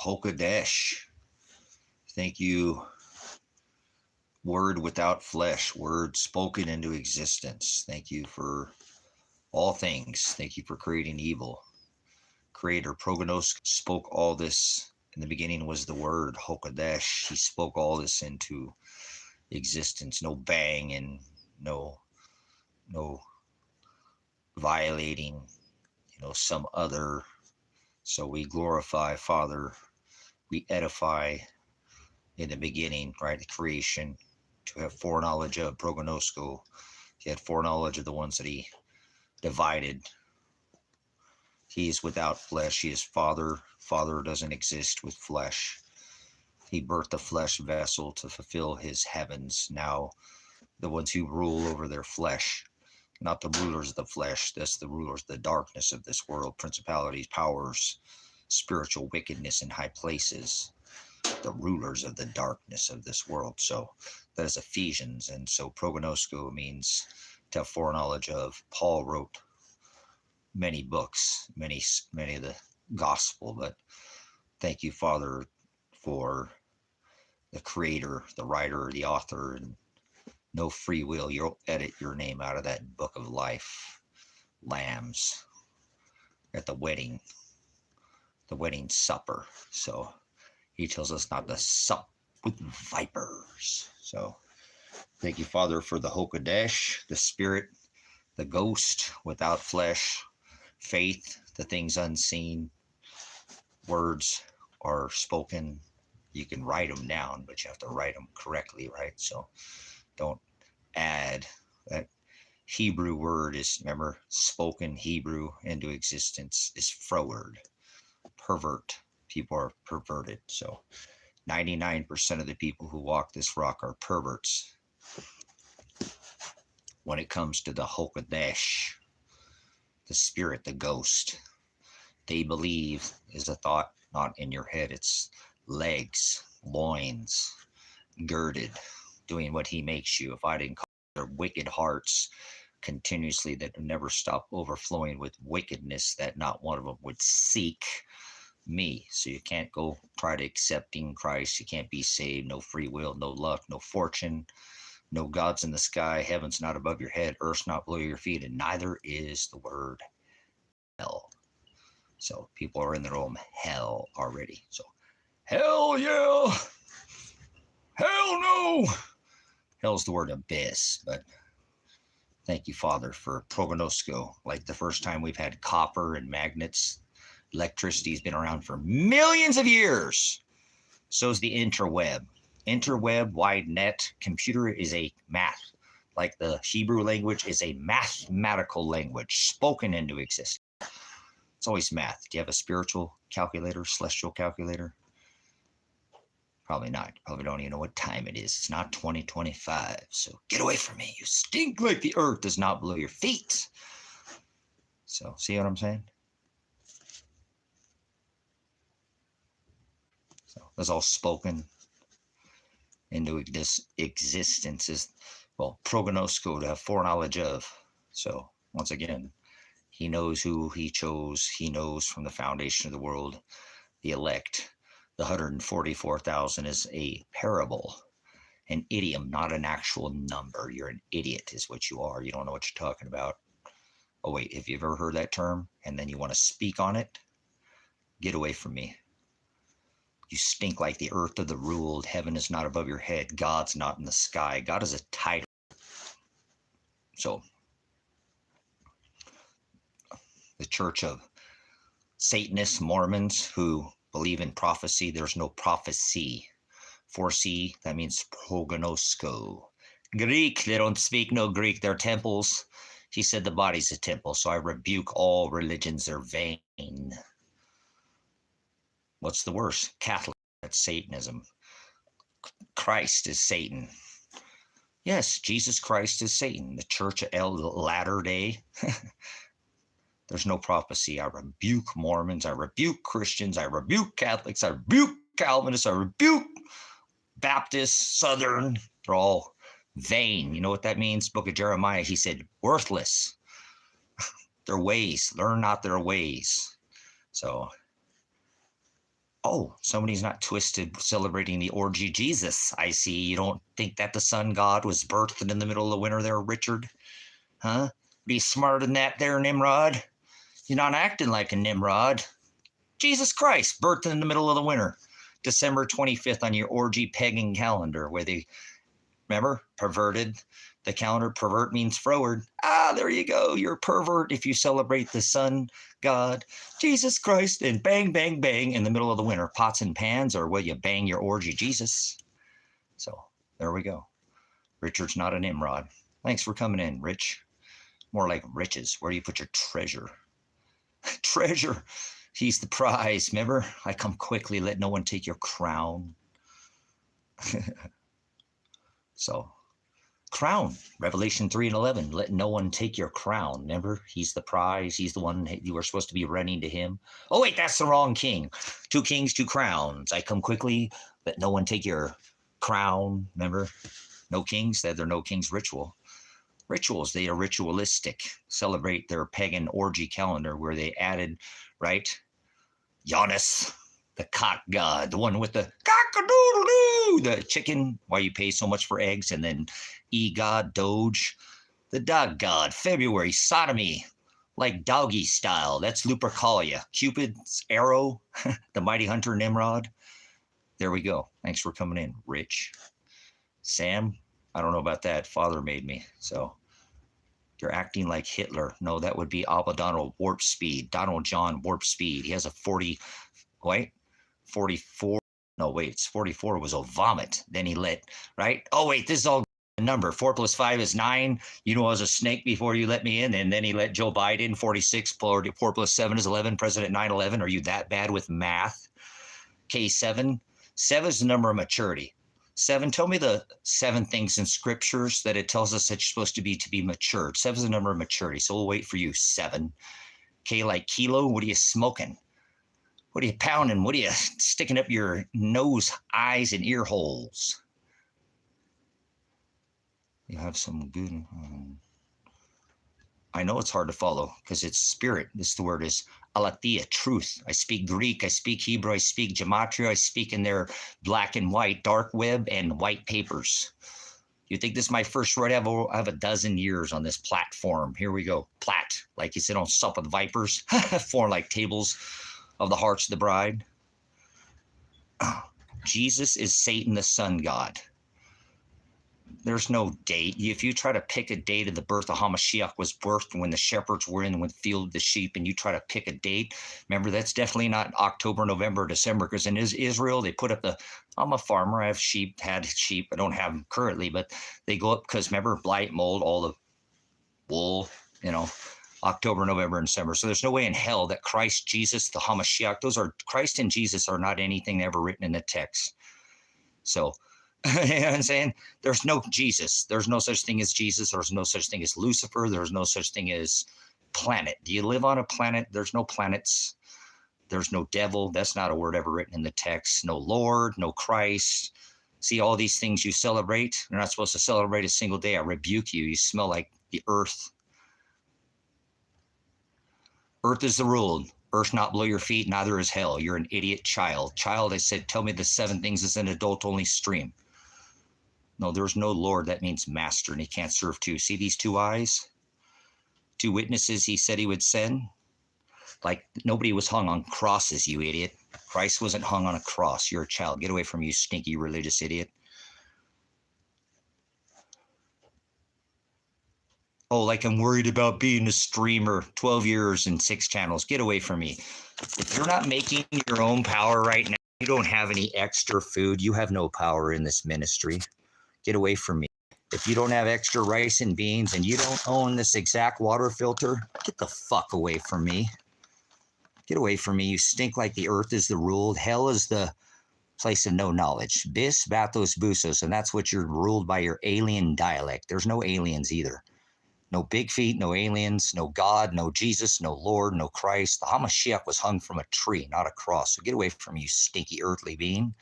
Hokadesh. Thank you, word without flesh, word spoken into existence. Thank you for all things. Thank you for creating evil. Creator Prognos spoke all this. In the beginning was the word Hokadesh. He spoke all this into existence. No bang and no violating, some other. So we glorify Father. We edify in the beginning, right? The creation, to have foreknowledge of prognosko. He had foreknowledge of the ones that he divided. He is without flesh. He is Father. Father doesn't exist with flesh. He birthed a flesh vessel to fulfill his heavens. Now, the ones who rule over their flesh, not the rulers of the flesh, that's the rulers of the darkness of this world, principalities, powers, spiritual wickedness in high places, the rulers of the darkness of this world. So that is Ephesians. And so prognosko means to have foreknowledge of. Paul wrote many books, many of the gospel, but thank you, Father, for the creator, the writer, the author, and no free will. You'll edit your name out of that book of life. Lambs at the wedding supper. So he tells us not to sup with vipers. So thank you, Father, for the Hokadesh, the spirit, the ghost without flesh, faith, the things unseen. Words are spoken. You can write them down, but you have to write them correctly, right? So don't add that Hebrew word is, remember, spoken Hebrew into existence is froward, pervert. People are perverted. So 99% of the people who walk this rock are perverts. When it comes to the Hokadesh, the spirit, the ghost, they believe is a thought not in your head. It's legs, loins, girded, doing what he makes you. If I didn't call their wicked hearts continuously that would never stop overflowing with wickedness, that not one of them would seek me. So you can't go try to accepting Christ. You can't be saved. No free will, no luck, no fortune, no gods in the sky. Heaven's not above your head. Earth's not below your feet. And neither is the word hell. So people are in their own hell already. So hell yeah. Hell no. Hell's the word abyss. But thank you, Father, for prognosko. Like the first time we've had copper and magnets. Electricity's been around for millions of years. So is the interweb. Interweb, wide net, computer is a math. Like the Hebrew language is a mathematical language spoken into existence. It's always math. Do you have a spiritual calculator, celestial calculator? Probably not. You probably don't even know what time it is. It's not 2025. So get away from me. You stink like the earth does not below your feet. So see what I'm saying? So that's all spoken into this existence. Is, well, prognosko, to have foreknowledge of. So once again, he knows who he chose. He knows from the foundation of the world, the elect. The 144,000 is a parable, an idiom, not an actual number. You're an idiot is what you are. You don't know what you're talking about. Oh, wait, have you ever heard that term? And then you want to speak on it? Get away from me. You stink like the earth of the ruled. Heaven is not above your head. God's not in the sky. God is a title. So the church of Satanists, Mormons, who believe in prophecy, there's no prophecy. 4C, that means prognosko. Greek, they don't speak no Greek. They're temples. He said the body's a temple, so I rebuke all religions. They're vain. What's the worst? Catholic, that's Satanism. Christ is Satan. Yes, Jesus Christ is Satan. The Church of Latter Day. There's no prophecy. I rebuke Mormons. I rebuke Christians. I rebuke Catholics. I rebuke Calvinists. I rebuke Baptists, Southern. They're all vain. You know what that means? Book of Jeremiah, he said, worthless. Their ways. Learn not their ways. So Oh, somebody's not twisted celebrating the orgy Jesus. I see. You don't think that the sun god was birthed in the middle of the winter there, Richard? Huh? Be smarter than that there, Nimrod. You're not acting like a Nimrod. Jesus Christ, birthed in the middle of the winter. December 25th on your orgy pagan calendar, where they, remember, perverted the calendar. Pervert means froward. Ah, there you go. You're a pervert if you celebrate the sun god, Jesus Christ, and bang, bang, bang in the middle of the winter. Pots and pans, or will you bang your orgy Jesus? So there we go. Richard's not a Nimrod. Thanks for coming in, Rich. More like riches. Where do you put your treasure? Treasure. He's the prize. Remember? I come quickly. Let no one take your crown. So, crown. Revelation 3:11. Let no one take your crown. Remember? He's the prize. He's the one you were supposed to be running to him. Oh, wait, that's the wrong king. 2 kings, 2 crowns. I come quickly. Let no one take your crown. Remember? No kings. They're no kings ritual. Rituals, they are ritualistic, celebrate their pagan orgy calendar where they added, right? Janus, the cock god, the one with the cock-a-doodle-doo, the chicken, why you pay so much for eggs, and then E-god, Doge, the dog god, February, sodomy, like doggy style, that's Lupercalia, Cupid's arrow, the mighty hunter Nimrod. There we go. Thanks for coming in, Rich. Sam, I don't know about that. Father made me, so. You're acting like Hitler. No, that would be Abba Donald Warp Speed. Donald John Warp Speed. He has a 44. No, wait, it's 44 was a vomit. Then he let, right? Oh, wait, this is all a number. 4 + 5 is 9. You know I was a snake before you let me in. And then he let Joe Biden, 46. 4 + 7 is 11. President 9/11. Are you that bad with math? K7. 7 is the number of maturity. 7, tell me the 7 things in scriptures that it tells us that you're supposed to be matured. 7 is the number of maturity, so we'll wait for you. 7. K like kilo, what are you smoking? What are you pounding? What are you sticking up your nose, eyes, and ear holes? You have some good... I know it's hard to follow because it's spirit. The word is aletheia, truth. I speak Greek, I speak Hebrew, I speak gematria, I speak in their black and white, dark web, and white papers. You think this is my first rodeo? I have a dozen years on this platform. Here we go. Plat, like you sit on Sup with Vipers, form like tables of the hearts of the bride. Jesus is Satan, the sun god. There's no date. If you try to pick a date of the birth of Hamashiach was birthed when the shepherds were in the field of the sheep, and you try to pick a date, remember, that's definitely not October, November, December, because in Israel, they put up I'm a farmer, I have sheep, had sheep, I don't have them currently, but they go up because, remember, blight, mold, all the wool, October, November, and December. So there's no way in hell that Christ, Jesus, the Hamashiach, Christ and Jesus are not anything ever written in the text. So, you know what I'm saying? There's no Jesus. There's no such thing as Jesus. There's no such thing as Lucifer. There's no such thing as planet. Do you live on a planet? There's no planets. There's no devil. That's not a word ever written in the text. No Lord, no Christ. See, all these things you celebrate, you're not supposed to celebrate a single day. I rebuke you. You smell like the earth. Earth is the rule. Earth not below your feet, neither is hell. You're an idiot child. Child, I said, tell me the 7 things as an adult-only stream. No, there's no Lord. That means master, and he can't serve 2. See these 2 eyes? 2 witnesses he said he would send? Like nobody was hung on crosses, you idiot. Christ wasn't hung on a cross. You're a child. Get away from you, stinky religious idiot. Oh, like I'm worried about being a streamer. 12 years and 6 channels. Get away from me. If you're not making your own power right now, you don't have any extra food. You have no power in this ministry. Get away from me. If you don't have extra rice and beans and you don't own this exact water filter, get the fuck away from me. Get away from me. You stink like the earth is the ruled. Hell is the place of no knowledge. Bis, bathos, busos. And that's what you're ruled by, your alien dialect. There's no aliens either. No big feet, no aliens, no God, no Jesus, no Lord, no Christ. The Hamashiach was hung from a tree, not a cross. So get away from you, stinky earthly being.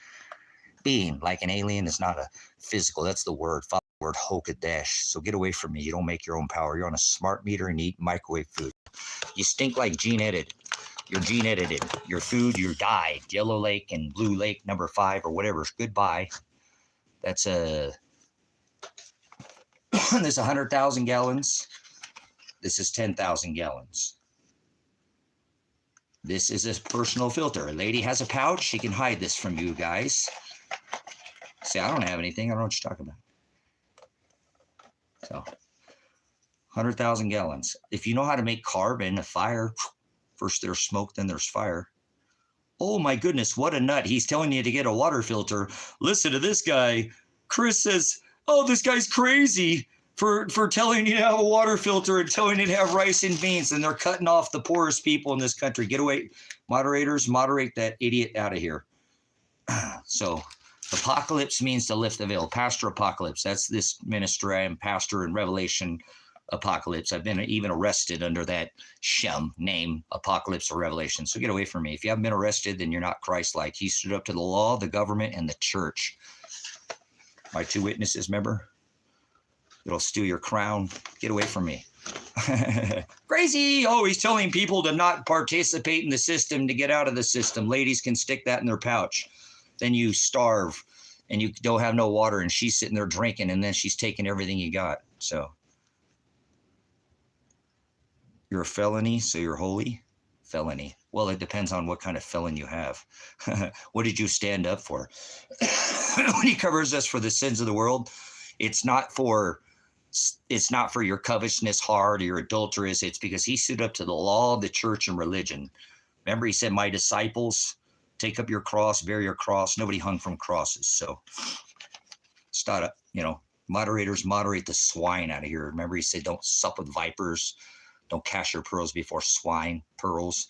Being, like an alien, is not a physical. That's the word. Follow the word Hokadesh. So get away from me. You don't make your own power. You're on a smart meter and eat microwave food. You stink like gene edited. You're gene edited. Your food, you're dyed. Yellow Lake and Blue Lake number 5 or whatever. Goodbye. That's a this is 100,000 gallons. This is 10,000 gallons. This is a personal filter. A lady has a pouch. She can hide this from you guys. See, I don't have anything. I don't know what you're talking about. So, 100,000 gallons. If you know how to make carbon, a fire, first there's smoke, then there's fire. Oh my goodness, what a nut. He's telling you to get a water filter. Listen to this guy. Chris says, oh, this guy's crazy for telling you to have a water filter and telling you to have rice and beans, and they're cutting off the poorest people in this country. Get away. Moderators, moderate that idiot out of here. So, apocalypse means to lift the veil. Pastor Apocalypse. That's this ministry. I am pastor in Revelation Apocalypse. I've been even arrested under that Shem name, Apocalypse or Revelation. So get away from me. If you haven't been arrested, then you're not Christ-like. He stood up to the law, the government, and the church. My 2 witnesses, remember? It'll steal your crown. Get away from me. Crazy. Oh, he's telling people to not participate in the system, to get out of the system. Ladies can stick that in their pouch. Then you starve and you don't have no water, and she's sitting there drinking, and then she's taking everything you got. So you're a felony, so you're holy? Felony. Well, it depends on what kind of felon you have. What did you stand up for? When he covers us for the sins of the world, it's not for your covetousness heart or your adulterous. It's because he stood up to the law of the church and religion. Remember, he said, my disciples, take up your cross, bear your cross. Nobody hung from crosses. So start, moderators, moderate the swine out of here. Remember, he said, don't sup with vipers. Don't cast your pearls before swine, pearls.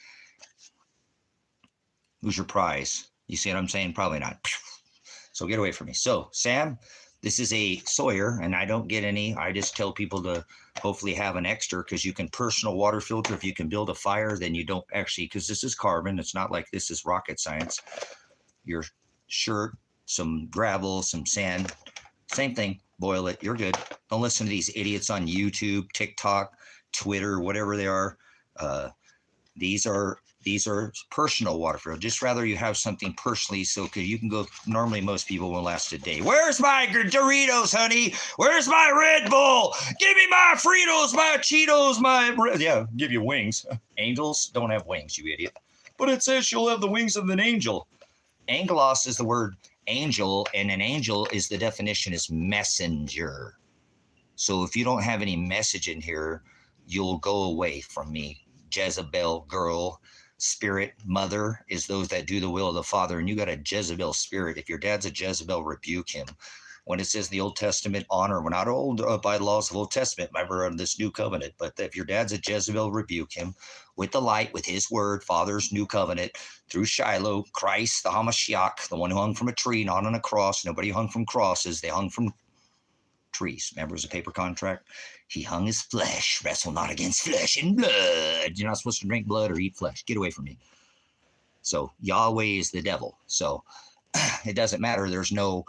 Who's your prize? You see what I'm saying? Probably not. So get away from me. So, Sam, this is a Sawyer, and I don't get any. I just tell people to hopefully have an extra, because you can personal water filter. If you can build a fire, then you don't actually, because this is carbon. It's not like this is rocket science. Your shirt, some gravel, some sand, same thing. Boil it. You're good. Don't listen to these idiots on YouTube, TikTok, Twitter, whatever they are. These are personal water filters. Just rather you have something personally, so because you can go. Normally, most people will last a day. Where's my Doritos, honey? Where's my Red Bull? Give me my Fritos, my Cheetos, give you wings. Angels don't have wings, you idiot. But it says you'll have the wings of an angel. Angelos is the word angel, and an angel is the definition is messenger. So if you don't have any message in here, you'll go away from me. Jezebel girl, spirit, mother is those that do the will of the Father, and you got a Jezebel spirit. If your dad's a Jezebel, rebuke him. When it says in the Old Testament, honor, we're not old by the laws of the Old Testament, remember, under this new covenant. But if your dad's a Jezebel, rebuke him with the light, with his word, Father's new covenant, through Shiloh, Christ, the Hamashiach, the one who hung from a tree, not on a cross. Nobody hung from crosses. They hung from trees. Remember, it was a paper contract. He hung his flesh. Wrestle not against flesh and blood. You're not supposed to drink blood or eat flesh. Get away from me. So Yahweh is the devil. So it doesn't matter. There's no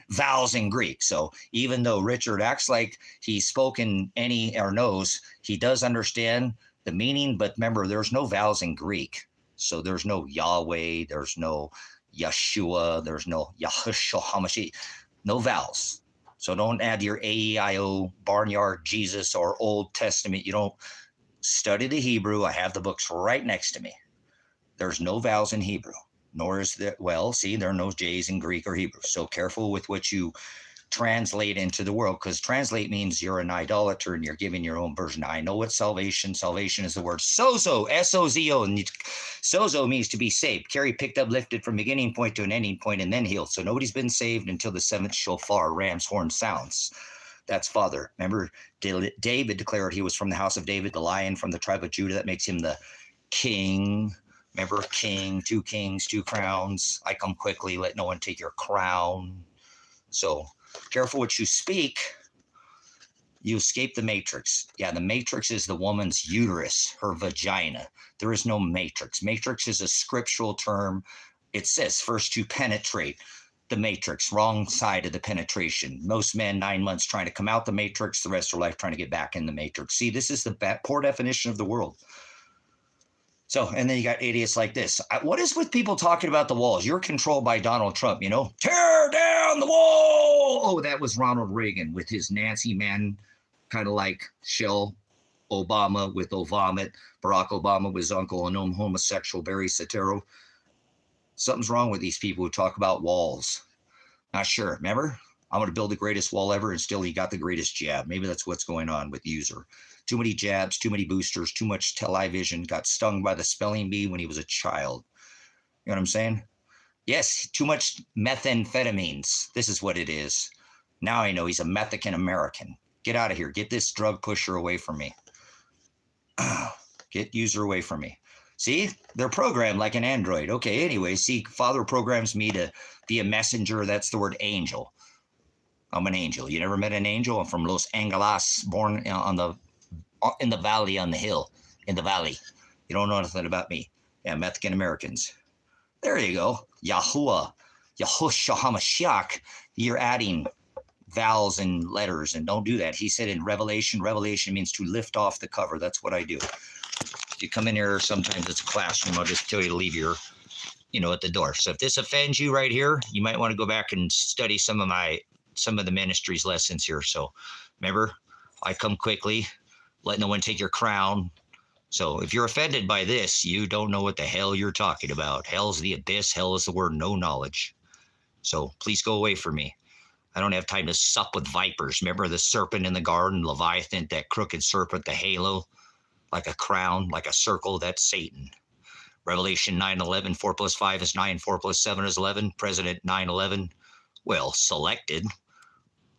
vowels in Greek. So even though Richard acts like he's spoken any or knows, he does understand the meaning. But remember, there's no vowels in Greek. So there's no Yahweh. There's no Yeshua. There's no Yahushua HaMashiach. No vowels. So don't add your AEIO, Barnyard, Jesus, or Old Testament. You don't study the Hebrew. I have the books right next to me. There's no vowels in Hebrew, nor is there, there are no J's in Greek or Hebrew. So careful with what you translate into the world, because translate means you're an idolater and you're giving your own version. I know what salvation is the word sozo, S-O-Z-O, and sozo means to be saved. Carry, picked up, lifted from beginning point to an ending point, and then healed. So nobody's been saved until the seventh shofar, ram's horn, sounds. That's Father. Remember, David declared he was from the house of David, the lion from the tribe of Judah. That makes him the king. Remember, king, two kings, two crowns. I come quickly, let no one take your crown. So careful what you speak. You escape the matrix. Yeah, the matrix is the woman's uterus, her vagina. There is no matrix. Matrix is a scriptural term. It says first to penetrate the matrix, wrong side of the penetration. Most men, 9 months trying to come out the matrix, the rest of their life trying to get back in the matrix. See, this is the poor definition of the world. So, and then you got idiots like this. What is with people talking about the walls? You're controlled by Donald Trump, you know? Tear down the wall! Oh, that was Ronald Reagan with his Nancy man, kind of like Shell Obama with Ovomit. Barack Obama was Uncle and homosexual Barry Soetoro. Something's wrong with these people who talk about walls. Not sure. Remember? I'm going to build the greatest wall ever, and still he got the greatest jab. Maybe that's what's going on with user. Too many jabs, too many boosters, too much television. Got stung by the spelling bee when he was a child. You know what I'm saying? Yes, too much methamphetamines. This is what it is. Now I know he's a Mexican American. Get out of here. Get this drug pusher away from me. Get user away from me. See, they're programmed like an android. Okay, anyway, see, Father programs me to be a messenger. That's the word angel. I'm an angel. You never met an angel? I'm from Los Angeles, born in the valley, on the hill, in the valley. You don't know anything about me. Yeah, Mexican Americans. There you go. Yahuwah, Yahushua HaMashiach. You're adding vowels and letters, and don't do that. He said in Revelation means to lift off the cover. That's what I do. If you come in here, sometimes it's a classroom, I'll just tell you to leave your, at the door. So if this offends you right here, you might want to go back and study some of the ministry's lessons here. So remember, I come quickly, let no one take your crown. So if you're offended by this, you don't know what the hell you're talking about. Hell's the abyss. Hell is the word no knowledge. So please go away from me. I don't have time to sup with vipers. Remember the serpent in the garden, Leviathan, that crooked serpent, the halo, like a crown, like a circle, that's Satan. Revelation 9:11, 4 plus 5 is 9, 4 plus 7 is 11. President 9/11, well, selected.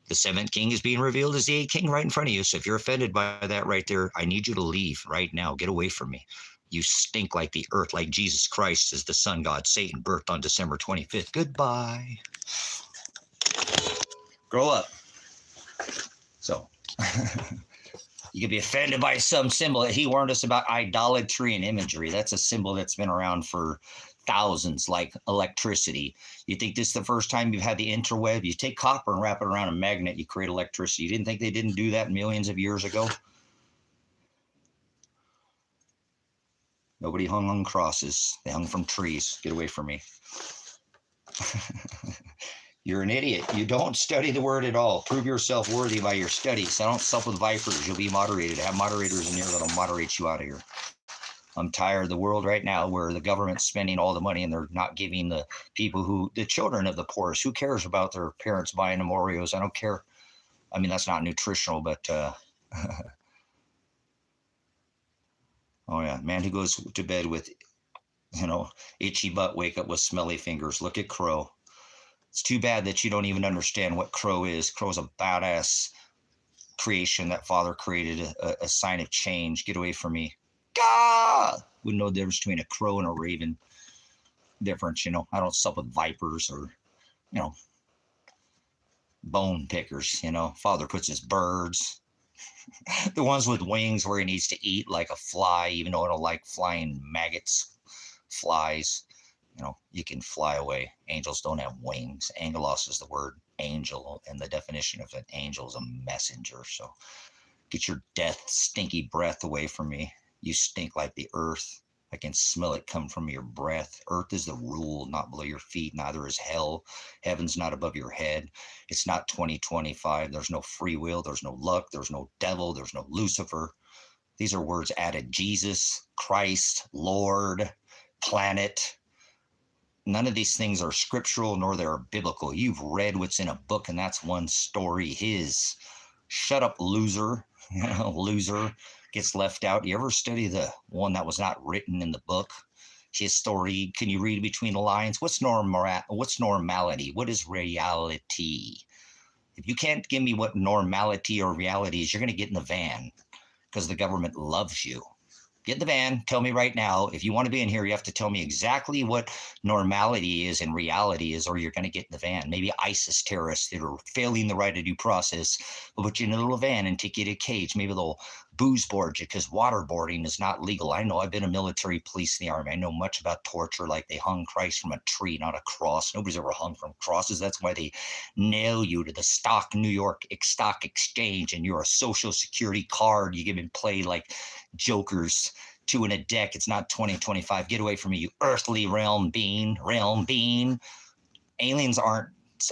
The seventh king is being revealed as the eighth king right in front of you. So if you're offended by that right there, I need you to leave right now. Get away from me. You stink like the earth, like Jesus Christ is the sun god, Satan, birthed on December 25th. Goodbye. Grow up. So you could be offended by some symbol that he warned us about, idolatry and imagery. That's a symbol that's been around for thousands, like electricity. You think this is the first time you've had the interweb? You take copper and wrap it around a magnet, you create electricity. You didn't think they didn't do that millions of years ago? Nobody hung on crosses. They hung from trees. Get away from me. You're an idiot. You don't study the word at all. Prove yourself worthy by your studies. I don't sup with vipers. You'll be moderated. Have moderators in here that'll moderate you out of here. I'm tired of the world right now where the government's spending all the money and they're not giving the people the children of the poorest. Who cares about their parents buying them Oreos? I don't care. I mean, that's not nutritional, but oh yeah, man who goes to bed with, itchy butt, wake up with smelly fingers. Look at Crow. It's too bad that you don't even understand what Crow is. Crow's a badass creation that Father created, a sign of change. Get away from me. God! Wouldn't know the difference between a crow and a raven. Difference, I don't sup with vipers or, bone pickers, Father puts his birds. The ones with wings where he needs to eat like a fly, even though I don't like flying maggots, flies. You can fly away. Angels don't have wings. Angelos is the word angel, and the definition of an angel is a messenger. So get your death, stinky breath away from me. You stink like the earth. I can smell it come from your breath. Earth is the rule, not below your feet. Neither is hell. Heaven's not above your head. It's not 2025. There's no free will. There's no luck. There's no devil. There's no Lucifer. These are words added. Jesus, Christ, Lord, planet. None of these things are scriptural, nor they're biblical. You've read what's in a book, and that's one story. His. Shut up, loser. Loser gets left out. You ever study the one that was not written in the book? His story. Can you read between the lines? What's normality? What is reality? If you can't give me what normality or reality is, you're going to get in the van because the government loves you. Get in the van. Tell me right now. If you want to be in here, you have to tell me exactly what normality is and reality is, or you're going to get in the van. Maybe ISIS terrorists that are failing the right of due process will put you in a little van and take you to a cage. Maybe they'll booze board you because waterboarding is not legal. I know. I've been a military police in the army. I know much about torture, like they hung Christ from a tree, not a cross. Nobody's ever hung from crosses. That's why they nail you to the New York Stock Exchange, and you're a Social Security card. You get and play like jokers. 2 in a deck. It's not 2025. Get away from me, you earthly realm being. Aliens aren't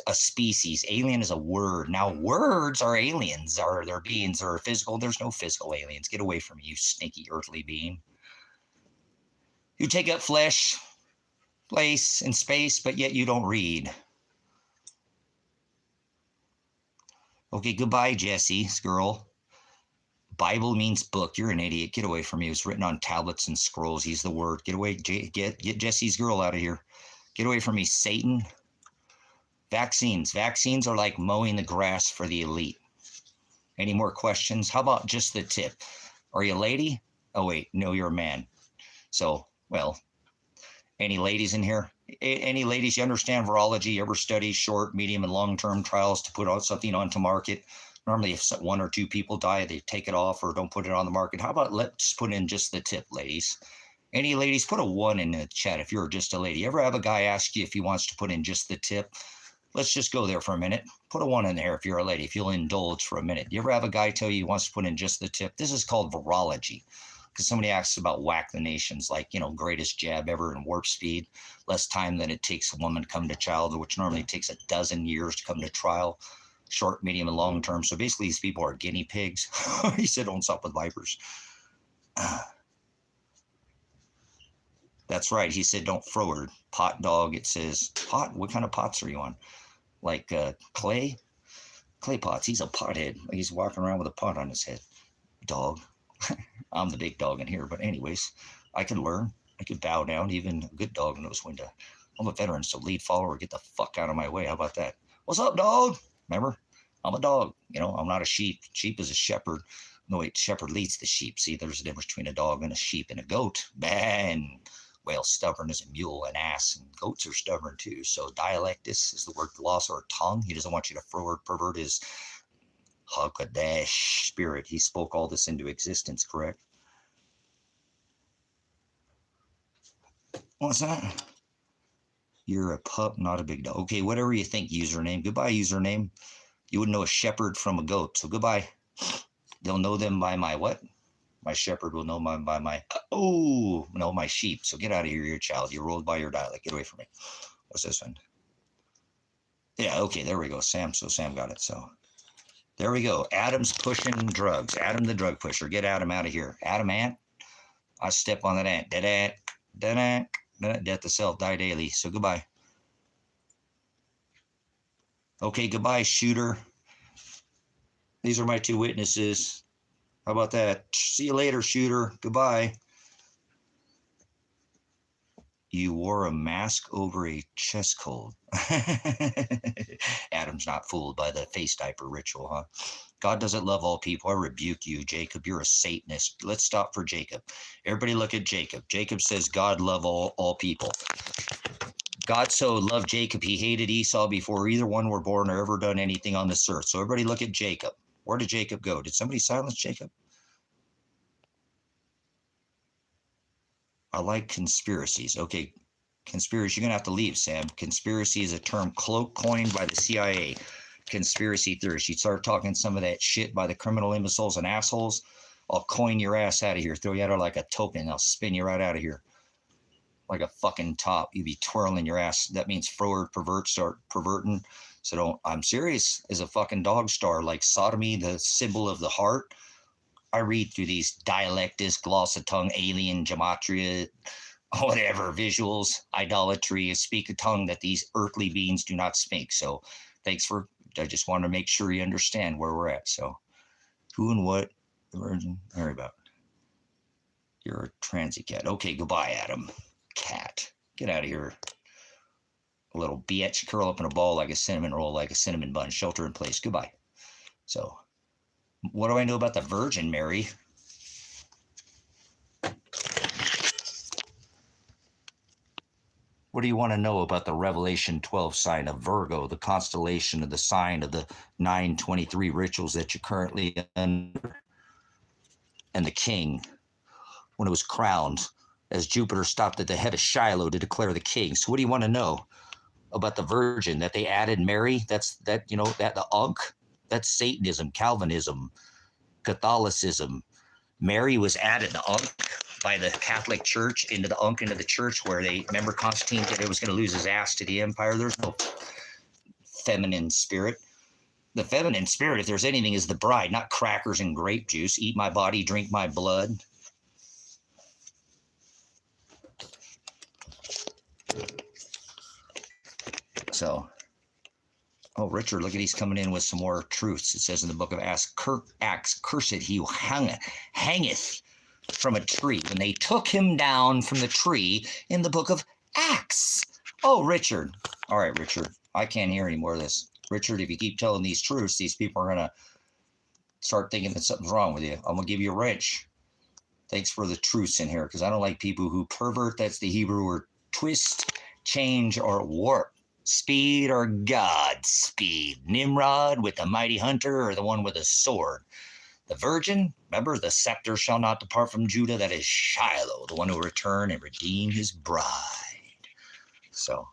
a species. Alien is a word. Now, words are aliens, are their beings are physical. There's no physical aliens. Get away from me, you sneaky earthly being. You take up flesh, place, and space, but yet you don't read. Okay, goodbye, Jesse's girl. Bible means book. You're an idiot. Get away from me. It was written on tablets and scrolls. He's the word. Get away. Get Jesse's girl out of here. Get away from me, Satan. Vaccines. Vaccines are like mowing the grass for the elite. Any more questions? How about just the tip? Are you a lady? Oh, wait. No, you're a man. So, well, any ladies in here? Any ladies, you understand virology? You ever study short, medium, and long-term trials to put out something onto market? Normally, if 1 or 2 people die, they take it off or don't put it on the market. How about let's put in just the tip, ladies? Any ladies, put a 1 in the chat if you're just a lady. You ever have a guy ask you if he wants to put in just the tip? Let's just go there for a minute. Put a 1 in there if you're a lady, if you'll indulge for a minute. You ever have a guy tell you he wants to put in just the tip? This is called virology. Because somebody asks about whack the nations, like, greatest jab ever in warp speed, less time than it takes a woman to come to child, which normally takes 12 years to come to trial, short, medium, and long term. So basically, these people are guinea pigs. He said, don't stop with vipers. That's right. He said, don't forward. Pot dog, it says, pot? What kind of pots are you on? Like clay? Clay pots. He's a pothead. He's walking around with a pot on his head. Dog. I'm the big dog in here, but anyways, I can learn. I can bow down. Even a good dog knows when to. I'm a veteran, so lead follower, get the fuck out of my way. How about that? What's up, dog? Remember, I'm a dog. I'm not a sheep. Sheep is a shepherd. No, wait, shepherd leads the sheep. See, there's a difference between a dog and a sheep and a goat. And well, stubborn is a mule, an ass, and goats are stubborn too. So dialectus is the word gloss or tongue. He doesn't want you to forward pervert his Hakadesh spirit. He spoke all this into existence, correct? What's that? You're a pup, not a big dog. Okay, whatever you think, username. Goodbye, username. You wouldn't know a shepherd from a goat, so goodbye. They'll know them by my what? My shepherd will know by my, my sheep. So get out of here, your child. You rolled by your dialect. Get away from me. What's this one? Yeah, okay, there we go. Sam got it, so. There we go. Adam's pushing drugs. Adam the drug pusher. Get Adam out of here. Adam ant. I step on that ant. Death to self, die daily. So goodbye. Okay, goodbye, shooter. These are my 2 witnesses. How about that? See you later, shooter. Goodbye. You wore a mask over a chest cold. Adam's not fooled by the face diaper ritual, huh? God doesn't love all people. I rebuke you, Jacob. You're a Satanist. Let's stop for Jacob. Everybody look at Jacob. Jacob says God love all people. God so loved Jacob, he hated Esau before either one were born or ever done anything on this earth. So everybody look at Jacob. Where did Jacob go? Did somebody silence Jacob? I like conspiracies. Okay, conspiracy. You're going to have to leave, Sam. Conspiracy is a term coined by the CIA. Conspiracy theorists. You start talking some of that shit by the criminal imbeciles and assholes, I'll coin your ass out of here. Throw you out like a token. I'll spin you right out of here. Like a fucking top. You be twirling your ass. That means forward pervert, start perverting. So don't, I'm serious. As a fucking dog star, like sodomy, the symbol of the heart. I read through these dialectus, glossatong, alien, gematria, whatever, visuals, idolatry, speak a tongue that these earthly beings do not speak. So thanks for, I just want to make sure you understand where we're at. So who and what, the virgin, worry about. You're a transy cat. Okay, goodbye, Adam. Cat. Get out of here. A little bitch, curl up in a ball like a cinnamon roll, like a cinnamon bun, shelter in place. Goodbye. So what do I know about the Virgin Mary? What do you want to know about the Revelation 12 sign of Virgo, the constellation of the sign of the 923 rituals that you're currently under? And the king, when it was crowned, as Jupiter stopped at the head of Shiloh to declare the king. So what do you want to know about the Virgin? That they added Mary? That's that, you know, that the Unk? That's Satanism, Calvinism, Catholicism. Mary was added. The Unk? by the Catholic Church into the church where they, remember Constantine said it was going to lose his ass to the empire. There's no feminine spirit. The feminine spirit, if there's anything, is the bride, not crackers and grape juice. Eat my body, drink my blood. So, oh, Richard, look at he's coming in with some more truths. It says in the book of Acts, cursed he who hangeth from a tree. When they took him down from the tree in the book of Acts. Oh, Richard. All right, Richard. I can't hear any more of this. Richard, if you keep telling these truths, these people are going to start thinking that something's wrong with you. I'm going to give you a wrench. Thanks for the truths in here, because I don't like people who pervert, that's the Hebrew word, twist, change, or warp. Speed or Godspeed. Nimrod with the mighty hunter, or the one with a sword. The virgin, remember, the scepter shall not depart from Judah. That is Shiloh, the one who will return and redeem his bride. So,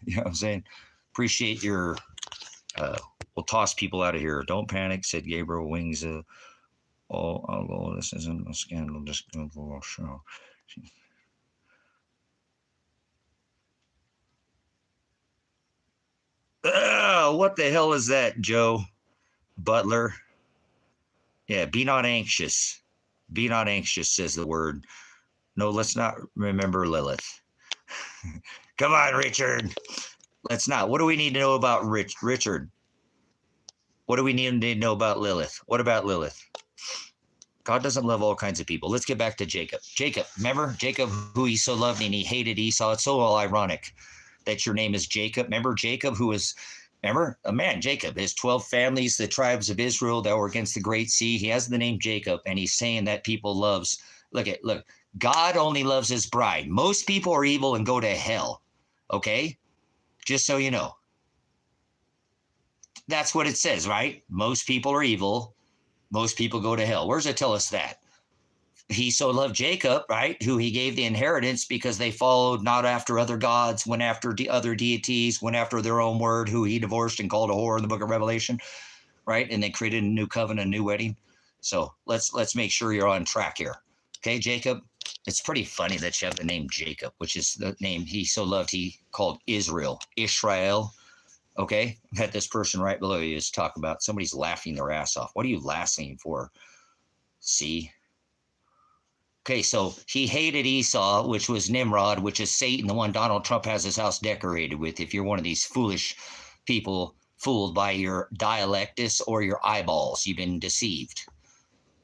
you know what I'm saying? Appreciate your, we'll toss people out of here. Don't panic, said Gabriel Wings. I'll go, this isn't a scandal, just go for a show. What the hell is that, Joe Butler? Yeah, be not anxious. Be not anxious, says the word. No, let's not remember Lilith. Come on, Richard. Let's not. What do we need to know about Richard? What do we need to know about Lilith? What about Lilith? God doesn't love all kinds of people. Let's get back to Jacob. Jacob, remember Jacob, who he so loved and he hated Esau. It's so ironic that your name is Jacob. Remember Jacob, who was, remember, a man, Jacob, his 12 families, the tribes of Israel that were against the great sea. He has the name Jacob, and he's saying that people loves, look, God only loves his bride. Most people are evil and go to hell, okay? Just so you know. That's what it says, right? Most people are evil. Most people go to hell. Where does it tell us that? He so loved Jacob, right, who he gave the inheritance because they followed not after other gods, went after other deities, went after their own word, who he divorced and called a whore in the book of Revelation, right? And they created a new covenant, a new wedding. So let's make sure you're on track here. Okay, Jacob? It's pretty funny that you have the name Jacob, which is the name he so loved. He called Israel. Okay? Got this person right below you is talking about somebody's laughing their ass off. What are you laughing for? See? Okay, so he hated Esau, which was Nimrod, which is Satan, the one Donald Trump has his house decorated with. If you're one of these foolish people fooled by your dialectus or your eyeballs, you've been deceived.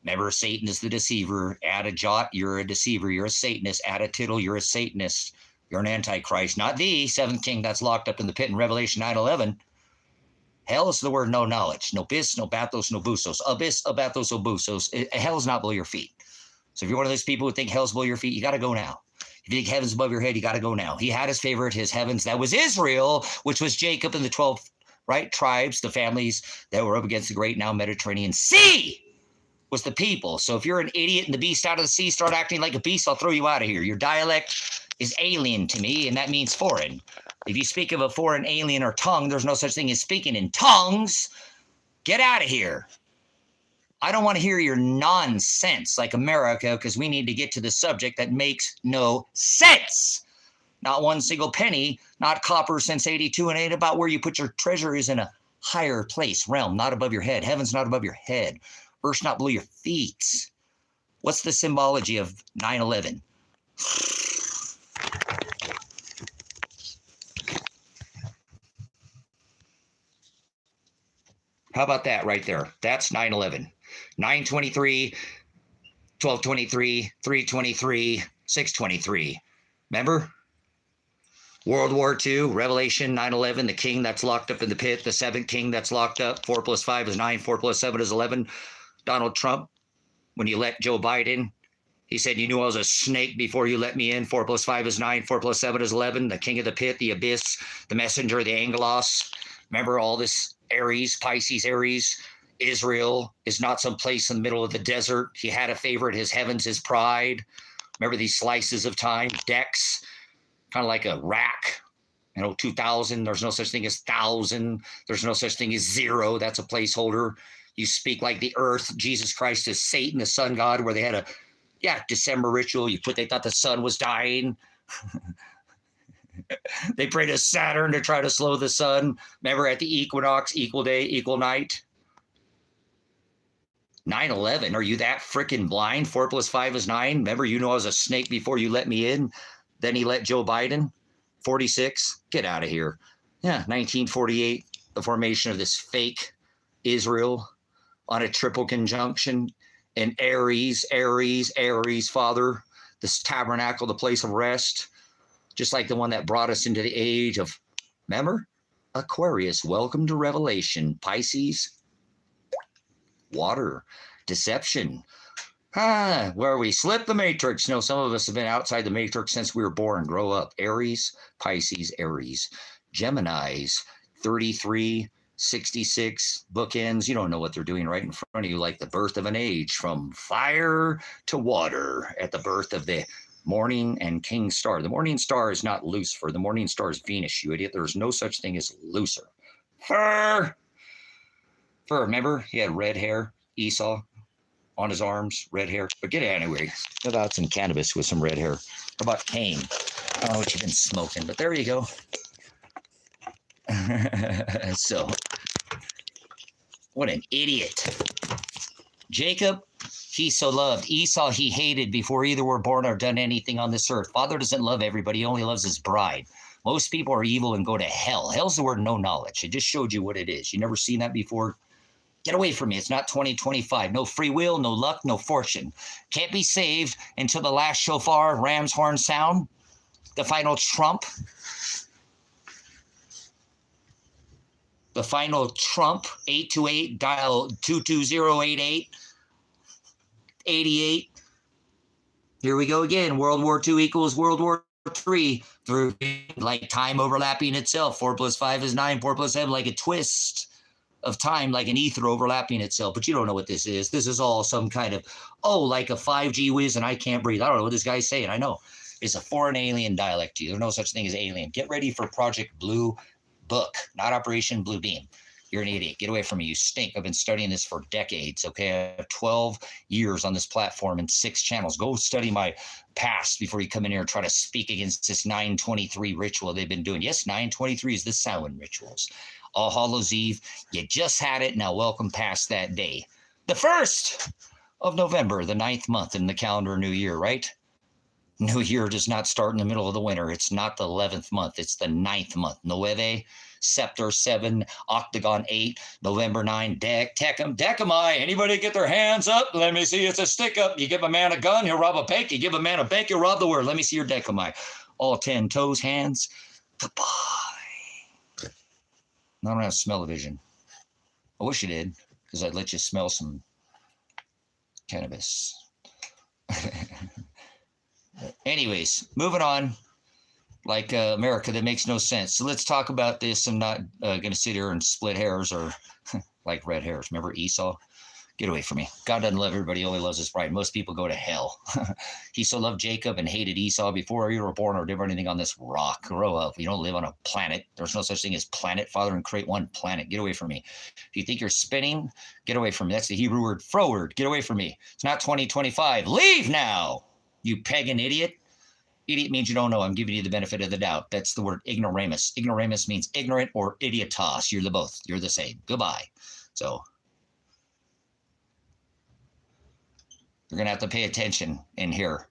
Remember, Satan is the deceiver. Add a jot, you're a deceiver. You're a Satanist. Add a tittle, you're a Satanist. You're an antichrist, not the seventh king that's locked up in the pit in Revelation 9:11. Hell is the word no knowledge. No bis, no bathos, no busos. Abyss, abathos, obusos. Hell's not below your feet. So if you're one of those people who think hell's below your feet, you got to go now. If you think heaven's above your head, you got to go now. He had his favorite, his heavens. That was Israel, which was Jacob and the 12, right, tribes, the families that were up against the great now Mediterranean Sea was the people. So if you're an idiot and the beast out of the sea start acting like a beast, I'll throw you out of here. Your dialect is alien to me, and that means foreign. If you speak of a foreign, alien, or tongue, there's no such thing as speaking in tongues. Get out of here. I don't want to hear your nonsense like America, because we need to get to the subject that makes no sense. Not one single penny, not copper since 82, and it ain't about where you put your treasure is in a higher place, realm, not above your head. Heaven's not above your head. Earth's not below your feet. What's the symbology of 9/11? How about that right there? That's 9/11. 9/23, 12/23, 3/23, 6/23. Remember? World War II, Revelation 9/11, the king that's locked up in the pit, the seventh king that's locked up. 4 + 5 is 9, 4 + 7 is 11. Donald Trump, when you let Joe Biden, he said, you knew I was a snake before you let me in. 4 + 5 is 9, 4 + 7 is 11. The king of the pit, the abyss, the messenger, the angelos. Remember all this Aries, Pisces, Aries. Israel is not some place in the middle of the desert. He had a favorite, his heavens, his pride. Remember these slices of time, decks, kind of like a rack. 2000, there's no such thing as 1,000. There's no such thing as 0. That's a placeholder. You speak like the earth. Jesus Christ is Satan, the sun god, where they had a Yeah, December ritual. They thought the sun was dying. They prayed to Saturn to try to slow the sun. Remember at the equinox, equal day, equal night? 9/11. Are you that freaking blind? 4 + 5 is 9. Remember, I was a snake before you let me in. Then he let Joe Biden. 46. Get out of here. Yeah, 1948. The formation of this fake Israel on a triple conjunction. And Aries, Father, this tabernacle, the place of rest, just like the one that brought us into the age of, remember? Aquarius, welcome to Revelation. Pisces, water, deception. Where we slip the matrix. No, some of us have been outside the matrix since we were born. Grow up. Aries, Pisces, Aries. Geminis, 33, 66, bookends. You don't know what they're doing right in front of you, like the birth of an age, from fire to water at the birth of the morning and king star. The morning star is not Lucifer. The morning star is Venus, you idiot. There's no such thing as Lucifer. Fur, remember? He had red hair, Esau, on his arms, red hair. But get it anyway. How about some cannabis with some red hair? How about Cain? I don't know what you've been smoking, but there you go. So, what an idiot. Jacob, he so loved. Esau, he hated before either were born or done anything on this earth. Father doesn't love everybody. He only loves his bride. Most people are evil and go to hell. Hell's the word no knowledge. It just showed you what it is. You never seen that before? Get away from me. It's not 2025. No free will, no luck, no fortune. Can't be saved until the last shofar, ram's horn sound, the final trump. The final trump, 828, dial 22088, 88. Here we go again. World War II equals World War III. Through like time overlapping itself. 4 + 5 is 9. 4 + 7, like a twist of time, like an ether overlapping itself. But you don't know what this is. This is all some kind of, like a 5G whiz and I can't breathe. I don't know what this guy's saying. I know. It's a foreign alien dialect to you. There's no such thing as alien. Get ready for Project Blue Book, not Operation Blue Beam. You're an idiot. Get away from me. You stink. I've been studying this for decades. Okay. I have 12 years on this platform and 6 channels. Go study my past before you come in here and try to speak against this 923 ritual they've been doing. Yes, 923 is the Samhain rituals. All Hallows Eve. You just had it. Now welcome past that day. The 1st of November, the 9th month in the calendar new year, right? New year does not start in the middle of the winter. It's not the 11th month. It's the 9th month. Nueve, Scepter 7, Octagon 8, November 9, Decami. Anybody get their hands up? Let me see. It's a stick up. You give a man a gun, he'll rob a bank. You give a man a bank, he'll rob the world. Let me see your Decami. All 10 toes, hands. Goodbye. I don't have smell-o-vision. I wish you did, because I'd let you smell some cannabis. Anyways, moving on. Like America, that makes no sense. So let's talk about this. I'm not going to sit here and split hairs or like red hairs. Remember Esau? Get away from me. God doesn't love everybody. He only loves his bride. Most people go to hell. He so loved Jacob and hated Esau before you were born or did anything on this rock. Grow up. You don't live on a planet. There's no such thing as planet. Father and create one planet. Get away from me. If you think you're spinning, get away from me. That's the Hebrew word froward. Get away from me. It's not 2025. Leave now, you pagan idiot. Idiot means you don't know. I'm giving you the benefit of the doubt. That's the word ignoramus. Ignoramus means ignorant or idiotos. You're the both. You're the same. Goodbye. So you're going to have to pay attention in here.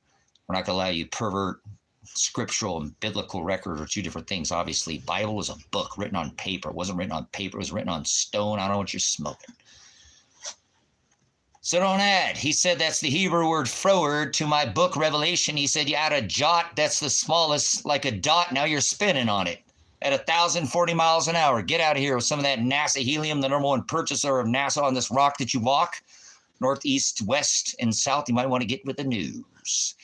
We're not going to allow you pervert. Scriptural and biblical record are two different things. Obviously, Bible was a book written on paper. It wasn't written on paper. It was written on stone. I don't know what you're smoking. So don't add. He said that's the Hebrew word froward to my book Revelation. He said you add a jot, that's the smallest, like a dot. Now you're spinning on it at 1,040 miles an hour. Get out of here with some of that NASA helium, the number one purchaser of NASA on this rock that you walk. Northeast, west, and south. You might want to get with the news.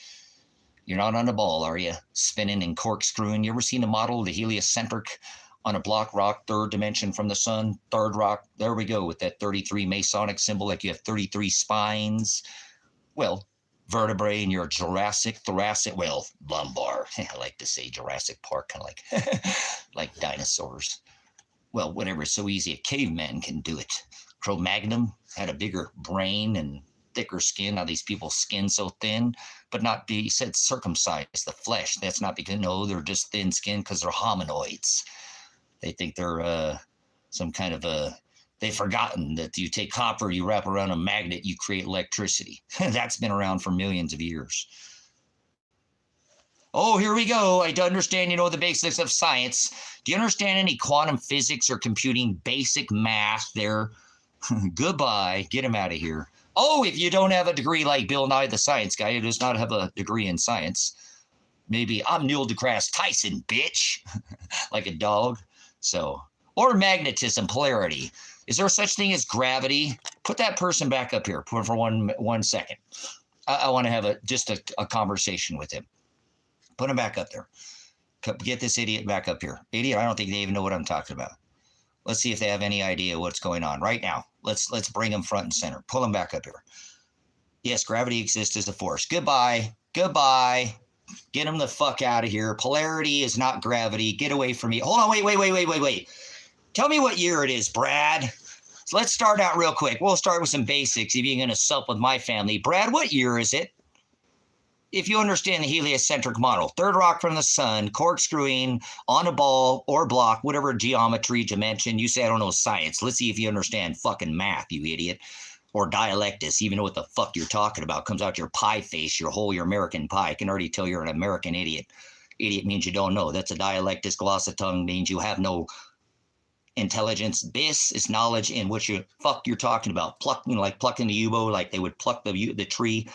You're not on the ball, are you? Spinning and corkscrewing. You ever seen the model, the heliocentric on a block rock, 3rd dimension from the sun, 3rd rock? There we go with that 33 Masonic symbol, like you have 33 spines. Well, vertebrae in your Jurassic, thoracic, well, lumbar. I like to say Jurassic Park, kind of like, like dinosaurs. Well, whatever, it's so easy. A caveman can do it. Cro-Magnon had a bigger brain and thicker skin. Now these people's skin so thin, but not be said circumcised, the flesh. That's not because, no, they're just thin skin because they're hominoids. They think they're some kind of they've forgotten that you take copper, you wrap around a magnet, you create electricity. That's been around for millions of years. Oh, here we go. I understand you know the basics of science. Do you understand any quantum physics or computing basic math there? Goodbye. Get him out of here. Oh, if you don't have a degree like Bill Nye the Science Guy, who does not have a degree in science, maybe I'm Neil deGrasse Tyson, bitch, like a dog. So, or magnetism, polarity. Is there such thing as gravity? Put that person back up here for 1 second. I want to have just a conversation with him. Put him back up there. Get this idiot back up here. Idiot, I don't think they even know what I'm talking about. Let's see if they have any idea what's going on right now. Let's bring him front and center. Pull him back up here. Yes, gravity exists as a force. Goodbye. Goodbye. Get him the fuck out of here. Polarity is not gravity. Get away from me. Hold on. Wait. Tell me what year it is, Brad. So let's start out real quick. We'll start with some basics if you're going to sup with my family. Brad, what year is it? If you understand the heliocentric model, third rock from the sun, corkscrewing on a ball or block, whatever geometry, dimension, you say I don't know science. Let's see if you understand fucking math, you idiot. Or dialectus, even know what the fuck you're talking about. Comes out your pie face, your American pie. I can already tell you're an American idiot. Idiot means you don't know. That's a dialectus. Glossatong means you have no intelligence. Bis is knowledge in what you fuck you're talking about. Plucking, like plucking the U-bow, like they would pluck the tree.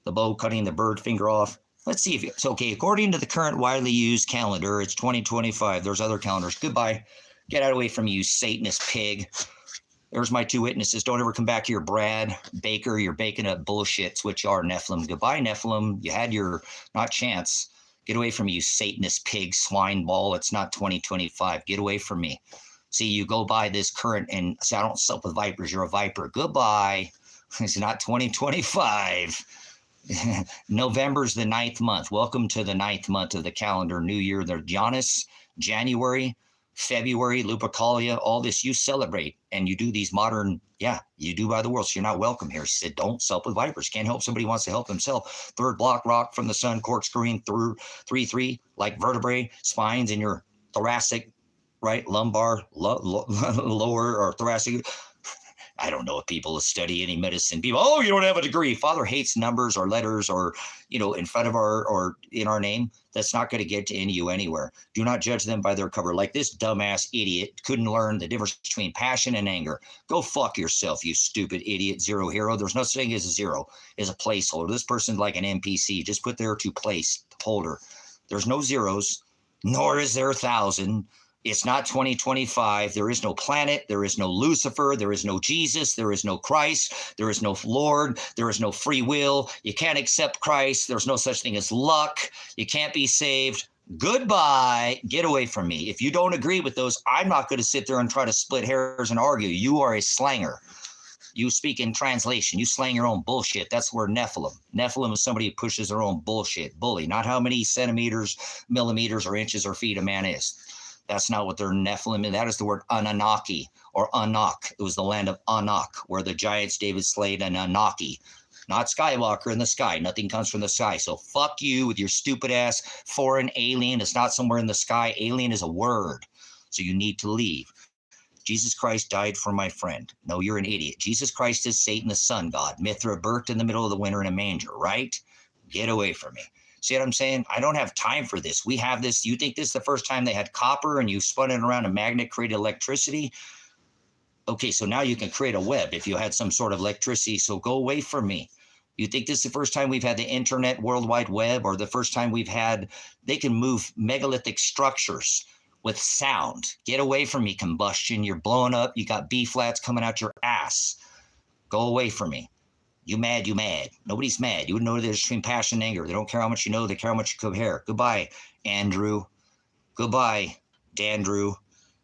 The bow, cutting the bird finger off. Let's see if it's okay. According to the current widely used calendar, it's 2025. There's other calendars. Goodbye. Get out of the way from you, Satanist pig. There's my two witnesses. Don't ever come back here, Brad Baker. You're baking up bullshits, which are Nephilim. Goodbye, Nephilim. You had your not chance. Get away from me, you Satanist pig, swine ball. It's not 2025. Get away from me. See, you go by this current and say, I don't sup with vipers. You're a viper. Goodbye. It's not 2025. November's the 9th month. Welcome to the 9th month of the calendar. New Year, the Janus, January, February, Lupercalia, all this you celebrate. And you do these modern, you do by the world. So you're not welcome here. She said, don't sup with vipers. Can't help somebody who wants to help himself. Third block rock from the sun, corkscrewing through 3-3, like vertebrae, spines in your thoracic, right, lumbar, lower or thoracic. I don't know if people study any medicine. People, oh, you don't have a degree. Father hates numbers or letters or, in front of or in our name. That's not going to get to you anywhere. Do not judge them by their cover. Like this dumbass idiot couldn't learn the difference between passion and anger. Go fuck yourself, you stupid idiot. Zero hero. There's no such thing as a zero. Is a placeholder. This person's like an NPC. Just put there to placeholder. There's no zeros, nor is there 1,000. It's not 2025. There is no planet. There is no Lucifer. There is no Jesus. There is no Christ. There is no Lord. There is no free will. You can't accept Christ. There's no such thing as luck. You can't be saved. Goodbye. Get away from me. If you don't agree with those, I'm not going to sit there and try to split hairs and argue. You are a slanger. You speak in translation. You slang your own bullshit. That's where Nephilim. Nephilim is somebody who pushes their own bullshit. Bully. Not how many centimeters, millimeters, or inches or feet a man is. That's not what their Nephilim is. That is the word Anunnaki or Anak. It was the land of Anak, where the giants David slayed an Anunnaki. Not Skywalker in the sky. Nothing comes from the sky. So fuck you with your stupid ass foreign alien. It's not somewhere in the sky. Alien is a word. So you need to leave. Jesus Christ died for my friend. No, you're an idiot. Jesus Christ is Satan, the sun god. Mithra birthed in the middle of the winter in a manger, right? Get away from me. See what I'm saying? I don't have time for this. We have this. You think this is the first time they had copper and you spun it around a magnet, created electricity? Okay, so now you can create a web if you had some sort of electricity. So go away from me. You think this is the first time we've had the internet, World Wide Web, or the first time they can move megalithic structures with sound? Get away from me, combustion. You're blowing up. You got B flats coming out your ass. Go away from me. You mad, you mad. Nobody's mad. You wouldn't know the difference between passion and anger. They don't care how much you know. They care how much you compare. Goodbye, Andrew. Goodbye, Dandrew.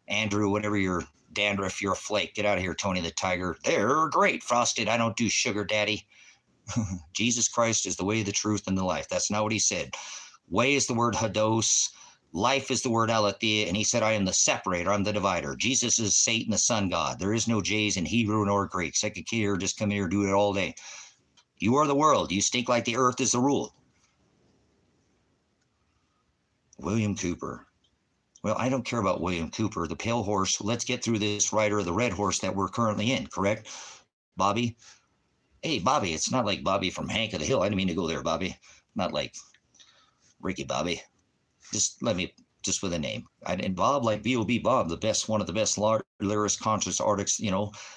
Andrew, whatever your dandruff, you're a flake. Get out of here, Tony the Tiger. They're great. Frosted, I don't do sugar, daddy. Jesus Christ is the way, the truth, and the life. That's not what he said. Way is the word hados. Life is the word aletheia, and he said, I am the separator, I'm the divider. Jesus is Satan, the sun god. There is no J's in Hebrew nor Greek. Second Peter, just come here, do it all day. You are the world. You stink like the earth is the rule. William Cooper. Well, I don't care about William Cooper, the pale horse. Let's get through this rider of the red horse that we're currently in, correct? Bobby? Hey, Bobby, it's not like Bobby from Hank of the Hill. I didn't mean to go there, Bobby. Not like Ricky Bobby. Just with a name. And Bob, like B.O.B. Bob, one of the best lyricist, conscious artists,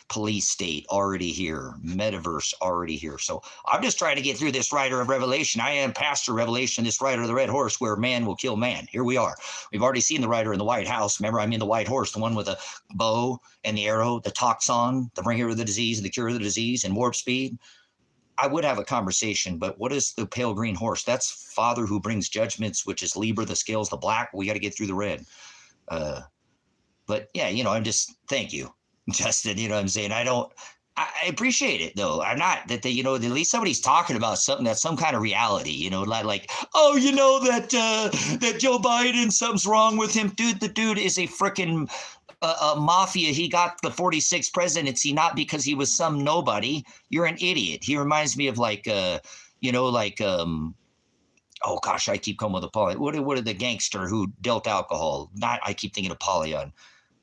police state already here, metaverse already here. So I'm just trying to get through this rider of Revelation. I am Pastor Revelation, this rider of the red horse, where man will kill man. Here we are. We've already seen the rider in the White House. Remember, I'm in the white horse, the one with the bow and the arrow, the toxon, the bringer of the disease, the cure of the disease, and warp speed. I would have a conversation, but what is the pale green horse? That's Father who brings judgments, which is Libra, the scales, the black. We got to get through the red. But yeah, I'm just, thank you, Justin. You know what I'm saying? I appreciate it though. I'm not that at least somebody's talking about something that's some kind of reality, like, oh, that Joe Biden, something's wrong with him. Dude, the dude is a freaking mafia. He got the 46th presidency not because he was some nobody. You're an idiot. He reminds me of oh gosh, I keep coming with a poly. What did the gangster who dealt alcohol? I keep thinking of Polyon.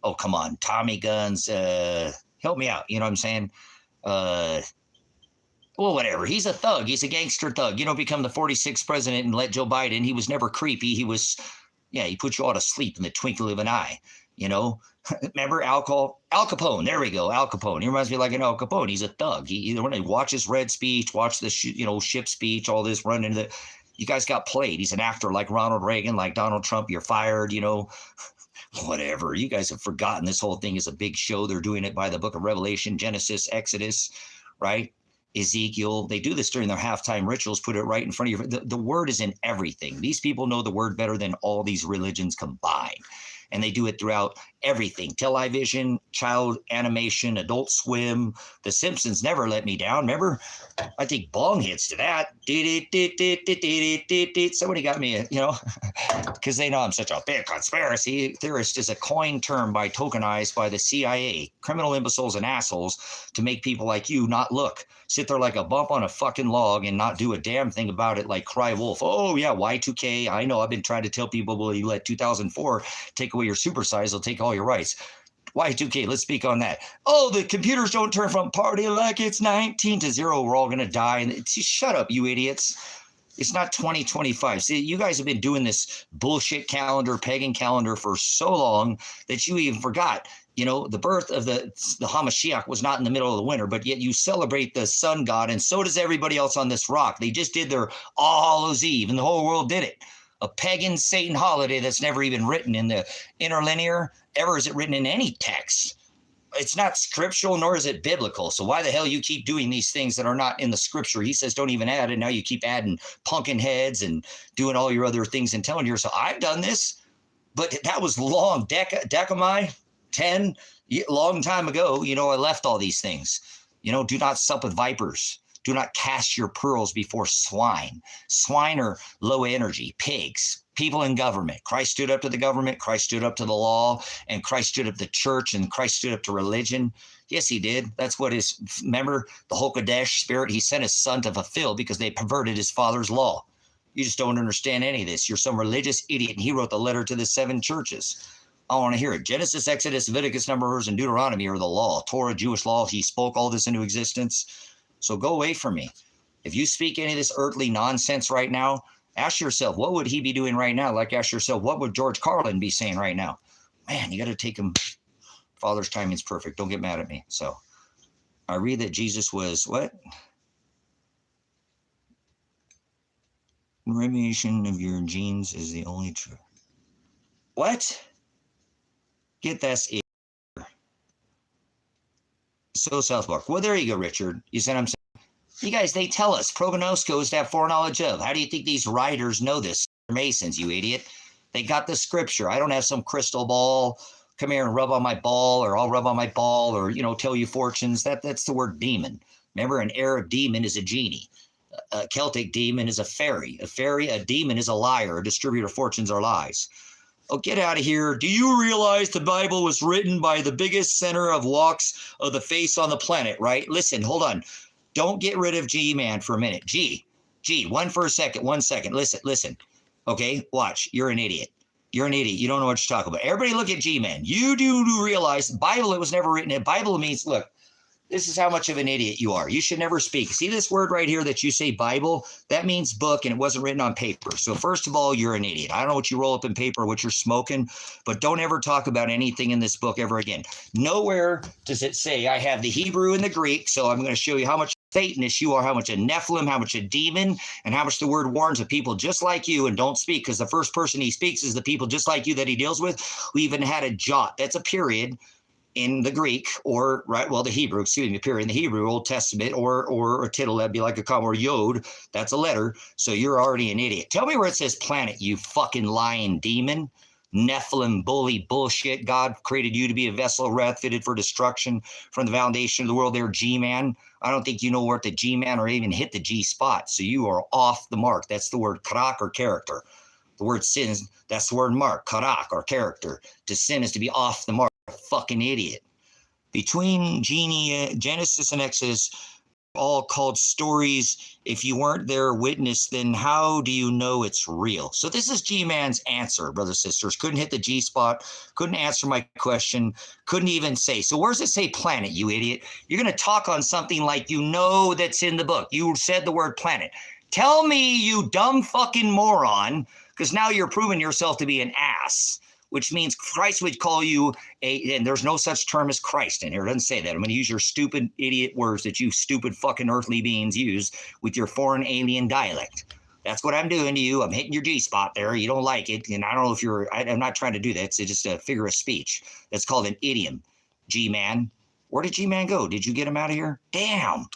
Oh, come on, Tommy Guns. Help me out. You know what I'm saying? Well, whatever. He's a thug. He's a gangster thug. You don't become the 46th president and let Joe Biden. He was never creepy. He put you all to sleep in the twinkle of an eye. Remember Al Capone? There we go, Al Capone. He reminds me like an Al Capone. He's a thug. He watches Red speech, watch the ship speech, all this run into the. You guys got played. He's an actor like Ronald Reagan, like Donald Trump. You're fired. Whatever. You guys have forgotten this whole thing is a big show. They're doing it by the book of Revelation, Genesis, Exodus, right? Ezekiel. They do this during their halftime rituals. Put it right in front of you. The word is in everything. These people know the word better than all these religions combined. And they do it throughout everything. Television, child animation, Adult Swim. The Simpsons never let me down. Remember? I think bong hits to that. Somebody got me, because they know I'm such a big conspiracy theorist is a coined term tokenized by the CIA, criminal imbeciles and assholes, to make people like you not look. Sit there like a bump on a fucking log and not do a damn thing about it like cry wolf. Oh, yeah, Y2K. I know I've been trying to tell people, well, you let 2004 take away your supersize, they'll take all your rights. Y2K, let's speak on that. Oh, the computers don't turn from party like it's 19 to 0. We're all going to die. And shut up, you idiots. It's not 2025. See, you guys have been doing this bullshit calendar, pagan calendar for so long that you even forgot. The birth of the Hamashiach was not in the middle of the winter, but yet you celebrate the sun god, and so does everybody else on this rock. They just did their All Hallows Eve, and the whole world did it. A pagan Satan holiday that's never even written in the interlinear, ever is it written in any text. It's not scriptural, nor is it biblical. So why the hell you keep doing these things that are not in the scripture? He says don't even add it. Now you keep adding pumpkin heads and doing all your other things and telling yourself, I've done this, but that was long, decamai, 10, long time ago. I left all these things. Do not sup with vipers. Do not cast your pearls before swine. Swine are low energy, pigs, people in government. Christ stood up to the government. Christ stood up to the law, and Christ stood up to church, and Christ stood up to religion. Yes, he did. That's what remember the Hokadesh spirit, he sent his son to fulfill because they perverted his father's law. You just don't understand any of this. You're some religious idiot, and he wrote the letter to the 7 churches. I want to hear it. Genesis, Exodus, Leviticus, Numbers, and Deuteronomy are the law. Torah, Jewish law. He spoke all this into existence. So go away from me. If you speak any of this earthly nonsense right now, ask yourself, what would he be doing right now? Like, ask yourself, what would George Carlin be saying right now? Man, you got to take him. Father's timing is perfect. Don't get mad at me. So I read that Jesus was what? Remission of your genes is the only truth. What? Get that. So South Park. Well, there you go, Richard. You said I'm saying. You guys, they tell us prognosco is to have foreknowledge of. How do you think these writers know this? They're Masons, you idiot. They got the scripture. I don't have some crystal ball. Come here and rub on my ball, or I'll rub on my ball, or tell you fortunes. That's the word demon. Remember, an Arab demon is a genie. A Celtic demon is a fairy. A demon is a liar. A distributor of fortunes or lies. Oh, get out of here. Do you realize the Bible was written by the biggest center of walks of the face on the planet, right? Listen, hold on. Don't get rid of G-Man for a minute. G, one second. Listen. Okay, watch. You're an idiot. You're an idiot. You don't know what you're talking about. Everybody look at G-Man. You do realize the Bible, it was never written in. Bible means, look, this is how much of an idiot you are. You should never speak. See this word right here that you say Bible? That means book, and it wasn't written on paper. So first of all, you're an idiot. I don't know what you roll up in paper, what you're smoking, but don't ever talk about anything in this book ever again. Nowhere does it say I have the Hebrew and the Greek, so I'm going to show you how much Satanist you are, how much a Nephilim, how much a demon, and how much the word warns of people just like you and don't speak, because the first person he speaks is the people just like you that he deals with, who even had a jot. That's a period in the Greek, or the Hebrew, period, in the Hebrew Old Testament, or a tittle, that'd be like a comma, or yod, that's a letter. So you're already an idiot. Tell me where it says planet, you fucking lying demon. Nephilim, bully, bullshit. God created you to be a vessel of wrath fitted for destruction from the foundation of the world. There, G-Man. I don't think you know where the G-Man or even hit the G spot. So you are off the mark. That's the word karak, or character. The word sin, that's the word mark, karak, or character. To sin is to be off the mark. Fucking idiot. Between Genesis and Exodus, all called stories. If you weren't there witness, then how do you know it's real? So this is G-Man's answer, brothers and sisters. Couldn't hit the G spot, couldn't answer my question, couldn't even say. So where does it say planet, you idiot? You're going to talk on something like you know that's in the book. You said the word planet. Tell me, you dumb fucking moron, because now you're proving yourself to be an ass, which means Christ would call you and there's no such term as Christ in here. It doesn't say that. I'm going to use your stupid idiot words that you stupid fucking earthly beings use with your foreign alien dialect. That's what I'm doing to you. I'm hitting your G spot there. You don't like it. And I don't know if I'm not trying to do that. It's just a figure of speech. That's called an idiom. G-Man. Where did G-Man go? Did you get him out of here? Damn.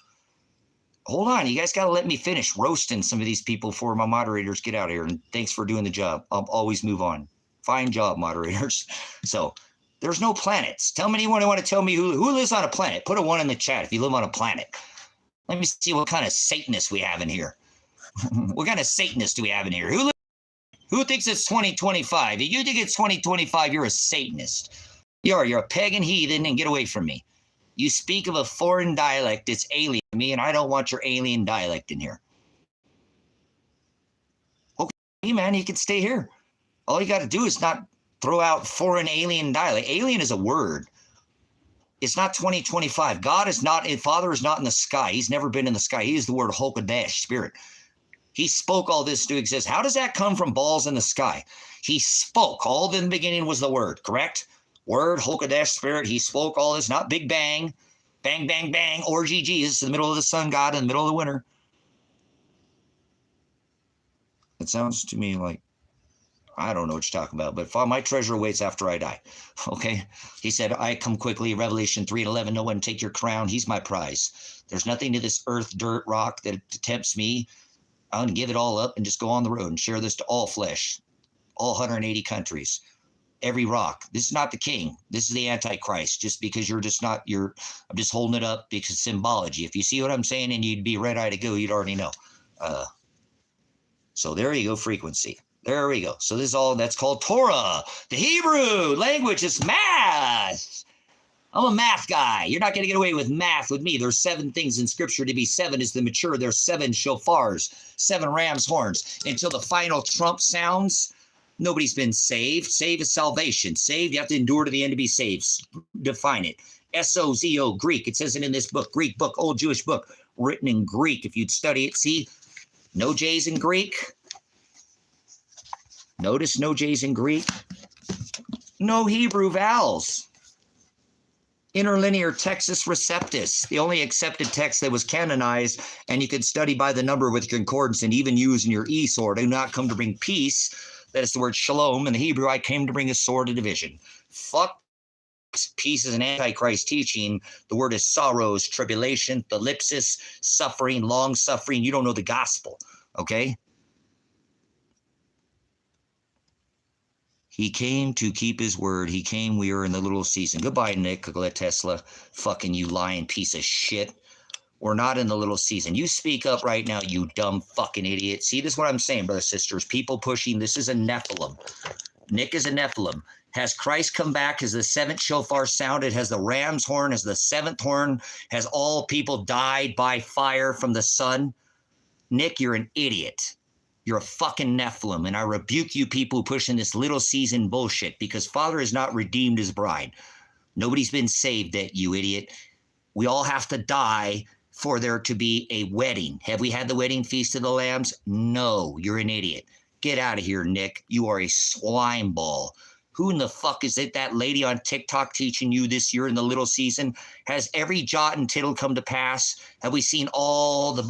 Hold on. You guys got to let me finish roasting some of these people before my moderators get out of here. And thanks for doing the job. I'll always move on. Fine job, moderators. So there's no planets. Tell me anyone who want to tell me who lives on a planet. Put a 1 in the chat if you live on a planet. Let me see what kind of Satanists we have in here. What kind of Satanists do we have in here? Who thinks it's 2025? If you think it's 2025, you're a Satanist. You're a pagan heathen, and get away from me. You speak of a foreign dialect. It's alien to me, and I don't want your alien dialect in here. Okay, man, you can stay here. All you got to do is not throw out foreign alien dialect. Alien is a word. It's not 2025. God is not, Father is not in the sky. He's never been in the sky. He is the word Hokodesh, spirit. He spoke all this to exist. How does that come from balls in the sky? He spoke. All in the beginning was the word, correct? Word, Hokodesh, spirit. He spoke all this, not Big Bang. Bang, bang, bang. Orgy Jesus in the middle of the sun god in the middle of the winter. It sounds to me like, I don't know what you're talking about, but my treasure waits after I die. Okay. He said, I come quickly. Revelation 3:11. No one take your crown. He's my prize. There's nothing to this earth, dirt, rock that tempts me. I'm going to give it all up and just go on the road and share this to all flesh, all 180 countries, every rock. This is not the king. This is the Antichrist. Just because you're just not, I'm just holding it up because symbology. If you see what I'm saying and you'd be red-eyed to go, you'd already know. So there you go, frequency. There we go. So this is all that's called Torah. The Hebrew language is math. I'm a math guy. You're not going to get away with math with me. There's 7 things in scripture. To be 7 is the mature. There's 7 shofars, 7 ram's horns. Until the final trump sounds, nobody's been saved. Save is salvation. Saved, you have to endure to the end to be saved. Define it. S-O-Z-O, Greek. It says it in this book, Greek book, old Jewish book, written in Greek. If you'd study it, see, no J's in Greek. Notice no J's in Greek. No Hebrew vowels. Interlinear Textus Receptus, the only accepted text that was canonized, and you could study by the number with concordance and even use in your e-sword. I do not come to bring peace. That is the word shalom. In the Hebrew, I came to bring a sword of division. Fuck. Peace is an Antichrist teaching. The word is sorrows, tribulation, thalipsis, suffering, long suffering. You don't know the gospel, okay? He came to keep his word. He came, we are in the little season. Goodbye, Nikola Tesla. Fucking you lying piece of shit. We're not in the little season. You speak up right now, you dumb fucking idiot. See, this is what I'm saying, brothers and sisters. People pushing, this is a Nephilim. Nick is a Nephilim. Has Christ come back? Has the seventh shofar sounded? Has the ram's horn? Has the seventh horn? Has all people died by fire from the sun? Nick, you're an idiot. You're a fucking Nephilim. And I rebuke you people pushing this little season bullshit because Father has not redeemed his bride. Nobody's been saved yet, you idiot. We all have to die for there to be a wedding. Have we had the wedding feast of the lambs? No, you're an idiot. Get out of here, Nick. You are a slime ball. Who in the fuck is it, that lady on TikTok teaching you this year in the little season? Has every jot and tittle come to pass? Have we seen all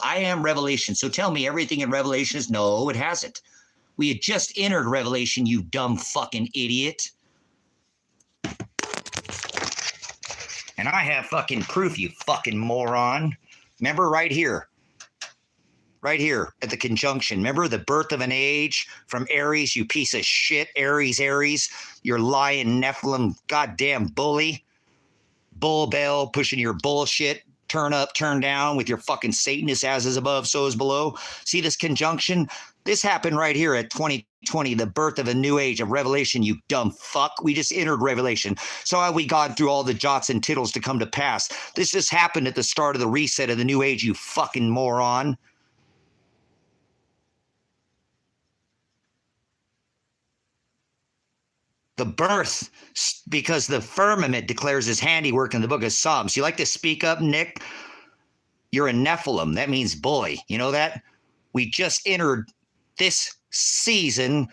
I am Revelation? So tell me everything in Revelation is no, it hasn't. We had just entered Revelation, you dumb fucking idiot. And I have fucking proof, you fucking moron. Remember right here at the conjunction. Remember the birth of an age from Aries, you piece of shit. Aries, you're lying Nephilim, goddamn bully. Bull bell, pushing your bullshit. Turn up, turn down with your fucking Satanist, as is above, so is below. See this conjunction? This happened right here at 2020, the birth of a new age of Revelation, you dumb fuck. We just entered Revelation. So have we gone through all the jots and tittles to come to pass? This just happened at the start of the reset of the new age, you fucking moron. The birth, because the firmament declares his handiwork in the book of Psalms. You like to speak up, Nick? You're a Nephilim. That means bully. You know that? We just entered this season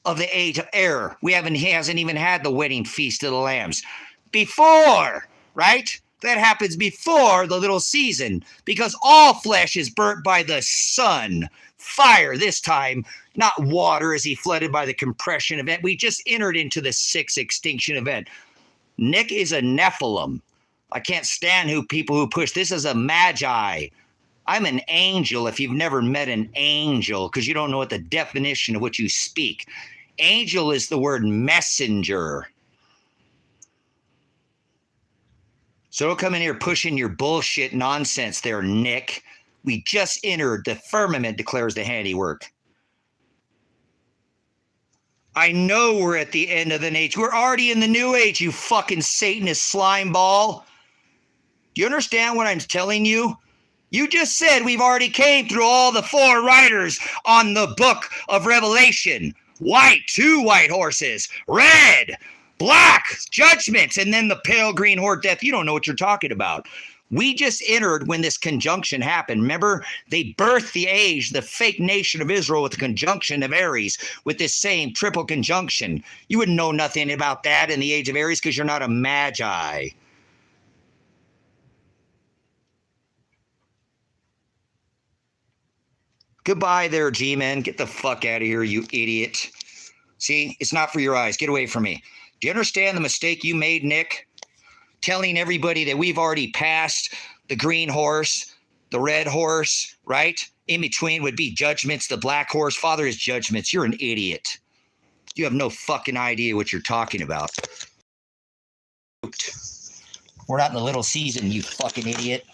of the age of error. He hasn't even had the wedding feast of the lambs. Before, right? That happens before the little season, because all flesh is burnt by the sun. Fire this time, not water as he flooded by the compression event. We just entered into the sixth extinction event. Nick is a Nephilim. I can't stand people who push. This is a magi. I'm an angel if you've never met an angel, because you don't know what the definition of what you speak. Angel is the word messenger. So don't come in here pushing your bullshit nonsense there, Nick. We just entered. The firmament declares the handiwork. I know we're at the end of the age. We're already in the new age, you fucking Satanist slime ball. Do you understand what I'm telling you? You just said we've already came through all the four riders on the book of Revelation. White, 2 white horses, red, black, judgments, and then the pale green horse, death. You don't know what you're talking about. We just entered when this conjunction happened. Remember, they birthed the age, the fake nation of Israel, with the conjunction of Aries, with this same triple conjunction. You wouldn't know nothing about that in the age of Aries because you're not a magi. Goodbye there, G-Men. Get the fuck out of here, you idiot. See, it's not for your eyes. Get away from me. Do you understand the mistake you made, Nick? Telling everybody that we've already passed the green horse, the red horse, right? In between would be judgments. The black horse, Father is judgments. You're an idiot. You have no fucking idea what you're talking about. We're not in the little season, you fucking idiot.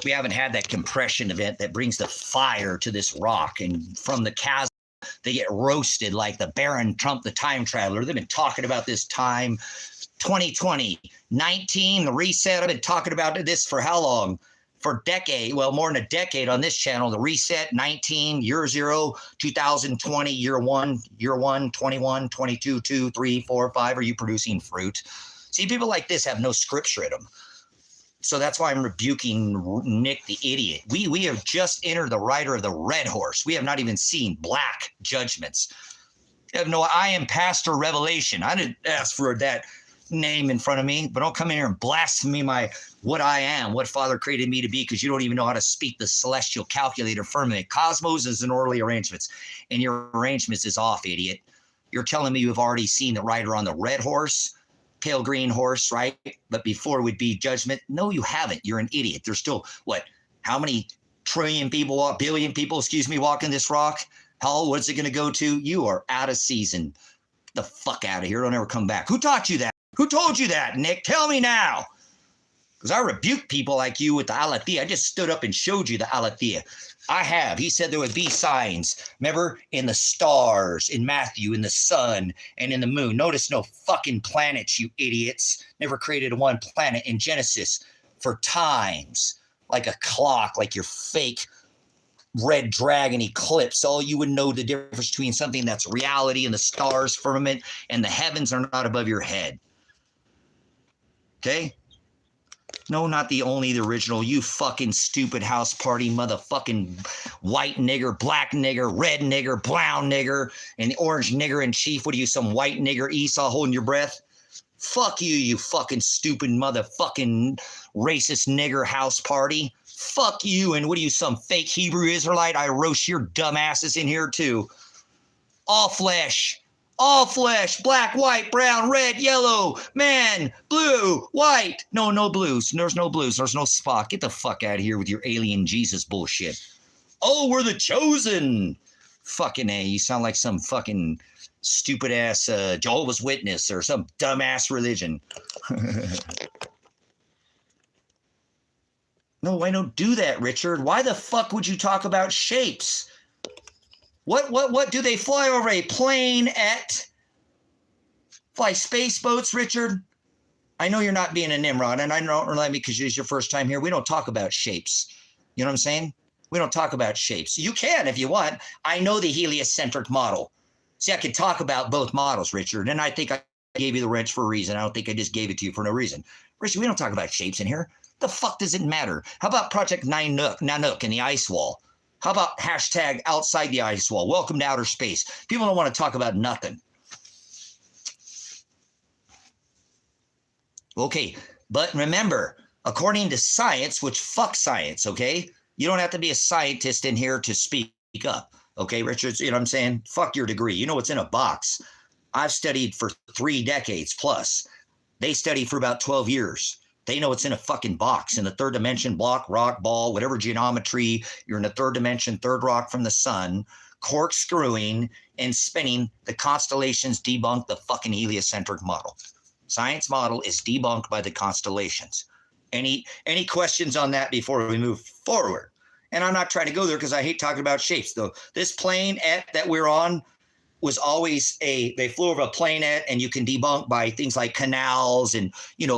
We haven't had that compression event that brings the fire to this rock, and from the chasm, they get roasted like the Baron Trump, the time traveler. They've been talking about this time. 2020, 19, the reset. I've been talking about this for how long? For a decade. Well, more than a decade on this channel. The reset, 19, year 0, 2020, year 1, 21, 22, 2, 3, 4, 5. Are you producing fruit? See, people like this have no scripture in them. So that's why I'm rebuking Nick the idiot. We have just entered the rider of the red horse. We have not even seen black judgments. I am Pastor Revelation. I didn't ask for that name in front of me, but don't come in here and blaspheme what I am, what Father created me to be, because you don't even know how to speak the celestial calculator firmament. Cosmos is an orderly arrangements, and your arrangements is off, idiot. You're telling me you've already seen the rider on the red horse, pale green horse, right? But before would be judgment. No, you haven't. You're an idiot. There's still, how many billion people walking this rock? Hell, what's it going to go to? You are out of season. Get the fuck out of here. Don't ever come back. Who taught you that? Who told you that, Nick? Tell me now. Because I rebuke people like you with the aletheia. I just stood up and showed you the aletheia. I have. He said there would be signs. Remember, in the stars, in Matthew, in the sun, and in the moon. Notice no fucking planets, you idiots. Never created one planet in Genesis for times, like a clock, like your fake red dragon eclipse. All you would know the difference between something that's reality and the stars, firmament, and the heavens are not above your head. Okay? No, not the only, the original. You fucking stupid house party motherfucking white nigger, black nigger, red nigger, brown nigger, and the orange nigger in chief. What are you, some white nigger Esau holding your breath? Fuck you, you fucking stupid motherfucking racist nigger house party. Fuck you, and what are you, some fake Hebrew Israelite? I roast your dumb asses in here too. All flesh, black, white, brown, red, yellow, man, blue, white. No blues. There's no blues. There's no Spock. Get the fuck out of here with your alien Jesus bullshit. Oh, we're the chosen. Fucking A. You sound like some fucking stupid ass Jehovah's Witness or some dumbass religion. No, I don't do that, Richard. Why the fuck would you talk about shapes? What do they fly over a plane at? Fly space boats, Richard? I know you're not being a Nimrod, and I don't rely me because it's your first time here. We don't talk about shapes. You know what I'm saying? We don't talk about shapes. You can if you want. I know the heliocentric model. See, I can talk about both models, Richard, and I think I gave you the wrench for a reason. I don't think I just gave it to you for no reason. Richard, we don't talk about shapes in here. The fuck does it matter? How about Project Nanook and the ice wall? How about hashtag outside the ice wall? Welcome to outer space. People don't want to talk about nothing. Okay, but remember, according to science, which fuck science, okay? You don't have to be a scientist in here to speak up, okay, Richard? You know what I'm saying? Fuck your degree. You know what's in a box. I've studied for 3 decades plus. They studied for about 12 years. They know it's in a fucking box in the third dimension, block, rock, ball, whatever geometry. You're in the third dimension, third rock from the sun, corkscrewing and spinning. The constellations debunk the fucking heliocentric model. Science model is debunked by the constellations. Any questions on that before we move forward? And I'm not trying to go there because I hate talking about shapes, though. This plane that we're on was always they flew over a planet, and you can debunk by things like canals and,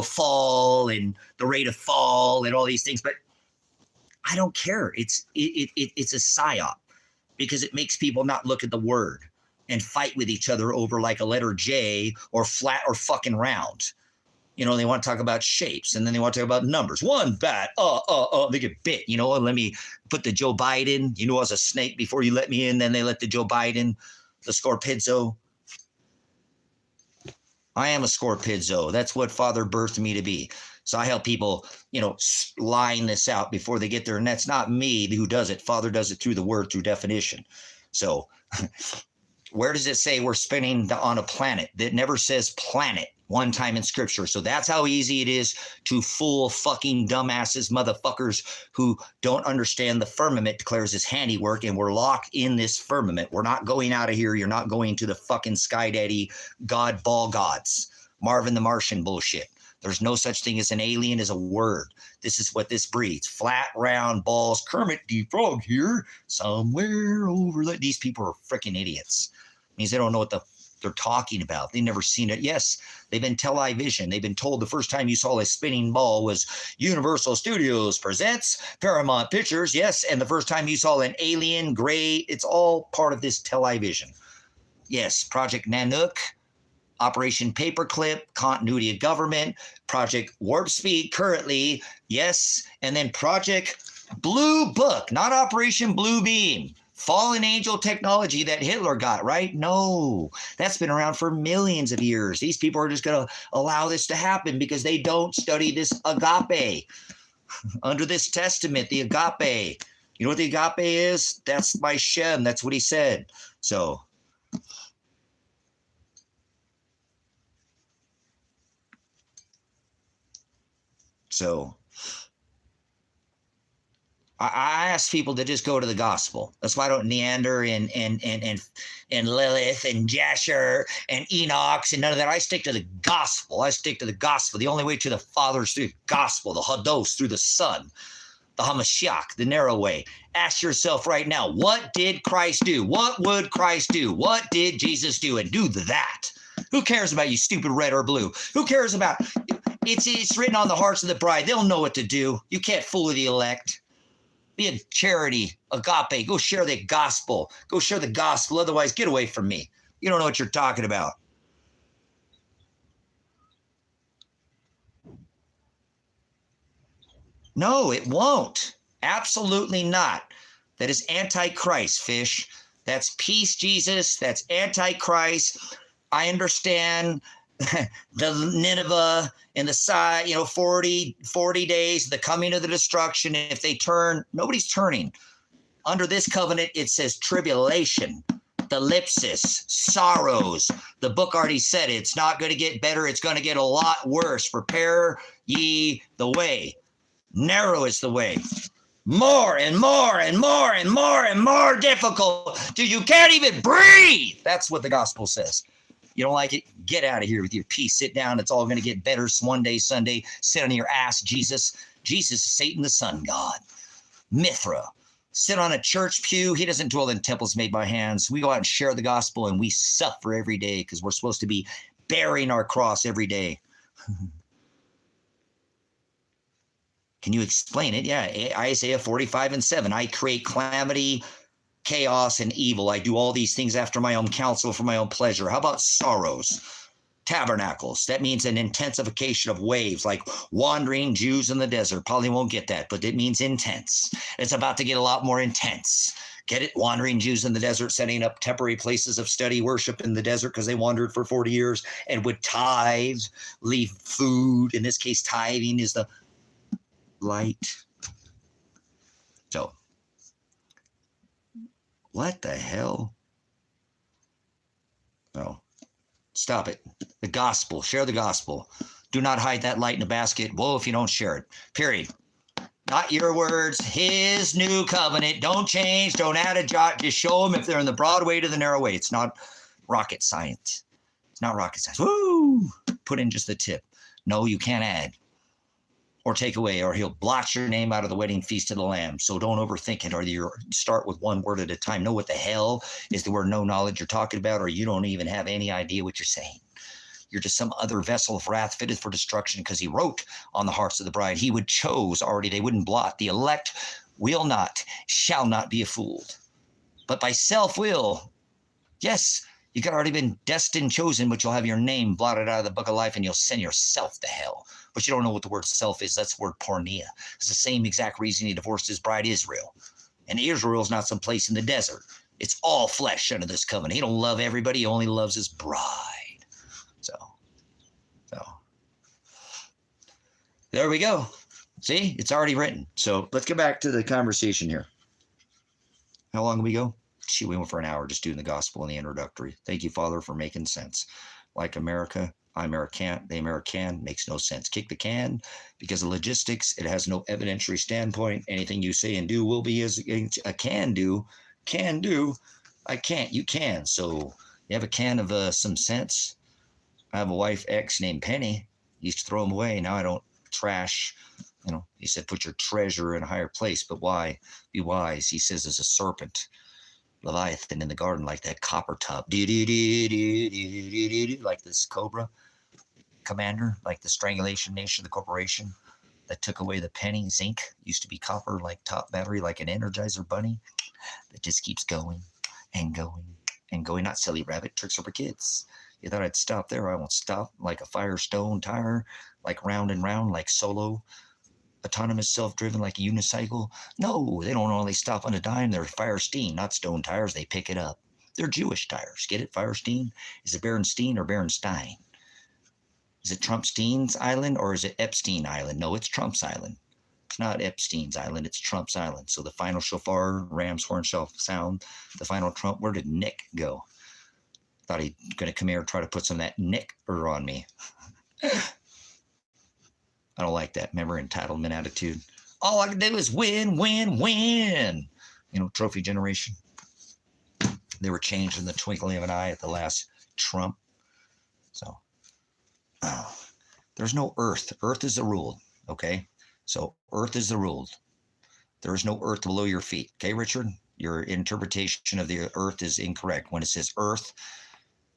fall and the rate of fall and all these things. But I don't care. It's a psyop because it makes people not look at the word and fight with each other over like a letter J or flat or fucking round. They want to talk about shapes, and then they want to talk about numbers. One bat, they get bit, and let me put the Joe Biden, I was a snake before you let me in, then they let the Joe Biden, the Scorpizzo. I am a Scorpizzo. That's what Father birthed me to be. So I help people, line this out before they get there. And that's not me who does it. Father does it through the word, through definition. So where does it say we're spinning on a planet? That never says planet one time in scripture. So that's how easy it is to fool fucking dumbasses, motherfuckers who don't understand the firmament declares his handiwork, and we're locked in this firmament. We're not going out of here. You're not going to the fucking Sky Daddy, God, ball gods, Marvin the Martian bullshit. There's no such thing as an alien as a word. This is what this breeds. Flat, round balls. Kermit the Frog here. Somewhere over there. These people are freaking idiots. It means they don't know what they're talking about. They've never seen it. Yes, they've been television. They've been told the first time you saw a spinning ball was Universal Studios presents Paramount Pictures. Yes, and the first time you saw an alien gray, it's all part of this television. Yes, Project Nanook, Operation Paperclip, Continuity of Government, Project Warp Speed currently, yes, and then Project Blue Book, not Operation Blue Beam. Fallen angel technology that Hitler got, right? No, that's been around for millions of years. These people are just going to allow this to happen because they don't study this agape. Under this testament, the agape. You know what the agape is? That's by Shem. That's what he said. So I ask people to just go to the gospel. That's why I don't Neander and Lilith and Jasher and Enoch and none of that. I stick to the gospel. The only way to the Father is through the gospel, the Hados, through the Son. the Hamashiach, the narrow way. Ask yourself right now, what did Christ do? What would Christ do? What did Jesus do? And do that. Who cares about you stupid red or blue? Who cares about, it's written on the hearts of the bride. They'll know what to do. You can't fool the elect. Be a charity, agape. Go share the gospel. Go share the gospel. Otherwise, get away from me. You don't know what you're talking about. No, it won't. Absolutely not. That is antichrist, fish. That's peace, Jesus. That's antichrist. I understand the Nineveh and the side, 40 days, the coming of the destruction. If they turn, nobody's turning. Under this covenant, it says tribulation, thalipsis, sorrows. The book already said it. It's not going to get better. It's going to get a lot worse. Prepare ye the way. Narrow is the way. More and more and more and more and more difficult till you can't even breathe. That's what the gospel says. You don't like it? Get out of here with your peace. Sit down. It's all going to get better one day, Sunday. Sit on your ass, Jesus. Jesus is Satan, the sun god. Mithra. Sit on a church pew. He doesn't dwell in temples made by hands. We go out and share the gospel, and we suffer every day because we're supposed to be bearing our cross every day. Can you explain it? Yeah, Isaiah 45:7. I create calamity, chaos, and evil. I do all these things after my own counsel for my own pleasure. How about sorrows? Tabernacles. That means an intensification of waves, like wandering Jews in the desert. Probably won't get that, but it means intense. It's about to get a lot more intense. Get it? Wandering Jews in the desert, setting up temporary places of study, worship in the desert because they wandered for 40 years and would tithe, leave food. In this case, tithing is the light. So, what the hell? Oh, stop it. The gospel. Share the gospel. Do not hide that light in a basket. Woe if you don't share it. Period. Not your words. His new covenant. Don't change. Don't add a jot. Just show them if they're in the broad way to the narrow way. It's not rocket science. It's not rocket science. Woo! Put in just the tip. No, you can't add or take away, or he'll blot your name out of the wedding feast of the Lamb. So don't overthink it, or you start with one word at a time. Know what the hell is the word no knowledge you're talking about, or you don't even have any idea what you're saying. You're just some other vessel of wrath fitted for destruction, because he wrote on the hearts of the bride. He would chose already. They wouldn't blot. The elect will not, shall not be fooled. But by self-will, yes, you could already been destined, chosen, but you'll have your name blotted out of the book of life, and you'll send yourself to hell. But you don't know what the word self is. That's the word porneia. It's the same exact reason he divorced his bride Israel. And Israel is not some place in the desert. It's all flesh under this covenant. He don't love everybody. He only loves his bride. So there we go. See, it's already written. So let's get back to the conversation here. How long did we go? Shoot, we went for an hour just doing the gospel and the introductory. Thank you, Father, for making sense. Like America, I American, they American, makes no sense. Kick the can, because of logistics, it has no evidentiary standpoint. Anything you say and do will be as a can do. I can't, you can. So you have a can of some sense. I have a wife, ex, named Penny. Used to throw them away. Now I don't trash. He said, put your treasure in a higher place. But why? Be wise. He says, as a serpent. Leviathan in the garden, like that copper top, like this cobra commander, like the strangulation nation, the corporation that took away the penny. Zinc used to be copper, like top battery, like an Energizer bunny that just keeps going and going and going. Not silly rabbit, tricks are for kids. You thought I'd stop there? I won't stop. Like a Firestone tire, like round and round, like Solo. Autonomous, self-driven, like a unicycle. No, they don't only stop on a dime. They're Firestein, not stone tires. They pick it up. They're Jewish tires. Get it? Firestein? Is it Berenstein or Berenstein? Is it Trumpstein's Island or is it Epstein Island? No, it's Trump's Island. It's not Epstein's Island. It's Trump's Island. So the final shofar, ram's horn shall sound. The final trump. Where did Nick go? Thought he'd going to come here and try to put some of that Nick-er on me. I don't like that. Remember, entitlement attitude. All I can do is win, win, win. Trophy generation. They were changed in the twinkling of an eye at the last Trump. So, there's no earth. Earth is the rule, okay? So, earth is the rule. There is no earth below your feet. Okay, Richard? Your interpretation of the earth is incorrect. When it says earth,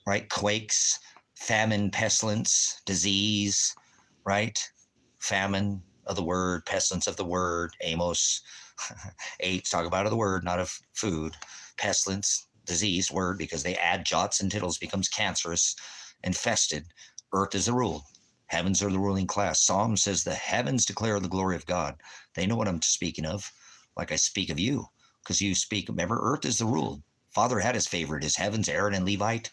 right? Quakes, famine, pestilence, disease, right? Famine of the word, pestilence of the word. Amos 8 talk about of the word, not of food. Pestilence, disease, word, because they add jots and tittles, becomes cancerous, infested. Earth is the rule. Heavens are the ruling class. Psalm says the heavens declare the glory of God. They know what I'm speaking of, like I speak of you, because you speak. Remember, earth is the rule. Father had his favorite, his heavens, Aaron and Levite.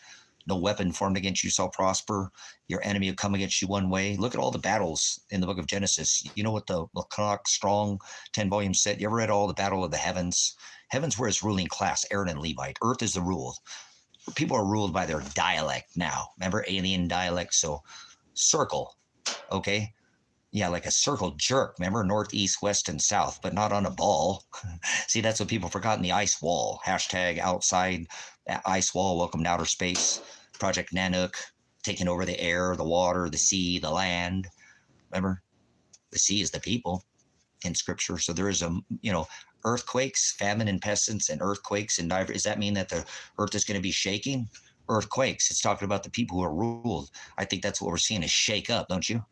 No weapon formed against you shall prosper. Your enemy will come against you one way. Look at all the battles in the book of Genesis. You know what the Lanecountychoppers strong 10-volume set? You ever read all the battle of the heavens? Heavens were his ruling class, Aaron and Levite. Earth is the rule. People are ruled by their dialect now. Remember, alien dialect? So circle, okay? Yeah, like a circle jerk. Remember, north, east, west, and south, but not on a ball. See, that's what people forgot in the ice wall. Hashtag outside ice wall, welcome to outer space. Project Nanook, taking over the air, the water, the sea, the land. Remember, the sea is the people in scripture. So there is earthquakes, famine and pestilence, and earthquakes and does that mean that the earth is going to be shaking? Earthquakes. It's talking about the people who are ruled. I think that's what we're seeing is shake up, don't you?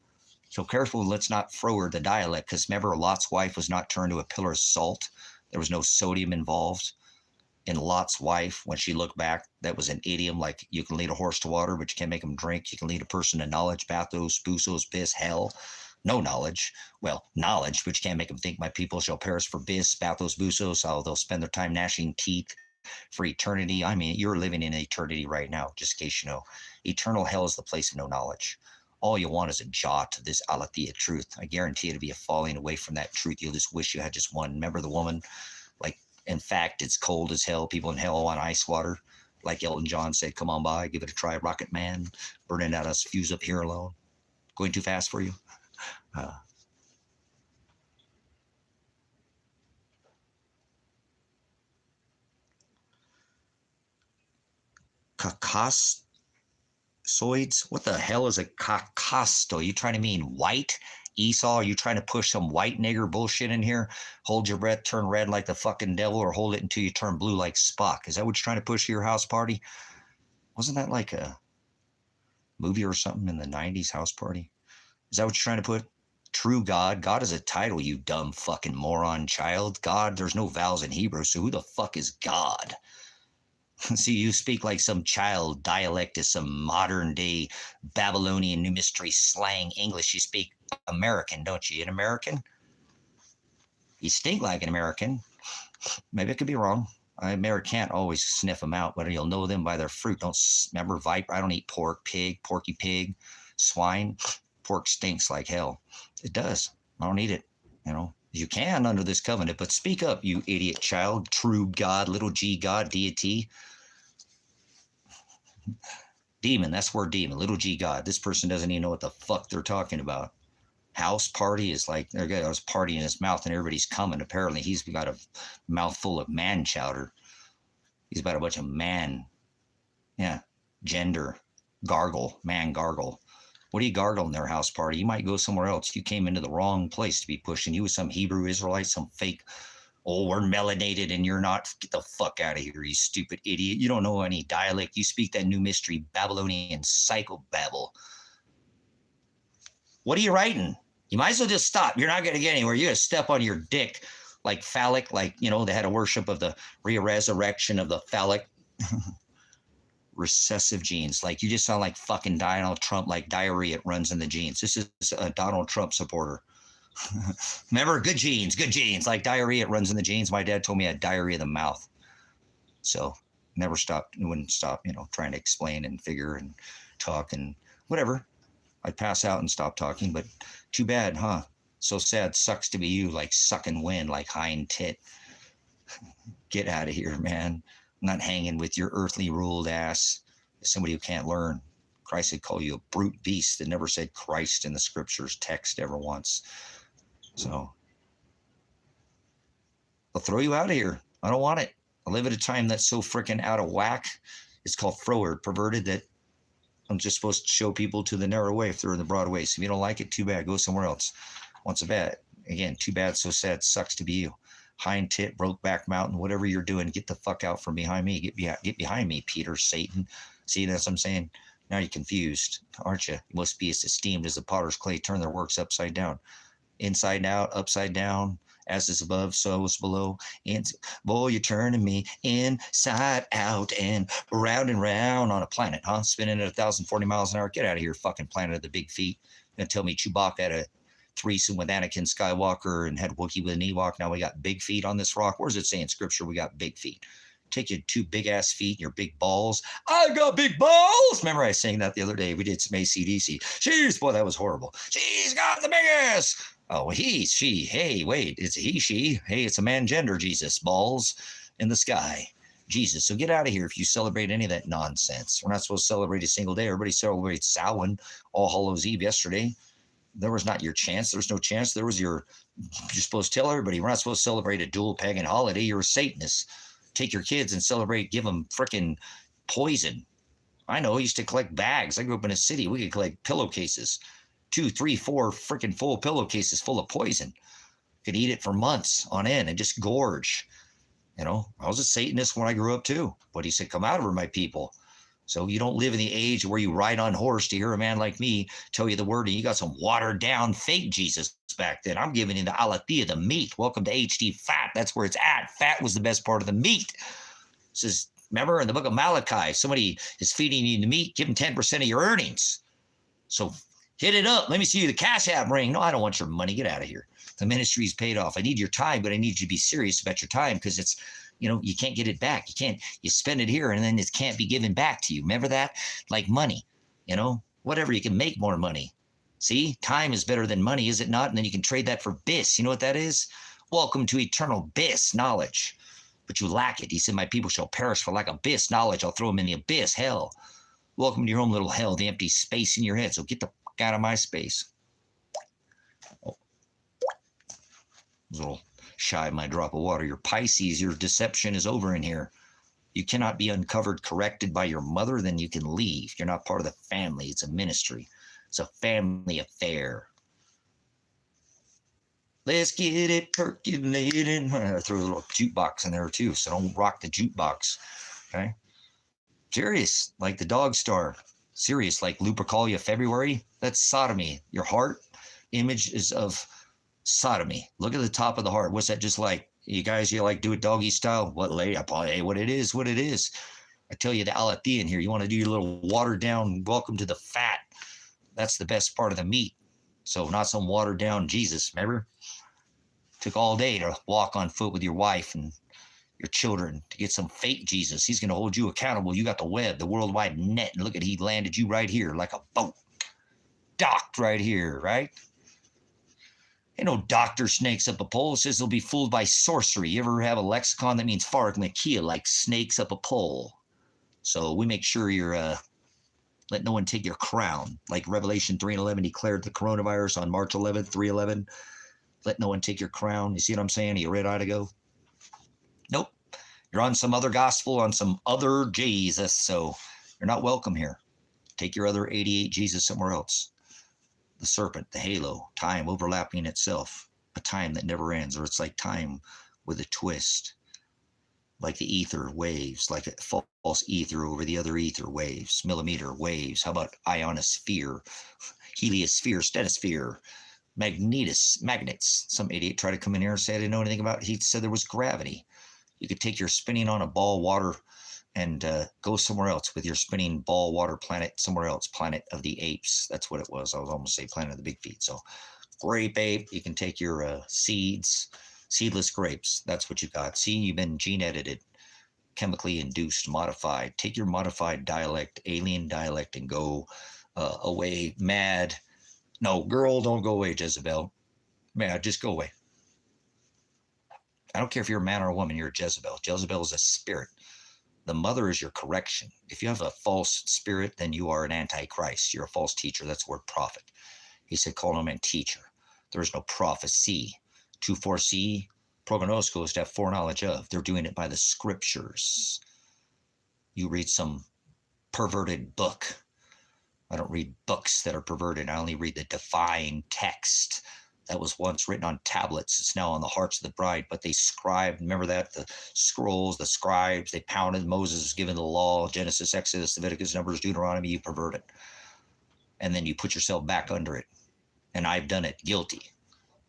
So careful, let's not forward the dialect, because remember, Lot's wife was not turned to a pillar of salt. There was no sodium involved. In Lot's wife, when she looked back, that was an idiom, like you can lead a horse to water, but you can't make him drink. You can lead a person to knowledge, bathos, busos, bis, hell. No knowledge. Well, knowledge, but you can't make them think. My people shall perish for bis, bathos, busos. How they'll spend their time gnashing teeth for eternity. I mean, you're living in eternity right now, just in case you know. Eternal hell is the place of no knowledge. All you want is a jot to this aletheia truth. I guarantee it'll be a falling away from that truth. You'll just wish you had just one. Remember the woman? Like, in fact, it's cold as hell. People in hell want ice water. Like Elton John said, come on by, give it a try, Rocket Man. Burning out us fuse up here alone. Going too fast for you? Caucasoids? What the hell is a caucasto? You trying to mean white? Esau, are you trying to push some white nigger bullshit in here? Hold your breath, turn red like the fucking devil, or hold it until you turn blue like Spock. Is that what you're trying to push to your house party? Wasn't that like a movie or something in the 90s, House Party? Is that what you're trying to put? True God. God is a title, you dumb fucking moron child. God, there's no vowels in Hebrew, so who the fuck is God? See, you speak like some child dialect is some modern day Babylonian new mystery slang English. You speak American, don't you? An American? You stink like an American. Maybe I could be wrong. I can't always sniff them out, but you'll know them by their fruit. Don't remember viper. I don't eat pork, pig, porky pig, swine. Pork stinks like hell. It does. I don't eat it. You know, you can under this covenant, but speak up, you idiot child. True God, little g God, deity. Demon, that's word demon, little g God. This person doesn't even know what the fuck they're talking about. House party is like, there goes party in his mouth and everybody's coming. Apparently he's got a mouthful of man chowder. He's about a bunch of man, gender, gargle, man gargle. What do you gargle in their house party? You might go somewhere else. You came into the wrong place to be pushing. You was some Hebrew Israelite, some fake, we're melanated and you're not. Get the fuck out of here, you stupid idiot. You don't know any dialect. You speak that new mystery Babylonian psychobabble. What are you writing? You might as well just stop. You're not going to get anywhere. You're going to step on your dick like phallic, like, they had a worship of the resurrection of the phallic. Recessive genes. Like, you just sound like fucking Donald Trump, like diarrhea runs in the genes. This is a Donald Trump supporter. Remember, good genes, like diarrhea runs in the genes. My dad told me I had diarrhea of the mouth. So wouldn't stop, trying to explain and figure and talk and whatever. I'd pass out and stop talking, but too bad, huh? So sad. Sucks to be you, like sucking wind, like hind tit. Get out of here, man. I'm not hanging with your earthly ruled ass. Somebody who can't learn. Christ would call you a brute beast. That never said Christ in the scriptures text ever once. So I'll throw you out of here. I don't want it. I live at a time that's so freaking out of whack. It's called froward, perverted, that I'm just supposed to show people to the narrow way if they're in the broad way. So if you don't like it, too bad. Go somewhere else. Once a bad. Again, too bad, so sad. Sucks to be you. hind tit, broke back mountain, whatever you're doing, get the fuck out from behind me. Get behind me, Peter, Satan. See, that's what I'm saying. Now you're confused, aren't you? You must be as esteemed as the potter's clay. Turn their works upside down, inside out, upside down. As is above, so is below. And boy, you're turning me inside out and round on a planet, huh? Spinning at 1,040 miles an hour. Get out of here, fucking planet of the big feet. And tell me Chewbacca had a threesome with Anakin Skywalker and had Wookiee with an Ewok. Now we got big feet on this rock. Where's it say in scripture we got big feet? Take your two big ass feet and your big balls. I got big balls. Remember I sang that the other day. We did some AC/DC. Jeez, boy, that was horrible. She's got the biggest. Oh, he, she. Hey, wait, it's a he, she. Hey, it's a man gender, Jesus. Balls in the sky. Jesus. So get out of here if you celebrate any of that nonsense. We're not supposed to celebrate a single day. Everybody celebrates Samhain, All Hallows Eve yesterday. There was not your chance. There was no chance. There was you're supposed to tell everybody. We're not supposed to celebrate a dual pagan holiday. You're a Satanist. Take your kids and celebrate, give them frickin' poison. I know, I used to collect bags. I grew up in a city. We could collect pillowcases. 2, 3, 4 freaking full pillowcases full of poison. Could eat it for months on end and just gorge. You know, I was a Satanist when I grew up too. But he said, come out of her, my people. So you don't live in the age where you ride on horse to hear a man like me tell you the word, and you got some watered down fake Jesus back then. I'm giving you the aletheia, the meat. Welcome to HD Fat. That's where it's at. Fat was the best part of the meat. It says, remember in the book of Malachi, somebody is feeding you the meat, give them 10% of your earnings. So hit it up. Let me see you the CashApp ring. No, I don't want your money. Get out of here. The ministry's paid off. I need your time, but I need you to be serious about your time because it's, you know, you can't get it back. You spend it here and then it can't be given back to you. Remember that? Like money, you know, whatever, you can make more money. See, time is better than money, is it not? And then you can trade that for bis. You know what that is? Welcome to eternal bis, knowledge. But you lack it. He said, my people shall perish for lack of bis, knowledge. I'll throw them in the abyss, hell. Welcome to your own little hell, the empty space in your head. So get the fuck out of my space. Oh. A little shy of my drop of water. Your Pisces, your deception is over in here. You cannot be uncovered, corrected by your mother, then you can leave. You're not part of the family. It's a ministry. It's a family affair. Let's get it percolated. I threw a little jukebox in there too, so don't rock the jukebox. Okay? Serious, like the dog star. Serious, like Lupercalia February. That's sodomy. Your heart image is of sodomy. Look at the top of the heart. What's that just like? You guys, you like do it doggy style? What lady? Hey, what it is, what it is. I tell you the aletheia in here. You want to do your little watered down welcome to the fat. That's the best part of the meat. So not some watered down Jesus, remember? Took all day to walk on foot with your wife and your children to get some fake Jesus. He's going to hold you accountable. You got the web, the worldwide net, and look at, he landed you right here like a boat. Docked right here, right? Ain't no doctor snakes up a pole. It says they'll be fooled by sorcery. You ever have a lexicon that means pharmakia, like snakes up a pole? So we make sure you're let no one take your crown. Like Revelation 3:11 declared the coronavirus on March 11th, 3:11. Let no one take your crown. You see what I'm saying? Are you ready to go? Nope. You're on some other gospel, on some other Jesus. So you're not welcome here. Take your other 88 Jesus somewhere else. The serpent, the halo, time overlapping itself. A time that never ends. Or it's like time with a twist. Like the ether waves, like a false ether over the other ether waves, millimeter waves. How about ionosphere, heliosphere, stetosphere, magnets? Some idiot tried to come in here and say I didn't know anything about it. He said there was gravity. You could take your spinning on a ball water and go somewhere else with your spinning ball water planet somewhere else. Planet of the apes. That's what it was. I was almost saying planet of the big feet. So grape ape, you can take your seeds. Seedless grapes, that's what you got. See, you've been gene edited, chemically induced, modified. Take your modified dialect, alien dialect, and go away mad. No, girl, don't go away, Jezebel. Mad, just go away. I don't care if you're a man or a woman, you're a Jezebel. Jezebel is a spirit. The mother is your correction. If you have a false spirit, then you are an antichrist. You're a false teacher. That's the word prophet. He said, call no man teacher. There is no prophecy. To foresee, prognosko is to have foreknowledge of. They're doing it by the scriptures. You read some perverted book. I don't read books that are perverted. I only read the divine text, that was once written on tablets. It's now on the hearts of the bride. But they scribed, remember that? The scrolls, the scribes, they pounded. Moses was given the law, Genesis, Exodus, Leviticus, Numbers, Deuteronomy. You pervert it. And then you put yourself back under it. And I've done it, guilty.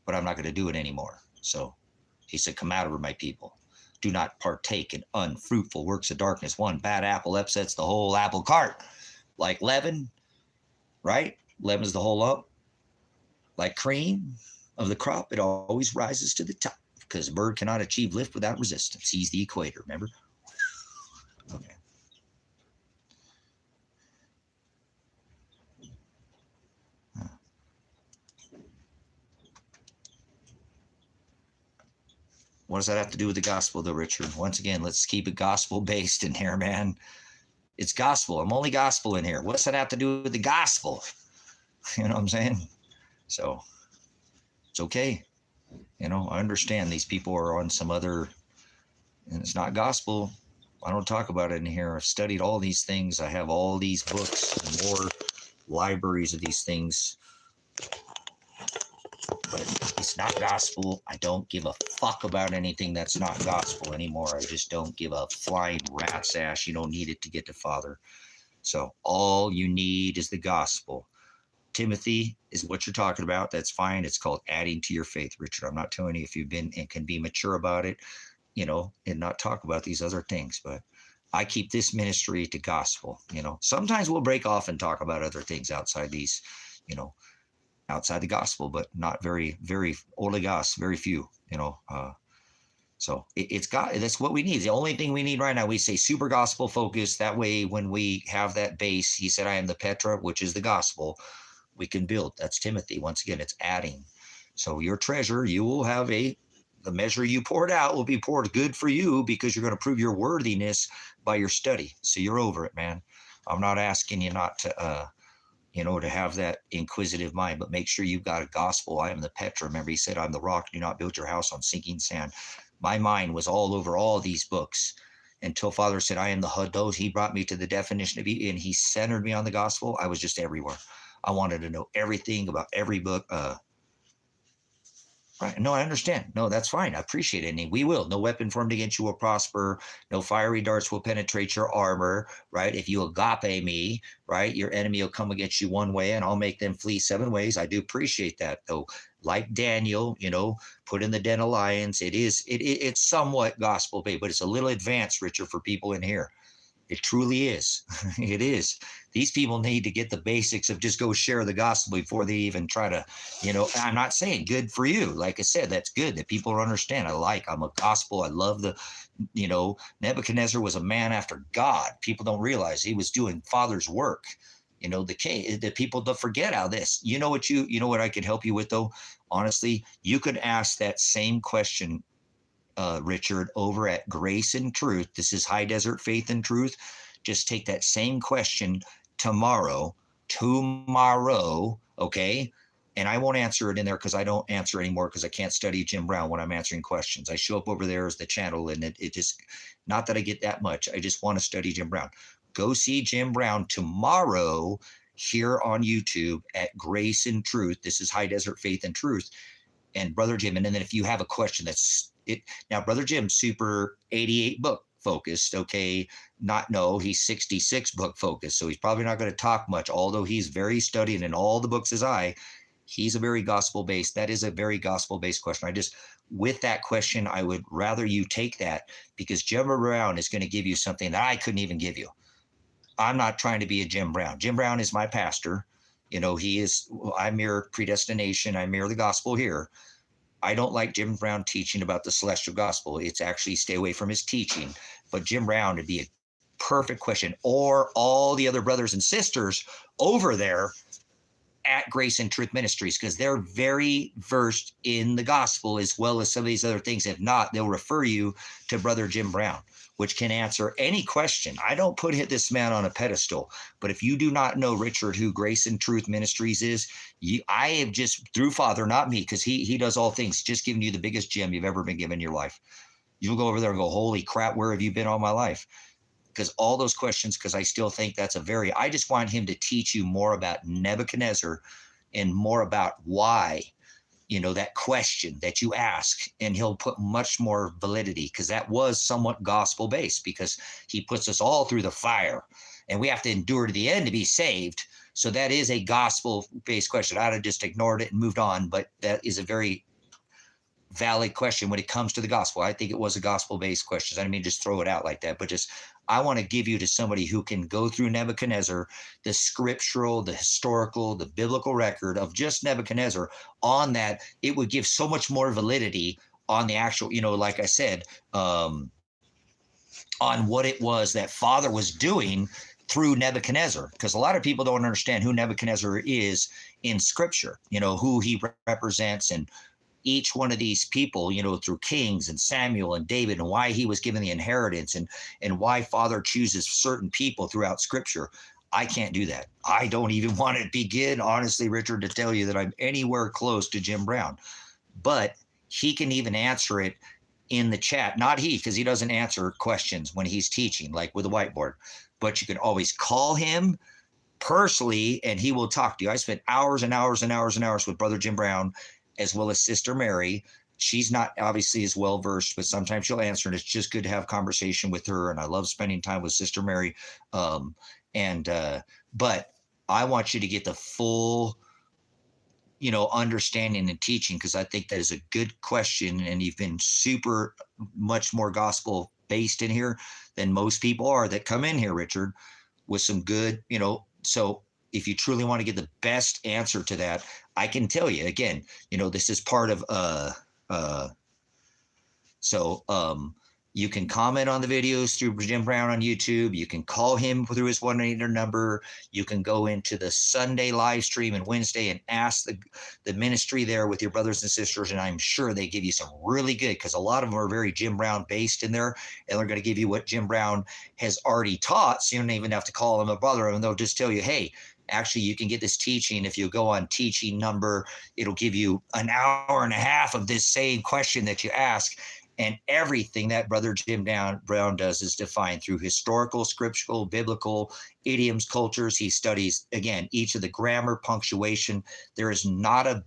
But I'm not going to do it anymore. So he said, come out of her, my people. Do not partake in unfruitful works of darkness. One bad apple upsets the whole apple cart. Like leaven, right? Leaven is the whole lump. Like cream of the crop, it always rises to the top because a bird cannot achieve lift without resistance. He's the equator, remember? Okay. What does that have to do with the gospel, though, Richard? Once again, let's keep it gospel-based in here, man. It's gospel. I'm only gospel in here. What's that have to do with the gospel? You know what I'm saying? So it's okay. You know, I understand these people are on some other, and it's not gospel. I don't talk about it in here. I've studied all these things. I have all these books and more libraries of these things. But it's not gospel. I don't give a fuck about anything that's not gospel anymore. I just don't give a flying rat's ass. You don't need it to get to Father. So all you need is the gospel. Timothy is what you're talking about. That's fine. It's called adding to your faith, Richard. I'm not telling you if you've been and can be mature about it, you know, and not talk about these other things. But I keep this ministry to gospel. You know, sometimes we'll break off and talk about other things outside these, you know, outside the gospel, but not very, very oligos, very few, you know. So it's got, that's what we need. The only thing we need right now, we say super gospel focus. That way, when we have that base, he said, I am the Petra, which is the gospel, we can build. That's Timothy. Once again, it's adding. So your treasure, you will have the measure you poured out will be poured good for you because you're going to prove your worthiness by your study. So you're over it, man. I'm not asking you not to, you know, to have that inquisitive mind, but make sure you've got a gospel. I am the Petra. Remember, he said, I'm the rock. Do not build your house on sinking sand. My mind was all over all these books until Father said, I am the Hados. He brought me to the definition of it, and he centered me on the gospel. I was just everywhere. I wanted to know everything about every book. Right. No, I understand. No, that's fine. I appreciate it. And we will. No weapon formed against you will prosper. No fiery darts will penetrate your armor. Right. If you agape me, right, your enemy will come against you one way and I'll make them flee 7 ways. I do appreciate that, though. Like Daniel, you know, put in the den of lions. It's somewhat gospel based, but it's a little advanced, Richard, for people in here. It truly is. It is. These people need to get the basics of just go share the gospel before they even try to, you know, I'm not saying good for you. Like I said, that's good that people understand. I'm a gospel. I love the, you know, Nebuchadnezzar was a man after God. People don't realize he was doing Father's work. You know, the people don't forget how this, you know what I could help you with, though? Honestly, you could ask that same question, Richard, over at Grace and Truth. This is High Desert Faith and Truth. Just take that same question tomorrow, okay? And I won't answer it in there because I don't answer anymore because I can't study Jim Brown when I'm answering questions. I show up over there as the channel, and it just, not that I get that much. I just want to study Jim Brown. Go see Jim Brown tomorrow here on YouTube at Grace and Truth. This is High Desert Faith and Truth. And Brother Jim, and then if you have a question that's it now, Brother Jim's super 88 book focused, okay? He's 66 book focused, so he's probably not going to talk much, although he's very studied in all the books as he's a very gospel-based. That is a very gospel-based question. With that question, I would rather you take that because Jim Brown is going to give you something that I couldn't even give you. I'm not trying to be a Jim Brown. Jim Brown is my pastor. You know, I mirror predestination. I mirror the gospel here. I don't like Jim Brown teaching about the celestial gospel. It's actually stay away from his teaching. But Jim Brown would be a perfect question, or all the other brothers and sisters over there at Grace and Truth Ministries, because they're very versed in the gospel as well as some of these other things. If not, they'll refer you to Brother Jim Brown, which can answer any question. I don't put this man on a pedestal, but if you do not know, Richard, who Grace and Truth Ministries is, I have just, through Father, not me, because he does all things, just giving you the biggest gem you've ever been given in your life. You'll go over there and go, holy crap, where have you been all my life? Because all those questions, because I still think I just want him to teach you more about Nebuchadnezzar and more about why that question that you ask, and he'll put much more validity, because that was somewhat gospel based, because he puts us all through the fire and we have to endure to the end to be saved. So that is a gospel based question. I'd have just ignored it and moved on, but that is a very valid question when it comes to the gospel. I think it was a gospel based question. I didn't mean just throw it out like that, but just, I want to give you to somebody who can go through Nebuchadnezzar, the scriptural, the historical, the biblical record of just Nebuchadnezzar. On that, it would give so much more validity on the actual, like I said, on what it was that Father was doing through Nebuchadnezzar, because a lot of people don't understand who Nebuchadnezzar is in scripture, who he represents, and each one of these people, through Kings and Samuel and David, and why he was given the inheritance, and why Father chooses certain people throughout scripture. I can't do that. I don't even want to begin, honestly, Richard, to tell you that I'm anywhere close to Jim Brown, but he can even answer it in the chat. Not he, because he doesn't answer questions when he's teaching, like with a whiteboard, but you can always call him personally and he will talk to you. I spent hours and hours and hours and hours with Brother Jim Brown, as well as Sister Mary. She's not obviously as well versed, but sometimes she'll answer, and it's just good to have conversation with her. And I love spending time with Sister Mary. But I want you to get the full, understanding and teaching, because I think that is a good question, and you've been super much more gospel based in here than most people are that come in here, Richard, with some good, so if you truly want to get the best answer to that, I can tell you again, this is part of, you can comment on the videos through Jim Brown on YouTube. You can call him through his 1-800 number. You can go into the Sunday live stream and Wednesday and ask the ministry there with your brothers and sisters. And I'm sure they give you some really good, because a lot of them are very Jim Brown based in there, and they're going to give you what Jim Brown has already taught. So you don't even have to call them a brother, and they'll just tell you, hey, actually, you can get this teaching. If you go on teaching number, it'll give you an hour and a half of this same question that you ask. And everything that Brother Jim Brown does is defined through historical, scriptural, biblical, idioms, cultures. He studies, again, each of the grammar, punctuation. There is not a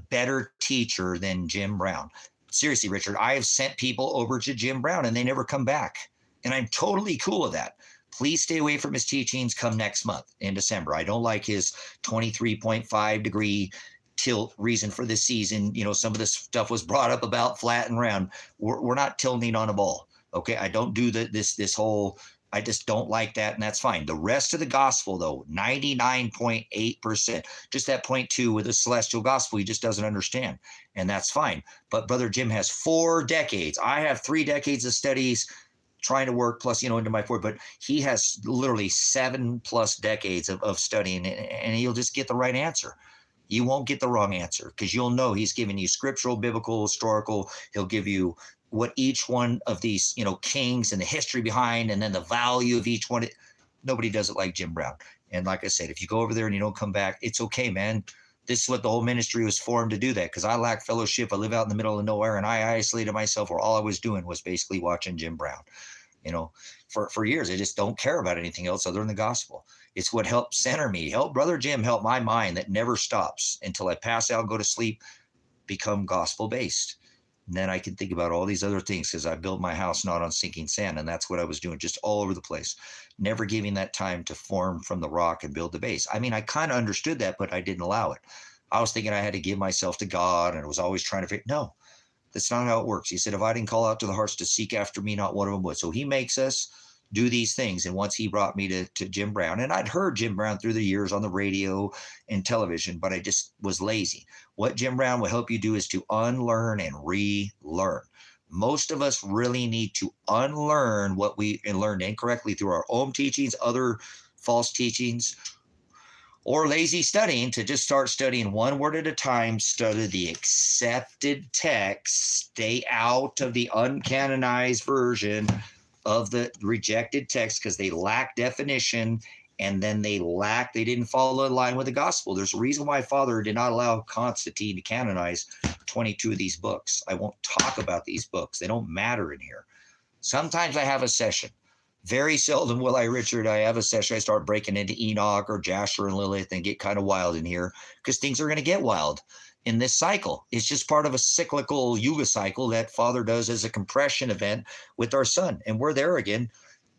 better teacher than Jim Brown. Seriously, Richard, I have sent people over to Jim Brown and they never come back. And I'm totally cool with that. Please stay away from his teachings come next month in December. I don't like his 23.5 degree tilt reason for this season. Some of this stuff was brought up about flat and round. We're not tilting on a ball. Okay. I don't do this whole, I just don't like that. And that's fine. The rest of the gospel though, 99.8%, just that 0.2 with the celestial gospel, he just doesn't understand. And that's fine. But Brother Jim has 4 decades. I have 3 decades of studies trying to work plus, into my 4, but he has literally 7+ decades of studying, and he'll just get the right answer. You won't get the wrong answer, because you'll know he's giving you scriptural, biblical, historical. He'll give you what each one of these, kings and the history behind, and then the value of each one. Nobody does it like Jim Brown. And like I said, if you go over there and you don't come back, it's okay, man. This is what the whole ministry was formed to do, that, because I lack fellowship. I live out in the middle of nowhere, and I isolated myself where all I was doing was basically watching Jim Brown. For years, I just don't care about anything else other than the gospel. It's what helped center me, help Brother Jim, help my mind that never stops until I pass out, go to sleep, become gospel based. And then I can think about all these other things, because I built my house not on sinking sand. And that's what I was doing, just all over the place, never giving that time to form from the rock and build the base. I mean, I kind of understood that, but I didn't allow it. I was thinking I had to give myself to God, and I was always trying to figure, no, that's not how it works. He said, if I didn't call out to the hearts to seek after me, not one of them would. So he makes us do these things. And once he brought me to Jim Brown, and I'd heard Jim Brown through the years on the radio and television, but I just was lazy. What Jim Brown will help you do is to unlearn and relearn. Most of us really need to unlearn what we learned incorrectly through our own teachings, other false teachings, or lazy studying, to just start studying one word at a time, study the accepted text, stay out of the uncanonized version of the rejected text, because they lack definition, and then they didn't follow in line with the gospel. There's a reason why Father did not allow Constantine to canonize 22 of these books. I won't talk about these books. They don't matter in here. Sometimes I have a session. Very seldom will I, Richard, I have a session. I start breaking into Enoch or Jasher and Lilith and get kind of wild in here, because things are going to get wild. in this cycle. It's just part of a cyclical yuga cycle that Father does as a compression event with our sun. And we're there again.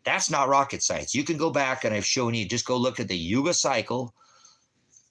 That's not rocket science. You can go back, and I've shown you, just go look at the yuga cycle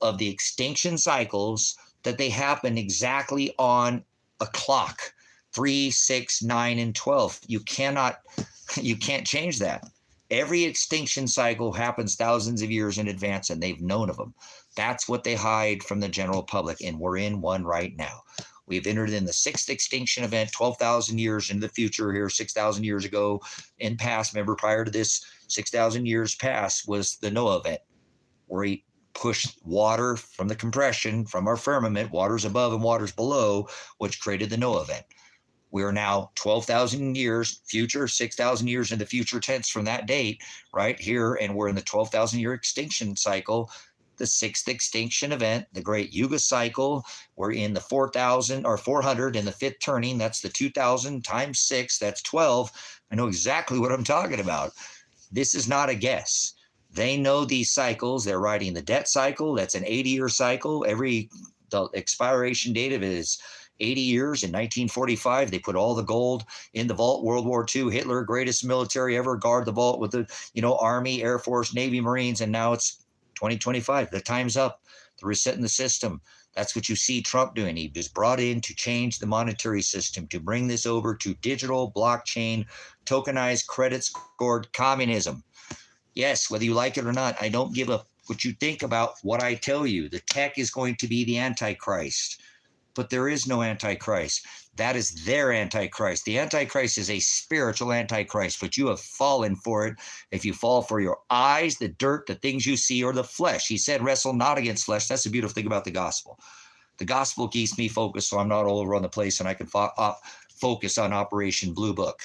of the extinction cycles, that they happen exactly on a clock, 3, 6, 9, and 12. You can't change that. Every extinction cycle happens thousands of years in advance, and they've known of them. That's what they hide from the general public, and we're in one right now. We've entered in the 6th extinction event, 12,000 years into the future here, 6,000 years ago in past. Remember, prior to this, 6,000 years past was the Noah event, where he pushed water from the compression from our firmament, waters above and waters below, which created the Noah event. We are now 12,000 years future, 6,000 years in the future tense from that date right here, and we're in the 12,000 year extinction cycle, the 6th extinction event, the great yuga cycle. We're in the 4,000 or 400 in the 5th turning. That's the 2,000 times 6, that's 12. I know exactly what I'm talking about. This is not a guess. They know these cycles. They're writing the debt cycle. That's an 80-year cycle. The expiration date of it is 80 years. In 1945, they put all the gold in the vault. World War II, Hitler, greatest military ever, guard the vault with the Army, Air Force, Navy, Marines, and now it's 2025. The time's up. They're resetting the system. That's what you see Trump doing. He was brought in to change the monetary system, to bring this over to digital, blockchain, tokenized, credit scored communism. Yes, whether you like it or not, I don't give a what you think about what I tell you. The tech is going to be the Antichrist, but there is no Antichrist. That is their Antichrist. The Antichrist is a spiritual Antichrist, but you have fallen for it. If you fall for your eyes, the dirt, the things you see, or the flesh. He said, wrestle not against flesh. That's the beautiful thing about the gospel. The gospel keeps me focused, so I'm not all over on the place, and I can focus on Operation Blue Book.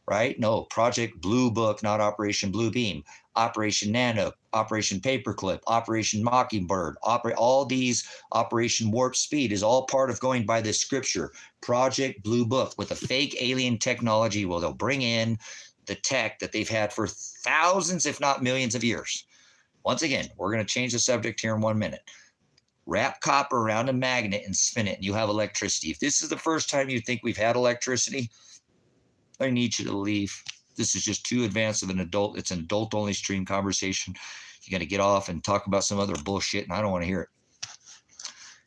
Right? No, Project Blue Book, not Operation Blue Beam. Operation Nano, Operation Paperclip, Operation Mockingbird, all these Operation Warp Speed is all part of going by this scripture. Project Blue Book with a fake alien technology. Well, they'll bring in the tech that they've had for thousands, if not millions of years. Once again, we're going to change the subject here in 1 minute. Wrap copper around a magnet and spin it, and you have electricity. If this is the first time you think we've had electricity, I need you to leave. This is just too advanced of an adult. It's an adult-only stream conversation. You're going to get off and talk about some other bullshit, and I don't want to hear it.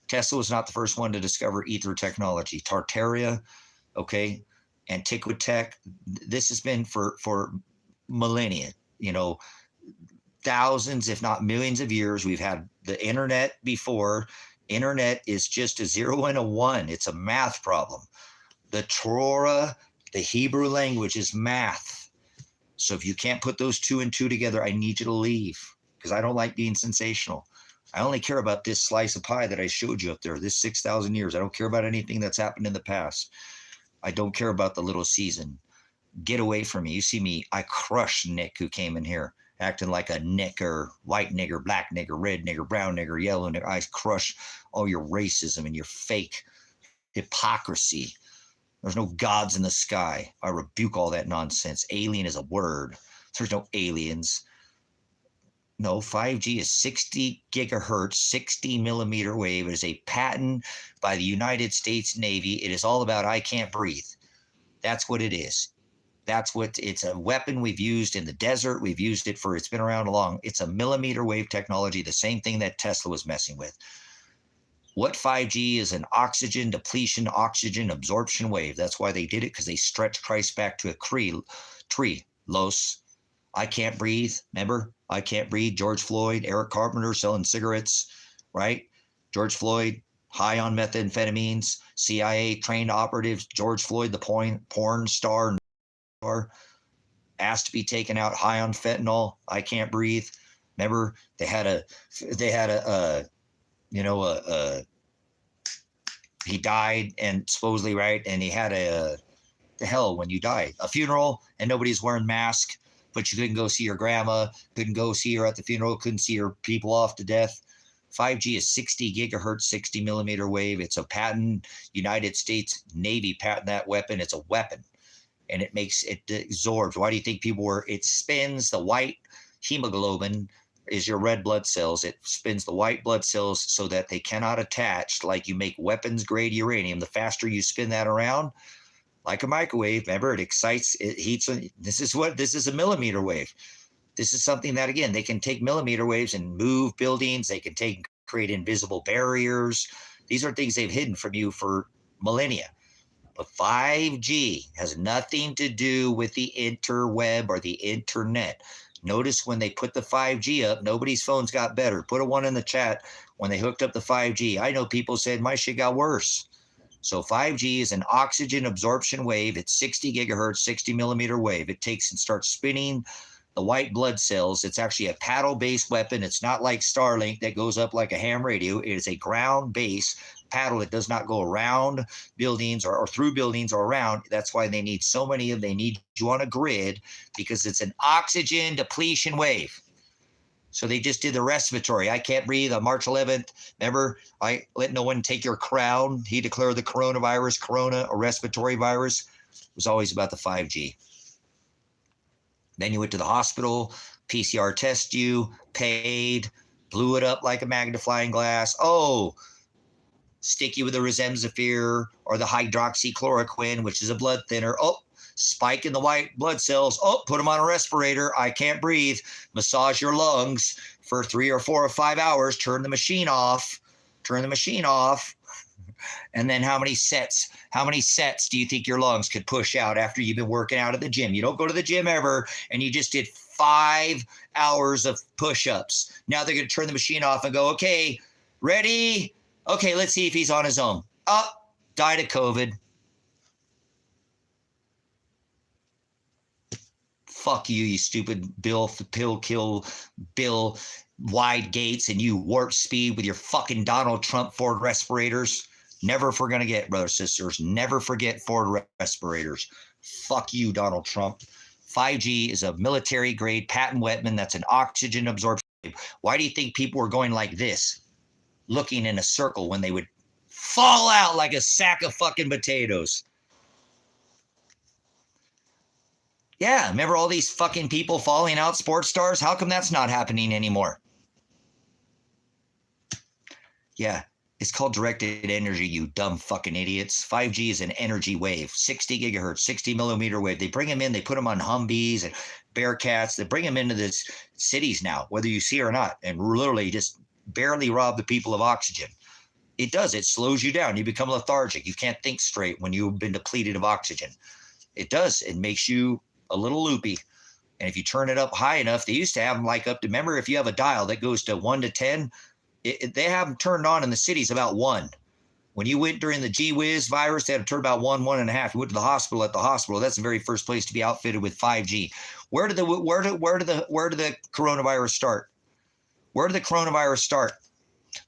Tesla was not the first one to discover ether technology. Tartaria, okay, Antiquitech. This has been for millennia, thousands, if not millions of years. We've had the internet before. Internet is just a 0 and a 1. It's a math problem. The Torah, the Hebrew language, is math. So if you can't put those 2 and 2 together, I need you to leave, because I don't like being sensational. I only care about this slice of pie that I showed you up there, this 6,000 years. I don't care about anything that's happened in the past. I don't care about the little season. Get away from me. You see me, I crush Nick, who came in here acting like a nigger, white nigger, black nigger, red nigger, brown nigger, yellow nigger. I crush all your racism and your fake hypocrisy. There's no gods in the sky. I rebuke all that nonsense. Alien is a word. There's no aliens. No, 5G is 60 gigahertz, 60 millimeter wave. It is a patent by the United States Navy. It is all about I can't breathe. That's what it is. It's a weapon we've used in the desert. We've used it it's been around long. It's a millimeter wave technology, the same thing that Tesla was messing with. What 5G is an oxygen depletion, oxygen absorption wave. That's why they did it, because they stretched Christ back to a tree. Los, I can't breathe. Remember? I can't breathe. George Floyd, Eric Carpenter selling cigarettes, right? George Floyd, high on methamphetamines. CIA trained operatives. George Floyd, the porn star, asked to be taken out high on fentanyl. I can't breathe. Remember? They had he died, and supposedly, right, and he had the hell when you die, a funeral, and nobody's wearing masks, but you couldn't go see your grandma, couldn't go see her at the funeral, couldn't see her people off to death. 5G is 60 gigahertz, 60 millimeter wave. It's a patent, United States Navy patent that weapon. It's a weapon, and it absorbs. Why do you think it spins the white hemoglobin, is your red blood cells. It spins the white blood cells so that they cannot attach, like you make weapons grade uranium. The faster you spin that around, like a microwave, remember, it excites, it heats. This is a millimeter wave. This is something that, again, they can take millimeter waves and move buildings. They can create invisible barriers. These are things they've hidden from you for millennia. But 5G has nothing to do with the interweb or the internet. Notice when they put the 5G up, nobody's phones got better. Put a 1 in the chat when they hooked up the 5G. I know people said my shit got worse. So 5G is an oxygen absorption wave. It's 60 gigahertz, 60 millimeter wave. It takes and starts spinning the white blood cells. It's actually a paddle-based weapon. It's not like Starlink that goes up like a ham radio. It is a ground-based paddle. It does not go around buildings or through buildings or around. That's why they need so many of them. They need you on a grid because it's an oxygen depletion wave. So they just did the respiratory. I can't breathe on March 11th. Remember, I let no one take your crown. He declared the coronavirus, corona, a respiratory virus. It was always about the 5G. Then you went to the hospital, PCR test you, paid, blew it up like a magnifying glass. Oh, stick you with the remdesivir or the hydroxychloroquine, which is a blood thinner. Oh, spike in the white blood cells. Oh, put them on a respirator. I can't breathe. Massage your lungs for 3 or 4 or 5 hours. Turn the machine off. Turn the machine off. And then how many sets do you think your lungs could push out after you've been working out at the gym? You don't go to the gym ever, and you just did 5 hours of push-ups. Now they're going to turn the machine off and go, okay, ready? Okay, let's see if he's on his own. Oh, died of COVID. Fuck you, you stupid Bill Wide Gates, and you warp speed with your fucking Donald Trump Ford respirators. Never forget, brothers, sisters, never forget Ford respirators. Fuck you, Donald Trump. 5G is a military grade patent weapon that's an oxygen absorption. Why do you think people were going like this, looking in a circle when they would fall out like a sack of fucking potatoes? Yeah, remember all these fucking people falling out, sports stars? How come that's not happening anymore? Yeah, it's called directed energy, you dumb fucking idiots. 5G is an energy wave, 60 gigahertz, 60 millimeter wave. They bring them in, they put them on Humvees and Bearcats. They bring them into the cities now, whether you see it or not, and literally just barely rob the people of oxygen. It does. It slows you down. You become lethargic. You can't think straight when you've been depleted of oxygen. It does. It makes you a little loopy. And if you turn it up high enough, they used to have them like up to, remember, if you have a dial that goes to 1 to 10, they have them turned on in the cities about 1. When you went during the G-Whiz virus, they had to turn about 1, 1.5. You went to the hospital. At the hospital, that's the very first place to be outfitted with 5G. Where did the coronavirus start? Where did the coronavirus start?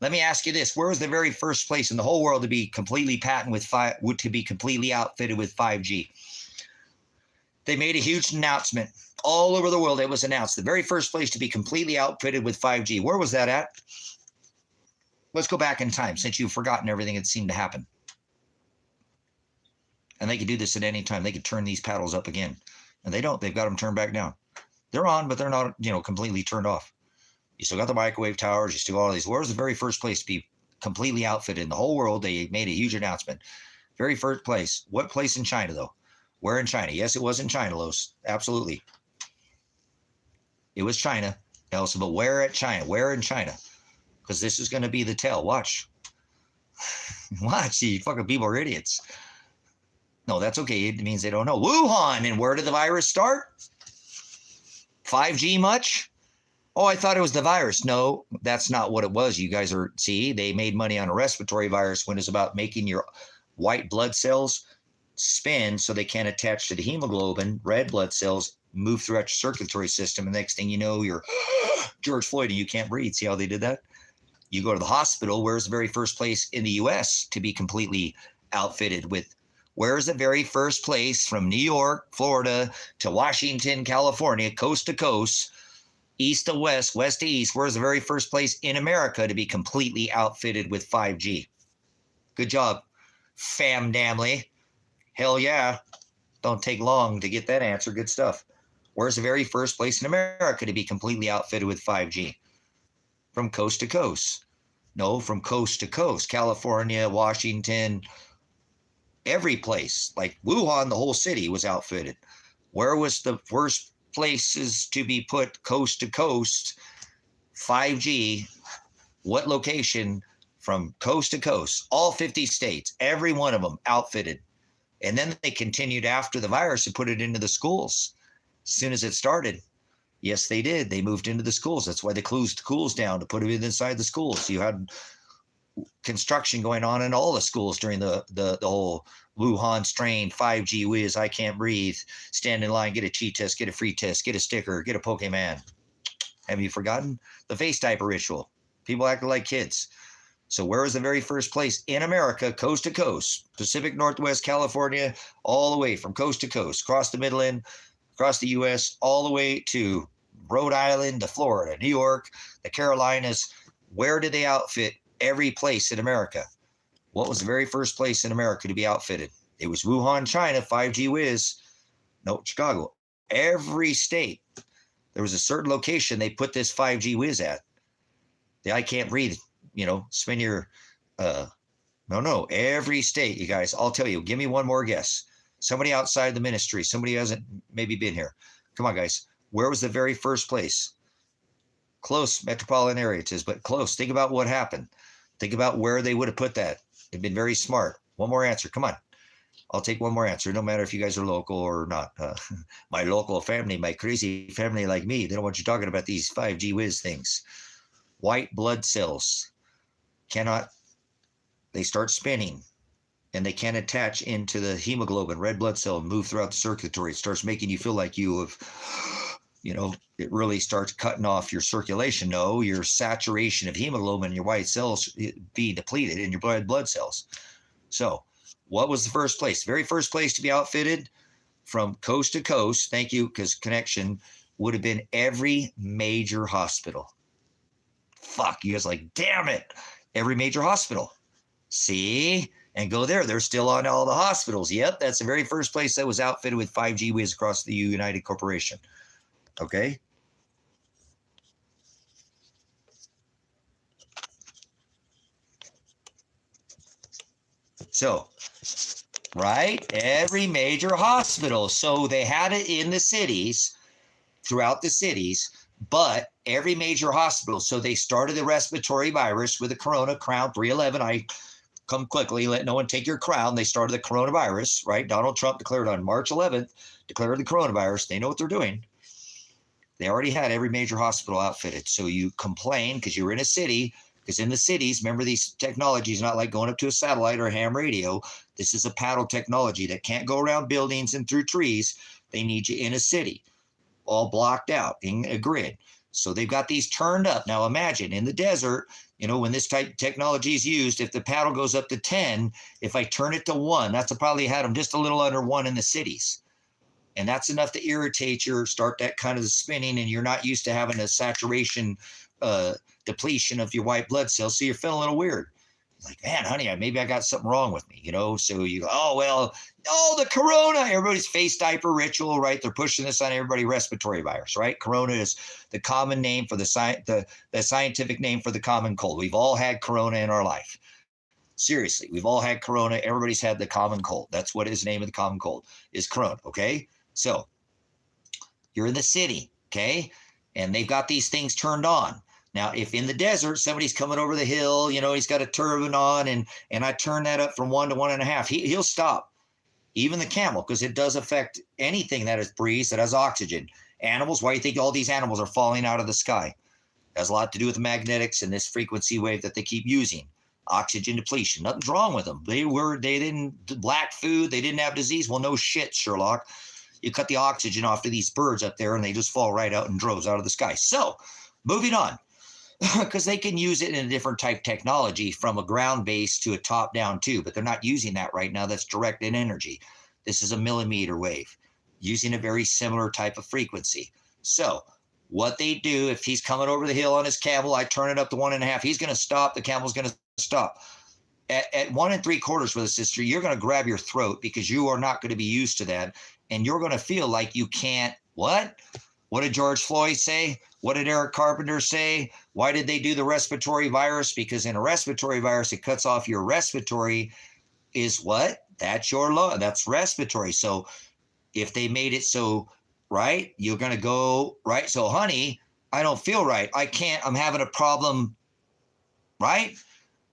Let me ask you this: where was the very first place in the whole world to be completely completely outfitted with 5G? They made a huge announcement all over the world. It was announced the very first place to be completely outfitted with 5G. Where was that at? Let's go back in time, since you've forgotten everything that seemed to happen. And they could do this at any time. They could turn these paddles up again. And they don't. They've got them turned back down. They're on, but they're not, completely turned off. You still got the microwave towers. You still got all these. Where was the very first place to be completely outfitted in the whole world? They made a huge announcement. Very first place. What place in China, though? Where in China? Yes, it was in China, Los. Absolutely. It was China. Elsa, but where at China? Where in China? Because this is going to be the tell. Watch. Watch. You fucking people are idiots. No, that's okay. It means they don't know. Wuhan. And where did the virus start? 5G much? Oh, I thought it was the virus. No, that's not what it was. You guys they made money on a respiratory virus when it's about making your white blood cells spin so they can't attach to the hemoglobin, red blood cells, move throughout your circulatory system. And next thing you know, you're George Floyd and you can't breathe. See how they did that? You go to the hospital. Where's the very first place in the U.S. to be completely outfitted with? Where's the very first place from New York, Florida to Washington, California, coast to coast, east to west, west to east? Where's the very first place in America to be completely outfitted with 5G? Good job, famdamly. Hell yeah. Don't take long to get that answer. Good stuff. Where's the very first place in America to be completely outfitted with 5G? from coast to coast. No, from coast to coast. California, Washington, every place. Like Wuhan, the whole city was outfitted. Where was the first places to be put coast to coast 5G? What location from coast to coast? All 50 states, every one of them outfitted. And then they continued after the virus to put it into the schools. As soon as it started, yes, they did. They moved into the schools. That's why they closed the schools down to put it inside the schools. You had construction going on in all the schools during the whole Wuhan strain, 5G whiz, I can't breathe, stand in line, get a cheat test, get a free test, get a sticker, get a Pokemon. Have you forgotten? The face diaper ritual. People acted like kids. So where was the very first place in America, coast to coast, Pacific Northwest, California, all the way from coast to coast, across the Midland, across the U.S., all the way to Rhode Island, to Florida, New York, the Carolinas? Where did they outfit every place in America? What was the very first place in America to be outfitted? It was Wuhan, China, 5G whiz. No, Chicago. Every state, there was a certain location they put this 5G whiz at. The I can't breathe, spin your, no, every state, you guys, I'll tell you, give me one more guess. Somebody outside the ministry, somebody who hasn't maybe been here. Come on, guys. Where was the very first place? Close metropolitan area it is, but close. Think about what happened. Think about where they would have put that. They've been very smart. One more answer. Come on. I'll take one more answer. No matter if you guys are local or not. My local family, my crazy family like me, they don't want you talking about these 5G whiz things. White blood cells they start spinning and they can't attach into the hemoglobin, red blood cell, and move throughout the circulatory. It starts making you feel like you have, it really starts cutting off your circulation. No, your saturation of hemoglobin in your white cells being depleted in your blood cells. So what was the first place? The very first place to be outfitted from coast to coast, thank you, because connection, would have been every major hospital. Fuck, you guys like, damn it. Every major hospital. See? And go there. They're still on all the hospitals. Yep, that's the very first place that was outfitted with 5G whiz across the United Corporation. Okay? So, right? Every major hospital. So they had it in the cities, throughout the cities, but every major hospital. So they started the respiratory virus with the corona crown 311. I come quickly, let no one take your crown. They started the coronavirus, right? Donald Trump declared on March 11th, declared the coronavirus. They know what they're doing. They already had every major hospital outfitted. So you complain because you were in a city, because in the cities, remember, these technologies, not like going up to a satellite or a ham radio. This is a paddle technology that can't go around buildings and through trees. They need you in a city, all blocked out in a grid. So they've got these turned up. Now imagine in the desert, when this type of technology is used, if the paddle goes up to 10, if I turn it to 1, that's probably had them just a little under 1 in the cities. And that's enough to irritate start that kind of spinning, and you're not used to having a saturation depletion of your white blood cells. So you're feeling a little weird. Like, man, honey, maybe I got something wrong with me, So you go, the corona, everybody's face diaper ritual, right? They're pushing this on everybody, respiratory virus, right? Corona is the common name for the scientific name for the common cold. We've all had corona in our life. Seriously, we've all had corona. Everybody's had the common cold. That's what is the name of the common cold, is corona, okay? So you're in the city, okay? And they've got these things turned on. Now, if in the desert, somebody's coming over the hill, he's got a turban on, and I turn that up from 1 to 1.5, he'll stop. Even the camel, because it does affect anything that is breathes, that has oxygen. Animals, why do you think all these animals are falling out of the sky? It has a lot to do with the magnetics and this frequency wave that they keep using. Oxygen depletion. Nothing's wrong with them. They didn't lack food. They didn't have disease. Well, no shit, Sherlock. You cut the oxygen off to these birds up there, and they just fall right out in droves out of the sky. So, moving on. Because they can use it in a different type technology, from a ground base to a top down too, but they're not using that right now. That's direct in energy. This is a millimeter wave using a very similar type of frequency. So what they do, if he's coming over the hill on his camel, I turn it up to 1.5, he's going to stop. The camel's going to stop. At 1 3/4 with a sister, you're going to grab your throat because you are not going to be used to that. And you're going to feel like you can't, what? What did George Floyd say? What did Eric Carpenter say? Why did they do the respiratory virus? Because in a respiratory virus, it cuts off your respiratory is what? That's your lung. That's respiratory. So if they made it so, right, you're going to go, right? So, honey, I don't feel right. I can't, I'm having a problem, right?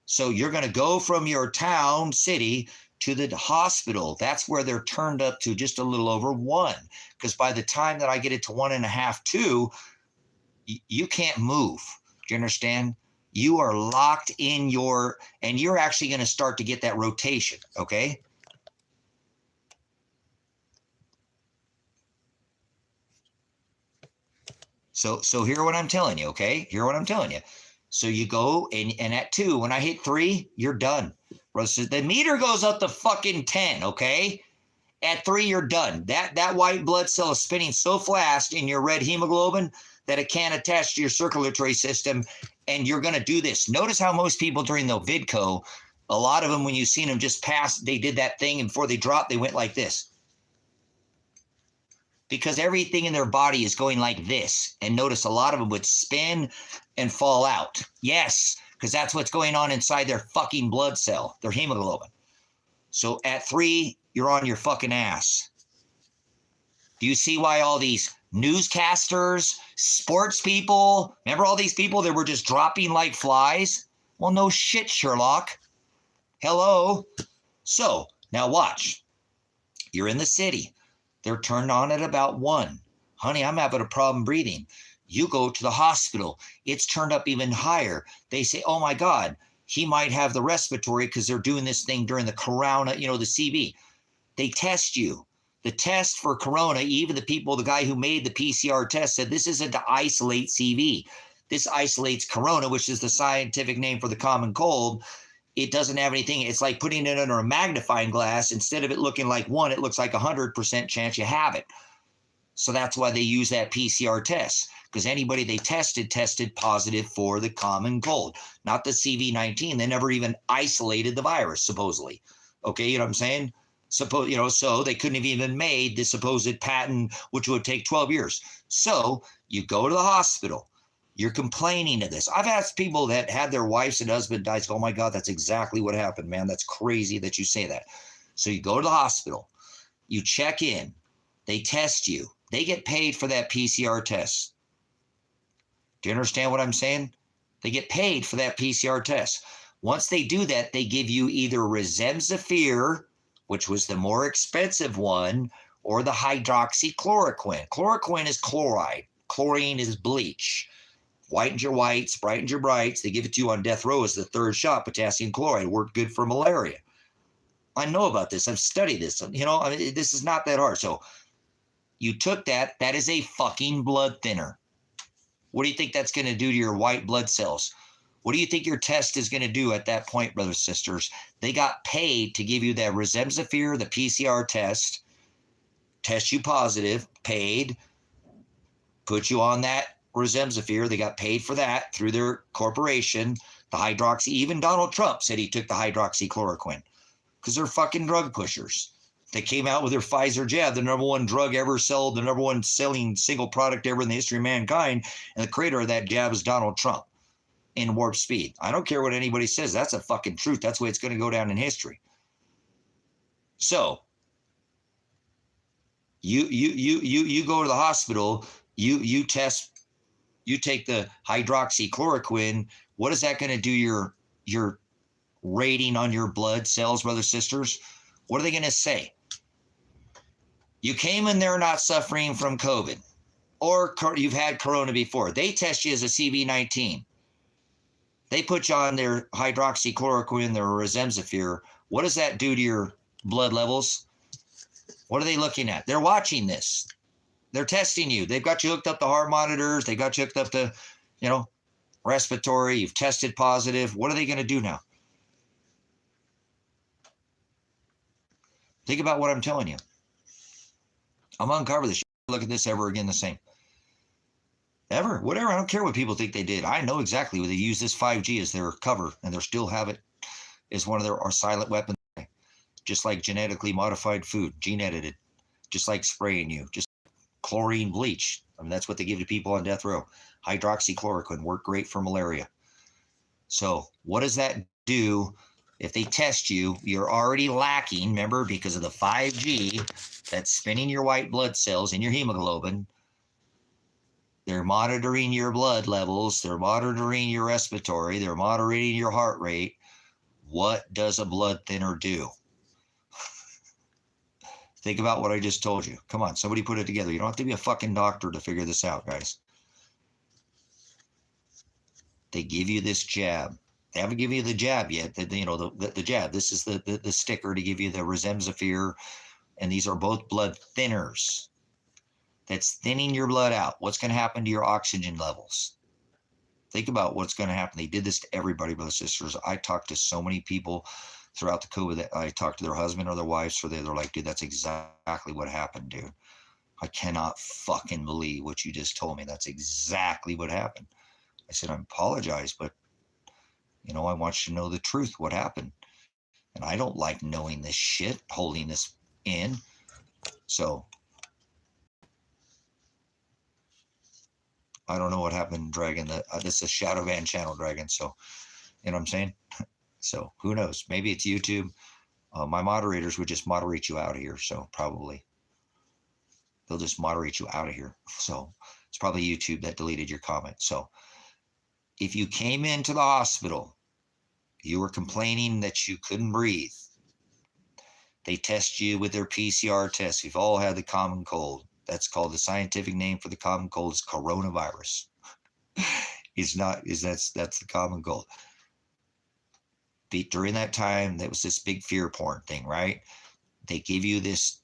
So you're going to go from your town, city, to the hospital. That's where they're turned up to just a little over 1. Because by the time that I get it to 1.5, 2, you can't move. Do you understand? You are locked in your, and you're actually going to start to get that rotation, okay? So hear what I'm telling you, okay? Hear what I'm telling you. So you go, and at 2, when I hit 3, you're done. The meter goes up to fucking 10, okay? At 3, you're done. That white blood cell is spinning so fast in your red hemoglobin that it can't attach to your circulatory system, and you're going to do this. Notice how most people during the vidco, a lot of them, when you've seen them just pass, they did that thing, and before they dropped, they went like this. Because everything in their body is going like this. And notice a lot of them would spin and fall out. Yes, because that's what's going on inside their fucking blood cell, their hemoglobin. So at 3, you're on your fucking ass. Do you see why all these newscasters, sports people, remember all these people that were just dropping like flies? Well, no shit, Sherlock. Hello. So now watch. You're in the city. They're turned on at about 1. Honey, I'm having a problem breathing. You go to the hospital. It's turned up even higher. They say, oh my God, he might have the respiratory because they're doing this thing during the corona, the CV. They test you. The test for corona, even the guy who made the PCR test said this isn't to isolate CV. This isolates corona, which is the scientific name for the common cold. It doesn't have anything. It's like putting it under a magnifying glass. Instead of it looking like 1, it looks like 100% chance you have it. So that's why they use that PCR test, because anybody they tested positive for the common cold, not the CV-19. They never even isolated the virus, supposedly. Okay, you know what I'm saying? So they couldn't have even made the supposed patent, which would take 12 years. So you go to the hospital. You're complaining of this. I've asked people that had their wives and husband die, oh my God, that's exactly what happened, man. That's crazy that you say that. So you go to the hospital, you check in, they test you, they get paid for that PCR test. Do you understand what I'm saying? They get paid for that PCR test. Once they do that, they give you either remdesivir, which was the more expensive one, or the hydroxychloroquine. Chloroquine is chloride. Chlorine is bleach. Whitens your whites, brightens your brights. They give it to you on death row as the 3rd shot, potassium chloride. Worked good for malaria. I know about this. I've studied this. This is not that hard. So you took that. That is a fucking blood thinner. What do you think that's going to do to your white blood cells? What do you think your test is going to do at that point, brothers and sisters? They got paid to give you that remdesivir, the PCR test you positive, paid, put you on that remdesivir. They got paid for that through their corporation. The hydroxy, even Donald Trump said he took the hydroxychloroquine because they're fucking drug pushers. They came out with their Pfizer jab, the number 1 drug ever sold, the number 1 selling single product ever in the history of mankind. And the creator of that jab is Donald Trump in warp speed. I don't care what anybody says. That's a fucking truth. That's the way it's going to go down in history. So you go to the hospital, you test. You take the hydroxychloroquine. What is that going to do your rating on your blood cells, brothers, sisters? What are they going to say? You came in there not suffering from COVID, or you've had corona before. They test you as a CV-19. They put you on their hydroxychloroquine, their remdesivir. What does that do to your blood levels? What are they looking at? They're watching this. They're testing you. They've got you hooked up to heart monitors. They got you hooked up to, respiratory. You've tested positive. What are they going to do now? Think about what I'm telling you. I'm going to uncover this. Look at this ever again the same. Ever. Whatever. I don't care what people think they did. I know exactly what they use this 5G as their cover, and they still have it as one of their silent weapons. Just like genetically modified food, gene edited. Just like spraying you. Just chlorine bleach. I mean, that's what they give to people on death row. Hydroxychloroquine worked great for malaria. So what does that do? If they test you, you're already lacking, remember, because of the 5G that's spinning your white blood cells and your hemoglobin. They're monitoring your blood levels. They're monitoring your respiratory. They're monitoring your heart rate. What does a blood thinner do? Think about what I just told you. Come on, somebody put it together. You don't have to be a fucking doctor to figure this out, guys. They give you this jab. They haven't given you the jab yet. The jab. This is the sticker to give you the remdesivir, and these are both blood thinners. That's thinning your blood out. What's going to happen to your oxygen levels? Think about what's going to happen. They did this to everybody, brothers and sisters. I talked to so many people throughout the COVID that I talked to their husband or their wives, so they're like, dude, that's exactly what happened, dude. I cannot fucking believe what you just told me. That's exactly what happened. I said, I apologize, but I want you to know the truth, what happened. And I don't like knowing this shit, holding this in. So I don't know what happened, Dragon. This is a Shadow Van channel, Dragon. So, you know what I'm saying? So who knows? Maybe it's YouTube. My moderators would just moderate you out of here. So probably they'll just moderate you out of here. So it's probably YouTube that deleted your comment. So if you came into the hospital, you were complaining that you couldn't breathe. They test you with their PCR test. We've all had the common cold. That's called, the scientific name for the common cold is coronavirus. That's the common cold. During that time, there was this big fear porn thing, right? They give you this,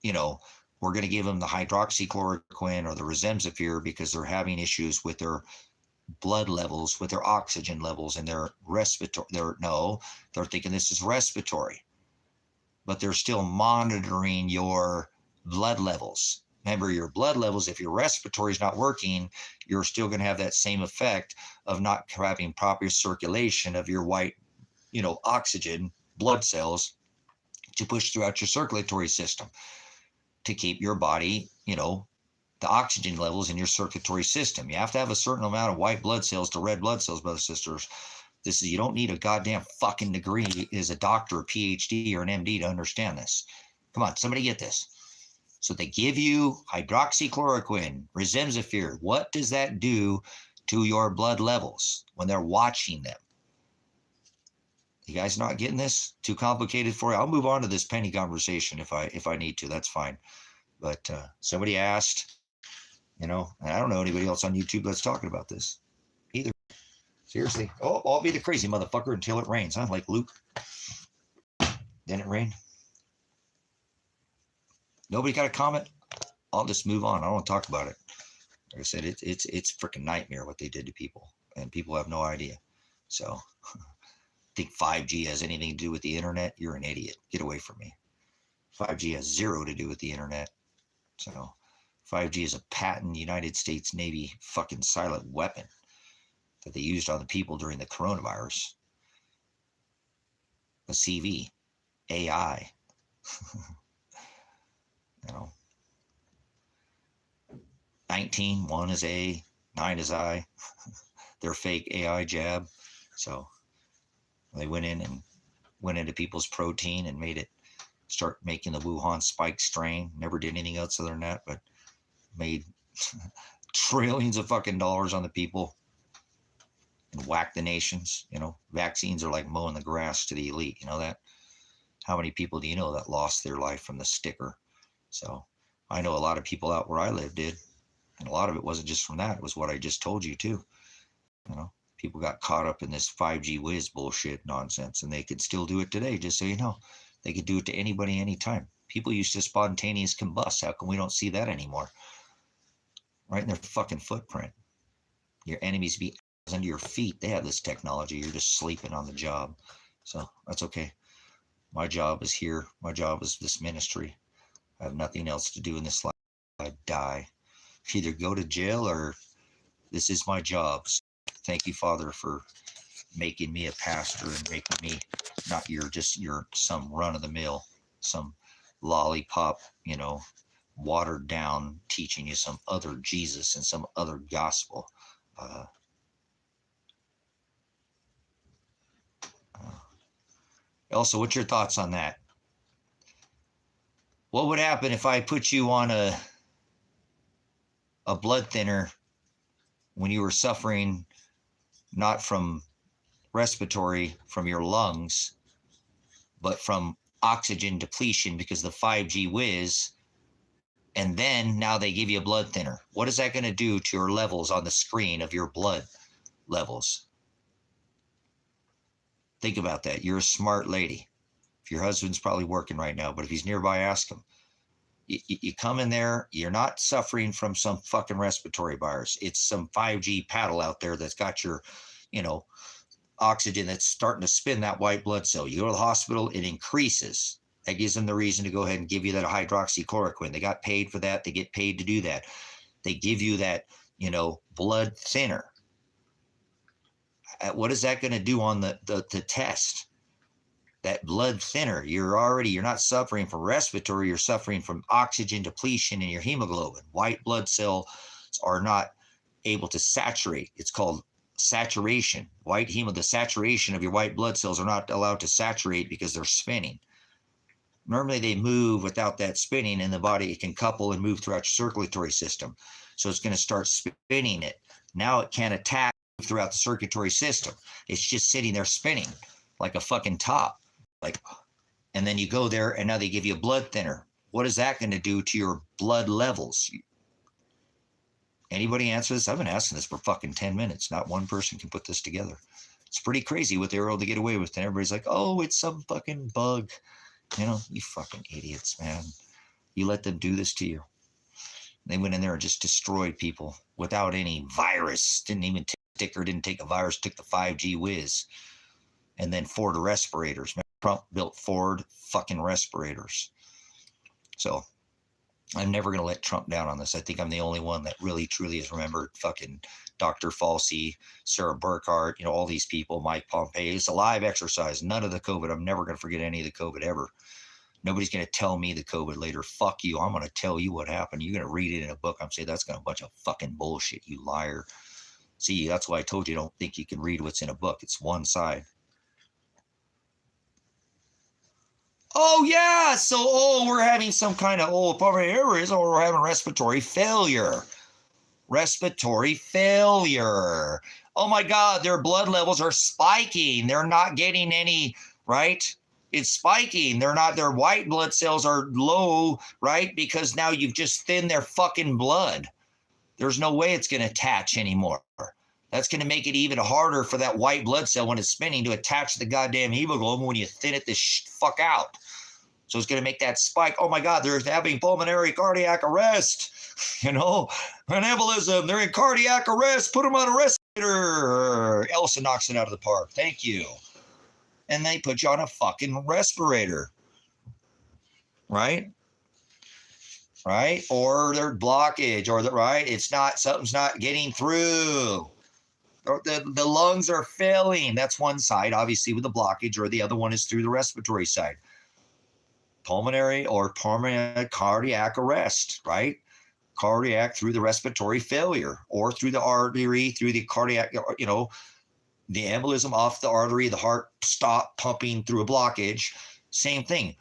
we're going to give them the hydroxychloroquine or the remdesivir because they're having issues with their blood levels, with their oxygen levels and their respiratory. They're thinking this is respiratory, but they're still monitoring your blood levels. Remember, your blood levels, if your respiratory is not working, you're still going to have that same effect of not having proper circulation of your white, oxygen blood cells to push throughout your circulatory system to keep your body, the oxygen levels in your circulatory system. You have to have a certain amount of white blood cells to red blood cells, brothers and sisters. You don't need a goddamn fucking degree as a doctor, a PhD, or an MD to understand this. Come on, somebody get this. So they give you hydroxychloroquine, remdesivir. What does that do to your blood levels when they're watching them? You guys not getting this? Too complicated for you? I'll move on to this penny conversation if I need to. That's fine. But somebody asked, and I don't know anybody else on YouTube that's talking about this either. Seriously. Oh, I'll be the crazy motherfucker until it rains, huh? Like Luke. Then it rained. Nobody got a comment? I'll just move on. I don't want to talk about it. Like I said, it's freaking nightmare what they did to people, and people have no idea. So think 5G has anything to do with the internet? You're an idiot. Get away from me. 5G has zero to do with the internet. So 5G is a patent United States Navy fucking silent weapon that they used on the people during the coronavirus. The CV, AI. 19, 1 is A, 9 is I. Their fake AI jab. So they went into people's protein and made it start making the Wuhan spike strain. Never did anything else other than that, but made trillions of fucking dollars on the people and whacked the nations. Vaccines are like mowing the grass to the elite. You know that? How many people do you know that lost their life from the sticker? So I know a lot of people out where I live did. And a lot of it wasn't just from that. It was what I just told you too. People got caught up in this 5G whiz bullshit nonsense, and they could still do it today, just so you know. They could do it to anybody, anytime. People used to spontaneous combust. How come we don't see that anymore? Right in their fucking footprint. Your enemies be under your feet. They have this technology. You're just sleeping on the job. So that's okay. My job is here. My job is this ministry. I have nothing else to do in this life. I die. Either go to jail or this is my job. So thank you, Father, for making me a pastor and making me not your some run of the mill, some lollipop, watered down, teaching you some other Jesus and some other gospel. Elsa, what's your thoughts on that? What would happen if I put you on a blood thinner when you were suffering not from respiratory from your lungs, but from oxygen depletion because of the 5G whiz, and then now they give you a blood thinner? What is that going to do to your levels on the screen of your blood levels? Think about that. You're a smart lady. If your husband's probably working right now, but if he's nearby, ask him. You come in there, you're not suffering from some fucking respiratory virus. It's some 5G paddle out there that's got your, oxygen that's starting to spin that white blood cell. You go to the hospital, it increases. That gives them the reason to go ahead and give you that hydroxychloroquine. They got paid for that. They get paid to do that. They give you that, blood thinner. What is that going to do on the test? That blood thinner, you're not suffering from respiratory, you're suffering from oxygen depletion in your hemoglobin. White blood cells are not able to saturate. It's called saturation. The saturation of your white blood cells are not allowed to saturate because they're spinning. Normally they move without that spinning in the body. It can couple and move throughout your circulatory system. So it's going to start spinning it. Now it can't attack throughout the circulatory system. It's just sitting there spinning like a fucking top. And then you go there and now they give you a blood thinner. What is that going to do to your blood levels? Anybody answer this? I've been asking this for fucking 10 minutes. Not one person can put this together. It's pretty crazy what they were able to get away with. And everybody's like, oh, it's some fucking bug. You fucking idiots, man. You let them do this to you. They went in there and just destroyed people without any virus. Didn't even take a virus, took the 5G whiz. And then Ford respirators. Trump built Ford fucking respirators. So I'm never going to let Trump down on this. I think I'm the only one that really, truly has remembered fucking Dr. Fauci, Sarah Burkhart, all these people, Mike Pompeo. It's a live exercise. None of the COVID. I'm never going to forget any of the COVID ever. Nobody's going to tell me the COVID later. Fuck you. I'm going to tell you what happened. You're going to read it in a book. I'm saying that's got a bunch of fucking bullshit, you liar. See, that's why I told you don't think you can read what's in a book. It's one side. Oh, yeah. So, we're having some kind of, pulmonary areas, or we're having respiratory failure. Respiratory failure. Oh, my God. Their blood levels are spiking. They're not getting any, right? It's spiking. Their white blood cells are low, right? Because now you've just thinned their fucking blood. There's no way it's going to attach anymore. That's going to make it even harder for that white blood cell when it's spinning to attach to the goddamn hemoglobin when you thin it the fuck out. So it's going to make that spike. Oh my God, they're having pulmonary cardiac arrest, an embolism. They're in cardiac arrest. Put them on a respirator. Elsa knocks it out of the park. Thank you. And they put you on a fucking respirator. Right? Right? Or their blockage, something's not getting through. Or the lungs are failing. That's one side, obviously, with the blockage, or the other one is through the respiratory side. Pulmonary cardiac arrest, right? Cardiac through the respiratory failure, or through the artery, through the cardiac, the embolism off the artery, the heart stop pumping through a blockage. Same thing.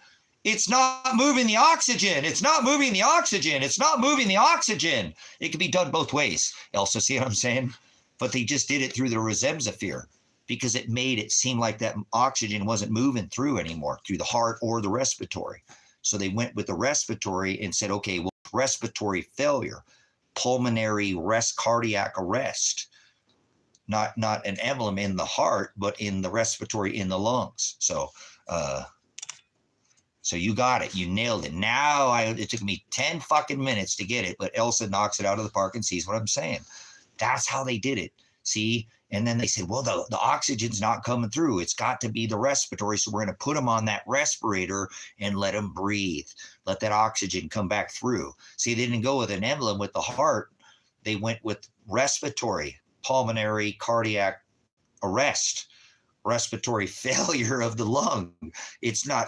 It's not moving the oxygen. It's not moving the oxygen. It's not moving the oxygen. It can be done both ways. Elsa, see what I'm saying? But they just did it through the Remdesivir because it made it seem like that oxygen wasn't moving through anymore, through the heart or the respiratory. So they went with the respiratory and said, okay, well, respiratory failure, pulmonary cardiac arrest, not an emblem in the heart, but in the respiratory, in the lungs. So you got it. You nailed it. Now it took me 10 fucking minutes to get it, but Elsa knocks it out of the park and sees what I'm saying. That's how they did it. See? And then they said, well, the oxygen's not coming through. It's got to be the respiratory. So we're going to put them on that respirator and let them breathe. Let that oxygen come back through. See, they didn't go with an emblem with the heart. They went with respiratory, pulmonary, cardiac arrest, respiratory failure of the lung. It's not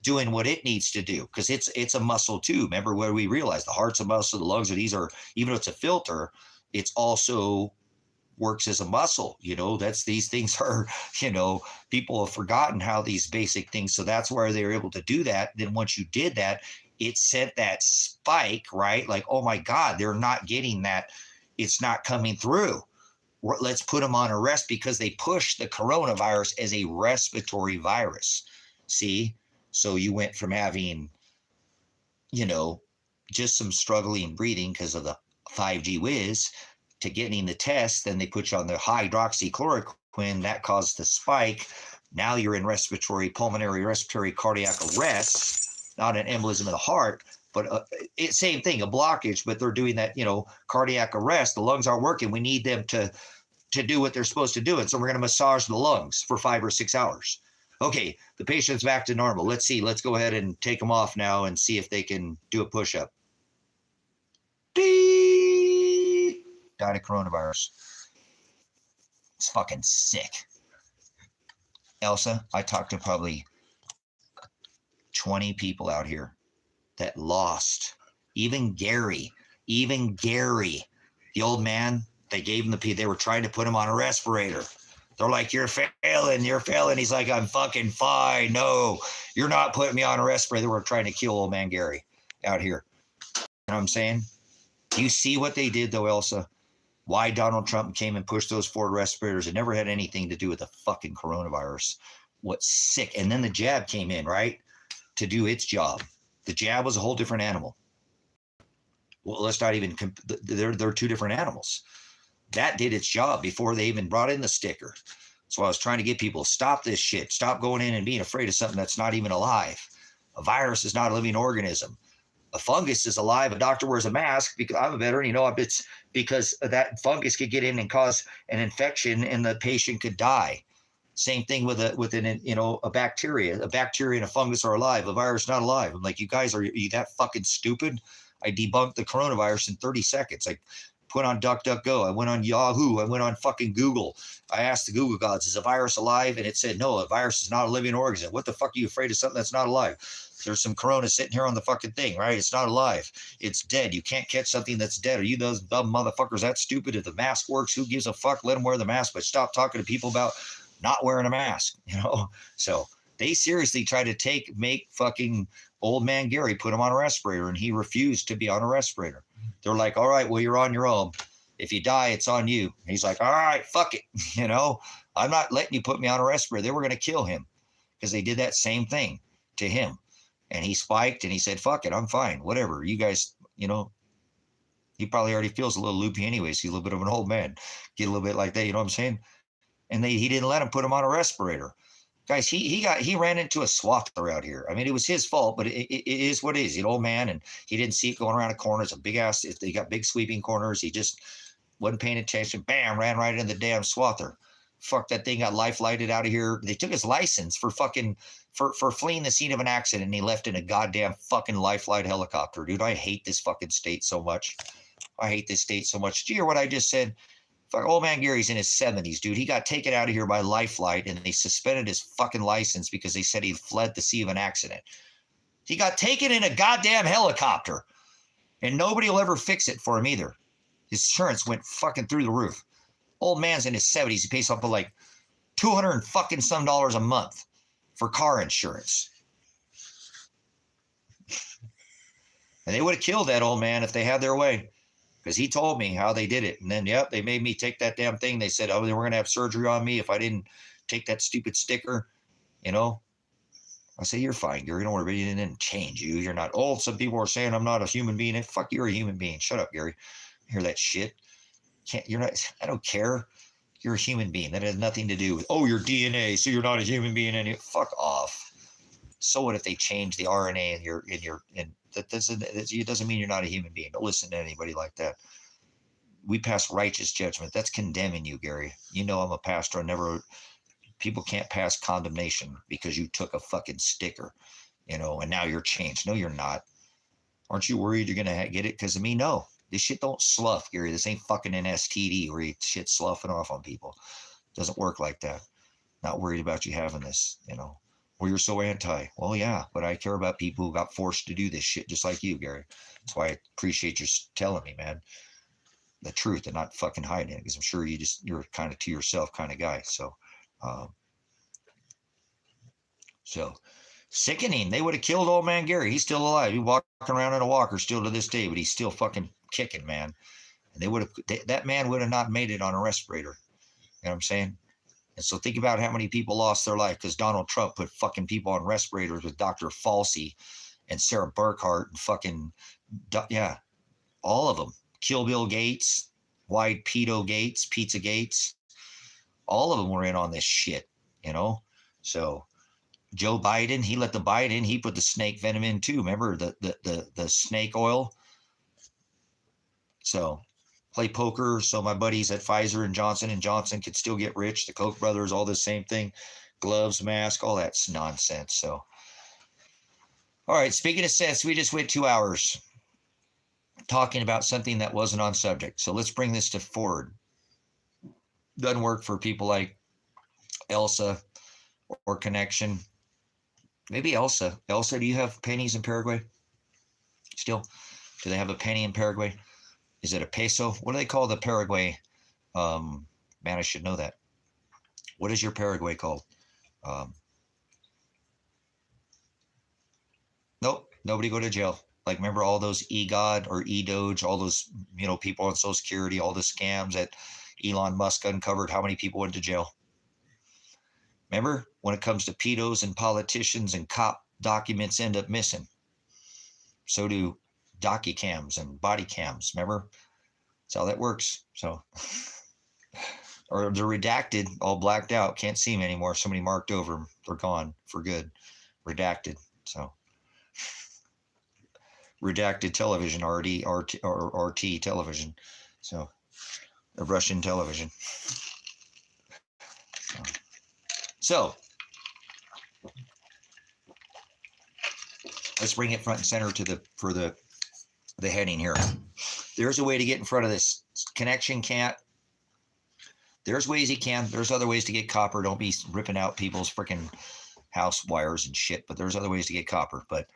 doing what it needs to do, because it's a muscle too. Remember where we realized the heart's a muscle, the lungs are, these are, even though it's a filter, it's also works as a muscle. That's, these things are, people have forgotten how these basic things. So that's where they were able to do that. Then once you did that, it sent that spike, right? Like, oh my God, they're not getting that. It's not coming through. Let's put them on a rest, because they push the coronavirus as a respiratory virus. See? So you went from having, just some struggling breathing because of the 5G whiz, to getting the test. Then they put you on the hydroxychloroquine. That caused the spike. Now you're in pulmonary respiratory cardiac arrest, not an embolism of the heart, but same thing, a blockage, but they're doing that, cardiac arrest. The lungs aren't working. We need them to do what they're supposed to do. And so we're going to massage the lungs for 5 or 6 hours. Okay, the patient's back to normal. Let's see. Let's go ahead and take them off now and see if they can do a push-up. Died of coronavirus. It's fucking sick. Elsa, I talked to probably 20 people out here that lost. Even Gary, the old man, they were trying to put him on a respirator. They're like, you're failing. He's like, I'm fucking fine. No, you're not putting me on a respirator. They were trying to kill old man Gary out here. You know what I'm saying? Do you see what they did though, Elsa? Why Donald Trump came and pushed those Ford respirators? It never had anything to do with the fucking coronavirus. What's sick? And then the jab came in, right? To do its job. The jab was a whole different animal. Well, let's not even, they're two different animals. That did its job before they even brought in the sticker. So I was trying to get people, stop this shit. Stop going in and being afraid of something that's not even alive. A virus is not a living organism. A fungus is alive. A doctor wears a mask because I'm a veteran. it's because that fungus could get in and cause an infection and the patient could die. Same thing with a bacteria. A bacteria and a fungus are alive. A virus not alive. I'm like, you guys, are you that fucking stupid? I debunked the coronavirus in 30 seconds. I put on DuckDuckGo. I went on Yahoo. I went on fucking Google. I asked the Google gods, is a virus alive? And it said, no, a virus is not a living organism. What the fuck are you afraid of something that's not alive? There's some corona sitting here on the fucking thing, right? It's not alive. It's dead. You can't catch something that's dead. Are you those dumb motherfuckers that stupid? If the mask works, who gives a fuck? Let them wear the mask, but stop talking to people about not wearing a mask, So they seriously tried to make fucking old man Gary, put him on a respirator, and he refused to be on a respirator. They're like, all right, well, you're on your own. If you die, it's on you. And he's like, all right, fuck it. I'm not letting you put me on a respirator. They were going to kill him because they did that same thing to him. And he spiked and he said, fuck it, I'm fine. Whatever. You guys, he probably already feels a little loopy anyways. He's a little bit of an old man. Get a little bit like that, you know what I'm saying? And he didn't let him put him on a respirator. Guys, he ran into a swather out here. I mean, it was his fault, but it is what it is. He's an old man, and he didn't see it going around a corner. It's a big ass. They got big sweeping corners. He just wasn't paying attention. Bam, ran right into the damn swather. Fuck, that thing got life lighted out of here. They took his license for fleeing the scene of an accident, and he left in a goddamn fucking life flight helicopter. Dude, I hate this fucking state so much. I hate this state so much. Did you hear what I just said? Fuck, old man Gary's in his 70s, dude. He got taken out of here by life flight, and they suspended his fucking license because they said he fled the scene of an accident. He got taken in a goddamn helicopter, and nobody will ever fix it for him either. His insurance went fucking through the roof. Old man's in his 70s. He pays something like $200 and fucking some dollars a month for car insurance. And they would have killed that old man if they had their way. Because he told me how they did it. And then, yep, they made me take that damn thing. They said, oh, they were going to have surgery on me if I didn't take that stupid sticker. I say, you're fine, Gary. Don't worry, it didn't change you. You're not old. Some people are saying I'm not a human being. Fuck, you're a human being. Shut up, Gary. Hear that shit. I don't care. You're a human being. That has nothing to do with, oh, your DNA, so you're not a human being. And fuck off. So what if they change the RNA that doesn't mean you're not a human being. Don't listen to anybody like that. We pass righteous judgment. That's condemning you, Gary. I'm a pastor. People can't pass condemnation because you took a fucking sticker, and now you're changed. No, you're not. Aren't you worried you're going to get it because of me? No, this shit don't slough, Gary. This ain't fucking an STD where shit's sloughing off on people. It doesn't work like that. Not worried about you having this, you know. Well, you're so anti. Well, yeah, but I care about people who got forced to do this shit just like you, Gary. That's why I appreciate you telling me, man, the truth and not fucking hiding it, because I'm sure you're kind of to yourself kind of guy. Um, so sickening. They would have killed old man Gary. He's still alive. He's walking around in a walker still to this day, but he's still fucking kicking, man. And that man would have not made it on a respirator. You know what I'm saying? And so think about how many people lost their life because Donald Trump put fucking people on respirators with Dr. Falsey and Sarah Burkhart and fucking, yeah, all of them. Kill Bill Gates, Wide Pedo Gates, Pizza Gates, all of them were in on this shit, you know? So Joe Biden, he let the Biden, he put the snake venom in too. Remember the snake oil? So play poker so my buddies at Pfizer and Johnson could still get rich. The Koch brothers, all the same thing. Gloves, mask, all that's nonsense. So, all right, speaking of sense, we just went 2 hours talking about something that wasn't on subject. So let's bring this to forward. Doesn't work for people like Elsa or Connection. Maybe Elsa. Elsa, do you have pennies in Paraguay? Still? Do they have a penny in Paraguay? Is it a peso? What do they call the Paraguay? Man, I should know that. What is your Paraguay called? Nope, nobody go to jail. Like, remember all those EGOD or EDOGE, all those, you know, people on Social Security, all the scams that Elon Musk uncovered, how many people went to jail? Remember, when it comes to pedos and politicians and cop documents end up missing. So do docu-cams and body cams, remember? That's how that works. So, or they're redacted, all blacked out, can't see them anymore. Somebody marked over them, they're gone for good, redacted. So, redacted television, RT television. So, the Russian television. So, let's bring it front and center for the heading here. There's a way to get in front of this. Connection can't. There's ways he can. There's other ways to get copper. Don't be ripping out people's freaking house wires and shit, but there's other ways to get copper. But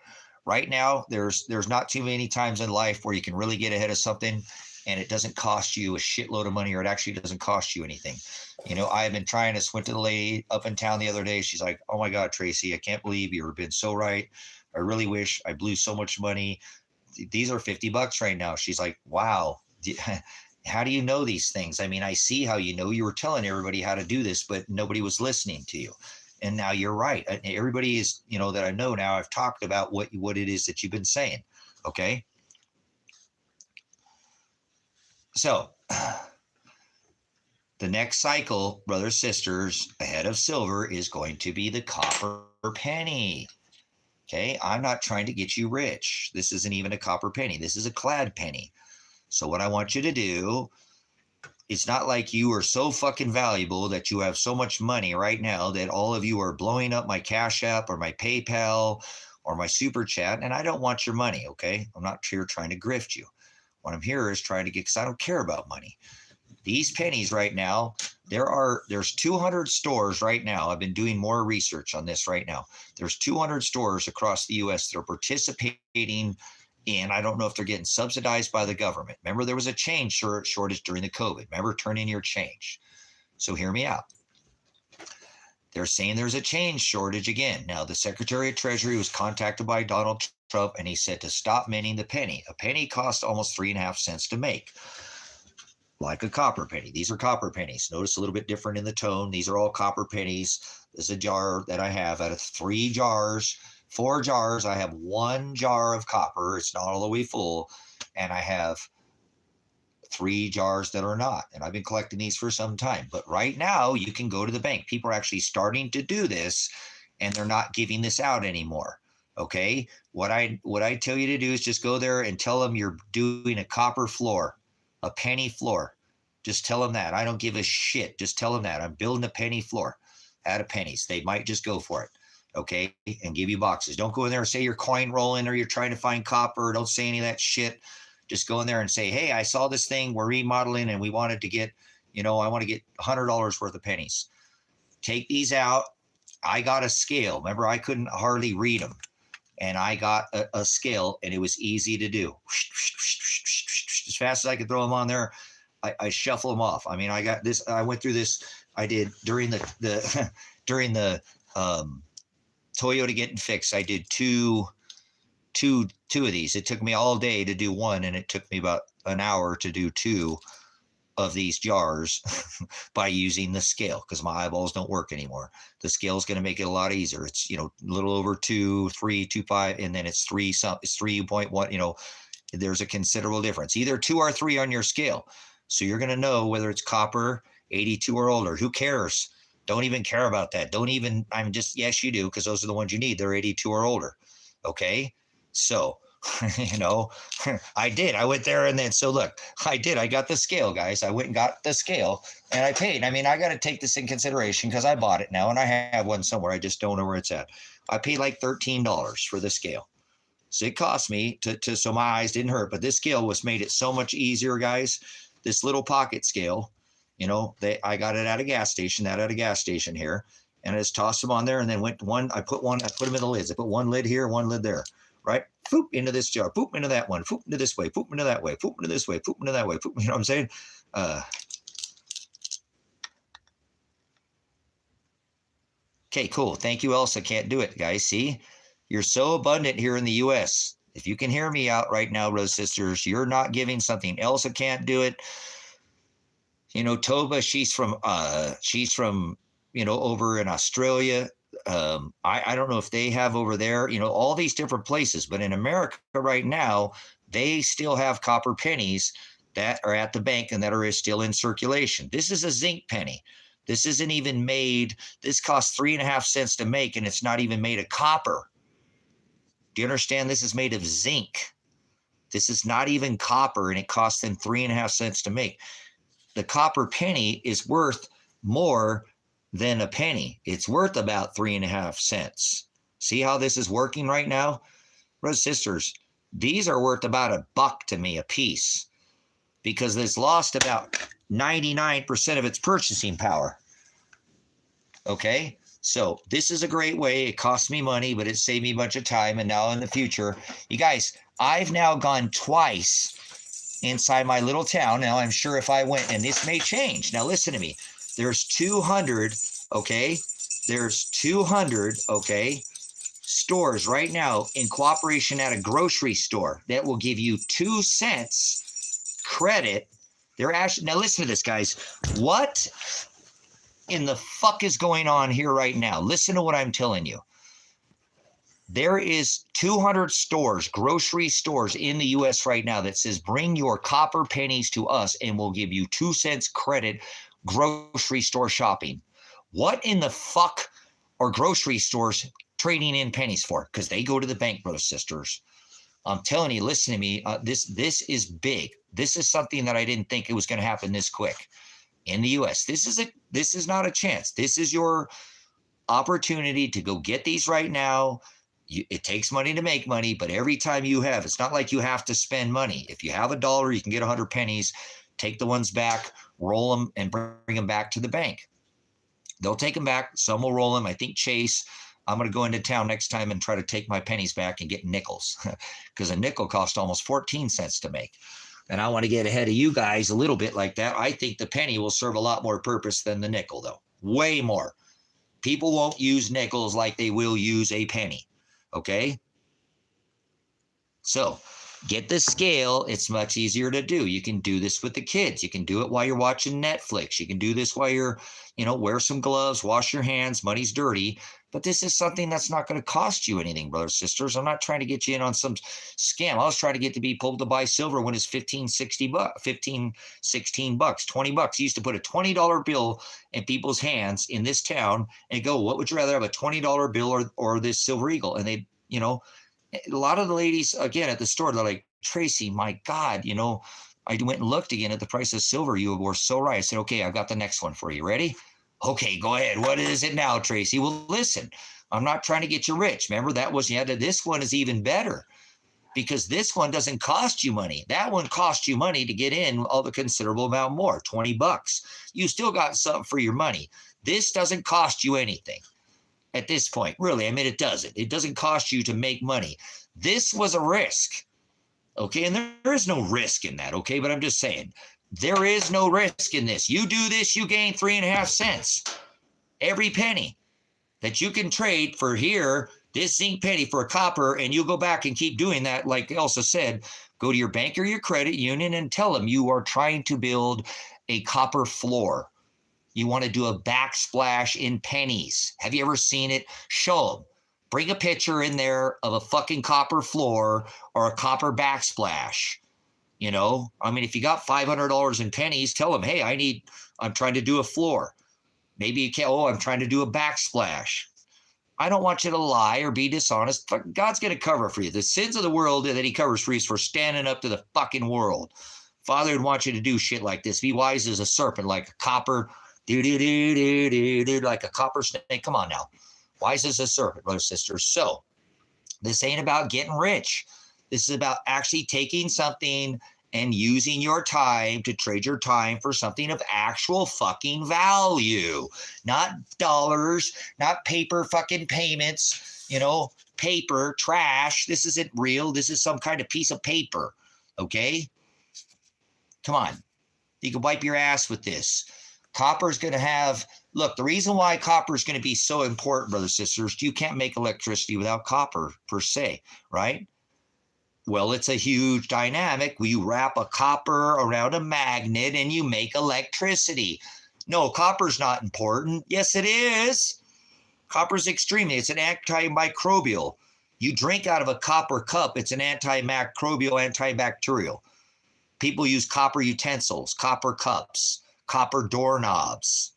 right now, there's not too many times in life where you can really get ahead of something and it doesn't cost you a shitload of money, or it actually doesn't cost you anything. You know, I've been trying to went to the lady up in town the other day. She's like, "Oh my God, Tracy, I can't believe you've been so right. I really wish I blew so much money. These are $50 right now." She's like, "Wow. How do you know these things? I mean, I see how you know. You were telling everybody how to do this, but nobody was listening to you. And now you're right. Everybody is, you know, that I know now, I've talked about what it is that you've been saying." Okay. So the next cycle, brothers, sisters, ahead of silver is going to be the copper penny. Okay. I'm not trying to get you rich. This isn't even a copper penny. This is a clad penny. So what I want you to do, it's not like you are so fucking valuable that you have so much money right now that all of you are blowing up my Cash App or my PayPal or my Super Chat. And I don't want your money, okay? I'm not here trying to grift you. What I'm here is trying to get, because I don't care about money. These pennies right now, there's 200 stores right now. I've been doing more research on this right now. There's 200 stores across the U.S. that are participating in, I don't know if they're getting subsidized by the government. Remember, there was a change shortage during the COVID. Remember, turn in your change. So hear me out. They're saying there's a change shortage again. Now, the Secretary of Treasury was contacted by Donald Trump, and he said to stop minting the penny. A penny costs almost 3.5 cents to make, like a copper penny. These are copper pennies. Notice a little bit different in the tone. These are all copper pennies. This is a jar that I have out of 4 jars. I have 1 jar of copper. It's not all the way full. And I have 3 jars that are not. And I've been collecting these for some time. But right now, you can go to the bank. People are actually starting to do this, and they're not giving this out anymore. Okay? What I tell you to do is just go there and tell them you're doing a copper floor, a penny floor. Just tell them that. I don't give a shit. Just tell them that. I'm building a penny floor out of pennies. They might just go for it. Okay, and give you boxes. Don't go in there and say you're coin rolling or you're trying to find copper. Don't say any of that shit. Just go in there and say, "Hey, I saw this thing. We're remodeling and we wanted to get, I want to get $100 worth of pennies." take these out. I got a scale. Remember, I couldn't hardly read them. And I got a scale, and it was easy to do. As fast as I could throw them on there, I shuffle them off. I mean, I got this. I went through this. I did during the during the Toyota getting fixed. I did two of these. It took me all day to do one, and it took me about an hour to do two of these jars by using the scale, because my eyeballs don't work anymore. The scale is going to make it a lot easier. It's, you know, a little over 2, 3, 2, 5, and then it's 3 some, it's 3.1, you know, there's a considerable difference, either 2 or 3 on your scale. So you're going to know whether it's copper, 82 or older. Who cares? Don't even care about that. Don't even, I'm just, yes, you do, because those are the ones you need. They're 82 or older. Okay. So, you know, I did. I went there, and then, so look, I got the scale, guys. I went and got the scale, and I paid. I mean, I got to take this in consideration because I bought it now, and I have one somewhere. I just don't know where it's at. I paid like $13 for the scale. So it cost me so my eyes didn't hurt, but this scale made it so much easier, guys. This little pocket scale, you know, I got it at a gas station, here, and I just tossed them on there, and then went one. I put them in the lids. I put one lid here, one lid there. Right? Poop into this jar, poop into that one, poop into this way, poop into that way, poop into this way, poop into that way, poop, you know what I'm saying? Okay, cool. Thank you, Elsa. Can't do it, guys. See? You're so abundant here in the U.S. If you can hear me out right now, brothers and sisters, you're not giving something. Elsa can't do it. You know, Toba, she's from, you know, over in Australia. I don't know if they have over there, you know, all these different places, but in America right now, they still have copper pennies that are at the bank and that are still in circulation. This is a zinc penny. This isn't even made. This costs 3.5 cents to make, and it's not even made of copper. Do you understand? This is made of zinc. This is not even copper, and it costs them 3.5 cents to make. The copper penny is worth more than a penny. It's worth about 3.5 cents. See how this is working right now? Brothers and sisters, these are worth about $1 to me a piece, because it's lost about 99% of its purchasing power. Okay, so this is a great way. It cost me money, but it saved me a bunch of time. And now in the future, you guys, I've now gone twice inside my little town. Now I'm sure if I went, and this may change. Now listen to me. There's 200, okay? There's 200, okay, stores right now in cooperation at a grocery store that will give you 2 cents credit. They're actually, now listen to this, guys. What in the fuck is going on here right now? Listen to what I'm telling you. There is 200 stores, grocery stores in the U.S. right now that says, bring your copper pennies to us and we'll give you 2 cents credit grocery store shopping. What in the fuck are grocery stores trading in pennies for? Because they go to the bank, brothers and sisters. I'm telling you, listen to me. This is big. This is something that I didn't think it was going to happen this quick in the U.S. This is not a chance. This is your opportunity to go get these right now. It takes money to make money, but every time you have, it's not like you have to spend money. If you have $1, you can get 100 pennies. Take the ones back, roll them, and bring them back to the bank. They'll take them back. Some will roll them. I think Chase, I'm going to go into town next time and try to take my pennies back and get nickels, because a nickel cost almost 14 cents to make. And I want to get ahead of you guys a little bit like that. I think the penny will serve a lot more purpose than the nickel, though. Way more. People won't use nickels like they will use a penny. Okay? So get the scale. It's much easier to do. You can do this with the kids. You can do it while you're watching Netflix. You can do this while you're, wear some gloves, wash your hands. Money's dirty. But this is something that's not going to cost you anything, brothers and sisters. I'm not trying to get you in on some scam. I was trying to get the people to buy silver when it's $15, $16, $20. You used to put a $20 bill in people's hands in this town and go, what would you rather have, a $20 bill or this silver eagle? And they, a lot of the ladies, again, at the store, they're like, Tracy, my God, I went and looked again at the price of silver. You were so right. I said, okay, I've got the next one for you. Ready? Okay, go ahead. What is it now, Tracy? Well, listen, I'm not trying to get you rich. Remember, this one is even better. because this one doesn't cost you money. That one cost you money to get in all the considerable amount more, $20. You still got something for your money. This doesn't cost you anything at this point. Really, I mean, it doesn't. It doesn't cost you to make money. This was a risk, okay? And there is no risk in that, okay? But I'm just saying, there is no risk in this. You do this, you gain 3.5 cents every penny that you can trade for here, this zinc penny for a copper, and you'll go back and keep doing that. Like Elsa said, go to your bank or your credit union and tell them you are trying to build a copper floor. You want to do a backsplash in pennies. Have you ever seen it? Show them. Bring a picture in there of a fucking copper floor or a copper backsplash. You know, I mean, if you got $500 in pennies, tell them, hey, I'm trying to do a floor. Maybe you can't, I'm trying to do a backsplash. I don't want you to lie or be dishonest. God's going to cover for you. The sins of the world that he covers for you is for standing up to the fucking world. Father would want you to do shit like this. Be wise as a serpent, like a copper, like a copper snake. Come on now. Wise as a serpent, brothers and sisters. So this ain't about getting rich. This is about actually taking something and using your time to trade your time for something of actual fucking value, not dollars, not paper fucking payments, paper, trash. This isn't real. This is some kind of piece of paper, okay? Come on. You can wipe your ass with this. Copper's going to have, look, the reason why copper is going to be so important, brothers and sisters, you can't make electricity without copper per se, right? Well, it's a huge dynamic. You wrap a copper around a magnet and you make electricity. No, copper's not important. Yes, it is. Copper's extremely, it's an antimicrobial. You drink out of a copper cup, it's an antimicrobial, antibacterial. People use copper utensils, copper cups, copper doorknobs.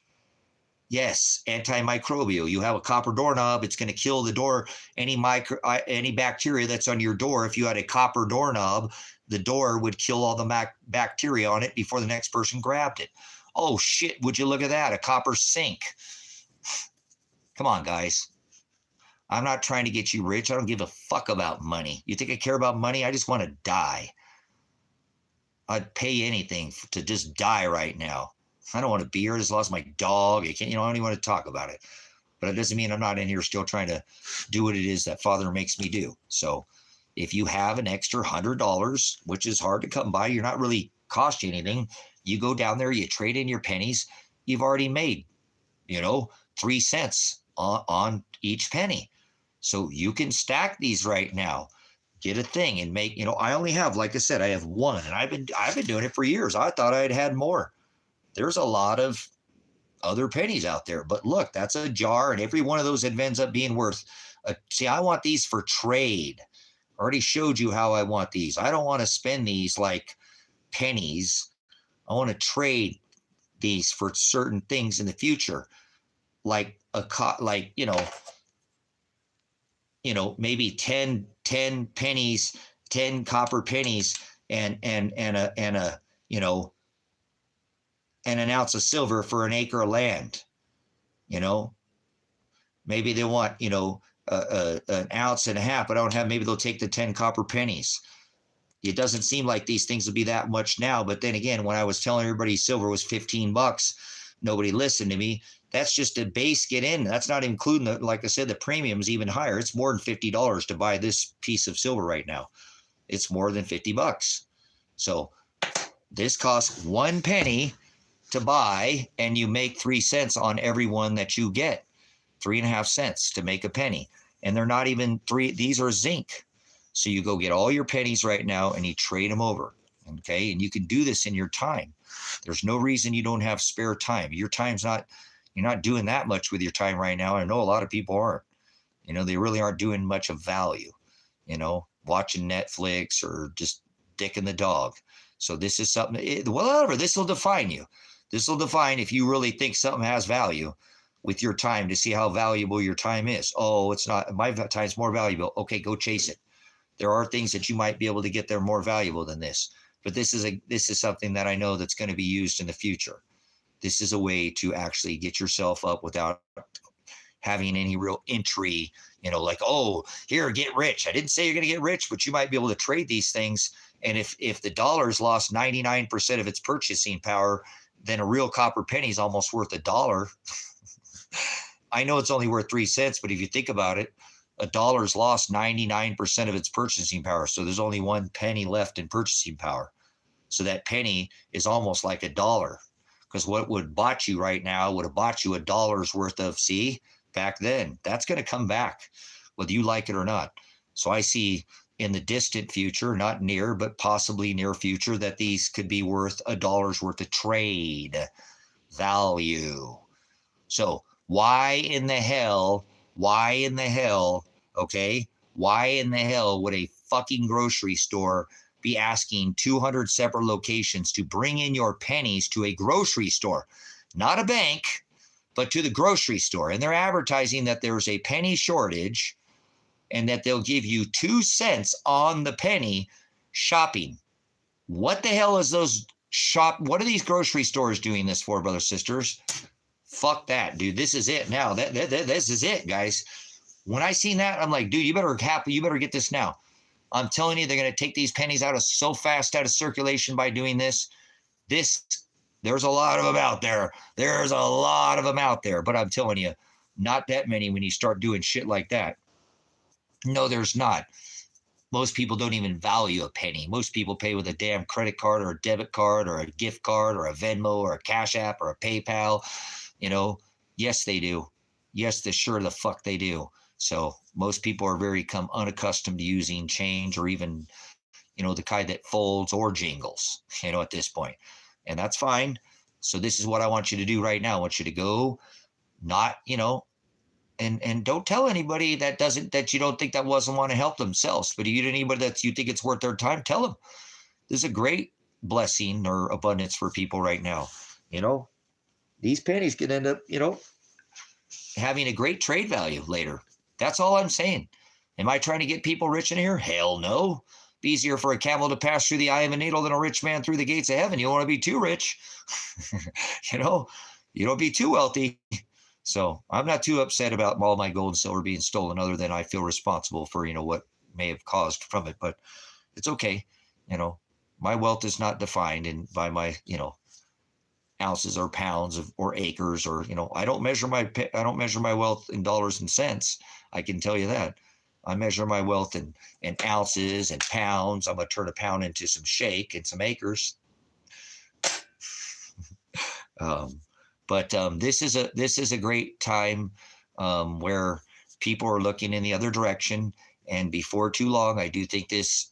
Yes, antimicrobial. You have a copper doorknob, it's going to kill the door, any bacteria that's on your door. If you had a copper doorknob, the door would kill all the bacteria on it before the next person grabbed it. Oh shit, would you look at that? A copper sink. Come on, guys. I'm not trying to get you rich. I don't give a fuck about money. You think I care about money? I just want to die. I'd pay anything to just die right now. I don't want to be here. I just lost my dog. I don't even want to talk about it. But it doesn't mean I'm not in here still trying to do what it is that Father makes me do. So if you have an extra $100, which is hard to come by, you're not really cost you anything. You go down there, you trade in your pennies. You've already made, 3 cents on each penny. So you can stack these right now. Get a thing and make, I only have, like I said, I have one, and I've been doing it for years. I thought I'd had more. There's a lot of other pennies out there, but look, that's a jar, and every one of those ends up being worth. See, I want these for trade. I already showed you how I want these. I don't want to spend these like pennies. I want to trade these for certain things in the future, like maybe 10 pennies, 10 copper pennies, and an ounce of silver for an acre of land. Maybe they want, an ounce and a half, but I don't have, maybe they'll take the 10 copper pennies. It doesn't seem like these things will be that much now. But then again, when I was telling everybody silver was $15, nobody listened to me. That's just a base get in. That's not including like I said, the premium's even higher. It's more than $50 to buy this piece of silver right now. It's more than $50. So this costs 1 penny to buy, and you make 3 cents on every one that you get. 3.5 cents to make a penny. And they're not even these are zinc. So you go get all your pennies right now and you trade them over. Okay. And you can do this in your time. There's no reason you don't have spare time. Your time's you're not doing that much with your time right now. I know a lot of people aren't. They really aren't doing much of value, watching Netflix or just dicking the dog. So this is something, whatever, this will define you. This will define if you really think something has value with your time, to see how valuable your time is. Oh, it's not, my time's more valuable. Okay, go chase it. There are things that you might be able to get there more valuable than this. But this is something that I know that's going to be used in the future. This is a way to actually get yourself up without having any real entry, like, oh, here, get rich. I didn't say you're going to get rich, but you might be able to trade these things. And if the dollar's lost 99% of its purchasing power, then a real copper penny is almost worth $1. I know it's only worth 3 cents, but if you think about it, a dollar's lost 99% of its purchasing power. So there's only 1 penny left in purchasing power. So that penny is almost like $1, because what would bought you right now would have bought you $1 worth of, back then. That's going to come back, whether you like it or not. So I see in the distant future, not near, but possibly near future, that these could be worth $1 worth of trade value. So why in the hell, okay? Why in the hell would a fucking grocery store be asking 200 separate locations to bring in your pennies to a grocery store, not a bank, but to the grocery store? And they're advertising that there's a penny shortage and that they'll give you 2 cents on the penny shopping. What the hell is what are these grocery stores doing this for, brothers, sisters? Fuck that, dude. This is it now. This is it, guys. When I seen that, I'm like, dude, you better get this now. I'm telling you, they're going to take these pennies so fast out of circulation by doing this. There's a lot of them out there. There's a lot of them out there. But I'm telling you, not that many when you start doing shit like that. No, there's not. Most people don't even value a penny. Most people pay with a damn credit card or a debit card or a gift card or a Venmo or a Cash App or a PayPal. Yes, they do. Yes, sure the fuck they do. So most people are very unaccustomed to using change, or even, the kind that folds or jingles, at this point. And that's fine. So this is what I want you to do right now. I want you to go, not, and don't tell anybody that you don't think that wasn't want to help themselves. But if you anybody that you think it's worth their time, tell them. This is a great blessing or abundance for people right now. These pennies can end up, having a great trade value later. That's all I'm saying. Am I trying to get people rich in here? Hell no. Be easier for a camel to pass through the eye of a needle than a rich man through the gates of heaven. You don't want to be too rich. You don't be too wealthy. So I'm not too upset about all my gold and silver being stolen, other than I feel responsible for, what may have caused from it. But it's okay. My wealth is not defined by my, ounces or pounds or acres, or, I don't measure my wealth in dollars and cents. I can tell you that. I measure my wealth in ounces and pounds. I'm going to turn a pound into some shake and some acres. But this is a great time where people are looking in the other direction. And before too long, I do think this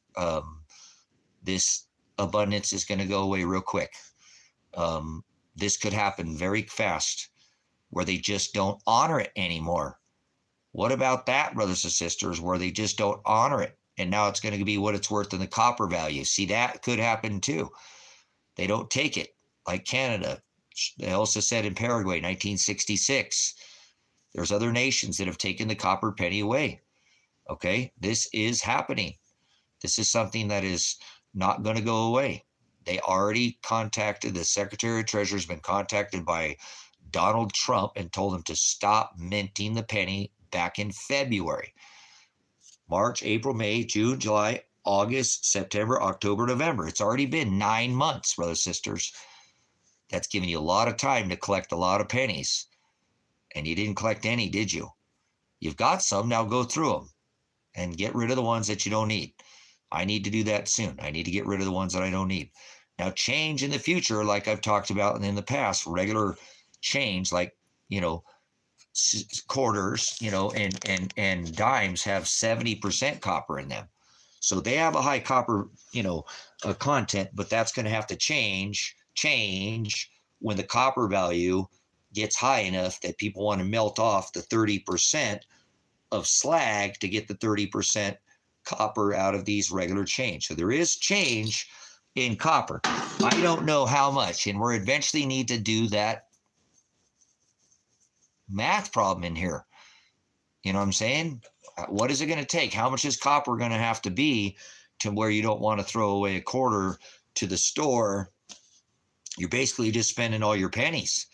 abundance is going to go away real quick. This could happen very fast, where they just don't honor it anymore. What about that, brothers and sisters, where they just don't honor it? And now it's going to be what it's worth in the copper value. See, that could happen too. They don't take it, like Canada. They also said in Paraguay, 1966. There's other nations that have taken the copper penny away. Okay, this is happening. This is something that is not going to go away. They already contacted, the Secretary of Treasury has been contacted by Donald Trump and told him to stop minting the penny back in February. March, April, May, June, July, August, September, October, November. It's already been 9 months, brothers and sisters. That's giving you a lot of time to collect a lot of pennies. And you didn't collect any, did you? You've got some, now go through them and get rid of the ones that you don't need. I need to do that soon. I need to get rid of the ones that I don't need. Now, change in the future, like I've talked about in the past, regular change, like, quarters, and dimes have 70% copper in them. So they have a high copper, content, but that's going to have to change when the copper value gets high enough that people want to melt off the 30% of slag to get the 30% copper out of these regular change. So there is change in copper. I don't know how much, and we're eventually need to do that math problem in here. You know what I'm saying? What is it going to take? How much is copper going to have to be to where you don't want to throw away a quarter to the store? You're basically just spending all your pennies,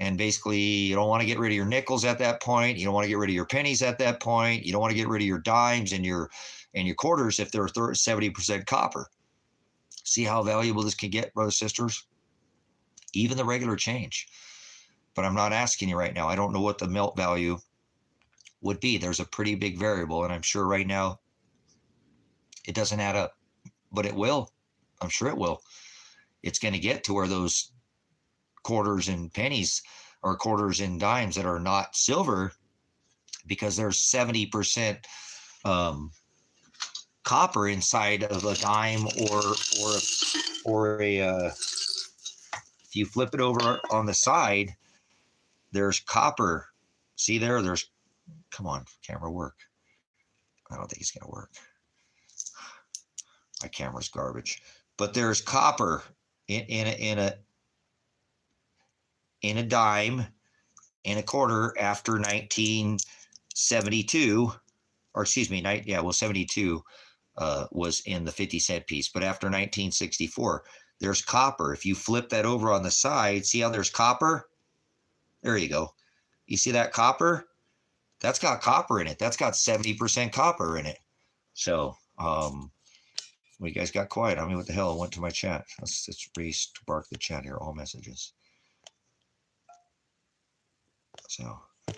And basically, you don't want to get rid of your nickels at that point. You don't want to get rid of your pennies at that point. You don't want to get rid of your dimes and your quarters if they're 70% copper. See how valuable this can get, brothers and sisters? Even the regular change. But I'm not asking you right now. I don't know what the melt value would be. There's a pretty big variable, and I'm sure right now it doesn't add up. But it will. I'm sure it will. It's going to get to where those quarters and pennies or quarters and dimes that are not silver, because there's 70% copper inside of a dime or a if you flip it over on the side, there's copper. See there's, come on, camera, work. I don't think it's going to work. My camera's garbage. But there's copper in a dime, in a quarter after 1972, or excuse me, 72 was in the 50-cent piece. But after 1964, there's copper. If you flip that over on the side, see how there's copper? There you go. You see that copper? That's got copper in it. That's got 70% copper in it. So, well, you guys got quiet. I mean, what the hell? I went to my chat. Let's re-spark the chat here. All messages. So, I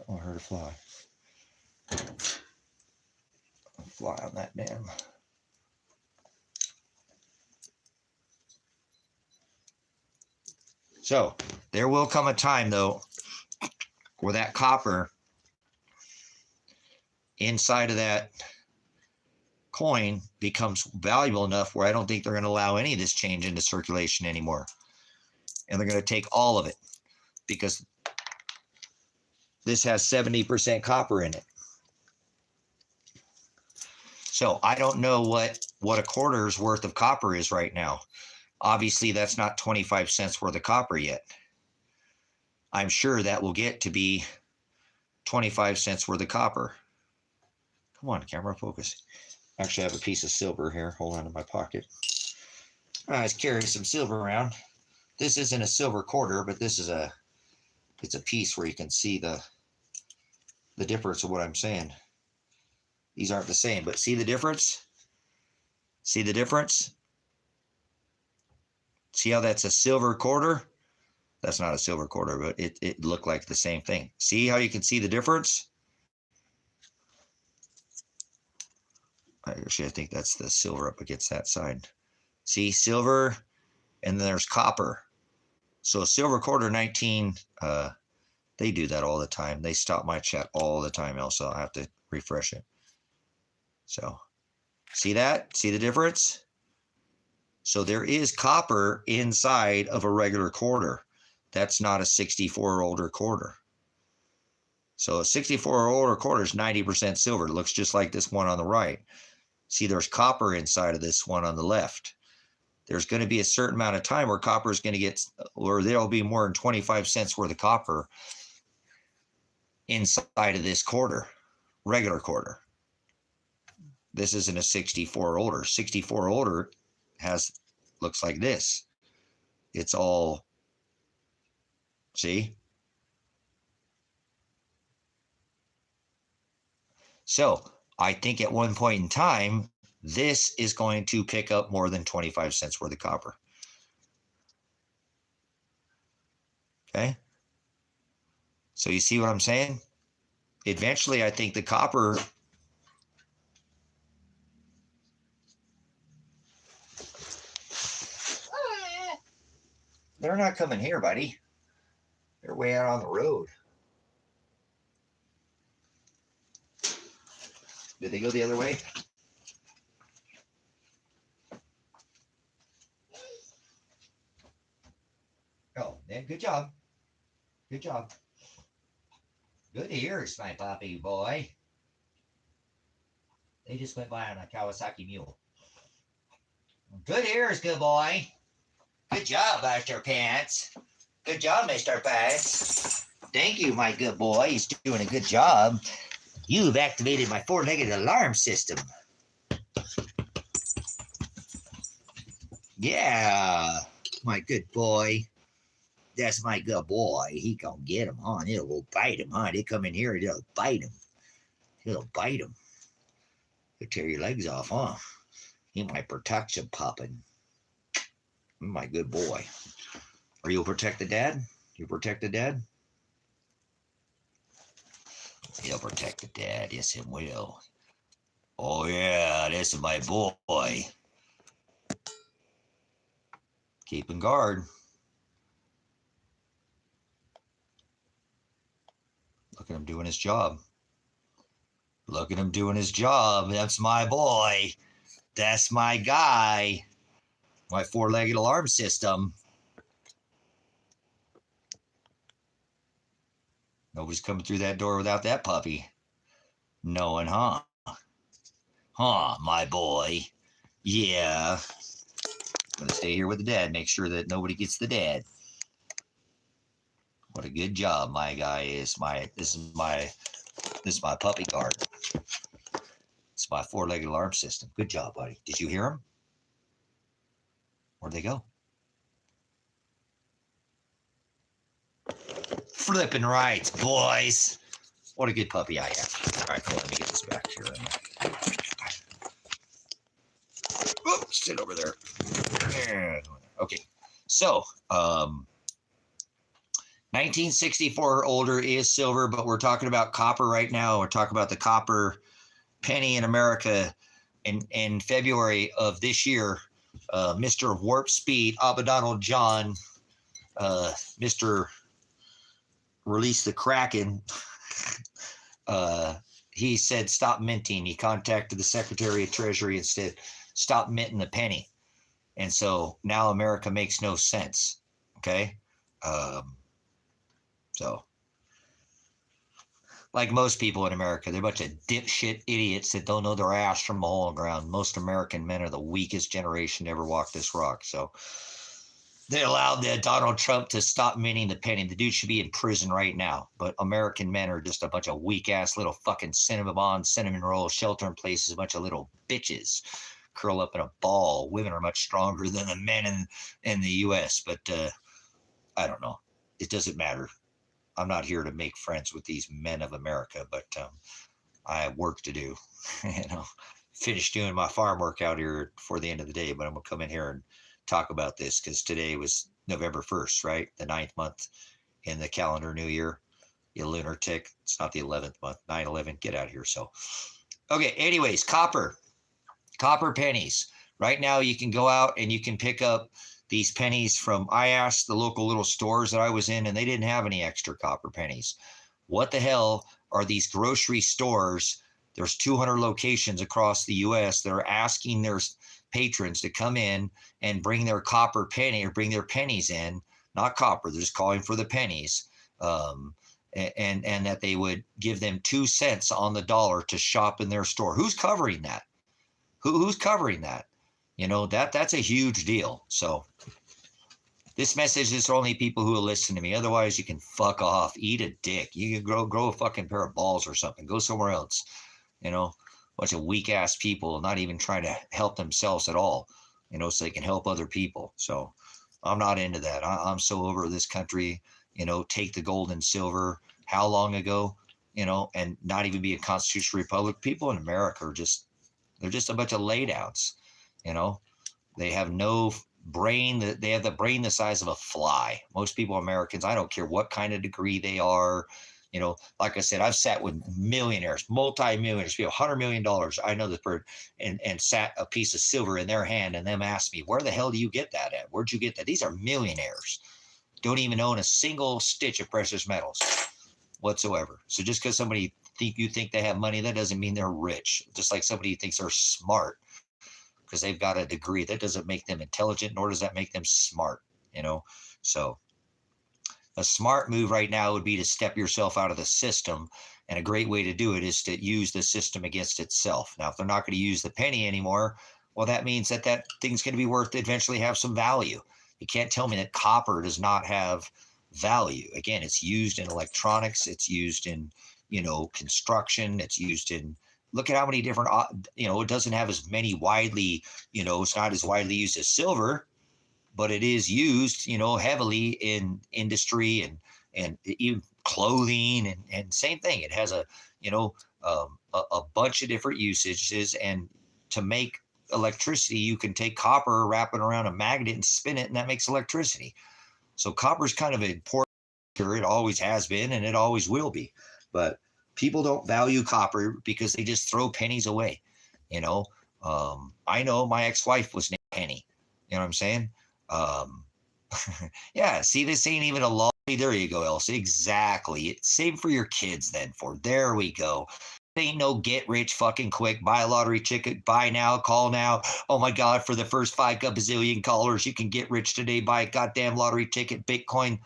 want her to fly. Fly on that damn. So, there will come a time, though, where that copper inside of that coin becomes valuable enough where I don't think they're going to allow any of this change into circulation anymore. And they're going to take all of it, because this has 70% copper in it. So I don't know what a quarter's worth of copper is right now. Obviously, that's not 25 cents worth of copper yet. I'm sure that will get to be 25 cents worth of copper. Come on, camera, focus. Actually, I have a piece of silver here. Hold on in my pocket. I was carrying some silver around. This isn't a silver quarter, but this is it's a piece where you can see the difference of what I'm saying. These aren't the same, but see the difference? See the difference? See how that's a silver quarter? That's not a silver quarter, but it looked like the same thing. See how you can see the difference? Actually, I think that's the silver up against that side. See, silver, and then there's copper. So a silver quarter, they do that all the time. They stop my chat all the time, also. I have to refresh it. So, see that? See the difference? So there is copper inside of a regular quarter. That's not a 64 or older quarter. So a 64 or older quarter is 90% silver. It looks just like this one on the right. See, there's copper inside of this one on the left. There's going to be a certain amount of time where copper is going to get, or there'll be more than 25 cents worth of copper inside of this quarter, regular quarter. This isn't a 64 or older. 64 or older looks like this. It's all, see? So I think at one point in time, this is going to pick up more than 25 cents worth of copper. Okay? So you see what I'm saying? Eventually, I think the copper... They're not coming here, buddy. They're way out on the road. Did they go the other way? Oh, then good job. Good job. Good ears, my puppy boy. They just went by on a Kawasaki mule. Good ears, good boy. Good job, Mr. Pants. Good job, Mr. Pants. Thank you, my good boy. He's doing a good job. You've activated my four-legged alarm system. Yeah, my good boy. That's my good boy. He gonna get him, huh? He'll go bite him, huh? They come in here and they'll bite him. He'll bite him. He'll tear your legs off, huh? He might protect you, puppin. My good boy. Are you protect the dad? You protect the dad? He'll protect the dad. Yes, he will. Oh, yeah, this is my boy. Keeping guard. Look at him doing his job. Look at him doing his job. That's my boy. That's my guy. My four-legged alarm system. Nobody's coming through that door without that puppy. No one, huh? Huh, my boy. Yeah. I'm going to stay here with the dad. Make sure that nobody gets the dad. What a good job my guy is. This is my puppy guard. It's my four-legged alarm system. Good job, buddy. Did you hear him? Where'd they go? Flipping right, boys. What a good puppy I have. All right, cool. Let me get this back here. Oh, sit over there. Okay. So, 1964 or older is silver, but we're talking about copper right now. We're talking about the copper penny in America. In February of this year, Mr. Warp Speed, Abaddon John, Mr. Release the Kraken, he said stop minting. He contacted the Secretary of Treasury and said stop minting the penny. And so now America makes no sense. Okay. So, like most people in America, they're a bunch of dipshit idiots that don't know their ass from the hole in the ground. Most American men are the weakest generation to ever walk this rock. So they allowed Donald Trump to stop minting the penny. The dude should be in prison right now. But American men are just a bunch of weak-ass little fucking cinnamon roll, shelter-in-places, a bunch of little bitches. Curl up in a ball. Women are much stronger than the men in the U.S. But I don't know. It doesn't matter. I'm not here to make friends with these men of America, but I have work to do. Finish doing my farm work out here before the end of the day, but I'm going to come in here and talk about this because today was November 1st, right? The 9th month in the calendar new year. You lunatic. It's not the 11th month, 9/11. Get out of here. So, okay. Anyways, copper pennies. Right now you can go out and you can pick up these pennies I asked the local little stores that I was in, and they didn't have any extra copper pennies. What the hell are these grocery stores? There's 200 locations across the U.S. that are asking their patrons to come in and bring their copper penny or bring their pennies in, not copper. They're just calling for the pennies. And that they would give them 2 cents on the dollar to shop in their store. Who's covering that? Who's covering that? That's a huge deal. So this message is for only people who will listen to me. Otherwise, you can fuck off, eat a dick. You can grow a fucking pair of balls or something. Go somewhere else. Bunch of weak ass people not even trying to help themselves at all, so they can help other people. So I'm not into that. I'm so over this country, take the gold and silver. How long ago, and not even be a constitutional republic. People in America they're just a bunch of laydowns. They have no brain. They have the brain the size of a fly. Most people, Americans, I don't care what kind of degree they are. Like I said, I've sat with millionaires, multi-millionaires, people, $100 million. I know this person, and sat a piece of silver in their hand and them asked me, where the hell do you get that at? Where'd you get that? These are millionaires. Don't even own a single stitch of precious metals whatsoever. So just because somebody you think they have money, that doesn't mean they're rich. Just like somebody thinks they're smart because they've got a degree, that doesn't make them intelligent, nor does that make them smart. So a smart move right now would be to step yourself out of the system. And a great way to do it is to use the system against itself. Now, if they're not going to use the penny anymore, well, that means that thing's going to be worth to eventually have some value. You can't tell me that copper does not have value. Again, it's used in electronics. It's used in, construction. It's used in, look at how many different, it doesn't have as many widely, it's not as widely used as silver, but it is used, heavily in industry and even clothing and same thing. It has a bunch of different usages, and to make electricity, you can take copper, wrap it around a magnet and spin it, and that makes electricity. So copper is kind of important. It always has been, and it always will be. But people don't value copper because they just throw pennies away. I know my ex-wife was named Penny. You know what I'm saying? Yeah. See, this ain't even a law. There you go, Elsa. Exactly. Same for your kids then. There we go. Ain't no get rich fucking quick. Buy a lottery ticket. Buy now. Call now. Oh my God! For the first 5 gazillion callers, you can get rich today. Buy a goddamn lottery ticket. Bitcoin.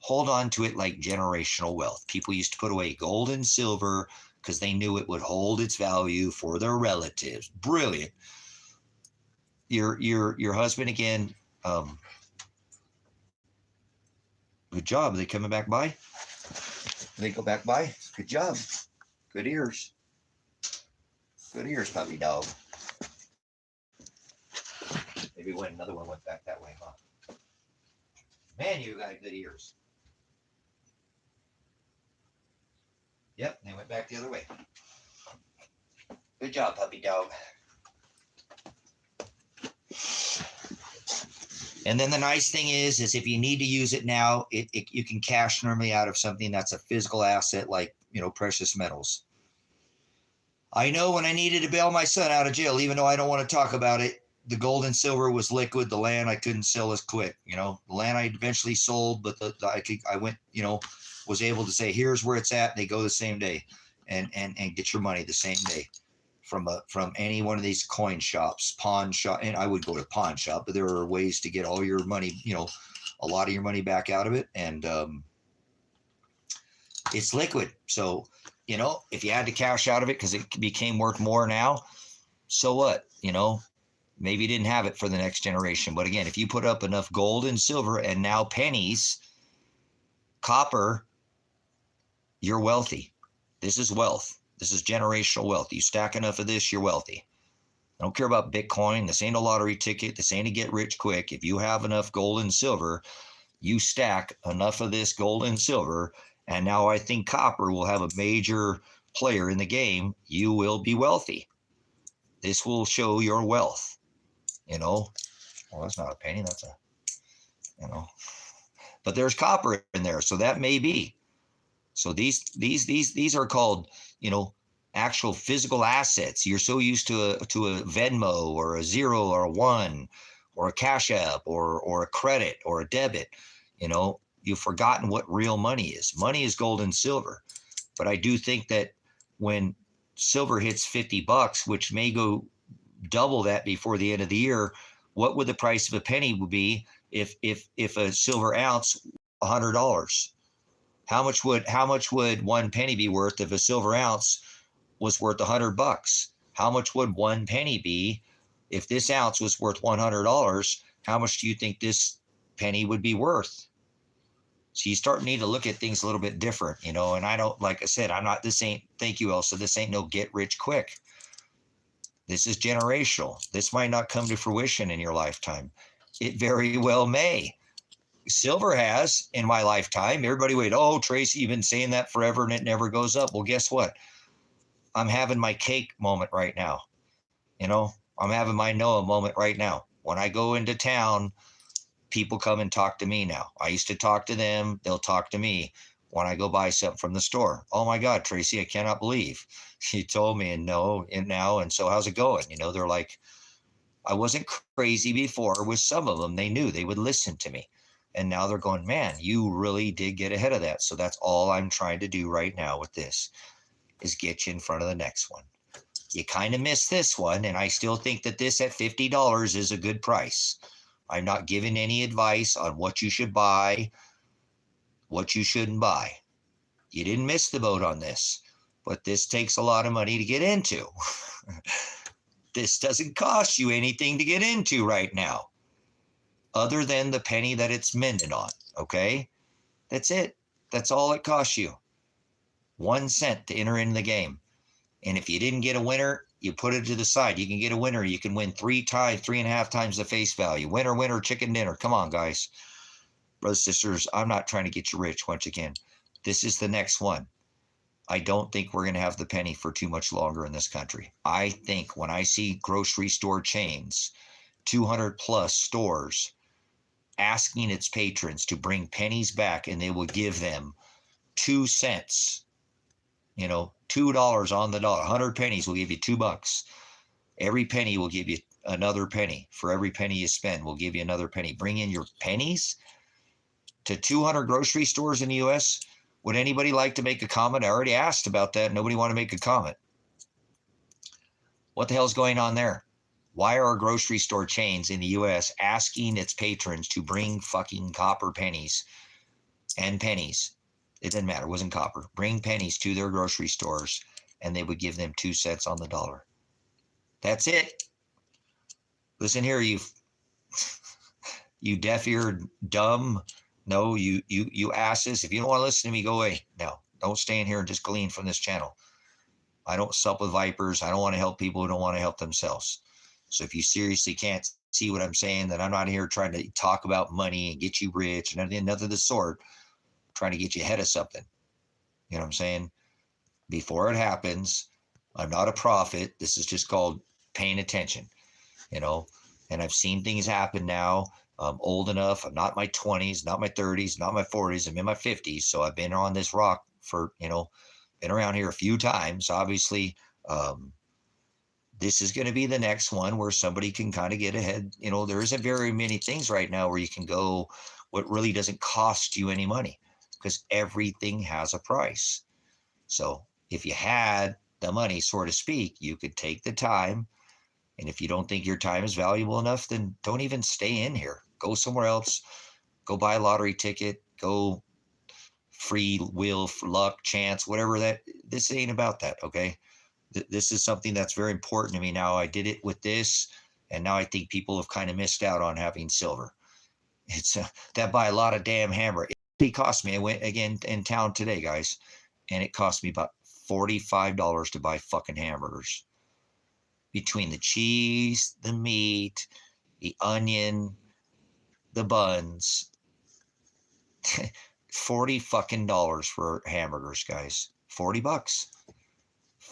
Hold on to it like generational wealth. People used to put away gold and silver because they knew it would hold its value for their relatives. Brilliant. Your husband again. Good job. Are they coming back by? They go back by. Good job. Good ears. Good ears, puppy dog. Maybe another one went back that way, huh? Man, you got good ears. Yep, they went back the other way. Good job, puppy dog. And then the nice thing is if you need to use it now, you can cash normally out of something that's a physical asset like, precious metals. I know when I needed to bail my son out of jail, even though I don't want to talk about it, the gold and silver was liquid. The land I couldn't sell as quick. The land I eventually sold, but I went, was able to say, here's where it's at. They go the same day and get your money the same day from any one of these coin shops, pawn shop. And I would go to pawn shop, but there are ways to get all your money, a lot of your money back out of it. And it's liquid. So, if you had to cash out of it because it became worth more now, so what? Maybe you didn't have it for the next generation. But again, if you put up enough gold and silver and now pennies, copper, you're wealthy. This is wealth. This is generational wealth. You stack enough of this, you're wealthy. I don't care about Bitcoin. This ain't a lottery ticket. This ain't a get rich quick. If you have enough gold and silver, you stack enough of this gold and silver, and now I think copper will have a major player in the game. You will be wealthy. This will show your wealth. Well, that's not a penny. That's but there's copper in there, so that may be. So these are called, actual physical assets. You're so used to a Venmo or a 0 or a 1 or a CashApp or a credit or a debit. You've forgotten what real money is. Money is gold and silver. But I do think that when silver hits $50, which may go double that before the end of the year, what would the price of a penny would be if a silver ounce $100? How much would 1 penny be worth if a silver ounce was worth $100? How much would 1 penny be if this ounce was worth $100? How much do you think this penny would be worth? So you start need to look at things a little bit different, and I don't, like I said, thank you, Elsa. This ain't no get rich quick. This is generational. This might not come to fruition in your lifetime. It very well may. Silver has in my lifetime. Everybody wait, oh, Tracy, you've been saying that forever and it never goes up. Well, guess what? I'm having my cake moment right now. I'm having my Noah moment right now. When I go into town, people come and talk to me now. I used to talk to them. They'll talk to me when I go buy something from the store. Oh my God, Tracy, I cannot believe you told me and now, and so how's it going? They're like, I wasn't crazy before with some of them. They knew they would listen to me. And now they're going, man, you really did get ahead of that. So that's all I'm trying to do right now with this is get you in front of the next one. You kind of missed this one. And I still think that this at $50 is a good price. I'm not giving any advice on what you should buy, what you shouldn't buy. You didn't miss the boat on this, but this takes a lot of money to get into. This doesn't cost you anything to get into right now, other than the penny that it's minted on, okay? That's it. That's all it costs you. 1 cent to enter into the game. And if you didn't get a winner, you put it to the side. You can get a winner. You can win 3.5 times the face value. Winner, winner, chicken dinner. Come on, guys. Brothers, sisters, I'm not trying to get you rich once again. This is the next one. I don't think we're going to have the penny for too much longer in this country. I think when I see grocery store chains, 200 plus stores, asking its patrons to bring pennies back, and they will give them 2 cents, $2 on the dollar. 100 pennies will give you $2. Every penny will give you another penny. For every penny you spend, we'll give you another penny. Bring in your pennies to 200 grocery stores in the U.S. Would anybody like to make a comment? I already asked about that. Nobody want to make a comment. What the hell's going on there? Why are grocery store chains in the U.S. asking its patrons to bring fucking copper pennies and pennies? It didn't matter. It wasn't copper. Bring pennies to their grocery stores, and they would give them 2 cents on the dollar. That's it. Listen here, you deaf-eared, dumb. No, you asses. If you don't want to listen to me, go away. No, don't stay in here and just glean from this channel. I don't sup with vipers. I don't want to help people who don't want to help themselves. So if you seriously can't see what I'm saying, then I'm not here trying to talk about money and get you rich and nothing of the sort. I'm trying to get you ahead of something. You know what I'm saying? Before it happens, I'm not a prophet. This is just called paying attention, and I've seen things happen now. I'm old enough. I'm not in my 20s, not my 30s, not my 40s. I'm in my 50s. So I've been on this rock for, been around here a few times. Obviously, this is going to be the next one where somebody can kind of get ahead. There isn't very many things right now where you can go what really doesn't cost you any money, because everything has a price. So if you had the money, so to speak, you could take the time. And if you don't think your time is valuable enough, then don't even stay in here. Go somewhere else. Go buy a lottery ticket. Go free will, luck, chance, whatever that. This ain't about that, okay? This is something that's very important to me now. I did it with this, and now I think people have kind of missed out on having silver. It's that buy a lot of damn hammer. It cost me. I went again in town today, guys, and it cost me about $45 to buy fucking hamburgers. Between the cheese, the meat, the onion, the buns, $40 fucking for hamburgers, guys. $40.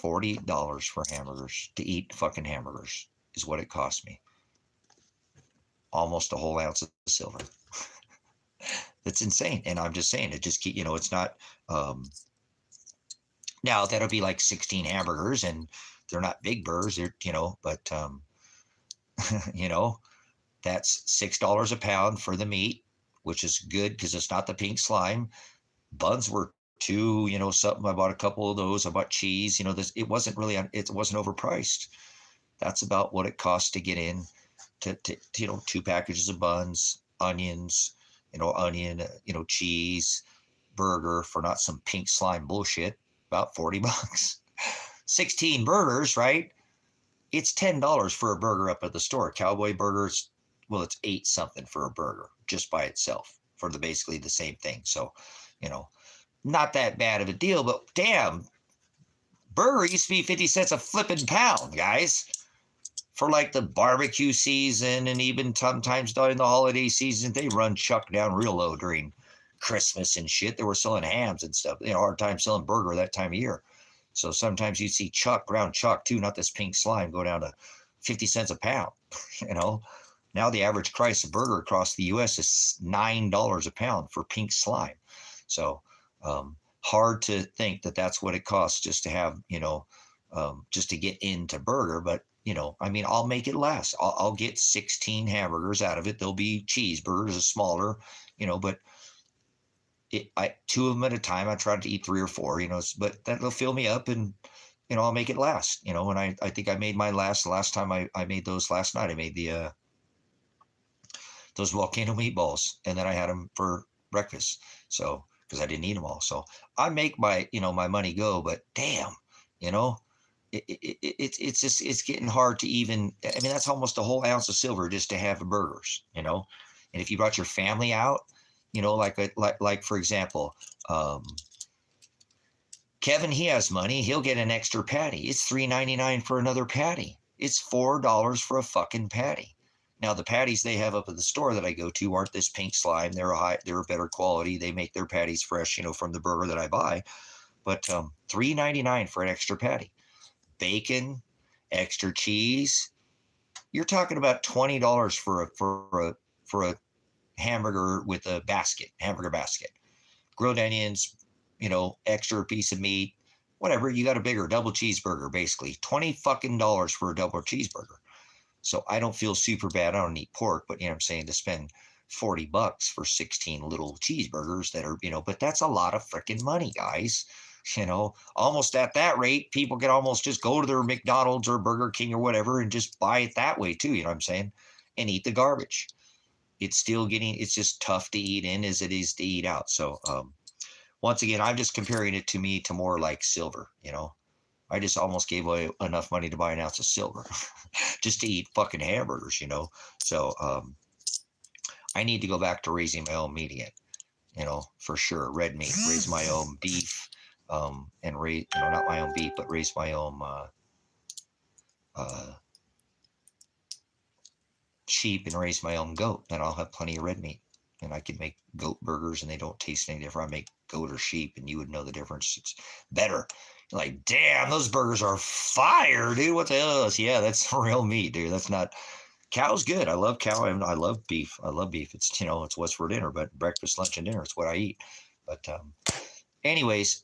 $40 for hamburgers, to eat fucking hamburgers is what it cost me. Almost a whole ounce of silver. That's insane. And I'm just saying, it just keep, it's not, now that'll be like 16 hamburgers, and they're not big burgers, they're, but, that's $6 a pound for the meat, which is good because it's not the pink slime. Buns were $2, something. I bought a couple of those. I bought cheese. It wasn't really, it wasn't overpriced. That's about what it costs to get in to 2 packages of buns, onions, cheese, burger for not some pink slime bullshit, about $40. 16 burgers, right? It's $10 for a burger up at the store. Cowboy burgers, well, it's 8 something for a burger just by itself for basically the same thing. So, not that bad of a deal, but damn, burger used to be 50 cents a flipping pound, guys. For like the barbecue season, and even sometimes during the holiday season, they run chuck down real low during Christmas and shit. They were selling hams and stuff. Hard time selling burger that time of year. So sometimes you see ground chuck too, not this pink slime, go down to 50 cents a pound. Now the average price of burger across the U.S. is $9 a pound for pink slime. So hard to think that that's what it costs just to have, just to get into burger. But, I'll make it last. I'll get 16 hamburgers out of it. There'll be cheeseburgers, a smaller, but 2 of them at a time. I tried to eat 3 or 4, but that'll fill me up, and, I'll make it last, and I think I made mine last time I made those last night. I made the, those volcano meatballs, and then I had them for breakfast. So, because I didn't eat them all. So I make my, my money go, but damn, it's just, it's getting hard to even, that's almost a whole ounce of silver just to have burgers, and if you brought your family out, like for example, Kevin, he has money. He'll get an extra patty. It's $3.99 for another patty. It's $4 for a fucking patty. Now, the patties they have up at the store that I go to aren't this pink slime. They're a better quality. They make their patties fresh, from the burger that I buy. But $3.99 for an extra patty. Bacon, extra cheese. You're talking about $20 for a hamburger with a hamburger basket. Grilled onions, extra piece of meat, whatever. You got a bigger double cheeseburger, basically. $20 fucking for a double cheeseburger. So I don't feel super bad. I don't eat pork, but I'm saying to spend $40 for 16 little cheeseburgers that are, but that's a lot of freaking money, guys. Almost at that rate, people can almost just go to their McDonald's or Burger King or whatever and just buy it that way too, and eat the garbage. It's just tough to eat in as it is to eat out. So, once again, I'm just comparing it to more like silver, I just almost gave away enough money to buy an ounce of silver just to eat fucking hamburgers, So, I need to go back to raising my own meat again, for sure. Red meat, raise my own beef, and raise, not my own beef, but raise my own, sheep and raise my own goat. Then I'll have plenty of red meat. And I can make goat burgers and they don't taste any different. I make goat or sheep and you would know the difference. It's better. You're like, damn, those burgers are fire, dude. What the hell is? Yeah, that's real meat, dude. That's not. Cow's good. I love cow. I love beef. I love beef. It's, it's what's for dinner, but breakfast, lunch, and dinner. It's what I eat. But anyways,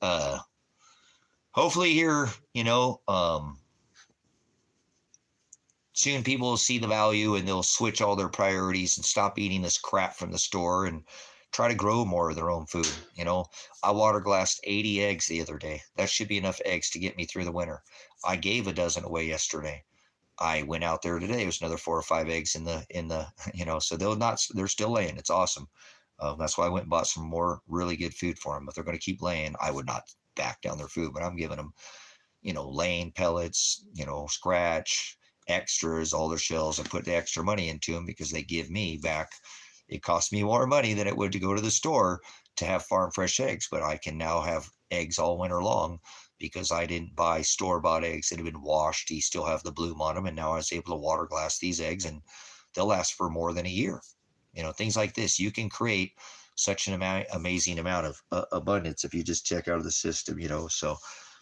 hopefully here, soon people will see the value and they'll switch all their priorities and stop eating this crap from the store and try to grow more of their own food. I water glassed 80 eggs the other day. That should be enough eggs to get me through the winter. I gave a dozen away yesterday. I went out there today. There's another 4 or 5 eggs in the, so they're still laying. It's awesome. That's why I went and bought some more really good food for them. If they're going to keep laying, I would not back down their food, but I'm giving them, laying pellets, scratch, extras, all their shells. I put the extra money into them because they give me back. It costs me more money than it would to go to the store to have farm fresh eggs, but I can now have eggs all winter long because I didn't buy store-bought eggs that have been washed. You still have the bloom on them, and now I was able to water glass these eggs, and they'll last for more than a year. Things like this. You can create such an amazing amount of abundance if you just check out of the system, So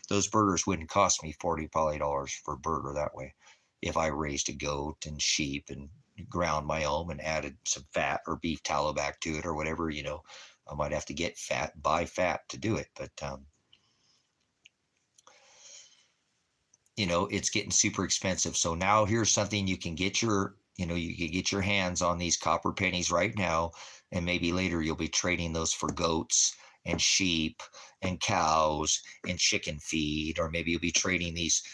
those burgers wouldn't cost me $40 probably for a burger that way. If I raised a goat and sheep and ground my own and added some fat or beef tallow back to it or whatever, I might have to buy fat to do it. But, it's getting super expensive. So now here's something you can get you can get your hands on these copper pennies right now. And maybe later you'll be trading those for goats and sheep and cows and chicken feed, or maybe you'll be trading these,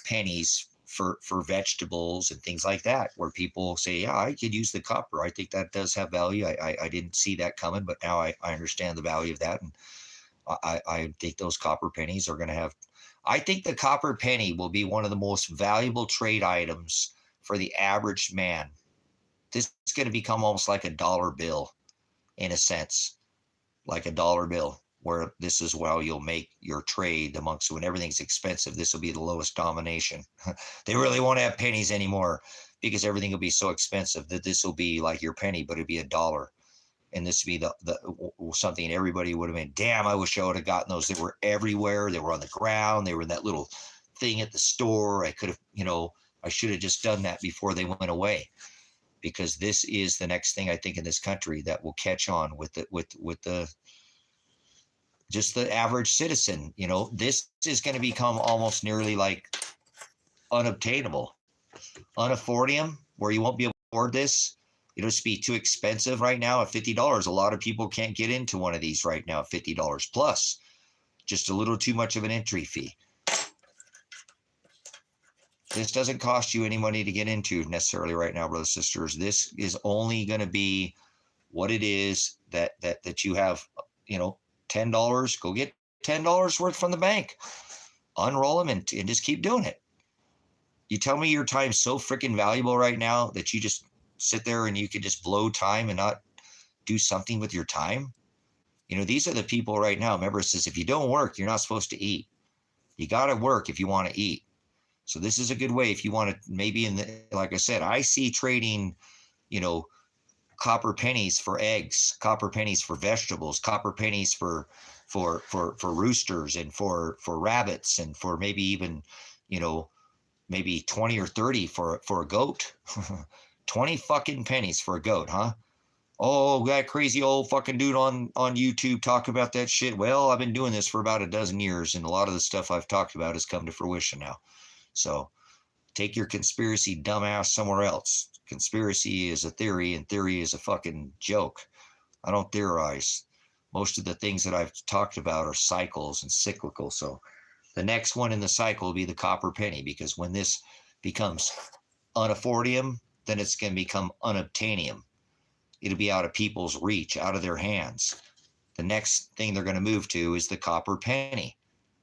pennies for vegetables and things like that, where people say, yeah, I could use the copper. I think that does have value. I didn't see that coming, but now I understand the value of that. And I think those copper pennies are going to have, I think the copper penny will be one of the most valuable trade items for the average man. This is going to become almost like a dollar bill in a sense, like a dollar bill, where this is where you'll make your trade amongst, when everything's expensive, this will be the lowest domination. They really won't have pennies anymore because everything will be so expensive that this will be like your penny, but it'd be $1. And this would be the something everybody would have been, damn, I wish I would have gotten those. They were everywhere. They were on the ground. They were in that little thing at the store. I could have, I should have just done that before they went away, because this is the next thing I think in this country that will catch on with the just the average citizen. This is going to become almost nearly like unobtainable, unaffordium, where you won't be able to afford this. It'll just be too expensive right now at $50. A lot of people can't get into one of these right now at $50 plus, just a little too much of an entry fee. This doesn't cost you any money to get into necessarily right now, brothers and sisters. This is only going to be what it is that you have, $10. Go get $10 worth from the bank, unroll them and just keep doing it. You tell me your time's so freaking valuable right now that you just sit there and you can just blow time and not do something with your time. You know, these are the people right now. Remember, it says if you don't work, you're not supposed to eat. You got to work if you want to eat. So this is a good way if you want to, maybe like I said, I see trading, you know, copper pennies for eggs, copper pennies for vegetables, copper pennies for roosters and for rabbits, and for maybe even, you know, maybe 20 or 30 for a goat. 20 fucking pennies for a goat, huh? Oh, that crazy old fucking dude on YouTube talk about that shit. Well, I've been doing this for about a dozen years, and a lot of the stuff I've talked about has come to fruition now. So take your conspiracy dumbass somewhere else. Conspiracy is a theory, and theory is a fucking joke. I don't theorize. Most of the things that I've talked about are cycles and cyclical. So the next one in the cycle will be the copper penny, because when this becomes unaffordium, then it's going to become unobtainium. It'll be out of people's reach, out of their hands. The next thing they're going to move to is the copper penny.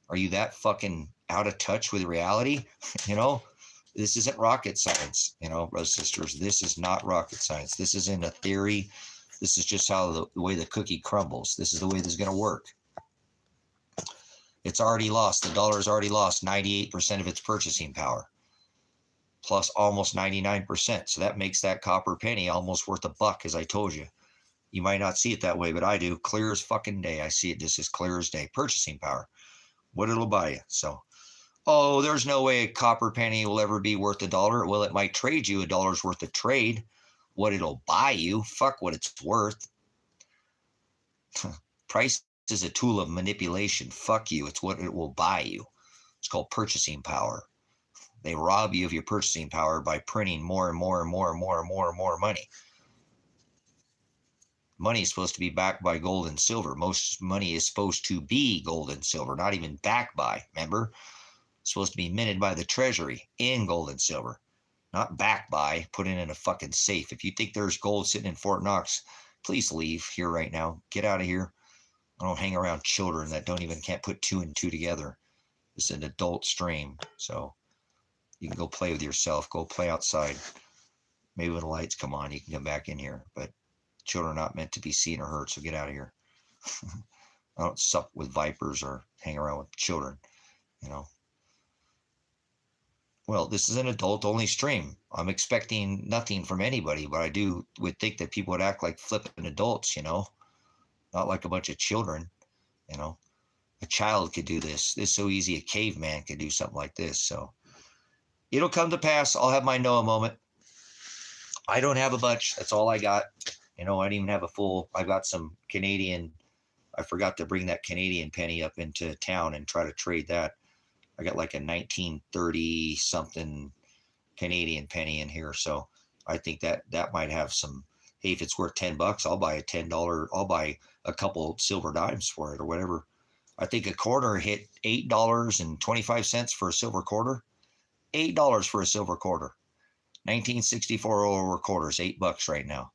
Are you that fucking out of touch with reality? You know, this isn't rocket science, you know, brothers and sisters. This is not rocket science. This isn't a theory. This is just how the way the cookie crumbles. This is the way this is going to work. It's already lost. The dollar has already lost 98% of its purchasing power, plus almost 99%. So that makes that copper penny almost worth $1, as I told you. You might not see it that way, but I do. Clear as fucking day. I see it just as clear as day. Purchasing power, what it'll buy you. So, oh, there's no way a copper penny will ever be worth $1. Well, it might trade you $1 worth of trade. What it'll buy you, fuck what it's worth. Price is a tool of manipulation. Fuck you. It's what it will buy you. It's called purchasing power. They rob you of your purchasing power by printing more and more and more and more and more and more money. Money is supposed to be backed by gold and silver. Most money is supposed to be gold and silver, not even backed by. Remember? It's supposed to be minted by the Treasury in gold and silver, not backed by, put in a fucking safe. If you think there's gold sitting in Fort Knox, please leave here right now. Get out of here. I don't hang around children that can't put 2 and 2 together. It's an adult stream. So you can go play with yourself. Go play outside. Maybe when the lights come on, you can come back in here. But children are not meant to be seen or heard, so get out of here. I don't sup with vipers or hang around with children, you know. Well, this is an adult-only stream. I'm expecting nothing from anybody, but I would think that people would act like flipping adults, you know, not like a bunch of children, you know. A child could do this. It's so easy. A caveman could do something like this. So it'll come to pass. I'll have my Noah moment. I don't have a bunch. That's all I got. You know, I didn't even have a full. I got some Canadian. I forgot to bring that Canadian penny up into town and try to trade that. I got like a 1930 something Canadian penny in here. So I think that might have some, hey, if it's worth $10, I'll buy a $10. I'll buy a couple silver dimes for it or whatever. I think a quarter hit $8.25 for a silver quarter. $8 for a silver quarter. 1964 over quarters, $8 right now.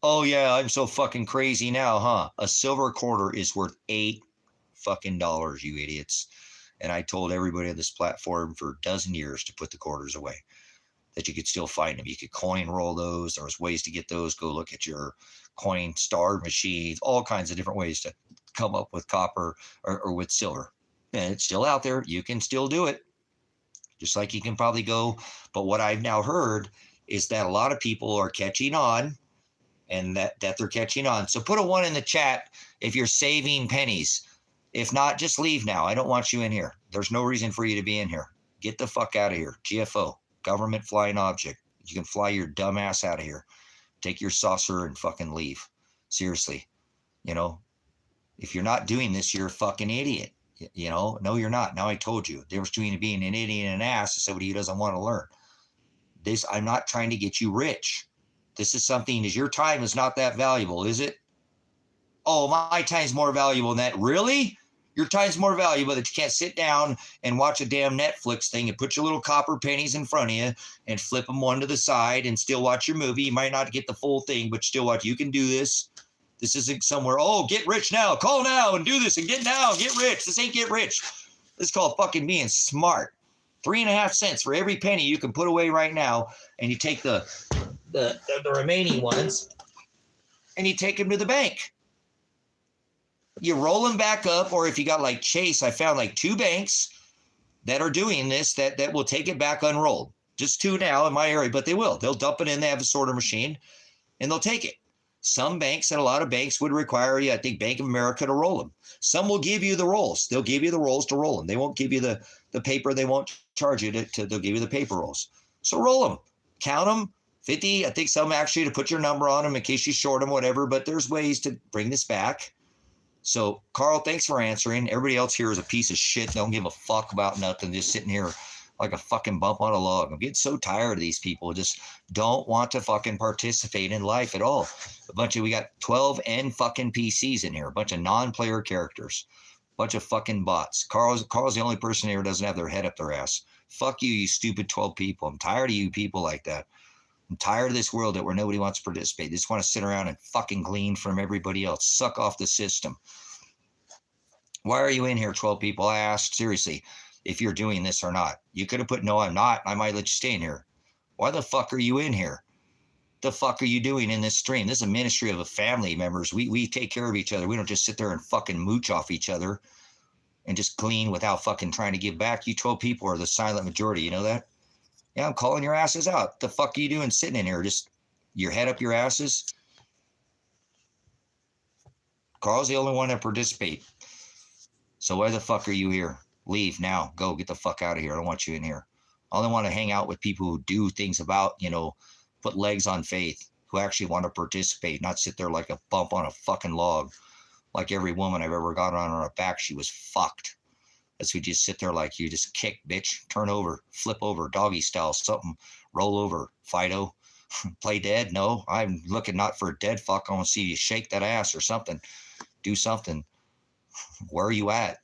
Oh yeah, I'm so fucking crazy now, huh? A silver quarter is worth $8 fucking dollars, you idiots. And I told everybody on this platform for a dozen years to put the quarters away, that you could still find them. You could coin roll those. There was ways to get those. Go look at your coin star machines, all kinds of different ways to come up with copper or with silver. And it's still out there. You can still do it. Just like you can probably go. But what I've now heard is that a lot of people are catching on, and that they're catching on. So put a 1 in the chat if you're saving pennies. If not, just leave now. I don't want you in here. There's no reason for you to be in here. Get the fuck out of here. GFO, government flying object. You can fly your dumb ass out of here. Take your saucer and fucking leave. Seriously. You know, if you're not doing this, you're a fucking idiot. You know, no, you're not. Now I told you. The difference between being an idiot and an ass is somebody who doesn't want to learn. This, I'm not trying to get you rich. This is something, is your time is not that valuable, is it? Oh, my time's more valuable than that. Really? Your time's more valuable that you can't sit down and watch a damn Netflix thing and put your little copper pennies in front of you and flip them one to the side and still watch your movie. You might not get the full thing, but still watch. You can do this. This isn't somewhere, oh, get rich now. Call now and do this and get now. Get rich. This ain't get rich. This is called fucking being smart. 3.5 cents for every penny you can put away right now, and you take the remaining ones and you take them to the bank. you roll them back up, or if you got like Chase, I found like 2 banks that are doing this that will take it back unrolled. Just 2 now in my area, but they will. They'll dump it in. They have a sorter machine, and they'll take it. Some banks and a lot of banks would require you, I think Bank of America, to roll them. Some will give you the rolls. They'll give you the rolls to roll them. They won't give you the paper. They won't charge you they'll give you the paper rolls. So roll them. Count them. 50. I think some actually to put your number on them in case you short them, whatever. But there's ways to bring this back. So, Carl, thanks for answering. Everybody else here is a piece of shit. Don't give a fuck about nothing. Just sitting here like a fucking bump on a log. I'm getting so tired of these people who just don't want to fucking participate in life at all. We got 12 N fucking PCs in here. A bunch of non-player characters. A bunch of fucking bots. Carl's the only person here who doesn't have their head up their ass. Fuck you, you stupid 12 people. I'm tired of you people like that. I'm tired of this world where nobody wants to participate. They just want to sit around and fucking glean from everybody else. Suck off the system. Why are you in here, 12 people? I asked, seriously, if you're doing this or not. You could have put, no, I'm not. I might let you stay in here. Why the fuck are you in here? The fuck are you doing in this stream? This is a ministry of a family members. We take care of each other. We don't just sit there and fucking mooch off each other and just glean without fucking trying to give back. You 12 people are the silent majority. You know that? Yeah, I'm calling your asses out. The fuck are you doing sitting in here? Just your head up your asses? Carl's the only one that participate. So why the fuck are you here? Leave now. Go get the fuck out of here. I don't want you in here. I only want to hang out with people who do things about, put legs on faith, who actually want to participate, not sit there like a bump on a fucking log. Like every woman I've ever got on her back, she was fucked. As we just sit there like you just kick, bitch, turn over, flip over, doggy style, something, roll over, Fido, play dead. No, I'm looking not for a dead fuck. I want to see you shake that ass or something. Do something. Where are you at?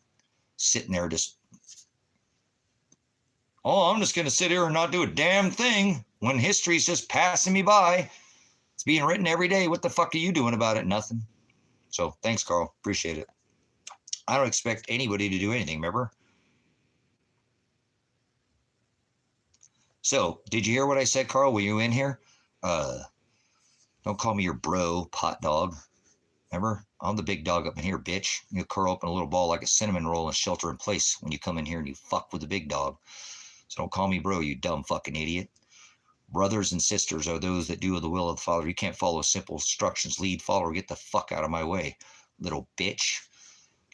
Sitting there just, I'm just going to sit here and not do a damn thing when history's just passing me by. It's being written every day. What the fuck are you doing about it? Nothing. So thanks, Carl. Appreciate it. I don't expect anybody to do anything, remember? So, did you hear what I said, Carl? Were you in here? Don't call me your bro, pot dog. Remember? I'm the big dog up in here, bitch. You curl up in a little ball like a cinnamon roll and shelter in place when you come in here and you fuck with the big dog. So don't call me bro, you dumb fucking idiot. Brothers and sisters are those that do the will of the Father. You can't follow simple instructions. Lead, follow, get the fuck out of my way, little bitch.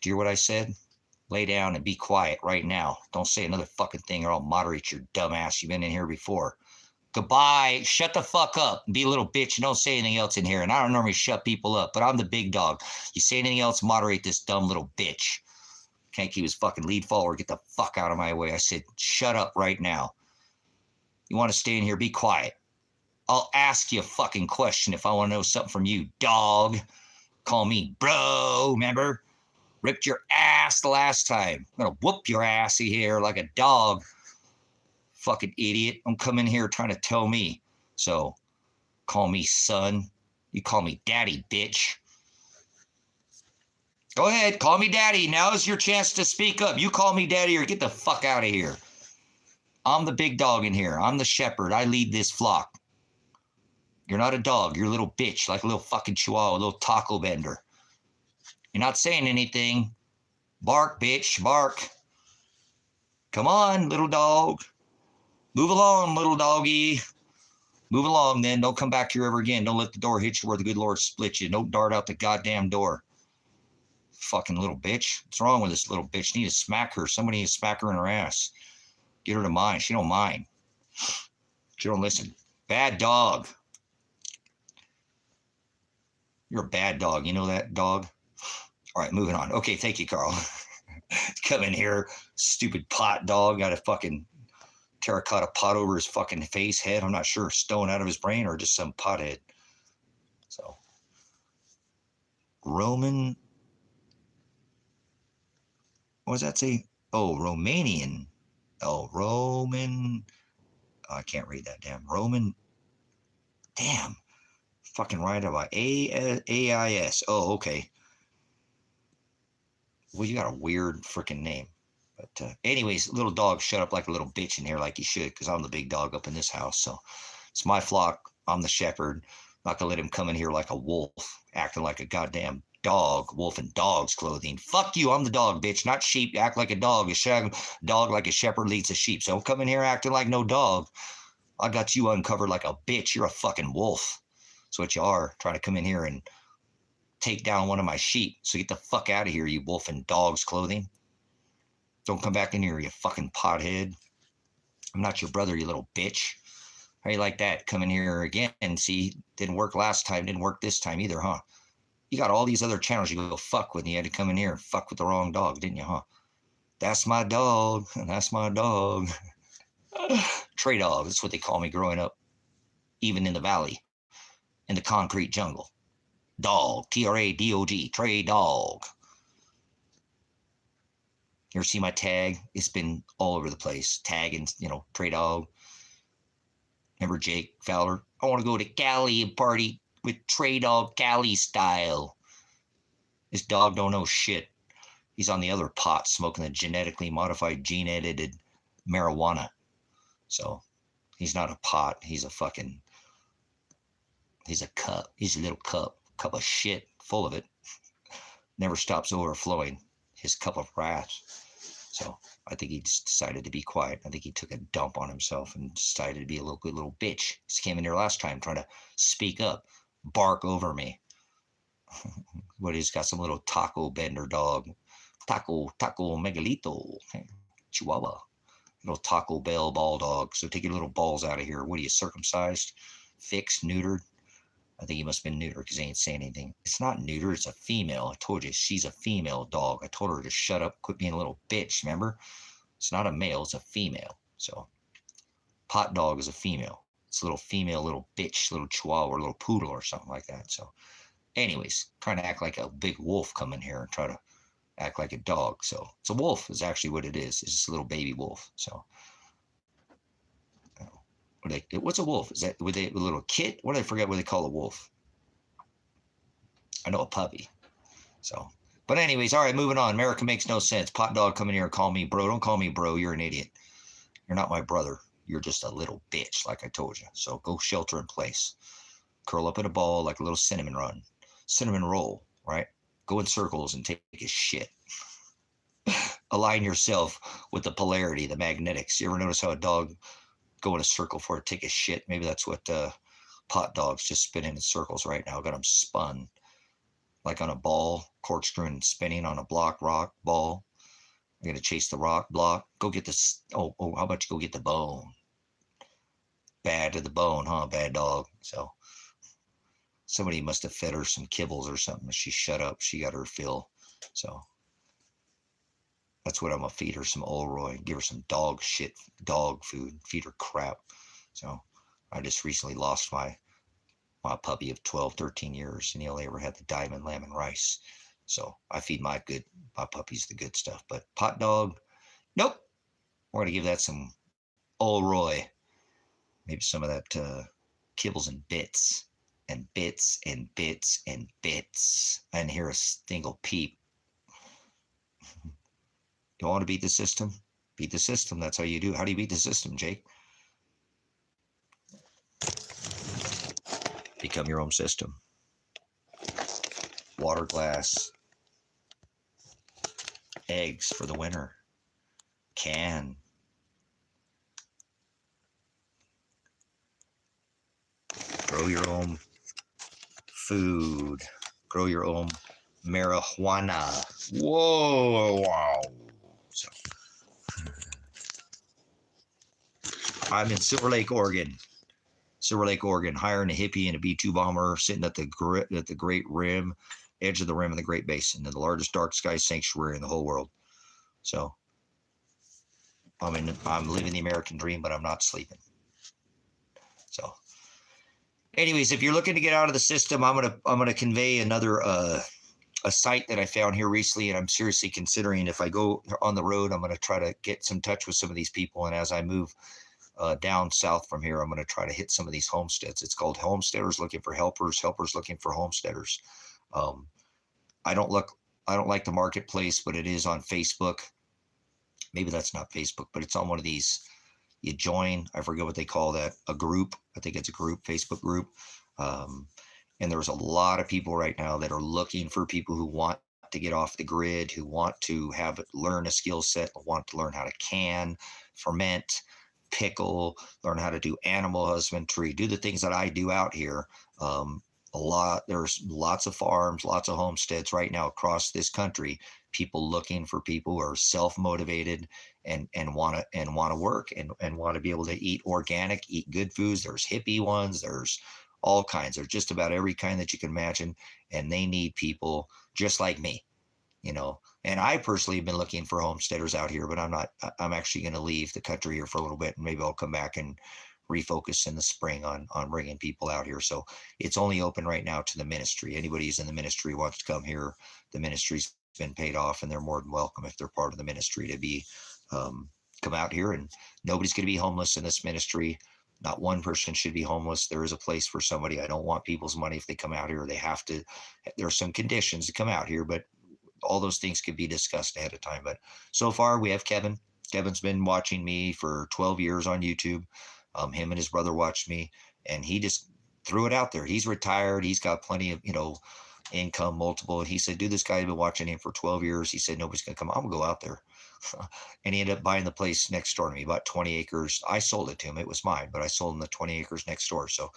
Do you hear what I said? Lay down and be quiet right now. Don't say another fucking thing or I'll moderate your dumb ass. You've been in here before. Goodbye. Shut the fuck up. Be a little bitch and don't say anything else in here. And I don't normally shut people up, but I'm the big dog. You say anything else, moderate this dumb little bitch. Can't keep his fucking lead follower. Get the fuck out of my way. I said, shut up right now. You want to stay in here? Be quiet. I'll ask you a fucking question if I want to know something from you, dog. Call me bro, remember? Ripped your ass the last time. I'm going to whoop your assy here like a dog. Fucking idiot. Don't come in here trying to tell me. So, call me son. You call me daddy, bitch. Go ahead, call me daddy. Now is your chance to speak up. You call me daddy or get the fuck out of here. I'm the big dog in here. I'm the shepherd. I lead this flock. You're not a dog. You're a little bitch, like a little fucking chihuahua, a little taco bender. You're not saying anything. Bark, bitch, bark. Come on, little dog. Move along, little doggy. Move along, then. Don't come back here ever again. Don't let the door hit you where the good Lord split you. Don't dart out the goddamn door. Fucking little bitch. What's wrong with this little bitch? Need to smack her. Somebody needs to smack her in her ass. Get her to mind. She don't mind. She don't listen. Bad dog. You're a bad dog. You know that, dog? All right, moving on. Okay, thank you, Carl. Come in here, stupid pot dog. Got a fucking terracotta pot over his fucking face, head. I'm not sure. Stone out of his brain or just some pothead. So, Roman. What does that say? Oh, Romanian. Oh, Roman. Oh, I can't read that. Damn. Roman. Damn. Fucking right about AIS. Oh, okay. Well, you got a weird freaking name. But anyways, little dog, shut up like a little bitch in here like you should, because I'm the big dog up in this house. So it's my flock. I'm the shepherd. Not going to let him come in here like a wolf, acting like a goddamn dog, wolf in dog's clothing. Fuck you, I'm the dog, bitch, not sheep. Act like a dog, dog like a shepherd leads a sheep. So don't come in here acting like no dog. I got you uncovered like a bitch. You're a fucking wolf. That's what you are, trying to come in here and take down one of my sheep. So get the fuck out of here, you wolf in dog's clothing. Don't come back in here, you fucking pothead. I'm not your brother, you little bitch. How you like that? Come in here again and see, didn't work last time, didn't work this time either, huh? You got all these other channels you go fuck with, and you had to come in here and fuck with the wrong dog, didn't you, huh? That's my dog. That's my dog. Trey dog, that's what they call me growing up, even in the valley, in the concrete jungle. Dog, T-R-A-D-O-G, Trey dog. You ever see my tag? It's been all over the place. Tagging, Trey dog. Remember Jake Fowler? I want to go to Cali and party with Trey dog Cali style. This dog don't know shit. He's on the other pot smoking the genetically modified, gene-edited marijuana. So he's not a pot. He's a cup. He's a little cup of shit full of it. Never stops overflowing. His cup of wrath. So I think he just decided to be quiet. I think he took a dump on himself and decided to be a good little bitch. He came in here last time trying to speak up, bark over me. What, he's got some little taco bender dog. Taco Megalito. Chihuahua. Little Taco Bell ball dog. So take your little balls out of here. What are you, circumcised? Fixed? Neutered? I think he must have been neutered because he ain't saying anything. It's not neutered. It's a female. I told you, she's a female dog. I told her to shut up, quit being a little bitch, remember? It's not a male. It's a female. So pot dog is a female. It's a little female, little bitch, little chihuahua, or little poodle or something like that. So anyways, trying to act like a big wolf come in here and try to act like a dog. So it's a wolf is actually what it is. It's just a little baby wolf. So what's a wolf? Is that a little kit? What did I forget what they call a wolf? I know a puppy. So, but anyways, all right, moving on. America makes no sense. Pot dog coming here and call me bro. Don't call me bro. You're an idiot. You're not my brother. You're just a little bitch, like I told you. So go shelter in place. Curl up in a ball like a little cinnamon roll, right? Go in circles and take a shit. Align yourself with the polarity, the magnetics. You ever notice how a dog go in a circle for it, take a shit? Maybe that's what pot dogs just spinning in circles right now. Got them spun like on a ball, corkscrew and spinning on a rock ball. I'm gonna chase the rock block. Go get this. Oh, how about you go get the bone? Bad to the bone, huh? Bad dog. So somebody must have fed her some kibbles or something. She shut up. She got her fill. So that's what I'm gonna feed her, some Olroy. Give her some dog food. Feed her crap. So I just recently lost my puppy of 12, 13 years, and he only ever had the diamond lamb and rice. So I feed my puppies the good stuff. But pot dog, nope. We're gonna give that some Olroy. Maybe some of that kibbles and bits. And bits and bits and bits. I didn't hear a single peep. You want to beat the system? Beat the system. That's how you do. How do you beat the system, Jake? Become your own system. Water glass. Eggs for the winter. Can. Grow your own food. Grow your own marijuana. Whoa, wow. So, I'm in Silver Lake, Oregon. Hiring a hippie and a B-2 bomber, sitting at the Great Rim, edge of the rim of the Great Basin, in the largest dark sky sanctuary in the whole world. So, I'm living the American dream, but I'm not sleeping. So, anyways, if you're looking to get out of the system, I'm gonna convey another a site that I found here recently, and I'm seriously considering, if I go on the road, I'm gonna try to get some touch with some of these people, and as I move down south from here, I'm gonna try to hit some of these homesteads. It's called Homesteaders Looking for Helpers, Helpers Looking for Homesteaders. I don't like the marketplace, but it is on Facebook. Maybe that's not Facebook, but it's on one of these. You join, I forget what they call that, a group. I think it's a group, Facebook group. And there's a lot of people right now that are looking for people who want to get off the grid, who want to learn a skill set, want to learn how to can, ferment, pickle, learn how to do animal husbandry, do the things that I do out here. Um, there's lots of farms, lots of homesteads right now across this country. People looking for people who are self-motivated and want to work and want to be able to eat organic, eat good foods. There's hippie ones. There's all kinds. There's just about every kind that you can imagine, and they need people just like me. And I personally have been looking for homesteaders out here, but I'm not. I'm actually going to leave the country here for a little bit, and maybe I'll come back and refocus in the spring on bringing people out here. So it's only open right now to the ministry. Anybody who's in the ministry wants to come here. The ministry's been paid off, and they're more than welcome if they're part of the ministry to be um, come out here. And nobody's going to be homeless in this ministry. Not one person should be homeless. There is a place for somebody. I don't want people's money if they come out here. They have to. There are some conditions to come out here, but all those things could be discussed ahead of time. But so far, we have Kevin. Kevin's been watching me for 12 years on YouTube. Him and his brother watched me, and he just threw it out there. He's retired. He's got plenty of income, multiple. And he said, "Dude, this guy's been watching him for 12 years." He said, "Nobody's gonna come. I'm gonna go out there." And he ended up buying the place next door to me, about 20 acres. I sold it to him. It was mine, but I sold him the 20 acres next door. So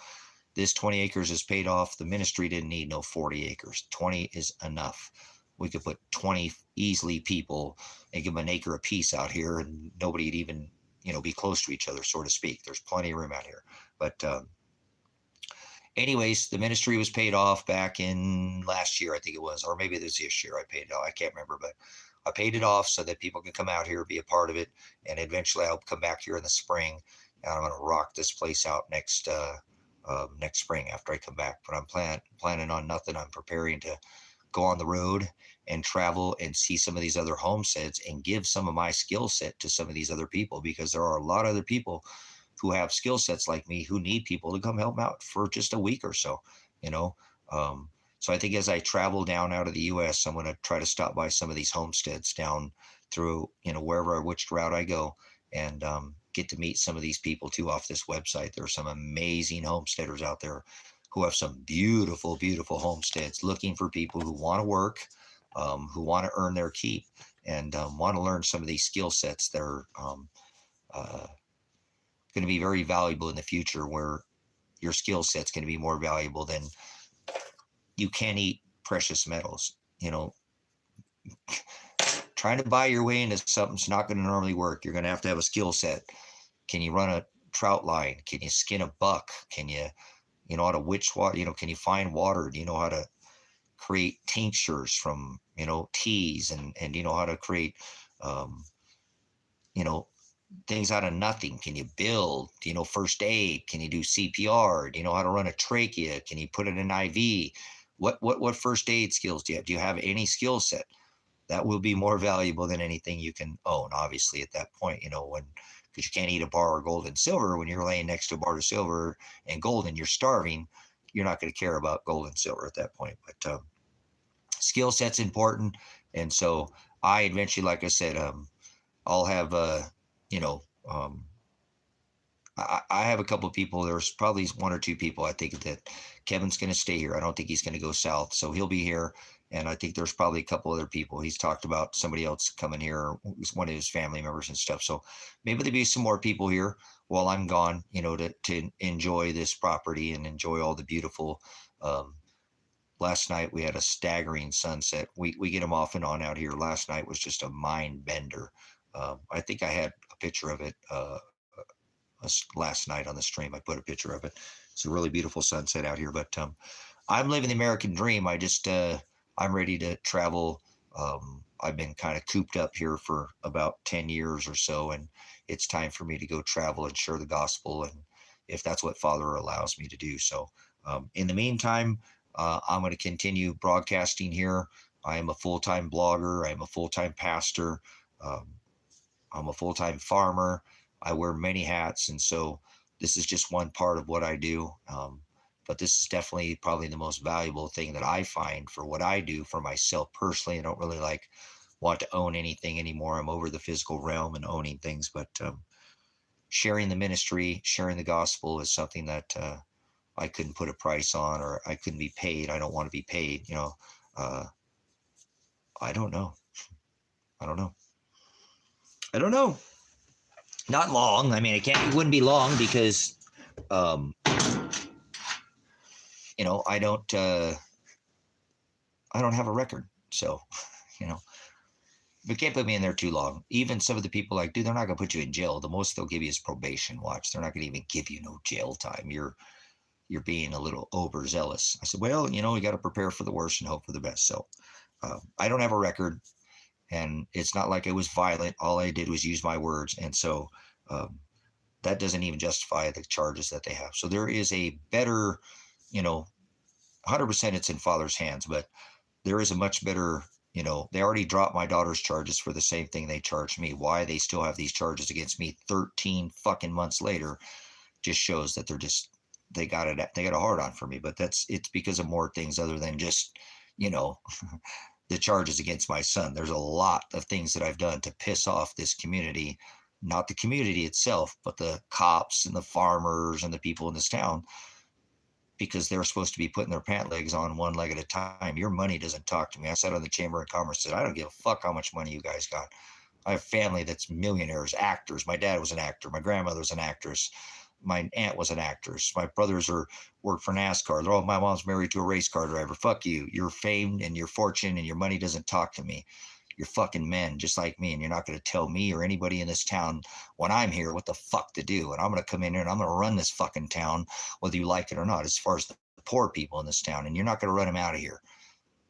this 20 acres is paid off. The ministry didn't need no 40 acres. 20 is enough. We could put 20 easily people and give them an acre apiece out here, and nobody'd even be close to each other, so to speak. There's plenty of room out here. But anyways, the ministry was paid off back in last year, I think it was, or maybe it was this year I paid it off. I can't remember, but I paid it off so that people can come out here, be a part of it, and eventually I'll come back here in the spring, and I'm going to rock this place out next spring after I come back. But I'm planning on nothing. I'm preparing to go on the road and travel and see some of these other homesteads and give some of my skill set to some of these other people, because there are a lot of other people who have skill sets like me who need people to come help them out for just a week or so, you know. So I think as I travel down out of the U.S., I'm going to try to stop by some of these homesteads down through, which route I go, and get to meet some of these people too off this website. There are some amazing homesteaders out there who have some beautiful, beautiful homesteads looking for people who want to work, who want to earn their keep, and want to learn some of these skill sets that are going to be very valuable in the future, where your skill set's going to be more valuable than you can eat precious metals. Trying to buy your way into something's not going to normally work. You're going to have a skill set. Can you run a trout line? Can you skin a buck? Can you know how to witch water? Can you find water? Do you know how to create tinctures from, teas, and you know how to create, you know, things out of nothing? Can you build? Do you know first aid? Can you do CPR? Do you know how to run a trachea? Can you put it in IV? What first aid skills do you have? Do you have any skill set? That will be more valuable than anything you can own, obviously, at that point, because you can't eat a bar of gold and silver when you're laying next to a bar of silver and gold and you're starving. You're not going to care about gold and silver at that point. But skill set's important. And so I eventually, like I said, I'll have, you know, I have a couple of people. There's probably one or two people. I think that Kevin's going to stay here. I don't think he's going to go south. So he'll be here. And I think there's probably a couple other people. He's talked about somebody else coming here, one of his family members and stuff. So maybe there'll be some more people here while I'm gone, to enjoy this property and enjoy all the beautiful. Last night we had a staggering sunset. We get them off and on out here. Last night was just a mind bender. I think I had a picture of it last night on the stream. I put a picture of it. It's a really beautiful sunset out here. But I'm living the American dream. I'm ready to travel. I've been kind of cooped up here for about 10 years or so, and it's time for me to go travel and share the gospel, and if that's what Father allows me to do. So in the meantime, I'm going to continue broadcasting here. I am a full-time blogger. I am a full-time pastor. I'm a full-time farmer. I wear many hats, and so this is just one part of what I do. But this is definitely probably the most valuable thing that I find for what I do for myself personally. I don't really want to own anything anymore. I'm over the physical realm and owning things, but sharing the ministry, sharing the gospel is something that I couldn't put a price on, or I couldn't be paid. I don't want to be paid. I don't know. I don't know. I don't know. Not long. I mean, it wouldn't be long because, I don't have a record. So, we can't put me in there too long. Even some of the people like, dude, they're not going to put you in jail. The most they'll give you is probation. Watch. They're not going to even give you no jail time. You're being a little overzealous. I said, well, you got to prepare for the worst and hope for the best. So I don't have a record, and it's not like I was violent. All I did was use my words. And so that doesn't even justify the charges that they have. So there is a better, 100% it's in Father's hands, but there is a much better, they already dropped my daughter's charges for the same thing they charged me. Why they still have these charges against me 13 fucking months later just shows that they got a hard on for me. But it's because of more things other than just, the charges against my son. There's a lot of things that I've done to piss off this community, not the community itself, but the cops and the farmers and the people in this town, because they're supposed to be putting their pant legs on one leg at a time. Your money doesn't talk to me. I sat on the Chamber of Commerce and said, I don't give a fuck how much money you guys got. I have family that's millionaires, actors. My dad was an actor. My grandmother was an actress. My aunt was an actress. My brothers work for NASCAR. My mom's married to a race car driver. Fuck you. You're famed and your fortune and your money doesn't talk to me. You're fucking men just like me, and you're not going to tell me or anybody in this town when I'm here what the fuck to do. And I'm going to come in here and I'm going to run this fucking town, whether you like it or not, as far as the poor people in this town. And you're not going to run them out of here.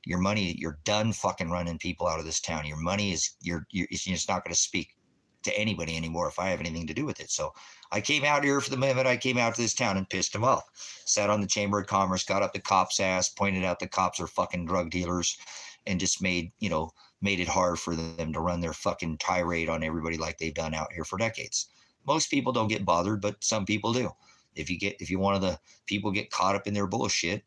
Your money, you're done fucking running people out of this town. Your money is, it's just not going to speak to anybody anymore if I have anything to do with it. So I came out here for the moment I came out to this town and pissed them off. Sat on the Chamber of Commerce, got up the cops' ass, pointed out the cops are fucking drug dealers, and just made it hard for them to run their fucking tirade on everybody like they've done out here for decades. Most people don't get bothered, but some people do. If you one of the people get caught up in their bullshit,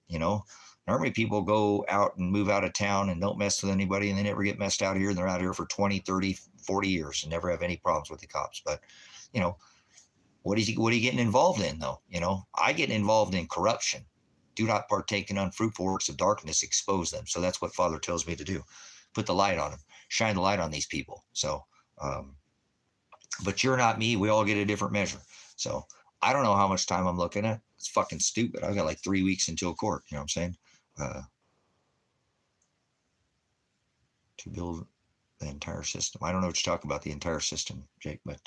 normally people go out and move out of town and don't mess with anybody, and they never get messed out here, and they're out here for 20, 30, 40 years and never have any problems with the cops. But, what are you getting involved in, though? I get involved in corruption. Do not partake in unfruitful works of darkness, expose them. So that's what Father tells me to do. Put the light on them, shine the light on these people. So, but you're not me. We all get a different measure. So I don't know how much time I'm looking at. It's fucking stupid. I've got like 3 weeks until court. You know what I'm saying? To build the entire system. I don't know what you're talking about, the entire system, Jake, but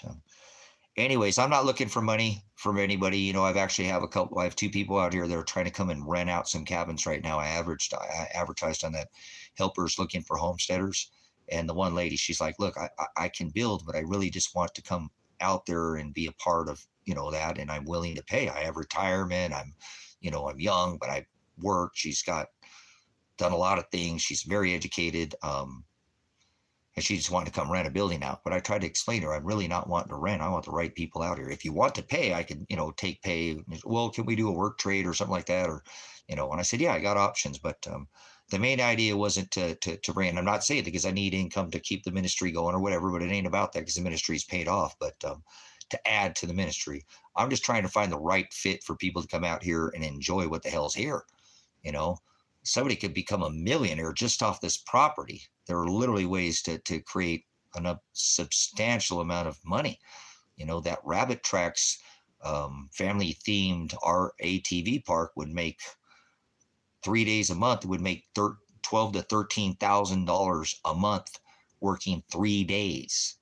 anyways, I'm not looking for money from anybody. I have 2 people out here that are trying to come and rent out some cabins right now. I advertised on that, helpers looking for homesteaders. And the one lady, she's like, look, I can build, but I really just want to come out there and be a part of, that. And I'm willing to pay. I have retirement. I'm young, but I work. She's done a lot of things. She's very educated. And she just wanted to come rent a building out. But I tried to explain to her, I'm really not wanting to rent. I want the right people out here. If you want to pay, I can, take pay. Well, can we do a work trade or something like that? Or, and I said, yeah, I got options. But the main idea wasn't to rent. I'm not saying it because I need income to keep the ministry going or whatever, but it ain't about that because the ministry's paid off. But to add to the ministry, I'm just trying to find the right fit for people to come out here and enjoy what the hell's here. Somebody could become a millionaire just off this property. There are literally ways to create a substantial amount of money. That Rabbit Tracks family themed ATV park would make 3 days a month. It would make $12,000 to $13,000 a month working 3 days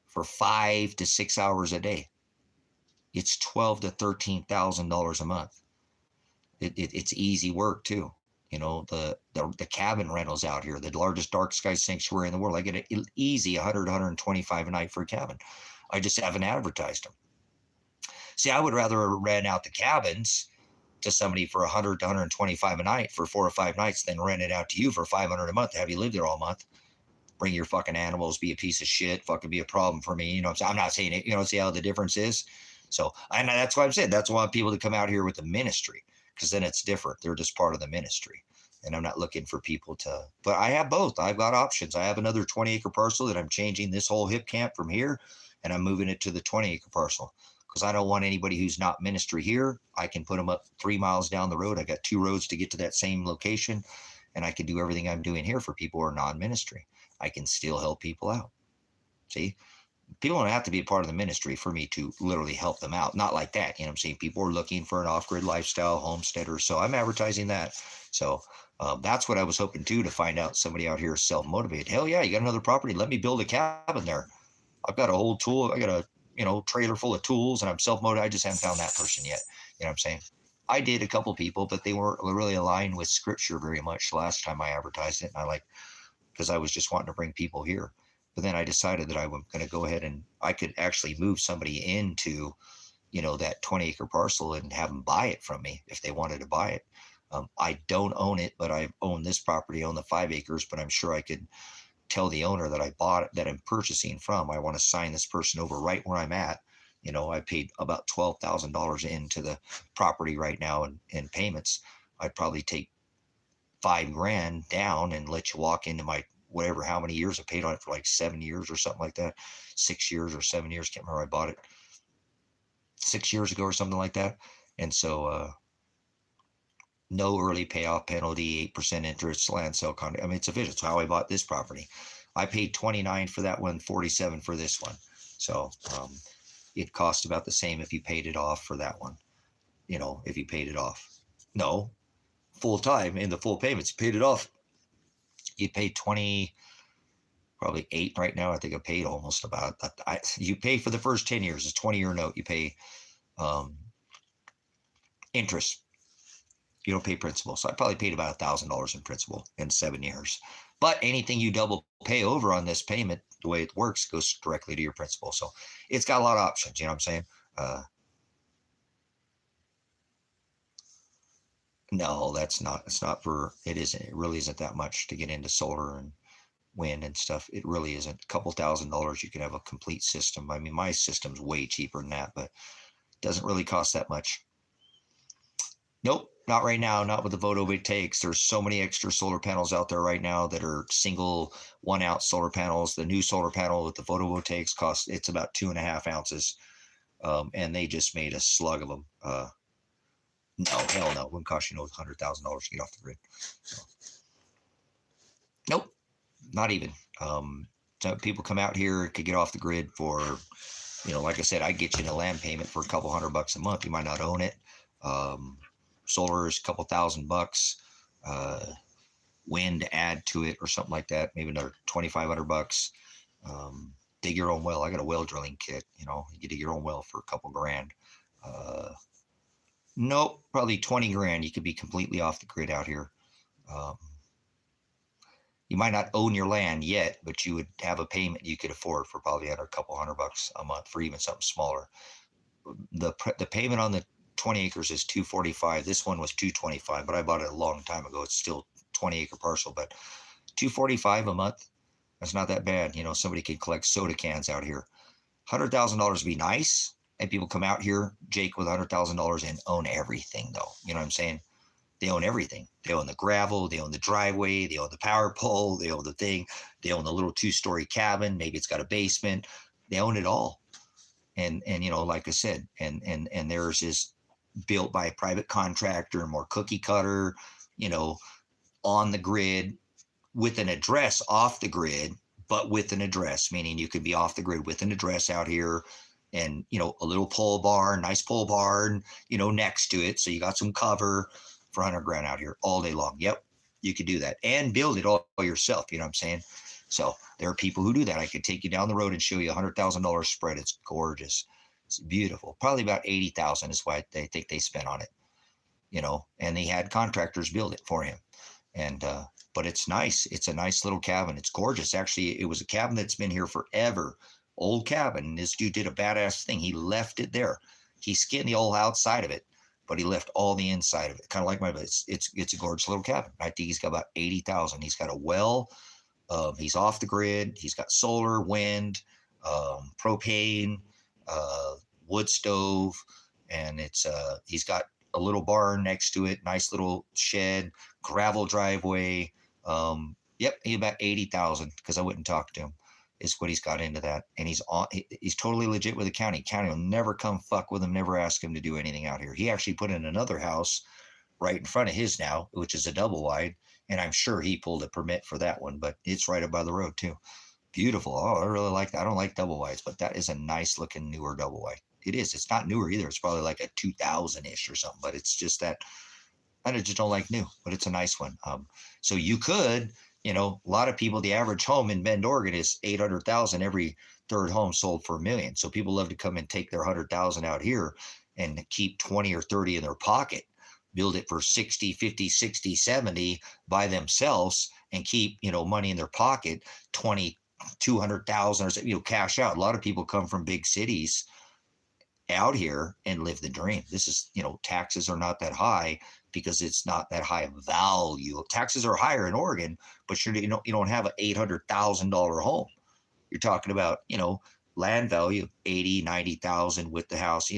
for 5 to 6 hours a day. It's $12,000 to $13,000 a month. It's easy work too. The cabin rentals out here, the largest dark sky sanctuary in the world. I get an easy 100, 125 a night for a cabin. I just haven't advertised them. See, I would rather rent out the cabins to somebody for 100 to 125 a night for 4 or 5 nights than rent it out to you for 500 a month to have you live there all month. Bring your fucking animals, be a piece of shit, fucking be a problem for me. I'm not saying it, see how the difference is. So, and that's why I'm saying, that's why I want people to come out here with the ministry, because then it's different. They're just part of the ministry. And I'm not looking for people but I have both. I've got options. I have another 20-acre parcel that I'm changing this whole hip camp from here, and I'm moving it to the 20-acre parcel. because I don't want anybody who's not ministry here. I can put them up 3 miles down the road. I got 2 roads to get to that same location, and I can do everything I'm doing here for people who are non-ministry. I can still help people out. See, people don't have to be a part of the ministry for me to literally help them out. Not like that. You know what I'm saying? People are looking for an off-grid lifestyle, homesteader. So I'm advertising that. So that's what I was hoping to find out somebody out here is self-motivated. Hell yeah, you got another property. Let me build a cabin there. I've got a whole tool. I got a, trailer full of tools, and I'm self-motivated. I just haven't found that person yet. You know what I'm saying? I did a couple people, but they weren't really aligned with scripture very much last time I advertised it. And because I was just wanting to bring people here. But then I decided that I was going to go ahead and I could actually move somebody into, that 20-acre parcel and have them buy it from me if they wanted to buy it. I don't own it, but I own this property, own the 5 acres, but I'm sure I could tell the owner that I bought it, that I'm purchasing from. I want to sign this person over right where I'm at. I paid about $12,000 into the property right now in payments. I'd probably take $5,000 down and let you walk into my whatever, how many years I paid on it for, like 7 years or something like that. 6 years or 7 years. Can't remember. I bought it 6 years ago or something like that. And so, no early payoff penalty, 8% interest, land sale contract. I mean, it's official. It's how I bought this property. I paid $29,000 for that one, $47,000 for this one. So it cost about the same if you paid it off for that one. If you paid it off. No, full time in the full payments. You paid it off. You paid 20, probably 8 right now. I think I paid almost about. You pay for the first 10 years. It's a 20-year note. You pay interest. You don't pay principal. So I probably paid about $1,000 in principal in 7 years. But anything you double pay over on this payment, the way it works, goes directly to your principal. So it's got a lot of options. You know what I'm saying? No, that's not. It's not for. It isn't. It really isn't that much to get into solar and wind and stuff. It really isn't. A couple $1,000, you can have a complete system. I mean, my system's way cheaper than that, but it doesn't really cost that much. Nope, not right now. Not with the photovoltaics. There's so many extra solar panels out there right now that are single 1 ounce solar panels. The new solar panel with the photovoltaics it's about 2.5 ounces. And they just made a slug of them. No, hell no. It wouldn't cost you $100,000 to get off the grid. So, nope, not even. So people come out here, could get off the grid for, like I said, I get you in a land payment for a couple $100 a month. You might not own it. Solar is a couple $1,000. Wind to add to it or something like that. Maybe another $2,500. Dig your own well. I got a well drilling kit. You can dig your own well for a couple grand. Nope, probably $20,000. You could be completely off the grid out here. You might not own your land yet, but you would have a payment you could afford for probably under a couple $100 a month for even something smaller. The payment on the 20 acres is $245. This one was $225, but I bought it a long time ago. It's still 20-acre parcel, but $245 a month. That's not that bad. Somebody could collect soda cans out here. $100,000 would be nice. And people come out here, Jake, with $100,000 and own everything, though. You know what I'm saying? They own everything. They own the gravel. They own the driveway. They own the power pole. They own the thing. They own the little 2-story cabin. Maybe it's got a basement. They own it all. And like I said, and theirs is built by a private contractor, more cookie cutter, on the grid with an address off the grid, but with an address, meaning you could be off the grid with an address out here. And, a little pole barn, nice pole barn, next to it. So you got some cover for $100,000 out here all day long. Yep, you could do that and build it all yourself. You know what I'm saying? So there are people who do that. I could take you down the road and show you $100,000 spread. It's gorgeous. It's beautiful. Probably about $80,000 is what they think they spent on it, and they had contractors build it for him. And, but it's nice. It's a nice little cabin. It's gorgeous. Actually, it was a cabin that's been here forever. Old cabin. This dude did a badass thing. He left it there. He skinned the whole outside of it, but he left all the inside of it. Kind of like it's a gorgeous little cabin. I think he's got about 80,000. He's got a well. He's off the grid. He's got solar, wind, propane, wood stove, and he's got a little barn next to it. Nice little shed, gravel driveway. Yep, he about 80,000 because I went and talked to him. is what he's got into that. And he's totally legit with the county. County will never come fuck with him, never ask him to do anything out here. He actually put in another house right in front of his now, which is a double wide. And I'm sure he pulled a permit for that one, but it's right up by the road too. Beautiful. Oh, I really like that. I don't like double wides, but that is a nice looking newer double wide. It is. It's not newer either. It's probably like a 2000-ish or something, but it's just that I just don't like new, but it's a nice one. So you could, a lot of people, the average home in Bend, Oregon is 800,000. Every third home sold for $1 million. So people love to come and take their 100,000 out here and keep 20 or 30 in their pocket, build it for 60, 50, 60, 70 by themselves and keep, money in their pocket, 20, 200,000 or so, cash out. A lot of people come from big cities out here and live the dream. This is, taxes are not that high because it's not that high of value. Taxes are higher in Oregon, but you don't have an $800,000 home. You're talking about, land value, 80, 90,000 with the house,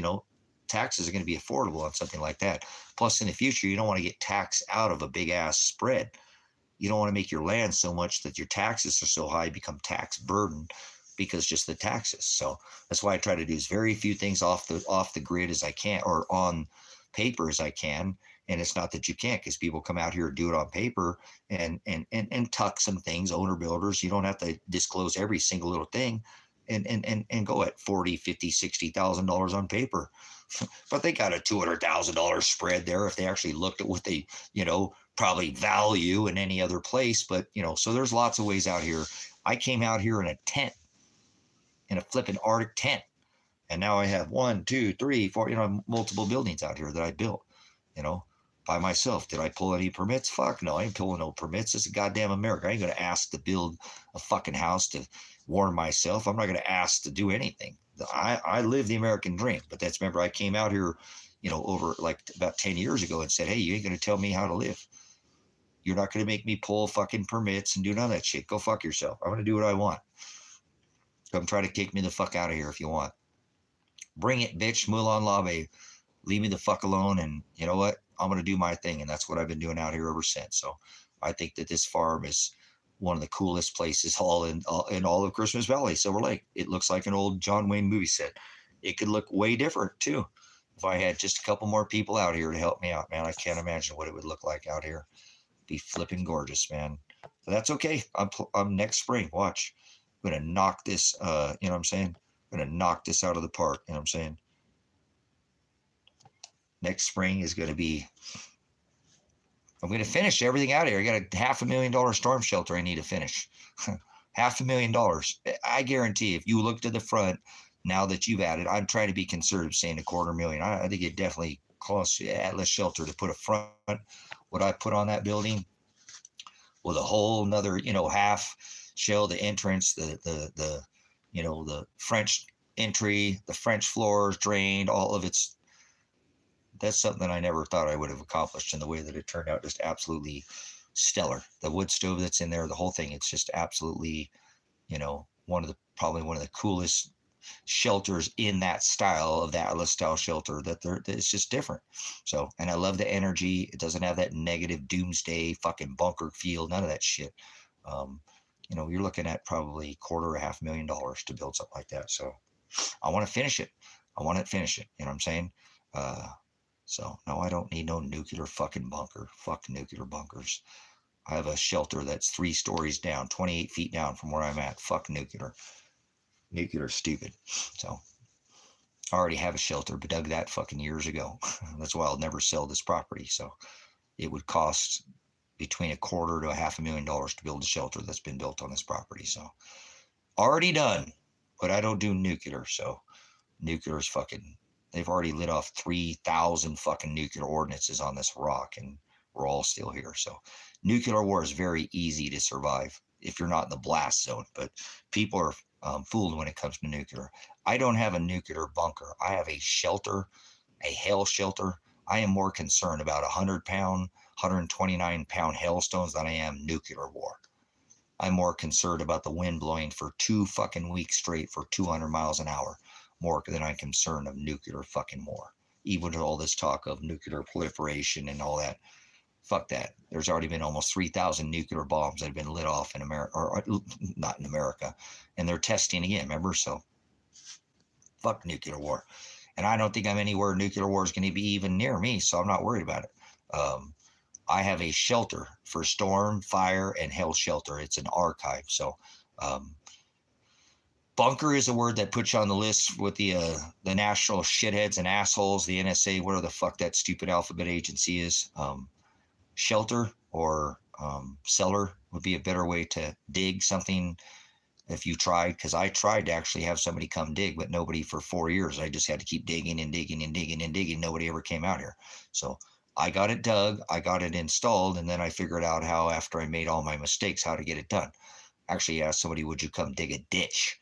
taxes are going to be affordable on something like that. Plus in the future, you don't want to get taxed out of a big ass spread. You don't want to make your land so much that your taxes are so high, become tax burden because just the taxes. So that's why I try to do as very few things off the grid as I can, or on paper as I can. And it's not that you can't, because people come out here and do it on paper and tuck some things, owner builders. You don't have to disclose every single little thing and go at $40,000, $50,000, $60,000 on paper. But they got a $200,000 spread there if they actually looked at what they, probably value in any other place. But, so there's lots of ways out here. I came out here in a tent, in a flipping Arctic tent. And now I have 1, 2, 3, 4, multiple buildings out here that I built, by myself. Did I pull any permits? Fuck no, I ain't pulling no permits. It's a goddamn America. I ain't going to ask to build a fucking house to warm myself. I'm not going to ask to do anything. I live the American dream. But remember, I came out here, over like about 10 years ago and said, hey, you ain't going to tell me how to live. You're not going to make me pull fucking permits and do none of that shit. Go fuck yourself. I'm going to do what I want. Come try to kick me the fuck out of here if you want. Bring it, bitch. Mulan Lave. Leave me the fuck alone. And you know what? I'm going to do my thing. And that's what I've been doing out here ever since. So I think that this farm is one of the coolest places in all of Christmas Valley, Silver Lake. It looks like an old John Wayne movie set. It could look way different too. If I had just a couple more people out here to help me out, man, I can't imagine what it would look like out here. Be flipping gorgeous, man. But that's okay. I'm next spring. Watch. I'm going to knock this, you know what I'm saying? I'm going to knock this out of the park. You know what I'm saying? Next spring is going to be, I'm going to finish everything out here. I got a $500,000 storm shelter I need to finish. $500,000. I guarantee if you look to the front, now that you've added, I'm trying to be conservative, saying $250,000. I think it definitely costs you Atlas shelter to put a front. What I put on that building with a whole another, half shell, the entrance, the French entry, the French floors drained, all of it's, that's something I never thought I would have accomplished, in the way that it turned out. Just absolutely stellar. The wood stove that's in there, the whole thing, it's just absolutely, probably one of the coolest shelters in that style, of the Atlas style shelter, it's just different. So, and I love the energy. It doesn't have that negative doomsday fucking bunker feel, none of that shit. You're looking at probably $250,000 to build something like that. So I want to finish it. You know what I'm saying? So no, I don't need no nuclear fucking bunker. Fuck nuclear bunkers. I have a shelter that's 3 stories down, 28 feet down from where I'm at. Fuck nuclear. Nuclear's stupid. So I already have a shelter, but dug that fucking years ago. That's why I'll never sell this property. So it would cost between $250,000 to $500,000 to build a shelter that's been built on this property. So already done, but I don't do nuclear. So nuclear is fucking, they've already lit off 3,000 fucking nuclear ordinances on this rock, and we're all still here. So nuclear war is very easy to survive if you're not in the blast zone, but people are fooled when it comes to nuclear. I don't have a nuclear bunker. I have a shelter, a hail shelter. I am more concerned about 100-pound, 129-pound hailstones than I am nuclear war. I'm more concerned about the wind blowing for 2 fucking weeks straight for 200 miles an hour, more than I'm concerned of nuclear fucking war. Even with all this talk of nuclear proliferation and all that, Fuck that. There's already been almost 3,000 nuclear bombs that have been lit off in America, or not in America, and they're testing again, remember? So fuck nuclear war. And I don't think I'm anywhere nuclear war is going to be even near me, so I'm not worried about it. I have a shelter for storm, fire, and hail shelter. It's an archive. So um, bunker is a word that puts you on the list with the national shitheads and assholes, the NSA, whatever the fuck that stupid alphabet agency is. Shelter or cellar would be a better way to dig something if you tried, because I tried to actually have somebody come dig, but nobody for 4 years. I just had to keep digging and digging and digging and digging. Nobody ever came out here. So I got it dug, I got it installed, and then I figured out how, after I made all my mistakes, how to get it done. Actually asked somebody, would you come dig a ditch?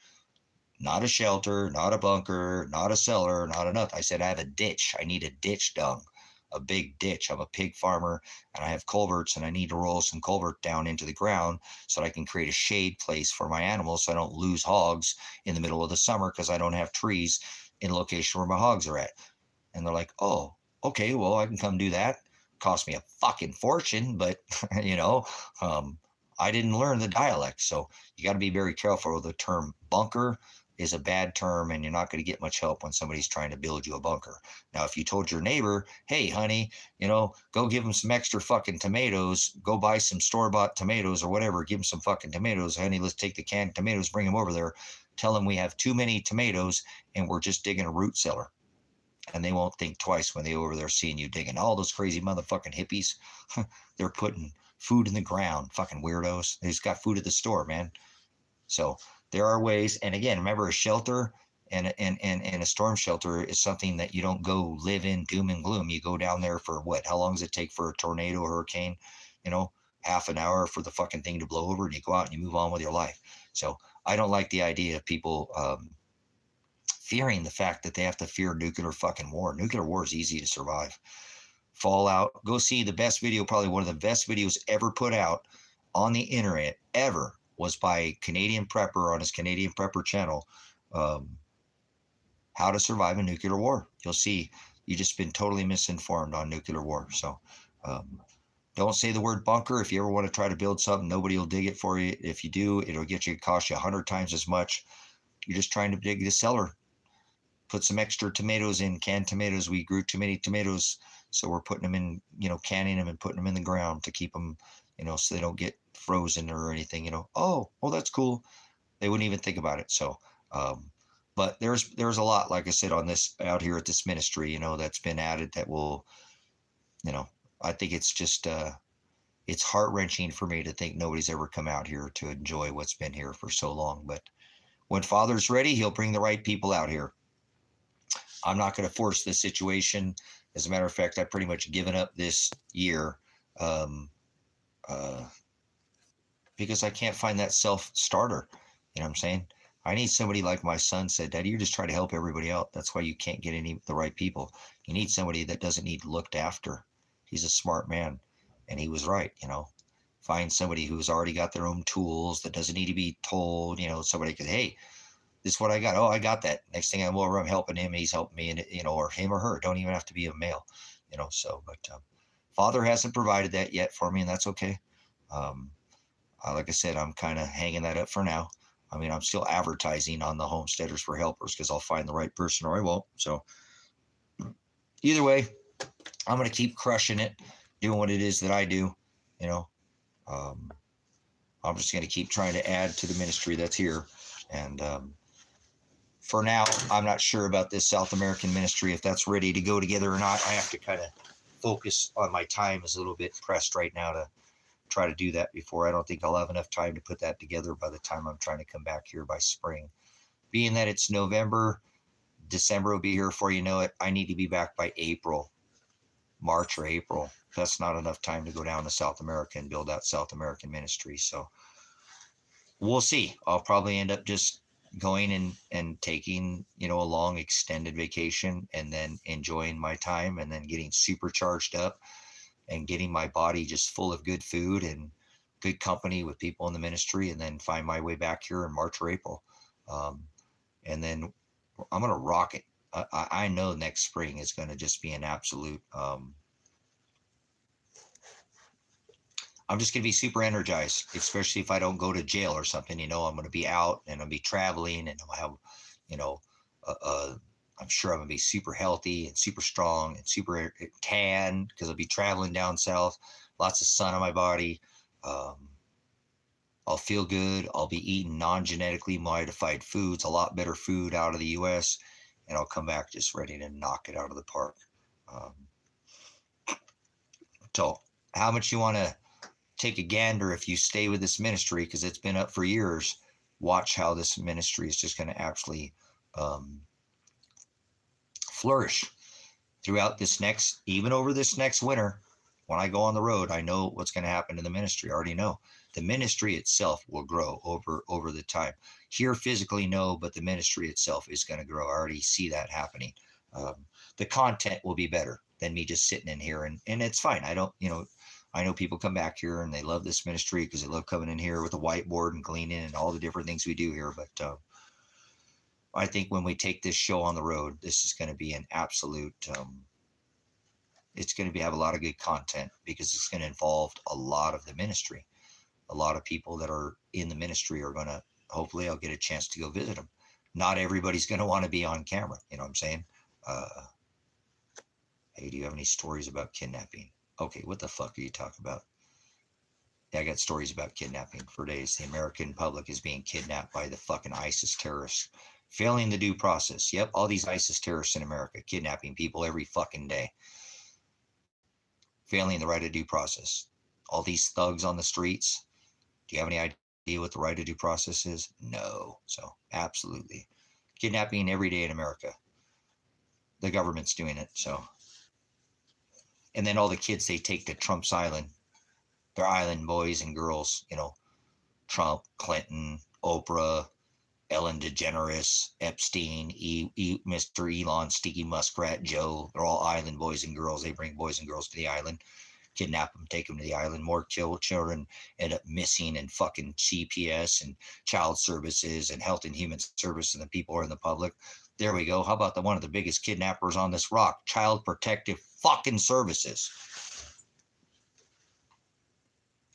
Not a shelter, not a bunker, not a cellar, not a nothing. I said, I have a ditch. I need a ditch dug, a big ditch. I'm a pig farmer and I have culverts, and I need to roll some culvert down into the ground so that I can create a shade place for my animals so I don't lose hogs in the middle of the summer because I don't have trees in the location where my hogs are at. And they're like, oh, okay, well, I can come do that. Cost me a fucking fortune, but you know, I didn't learn the dialect. So you got to be very careful with the term bunker is a bad term, and you're not going to get much help when somebody's trying to build you a bunker. Now, if you told your neighbor, hey, honey, go give them some extra fucking tomatoes, go buy some store-bought tomatoes or whatever, give them some fucking tomatoes, honey, let's take the canned tomatoes, bring them over there, tell them we have too many tomatoes and we're just digging a root cellar. And they won't think twice when they over there seeing you digging. All those crazy motherfucking hippies, they're putting food in the ground, fucking weirdos. They just got food at the store, man. So there are ways. And again, remember, a shelter and a storm shelter is something that you don't go live in doom and gloom. You go down there for what? How long does it take for a tornado or hurricane? Half an hour for the fucking thing to blow over, and you go out and you move on with your life. So I don't like the idea of people fearing the fact that they have to fear nuclear fucking war. Nuclear war is easy to survive. Fallout. Go see the best video, probably one of the best videos ever put out on the internet ever, was by Canadian Prepper on his Canadian Prepper channel. How to survive a nuclear war. You'll see you just been totally misinformed on nuclear war. So don't say the word bunker. If you ever want to try to build something, nobody will dig it for you. If you do, it'll cost you 100 times as much. You're just trying to dig the cellar. Put some extra tomatoes in, canned tomatoes. We grew too many tomatoes, so we're putting them in, canning them and putting them in the ground to keep them, so they don't get frozen or anything, Oh, that's cool. They wouldn't even think about it. So, but there's a lot, like I said, on this out here at this ministry, that's been added that will, I think it's just, it's heart-wrenching for me to think nobody's ever come out here to enjoy what's been here for so long. But when Father's ready, he'll bring the right people out here. I'm not going to force this situation. As a matter of fact, I've pretty much given up this year because I can't find that self-starter. You know what I'm saying? I need somebody like my son said, Daddy, you're just trying to help everybody out. That's why you can't get the right people. You need somebody that doesn't need looked after. He's a smart man, and he was right, Find somebody who's already got their own tools, that doesn't need to be told, somebody could, hey, this is what I got. Oh, I got that. Next thing I'm over, I'm helping him. He's helping me, and or him or her. Don't even have to be a male, So, but Father hasn't provided that yet for me, and that's okay. Like I said, I'm kind of hanging that up for now. I mean, I'm still advertising on the Homesteaders for Helpers because I'll find the right person or I won't. So, either way, I'm going to keep crushing it, doing what it is that I do. I'm just going to keep trying to add to the ministry that's here, and for now, I'm not sure about this South American ministry, if that's ready to go together or not. I have to kind of focus on my time. Is a little bit pressed right now to try to do that before. I don't think I'll have enough time to put that together by the time I'm trying to come back here by spring. Being that it's November, December will be here before you know it. I need to be back by March or April. That's not enough time to go down to South America and build out South American ministry. So we'll see. I'll probably end up just going and taking, a long extended vacation and then enjoying my time and then getting supercharged up and getting my body just full of good food and good company with people in the ministry, and then find my way back here in March or April. And then I'm going to rock it. I know next spring is going to just be an absolute I'm just going to be super energized, especially if I don't go to jail or something. I'm going to be out and I'll be traveling and I'll have, you know, I'm sure I'm going to be super healthy and super strong and super tan because I'll be traveling down south, lots of sun on my body. I'll feel good. I'll be eating non-genetically modified foods, a lot better food out of the U.S., and I'll come back just ready to knock it out of the park. Um, so how much you want to take a gander if you stay with this ministry, because it's been up for years. Watch how this ministry is just going to actually flourish throughout this next, even over this next winter. When I go on the road, I know what's going to happen to the ministry. I already know. The ministry itself will grow over the time. Here physically, no, but the ministry itself is going to grow. I already see that happening. The content will be better than me just sitting in here, and it's fine. I don't, I know people come back here and they love this ministry because they love coming in here with a whiteboard and cleaning and all the different things we do here. But I think when we take this show on the road, this is going to be an absolute, it's going to have a lot of good content because it's going to involve a lot of the ministry. A lot of people that are in the ministry are going to, hopefully I'll get a chance to go visit them. Not everybody's going to want to be on camera. You know what I'm saying? Hey, do you have any stories about kidnapping? Okay, what the fuck are you talking about? Yeah, I got stories about kidnapping for days. The American public is being kidnapped by the fucking ISIS terrorists, failing the due process. Yep, all these ISIS terrorists in America kidnapping people every fucking day, failing the right of due process. All these thugs on the streets. Do you have any idea what the right of due process is? No. So absolutely. Kidnapping every day in America. The government's doing it. So, and then all the kids they take to Trump's island, they're island boys and girls, Trump, Clinton, Oprah, Ellen DeGeneres, Epstein, Mr. Elon, Sticky Muskrat, Joe. They're all island boys and girls. They bring boys and girls to the island, kidnap them, take them to the island. More children end up missing, and fucking CPS and child services and health and human service, and the people are in the public. There we go. How about one of the biggest kidnappers on this rock? Child Protective fucking Services.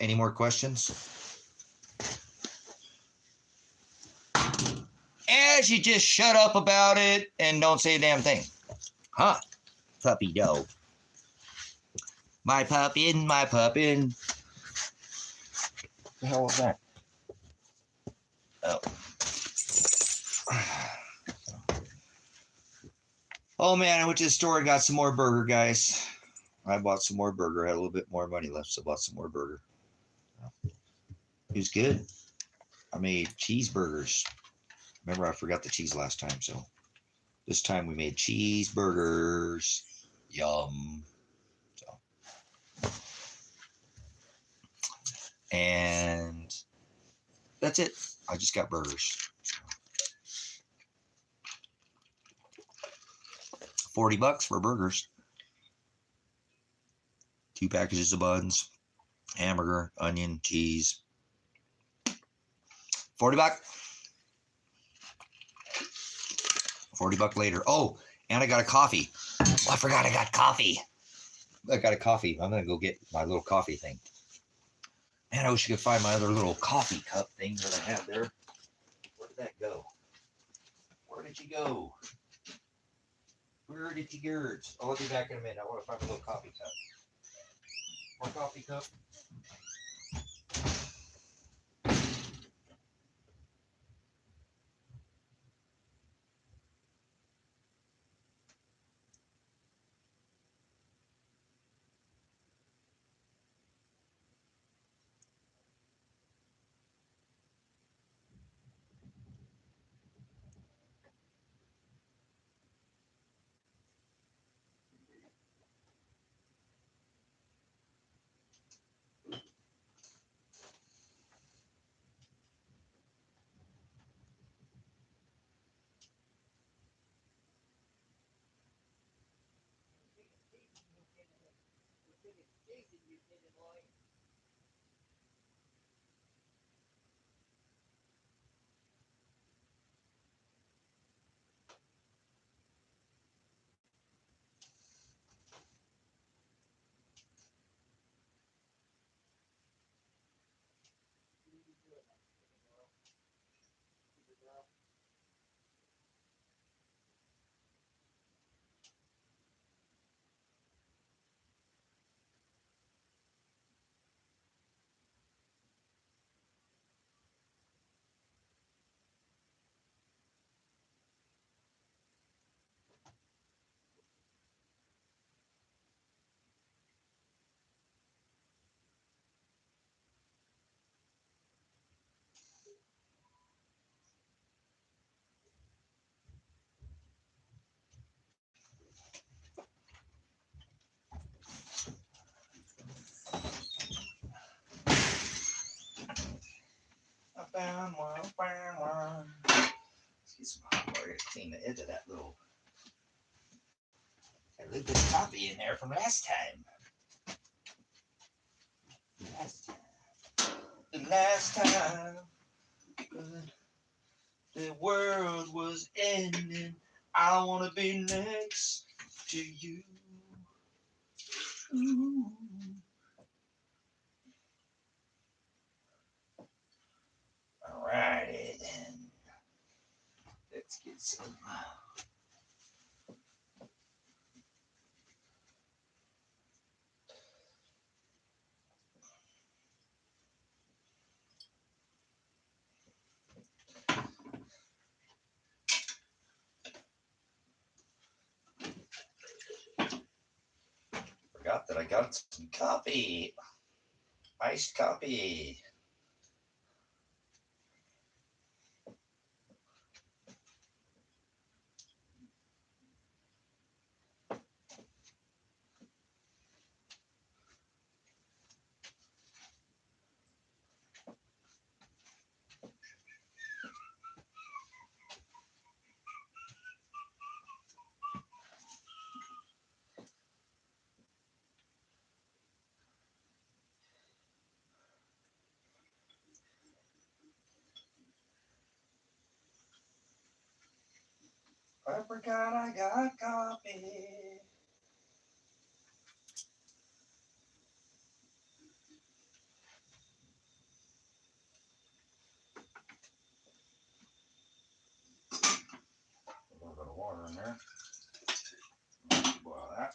Any more questions? As you just shut up about it and don't say a damn thing. Huh? Puppy dog. My puppin, my puppin. What the hell was that? Oh. Oh man, I went to the store and got some more burger, guys. I bought some more burger. I had a little bit more money left, so I bought some more burger. It was good. I made cheeseburgers. Remember, I forgot the cheese last time, so this time we made cheeseburgers. Yum. So, and that's it. I just got burgers. $40 for burgers. 2 packages of buns, hamburger, onion, cheese. $40. $40 later. Oh, and I got a coffee. Oh, I forgot I got coffee. I got a coffee. I'm gonna go get my little coffee thing. Man, I wish I could find my other little coffee cup thing that I have there. Where did that go? Where did you go? Where did you go? Oh, I'll be back in a minute. I want to find a little coffee cup. More coffee cup. Let's get some hot water to clean the edge of that little. I leave this coffee in there from last time. The last time the world was ending. I wanna be next to you. Ooh. Alrighty then. Let's get some. Forgot that I got some coffee. Iced coffee. I forgot I got coffee. A little bit of water in there. Boil that.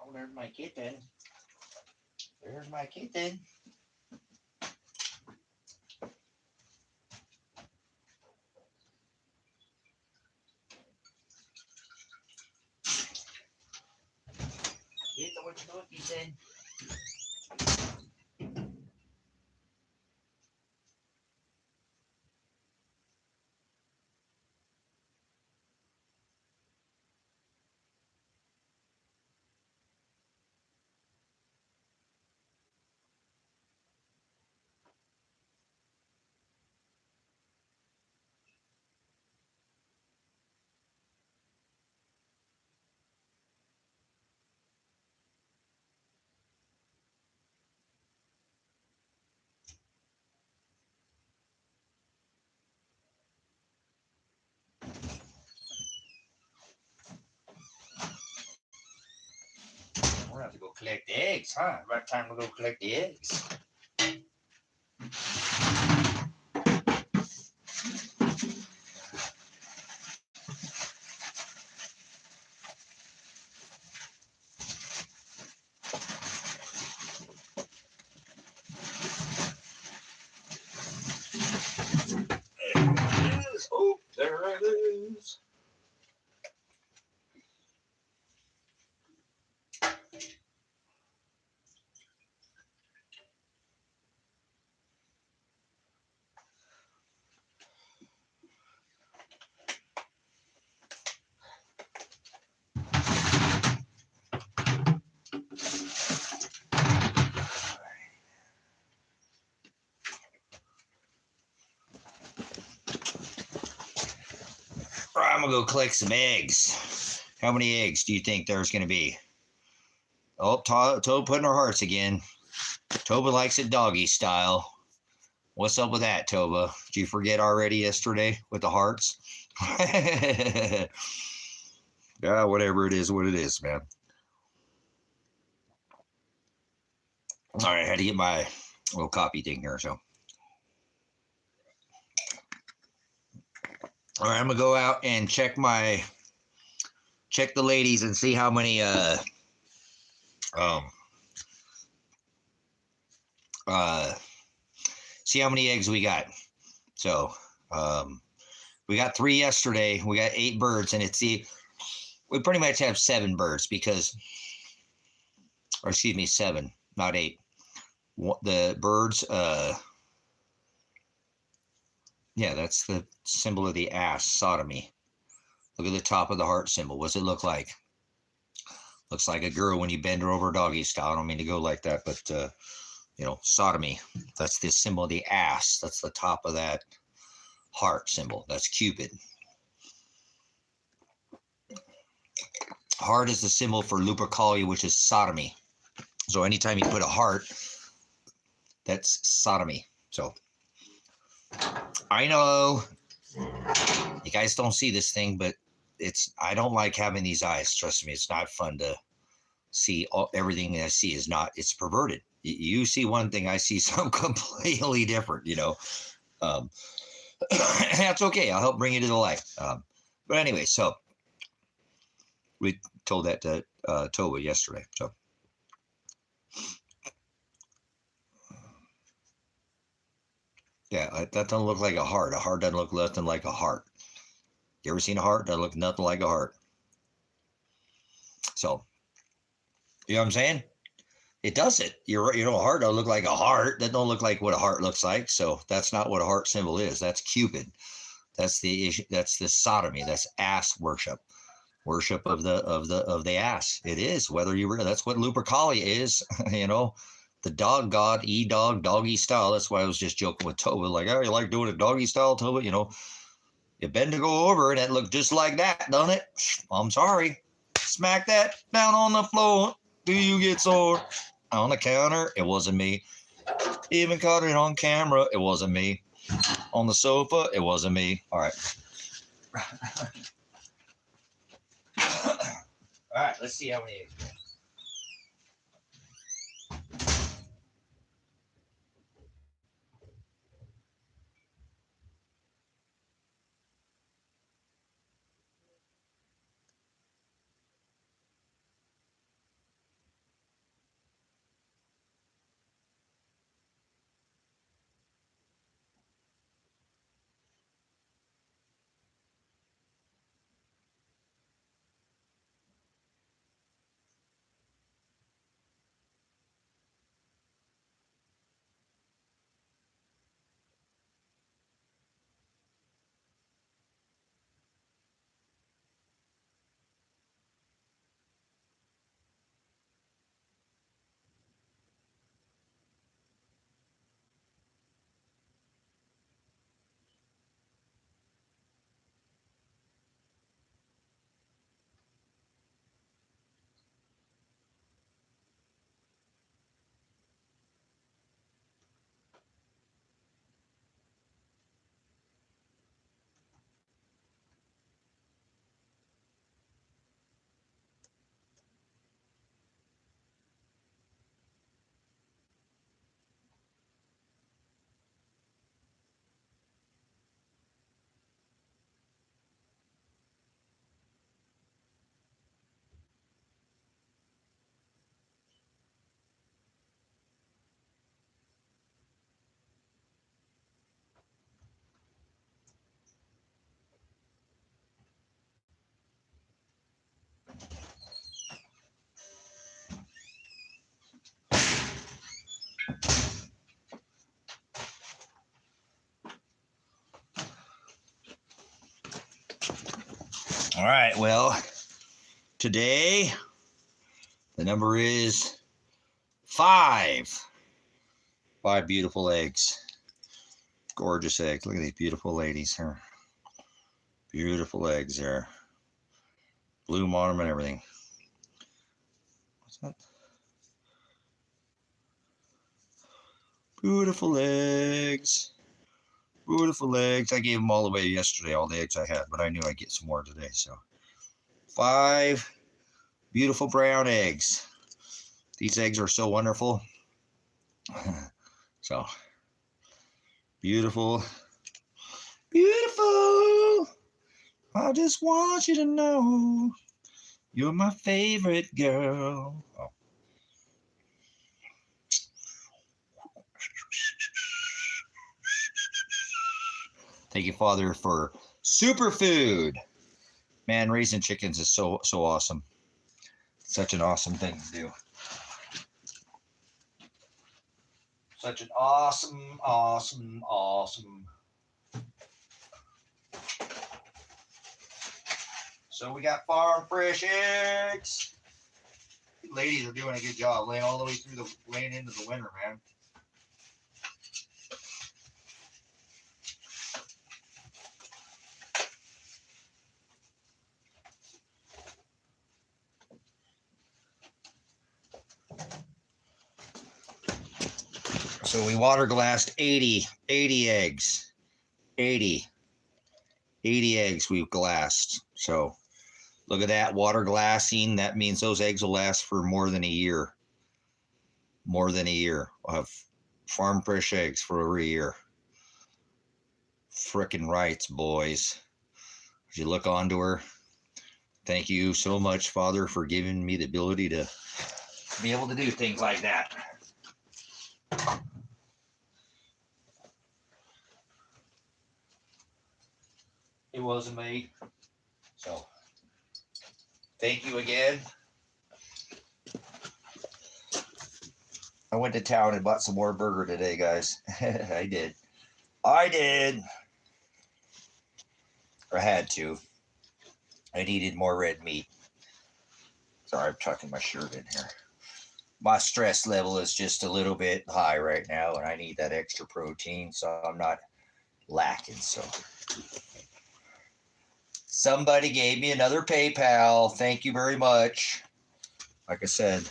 Oh, there's my kitten. There's my kitten. Kitten, what you doing, kitten? We're gonna have to go collect the eggs, huh? Right time to go collect the eggs. Oh, there it is. I'm gonna go collect some eggs. How many eggs do you think there's gonna be? Oh, Toba putting her hearts again. Toba likes it doggy style. What's up with that, Toba? Did you forget already yesterday with the hearts? Yeah, whatever it is, what it is, man. All right, I had to get my little copy thing here, so. All right, I'm gonna go out and check the ladies and see how many see how many eggs we got. So we got 3 yesterday. We got 8 birds, and we pretty much have 7 birds because, or excuse me, 7, not 8. The birds, yeah, that's the symbol of the ass, sodomy. Look at the top of the heart symbol. What's it look like? Looks like a girl when you bend her over doggy style. I don't mean to go like that, but sodomy. That's the symbol of the ass. That's the top of that heart symbol. That's Cupid. Heart is the symbol for Lupercalia, which is sodomy. So anytime you put a heart, that's sodomy. So I know you guys don't see this thing, but I don't like having these eyes. Trust me, it's not fun to see. Everything I see it's perverted. You see one thing, I see something completely different, that's okay. I'll help bring you to the light. But anyway, so we told that to Toba yesterday. So yeah, that doesn't look like a heart. A heart doesn't look nothing like a heart. You ever seen a heart? Doesn't look nothing like a heart. So, you know what I'm saying? It doesn't. A heart doesn't look like a heart. That don't look like what a heart looks like. So that's not what a heart symbol is. That's Cupid. That's the issue. That's the sodomy. That's ass worship. Worship of the ass. It is. That's what Lupercalia is. The dog god, dog, doggy style. That's why I was just joking with Toba. Like, oh, you like doing it doggy style, Toba? You bend to go over and it looked just like that, doesn't it? I'm sorry. Smack that down on the floor. Do you get sore? On the counter, it wasn't me. Even caught it on camera, it wasn't me. On the sofa, it wasn't me. All right. All right, let's see how many eggs. right, well, today the number is 5. 5 beautiful eggs. Gorgeous eggs. Look at these beautiful ladies here. Beautiful eggs there. Bloom on them and everything. What's that? Beautiful eggs. Beautiful eggs. I gave them all away yesterday, all the eggs I had, but I knew I'd get some more today. So 5 beautiful brown eggs. These eggs are so wonderful. So beautiful. Beautiful. I just want you to know you're my favorite girl. Oh. Thank you, Father, for superfood. Man, raising chickens is so awesome. Such an awesome thing to do. Such an awesome. So we got farm fresh eggs. Ladies are doing a good job laying all the way through laying into the winter, man. So we water glassed 80 eggs. 80 eggs we've glassed. So look at that, water glassing. That means those eggs will last for more than a year. More than a year. We'll have farm fresh eggs for over a year. Frickin' rights, boys. As you look onto her, thank you so much, Father, for giving me the ability to be able to do things like that. It wasn't me. So, thank you again. I went to town and bought some more burger today, guys. I did. I had to. I needed more red meat. Sorry, I'm tucking my shirt in here. My stress level is just a little bit high right now, and I need that extra protein, so I'm not lacking. So, somebody gave me another PayPal. Thank you very much. Like I said,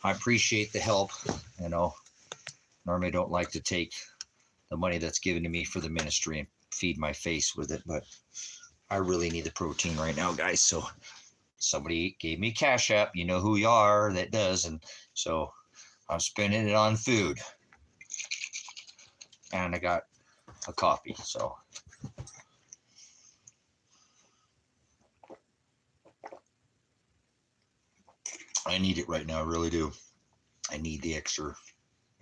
I appreciate the help. You know, normally I don't like to take the money that's given to me for the ministry and feed my face with it, but I really need the protein right now, guys. So somebody gave me Cash App. You know who you are that does. And so I'm spending it on food. And I got a coffee. So I need it right now. I really do. I need the extra.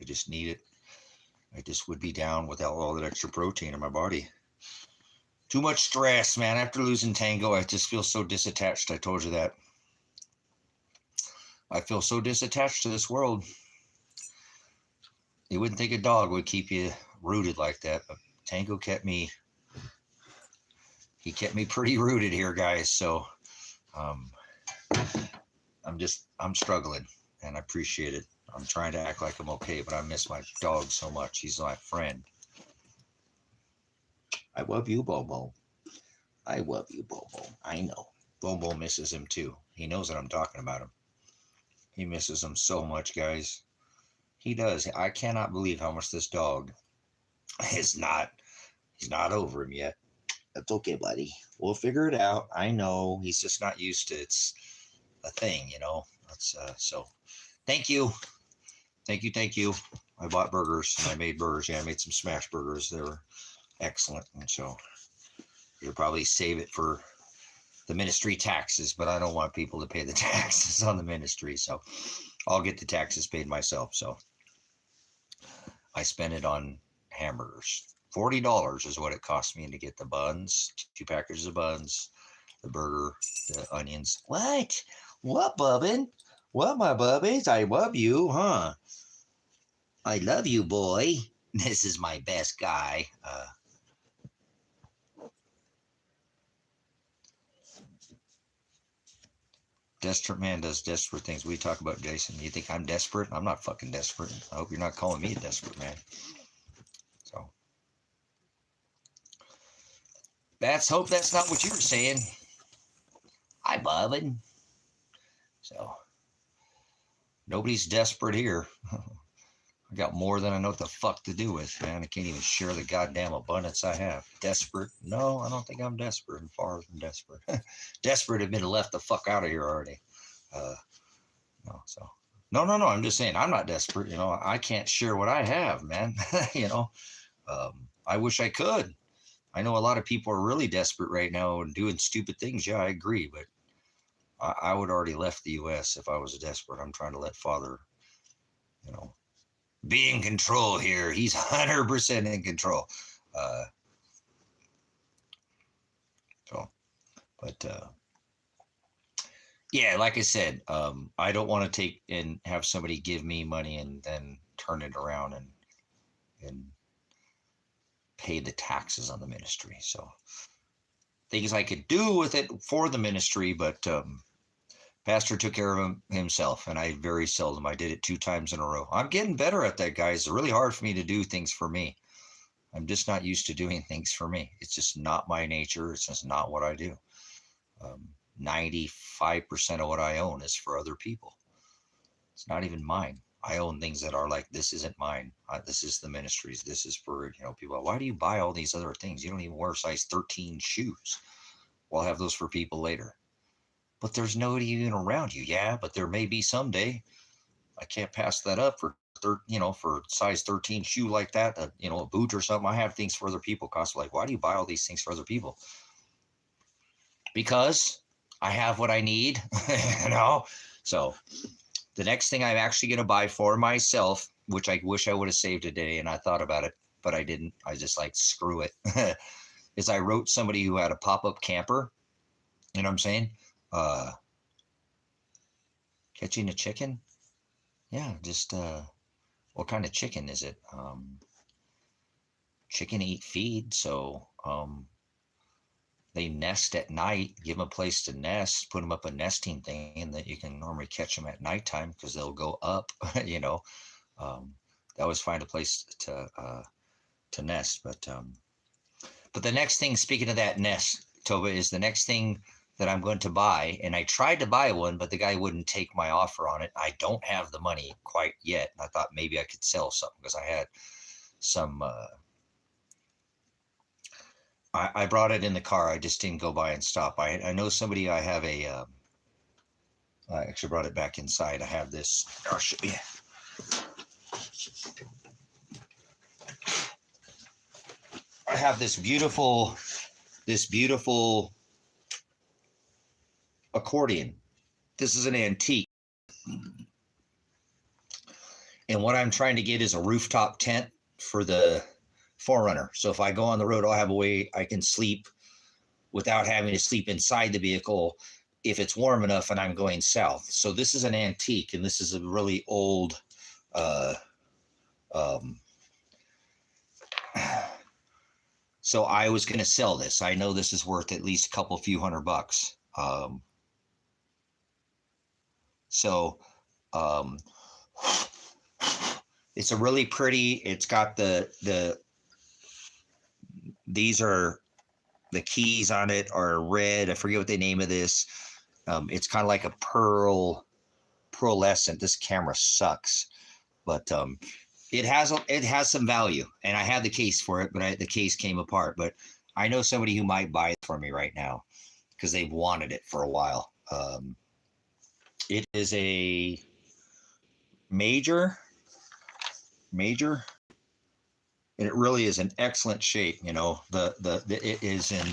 I just need it. I just would be down without all that extra protein in my body. Too much stress, man. After losing Tango, I just feel so disattached. I told you that. I feel so disattached to this world. You wouldn't think a dog would keep you rooted like that, but Tango kept me. He kept me pretty rooted here, guys. So, I'm struggling, and I appreciate it. I'm trying to act like I'm okay, but I miss my dog so much. He's my friend. I love you, Bobo. I love you, Bobo. I know. Bobo misses him too. He knows that I'm talking about him. He misses him so much, guys. He does. I cannot believe how much this dog is not. He's not over him yet. That's okay, buddy. We'll figure it out. I know. He's just not used to it. It's a thing, you know. That's so. Thank you. Thank you. I bought burgers and I made burgers. Yeah, I made some smash burgers. They were excellent. And so you'll probably save it for the ministry taxes, but I don't want people to pay the taxes on the ministry. So I'll get the taxes paid myself. So I spent it on hamburgers. $40 is what it cost me to get the buns, 2 packages of buns, the burger, the onions. What? What, Bubbin? What, my bubbies? I love you, huh? I love you, boy. This is my best guy. Desperate man does desperate things. We talk about Jason. You think I'm desperate? I'm not fucking desperate. I hope you're not calling me a desperate man. So hope that's not what you were saying. Hi, Bobbin. So nobody's desperate here. I got more than I know what the fuck to do with, man. I can't even share the goddamn abundance I have. Desperate? No, I don't think I'm desperate. I'm far from desperate. Desperate have been left the fuck out of here already. No, so no. I'm just saying I'm not desperate. You know, I can't share what I have, man. You know, I wish I could. I know a lot of people are really desperate right now and doing stupid things. Yeah, I agree, but I would already left the U.S. if I was desperate. I'm trying to let Father, you know, be in control here. He's 100% in control. Yeah, like I said, I don't want to take and have somebody give me money and then turn it around and pay the taxes on the ministry. So things I could do with it for the ministry, but Pastor took care of himself, and I very seldom. I did it 2 times in a row. I'm getting better at that, guys. It's really hard for me to do things for me. I'm just not used to doing things for me. It's just not my nature. It's just not what I do. 95% of what I own is for other people. It's not even mine. I own things that are like, this isn't mine. This is the ministry's. This is for, you know, people. Why do you buy all these other things? You don't even wear size 13 shoes. We'll have those for people later. But there's nobody even around you. Yeah, but there may be someday. I can't pass that up for for size 13 shoe like that, a boot or something. I have things for other people constantly. Like, why do you buy all these things for other people? Because I have what I need, So the next thing I'm actually going to buy for myself, which I wish I would have saved today, and I thought about it, but I didn't. I just like, screw it. Is I wrote somebody who had a pop-up camper. You know what I'm saying? Catching a chicken? Yeah, just what kind of chicken is it? Chicken eat feed, so they nest at night. Give them a place to nest, put them up a nesting thing, and that you can normally catch them at nighttime because they'll go up. They always find a place to nest. But the next thing, speaking of that nest, Toba, is the next thing that I'm going to buy. And I tried to buy one, but the guy wouldn't take my offer on it. I don't have the money quite yet. And I thought maybe I could sell something because I had some. I brought it in the car. I just didn't go by and stop. I know somebody. I have a. I actually brought it back inside. I have this. I'll show you. I have this beautiful accordion. This is an antique. And what I'm trying to get is a rooftop tent for the Forerunner. So if I go on the road, I'll have a way I can sleep without having to sleep inside the vehicle if it's warm enough and I'm going south. So this is an antique, and this is a really old so I was going to sell this. I know this is worth at least a few $100. It's a really pretty. It's got these are the keys on it are red. I forget what the name of this. It's kind of like a pearlescent. This camera sucks, but it has some value, and I had the case for it, but the case came apart. But I know somebody who might buy it for me right now because they've wanted it for a while. It is a major, and it really is in excellent shape. It is in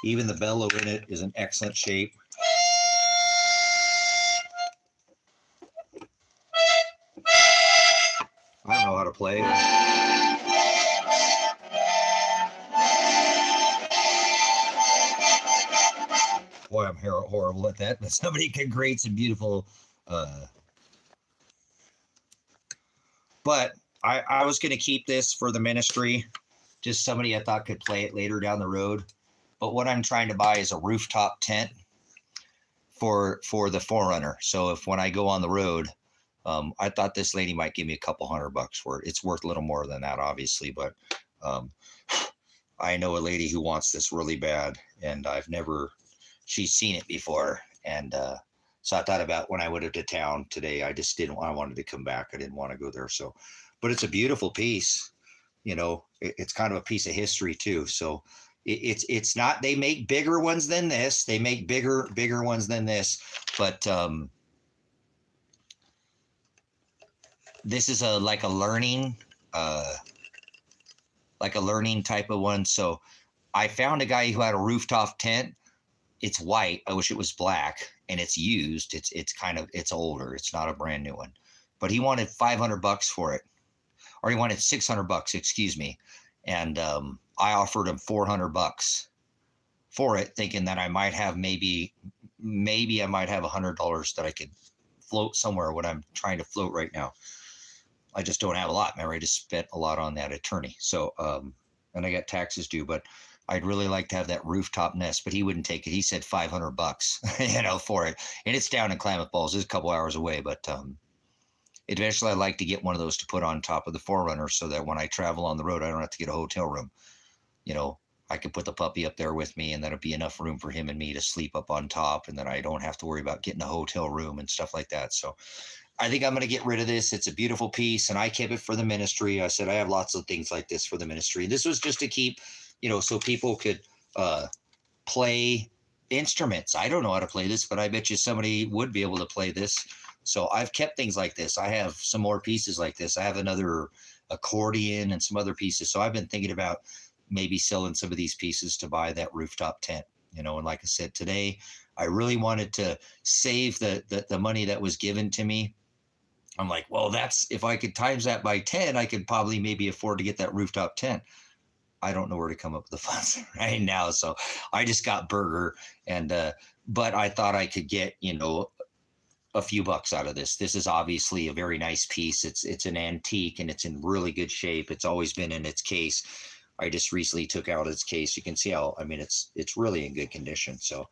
even the bellow in it is in excellent shape. I don't know how to play. Boy, I'm horrible at that, but somebody can create some beautiful. But I was going to keep this for the ministry. Just somebody I thought could play it later down the road. But what I'm trying to buy is a rooftop tent for the Forerunner. So if when I go on the road, I thought this lady might give me a couple $100 for it. It's worth a little more than that, obviously, but I know a lady who wants this really bad, and she's seen it before, and so I thought about when I went up to town today. I just didn't. I wanted to come back. I didn't want to go there. So, but it's a beautiful piece. It's kind of a piece of history too. So it's not. They make bigger ones than this. They make bigger ones than this, but this is like a learning type of one. So I found a guy who had a rooftop tent. It's white. I wish it was black, and it's used. It's older. It's not a brand new one, but he wanted $500 for it, or he wanted $600, excuse me. And I offered him $400 for it, thinking that I might have maybe I might have $100 that I could float somewhere when I'm trying to float right now. I just don't have a lot. Remember, I just spent a lot on that attorney. So, and I got taxes due, but I'd really like to have that rooftop nest, but he wouldn't take it. He said $500, for it. And it's down in Klamath Falls. It's a couple hours away, but eventually I'd like to get one of those to put on top of the Forerunner so that when I travel on the road, I don't have to get a hotel room. I could put the puppy up there with me, and that'll be enough room for him and me to sleep up on top. And then I don't have to worry about getting a hotel room and stuff like that. So I think I'm going to get rid of this. It's a beautiful piece, and I kept it for the ministry. I said I have lots of things like this for the ministry. This was just to keep, so people could play instruments. I don't know how to play this, but I bet you somebody would be able to play this. So I've kept things like this. I have some more pieces like this. I have another accordion and some other pieces. So I've been thinking about maybe selling some of these pieces to buy that rooftop tent. And like I said, today, I really wanted to save the money that was given to me. I'm like, well, if I could times that by 10, I could probably maybe afford to get that rooftop tent. I don't know where to come up with the funds right now. So I just got Burger, but I thought I could get, a few bucks out of this. This is obviously a very nice piece. It's an antique, and it's in really good shape. It's always been in its case. I just recently took out its case. You can see how, it's really in good condition. So,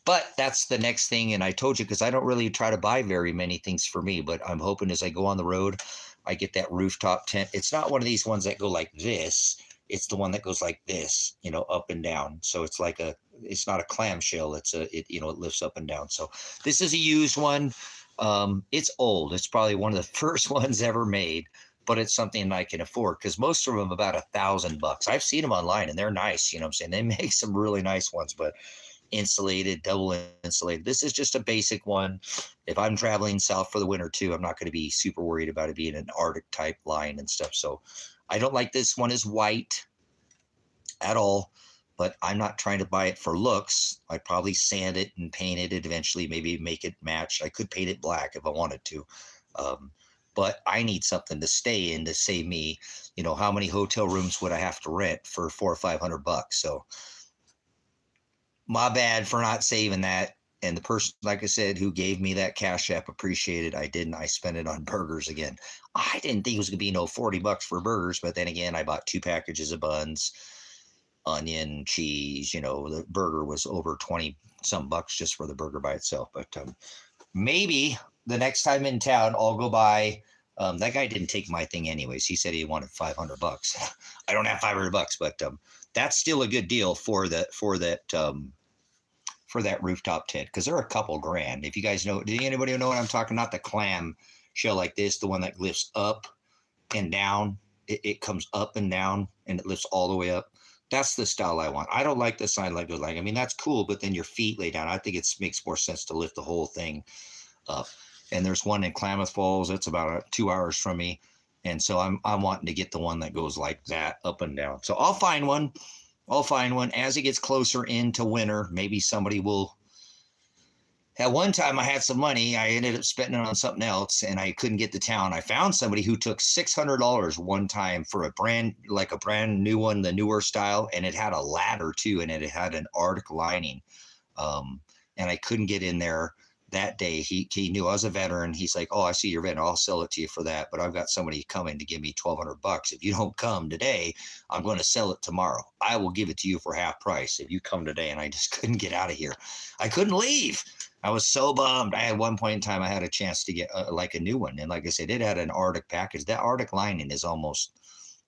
but that's the next thing. And I told you, because I don't really try to buy very many things for me, but I'm hoping as I go on the road, I get that rooftop tent. It's not one of these ones that go like this. It's the one that goes like this, up and down. So it's it's not a clamshell. It lifts up and down. So this is a used one. It's old. It's probably one of the first ones ever made, but it's something I can afford, because most of them about $1,000. I've seen them online, and they're nice. You know what I'm saying? They make some really nice ones, but insulated, double insulated. This is just a basic one. If I'm traveling south for the winter too, I'm not going to be super worried about it being an Arctic type line and stuff. So I don't like this one is white at all, but I'm not trying to buy it for looks. I'd probably sand it and paint it eventually, maybe make it match. I could paint it black if I wanted to. But I need something to stay in to save me, how many hotel rooms would I have to rent for $400 or $500? So my bad for not saving that. And the person, like I said, who gave me that Cash App, appreciated. I didn't. I spent it on burgers again. I didn't think it was going to be $40 for burgers, but then again, I bought 2 packages of buns, onion, cheese. The burger was over 20 some bucks just for the burger by itself. But maybe the next time in town, I'll go buy. That guy didn't take my thing anyways. He said he wanted $500. I don't have $500, but that's still a good deal for that rooftop tent, because they're a couple grand. If you guys know, do anybody know what I'm talking? Not the clam shell like this, the one that lifts up and down. It comes up and down, and it lifts all the way up. That's the style I want. I don't like the sign like goes like. That's cool, but then your feet lay down. I think it makes more sense to lift the whole thing up. And there's one in Klamath Falls. That's about 2 hours from me, and so I'm wanting to get the one that goes like that, up and down. So I'll find one. As it gets closer into winter. Maybe somebody will. At one time, I had some money. I ended up spending it on something else, and I couldn't get to town. I found somebody who took $600 one time for a brand new one, the newer style, and it had a ladder too, and it had an Arctic lining. And I couldn't get in there that day, he knew I was a veteran. He's like, oh, I see you're a veteran. I'll sell it to you for that. But I've got somebody coming to give me $1,200. If you don't come today, I'm going to sell it tomorrow. I will give it to you for half price if you come today. And I just couldn't get out of here. I couldn't leave. I was so bummed. I had one point in time, I had a chance to get like a new one. And like I said, it had an Arctic package. That Arctic lining is almost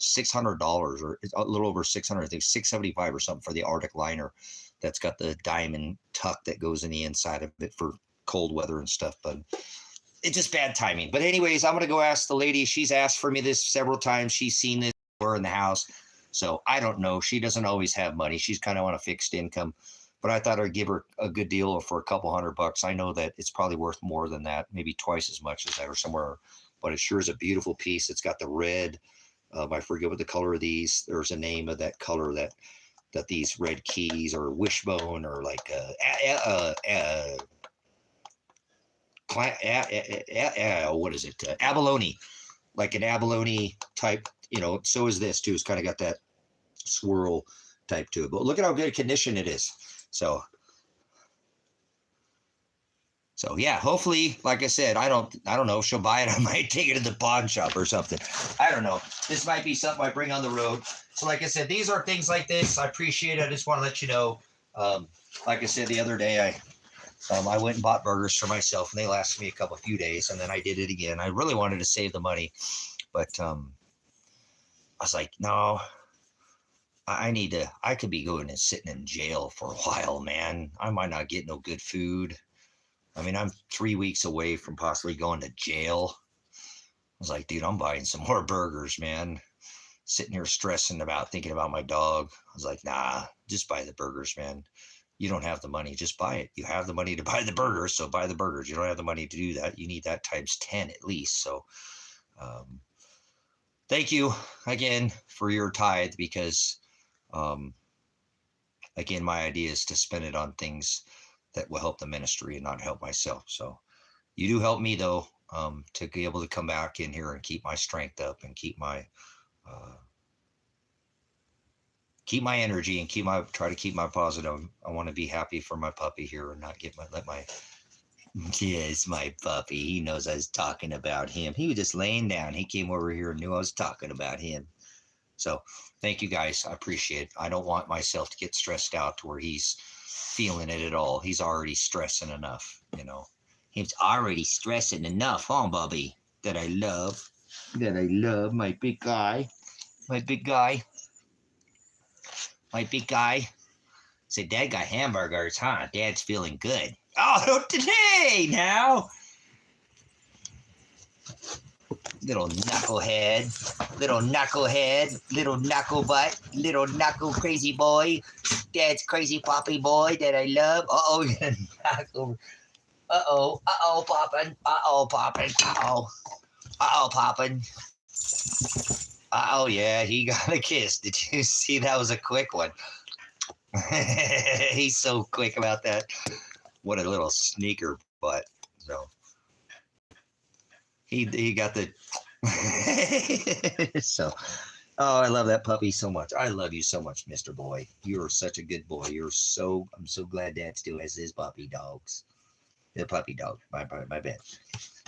$600 or a little over 600, I think 675 or something for the Arctic liner. That's got the diamond tuck that goes in the inside of it for cold weather and stuff, but it's just bad timing. But anyways, I'm going to go ask the lady. She's asked for me this several times. She's seen this. We're in the house. So I don't know. She doesn't always have money. She's kind of on a fixed income, but I thought I'd give her a good deal for a couple $100. I know that it's probably worth more than that, maybe twice as much as that or somewhere, but it sure is a beautiful piece. It's got the red. I forget what the color of these. There's a name of that color that these red keys or wishbone or like what is it? Abalone, like an abalone type, so is this too. It's kind of got that swirl type to it, but look at how good condition it is. So yeah, hopefully, like I said, I don't know if she'll buy it. I might take it to the pawn shop or something. I don't know. This might be something I bring on the road. So like I said, these are things like this. I appreciate it. I just want to let you know. Like I said, the other day, I went and bought burgers for myself, and they lasted me a few days, and then I did it again. I really wanted to save the money, but I was like, no, I could be going and sitting in jail for a while, man. I might not get no good food. I mean, I'm 3 weeks away from possibly going to jail. I was like, dude, I'm buying some more burgers, man. Sitting here thinking about my dog. I was like, nah, just buy the burgers, man. You don't have the money, just buy it. You have the money to buy the burgers, so buy the burgers. You don't have the money to do that. You need that times 10 at least. So thank you again for your tithe, because again, my idea is to spend it on things that will help the ministry and not help myself. So you do help me though, to be able to come back in here and keep my strength up and keep my energy and try to keep my positive. I want to be happy for my puppy here and not yes, my puppy. He knows I was talking about him. He was just laying down. He came over here and knew I was talking about him. So thank you guys. I appreciate it. I don't want myself to get stressed out to where he's feeling it at all. He's already stressing enough, He's already stressing enough, huh, Bubby? That I love, my big guy. Say, Dad got hamburgers, huh? Dad's feeling good. Oh, today now. Little knucklehead, little knuckle butt, little knuckle crazy boy. Dad's crazy poppy boy that I love. Uh-oh, knuckle. Uh-oh, popping. Uh-oh, popping. Uh-oh, yeah, he got a kiss. Did you see? That was a quick one. He's so quick about that. What a little sneaker butt. So he got the so I love that puppy so much. I love you so much, Mr. Boy. You're such a good boy. I'm so glad Dad still has his puppy dogs. The puppy dog. My bad.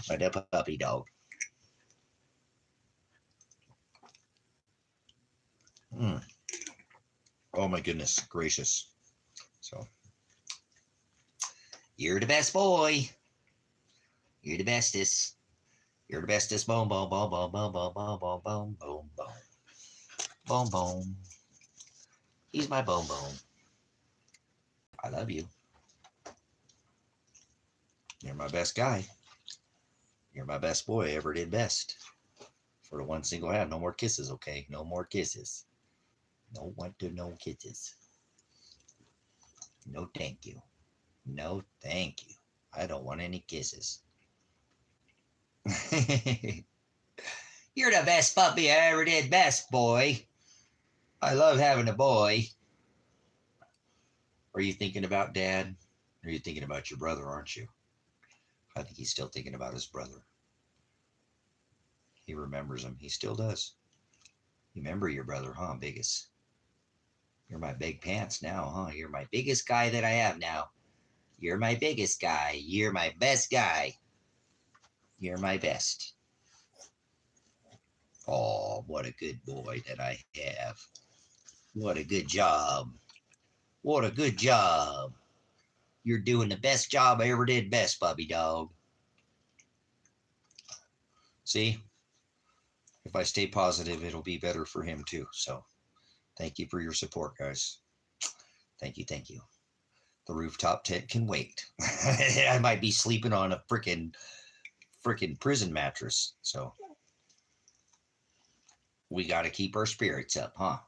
My puppy dog. Oh my goodness gracious. So you're the best boy. You're the bestest. You're the bestest. Boom, boom, boom, boom, boom, boom, boom, boom, boom, boom, boom. Boom, boom. He's my boom, boom. I love you. You're my best guy. You're my best boy. Ever did best. For the one single hand. No more kisses, okay? No more kisses. No kisses. No thank you. No thank you. I don't want any kisses. You're the best puppy I ever did best, boy. I love having a boy. Are you thinking about Dad? Or are you thinking about your brother, aren't you? I think he's still thinking about his brother. He remembers him. He still does. You remember your brother, huh, biggest? You're my big pants now, huh? You're my biggest guy that I have now. You're my biggest guy. You're my best guy. You're my best. Oh, what a good boy that I have. What a good job. What a good job. You're doing the best job I ever did best, puppy dog. See? If I stay positive, it'll be better for him too. So thank you for your support, guys. Thank you, thank you. The rooftop tent can wait. I might be sleeping on a freaking prison mattress. So we got to keep our spirits up, huh?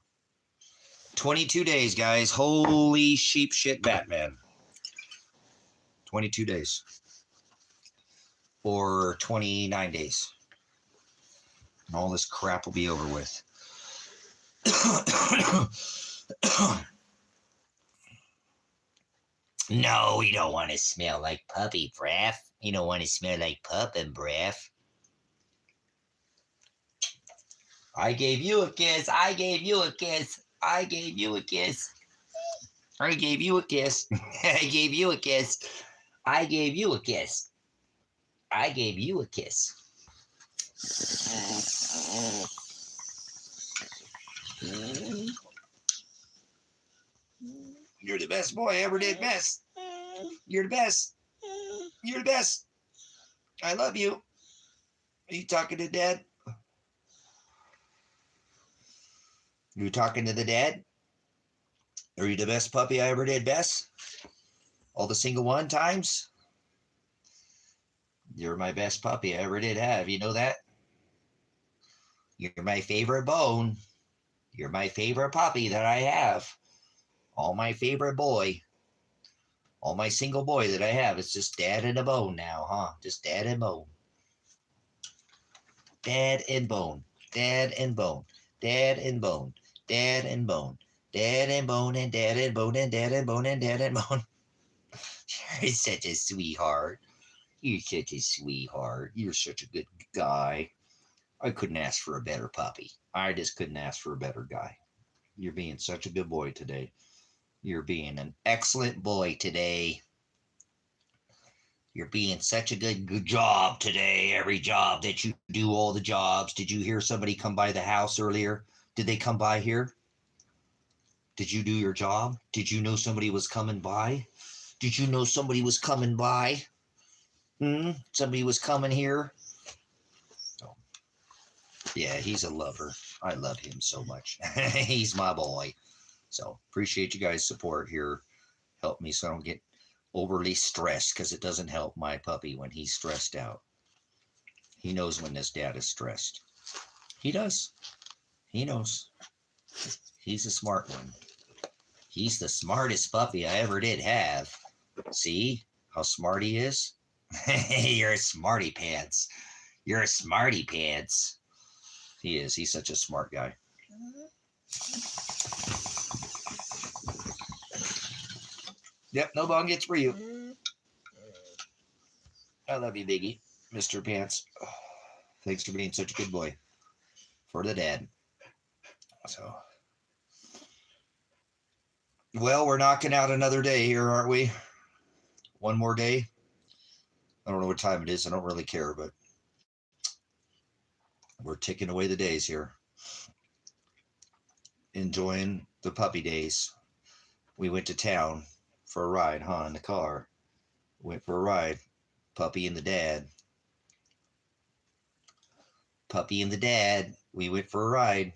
22 days, guys. Holy sheep shit Batman. 22 days. Or 29 days. And all this crap will be over with. No, you don't want to smell like puppy breath. You don't want to smell like puppy breath. I gave you a kiss. I gave you a kiss. I gave you a kiss. I gave you a kiss. I gave you a kiss. I gave you a kiss. I gave you a kiss. You're the best boy I ever did best. You're the best. You're the best. I love you. Are you talking to Dad? You talking to the dad? Are you the best puppy I ever did best? All the single one times? You're my best puppy I ever did have. You know that? You're my favorite bone. You're my favorite puppy that I have. All my favorite boy. All my single boy that I have. It's just dad and a bone now, huh? Just dad and bone. Dad and bone. Dad and bone. Dad and bone. Dad and bone. Dad and bone and dad and bone and dad and bone and dad and bone. You're such a sweetheart. You're such a sweetheart. You're such a good guy. I couldn't ask for a better puppy. I just couldn't ask for a better guy. You're being such a good boy today. You're being an excellent boy today. You're being such a good job today. Every job that you do, all the jobs. Did you hear somebody come by the house earlier? Did they come by here? Did you do your job? Did you know somebody was coming by? Did you know somebody was coming by? Somebody was coming here? Oh. Yeah, he's a lover. I love him so much. He's my boy. So appreciate you guys' support here. Help me so I don't get overly stressed, because it doesn't help my puppy when he's stressed out. He knows when his dad is stressed. He does. He knows. He's a smart one. He's the smartest puppy I ever did have. See how smart he is? You're a smarty pants. You're a smarty pants. He is. He's such a smart guy. Yep, no bong gets for you. I love you, Biggie. Mr. Pants. Oh, thanks for being such a good boy. For the dad. So, well, we're knocking out another day here, aren't we? One more day. I don't know what time it is. I don't really care, but we're ticking away the days here. Enjoying the puppy days. We went to town for a ride, in the car. Went for a ride. Puppy and the dad. Puppy and the dad. We went for a ride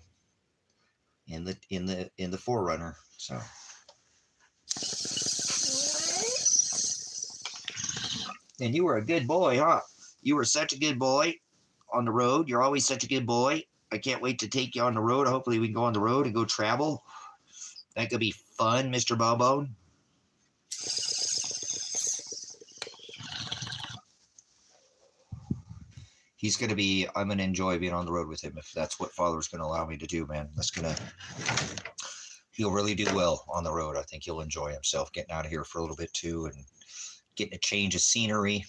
in the Forerunner. So and you were a good boy, huh? You were such a good boy on the road. You're always such a good boy. I can't wait to take you on the road. Hopefully we can go on the road and go travel. That could be fun, Mr. Bobo. He's going to be, I'm going to enjoy being on the road with him if that's what Father's going to allow me to do, man. He'll really do well on the road. I think he'll enjoy himself getting out of here for a little bit too and getting a change of scenery.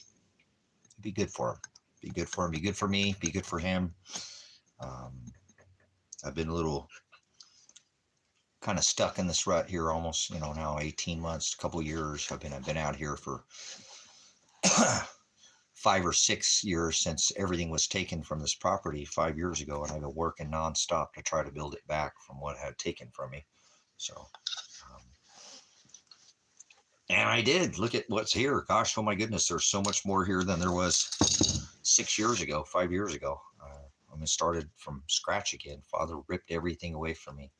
Be good for him. Be good for him. Be good for me. Be good for him. I've been a little kind of stuck in this rut here almost, now 18 months, a couple of years. I've been out here for 5 or 6 years since everything was taken from this property 5 years ago, and I've been working nonstop to try to build it back from what had taken from me. So, and I did. Look at what's here. Gosh, oh my goodness, there's so much more here than there was 6 years ago, 5 years ago. I started from scratch again. Father ripped everything away from me,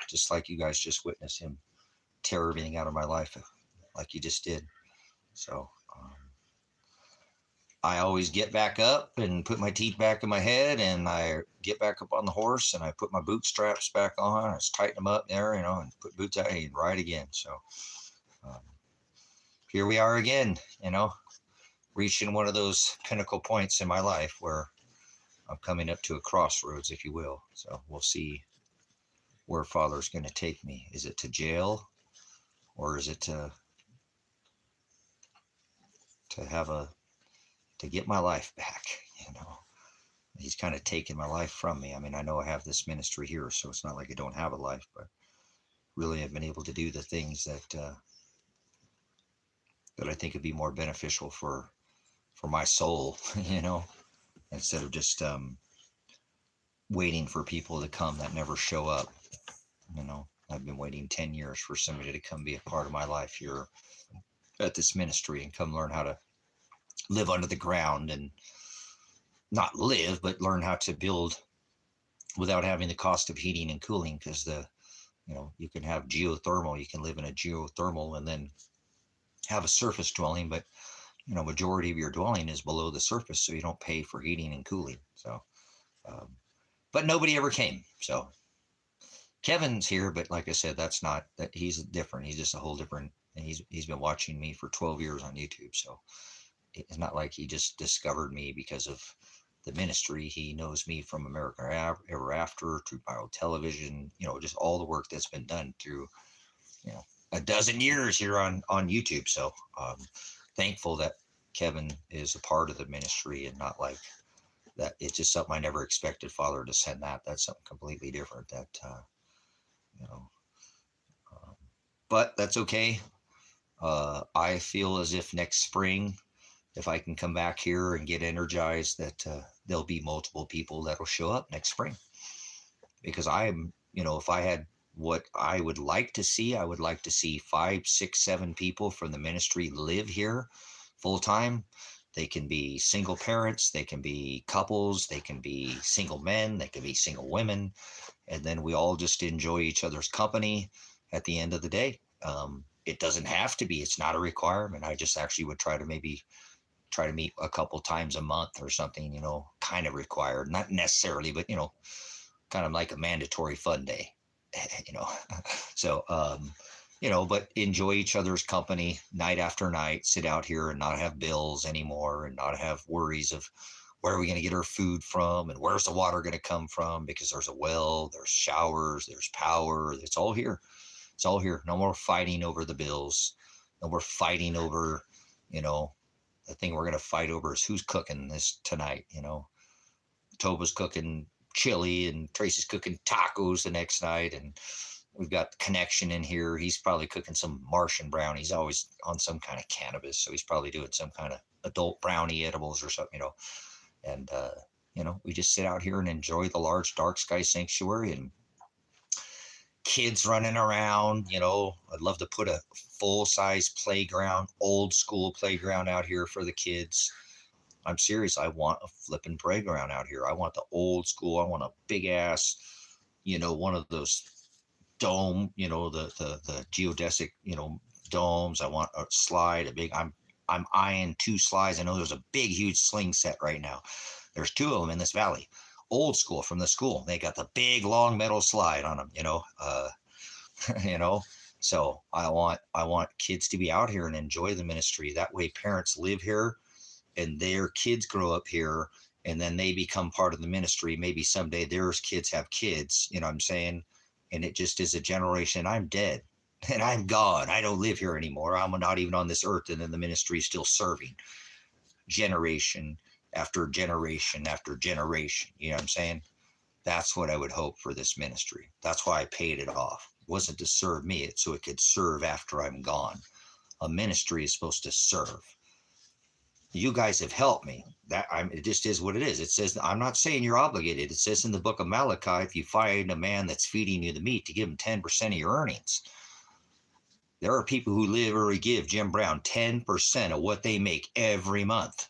just like you guys just witnessed him tear everything out of my life, like he just did. So I always get back up and put my teeth back in my head, and I get back up on the horse, and I put my bootstraps back on. I just tighten them up there, and put boots out and ride again. So here we are again, reaching one of those pinnacle points in my life where I'm coming up to a crossroads, if you will. So we'll see where Father's going to take me. Is it to jail, or is it to get my life back? He's kind of taken my life from me. I mean, I know I have this ministry here, so it's not like I don't have a life, but really I've been able to do the things that I think would be more beneficial for my soul, instead of just waiting for people to come that never show up. I've been waiting 10 years for somebody to come be a part of my life here at this ministry and come learn how to live under the ground, and not live, but learn how to build without having the cost of heating and cooling, because you can have geothermal, you can live in a geothermal and then have a surface dwelling, but majority of your dwelling is below the surface, so you don't pay for heating and cooling. So but nobody ever came. So Kevin's here, but like I said, he's different. He's just a whole different, and he's been watching me for 12 years on YouTube. So it's not like he just discovered me because of the ministry. He knows me from America Ever After, to Bible Television, just all the work that's been done through, a dozen years here on YouTube. So thankful that Kevin is a part of the ministry, and not like that. It's just something I never expected Father to send that. That's something completely different that, but that's okay. I feel as if next spring, if I can come back here and get energized, that there'll be multiple people that'll show up next spring, because if I had what I would like to see, I would like to see 5, 6, 7 people from the ministry live here full time. They can be single parents, they can be couples, they can be single men, they can be single women, and then we all just enjoy each other's company at the end of the day. It doesn't have to be, it's not a requirement. I just actually would try to meet a couple times a month or something, kind of required, not necessarily, but, kind of like a mandatory fun day, so, but enjoy each other's company night after night, sit out here and not have bills anymore, and not have worries of where are we going to get our food from, and where's the water going to come from, because there's a well, there's showers, there's power. It's all here. It's all here. No more fighting over the bills. No more fighting over, the thing we're going to fight over is who's cooking this tonight. Toba's cooking chili and Tracy's cooking tacos the next night, and we've got Connection in here. He's probably cooking some Martian brownie. He's always on some kind of cannabis, so he's probably doing some kind of adult brownie edibles or something, and we just sit out here and enjoy the large dark sky sanctuary, and kids running around. I'd love to put a full-size playground, old school playground out here for the kids. I'm serious. I want a flipping playground out here. I want the old school. I want a big ass, one of those dome, the geodesic, domes. I want a slide, I'm eyeing 2 slides. I know there's a big, huge sling set right now. There's 2 of them in this valley. Old school from the school. They got the big, long metal slide on them, So I want kids to be out here and enjoy the ministry. That way parents live here and their kids grow up here, and then they become part of the ministry. Maybe someday their kids have kids, you know what I'm saying? And it just is a generation. I'm dead and I'm gone. I don't live here anymore. I'm not even on this earth. And then the ministry is still serving generation after generation after generation. You know what I'm saying? That's what I would hope for this ministry. That's why I paid it off. wasn't to serve me, so it could serve after I'm gone. A ministry is supposed to serve. You guys have helped me. It just is what it is. It says, I'm not saying you're obligated. It says in the book of Malachi, if you find a man that's feeding you the meat, to give him 10% of your earnings. There are people who literally give Jim Brown 10% of what they make every month.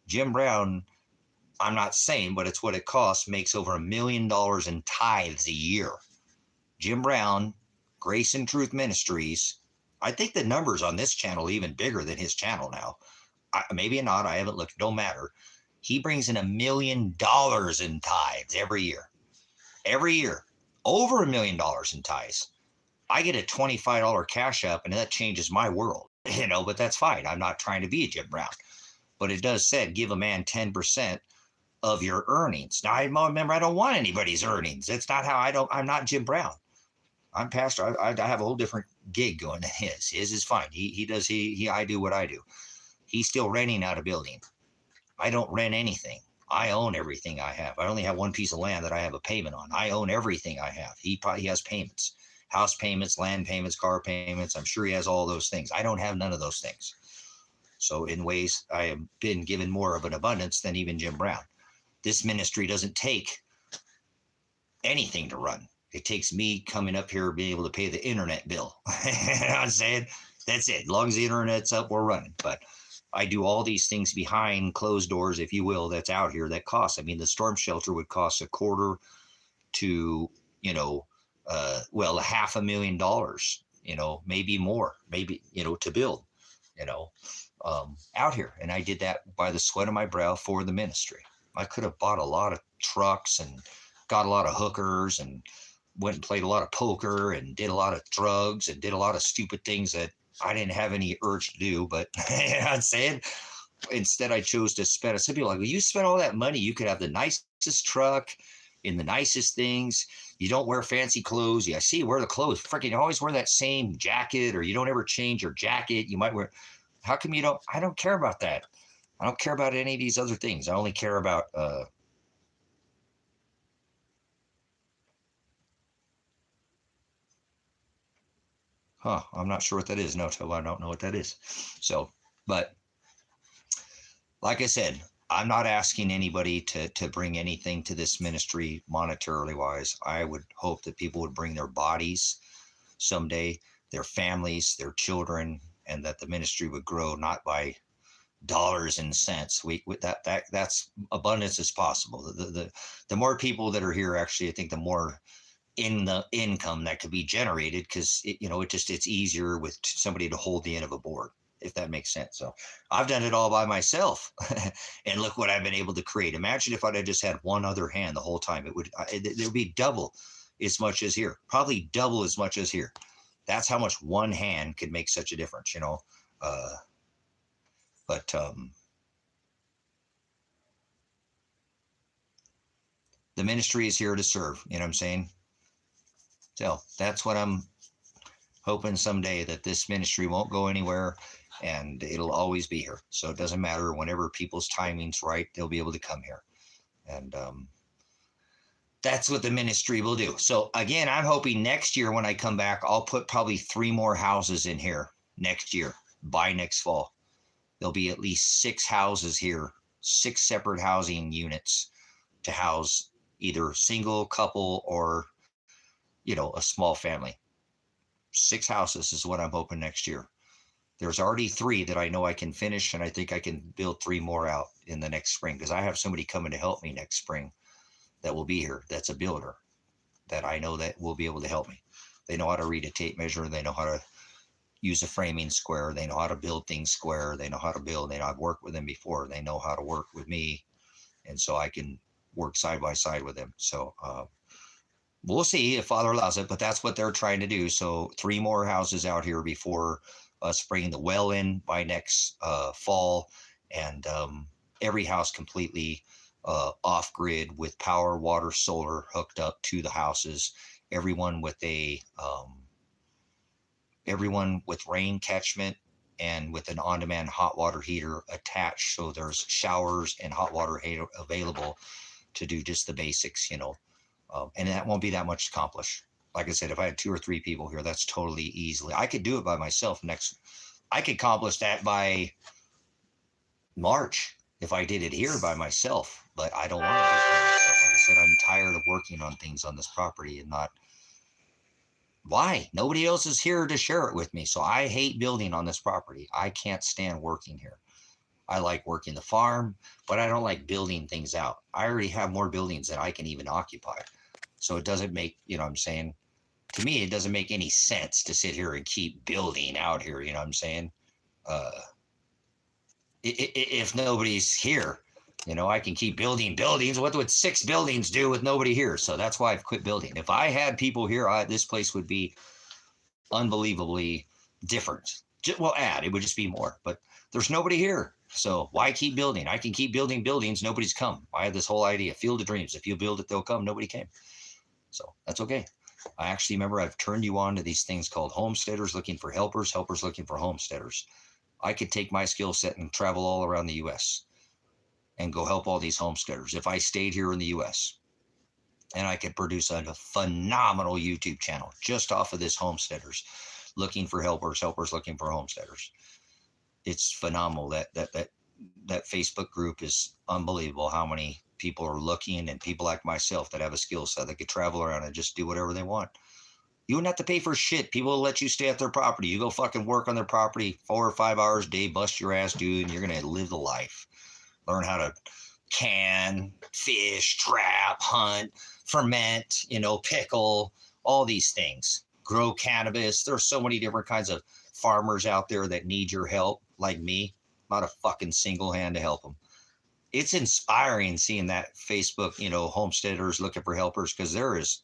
Jim Brown, I'm not saying, but it's what it costs, makes over $1 million in tithes a year. Jim Brown, Grace and Truth Ministries, I think the numbers on this channel are even bigger than his channel now. Maybe not, I haven't looked, don't matter. He brings in $1 million in tithes every year. Every year, over $1 million in tithes. I get a $25 cash up, and that changes my world, but that's fine. I'm not trying to be a Jim Brown. But it does say, give a man 10% of your earnings. Now, I remember, I don't want anybody's earnings. That's not how I'm not Jim Brown. I'm pastor. I have a whole different gig going than his. His is fine. I do what I do. He's still renting out a building. I don't rent anything. I own everything I have. I only have one piece of land that I have a payment on. I own everything I have. He has payments, house payments, land payments, car payments. I'm sure he has all those things. I don't have none of those things. So in ways, I have been given more of an abundance than even Jim Brown. This ministry doesn't take anything to run. It takes me coming up here being able to pay the internet bill. You know what I'm saying? That's it. As long as the internet's up, we're running. But I do all these things behind closed doors, if you will, that's out here that costs. I mean, the storm shelter would cost $250,000 to, $500,000, maybe more, maybe, to build, out here. And I did that by the sweat of my brow for the ministry. I could have bought a lot of trucks and got a lot of hookers and went and played a lot of poker and did a lot of drugs and did a lot of stupid things that I didn't have any urge to do. But you know what I'm saying? Instead, I chose to spend. Some people are like, well, you spent all that money. You could have the nicest truck in the nicest things. You don't wear fancy clothes. Yeah, I see you wear the clothes. Freaking, you always wear that same jacket, or you don't ever change your jacket. You might wear. How come you don't? I don't care about that. I don't care about any of these other things. I only care about I'm not sure what that is. No, I don't know what that is. So, but like I said, I'm not asking anybody to bring anything to this ministry monetarily wise. I would hope that people would bring their bodies someday, their families, their children, and that the ministry would grow not by dollars and cents. That's abundance is possible. The more people that are here, actually, I think the more in the income that could be generated, because it's easier with somebody to hold the end of a board, if that makes sense. So I've done it all by myself and look what I've been able to create. Imagine if I'd have just had one other hand the whole time. It would be double as much as here, probably double as much as here. That's how much one hand could make such a difference, but the ministry is here to serve, you know what I'm saying? So that's what I'm hoping someday, that this ministry won't go anywhere and it'll always be here. So it doesn't matter, whenever people's timing's right, they'll be able to come here. And that's what the ministry will do. So again, I'm hoping next year when I come back, I'll put probably 3 more houses in here next year, by next fall. There'll be at least 6 houses here, 6 separate housing units to house either single, couple, or a small family. 6 houses is what I'm hoping next year. There's already 3 that I know I can finish, and I think I can build 3 more out in the next spring, because I have somebody coming to help me next spring that will be here. That's a builder that I know that will be able to help me. They know how to read a tape measure. They know how to use a framing square. They know how to build things square. They know how to build. I've worked with them before. They know how to work with me. And so I can work side by side with them. So, we'll see if Father allows it, but that's what they're trying to do. So 3 more houses out here before us bringing the well in by next fall, and every house completely off grid with power, water, solar hooked up to the houses. Everyone with rain catchment and with an on-demand hot water heater attached, so there's showers and hot water available to do just the basics, and that won't be that much to accomplish. like I said, if I had 2 or 3 people here, that's totally easily. I could do it by myself I could accomplish that by March if I did it here by myself, but I don't want to do it by myself. Like I said, I'm tired of working on things on this property and not. Why? Nobody else is here to share it with me. So I hate building on this property. I can't stand working here. I like working the farm, but I don't like building things out. I already have more buildings than I can even occupy. So it doesn't make, you know what I'm saying? To me, it doesn't make any sense to sit here and keep building out here. You know what I'm saying? Uh, if nobody's here, you know, I can keep building buildings. What would 6 buildings do with nobody here? So that's why I've quit building. If I had people here, this place would be unbelievably different. Well, it would just be more, but there's nobody here. So why keep building? I can keep building buildings. Nobody's come. I had this whole idea, field of dreams. If you build it, they'll come. Nobody came. So that's okay. I actually remember I've turned you on to these things called homesteaders looking for helpers, helpers looking for homesteaders. I could take my skill set and travel all around the U.S. and go help all these homesteaders if I stayed here in the U.S. And I could produce a phenomenal YouTube channel just off of this homesteaders looking for helpers, helpers looking for homesteaders. It's phenomenal. That Facebook group is unbelievable how many people are looking, and people like myself that have a skill set that could travel around and just do whatever they want. You wouldn't have to pay for shit. People will let you stay at their property. You go fucking work on their property 4 or 5 hours a day, bust your ass, dude, and you're going to live the life. Learn how to can, fish, trap, hunt, ferment, pickle, all these things. Grow cannabis. There's so many different kinds of farmers out there that need your help, like me. Not a fucking single hand to help them. It's inspiring seeing that Facebook, homesteaders looking for helpers, because there is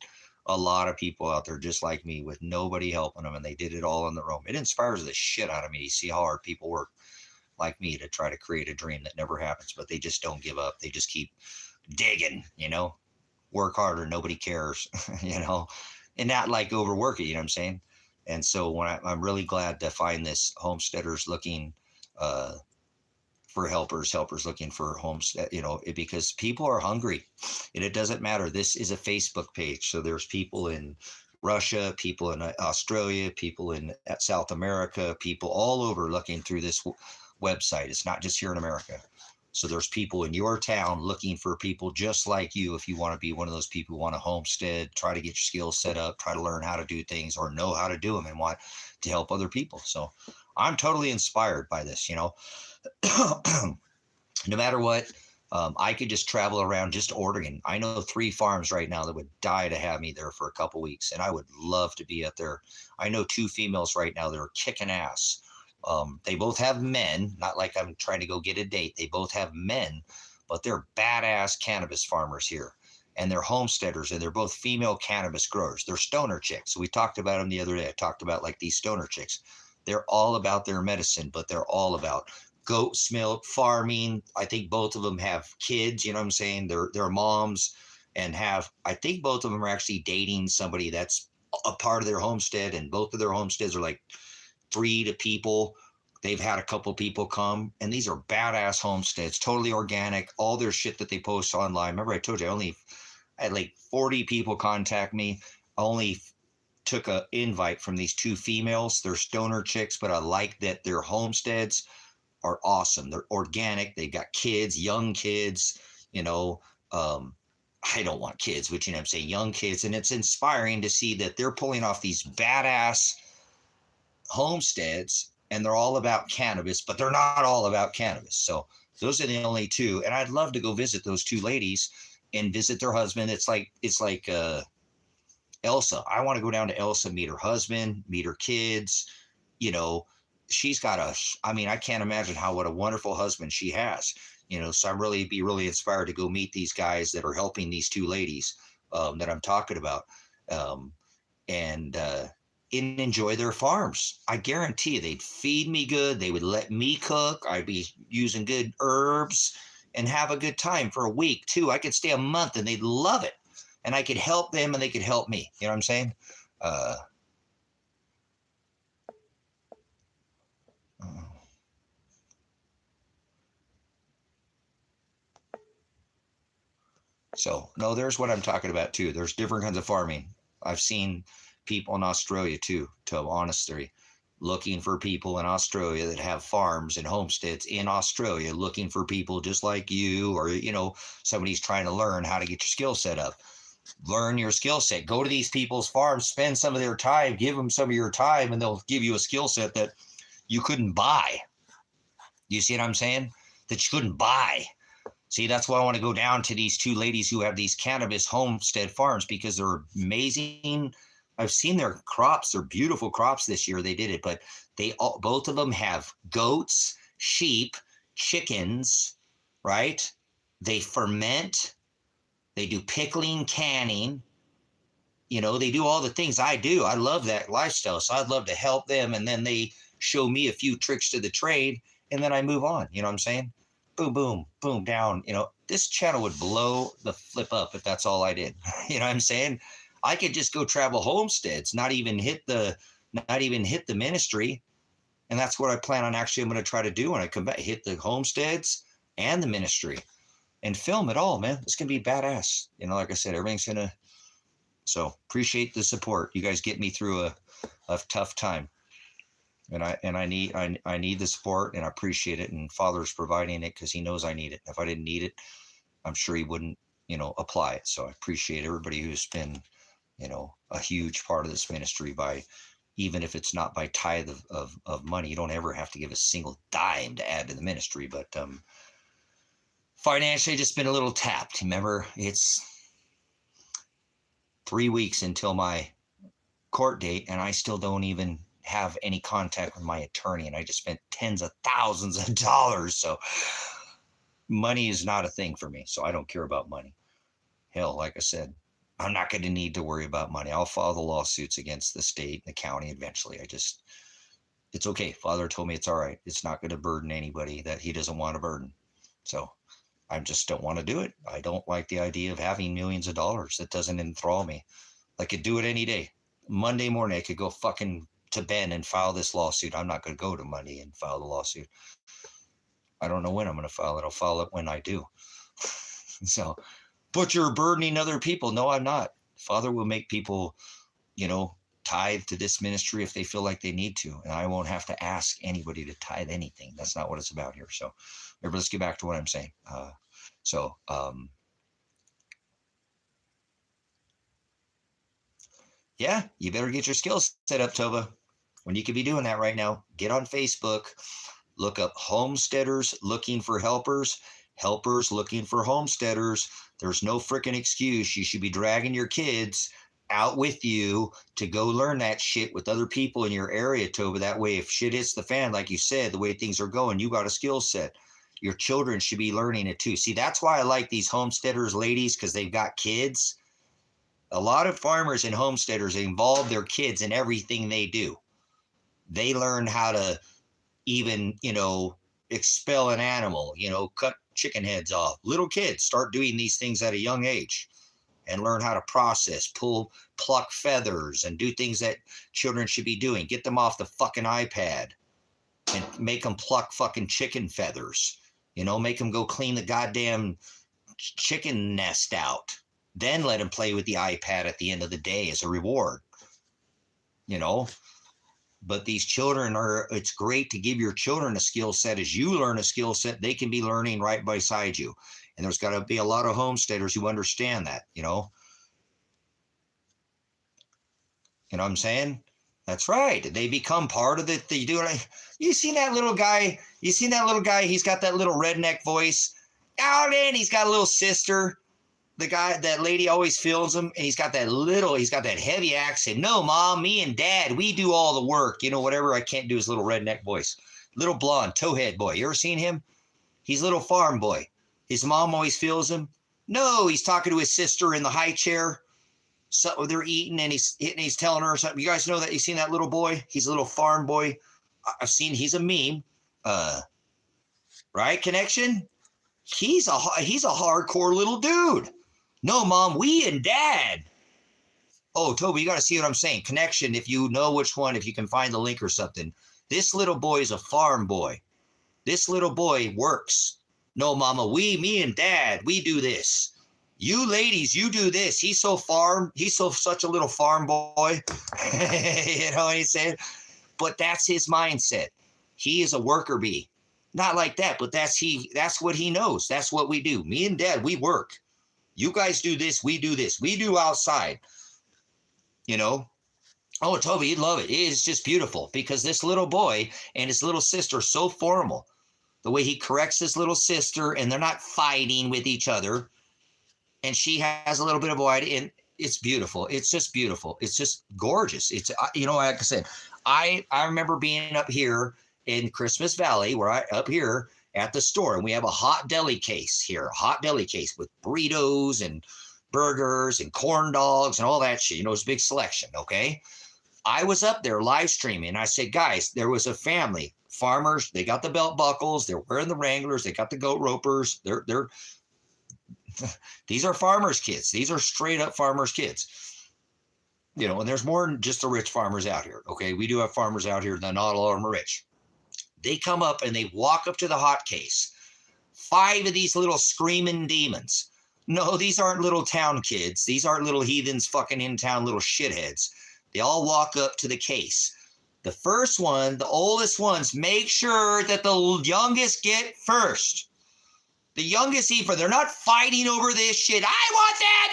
a lot of people out there just like me with nobody helping them, and they did it all on their own. It inspires the shit out of me to see how hard people work like me to try to create a dream that never happens, but they just don't give up. They just keep digging, work harder. Nobody cares, and not like overwork it, you know what I'm saying? And so when I'm really glad to find this homesteaders looking for helpers looking for homes, because people are hungry, and it doesn't matter. This is a Facebook page. So there's people in Russia, people in Australia, people in South America, people all over looking through this website. It's not just here in America. So there's people in your town looking for people just like you. If you want to be one of those people who want to homestead, try to get your skills set up, try to learn how to do things or know how to do them and want to help other people. So I'm totally inspired by this, no matter what. I could just travel around just Oregon. I know 3 farms right now that would die to have me there for a couple weeks, and I would love to be out there. I know 2 females right now that are kicking ass. They both have men, not like I'm trying to go get a date. They both have men, but they're badass cannabis farmers here, and they're homesteaders, and they're both female cannabis growers. They're stoner chicks. We talked about them the other day. I talked about like these stoner chicks. They're all about their medicine, but they're all about goat's milk, farming. I think both of them have kids, you know what I'm saying? They're moms, and I think both of them are actually dating somebody that's a part of their homestead, and both of their homesteads are like 3 to people. They've had a couple people come, and these are badass homesteads, totally organic, all their shit that they post online. Remember I told you I had like 40 people contact me. I only took an invite from these 2 females. They're stoner chicks, but I like that their homesteads are awesome. They're organic. They've got kids, young kids, I don't want kids, but I'm saying young kids. And it's inspiring to see that they're pulling off these badass homesteads, and they're all about cannabis, but they're not all about cannabis. So those are the only 2. And I'd love to go visit those 2 ladies and visit their husband. It's like Elsa. I want to go down to Elsa, meet her husband, meet her kids. She's got I can't imagine what a wonderful husband she has, so I'm really inspired to go meet these guys that are helping these 2 ladies that I'm talking about, and enjoy their farms. I guarantee you they'd feed me good. They would let me cook. I'd be using good herbs and have a good time for a week too. I could stay a month and they'd love it, and I could help them and they could help me. You know what I'm saying? So no, there's what I'm talking about too. There's different kinds of farming. I've seen people in Australia too, to honestly, looking for people in Australia that have farms and homesteads in Australia, looking for people just like you, or, you know, somebody's trying to learn how to get your skill set up. Learn your skill set. Go to these people's farms, spend some of their time, give them some of your time, and they'll give you a skill set that you couldn't buy. You see what I'm saying? That you couldn't buy. See, that's why I want to go down to these two ladies who have these cannabis homestead farms, because they're amazing. I've seen their crops. They're beautiful crops this year. They did it, but both of them have goats, sheep, chickens, right? They ferment. They do pickling, canning. You know, they do all the things I do. I love that lifestyle. So I'd love to help them. And then they show me a few tricks to the trade, and then I move on. You know what I'm saying? Boom, boom, boom, down. You know, this channel would blow the flip up if that's all I did. You know what I'm saying? I could just go travel homesteads, not even hit the ministry. And that's what I plan on. Actually, I'm going to try to do when I come back, hit the homesteads and the ministry and film it all, man. It's going to be badass. You know, like I said, everything's going to, so appreciate the support. You guys get me through a tough time. And I need the support, and I appreciate it. And Father's providing it because he knows I need it. If I didn't need it, I'm sure he wouldn't, you know, apply it. So I appreciate everybody who's been, you know, a huge part of this ministry, by, even if it's not by tithe of money. You don't ever have to give a single dime to add to the ministry, but financially just been a little tapped. Remember, it's 3 weeks until my court date, and I still don't even have any contact with my attorney, and I just spent tens of thousands of dollars. So money is not a thing for me. So I don't care about money. Hell, like I said, I'm not going to need to worry about money. I'll file the lawsuits against the state and the county eventually. It's okay. Father told me it's all right. It's not going to burden anybody that he doesn't want to burden. So I just don't want to do it. I don't like the idea of having millions of dollars. That doesn't enthrall me. I could do it any day. Monday morning, I could go fucking to Ben and file this lawsuit. I'm not going to go to Monday and file the lawsuit. I don't know when I'm going to file it. I'll file it when I do. So, but you're burdening other people. No, I'm not. Father will make people, you know, tithe to this ministry if they feel like they need to. And I won't have to ask anybody to tithe anything. That's not what it's about here. So let's get back to what I'm saying. Yeah, you better get your skills set up, Tova. When you could be doing that right now, get on Facebook, look up homesteaders looking for helpers, helpers looking for homesteaders. There's no freaking excuse. You should be dragging your kids out with you to go learn that shit with other people in your area, Tova. That way, if shit hits the fan, like you said, the way things are going, you got a skill set. Your children should be learning it too. See, that's why I like these homesteaders ladies, because they've got kids. A lot of farmers and homesteaders involve their kids in everything they do. They learn how to even, you know, expel an animal, you know, cut chicken heads off. Little kids start doing these things at a young age and learn how to process, pluck feathers, and do things that children should be doing. Get them off the fucking iPad and make them pluck fucking chicken feathers. You know, make them go clean the goddamn chicken nest out. Then let them play with the iPad at the end of the day as a reward. You know, but these children it's great to give your children a skill set. As you learn a skill set, they can be learning right beside you. And there's got to be a lot of homesteaders who understand that, you know. You know what I'm saying? That's right. They become part of it. They do it. You seen that little guy? He's got that little redneck voice. Oh, man, he's got a little sister. That lady always films him, and he's got that heavy accent. No, Mom, me and Dad, we do all the work. You know, whatever I can't do his little redneck voice. Little blonde, towhead boy. You ever seen him? He's a little farm boy. His mom always films him. No, he's talking to his sister in the high chair. So they're eating, and he's telling her something. You guys know that? You seen that little boy? He's a little farm boy. He's a meme. Right, Connection? He's a hardcore little dude. No, Mom, we and Dad. Oh, Toby, you got to see what I'm saying. Connection, if you know which one, if you can find the link or something. This little boy is a farm boy. This little boy works. No, Mama, me and Dad, we do this. You ladies, you do this. He's such a little farm boy. You know what he's saying? But that's his mindset. He is a worker bee. Not like that, but that's what he knows. That's what we do. Me and Dad, we work. You guys do this, we do this. We do outside. You know? Oh, Toby, you'd love it. It's just beautiful because this little boy and his little sister are so formal. The way he corrects his little sister and they're not fighting with each other. And she has a little bit of white, and it's beautiful. It's just beautiful. It's just gorgeous. It's, you know, like I said, I remember being up here in Christmas Valley, up here at the store, and we have a hot deli case here, with burritos and burgers and corn dogs and all that shit. You know, it's a big selection. Okay. I was up there live streaming, and I said, guys, there was a family, farmers. They got the belt buckles. They're wearing the Wranglers. They got the goat ropers. These are farmers' kids. These are straight up farmers' kids. You know, and there's more than just the rich farmers out here. Okay. We do have farmers out here. Not all of them are rich. They come up and they walk up to the hot case. 5 of these little screaming demons. No, these aren't little town kids. These aren't little heathens fucking in town little shitheads. They all walk up to the case. The first one, the oldest ones, make sure that the youngest get first. The youngest eat first. They're not fighting over this shit. I want that.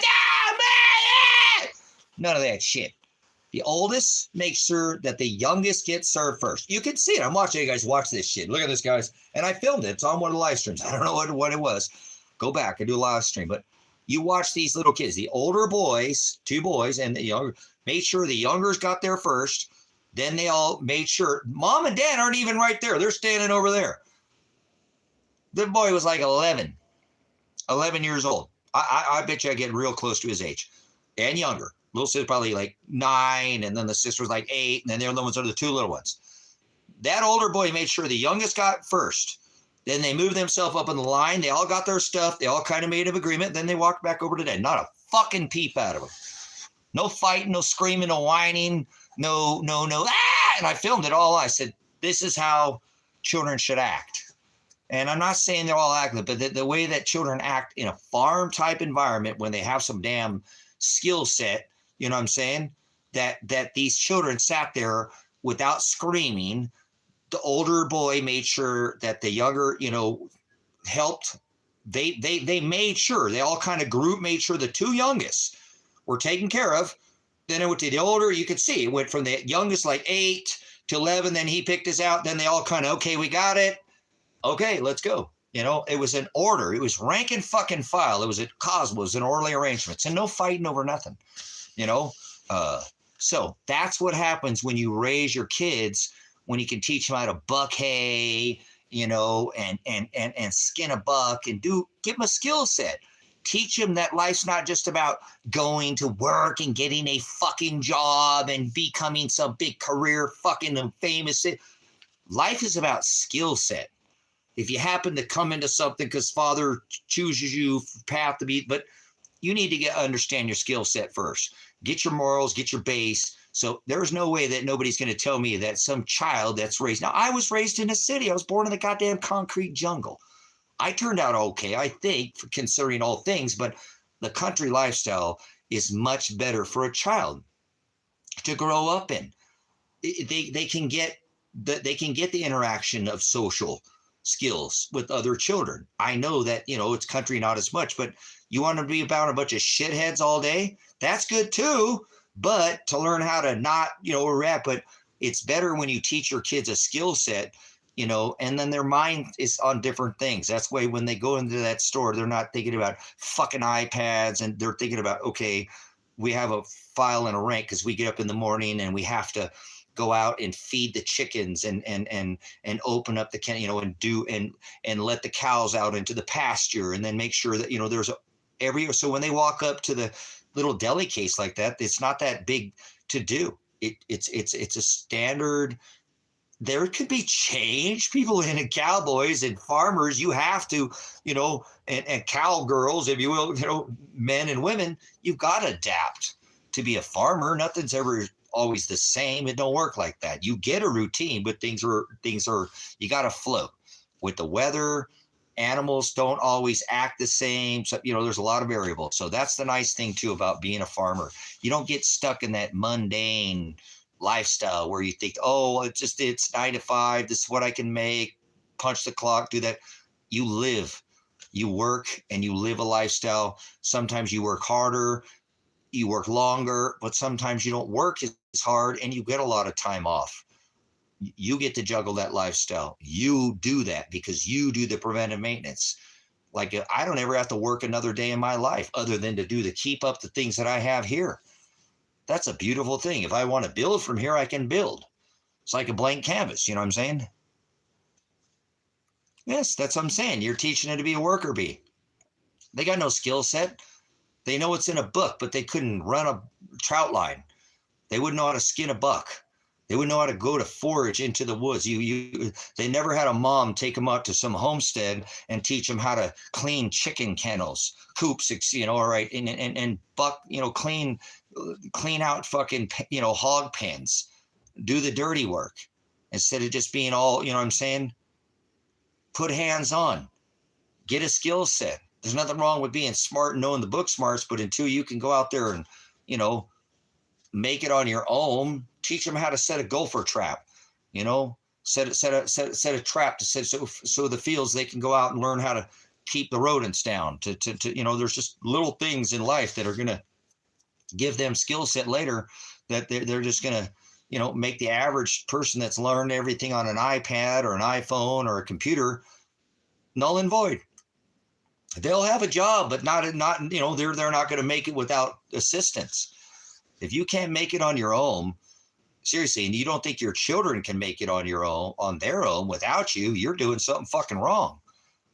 No, man. None of that shit. The oldest makes sure that the youngest gets served first. You can see it. I'm watching you guys watch this shit. Look at this, guys. And I filmed it. It's on one of the live streams. I don't know what it was. Go back and do a live stream. But you watch these little kids. The older boys, 2 boys, and the younger, made sure the youngers got there first. Then they all made sure. Mom and Dad aren't even right there. They're standing over there. The boy was like 11 years old. I bet you I get real close to his age and younger. Little sister probably like 9, and then the sister was like 8, and then the other ones are the 2 little ones. That older boy made sure the youngest got first. Then they moved themselves up in the line. They all got their stuff. They all kind of made an agreement. Then they walked back over to Dad. Not a fucking peep out of them. No fighting, no screaming, no whining, no. And I filmed it all. I said, this is how children should act. And I'm not saying they're all acting, but the way that children act in a farm type environment when they have some damn skill set, you know what I'm saying? That these children sat there without screaming. The older boy made sure that the younger, you know, helped. They made sure, they all kind of made sure the 2 youngest were taken care of. Then it went to the older, you could see it went from the youngest like 8 to 11. Then he picked us out. Then they all kind of, okay, we got it. Okay, let's go. You know, it was an order. It was rank and fucking file. It was a cosmos and orderly arrangements and no fighting over nothing, you know? So that's what happens when you raise your kids, when you can teach them how to buck hay, you know, and skin a buck and give them a skill set. Teach them that life's not just about going to work and getting a fucking job and becoming some big career fucking famous. Life is about skill set. If you happen to come into something because father chooses you path to be, but you need to understand your skill set first. Get your morals, get your base. So there's no way that nobody's going to tell me that some child that's raised. Now, I was raised in a city. I was born in the goddamn concrete jungle. I turned out okay, I think, considering all things, but the country lifestyle is much better for a child to grow up in. They can get the interaction of social skills with other children. I know that, you know, it's country not as much, but you want to be about a bunch of shitheads all day? That's good too, but to learn how to not, you know, rap, but it's better when you teach your kids a skill set, you know, and then their mind is on different things. That's why when they go into that store, they're not thinking about fucking iPads, and they're thinking about, okay, we have a file and a rank because we get up in the morning and we have to go out and feed the chickens and open up the can, you know, and let the cows out into the pasture, and then make sure that, you know, so when they walk up to the little deli case like that, it's not that big to do. It's a standard. There could be change. People in cowboys and farmers, you have to, you know, and cowgirls, if you will, you know, men and women, you've got to adapt to be a farmer. Nothing's ever always the same. It don't work like that. You get a routine, but things are, you got to float with the weather. Animals don't always act the same. So, there's a lot of variables. So that's the nice thing too about being a farmer. You don't get stuck in that mundane lifestyle where you think, oh, it's 9 to 5. This is what I can make. Punch the clock, do that. You live, you work, and you live a lifestyle. Sometimes you work harder, you work longer, but sometimes you don't work as hard and you get a lot of time off. You get to juggle that lifestyle. You do that because you do the preventive maintenance. Like, I don't ever have to work another day in my life other than to keep up the things that I have here. That's a beautiful thing. If I want to build from here, I can build. It's like a blank canvas. You know what I'm saying? Yes, that's what I'm saying. You're teaching them to be a worker bee. They got no skill set. They know what's in a book, but they couldn't run a trout line. They wouldn't know how to skin a buck. They wouldn't know how to go to forage into the woods. They never had a mom take them out to some homestead and teach them how to clean chicken kennels, coops, all right, and buck, clean out fucking, hog pens, do the dirty work instead of just being all, what I'm saying? Put hands on, get a skill set. There's nothing wrong with being smart and knowing the book smarts, but until you can go out there and, make it on your own, teach them how to set a gopher trap, set a trap to set so the fields they can go out and learn how to keep the rodents down. There's just little things in life that are gonna give them skill set later that they're just gonna make the average person that's learned everything on an iPad or an iPhone or a computer null and void. They'll have a job, but not they're not going to make it without assistance. If you can't make it on your own, seriously, and you don't think your children can make it on their own without you, you're doing something fucking wrong.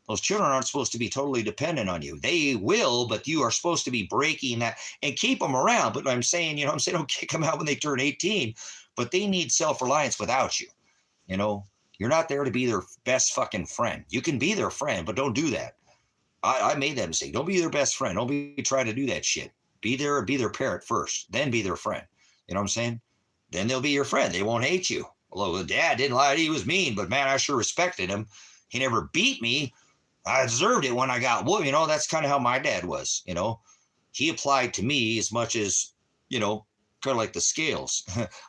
Those children aren't supposed to be totally dependent on you. They will, but you are supposed to be breaking that and keep them around. But I'm saying, don't kick them out when they turn 18, but they need self-reliance without you. You're not there to be their best fucking friend. You can be their friend, but don't do that. I made that mistake. Don't be their best friend. Don't be trying to do that shit. Be their parent first, then be their friend. You know what I'm saying? Then they'll be your friend. They won't hate you. Although the dad didn't lie, he was mean, but man, I sure respected him. He never beat me. I deserved it when I got whooped. That's kind of how my dad was. He applied to me as much as, kind of like the scales.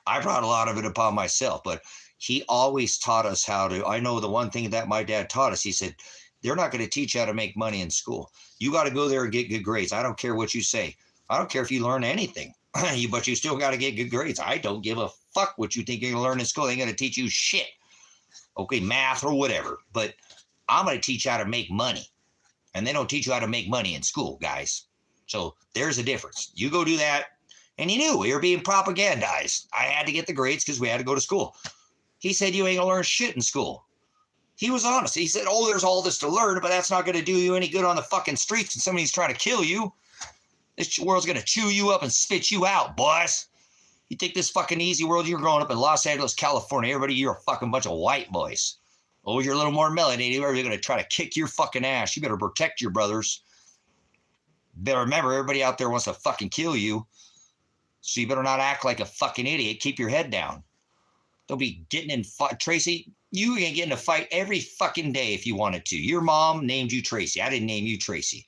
I brought a lot of it upon myself, but he always taught us how to. I know the one thing that my dad taught us, he said, they're not going to teach you how to make money in school. You got to go there and get good grades. I don't care what you say. I don't care if you learn anything, but you still got to get good grades. I don't give a fuck what you think you're going to learn in school. They ain't going to teach you shit. Okay, math or whatever. But I'm going to teach you how to make money. And they don't teach you how to make money in school, guys. So there's a difference. You go do that. And he knew we were being propagandized. I had to get the grades because we had to go to school. He said, you ain't going to learn shit in school. He was honest. He said, oh, there's all this to learn, but that's not going to do you any good on the fucking streets and somebody's trying to kill you. This world's going to chew you up and spit you out, boys. You think this fucking easy world, you're growing up in Los Angeles, California, everybody, you're a fucking bunch of white boys. Oh, you're a little more melanated, they're going to try to kick your fucking ass. You better protect your brothers. Better remember, everybody out there wants to fucking kill you. So you better not act like a fucking idiot. Keep your head down. Don't be getting in fight. Tracy, you can get in a fight every fucking day if you wanted to. Your mom named you Tracy. I didn't name you Tracy.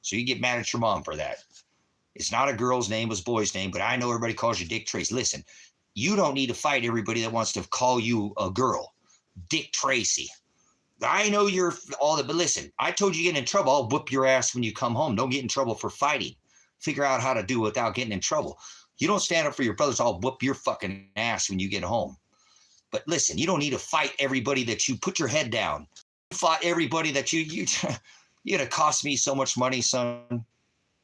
So you get mad at your mom for that. It's not a girl's name, it's a boy's name, but I know everybody calls you Dick Tracy. Listen, you don't need to fight everybody that wants to call you a girl. Dick Tracy. I know you're all that, but listen, I told you get in trouble. I'll whoop your ass when you come home. Don't get in trouble for fighting. Figure out how to do it without getting in trouble. You don't stand up for your brothers. I'll whoop your fucking ass when you get home. But listen, you don't need to fight everybody that you put your head down. You fought everybody that you're going to cost me so much money, son.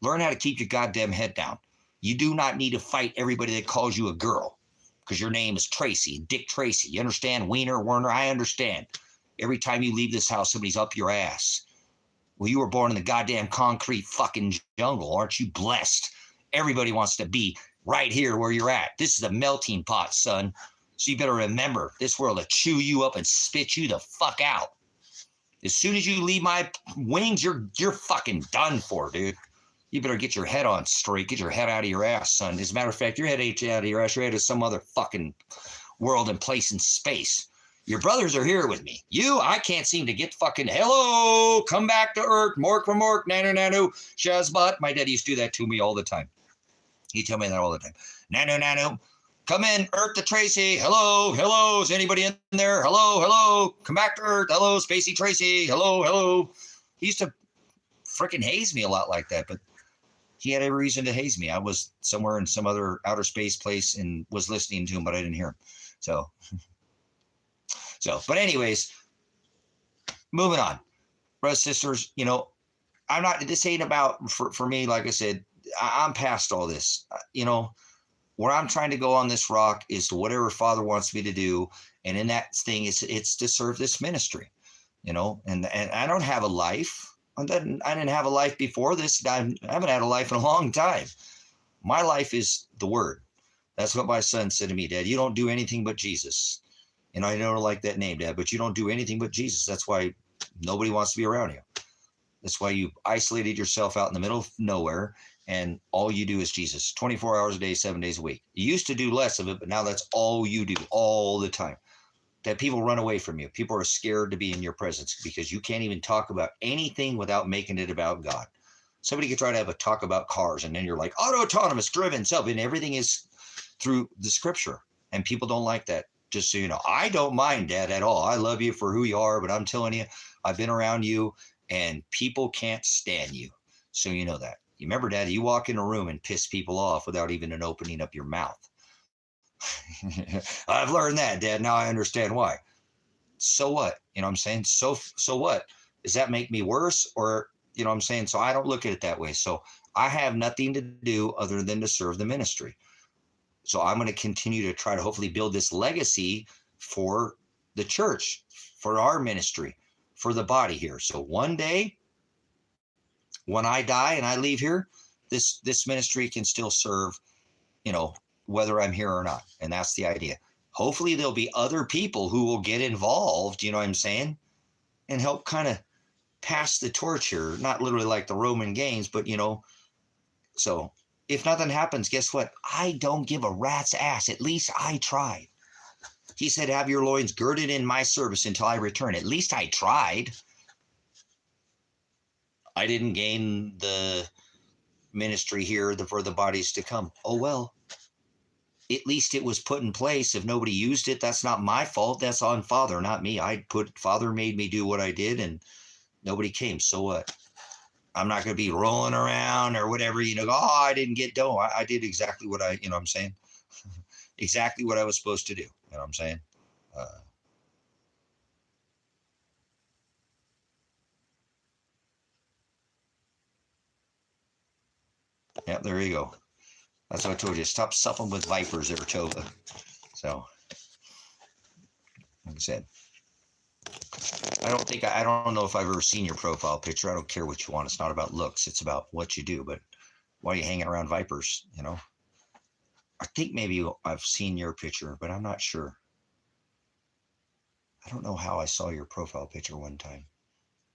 Learn how to keep your goddamn head down. You do not need to fight everybody that calls you a girl because your name is Tracy, Dick Tracy. You understand? Werner, I understand. Every time you leave this house, somebody's up your ass. Well, you were born in the goddamn concrete fucking jungle. Aren't you blessed? Everybody wants to be right here where you're at. This is a melting pot, son. So you better remember, this world will chew you up and spit you the fuck out. As soon as you leave my wings, you're fucking done for, dude. You better get your head on straight. Get your head out of your ass, son. As a matter of fact, your head ain't out of your ass. Your head is some other fucking world and place in space. Your brothers are here with me. I can't seem to get fucking hello, come back to earth, mork for mork, nanu nanu, shazbot. My dad used to do that to me all the time. He'd tell me that all the time. Nanu nanu, come in, earth to Tracy. Hello, hello, is anybody in there? Hello, hello, come back to earth. Hello, Spacey Tracy. Hello, hello. He used to freaking haze me a lot like that, but he had every reason to haze me. I was somewhere in some other outer space place and was listening to him, but I didn't hear him. But anyways, moving on. Brothers, sisters, I'm not, this ain't about, for me, like I said, I'm past all this. Where I'm trying to go on this rock is to whatever Father wants me to do. And in that thing, it's to serve this ministry, and I don't have a life. I didn't have a life before this. I haven't had a life in a long time. My life is the Word. That's what my son said to me, Dad. You don't do anything but Jesus. I don't like that name, Dad, but you don't do anything but Jesus. That's why nobody wants to be around you. That's why you isolated yourself out in the middle of nowhere, and all you do is Jesus, 24 hours a day, 7 days a week. You used to do less of it, but now that's all you do all the time. That people run away from you. People are scared to be in your presence because you can't even talk about anything without making it about God. Somebody could try to have a talk about cars, and then you're like, autonomous, driven, self, and everything is through the scripture, and people don't like that. Just so you know, I don't mind, Dad, at all. I love you for who you are, but I'm telling you, I've been around you, and people can't stand you. So you know that. You remember, Dad, you walk in a room and piss people off without even an opening up your mouth. I've learned that, Dad. Now I understand why. So what? You know what I'm saying? So what? Does that make me worse? Or, you know what I'm saying? So I don't look at it that way. So I have nothing to do other than to serve the ministry. So I'm going to continue to try to hopefully build this legacy for the church, for our ministry, for the body here. So one day, when I die and I leave here, this ministry can still serve, whether I'm here or not. And that's the idea. Hopefully there'll be other people who will get involved, you know what I'm saying, and help kind of pass the torch here. Not literally like the Roman games, but, so if nothing happens, guess what? I don't give a rat's ass. At least I tried. He said, have your loins girded in my service until I return. At least I tried. I didn't gain the ministry here for the bodies to come. Oh, well, at least it was put in place. If nobody used it, that's not my fault. That's on Father, not me. Father made me do what I did, and nobody came. So what? I'm not going to be rolling around or whatever, I didn't get done. I did exactly what what I'm saying? Exactly what I was supposed to do. You know what I'm saying? Yeah, there you go. That's what I told you. Stop supping with vipers there, Tova. So, like I said, I don't know if I've ever seen your profile picture. I don't care what you want. It's not about looks. It's about what you do. But why are you hanging around vipers, I think maybe I've seen your picture, but I'm not sure. I don't know how I saw your profile picture one time.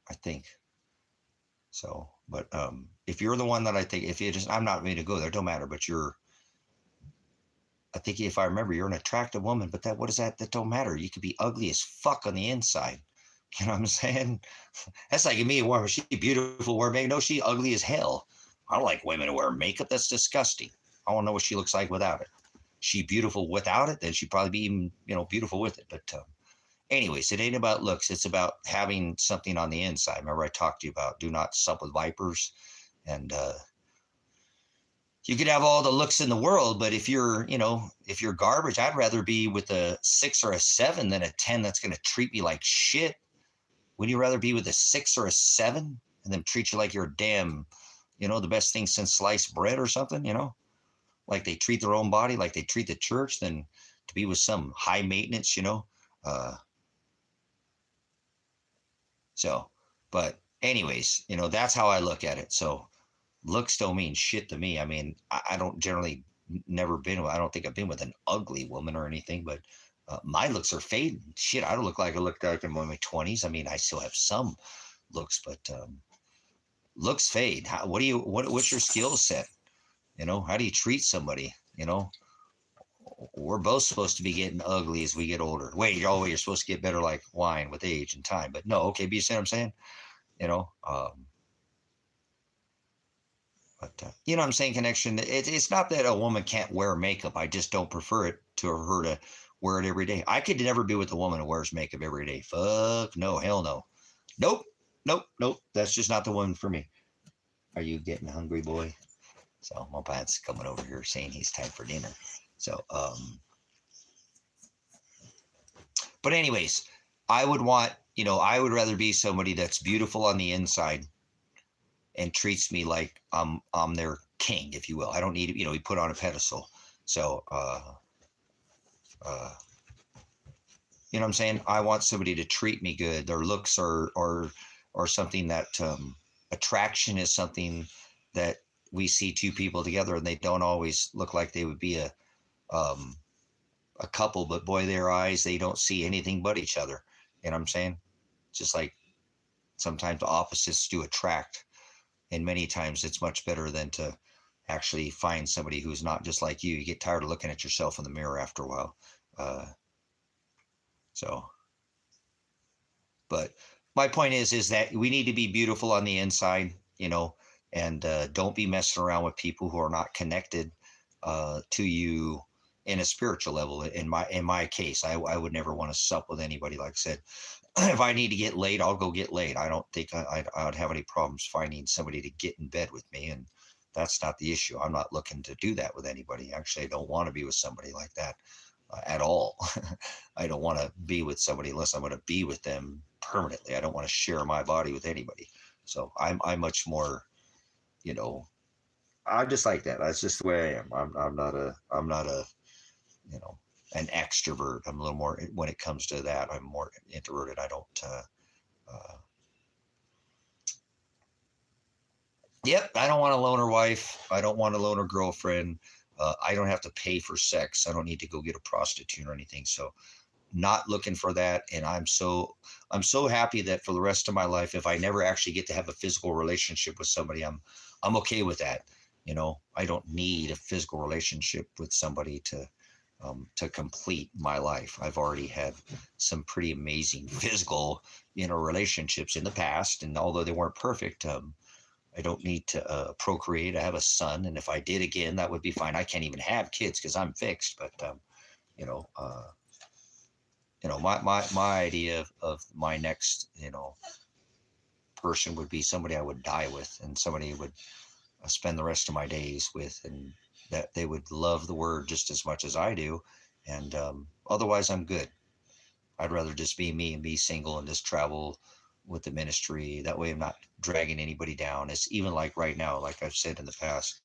I think. So, but if you're the one that I think, I'm not ready to go there. Don't matter. But I think if I remember, you're an attractive woman. But what is that? That don't matter. You could be ugly as fuck on the inside. You know what I'm saying? That's like me. Was she beautiful? Wear makeup? No, she ugly as hell. I don't like women who wear makeup. That's disgusting. I want to know what she looks like without it. She beautiful without it, then she'd probably be even, beautiful with it. But anyways, it ain't about looks. It's about having something on the inside. Remember I talked to you about do not sup with vipers. And you could have all the looks in the world, but if you're garbage, I'd rather be with a 6 or a 7 than a 10 that's going to treat me like shit. Would you rather be with a 6 or a 7 and then treat you like you're a damn, the best thing since sliced bread or something, like they treat their own body, like they treat the church, than to be with some high maintenance, So, but anyways, that's how I look at it. So looks don't mean shit to me. I mean, I don't generally I don't think I've been with an ugly woman or anything, but my looks are fading. Shit, I don't look like I looked like in my 20s. I mean, I still have some looks, but looks fade. What's your skill set? How do you treat somebody? we're both supposed to be getting ugly as we get older. Wait, oh, you're supposed to get better like wine with age and time. But no, okay, but you see what I'm saying? You know, you know what I'm saying, connection. It's not that a woman can't wear makeup. I just don't prefer it to her to wear it every day. I could never be with a woman who wears makeup every day. Fuck no, hell no. Nope, nope, nope. That's just not the one for me. Are you getting hungry, boy? So my dad's coming over here saying he's time for dinner. So, but anyways, I would want, you know, I would rather be somebody that's beautiful on the inside and treats me like I'm their king, if you will. I don't need, you know, be put on a pedestal. So, you know what I'm saying? I want somebody to treat me good. Their looks or something that attraction is something that we see two people together and they don't always look like they would be a couple, but boy, their eyes, they don't see anything but each other. You know what I'm saying? Just like sometimes the opposites do attract. And many times it's much better than to actually find somebody who's not just like you. You get tired of looking at yourself in the mirror after a while. So, but my point is that we need to be beautiful on the inside, you know, and don't be messing around with people who are not connected to you in a spiritual level. In my case, I would never want to sup with anybody. Like I said, if I need to get laid, I'll go get laid. I don't think I'd have any problems finding somebody to get in bed with me, and that's not the issue. I'm not looking to do that with anybody. Actually, I don't want to be with somebody like that at all. I don't want to be with somebody unless I'm going to be with them permanently. I don't want to share my body with anybody. So I'm much more, you know, I'm just like that. That's just the way I am. I'm not a, you know, an extrovert. I'm a little more, when it comes to that, I'm more introverted. I don't, yep, I don't want a loner wife. I don't want a loner girlfriend. I don't have to pay for sex. I don't need to go get a prostitute or anything. So not looking for that. And I'm so happy that for the rest of my life, if I never actually get to have a physical relationship with somebody, I'm okay with that. You know, I don't need a physical relationship with somebody to complete my life. I've already had some pretty amazing physical, you know, relationships in the past, and although they weren't perfect, I don't need to procreate. I have a son, and if I did again, that would be fine. I can't even have kids because I'm fixed. But you know, my idea of my next, you know, person would be somebody I would die with, and somebody I would spend the rest of my days with, and that they would love the word just as much as I do. And otherwise, I'm good. I'd rather just be me and be single and just travel with the ministry. That way I'm not dragging anybody down. It's even like right now, like I've said in the past,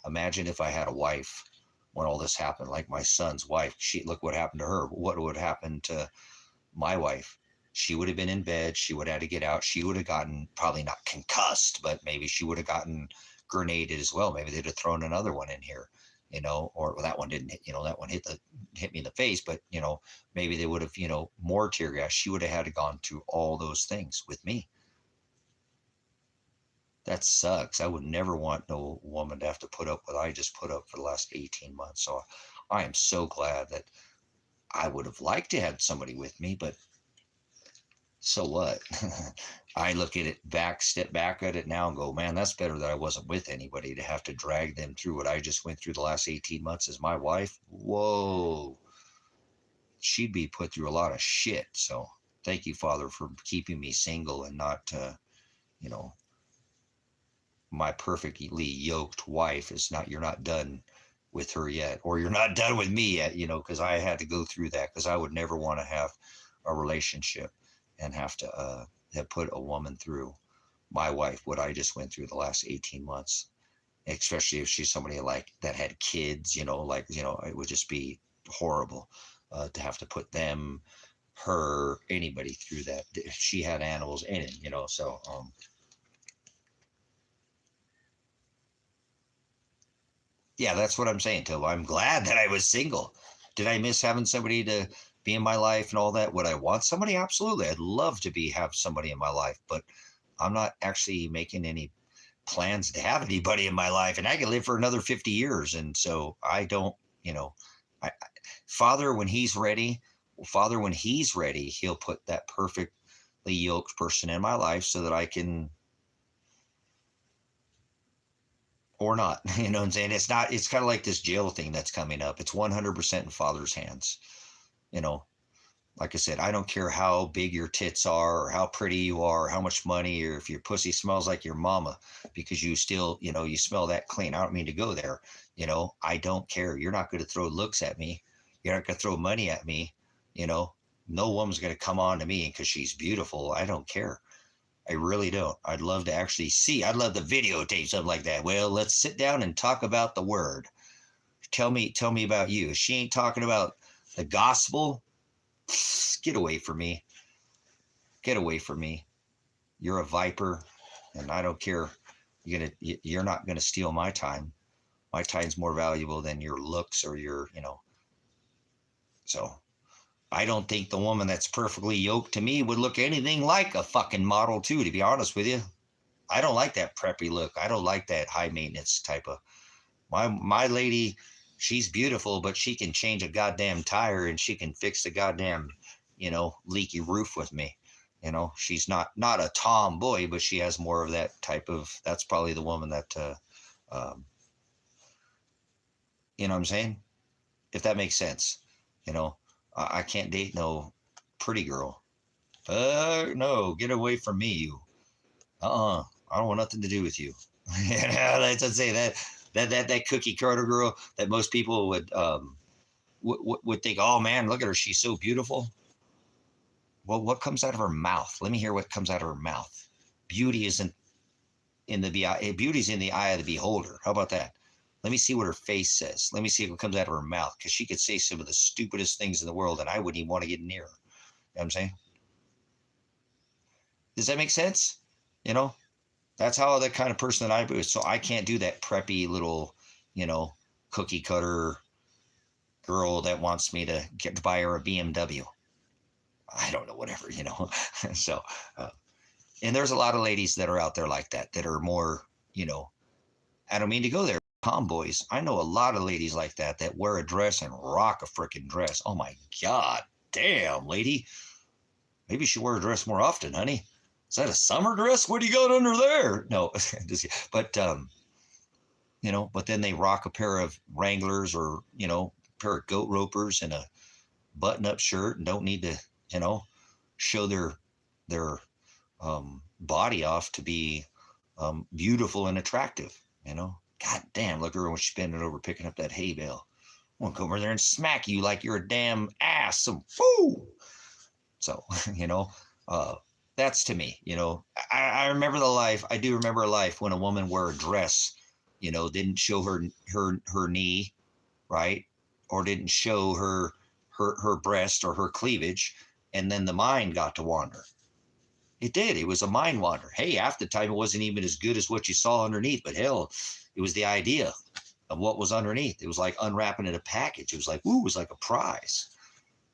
imagine if I had a wife when all this happened, like my son's wife. Look what happened to her. What would happen to my wife? She would have been in bed. She would have had to get out. She would have gotten, probably not concussed, but maybe she would have gotten grenaded as well. Maybe they'd have thrown another one in here, you know, or well, that one didn't hit, you know, that one hit me in the face, but you know, maybe they would have, you know, more tear gas. She would have had to gone through all those things with me. That sucks. I would never want no woman to have to put up with I just put up for the last 18 months. So I am so glad that I would have liked to have somebody with me, but so what? I look at it step back at it now and go, man, that's better that I wasn't with anybody to have to drag them through what I just went through the last 18 months as my wife. Whoa. She'd be put through a lot of shit. So thank you, Father, for keeping me single and not, you know, my perfectly yoked wife is not, you're not done with her yet, or you're not done with me yet, you know, because I had to go through that because I would never want to have a relationship and have to have put a woman through, my wife, what I just went through the last 18 months, especially if she's somebody like that had kids, you know, like, you know, it would just be horrible to have to put them, her, anybody through that. If she had animals in it, you know, so yeah, that's what I'm saying, Toba. I'm glad that I was single. Did I miss having somebody to be in my life and all that? Would I want somebody? Absolutely. I'd love to have somebody in my life, but I'm not actually making any plans to have anybody in my life, and I can live for another 50 years. And so I don't, you know, Father, when he's ready, he'll put that perfectly yoked person in my life so that I can, or not, you know what I'm saying? It's kind of like this jail thing that's coming up. It's 100% in Father's hands. You know, like I said, I don't care how big your tits are or how pretty you are or how much money or if your pussy smells like your mama, because you still, you smell that clean. I don't mean to go there. I don't care. You're not going to throw looks at me. You're not going to throw money at me. No woman's going to come on to me because she's beautiful. I don't care. I really don't. I'd love to videotape something like that. Well, let's sit down and talk about the word. Tell me about you. If she ain't talking about the gospel, get away from me. Get away from me. You're a viper, and I don't care. You're not gonna steal my time. My time's more valuable than your looks or your, So I don't think the woman that's perfectly yoked to me would look anything like a fucking model too, to be honest with you. I don't like that preppy look. I don't like that high maintenance type of, my lady, she's beautiful, but she can change a goddamn tire and she can fix the goddamn, leaky roof with me. She's not a tomboy, but she has more of that type of, that's probably the woman that, you know what I'm saying? If that makes sense, I can't date no pretty girl. No, get away from me, you. I don't want nothing to do with you. Let's say that cookie cutter girl that most people would think, oh man, look at her, she's so beautiful. Well, what comes out of her mouth? Let me hear what comes out of her mouth. Beauty's in the eye of the beholder. How about that? Let me see what her face says. Let me see what comes out of her mouth, because she could say some of the stupidest things in the world and I wouldn't even want to get near her. You know what I'm saying? Does that make sense? That's how the kind of person that I am. So I can't do that preppy little, cookie cutter girl that wants me to buy her a BMW. I don't know, whatever, So, and there's a lot of ladies that are out there like that are more, I don't mean to go there. Tomboys. I know a lot of ladies like that wear a dress and rock a freaking dress. Oh my God, damn, lady. Maybe you should wear a dress more often, honey. Is that a summer dress? What do you got under there? No, but but then they rock a pair of Wranglers or, a pair of goat ropers and a button-up shirt and don't need to, show their body off to be beautiful and attractive, God damn, look at her when she's bending over picking up that hay bale. I want to go over there and smack you like you're a damn ass, some fool. So, that's to me, I remember I do remember a life when a woman wore a dress, didn't show her knee, right? Or didn't show her breast or her cleavage. And then the mind got to wander. It did. It was a mind wander. Hey, half the time it wasn't even as good as what you saw underneath, but hell, it was the idea of what was underneath. It was like unwrapping in a package. It was like, ooh, it was like a prize.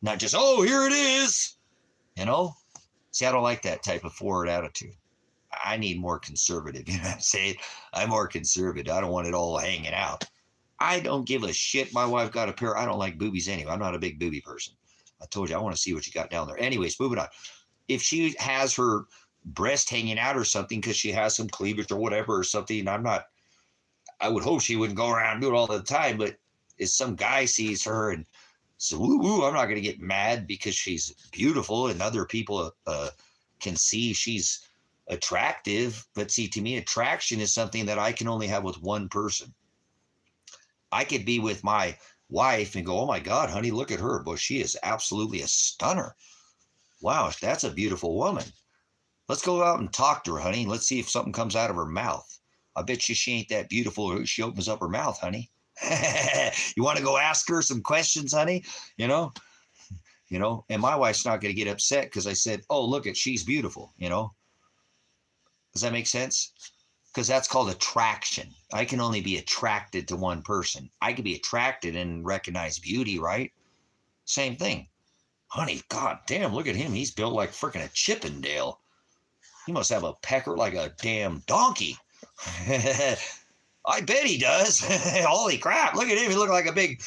Not just, oh, here it is. See, I don't like that type of forward attitude. I need more conservative. You know what I'm saying? I'm more conservative. I don't want it all hanging out. I don't give a shit. My wife got a pair. I don't like boobies anyway. I'm not a big boobie person. I told you, I want to see what you got down there. Anyways, moving on. If she has her breast hanging out or something because she has some cleavage or whatever or something, I would hope she wouldn't go around and do it all the time. But if some guy sees her and says, woo, I'm not going to get mad because she's beautiful and other people can see she's attractive. But see, to me, attraction is something that I can only have with one person. I could be with my wife and go, oh my God, honey, look at her. Boy, she is absolutely a stunner. Wow, that's a beautiful woman. Let's go out and talk to her, honey. Let's see if something comes out of her mouth. I bet you she ain't that beautiful. She opens up her mouth, honey. You want to go ask her some questions, honey? And my wife's not going to get upset because I said, oh, look at, she's beautiful. Does that make sense? Because that's called attraction. I can only be attracted to one person. I can be attracted and recognize beauty, right? Same thing. Honey, God damn, look at him. He's built like freaking a Chippendale. He must have a pecker like a damn donkey. I bet he does. Holy crap, look at him. He looks like a big,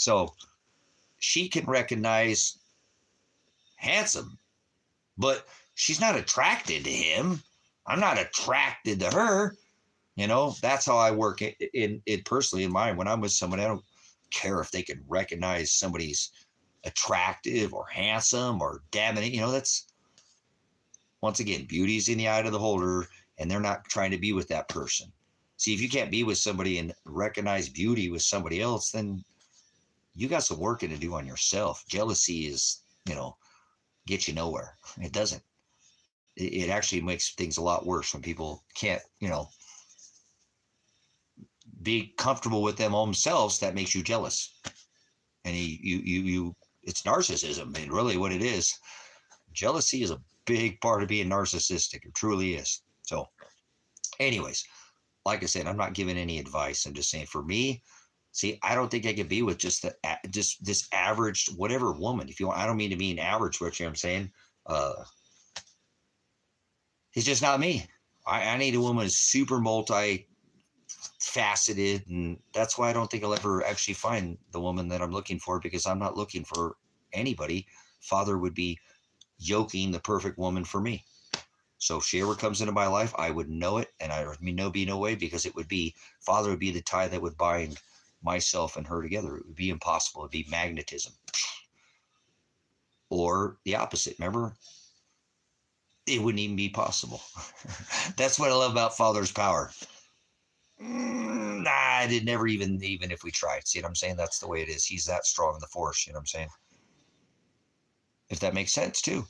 So she can recognize handsome, but she's not attracted to him. I'm not attracted to her. That's how I work in personally in mine. When I'm with someone, I don't care if they can recognize somebody's attractive or handsome or dominant. That's, once again, beauty's in the eye of the beholder, and they're not trying to be with that person. See, if you can't be with somebody and recognize beauty with somebody else, then you got some working to do on yourself. Jealousy is, get you nowhere. It doesn't. It actually makes things a lot worse when people can't, be comfortable with them themselves. That makes you jealous. And it's narcissism. And really what it is, jealousy is a big part of being narcissistic. It truly is. So anyways, like I said, I'm not giving any advice. I'm just saying, for me, see, I don't think I could be with just this average whatever woman. If you want, I don't mean to mean average, what I'm saying. It's just not me. I need a woman who's super multi-faceted, and that's why I don't think I'll ever actually find the woman that I'm looking for, because I'm not looking for anybody. Father would be yoking the perfect woman for me. So if she ever comes into my life, I would know it, and I would be no way, because Father would be the tie that would bind myself and her together. It would be impossible. It'd be magnetism. Or the opposite, remember? It wouldn't even be possible. That's what I love about Father's power. Nah, it never even if we tried. See what I'm saying? That's the way it is. He's that strong in the force. You know what I'm saying? If that makes sense too.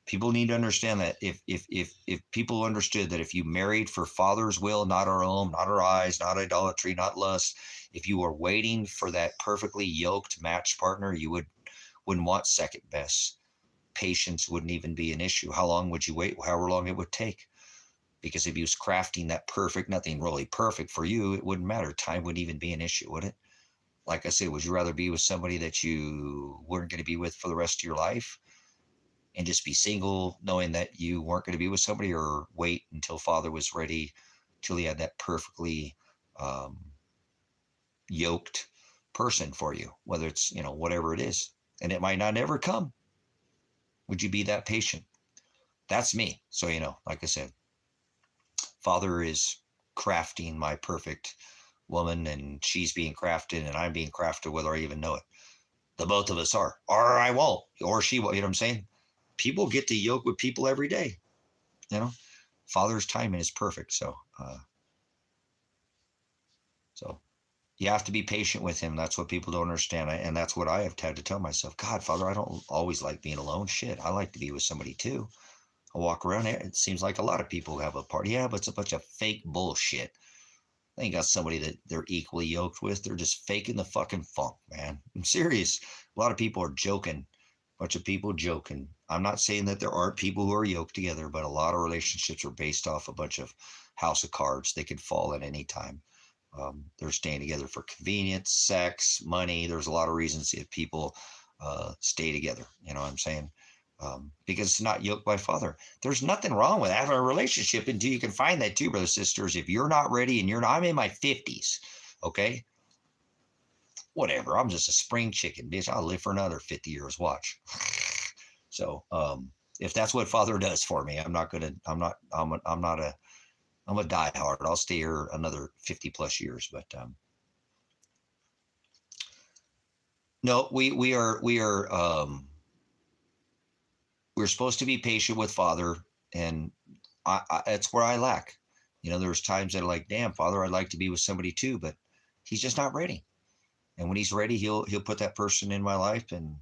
People need to understand that if people understood that if you married for Father's will, not our own, not our eyes, not idolatry, not lust, if you were waiting for that perfectly yoked match partner, you wouldn't want second best. Patience wouldn't even be an issue. How long would you wait? However long it would take. Because if you was crafting that perfect, nothing really perfect for you, it wouldn't matter. Time wouldn't even be an issue, would it? Like I said, would you rather be with somebody that you weren't going to be with for the rest of your life and just be single, knowing that you weren't going to be with somebody, or wait until Father was ready, till he had that perfectly yoked person for you, whether it's, whatever it is, and it might not ever come? Would you be that patient? That's me. So, like I said, Father is crafting my perfect woman, and she's being crafted, and I'm being crafted, whether I even know it. The both of us are, or I won't, or she will. You know what I'm saying? People get to yoke with people every day. Father's timing is perfect. So you have to be patient with him. That's what people don't understand. And that's what I have had to tell myself. God, Father, I don't always like being alone. Shit, I like to be with somebody too. I walk around there. It seems like a lot of people have a party. Yeah, but it's a bunch of fake bullshit. They ain't got somebody that they're equally yoked with. They're just faking the fucking funk, man. I'm serious. A lot of people are joking. A bunch of people joking. I'm not saying that there aren't people who are yoked together, but a lot of relationships are based off a bunch of house of cards. They could fall at any time. They're staying together for convenience, sex, money. There's a lot of reasons that people stay together. You know what I'm saying? Because it's not yoked by Father. There's nothing wrong with having a relationship until you can find that too, brothers and sisters. If you're not ready, and I'm in my 50s, okay? Whatever. I'm just a spring chicken, bitch. I'll live for another 50 years. Watch. So if that's what Father does for me, I'm a diehard. I'll stay here another 50 plus years. But no, we're supposed to be patient with Father, and that's where I lack. There's times that are like, damn, Father, I'd like to be with somebody too, but he's just not ready. And when he's ready, he'll put that person in my life, and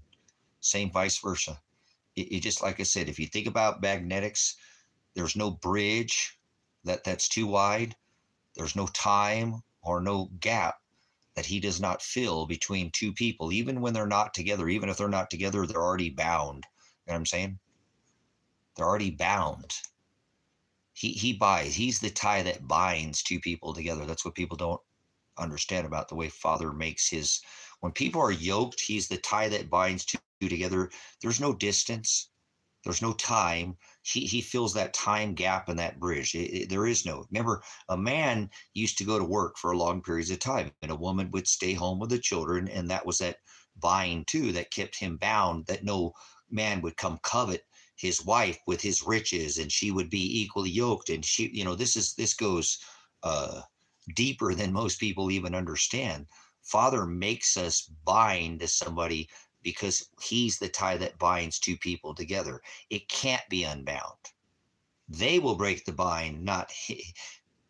same vice versa. It just, like I said, if you think about magnetics, there's no bridge that's too wide. There's no time or no gap that he does not fill between two people, even when they're not together. Even if they're not together, they're already bound. You know what I'm saying? They're already bound. He's the tie that binds two people together. That's what people don't understand about the way Father makes when people are yoked, he's the tie that binds two together. There's no distance. There's no time. He fills that time gap and that bridge. There is no. Remember, a man used to go to work for long periods of time, and a woman would stay home with the children, and that was that bind too that kept him bound. That no man would come covet his wife with his riches, and she would be equally yoked. And she, this goes deeper than most people even understand. Father makes us bind to somebody because he's the tie that binds two people together. It can't be unbound. They will break the bind, not he.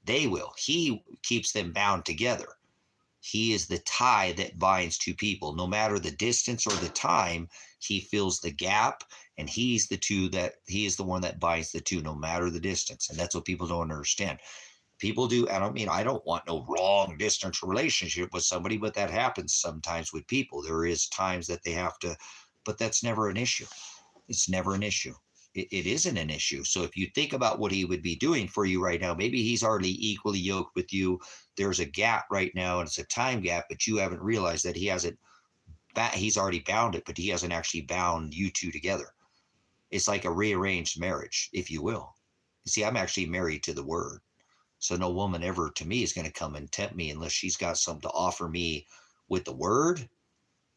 They will. He keeps them bound together. He is the tie that binds two people. No matter the distance or the time, he fills the gap, and he is the one that binds the two, no matter the distance. And that's what people don't understand. People do. I don't want no long distance relationship with somebody, but that happens sometimes with people. There is times that they have to, but that's never an issue. It's never an issue. It isn't an issue. So if you think about what he would be doing for you right now, maybe he's already equally yoked with you. There's a gap right now, and it's a time gap, but you haven't realized that he's already bound it, but he hasn't actually bound you two together. It's like a rearranged marriage, if you will. You see, I'm actually married to the word. So no woman ever, to me, is going to come and tempt me unless she's got something to offer me with the word.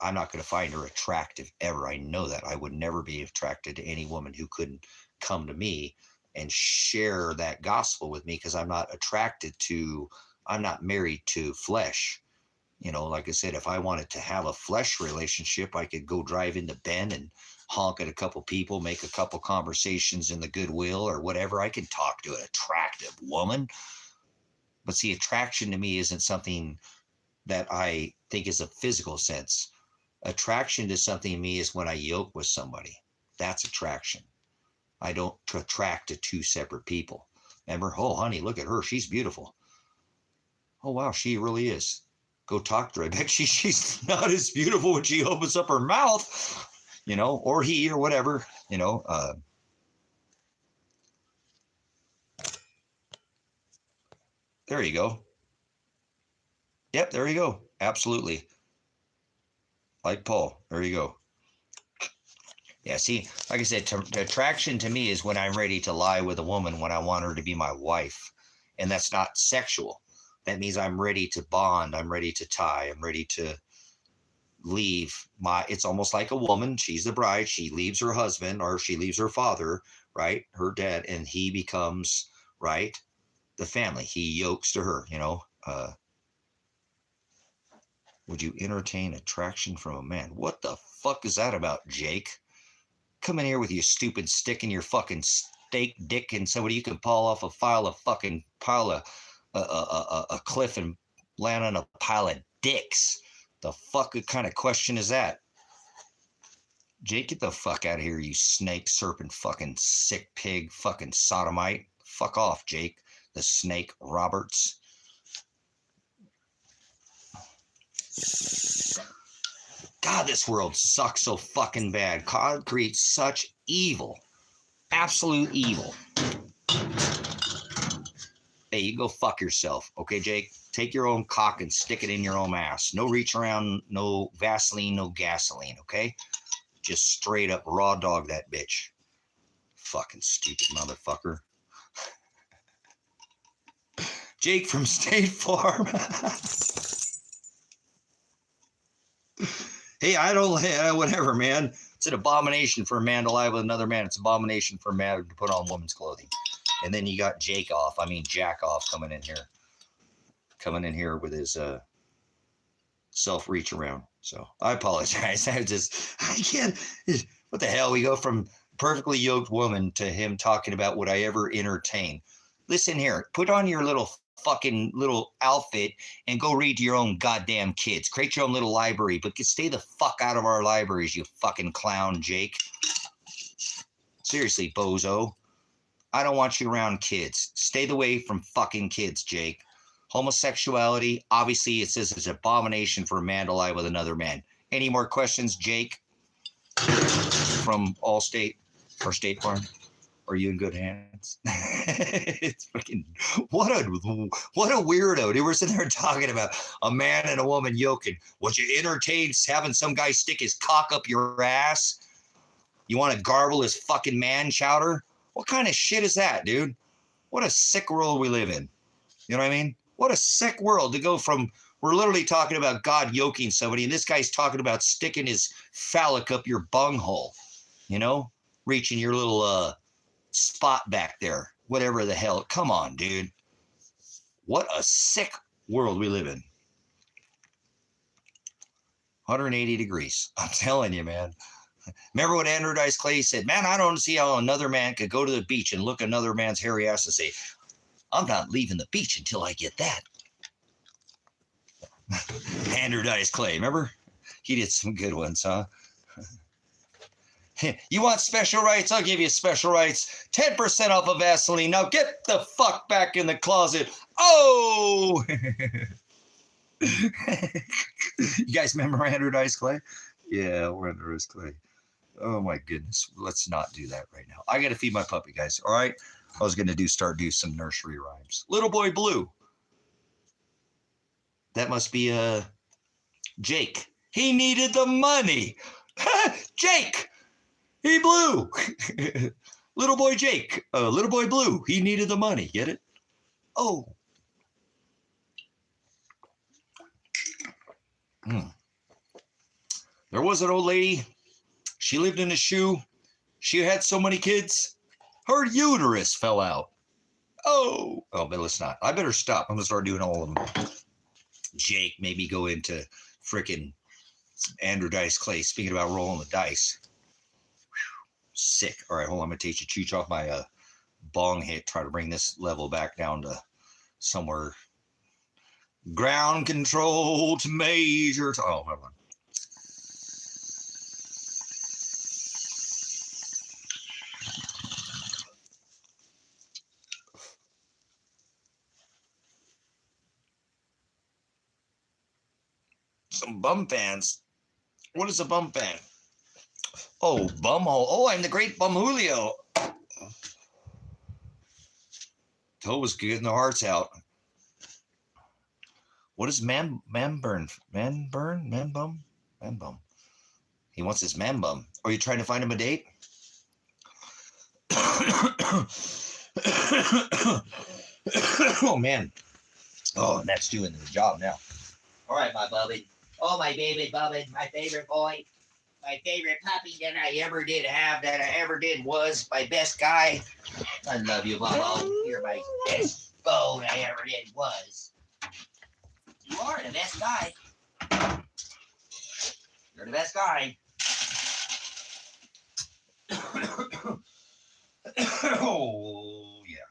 I'm not going to find her attractive ever. I know that. I would never be attracted to any woman who couldn't come to me and share that gospel with me, because I'm not married to flesh. Like I said, if I wanted to have a flesh relationship, I could go drive into Bend and honk at a couple people, make a couple conversations in the Goodwill or whatever. I can talk to an attractive woman. But see, attraction to me isn't something that I think is a physical sense. Attraction to something to me is when I yoke with somebody. That's attraction. I don't attract to two separate people. Remember, oh, honey, look at her. She's beautiful. Oh, wow, she really is. Go talk to her. I bet she's not as beautiful when she opens up her mouth, or he or whatever, There you go. Yep, there you go. Absolutely. Like Paul. There you go. Yeah, see, like I said, attraction to me is when I'm ready to lie with a woman, when I want her to be my wife. And that's not sexual. That means I'm ready to bond. I'm ready to tie. I'm ready to leave it's almost like a woman. She's the bride. She leaves her husband, or she leaves her father, right? Her dad, and he becomes, right, the family. He yokes to her, would you entertain attraction from a man? What the fuck is that about, Jake? Come in here with your stupid stick and your fucking steak dick and somebody you can pull off a cliff and land on a pile of dicks. The fuck kind of question is that? Jake, get the fuck out of here, you snake, serpent, fucking sick pig, fucking sodomite. Fuck off, Jake, the snake Roberts. God, this world sucks so fucking bad. God creates such evil. Absolute evil. Hey, you go fuck yourself. Okay, Jake? Take your own cock and stick it in your own ass. No reach around, no Vaseline, no gasoline, okay? Just straight up raw dog that bitch. Fucking stupid motherfucker. Jake from State Farm. Hey, whatever, man. It's an abomination for a man to lie with another man. It's an abomination for a man to put on woman's clothing. And then you got Jack off coming in here with his self reach around. So I apologize. I can't. What the hell? We go from perfectly yoked woman to him talking about would I ever entertain. Listen here, put on your little outfit and go read to your own goddamn kids. Create your own little library, but stay the fuck out of our libraries, you fucking clown, Jake. Seriously, bozo. I don't want you around kids. Stay away from fucking kids, Jake. Homosexuality, obviously it says it's an abomination for a man to lie with another man. Any more questions, Jake? From Allstate or State Farm? Are you in good hands? It's fucking what a weirdo. They were sitting there talking about a man and a woman yoking. Would you entertain having some guy stick his cock up your ass? You want to garble his fucking man chowder? What kind of shit is that, dude? What a sick world we live in. You know what I mean? What a sick world to go from, we're literally talking about God yoking somebody, and this guy's talking about sticking his phallic up your bunghole, you know? Reaching your little spot back there. Whatever the hell. Come on, dude. What a sick world we live in. 180 degrees. I'm telling you, man. Remember what Andrew Dice Clay said? Man, I don't see how another man could go to the beach and look at another man's hairy ass and say, I'm not leaving the beach until I get that. Andrew Dice Clay, remember? He did some good ones, huh? You want special rights? I'll give you special rights. 10% off of Vaseline. Now get the fuck back in the closet. Oh! You guys remember Andrew Dice Clay? Yeah, Werner Dice Clay. Oh my goodness. Let's not do that right now. I got to feed my puppy, guys. All right. I was going to start some nursery rhymes. Little Boy Blue. That must be Jake. He needed the money. Jake. He blew. Little boy Jake. Little boy Blue. He needed the money. Get it? Oh. There was an old lady. She lived in a shoe. She had so many kids. Her uterus fell out. Oh, but let's not. I better stop. I'm going to start doing all of them. Jake made me go into freaking Andrew Dice Clay. Speaking about rolling the dice. Whew, sick. All right, hold on. I'm going to teach you off my bong hit. Try to bring this level back down to somewhere. Ground control to major. Oh, hold on. Some bum fans. What is a bum fan? Oh, bumhole. Oh, I'm the great bum Julio. Toe was getting the hearts out. What is man bum? He wants his man bum. Are you trying to find him a date? Oh man. Oh, and that's doing the job now. All right, my Bubby. Oh, my baby Bubby, my favorite boy. My favorite puppy that I ever did have, that I ever did was my best guy. I love you, Bubba. You're my best beau I ever did was. You are the best guy. You're the best guy. Oh, yeah.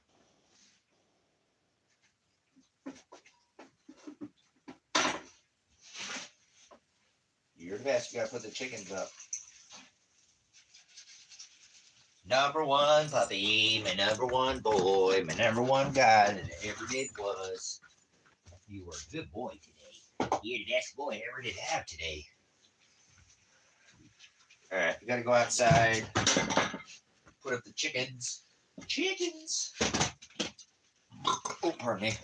You're the best. You gotta put the chickens up. Number one puppy, my number one boy, my number one guy that I ever did was. You were a good boy today. You're the best boy I ever did have today. All right, we gotta go outside. Put up the chickens. Chickens. Oh, pardon me.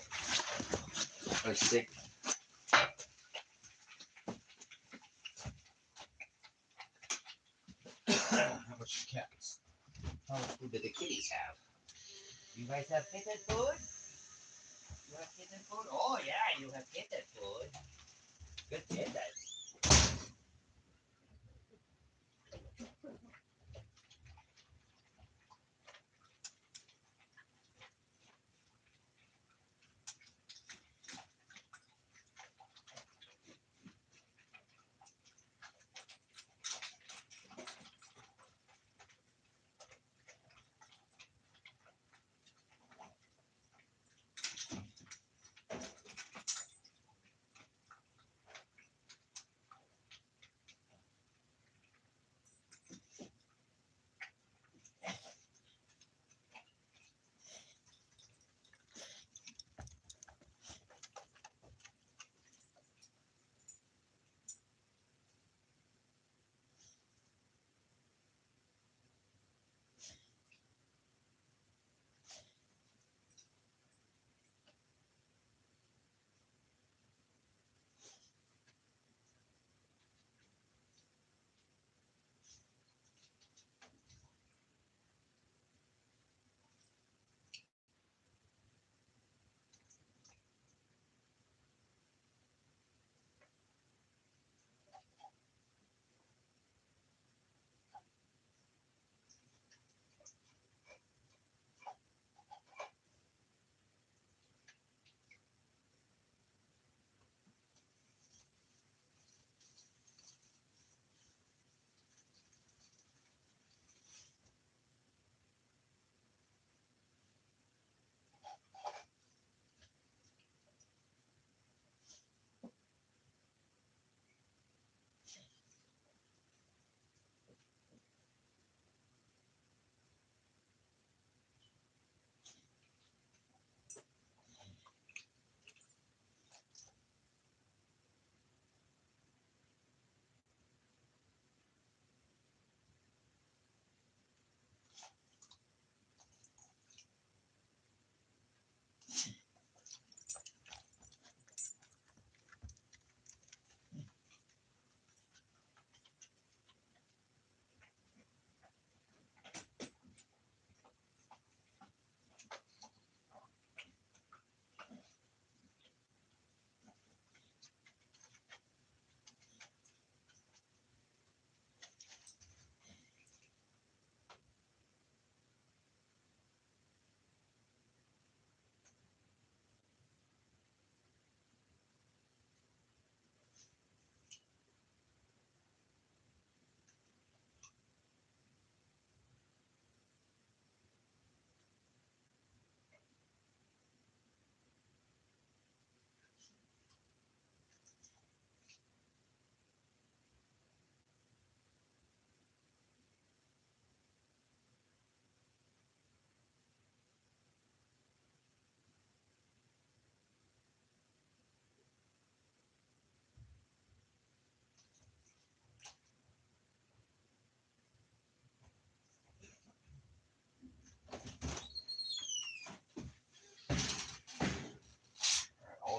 I was sick. How much cats? How much food do the kitties have? You guys have kitten food? You have kitten food? Oh yeah, you have kitten food. Good kitten.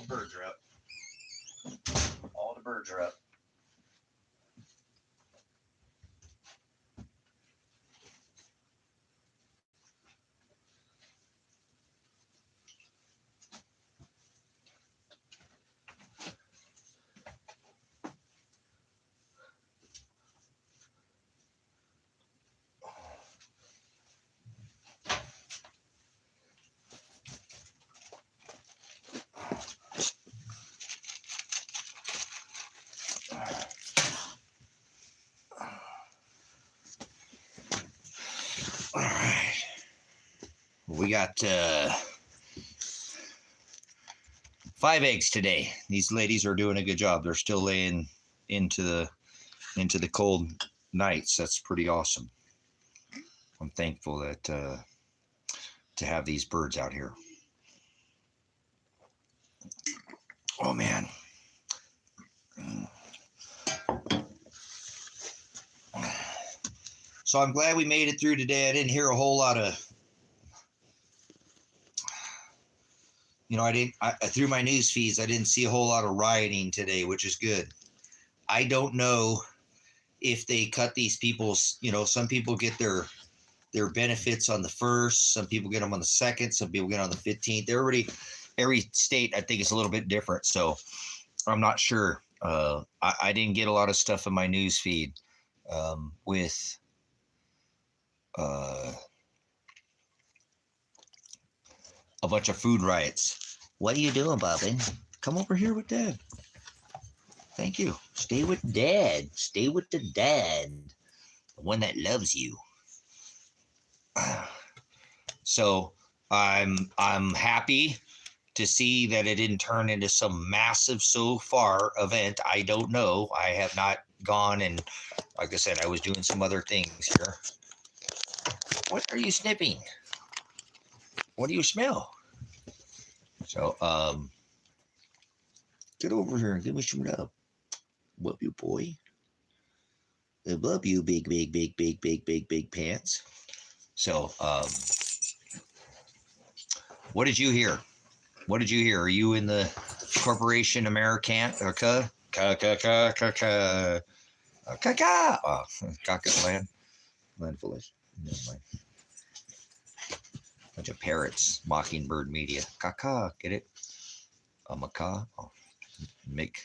birds are up. All the birds are up. All right. We got 5 eggs today. These ladies are doing a good job. They're still laying into the cold nights. That's pretty awesome. I'm thankful that to have these birds out here. Oh man. So I'm glad we made it through today. I didn't hear a whole lot of, through my news feeds, I didn't see a whole lot of rioting today, which is good. I don't know if they cut these people's, some people get their benefits on the 1st, some people get them on the 2nd, some people get on the 15th. Every state, I think, is a little bit different. So I'm not sure. I didn't get a lot of stuff in my news feed with a bunch of food riots. What are you doing, Bobbin? Come over here with Dad. Thank you. Stay with Dad. Stay with the dad. The one that loves you. So I'm happy to see that it didn't turn into some massive so far event. I don't know. I have not gone, and like I said, I was doing some other things here. What are you sniffing? What do you smell? So get over here and give me some love. Love you, boy. I love you, big pants. So what did you hear? What did you hear? Are you in the corporation American or land foolish. Never mind. Bunch of parrots, mockingbird media. Caca, get it? A macaw. Oh, Mick.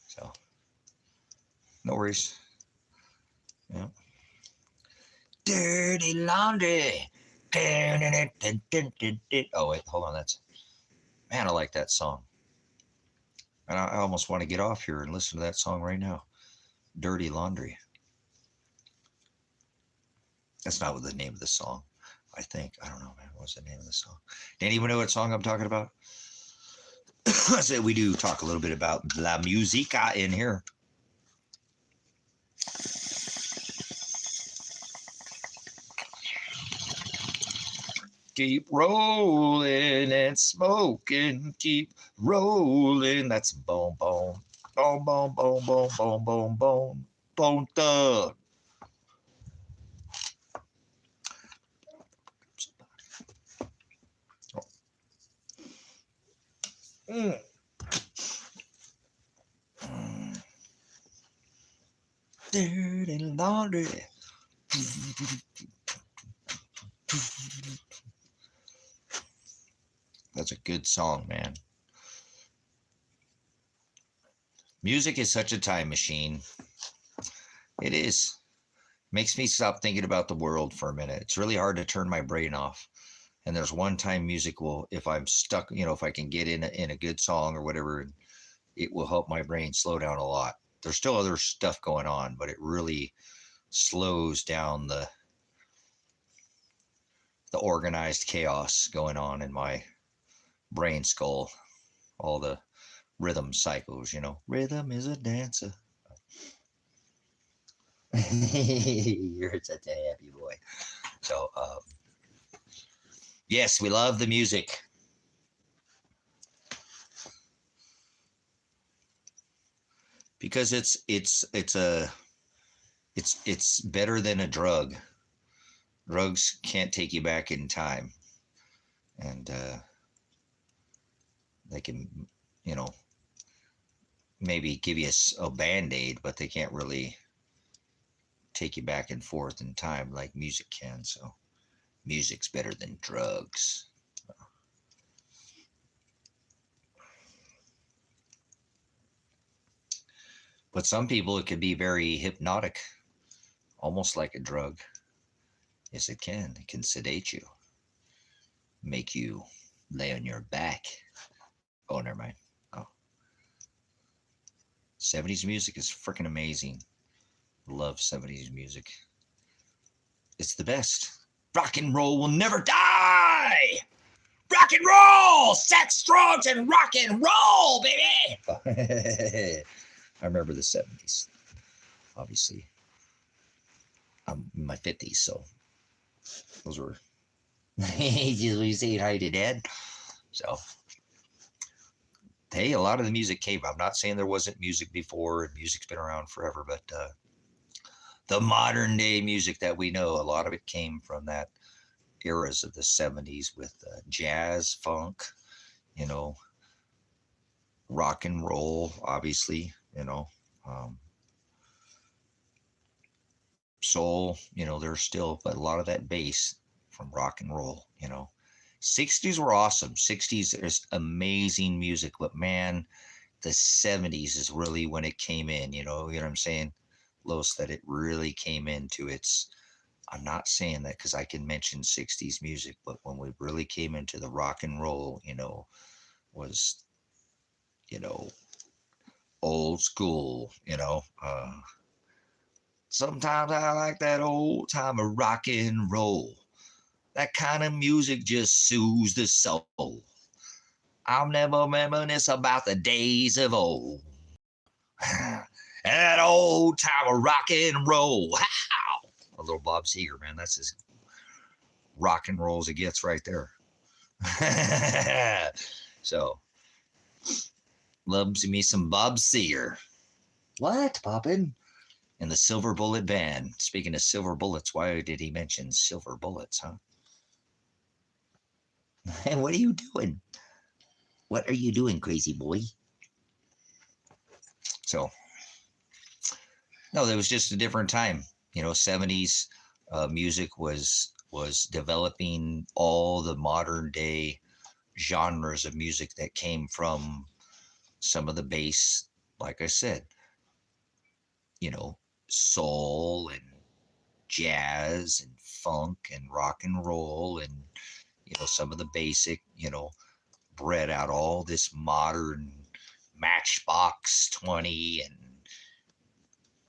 So, no worries. Yeah. Dirty laundry. Oh wait, hold on. Man, I like that song. And I almost want to get off here and listen to that song right now. Dirty Laundry. That's not what the name of the song, I think. I don't know, man. What's the name of the song? Do anyone know what song I'm talking about? I said we do talk a little bit about la musica in here. Keep rolling and smoking. Keep rolling. That's boom, boom. Boom, boom, boom, boom, boom, boom, boom. Boom, thug. Dirty laundry. That's a good song, man. Music is such a time machine. It is. Makes me stop thinking about the world for a minute. It's really hard to turn my brain off. And there's one time music will, if I'm stuck, if I can get in a good song or whatever, it will help my brain slow down a lot. There's still other stuff going on, but it really slows down the organized chaos going on in my brain skull. All the rhythm cycles, Rhythm is a dancer. You're such a happy boy. So, yes, we love the music. Because it's better than a drug. Drugs can't take you back in time, and they can, you know, maybe give you a band-aid, but they can't really take you back and forth in time like music can. So music's better than drugs. But some people, it can be very hypnotic, almost like a drug. Yes, it can. It can sedate you, make you lay on your back. Oh, never mind. Oh, 70s music is freaking amazing. Love 70s music. It's the best. Rock and roll will never die. Rock and roll, sex, drugs, and rock and roll, baby. I remember the 70s. Obviously, I'm in my 50s, so those were. You say hi to Dad. So, hey, a lot of the music came. I'm not saying there wasn't music before, and music's been around forever, but the modern day music that we know, a lot of it came from that eras of the 70s with jazz, funk, you know, rock and roll, obviously, you know, soul, you know, there's still, but a lot of that bass from rock and roll, you know. 60s were awesome. 60s is amazing music, but man, the 70s is really when it came in, you know what I'm saying? Los, that it really came into its, I'm not saying that because I can mention 60s music, but when we really came into the rock and roll, you know, was, you know, old school, you know. Sometimes I like that old time of rock and roll. That kind of music just soothes the soul. I'll never reminisce about the days of old. That old time of rock and roll. Wow. A little Bob Seger, man. That's as rock and roll as it gets right there. So, loves me some Bob Seger. What, Poppin'? And the Silver Bullet Band. Speaking of silver bullets, why did he mention silver bullets, huh? And what are you doing? What are you doing, crazy boy? So, no, there was just a different time. You know, 70s music was developing all the modern day genres of music that came from some of the bass, like I said, you know, soul and jazz and funk and rock and roll and, you know, some of the basic, you know, bred out all this modern Matchbox 20 and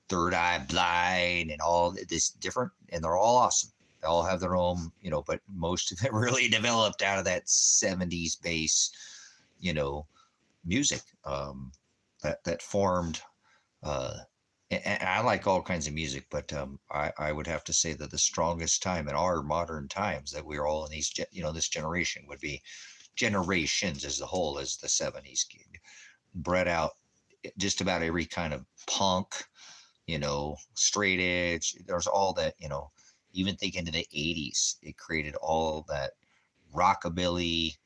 Third Eye Blind and all this different, and they're all awesome. They all have their own, you know, but most of it really developed out of that 70s bass, you know, music that formed. And I like all kinds of music, but I would have to say that the strongest time in our modern times that we're all in these, you know, this generation would be generations as a whole as the 70s bred out just about every kind of punk, you know, straight edge. There's all that, you know, even thinking to the 80s, it created all that rockabilly.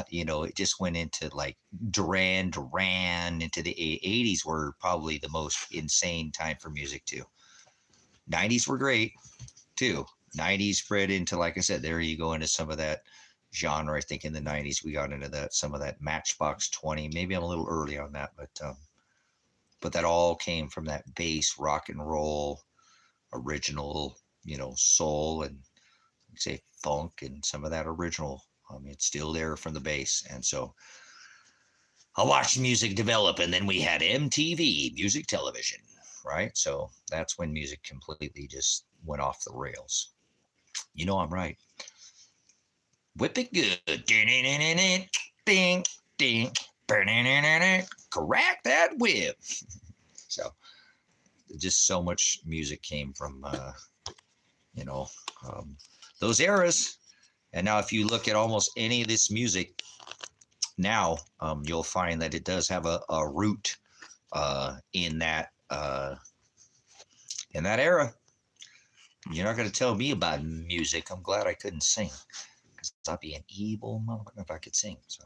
You know, it just went into like Duran into the 80s were probably the most insane time for music too. 90s were great too. 90s spread into, like I said, there you go into some of that genre. I think in the 90s we got into that, some of that Matchbox 20. Maybe I'm a little early on that, but that all came from that bass rock and roll original, you know, soul and say funk and some of that original. It's still there from the bass. And so I watched music develop, and then we had MTV, music television, right? So that's when music completely just went off the rails. You know I'm right. Whip it good. Ding, ding. Crack that whip. So just so much music came from, you know, those eras. And now if you look at almost any of this music now, you'll find that it does have a root in that era. You're not going to tell me about music. I'm glad I couldn't sing. Because I'd be an evil motherfucker if I could sing. So,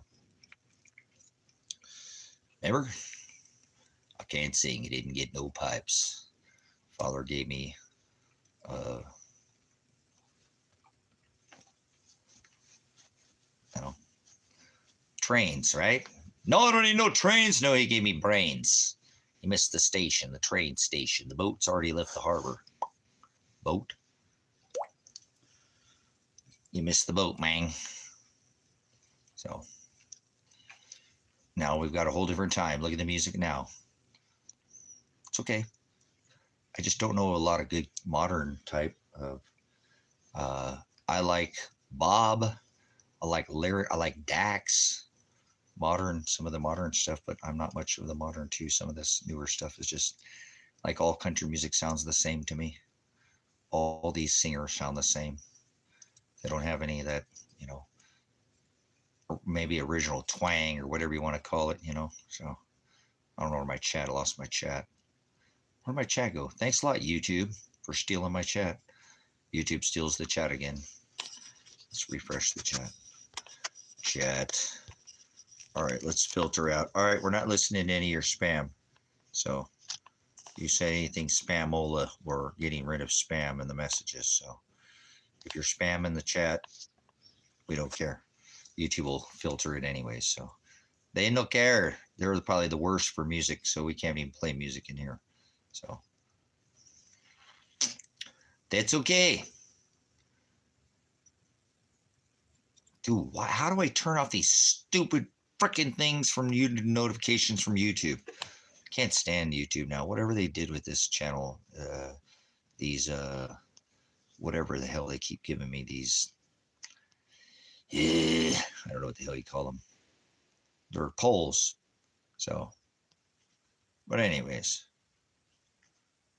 remember? I can't sing. He didn't get no pipes. Father gave me you know, trains, right? No, I don't need no trains. No, he gave me brains. He missed the station, the train station. The boat's already left the harbor. Boat? You missed the boat, man. So, now we've got a whole different time. Look at the music now. It's okay. I just don't know a lot of good modern type of. I like Bob. I like Larry. I like Dax. Modern, some of the modern stuff, but I'm not much of the modern too. Some of this newer stuff is just like all country music sounds the same to me. All these singers sound the same. They don't have any of that, you know, maybe original twang or whatever you want to call it, you know. So I don't know where my chat. I lost my chat. Where'd my chat go? Thanks a lot, YouTube, for stealing my chat. YouTube steals the chat again. Let's refresh the chat. Chat. All right, let's filter out. All right, we're not listening to any of your spam. So if you say anything spamola, we're getting rid of spam in the messages. So if you're spam in the chat, we don't care. YouTube will filter it anyways. So they don't care. They're probably the worst for music, so we can't even play music in here. So that's okay. Dude, why, how do I turn off these stupid freaking things from YouTube, notifications from YouTube? Can't stand YouTube now. Whatever they did with this channel, these, whatever the hell they keep giving me, these, I don't know what the hell you call them. They're polls. So, but anyways.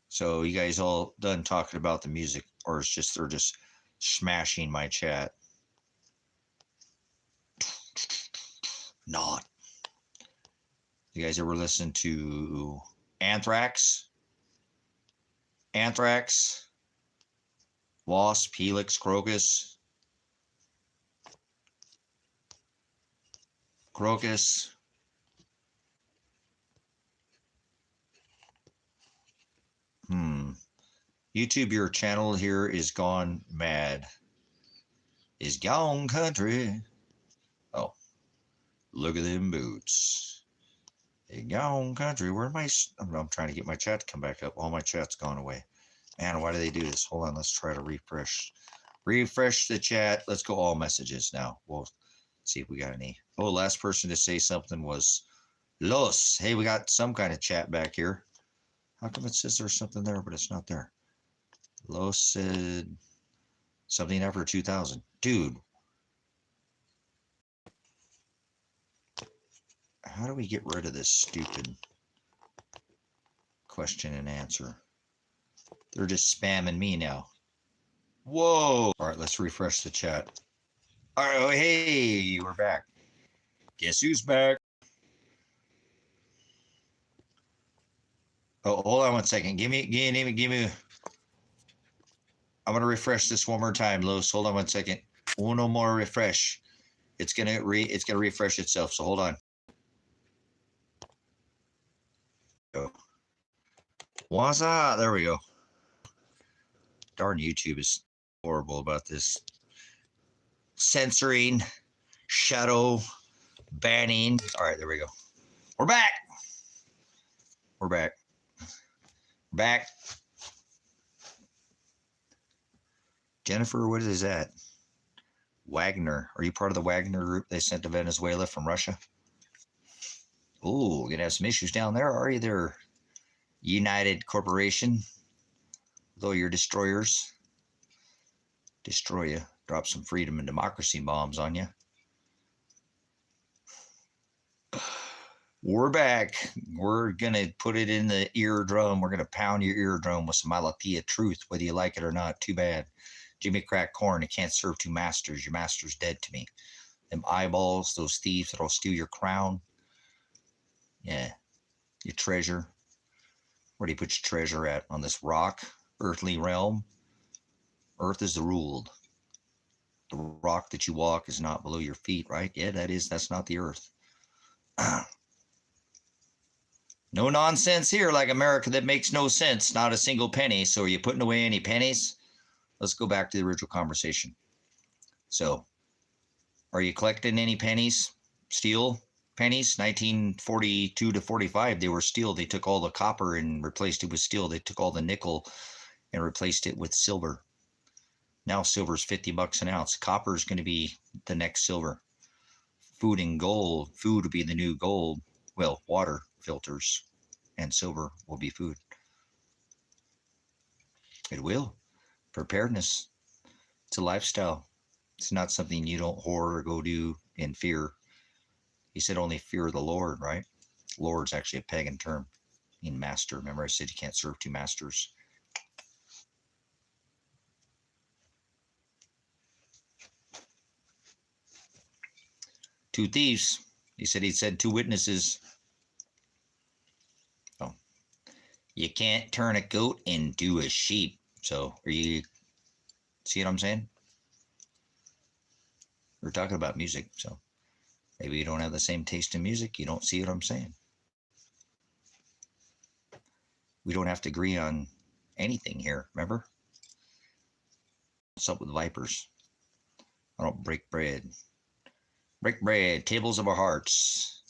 So you guys all done talking about the music, or it's just, they're just smashing my chat? Not. You guys ever listen to Anthrax? Anthrax? Wasp, Helix, Crocus? Crocus? YouTube, your channel here is gone mad. Is gone country. Oh, look at them boots. They gone country. Where am I? I'm trying to get my chat to come back up. All my chat's gone away. Man, why do they do this? Hold on, let's try to refresh. Refresh the chat. Let's go all messages now. We'll see if we got any. Oh, last person to say something was Los. Hey, we got some kind of chat back here. How come it says there's something there, but it's not there? Los said something after 2000. Dude. How do we get rid of this stupid question and answer? They're just spamming me now. Whoa. All right, let's refresh the chat. All right, oh, hey, we're back. Guess who's back? Oh, hold on one second. Give me. I'm gonna refresh this one more time, Los. Hold on one second. Uno more refresh. It's gonna refresh itself. So hold on. Go. What's up? There we go. Darn YouTube is horrible about this. Censoring, shadow, banning. All right, there we go. We're back. We're back. Back. Jennifer, what is that? Wagner. Are you part of the Wagner group they sent to Venezuela from Russia? Oh, we're gonna have some issues down there, are you there? United Corporation. Though your destroyers destroy you, drop some freedom and democracy bombs on you. We're back. We're gonna put it in the eardrum. We're gonna pound your eardrum with some Malatia truth, whether you like it or not. Too bad. Jimmy Crack Corn, it can't serve two masters. Your master's dead to me. Them eyeballs, those thieves that'll steal your crown. Yeah. Your treasure. Where do you put your treasure at? On this rock? Earthly realm? Earth is the ruled. The rock that you walk is not below your feet, right? Yeah, that's not the earth. No nonsense here like America that makes no sense. Not a single penny. So are you putting away any pennies? Let's go back to the original conversation. So are you collecting any pennies? Steel pennies? 1942 to 45, they were steel. They took all the copper and replaced it with steel. They took all the nickel and replaced it with silver. Now silver's 50 bucks an ounce. Copper is going to be the next silver. Food and gold. Food will be the new gold. Well, water filters and silver will be food. It will. Preparedness. It's a lifestyle. It's not something you don't hoard or go do in fear. He said only fear the Lord, right? Lord's actually a pagan term in master. Remember I said you can't serve two masters. Two thieves. He said two witnesses. Oh, you can't turn a goat into a sheep. So are you see what I'm saying? We're talking about music, so maybe you don't have the same taste in music. You don't see what I'm saying. We don't have to agree on anything here, remember? What's up with vipers? I don't break bread. Break bread, tables of our hearts.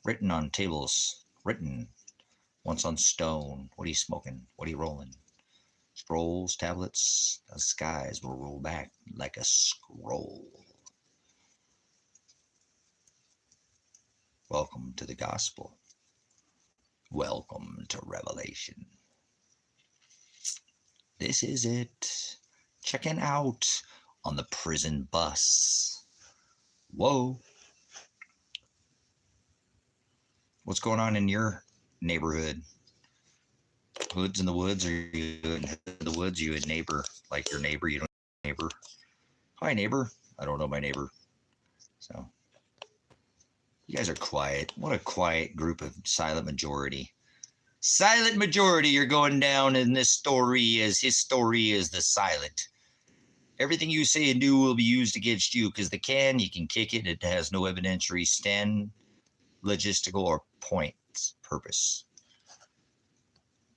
Written on tables. Written once on stone. What are you smoking? What are you rolling? Scrolls, tablets. The skies will roll back like a scroll. Welcome to the gospel. Welcome to Revelation. This is it. Checking out on the prison bus. Whoa. What's going on in your neighborhood? Hoods in the woods? Are you in the woods? Are you a neighbor? Like your neighbor? You don't know your neighbor? Hi, neighbor. I don't know my neighbor. So you guys are quiet. What a quiet group of silent majority. Silent majority, you're going down in this story as his story is the silent. Everything you say and do will be used against you because you can kick it. It has no evidentiary stand, logistical, or point purpose.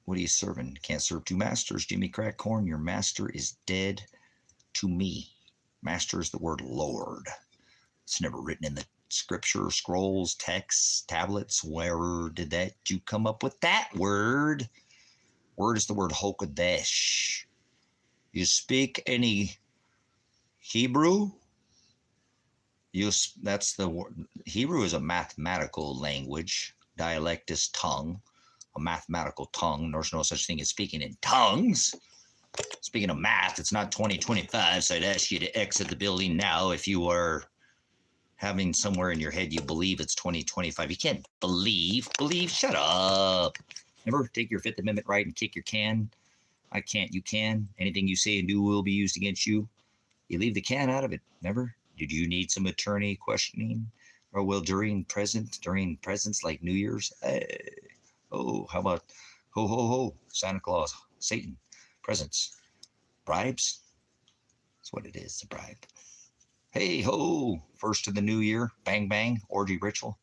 What are you serving? Can't serve two masters, Jimmy Crackcorn. Your master is dead to me. Master is the word Lord. It's never written in the scripture, scrolls, texts, tablets. Where did you come up with that word? Word is the word Hokadesh. You speak any Hebrew? That's the word. Hebrew is a mathematical language. Dialect is tongue, a mathematical tongue. There's no such thing as speaking in tongues. Speaking of math, it's not 2025, so I'd ask you to exit the building now if you are having somewhere in your head you believe it's 2025. You can't believe. Shut up. Never take your Fifth Amendment right and kick your can. I can't, you can. Anything you say and do will be used against you. You leave the can out of it. Never. Did you need some attorney questioning? Or well, during presents like New Year's? Oh, how about ho, ho, ho, Santa Claus, Satan, presents, bribes? That's what it is, a bribe. Hey, ho, first of the new year, bang, bang, orgy ritual.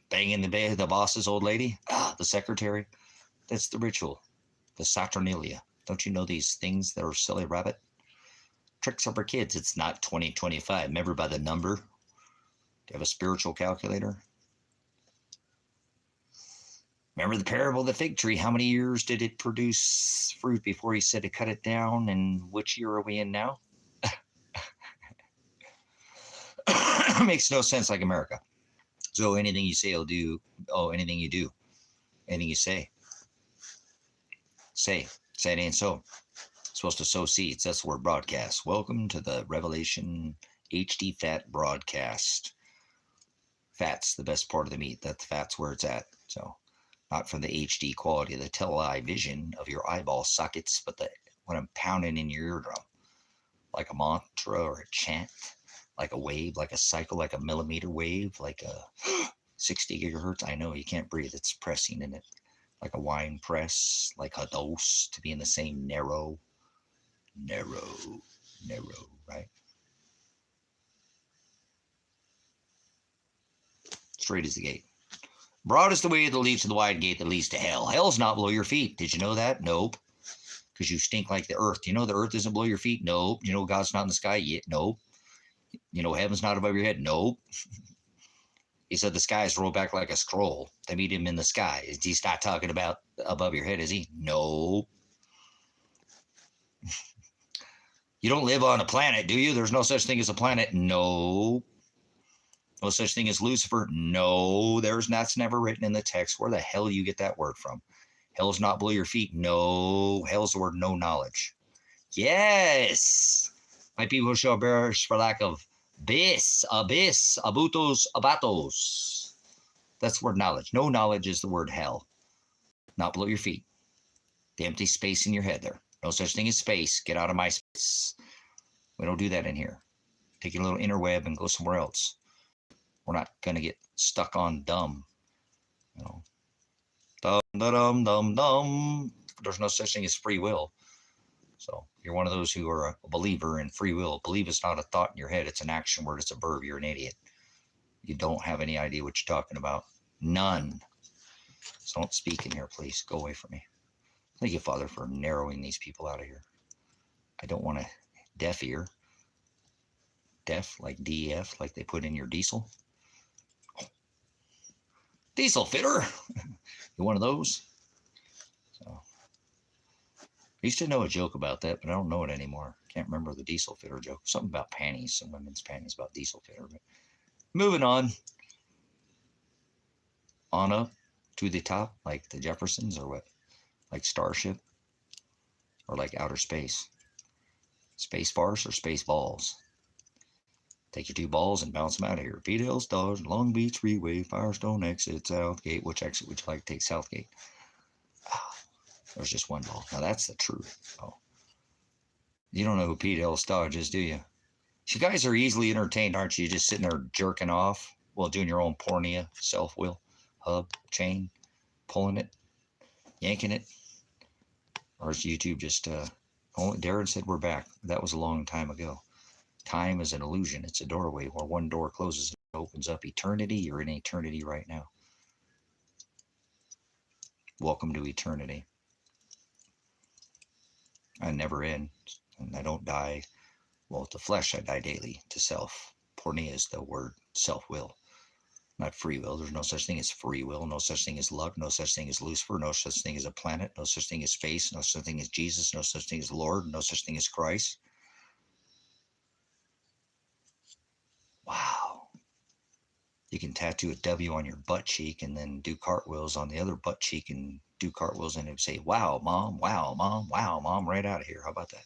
Bang in the bed, the boss's old lady, the secretary. That's the ritual, the Saturnalia. Don't you know these things that are silly rabbit? Tricks are for kids. It's not 2025. Remember by the number? Do you have a spiritual calculator? Remember the parable of the fig tree? How many years did it produce fruit before he said to cut it down? And which year are we in now? Makes no sense like America. So anything you say will do. Oh, anything you do. Anything you say. Say it ain't so. Supposed to sow seeds. That's the word broadcast. Welcome to the Revelation HD Fat broadcast. Fat's the best part of the meat. That fat's where it's at. So not from the HD quality of the television of your eyeball sockets, but what I'm pounding in your eardrum. Like a mantra or a chant, like a wave, like a cycle, like a millimeter wave, like a 60 gigahertz. I know you can't breathe. It's pressing in it. Like a wine press, like a dose to be in the same narrow Narrow, right? Straight is the gate. Broad is the way that leads to the wide gate that leads to hell. Hell's not below your feet. Did you know that? Nope. Because you stink like the earth. You know the earth isn't below your feet? Nope. You know God's not in the sky? Yet? Nope. You know heaven's not above your head? Nope. He said the skies roll back like a scroll. They meet him in the sky. He's not talking about above your head, is he? Nope. You don't live on a planet, do you? There's no such thing as a planet. No. No such thing as Lucifer. No. That's never written in the text. Where the hell you get that word from? Hell's not below your feet. No. Hell's the word no knowledge. Yes. My people shall perish for lack of abyss, abutos, abatos. That's the word knowledge. No knowledge is the word hell. Not below your feet. The empty space in your head there. No such thing as space. Get out of my space. We don't do that in here. Take your little interweb and go somewhere else. We're not going to get stuck on dumb. You know, dum. There's no such thing as free will. So you're one of those who are a believer in free will. Believe is not a thought in your head. It's an action word. It's a verb. You're an idiot. You don't have any idea what you're talking about. None. So don't speak in here, please. Go away from me. Thank you, Father, for narrowing these people out of here. I don't want a deaf ear. Deaf, like DEF, like they put in your diesel. Diesel fitter. You one of those? So, I used to know a joke about that, but I don't know it anymore. Can't remember the diesel fitter joke. Something about panties, some women's panties about diesel fitter. But moving on. On up to the top, like the Jeffersons or what? Like Starship? Or like outer space? Space farce or space balls? Take your two balls and bounce them out of here. P-Dale Stars, Long Beach Freeway, Firestone exit, Southgate. Which exit would you like to take? Southgate. Oh, there's just one ball. Now that's the truth. Oh. You don't know who P-Dale Stars is, do you? You guys are easily entertained, aren't you? Just sitting there jerking off while doing your own pornea, self-will, hub, chain, pulling it, yanking it. Or is YouTube just, Darren said we're back. That was a long time ago. Time is an illusion. It's a doorway where one door closes and opens up eternity. You're in eternity right now. Welcome to eternity. I never end, and I don't die. Well, to flesh, I die daily. To self. Pornea is the word self-will, not free will. There's no such thing as free will. No such thing as luck. No such thing as Lucifer. No such thing as a planet. No such thing as space. No such thing as Jesus. No such thing as Lord. No such thing as Christ. Wow. You can tattoo a W on your butt cheek and then do cartwheels on the other butt cheek and do cartwheels and it would say, wow, mom, wow, mom, wow, mom, right out of here. How about that?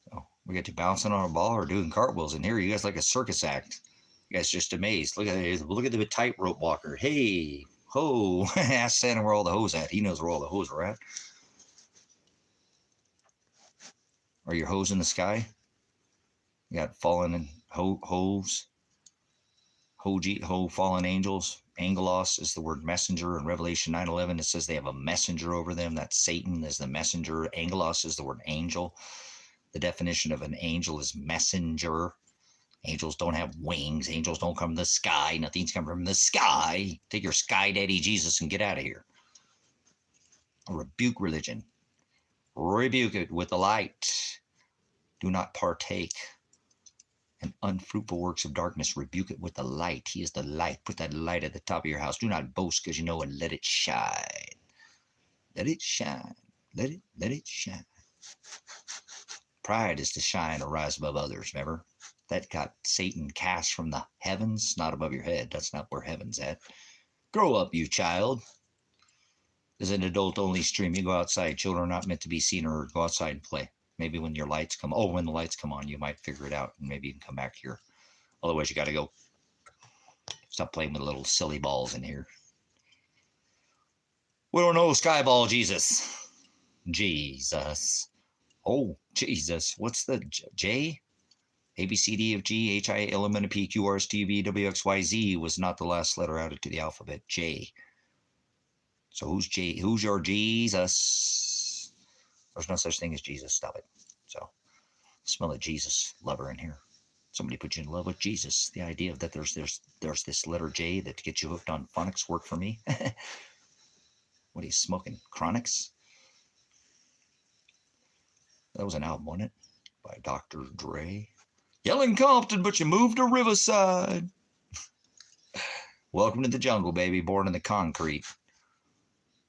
So we get you bouncing on a ball or doing cartwheels in here. You guys like a circus act. You guys just amazed. Look at the tightrope walker. Hey, ho. Ask Santa where all the hoes at. He knows where all the hoes are at. Are your hoes in the sky? You got fallen hoes. Ho, fallen angels. Angelos is the word messenger. In Revelation 9:11, it says they have a messenger over them. That's Satan is the messenger. Angelos is the word angel. The definition of an angel is messenger. Angels don't have wings. Angels don't come from the sky. Nothing's come from the sky. Take your sky daddy Jesus and get out of here. Rebuke religion. Rebuke it with the light. Do not partake in unfruitful works of darkness. Rebuke it with the light. He is the light. Put that light at the top of your house. Do not boast because you know, and let it shine. Let it shine. Let it shine. Pride is to shine or rise above others, remember? That got Satan cast from the heavens, not above your head. That's not where heaven's at. Grow up, you child. This is an adult-only stream. You go outside. Children are not meant to be seen or go outside and play. Maybe when your lights come. Oh, when the lights come on, you might figure it out, and maybe you can come back here. Otherwise, you got to go. Stop playing with little silly balls in here. We don't know Skyball Jesus. Jesus. Oh, Jesus. What's the J? A, B, C, D, F, G, H, I, L, M, N, P, Q, R, S, T, U, V, W, X, Y, Z was not the last letter added to the alphabet. J. So who's your Jesus? There's no such thing as Jesus. Stop it. So smell a Jesus lover in here. Somebody put you in love with Jesus. The idea of that there's this letter J that gets you hooked on phonics worked for me. What are you smoking? Chronics? That was an album, wasn't it? By Dr. Dre. Yelling Compton, but you moved to Riverside. Welcome to the jungle, baby. Born in the concrete.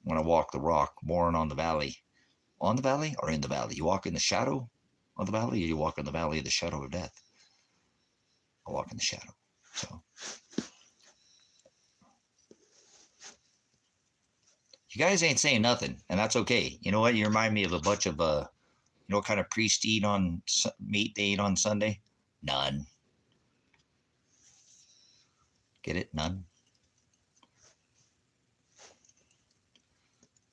When I walk the rock, born on the valley. On the valley or in the valley? You walk in the shadow of the valley, or you walk in the valley of the shadow of death? I walk in the shadow. So you guys ain't saying nothing, and that's okay. You know what? You remind me of a bunch of you know what kind of priest meat they eat on Sunday? None. Get it? None.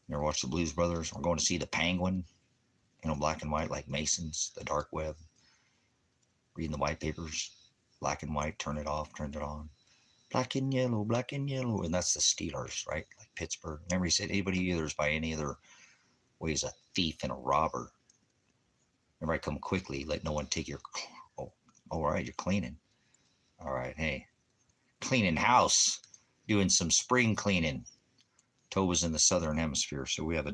You ever watch the Blues Brothers? We're going to see the Penguin, you know, black and white, like Masons, the dark web. Reading the white papers, black and white, turn it off, turn it on. Black and yellow, and that's the Steelers, right? Like Pittsburgh. Remember he said anybody either is by any other way is a thief and a robber. Remember I come quickly, let no one take your, oh, all right, you're cleaning. All right, hey, cleaning house, doing some spring cleaning. Tova's in the southern hemisphere, so we're on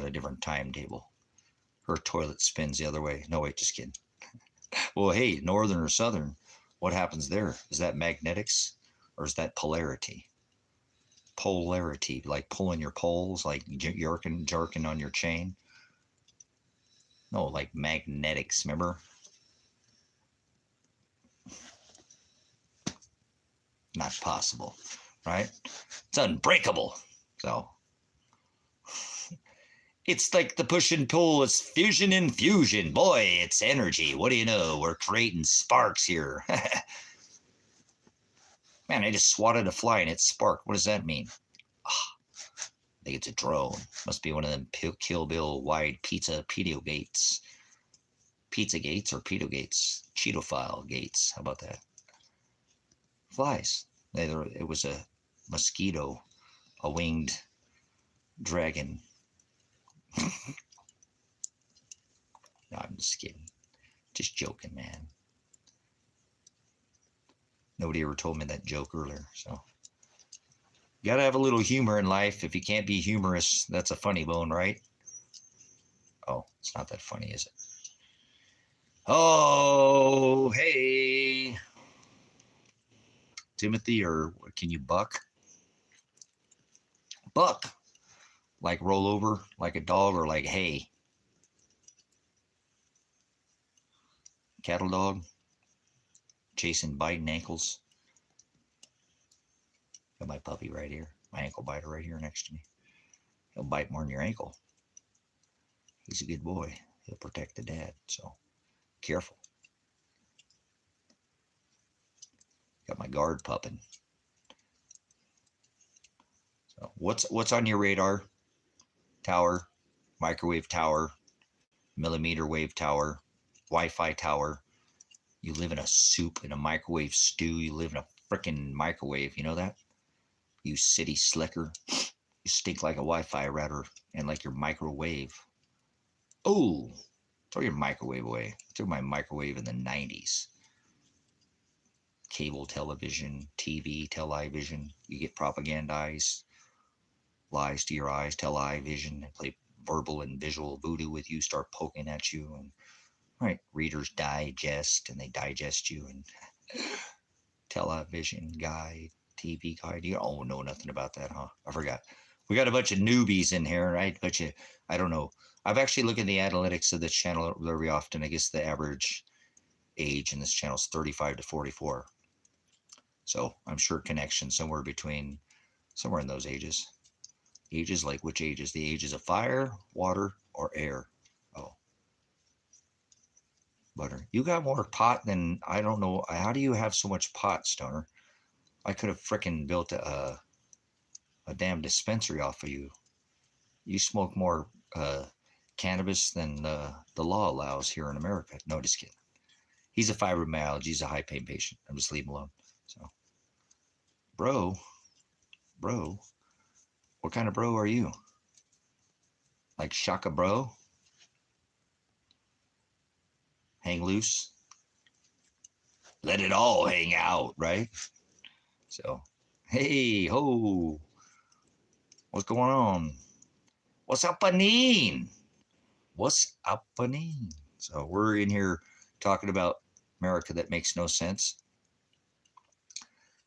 a different timetable. Her toilet spins the other way. No, wait, just kidding. Well, hey, northern or southern, what happens there? Is that magnetics or is that polarity? Polarity, like pulling your poles, like jerking on your chain. No, like magnetics, remember? Not possible, right? It's unbreakable. So it's like the push and pull. It's fusion and fusion. Boy, it's energy. What do you know? We're creating sparks here. Man, I just swatted a fly and it sparked. What does that mean? Oh, I think it's a drone. Must be one of them Kill Bill wide pizza gates. Pizza gates or pedo gates. Cheetophile gates. How about that? Flies. It was a mosquito, a winged dragon. No, I'm just kidding. Just joking, man. Nobody ever told me that joke earlier, so. You gotta have a little humor in life. If you can't be humorous, that's a funny bone, right? Oh, it's not that funny, is it? Oh, hey. Timothy, or can you buck? Buck. Like roll over like a dog, or like hey. Cattle dog. Chasing biting ankles. Got my puppy right here. My ankle biter right here next to me. He'll bite more than your ankle. He's a good boy. He'll protect the dad, so careful. Got my guard pupping. So what's on your radar? Tower, microwave tower, millimeter wave tower, Wi-Fi tower. You live in a soup, in a microwave stew. You live in a freaking microwave. You know that? You city slicker. You stink like a Wi-Fi router and like your microwave. Oh, throw your microwave away. I threw my microwave in the 90s. Cable television, TV, television. You get propagandized. Lies to your eyes, television. They play verbal and visual voodoo with you, start poking at you. And right, Reader's Digest, and they digest you. And television guide, TV guide. You don't know nothing about that, huh? I forgot. We got a bunch of newbies in here, right? I don't know. I've actually looked at the analytics of this channel very often. I guess the average age in this channel is 35 to 44. So I'm sure connection somewhere in those ages. Ages, like which ages? The ages of fire, water, or air? Oh. Butter. You got more pot than, I don't know. How do you have so much pot, Stoner? I could have frickin' built a damn dispensary off of you. You smoke more cannabis than the law allows here in America. No, just kidding. He's a fibromyalgia. He's a high pain patient. I'm just leave him alone. So, bro, What kind of bro are you? Like Shaka bro? Hang loose? Let it all hang out, right? So, hey, ho. What's going on? What's happening? What's happening? So we're in here talking about America that makes no sense.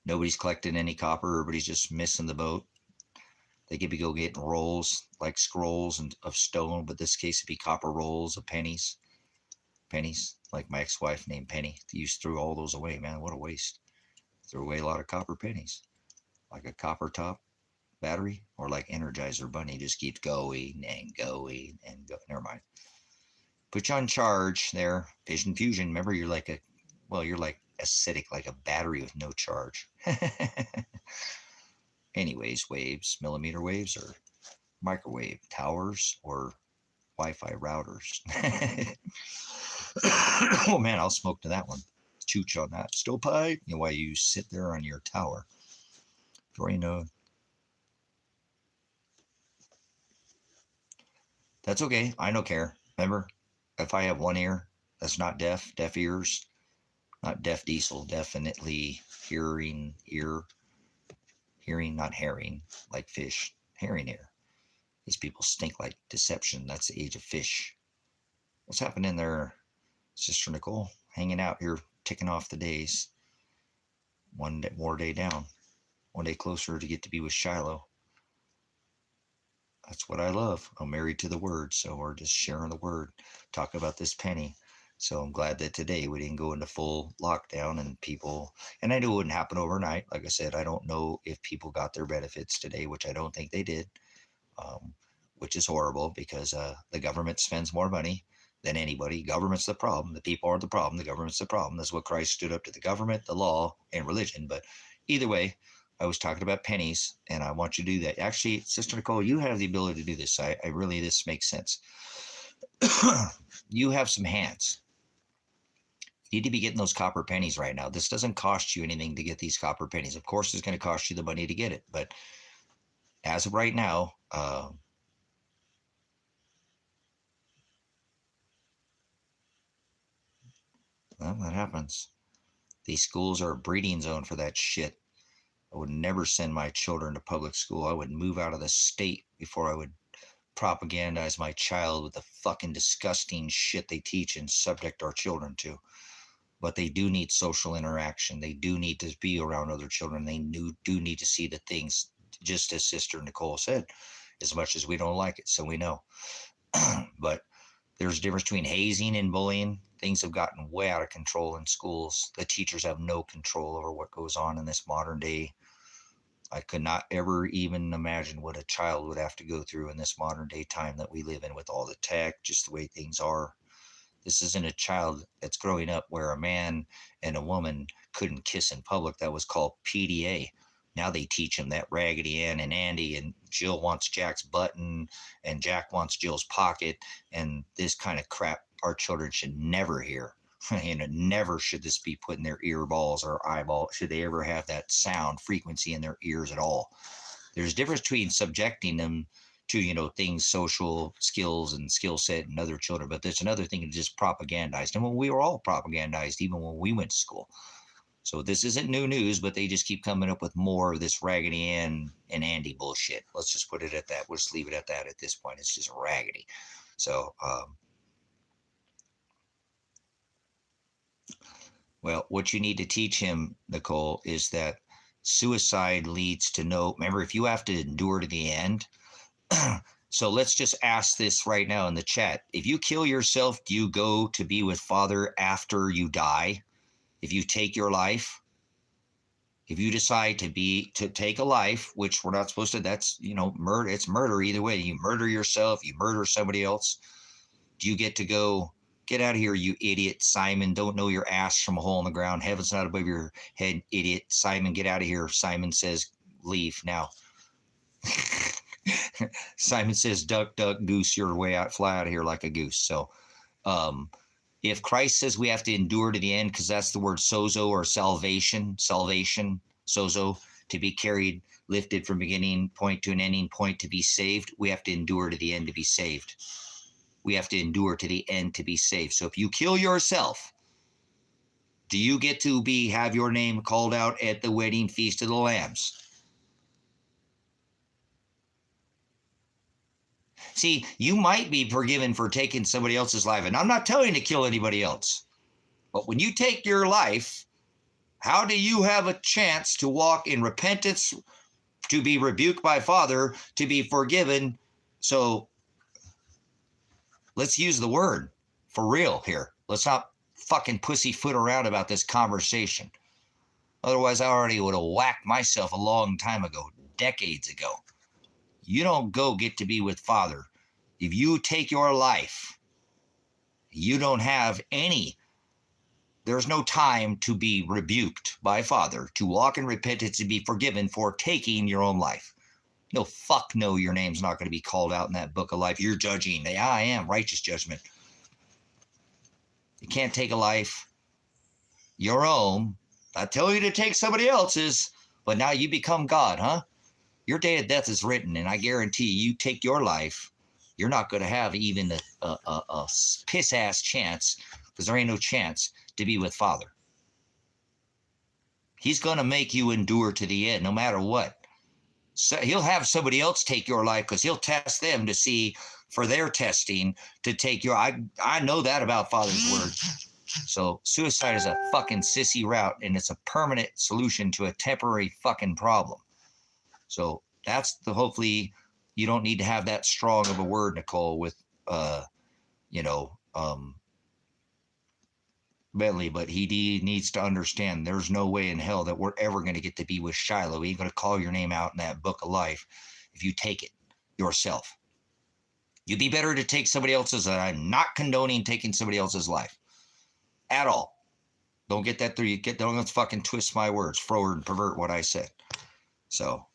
Nobody's collecting any copper. Everybody's just missing the boat. They could be go getting rolls, like scrolls of stone, but this case it'd be copper rolls of pennies. Pennies, like my ex-wife named Penny. They used to throw all those away, man. What a waste. Threw away a lot of copper pennies. Like a copper top battery, or like Energizer Bunny just keeps going and going and go. Never mind. Put you on charge there. Vision fusion. Remember, you're like acidic, like a battery with no charge. Anyways, waves, millimeter waves, or microwave towers, or Wi-Fi routers. Oh man, I'll smoke to that one. Chooch on that stovepipe. You know, while you sit there on your tower. That's okay. I don't care. Remember, if I have one ear, that's not deaf. Deaf ears, not deaf diesel. Definitely hearing ear. Hearing, not herring, like fish. Herring ear. These people stink like deception. That's the age of fish. What's happening there, Sister Nicole? Hanging out here, ticking off the days. One more day down. One day closer to get to be with Shiloh. That's what I love. I'm married to the word, so we're just sharing the word. Talk about this penny. So I'm glad that today we didn't go into full lockdown and people, and I knew it wouldn't happen overnight. Like I said, I don't know if people got their benefits today, which I don't think they did, which is horrible because the government spends more money than anybody. Government's the problem. The people aren't the problem. The government's the problem. That's what Christ stood up to: the government, the law, and religion. But either way, I was talking about pennies, and I want you to do that. Actually, Sister Nicole, you have the ability to do this. I really, this makes sense. You have some hands. You need to be getting those copper pennies right now. This doesn't cost you anything to get these copper pennies. Of course, it's going to cost you the money to get it. But as of right now, well, that happens. These schools are a breeding zone for that shit. I would never send my children to public school. I would move out of the state before I would propagandize my child with the fucking disgusting shit they teach and subject our children to. But they do need social interaction. They do need to be around other children. They do need to see the things, just as Sister Nicole said, as much as we don't like it, so we know. But there's a difference between hazing and bullying. Things have gotten way out of control in schools. The teachers have no control over what goes on in this modern day. I could not ever even imagine what a child would have to go through in this modern day time that we live in, with all the tech, just the way things are. This isn't a child that's growing up where a man and a woman couldn't kiss in public. That was called PDA. Now they teach them that Raggedy Ann and Andy and Jill wants Jack's button and Jack wants Jill's pocket, and this kind of crap our children should never hear. And never should this be put in their earballs or eyeball. Should they ever have that sound frequency in their ears at all? There's a difference between subjecting them to, things, social skills and skill set and other children. But there's another thing to just propagandize. And when we were all propagandized, even when we went to school. So this isn't new news, but they just keep coming up with more of this Raggedy Ann and Andy bullshit. Let's just put it at that. We'll just leave it at that at this point. It's just raggedy. So, well, what you need to teach him, Nicole, is that suicide leads to no. Remember, if you have to endure to the end. So let's just ask this right now in the chat. If you kill yourself, do you go to be with Father after you die? If you take your life, if you decide to take a life, which we're not supposed to, that's, murder. It's murder either way. You murder yourself, you murder somebody else. Do you get to go, get out of here, you idiot, Simon, don't know your ass from a hole in the ground. Heaven's not above your head, idiot. Simon, get out of here. Simon says, leave now. Simon says, duck, duck, goose your way out, fly out of here like a goose. So, if Christ says we have to endure to the end, because that's the word sozo or salvation, sozo, to be carried, lifted from beginning point to an ending point to be saved, we have to endure to the end to be saved. We have to endure to the end to be saved. So if you kill yourself, do you get to have your name called out at the wedding feast of the lambs? See, you might be forgiven for taking somebody else's life, and I'm not telling you to kill anybody else. But when you take your life, how do you have a chance to walk in repentance, to be rebuked by Father, to be forgiven? So let's use the word for real here. Let's not fucking pussyfoot around about this conversation. Otherwise, I already would have whacked myself a long time ago, decades ago. You don't get to be with Father. If you take your life, you don't have there's no time to be rebuked by Father, to walk in repentance and be forgiven for taking your own life. No, fuck no, your name's not going to be called out in that book of life. You're judging. Yeah, I am. Righteous judgment. You can't take a life, your own. I tell you to take somebody else's, but now you become God, huh? Your day of death is written, and I guarantee you take your life, you're not going to have even a piss-ass chance, because there ain't no chance to be with Father. He's going to make you endure to the end, no matter what. So he'll have somebody else take your life, because he'll test them to see, for their testing, to take your... I know that about Father's word. So suicide is a fucking sissy route, and it's a permanent solution to a temporary fucking problem. So that's hopefully you don't need to have that strong of a word, Nicole, with, Bentley, but he needs to understand there's no way in hell that we're ever going to get to be with Shiloh. He ain't going to call your name out in that book of life if you take it yourself. You'd be better to take somebody else's, and I'm not condoning taking somebody else's life at all. Don't get that through. Don't fucking twist my words, forward and pervert what I said. So,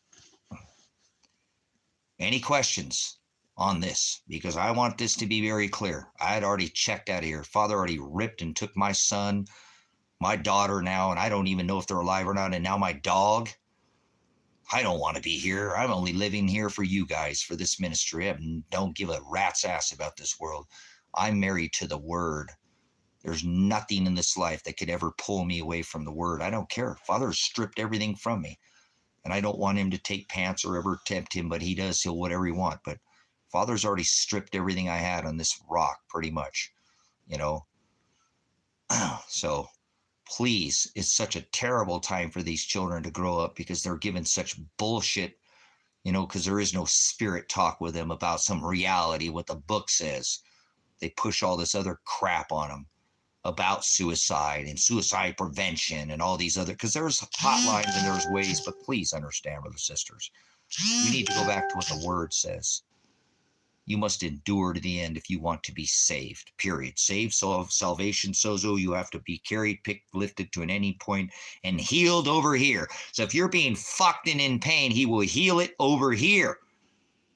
any questions on this? Because I want this to be very clear. I had already checked out of here. Father already ripped and took my son, my daughter now, and I don't even know if they're alive or not. And now my dog. I don't want to be here. I'm only living here for you guys, for this ministry. I don't give a rat's ass about this world. I'm married to the word. There's nothing in this life that could ever pull me away from the word. I don't care. Father has stripped everything from me. And I don't want him to take pants or ever tempt him, but he does. He'll whatever he want. But Father's already stripped everything I had on this rock, pretty much, So please, it's such a terrible time for these children to grow up, because they're given such bullshit, because there is no spirit talk with them about some reality, what the book says. They push all this other crap on them about suicide and suicide prevention and all these other, because there's hotlines and there's ways, but please understand, brothers and sisters, we need to go back to what the word says. You must endure to the end if you want to be saved, period. Saved, so salvation, sozo, you have to be carried, picked, lifted to an ending point, and healed over here. So if you're being fucked and in pain, he will heal it over here.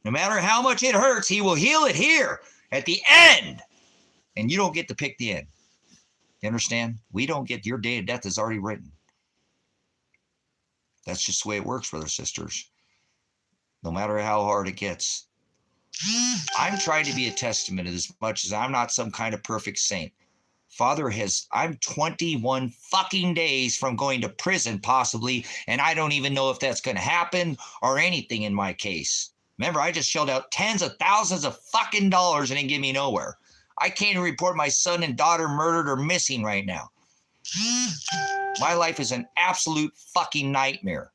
No matter how much it hurts, he will heal it here at the end. And you don't get to pick the end. You understand? We don't get, your day of death is already written. That's just the way it works, brothers and sisters. No matter how hard it gets. I'm trying to be a testament of as much as I'm not some kind of perfect saint. Father I'm 21 fucking days from going to prison possibly, and I don't even know if that's going to happen or anything in my case. Remember, I just shelled out tens of thousands of fucking dollars and it didn't get me nowhere. I can't even report my son and daughter murdered or missing right now. My life is an absolute fucking nightmare.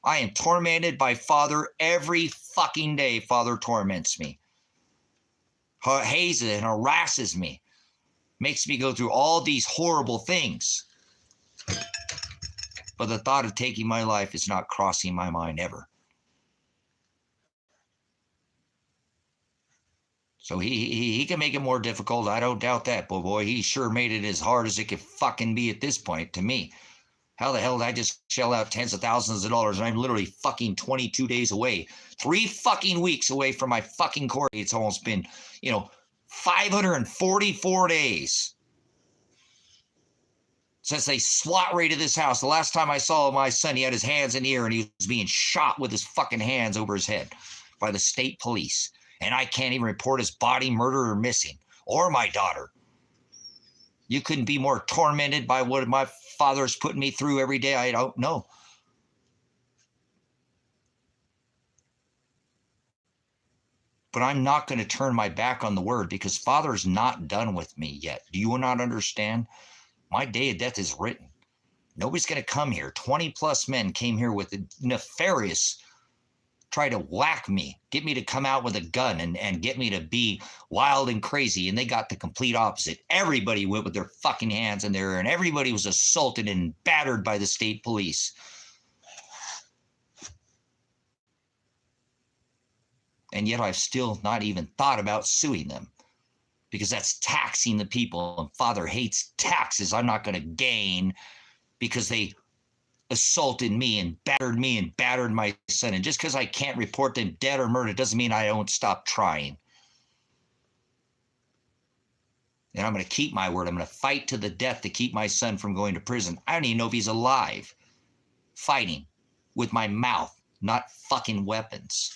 I am tormented by Father every fucking day. Father torments me. Hazes and harasses me. Makes me go through all these horrible things. But the thought of taking my life is not crossing my mind ever. So he can make it more difficult. I don't doubt that. But boy, he sure made it as hard as it could fucking be at this point to me. How the hell did I just shell out tens of thousands of dollars and I'm literally fucking 22 days away, 3 fucking weeks away from my fucking court? It's almost been, 544 days. Since they SWAT raided this house, the last time I saw my son, he had his hands in the air and he was being shot with his fucking hands over his head by the state police. And I can't even report his body murder or missing, or my daughter. You couldn't be more tormented by what my father's putting me through every day. I don't know. But I'm not going to turn my back on the word because Father's not done with me yet. Do you not understand? My day of death is written. Nobody's going to come here. 20 plus men came here with a nefarious, try to whack me, get me to come out with a gun and get me to be wild and crazy. And they got the complete opposite. Everybody went with their fucking hands in there and everybody was assaulted and battered by the state police. And yet I've still not even thought about suing them because that's taxing the people. And Father hates taxes. I'm not going to gain because they assaulted me and battered my son. And just because I can't report them dead or murdered doesn't mean I don't stop trying. And I'm going to keep my word. I'm going to fight to the death to keep my son from going to prison. I don't even know if he's alive. Fighting with my mouth, not fucking weapons.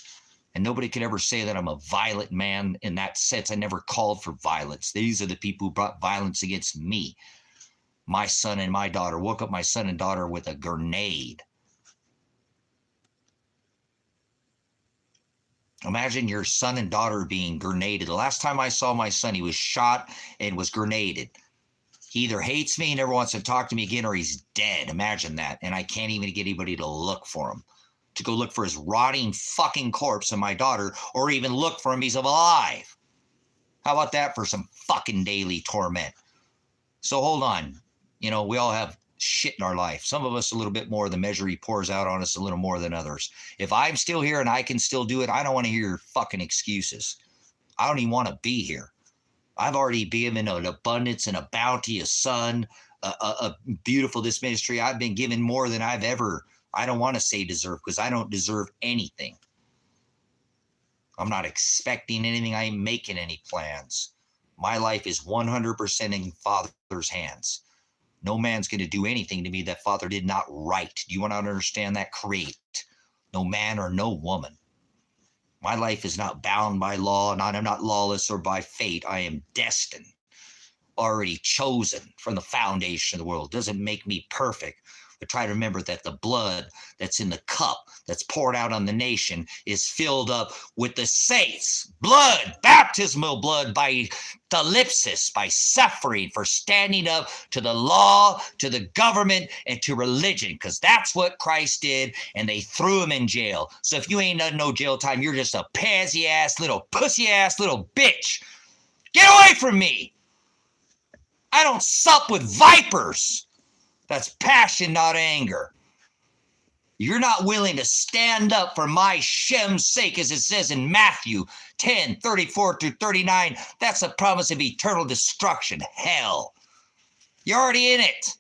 And nobody could ever say that I'm a violent man in that sense. I never called for violence. These are the people who brought violence against me. My son and my daughter woke up my son and daughter with a grenade. Imagine your son and daughter being grenaded. The last time I saw my son, he was shot and was grenaded. He either hates me and never wants to talk to me again, or he's dead. Imagine that. And I can't even get anybody to look for him, to go look for his rotting fucking corpse of my daughter, or even look for him. He's alive. How about that for some fucking daily torment? So hold on. You know, we all have shit in our life. Some of us a little bit more. The measure he pours out on us a little more than others. If I'm still here and I can still do it, I don't want to hear your fucking excuses. I don't even want to be here. I've already been given an abundance and a bounty, a son, a beautiful this ministry. I've been given more than I've ever, I don't want to say deserve, because I don't deserve anything. I'm not expecting anything. I ain't making any plans. My life is 100% in Father's hands. No man's going to do anything to me that Father did not write. Do you want to understand that? Create. No man or no woman. My life is not bound by law, and I'm not lawless or by fate. I am destined, already chosen from the foundation of the world. Doesn't make me perfect. But try to remember that the blood that's in the cup that's poured out on the nation is filled up with the saints' blood, baptismal blood by thalipsis, by suffering for standing up to the law, to the government, and to religion, because that's what Christ did, and they threw him in jail. So if you ain't done no jail time, you're just a pansy-ass, little pussy-ass little bitch. Get away from me. I don't sup with vipers. That's passion, not anger. You're not willing to stand up for my Shem's sake, as it says in Matthew 10, 34 through 39. That's a promise of eternal destruction, hell. You're already in it.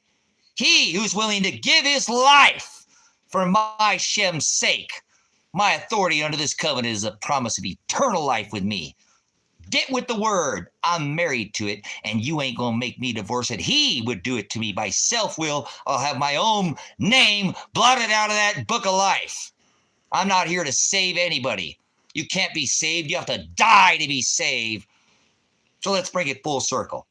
He who's willing to give his life for my Shem's sake, my authority under this covenant is a promise of eternal life with me. Get with the word. I'm married to it, and you ain't going to make me divorce it. He would do it to me by self-will. I'll have my own name blotted out of that book of life. I'm not here to save anybody. You can't be saved. You have to die to be saved. So let's bring it full circle.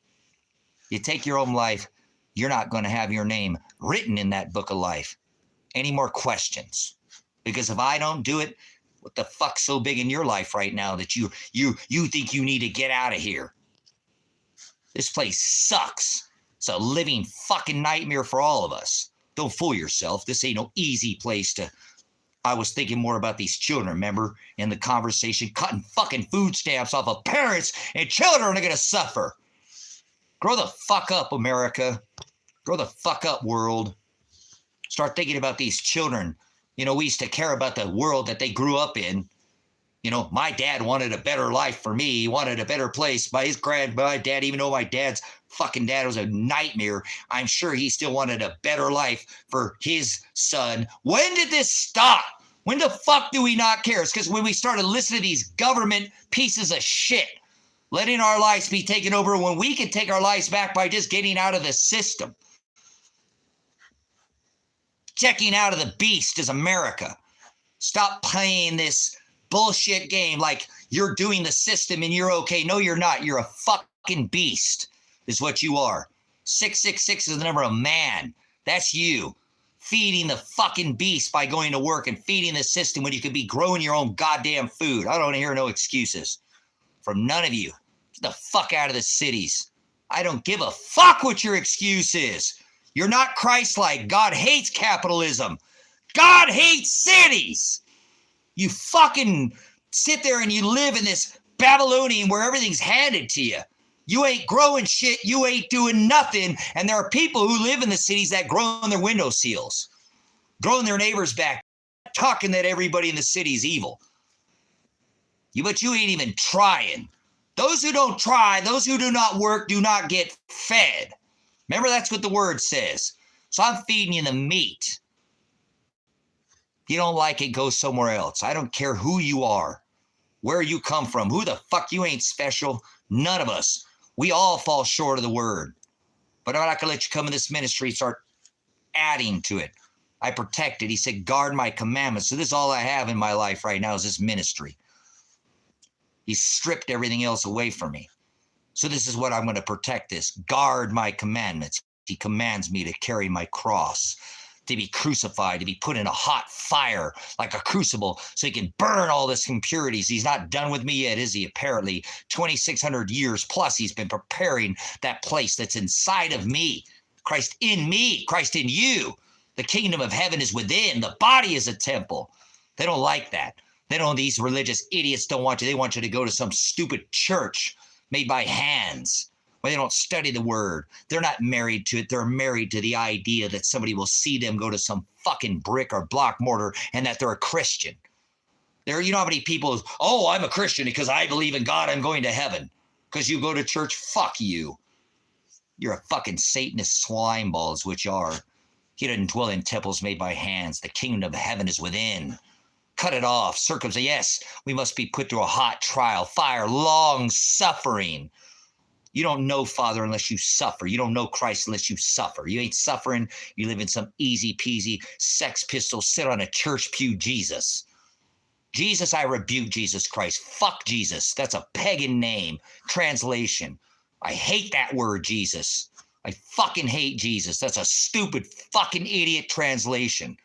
You take your own life, you're not going to have your name written in that book of life. Any more questions? Because if I don't do it, what the fuck's so big in your life right now that you think you need to get out of here? This place sucks. It's a living fucking nightmare for all of us. Don't fool yourself. This ain't no easy place to... I was thinking more about these children, remember? In the conversation, cutting fucking food stamps off of parents, and children are going to suffer. Grow the fuck up, America. Grow the fuck up, world. Start thinking about these children. You know, we used to care about the world that they grew up in. You know, my dad wanted a better life for me. He wanted a better place. My dad, even though my dad's fucking dad was a nightmare, I'm sure he still wanted a better life for his son. When did this stop? When the fuck do we not care? It's because when we started listening to these government pieces of shit, letting our lives be taken over when we can take our lives back by just getting out of the system. Checking out of the beast is America. Stop playing this bullshit game like you're doing the system and you're okay. No, you're not. You're a fucking beast is what you are. 666 is the number of man. That's you. Feeding the fucking beast by going to work and feeding the system when you could be growing your own goddamn food. I don't want to hear no excuses from none of you. Get the fuck out of the cities. I don't give a fuck what your excuse is. You're not Christ-like. God hates capitalism. God hates cities. You fucking sit there and you live in this Babylonian where everything's handed to you. You ain't growing shit. You ain't doing nothing. And there are people who live in the cities that grow on their window seals, growing their neighbors back, talking that everybody in the city is evil. But you ain't even trying. Those who don't try, those who do not work, do not get fed. Remember, that's what the word says. So I'm feeding you the meat. If you don't like it, go somewhere else. I don't care who you are, where you come from, who the fuck you ain't special. None of us. We all fall short of the word. But I'm not going to let you come in this ministry and start adding to it. I protect it. He said, guard my commandments. So this is all I have in my life right now is this ministry. He stripped everything else away from me. So this is what I'm going to protect this. Guard my commandments. He commands me to carry my cross, to be crucified, to be put in a hot fire like a crucible so he can burn all this impurities. He's not done with me yet, is he? Apparently, 2,600 years plus he's been preparing that place that's inside of me. Christ in me, Christ in you. The kingdom of heaven is within. The body is a temple. They don't like that. These religious idiots don't want you. They want you to go to some stupid church made by hands, where they don't study the word. They're not married to it. They're married to the idea that somebody will see them go to some fucking brick or block mortar and that they're a Christian. You know how many people, I'm a Christian because I believe in God, I'm going to heaven. Because you go to church, fuck you. You're a fucking Satanist swine ball is what you are. He doesn't dwell in temples made by hands. The kingdom of heaven is within. Cut it off. Circumcision. Yes, we must be put through a hot trial, fire, long suffering. You don't know Father unless you suffer. You don't know Christ unless you suffer. You ain't suffering. You live in some easy peasy Sex Pistols, sit on a church pew Jesus. Jesus, I rebuke Jesus Christ. Fuck Jesus. That's a pagan name. Translation. I hate that word, Jesus. I fucking hate Jesus. That's a stupid fucking idiot translation.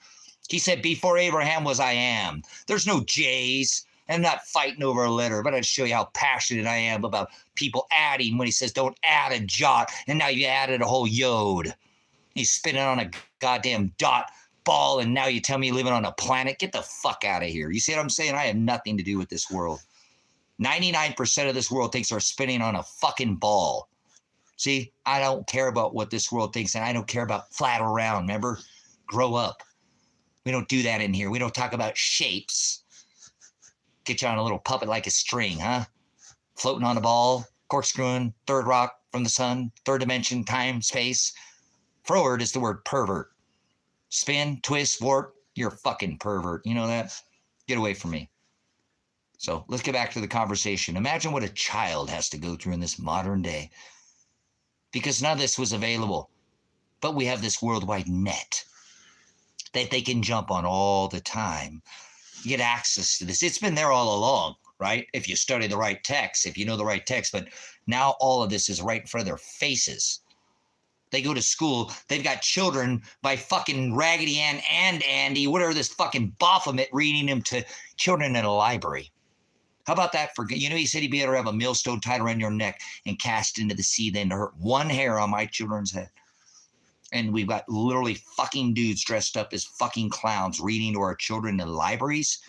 He said, before Abraham was I am. There's no J's. I'm not fighting over a letter, but I'd show you how passionate I am about people adding when he says don't add a jot, and now you added a whole yod. He's spinning on a goddamn dot ball, and now you tell me you're living on a planet? Get the fuck out of here. You see what I'm saying? I have nothing to do with this world. 99% of this world thinks they're spinning on a fucking ball. See, I don't care about what this world thinks, and I don't care about flat around, remember? Grow up. We don't do that in here. We don't talk about shapes. Get you on a little puppet like a string, huh? Floating on a ball, corkscrewing, third rock from the sun, third dimension, time, space. Forward is the word pervert. Spin, twist, warp, you're a fucking pervert. You know that? Get away from me. So let's get back to the conversation. Imagine what a child has to go through in this modern day. Because none of this was available. But we have this worldwide net that they can jump on all the time. You get access to this. It's been there all along, right? If you study the right text, if you know the right text, but now all of this is right in front of their faces. They go to school, they've got children by fucking Raggedy Ann and Andy, whatever this fucking Baphomet, reading them to children in a library. How about that? He said he'd be able to have a millstone tied around your neck and cast into the sea, then to hurt one hair on my children's head. And we've got literally fucking dudes dressed up as fucking clowns reading to our children in libraries.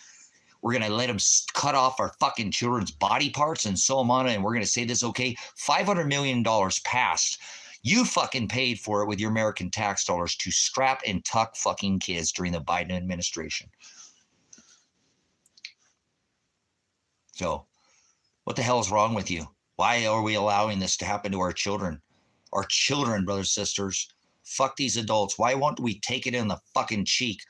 We're going to let them cut off our fucking children's body parts and sew them on it. And we're going to say this, okay? $500 million passed. You fucking paid for it with your American tax dollars to strap and tuck fucking kids during the Biden administration. So what the hell is wrong with you? Why are we allowing this to happen to our children? Our children, brothers and sisters. Fuck these adults. Why won't we take it in the fucking cheek?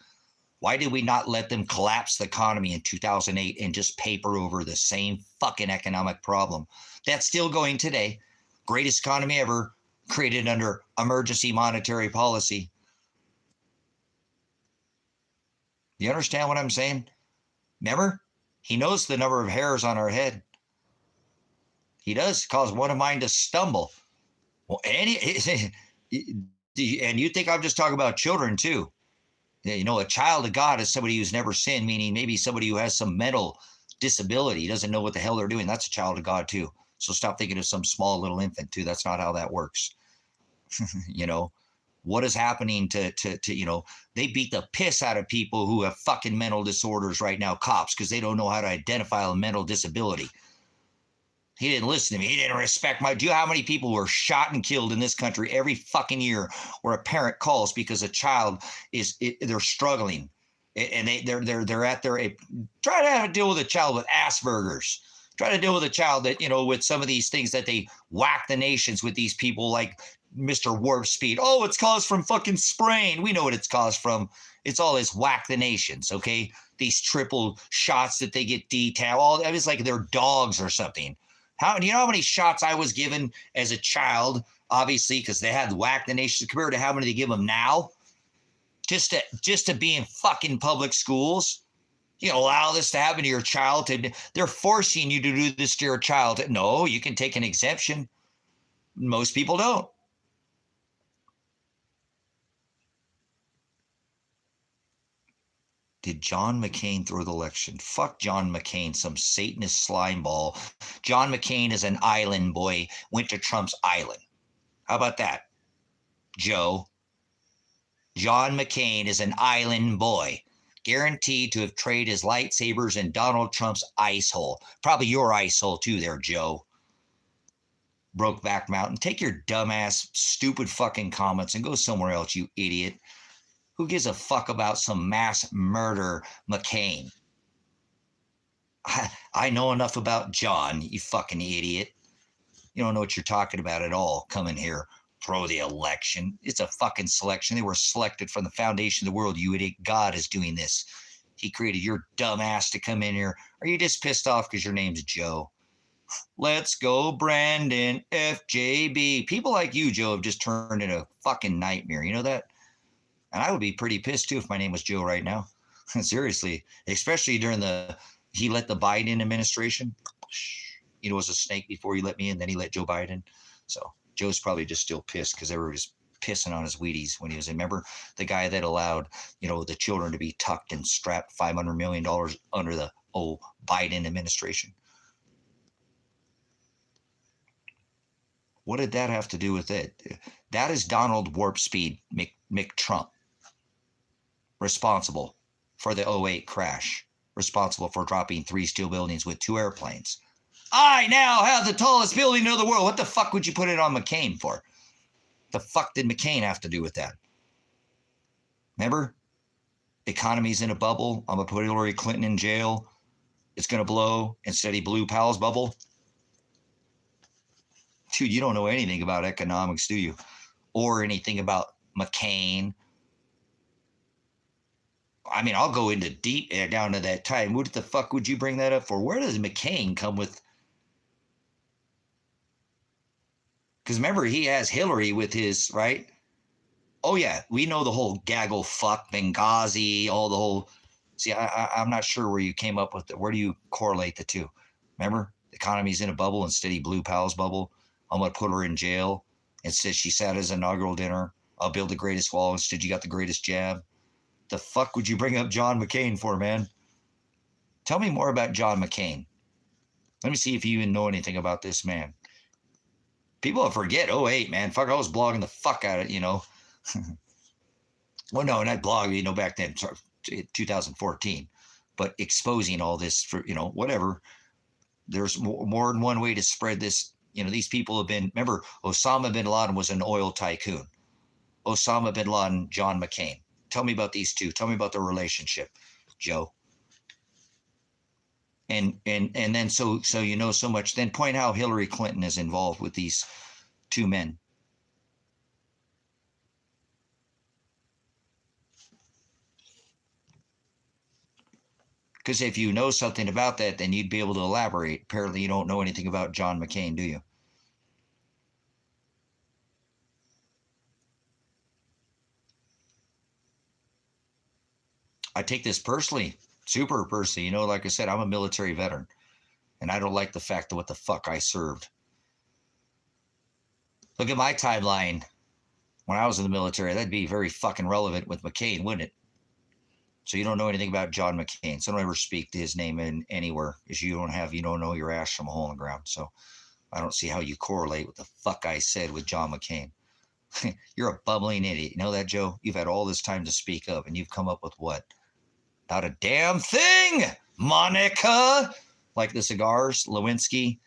Why did we not let them collapse the economy in 2008 and just paper over the same fucking economic problem? That's still going today. Greatest economy ever, created under emergency monetary policy. You understand what I'm saying? Remember? He knows the number of hairs on our head. He does cause one of mine to stumble. Well, and you think I'm just talking about children too. You know, a child of God is somebody who's never sinned, meaning maybe somebody who has some mental disability, doesn't know what the hell they're doing. That's a child of God too. So stop thinking of some small little infant too. That's not how that works. You know, what is happening to you know, they beat the piss out of people who have fucking mental disorders right now, cops, because they don't know how to identify a mental disability. He didn't listen to me. He didn't respect my. Do you know how many people were shot and killed in this country every fucking year where a parent calls because a child they're struggling and they're at their try to have to deal with a child with Asperger's. Try to deal with a child that, you know, with some of these things that they whack the nations with, these people like Mr. Warp Speed. Oh, it's caused from fucking spraying. We know what it's caused from. It's all this whack the nations, okay? These triple shots that they get detailed. All that is like they're dogs or something. How do you know how many shots I was given as a child? Obviously, because they had whack the nation compared to how many they give them now. Just to be in fucking public schools. You allow this to happen to your child. They're forcing you to do this to your child. No, you can take an exemption. Most people don't. Did John McCain throw the election? Fuck John McCain, some Satanist slime ball. John McCain is an island boy, went to Trump's island. How about that, Joe? John McCain is an island boy, guaranteed to have traded his lightsabers in Donald Trump's ice hole. Probably your ice hole too there, Joe. Brokeback Mountain. Take your dumbass, stupid fucking comments and go somewhere else, you idiot. Who gives a fuck about some mass murder, McCain? I know enough about John, you fucking idiot. You don't know what you're talking about at all. Come in here, throw the election. It's a fucking selection. They were selected from the foundation of the world, you idiot. God is doing this. He created your dumb ass to come in here. Are you just pissed off because your name's Joe? Let's go, Brandon, FJB. People like you, Joe, have just turned into a fucking nightmare. You know that? And I would be pretty pissed too if my name was Joe right now. Seriously, especially during he let the Biden administration, you know, was a snake before he let me in, then he let Joe Biden. So Joe's probably just still pissed because everybody was pissing on his Wheaties when he was in. Remember the guy that allowed, you know, the children to be tucked and strapped $500 million under the Biden administration? What did that have to do with it? That is Donald Warp Speed McTrump, responsible for the 08 crash, responsible for dropping 3 steel buildings with 2 airplanes. I now have the tallest building in the world. What the fuck would you put it on McCain for? The fuck did McCain have to do with that? Remember? Economy's in a bubble. I'm going to put Hillary Clinton in jail. It's going to blow. Instead, he blew Powell's bubble. Dude, you don't know anything about economics, do you? Or anything about McCain. I mean, I'll go into deep down to that time. What the fuck would you bring that up for? Where does McCain come with? Because remember, he has Hillary with his, right? Oh, yeah, we know the whole gaggle fuck, Benghazi, all the whole. See, I'm not sure where you came up with it. Where do you correlate the two? Remember, the economy's in a bubble. Instead, he blew Powell's bubble. I'm going to put her in jail. Instead, she sat at his inaugural dinner. I'll build the greatest wall. Instead, you got the greatest jab. The fuck would you bring up John McCain for, man? Tell me more about John McCain. Let me see if you even know anything about this man. People forget 08, man. Fuck, I was blogging the fuck out of it, you know. Well, no, not blog, you know, back then, 2014. But exposing all this for, you know, whatever. There's more than one way to spread this. You know, these people have been, remember, Osama bin Laden was an oil tycoon. Osama bin Laden, John McCain. Tell me about these two. Tell me about their relationship, Joe. And then so you know so much. Then point how Hillary Clinton is involved with these 2 men. Because if you know something about that, then you'd be able to elaborate. Apparently, you don't know anything about John McCain, do you? I take this personally, super personally. You know, like I said, I'm a military veteran, and I don't like the fact of what the fuck I served. Look at my timeline. When I was in the military, that'd be very fucking relevant with McCain, wouldn't it? So you don't know anything about John McCain. So don't ever speak to his name in anywhere, because you don't know your ass from a hole in the ground. So I don't see how you correlate what the fuck I said with John McCain. You're a bumbling idiot. You know that, Joe? You've had all this time to speak up, and you've come up with what? Not a damn thing, Monica. Like the cigars, Lewinsky,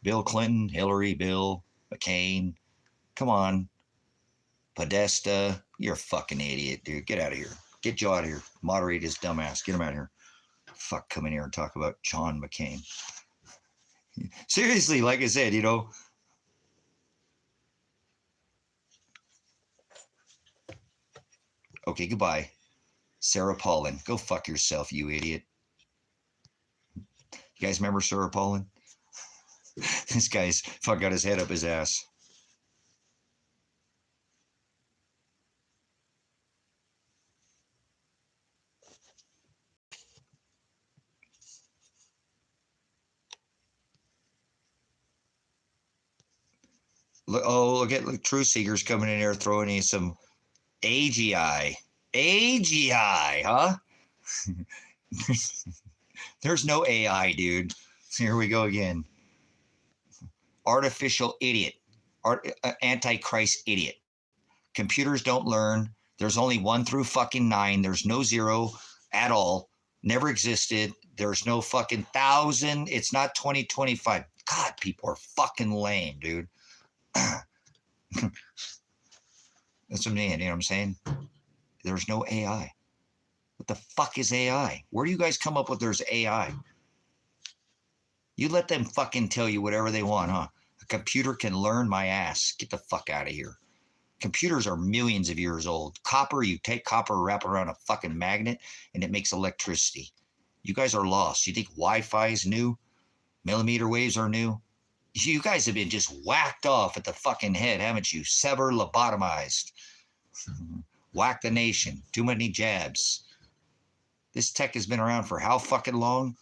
Bill Clinton, Hillary, Bill, McCain. Come on. Podesta. You're a fucking idiot, dude. Get out of here. Get Joe out of here. Moderate his dumbass. Get him out of here. Fuck, come in here and talk about John McCain. Seriously, like I said, you know. Okay, goodbye. Sarah Paulin. Go fuck yourself, you idiot. You guys remember Sarah Paulin? This guy's fuck got his head up his ass. Look at Truth Seekers coming in here throwing in some AGI. AGI, huh? There's no AI, dude. Here we go again. Artificial idiot. Antichrist idiot. Computers don't learn. There's only 1 through fucking 9. There's no 0 at all. Never existed. There's no fucking 1,000. It's not 2025. God, people are fucking lame, dude. That's what I mean. You know what I'm saying? There's no AI. What the fuck is AI? Where do you guys come up with there's AI? You let them fucking tell you whatever they want, huh? A computer can learn my ass. Get the fuck out of here. Computers are millions of years old. Copper, you take copper, wrap it around a fucking magnet, and it makes electricity. You guys are lost. You think Wi-Fi is new? Millimeter waves are new? You guys have been just whacked off at the fucking head, haven't you? Sever, lobotomized. Whack the nation. Too many jabs. This tech has been around for how fucking long?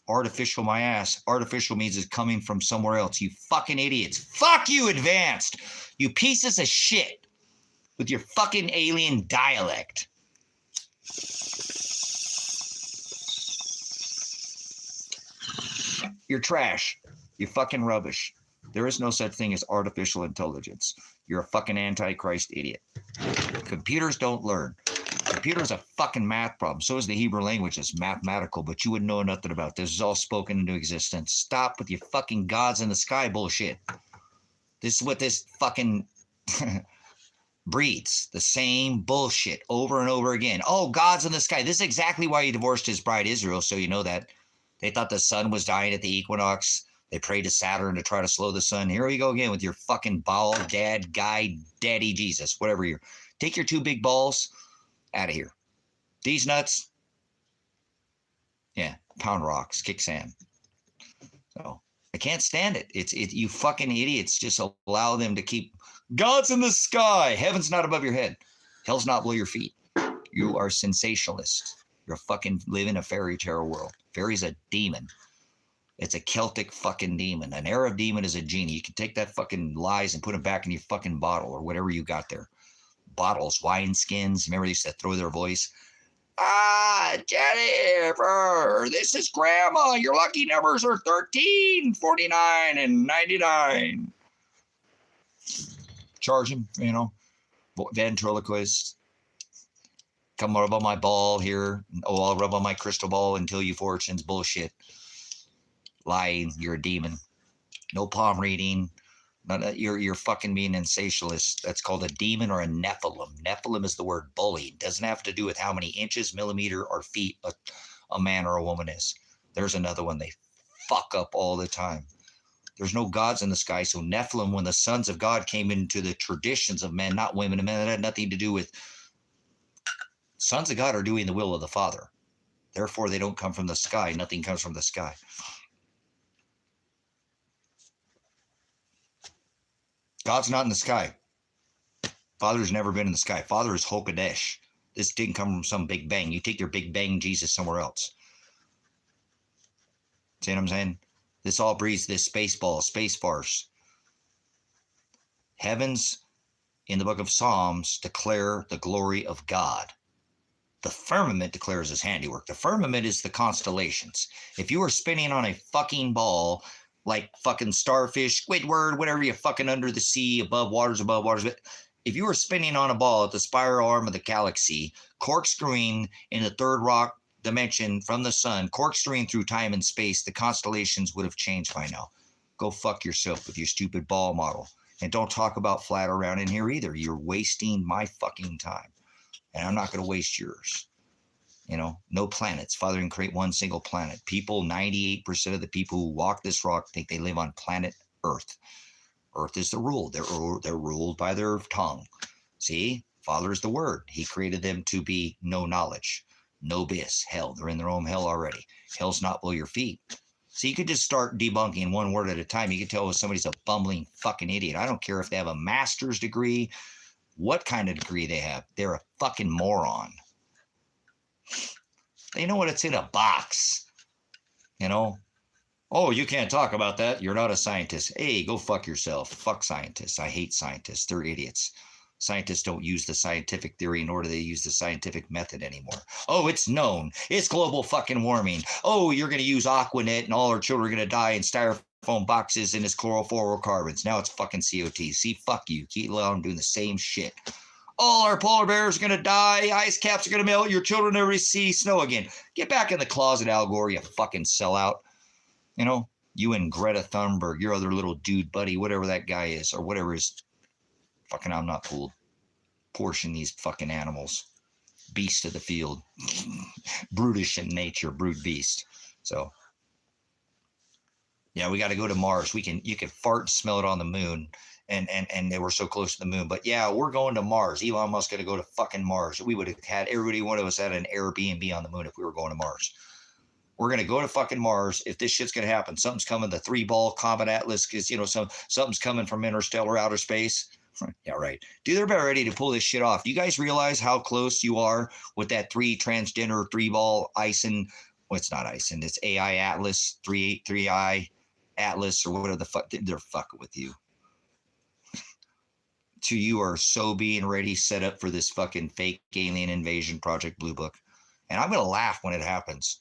Artificial my ass. Artificial means it's coming from somewhere else. You fucking idiots. Fuck you, advanced. You pieces of shit with your fucking alien dialect. You're trash. You're fucking rubbish. There is no such thing as artificial intelligence. You're a fucking antichrist idiot. Computers don't learn. Computer's a fucking math problem. So is the Hebrew language. It's mathematical, but you wouldn't know nothing about this. This is all spoken into existence. Stop with your fucking gods in the sky bullshit. This is what this fucking breeds. The same bullshit over and over again. Oh, gods in the sky. This is exactly why he divorced his bride Israel, so you know that. They thought the sun was dying at the equinox. They prayed to Saturn to try to slow the sun. Here we go again with your fucking ball dad guy, daddy Jesus, whatever you're. Take your 2 big balls out of here. These nuts, yeah, pound rocks, kick sand. So I can't stand it. It's you fucking idiots. Just allow them to keep. God's in the sky. Heaven's not above your head. Hell's not below your feet. You are sensationalist. You're fucking living a fairy tale world. Fairy's a demon. It's a Celtic fucking demon. An Arab demon is a genie. You can take that fucking lies and put them back in your fucking bottle or whatever you got there. Bottles, wine skins. Remember they used to throw their voice? Ah, Jennifer, this is Grandma. Your lucky numbers are 13, 49, and 99. Charge him, you know, ventriloquist. Come rub on my ball here. Oh, I'll rub on my crystal ball and tell you fortunes. Bullshit. Lying. You're a demon. No palm reading. You're fucking being sensationalist. That's called a demon or a Nephilim. Nephilim is the word bully. It doesn't have to do with how many inches, millimeter, or feet a man or a woman is. There's another one they fuck up all the time. There's no gods in the sky. So Nephilim, when the sons of God came into the traditions of men, not women and men, that had nothing to do with. Sons of God are doing the will of the Father. Therefore, they don't come from the sky. Nothing comes from the sky. God's not in the sky. Father's never been in the sky. Father is Hokadesh. This didn't come from some big bang. You take your big bang Jesus somewhere else. See what I'm saying? This all breeds this space ball, space farce. Heavens in the book of Psalms declare the glory of God. The firmament declares his handiwork. The firmament is the constellations. If you were spinning on a fucking ball, like fucking starfish, Squidward, whatever you fucking under the sea, above waters, but if you were spinning on a ball at the spiral arm of the galaxy, corkscrewing in the third rock dimension from the sun, corkscrewing through time and space, the constellations would have changed by now. Go fuck yourself with your stupid ball model. And don't talk about flat around in here either. You're wasting my fucking time. And I'm not going to waste yours. You know, no planets. Father didn't create one single planet. People, 98% of the people who walk this rock think they live on planet Earth. Earth is the rule. They're ruled by their tongue. See, Father is the word. He created them to be no knowledge, no bis, hell. They're in their own hell already. Hell's not below your feet. So you could just start debunking one word at a time. You can tell if somebody's a bumbling fucking idiot. I don't care if they have a master's degree, what kind of degree they have. They're a fucking moron. They know what it's in a box. You know? Oh, you can't talk about that. You're not a scientist. Hey, go fuck yourself. Fuck scientists. I hate scientists. They're idiots. Scientists don't use the scientific theory, nor do they use the scientific method anymore. Oh, it's known. It's global fucking warming. Oh, you're going to use Aquanet and all our children are going to die in styrofoam boxes and it's chlorofluorocarbons. Now it's fucking CO2. See, fuck you. Keep on doing the same shit. All our polar bears are going to die. Ice caps are going to melt. Your children never see snow again. Get back in the closet, Al Gore, you fucking sellout. You know, you and Greta Thunberg, your other little dude buddy, whatever that guy is, or whatever is. Fucking, I'm not fooled. Portion these fucking animals. Beast of the field. Brutish in nature, brute beast. So, yeah, we got to go to Mars. You can fart and smell it on the moon. And they were so close to the moon. But yeah, we're going to Mars. Elon Musk going to go to fucking Mars. We would have had everybody, one of us had an Airbnb on the moon if we were going to Mars. We're going to go to fucking Mars if this shit's going to happen. Something's coming, the 3-ball Comet Atlas, because, you know, something's coming from interstellar outer space. Yeah, right. Dude, they're about ready to pull this shit off. Do you guys realize how close you are with that 3-transgender 3-ball ISIN? Well, it's not ISIN. It's AI Atlas, 3I Atlas, or whatever the fuck. They're fucking with you. So you are so being ready, set up for this fucking fake alien invasion Project Blue Book. And I'm going to laugh when it happens.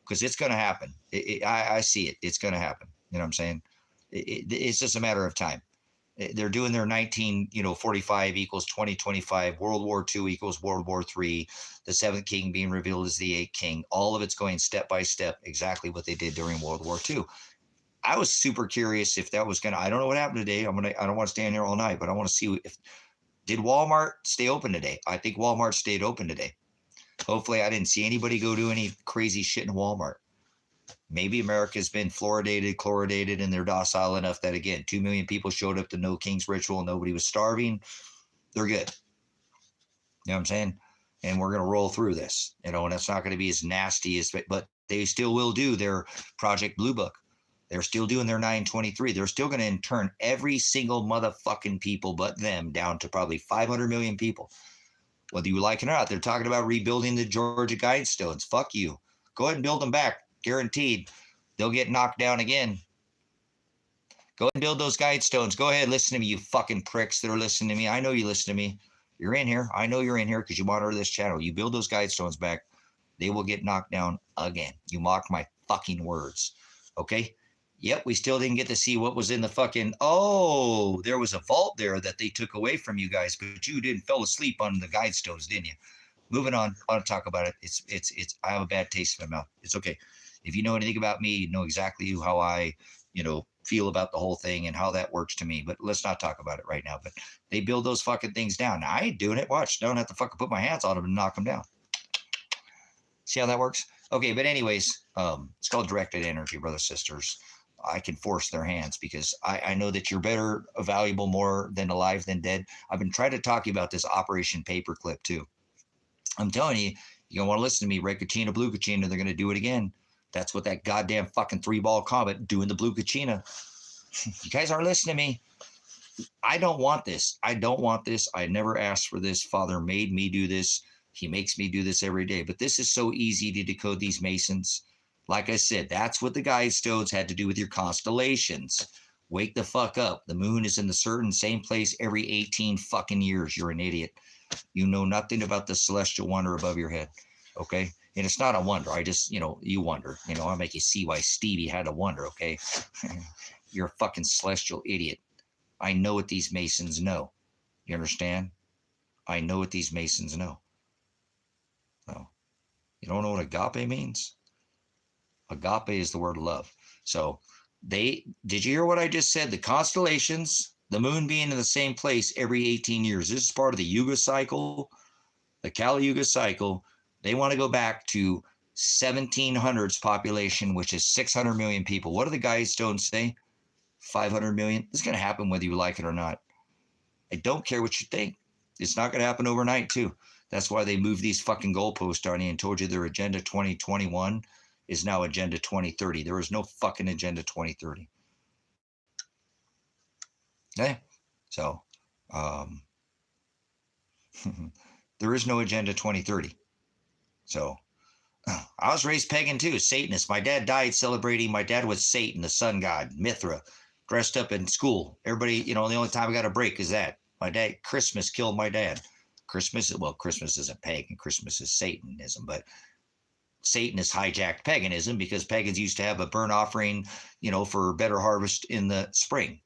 Because it's going to happen. I see it. It's going to happen. You know what I'm saying? It's just a matter of time. They're doing their 1945 equals 2025. World War II equals World War III. The 7th king being revealed as the 8th king. All of it's going step by step, exactly what they did during World War II. I was super curious if that was going to, I don't know what happened today. I don't want to stand here all night, but I want to see did Walmart stay open today? I think Walmart stayed open today. Hopefully I didn't see anybody go do any crazy shit in Walmart. Maybe America's been fluoridated, chloridated, and they're docile enough that, again, 2 million people showed up to No King's Ritual. Nobody was starving. They're good. You know what I'm saying? And we're going to roll through this, and it's not going to be as nasty as, but they still will do their Project Blue Book. They're still doing their 923. They're still going to turn every single motherfucking people but them down to probably 500 million people. Whether you like it or not, they're talking about rebuilding the Georgia Guidestones. Fuck you. Go ahead and build them back. Guaranteed. They'll get knocked down again. Go ahead and build those Guidestones. Go ahead. Listen to me, you fucking pricks that are listening to me. I know you listen to me. You're in here. I know you're in here because you monitor this channel. You build those Guidestones back. They will get knocked down again. You mocked my fucking words. Okay? Yep, we still didn't get to see what was in the fucking, there was a vault there that they took away from you guys, but you didn't fell asleep on the Guidestones, didn't you? Moving on, I want to talk about it. It's I have a bad taste in my mouth. It's okay. If you know anything about me, you know exactly how I, feel about the whole thing and how that works to me, but let's not talk about it right now. But they build those fucking things down. Now, I ain't doing it. Watch, don't have to fucking put my hands on them and knock them down. See how that works? Okay, but anyways, it's called directed energy, brothers, sisters. I can force their hands because I know that you're better, valuable, more than alive than dead. I've been trying to talk to you about this Operation Paperclip too. I'm telling you, you're going to want to listen to me. Red Kachina, Blue Kachina, they're going to do it again. That's what that goddamn fucking 3-ball Comet doing the Blue Kachina. You guys aren't listening to me. I don't want this. I don't want this. I never asked for this. Father made me do this. He makes me do this every day. But this is so easy to decode these Masons. Like I said, that's what the Guidestones had to do with your constellations. Wake the fuck up. The moon is in the certain same place every 18 fucking years. You're an idiot. You know nothing about the celestial wonder above your head. Okay? And it's not a wonder. I just, you wonder. I'll make you see why Stevie had a wonder, okay? You're a fucking celestial idiot. I know what these Masons know. You understand? I know what these Masons know. So, you don't know what agape means? Agape is the word love. So did you hear what I just said? The constellations, the moon being in the same place every 18 years. This is part of the Yuga cycle, the Kali Yuga cycle. They want to go back to 1700s population, which is 600 million people. What do the Guidestones say? 500 million. This is going to happen whether you like it or not. I don't care what you think. It's not going to happen overnight too. That's why they moved these fucking goalposts on you and told you their Agenda 2021 is now Agenda 2030. There is no fucking Agenda 2030. Okay? So, there is no Agenda 2030. So, I was raised pagan too, Satanist. My dad died celebrating, my dad was Satan, the sun god, Mithra, dressed up in school. Everybody, the only time I got a break is that. My dad, Christmas killed my dad. Christmas isn't pagan. Christmas is Satanism, but Satan has hijacked paganism because pagans used to have a burnt offering, for better harvest in the spring.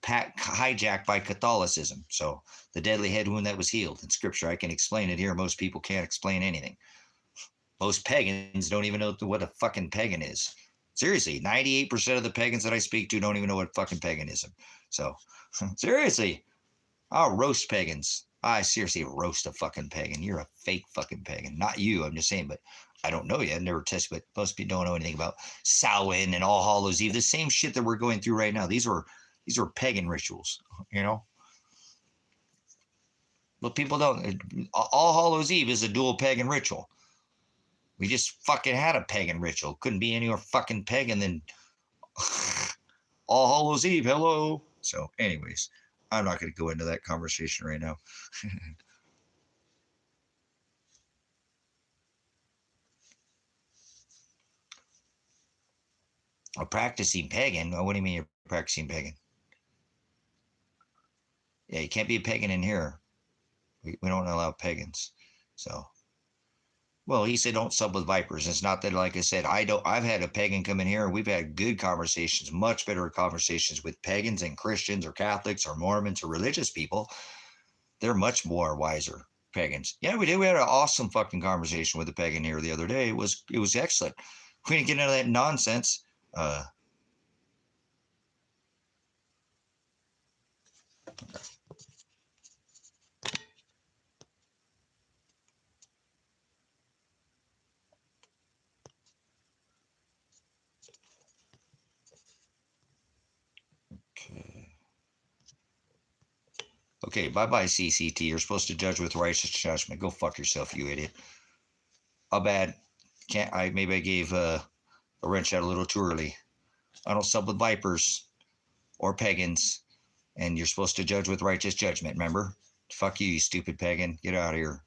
Hijacked by Catholicism. So the deadly head wound that was healed in Scripture, I can explain it here. Most people can't explain anything. Most pagans don't even know what a fucking pagan is. Seriously, 98% of the pagans that I speak to don't even know what fucking paganism. So seriously, I'll roast pagans. I seriously roast a fucking pagan. You're a fake fucking pagan. Not you, I'm just saying, but I don't know yet. I've never tested, but most people don't know anything about Samhain and All Hallows Eve. The same shit that we're going through right now. These were pagan rituals, But people don't. All Hallows Eve is a dual pagan ritual. We just fucking had a pagan ritual. Couldn't be any more fucking pagan than All Hallows Eve. Hello. So anyways, I'm not going to go into that conversation right now. A practicing pagan? What do you mean you're practicing pagan? Yeah, you can't be a pagan in here. We don't allow pagans. So, well, he said don't sub with vipers. It's not that, like I said, I've had a pagan come in here and we've had good conversations, much better conversations with pagans and Christians or Catholics or Mormons or religious people. They're much more wiser pagans. Yeah, we did. We had an awesome fucking conversation with a pagan here the other day. It was excellent. We didn't get into that nonsense. Okay, bye-bye, CCT. You're supposed to judge with righteous judgment. Go fuck yourself, you idiot. How bad? Maybe I gave a wrench out a little too early. I don't sub with vipers or pagans, and you're supposed to judge with righteous judgment, remember? Fuck you, you stupid pagan. Get out of here,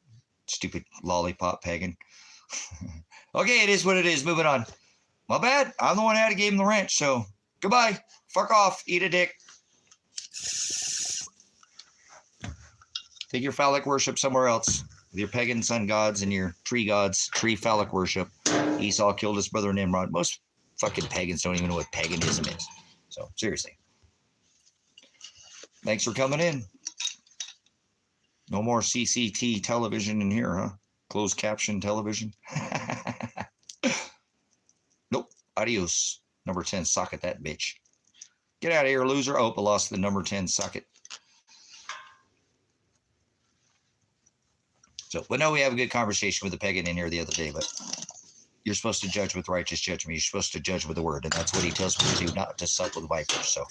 stupid lollipop pagan. Okay, it is what it is. Moving on. My bad. I'm the one who gave him the wrench, so goodbye. Fuck off. Eat a dick. Take your phallic worship somewhere else with your pagan sun gods and your tree gods, tree phallic worship. Esau killed his brother Nimrod. Most fucking pagans don't even know what paganism is. So, seriously. Thanks for coming in. No more CCT television in here, huh? Closed caption television. Nope. Adios. Number 10, socket that bitch. Get out of here, loser. Oh, I lost the number 10 socket. So, but no, we have a good conversation with the pagan in here the other day, but you're supposed to judge with righteous judgment. You're supposed to judge with the word, and that's what he tells me to do, not to suck with vipers. So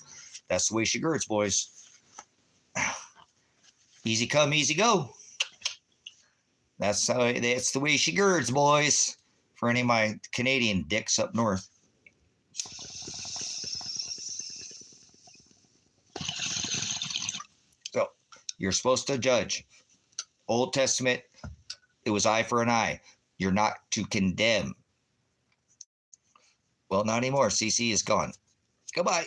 that's the way she girds, boys. Easy come, easy go. That's the way she girds, boys. For any of my Canadian dicks up north. So you're supposed to judge. Old Testament, It was eye for an eye. You're not to condemn. Well, not anymore. CC is gone. Goodbye.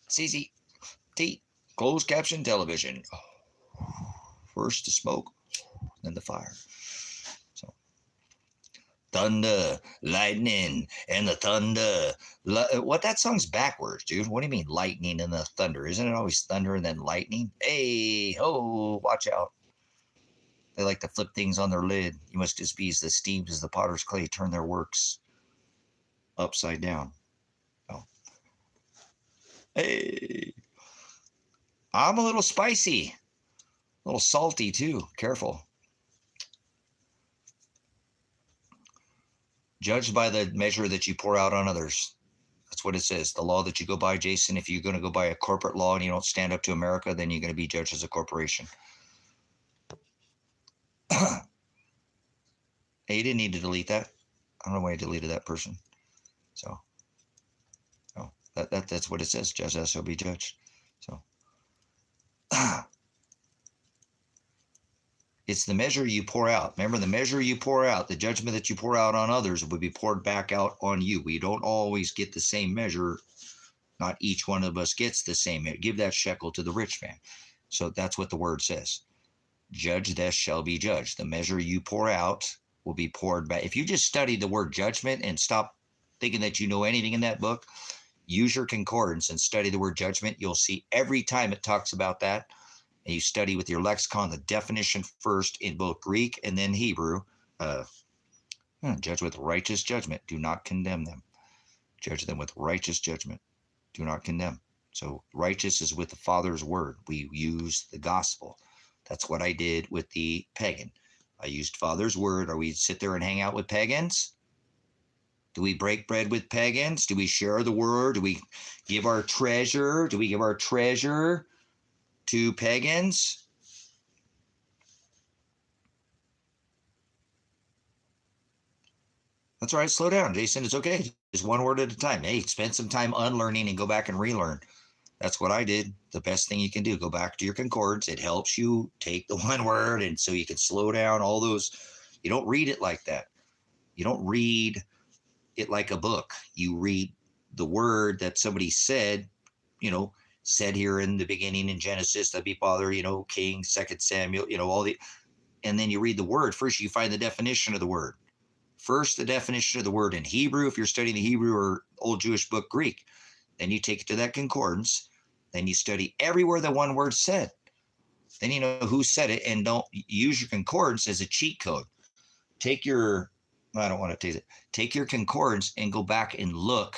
CCT. Closed caption television. First the smoke, then the fire. So, thunder, lightning, and the thunder. What, that song's backwards, dude. What do you mean lightning and the thunder? Isn't it always thunder and then lightning? Hey, ho, watch out. They like to flip things on their lid. You must just be as the steamed as the potter's clay, turn their works upside down. Oh. Hey. I'm a little spicy. A little salty too. Careful. Judged by the measure that you pour out on others. That's what it says. The law that you go by, Jason, if you're going to go by a corporate law and you don't stand up to America, then you're going to be judged as a corporation. Hey, you didn't need to delete that. I don't know why you deleted that person. So, oh, that's what it says. Just as shall be judged. So, it's the measure you pour out. Remember, the measure you pour out, the judgment that you pour out on others would be poured back out on you. We don't always get the same measure. Not each one of us gets the same measure. Give that shekel to the rich man. So that's what the word says. Judge, thus shall be judged. The measure you pour out will be poured back. If you just study the word judgment and stop thinking that you know anything in that book, use your concordance and study the word judgment. You'll see every time it talks about that. And you study with your lexicon the definition first in both Greek and then Hebrew. Judge with righteous judgment. Do not condemn them. Judge them with righteous judgment. Do not condemn. So righteous is with the Father's word. We use the gospel. That's what I did with the pagan. I used Father's word. Are we sit there and hang out with pagans? Do we break bread with pagans? Do we share the word? Do we give our treasure? Do we give our treasure to pagans? That's all right. Slow down, Jason. It's okay. Just one word at a time. Hey, spend some time unlearning and go back and relearn. That's what I did. The best thing you can do, go back to your concordance. It helps you take the one word, and so you can slow down all those. You don't read it like that. You don't read it like a book. You read the word that somebody said, said here in the beginning in Genesis, that'd be Father, King, 2 Samuel, all the, and then you read the word. First, you find the definition of the word. First, the definition of the word in Hebrew, if you're studying the Hebrew or Old Jewish book Greek. Then you take it to that concordance. Then you study everywhere the one word said. Then you know who said it, and don't use your concordance as a cheat code. Take your concordance and go back and look,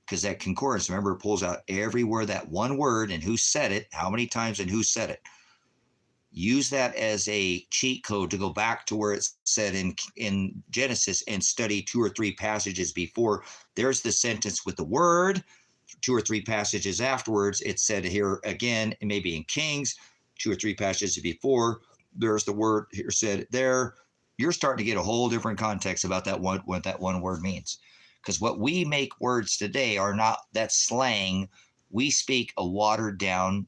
because that concordance, remember, it pulls out everywhere that one word and who said it, how many times and who said it. Use that as a cheat code to go back to where it's said in Genesis and study 2 or 3 passages before. There's the sentence with the word. 2 or 3 passages afterwards, it's said here again, and maybe in Kings, 2 or 3 passages before, there's the word here said there. You're starting to get a whole different context about that what that one word means. Because what we make words today are not that slang. We speak a watered down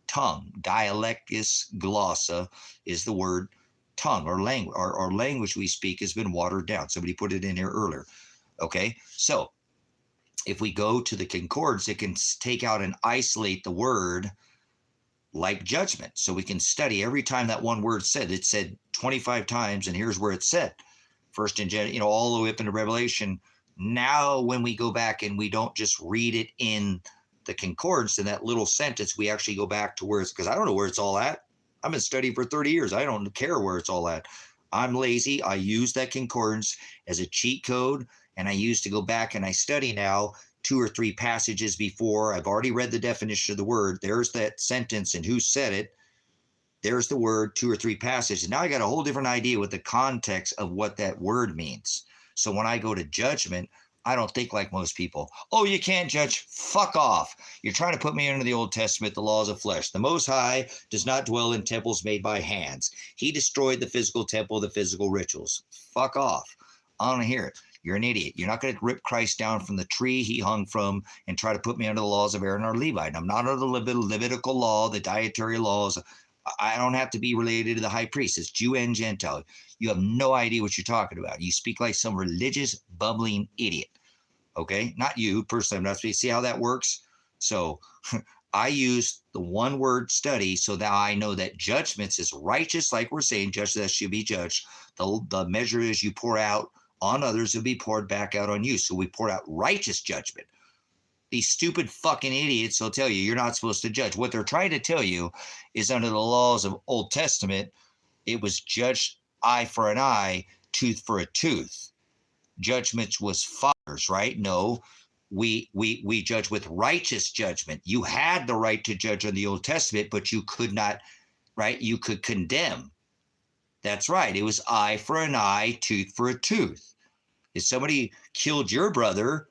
tongue. Dialectus glossa is the word tongue or language. Our language we speak has been watered down. Somebody put it in here earlier. Okay, so if we go to the concordance, it can take out and isolate the word like judgment. So we can study every time that one word said. It said 25 times, and here's where it's said. First in Genesis, all the way up into Revelation. Now, when we go back and we don't just read it in the concordance in that little sentence, we actually go back to where it's, because I don't know where it's all at. I've been studying for 30 years. I don't care where it's all at. I'm lazy. I use that concordance as a cheat code. And I used to go back and I study now 2 or 3 passages before. I've already read the definition of the word. There's that sentence and who said it. There's the word, 2 or 3 passages. Now I got a whole different idea with the context of what that word means. So when I go to judgment, I don't think like most people. Oh, you can't judge. Fuck off. You're trying to put me into the Old Testament, the laws of flesh. The Most High does not dwell in temples made by hands. He destroyed the physical temple, the physical rituals. Fuck off. I don't hear it. You're an idiot. You're not going to rip Christ down from the tree he hung from and try to put me under the laws of Aaron or Levi. And I'm not under the Levitical law, the dietary laws. I don't have to be related to the high priest. It's Jew and Gentile. You have no idea what you're talking about. You speak like some religious, bumbling idiot. Okay? Not you, personally. I'm not speaking. See how that works? So I use the one word study so that I know that judgments is righteous, like we're saying, judge that should be judged. The measure is you pour out on others will be poured back out on you. So we pour out righteous judgment. These stupid fucking idiots will tell you you're not supposed to judge. What they're trying to tell you is under the laws of Old Testament, it was judged eye for an eye, tooth for a tooth. Judgment was fathers, right? No, we judge with righteous judgment. You had the right to judge in the Old Testament, but you could not, right? You could condemn. That's right. It was eye for an eye, tooth for a tooth. If somebody killed your brother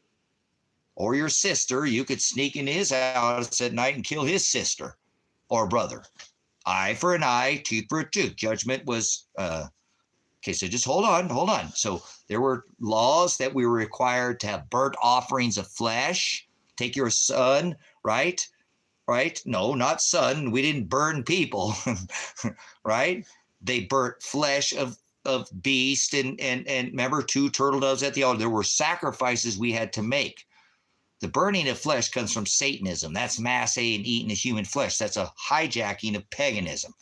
or your sister, you could sneak into his house at night and kill his sister or brother. Eye for an eye, tooth for a tooth. Judgment was, okay, so just hold on. So there were laws that we were required to have burnt offerings of flesh. Take your son, right? Right? No, not son. We didn't burn people, right? They burnt flesh of beast and remember 2 turtle doves at the altar. There were sacrifices we had to make. The burning of flesh comes from Satanism. That's mass and eating the human flesh. That's a hijacking of paganism.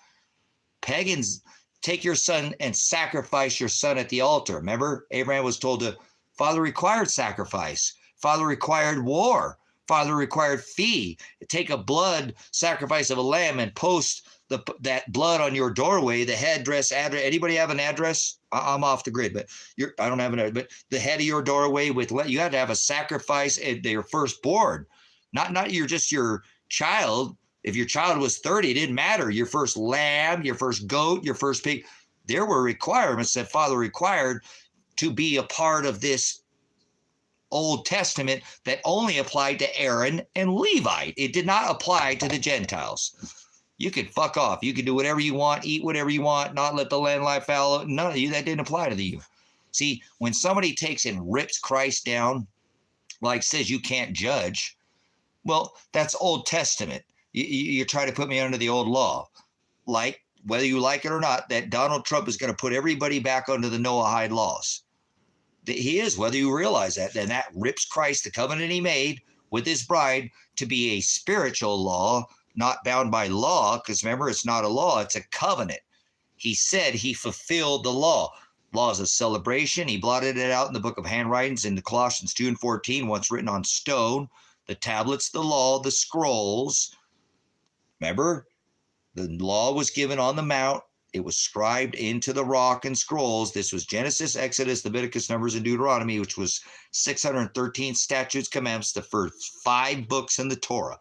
Pagans take your son and sacrifice your son at the altar. Remember, Abraham was told to, Father required sacrifice. Father required war. Father required fee. Take a blood sacrifice of a lamb and post that blood on your doorway, the address. Anybody have an address? I'm off the grid, but I don't have an address. But the head of your doorway you had to have a sacrifice at your firstborn, not your child. If your child was 30, it didn't matter. Your first lamb, your first goat, your first pig. There were requirements that Father required to be a part of this Old Testament that only applied to Aaron and Levi. It did not apply to the Gentiles. You could fuck off. You could do whatever you want, eat whatever you want, not let the land lie fallow. None of you, that didn't apply to you. See, when somebody takes and rips Christ down, like says you can't judge, well, that's Old Testament. You try to put me under the old law. Like, whether you like it or not, that Donald Trump is going to put everybody back under the Noahide laws. He is, whether you realize that. And that rips Christ, the covenant he made with his bride, to be a spiritual law, not bound by law, because remember, it's not a law, it's a covenant. He said he fulfilled the law. Laws of celebration, he blotted it out in the book of handwritings in the Colossians 2 and 14, once written on stone, the tablets, the law, the scrolls. Remember, the law was given on the mount. It was scribed into the rock and scrolls. This was Genesis, Exodus, Leviticus, Numbers, and Deuteronomy, which was 613 statutes, commandments, the first 5 books in the Torah,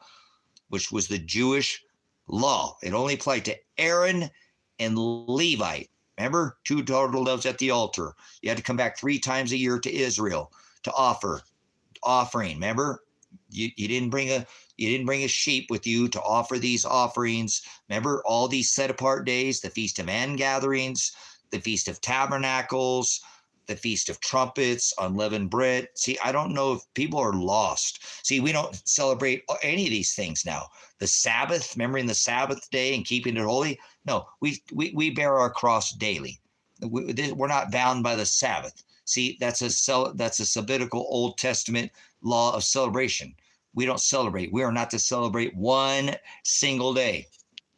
which was the Jewish law. It only applied to Aaron and Levi. Remember, 2 turtle doves at the altar. You had to come back 3 times a year to Israel to offering. Remember, you didn't bring a sheep with you to offer these offerings. Remember all these set apart days, the Feast of Gatherings, the Feast of Tabernacles, the Feast of Trumpets, unleavened bread. See, I don't know if people are lost. See, we don't celebrate any of these things now. The Sabbath, remembering the Sabbath day and keeping it holy. No, we bear our cross daily. We're not bound by the Sabbath. See, that's a Sabbathitical Old Testament law of celebration. We don't celebrate. We are not to celebrate one single day.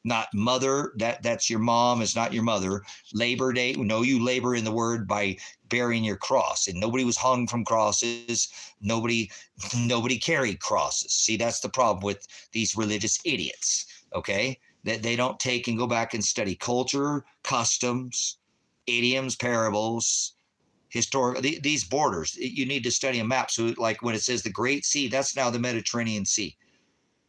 Not mother, that's your mom, is not your mother. Labor Day, no, you labor in the word by bearing your cross. And nobody was hung from crosses. Nobody carried crosses. See, that's the problem with these religious idiots, okay? That they don't take and go back and study culture, customs, idioms, parables, historical, these borders. You need to study a map. So like when it says the Great Sea, that's now the Mediterranean Sea.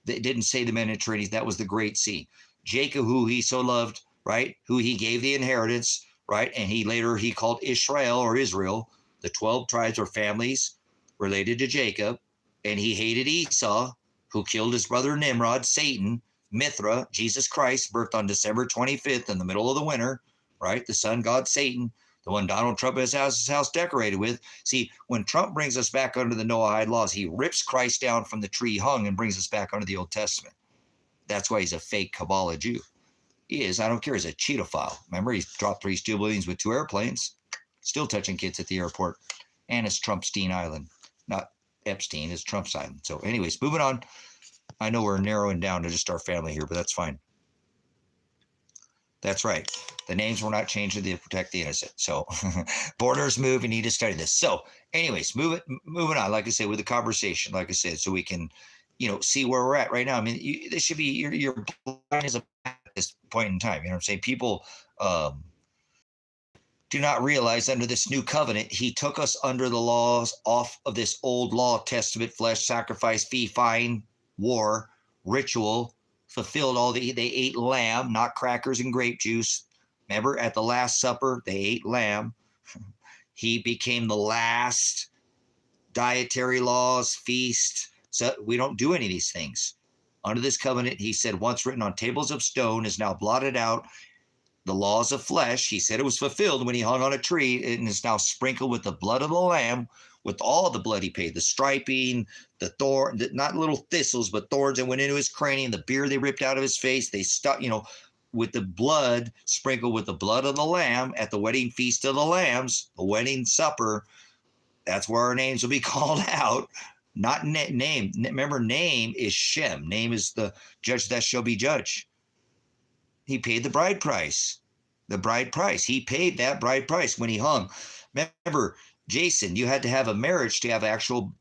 They didn't say the Mediterranean, that was the Great Sea. Jacob, who he so loved, right? Who he gave the inheritance, right? And he called Israel or Israel. The 12 tribes or families related to Jacob. And he hated Esau, who killed his brother Nimrod, Satan, Mithra, Jesus Christ, birthed on December 25th in the middle of the winter, right? The sun god Satan, the one Donald Trump has his house decorated with. See, when Trump brings us back under the Noahide laws, he rips Christ down from the tree hung and brings us back under the Old Testament. That's why he's a fake Kabbalah Jew. is, I don't care, is a cheetophile. Remember, he dropped 3 steel balloons with 2 airplanes, still touching kids at the airport. And it's Trumpstein Island. Not Epstein, it's Trump's Island. So anyways, moving on. I know we're narrowing down to just our family here, but that's fine. That's right. The names were not changed to protect the innocent. So borders move. You need to study this. So anyways, moving on, like I said, with the conversation, like I said, so we can, see where we're at right now. I mean, this should be your blind as a at this point in time. You know what I'm saying? People do not realize under this new covenant, he took us under the laws off of this old law, testament, flesh, sacrifice, fee, fine, war, ritual, fulfilled all they ate lamb, not crackers and grape juice. Remember at the Last Supper, they ate lamb. He became the last dietary laws, feast. So we don't do any of these things. Under this covenant, he said, once written on tables of stone is now blotted out. The laws of flesh, he said it was fulfilled when he hung on a tree, and is now sprinkled with the blood of the lamb, with all the blood he paid, the striping, the thorn, not little thistles, but thorns that went into his cranium, the beard they ripped out of his face, they stuck, with the blood, sprinkled with the blood of the lamb at the wedding feast of the lambs, the wedding supper. That's where our names will be called out. Not name. Remember, name is Shem. Name is the judge that shall be judged. He paid the bride price. The bride price. He paid that bride price when he hung. Remember, Jason, you had to have a marriage to have actual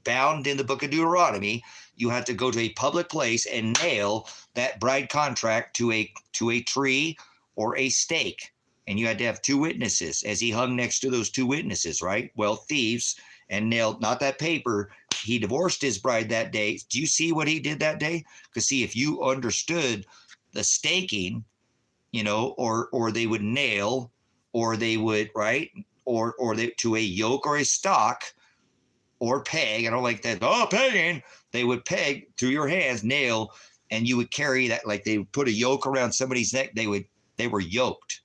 bound in the book of Deuteronomy. You had to go to a public place and nail that bride contract to a tree or a stake. And you had to have 2 witnesses as he hung next to those 2 witnesses, right? Well, thieves, and nailed, not that paper. He divorced his bride that day. Do you see what he did that day? Because see, if you understood the staking, or they would nail, or they would, right, or they to a yoke or a stock, or peg. I don't like that. Oh, pegging. They would peg through your hands, nail, and you would carry that, like they would put a yoke around somebody's neck. They were yoked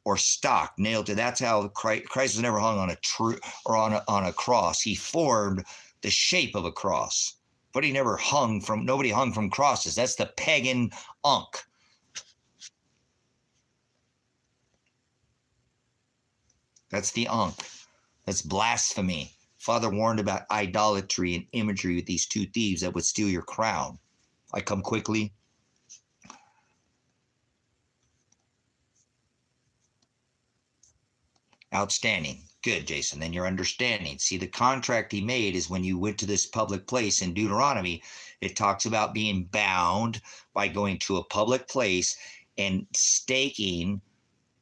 or stock, nailed to. That's how Christ was never hung on a tree or on a cross. He formed the shape of a cross. But he never nobody hung from crosses. That's the pagan unk. That's the unk. That's blasphemy. Father warned about idolatry and imagery with these 2 thieves that would steal your crown. I come quickly. Outstanding. Good, Jason. Then you're understanding. See, the contract he made is when you went to this public place in Deuteronomy, it talks about being bound by going to a public place and staking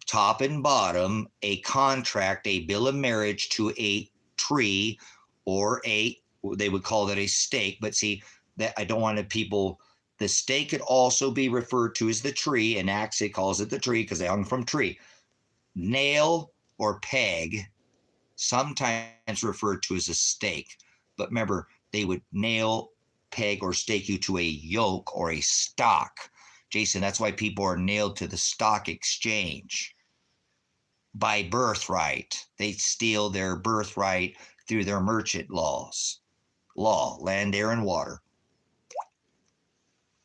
top and bottom a contract, a bill of marriage to a tree, or they would call that a stake. But see, that I don't want people, the stake could also be referred to as the tree. In Acts, it calls it the tree because they hung from tree. Nail or peg, sometimes referred to as a stake. But remember, they would nail, peg, or stake you to a yoke or a stock. Jason, that's why people are nailed to the stock exchange. By birthright. They steal their birthright through their merchant law, land, air, and water.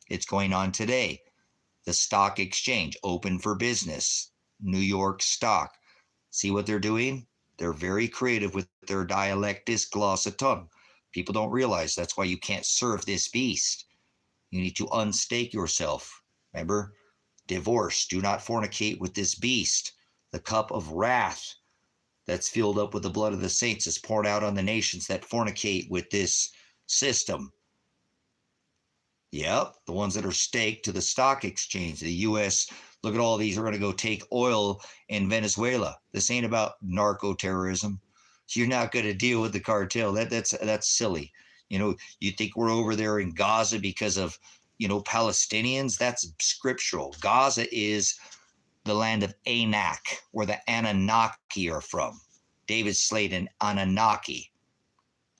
It's going on today. The stock exchange, open for business. New York stock. See what they're doing? They're very creative with their dialectis glossa tongue. People don't realize that's why you can't serve this beast. You need to unstake yourself. Remember? Divorce. Do not fornicate with this beast. The cup of wrath that's filled up with the blood of the saints is poured out on the nations that fornicate with this system. Yep, the ones that are staked to the stock exchange. The U.S., look at all these are going to go take oil in Venezuela. This ain't about narco-terrorism. You're not going to deal with the cartel. That's silly. You think we're over there in Gaza because of, Palestinians? That's scriptural. Gaza is the land of Anak, where the Anunnaki are from. David slayed an Anunnaki,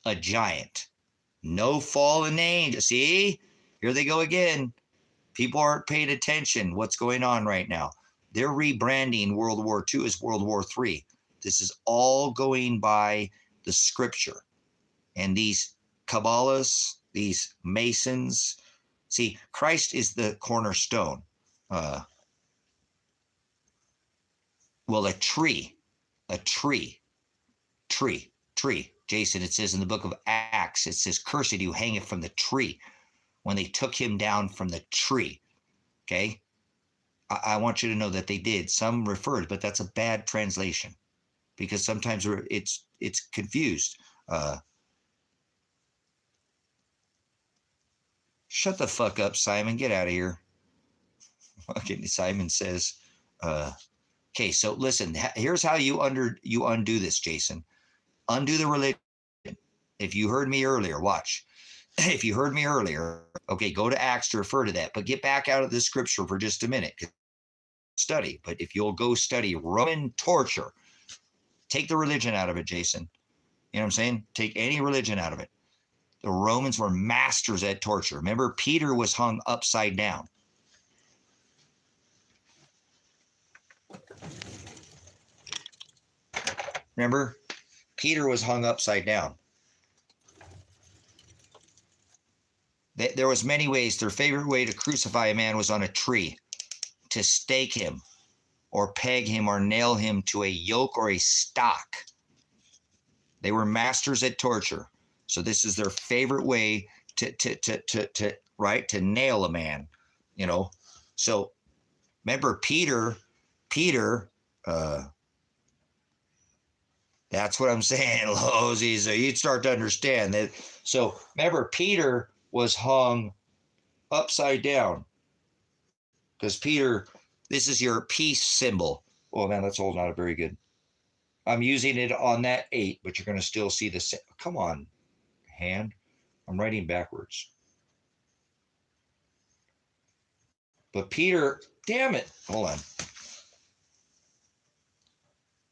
a giant. No fallen angel. See, here they go again. People aren't paying attention. What's going on right now? They're rebranding World War II as World War III. This is all going by the scripture. And these Kabbalists, these Masons, see, Christ is the cornerstone. Well, a tree. Jason, it says in the book of Acts, it says, cursed you hang it from the tree, when they took him down from the tree. Okay? I want you to know that they did. Some referred, but that's a bad translation, because sometimes it's confused. Shut the fuck up, Simon. Get out of here. Okay, Simon says, okay, so listen, here's how you undo this, Jason. Undo the religion. If you heard me earlier, watch. If you heard me earlier, okay, go to Acts to refer to that, but get back out of the scripture for just a minute. Study, but if you'll go study Roman torture, take the religion out of it, Jason. You know what I'm saying? Take any religion out of it. The Romans were masters at torture. Remember, Peter was hung upside down. Remember, Peter was hung upside down. There was many ways. Their favorite way to crucify a man was on a tree, to stake him or peg him or nail him to a yoke or a stock. They were masters at torture. So this is their favorite way to nail a man, you know. So remember, Peter, that's what I'm saying, Losey. So you'd start to understand that. So remember, Peter was hung upside down, because Peter, this is your peace symbol. Oh man, that's all not very good. I'm using it on that 8, but you're going to still see the. Come on, hand. I'm writing backwards. But Peter, damn it. Hold on.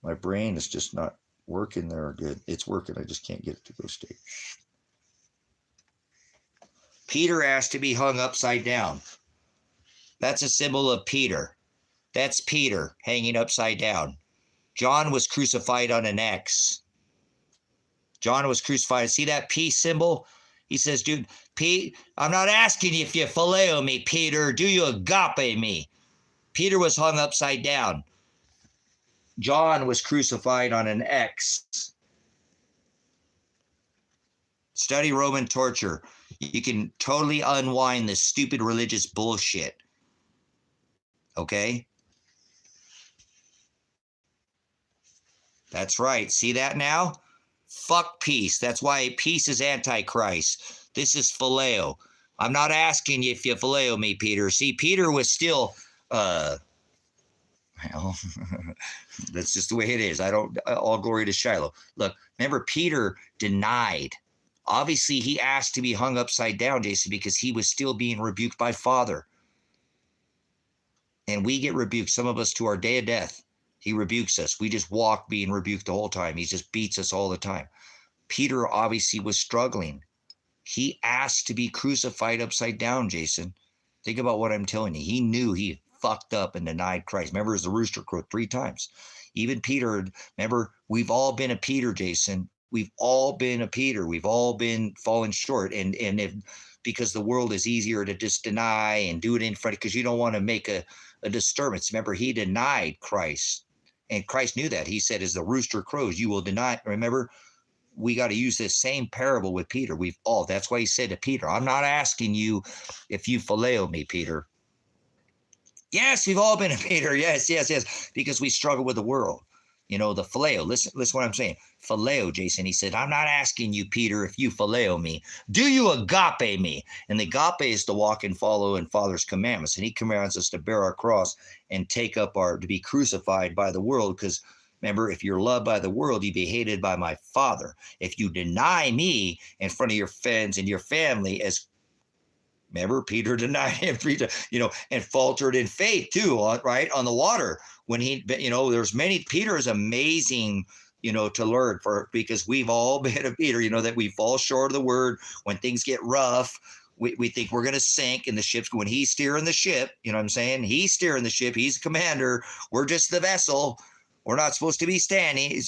My brain is just not working there good. It's working. I just can't get it to go straight. Peter asked to be hung upside down. That's a symbol of Peter. That's Peter hanging upside down. John was crucified on an X. John was crucified. See that peace symbol? He says, dude, Pete, I'm not asking you if you phileo me, Peter. Do you agape me? Peter was hung upside down. John was crucified on an X. Study Roman torture. You can totally unwind this stupid religious bullshit. Okay? That's right. See that now? Fuck peace. That's why peace is Antichrist. This is phileo. I'm not asking you if you phileo me, Peter. See, Peter was still, well, that's just the way it is. All glory to Shiloh. Look, remember, Peter denied. Obviously, he asked to be hung upside down, Jason, because he was still being rebuked by Father. And we get rebuked, some of us, to our day of death. He rebukes us. We just walk being rebuked the whole time. He just beats us all the time. Peter obviously was struggling. He asked to be crucified upside down, Jason. Think about what I'm telling you. He knew he fucked up and denied Christ. Remember, as the rooster crowed 3 times. Even Peter, remember, we've all been a Peter, Jason. We've all been a Peter. We've all been falling short. And if, because the world is easier to just deny and do it in front, because you don't want to make a disturbance. Remember, he denied Christ. And Christ knew that. He said, as the rooster crows, you will deny. Remember, we got to use this same parable with Peter. That's why he said to Peter, I'm not asking you if you phileo me, Peter. Yes, we've all been a Peter. Yes. Because we struggle with the world. You know, the phileo. Listen what I'm saying. Phileo, Jason. He said, I'm not asking you, Peter, if you phileo me. Do you agape me? And the agape is to walk and follow in Father's commandments. And he commands us to bear our cross and take up to be crucified by the world. Because remember, if you're loved by the world, you be hated by my Father. If you deny me in front of your friends and your family, remember, Peter denied him 3 times, and faltered in faith too, right? On the water. When there's many, Peter is amazing, to learn because we've all been a Peter, that we fall short of the word. When things get rough, we think we're going to sink in the ship's, when he's steering the ship, you know what I'm saying? He's steering the ship. He's the commander. We're just the vessel. We're not supposed to be standing.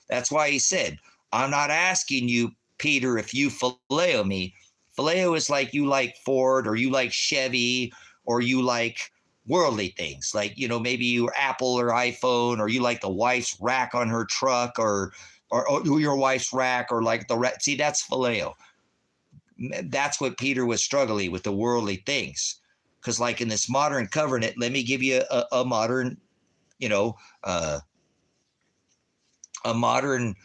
That's why he said, I'm not asking you, Peter, if you phileo me. Phileo is like you like Ford, or you like Chevy, or you like worldly things, like, maybe your Apple or iPhone, or you like the wife's rack on her truck, or your wife's rack, or like see, that's phileo. That's what Peter was struggling with, the worldly things. Because like in this modern covenant, let me give you a modern, uh, a modern,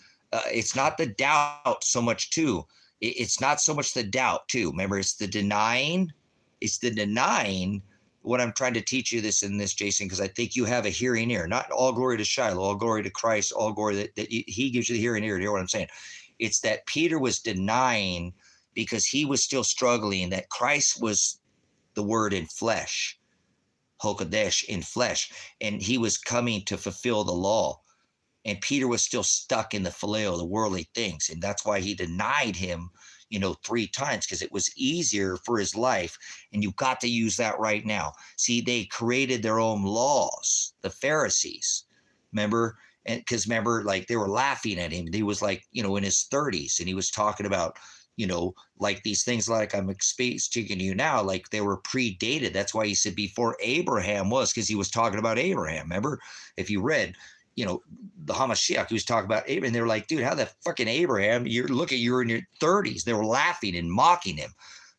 it's not the doubt so much too. It's not so much the doubt too. Remember, it's the denying. What I'm trying to teach you this in this, Jason, because I think you have a hearing ear. Not all glory to Shiloh, all glory to Christ, all glory that he gives you the hearing ear. You hear what I'm saying? It's that Peter was denying because he was still struggling that Christ was the word in flesh, Hokadesh in flesh, and he was coming to fulfill the law. And Peter was still stuck in the phileo, the worldly things. And that's why he denied him, 3 times, because it was easier for his life. And you've got to use that right now. See, they created their own laws, the Pharisees, remember? And because remember, like they were laughing at him. He was like, in his 30s, and he was talking about, like these things like I'm speaking to you now, like they were predated. That's why he said before Abraham was, because he was talking about Abraham. Remember, if you read, the Hamashiach, he was talking about Abraham. They were like, dude, how the fucking Abraham? You're in your 30s. They were laughing and mocking him.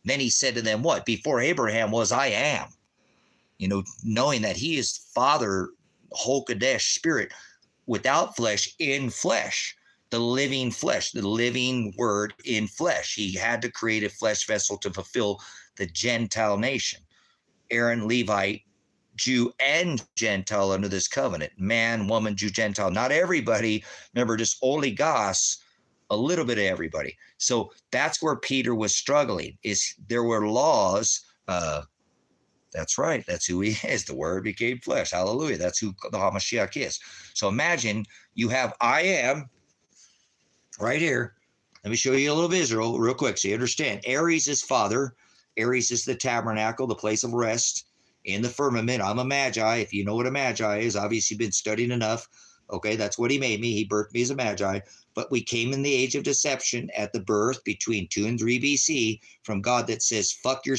Then he said to them, what? Before Abraham was, I am. Knowing that he is Father, Hokadesh, Spirit, without flesh, in flesh, the living flesh, the living word in flesh. He had to create a flesh vessel to fulfill the Gentile nation. Aaron, Levite, Jew and Gentile under this covenant, man, woman, Jew, Gentile, not everybody. Remember, just oligos, a little bit of everybody. So that's where Peter was struggling, is there were laws. That's right. That's who he is. The word became flesh. Hallelujah. That's who the Hamashiach is. So imagine you have I am right here. Let me show you a little of Israel real quick so you understand. Aries is father. Aries is the tabernacle, the place of rest. In the firmament, I'm a magi. If you know what a magi is, obviously you've been studying enough. Okay, that's what he made me. He birthed me as a magi. But we came in the age of deception at the birth between 2 and 3 BC from God that says, fuck your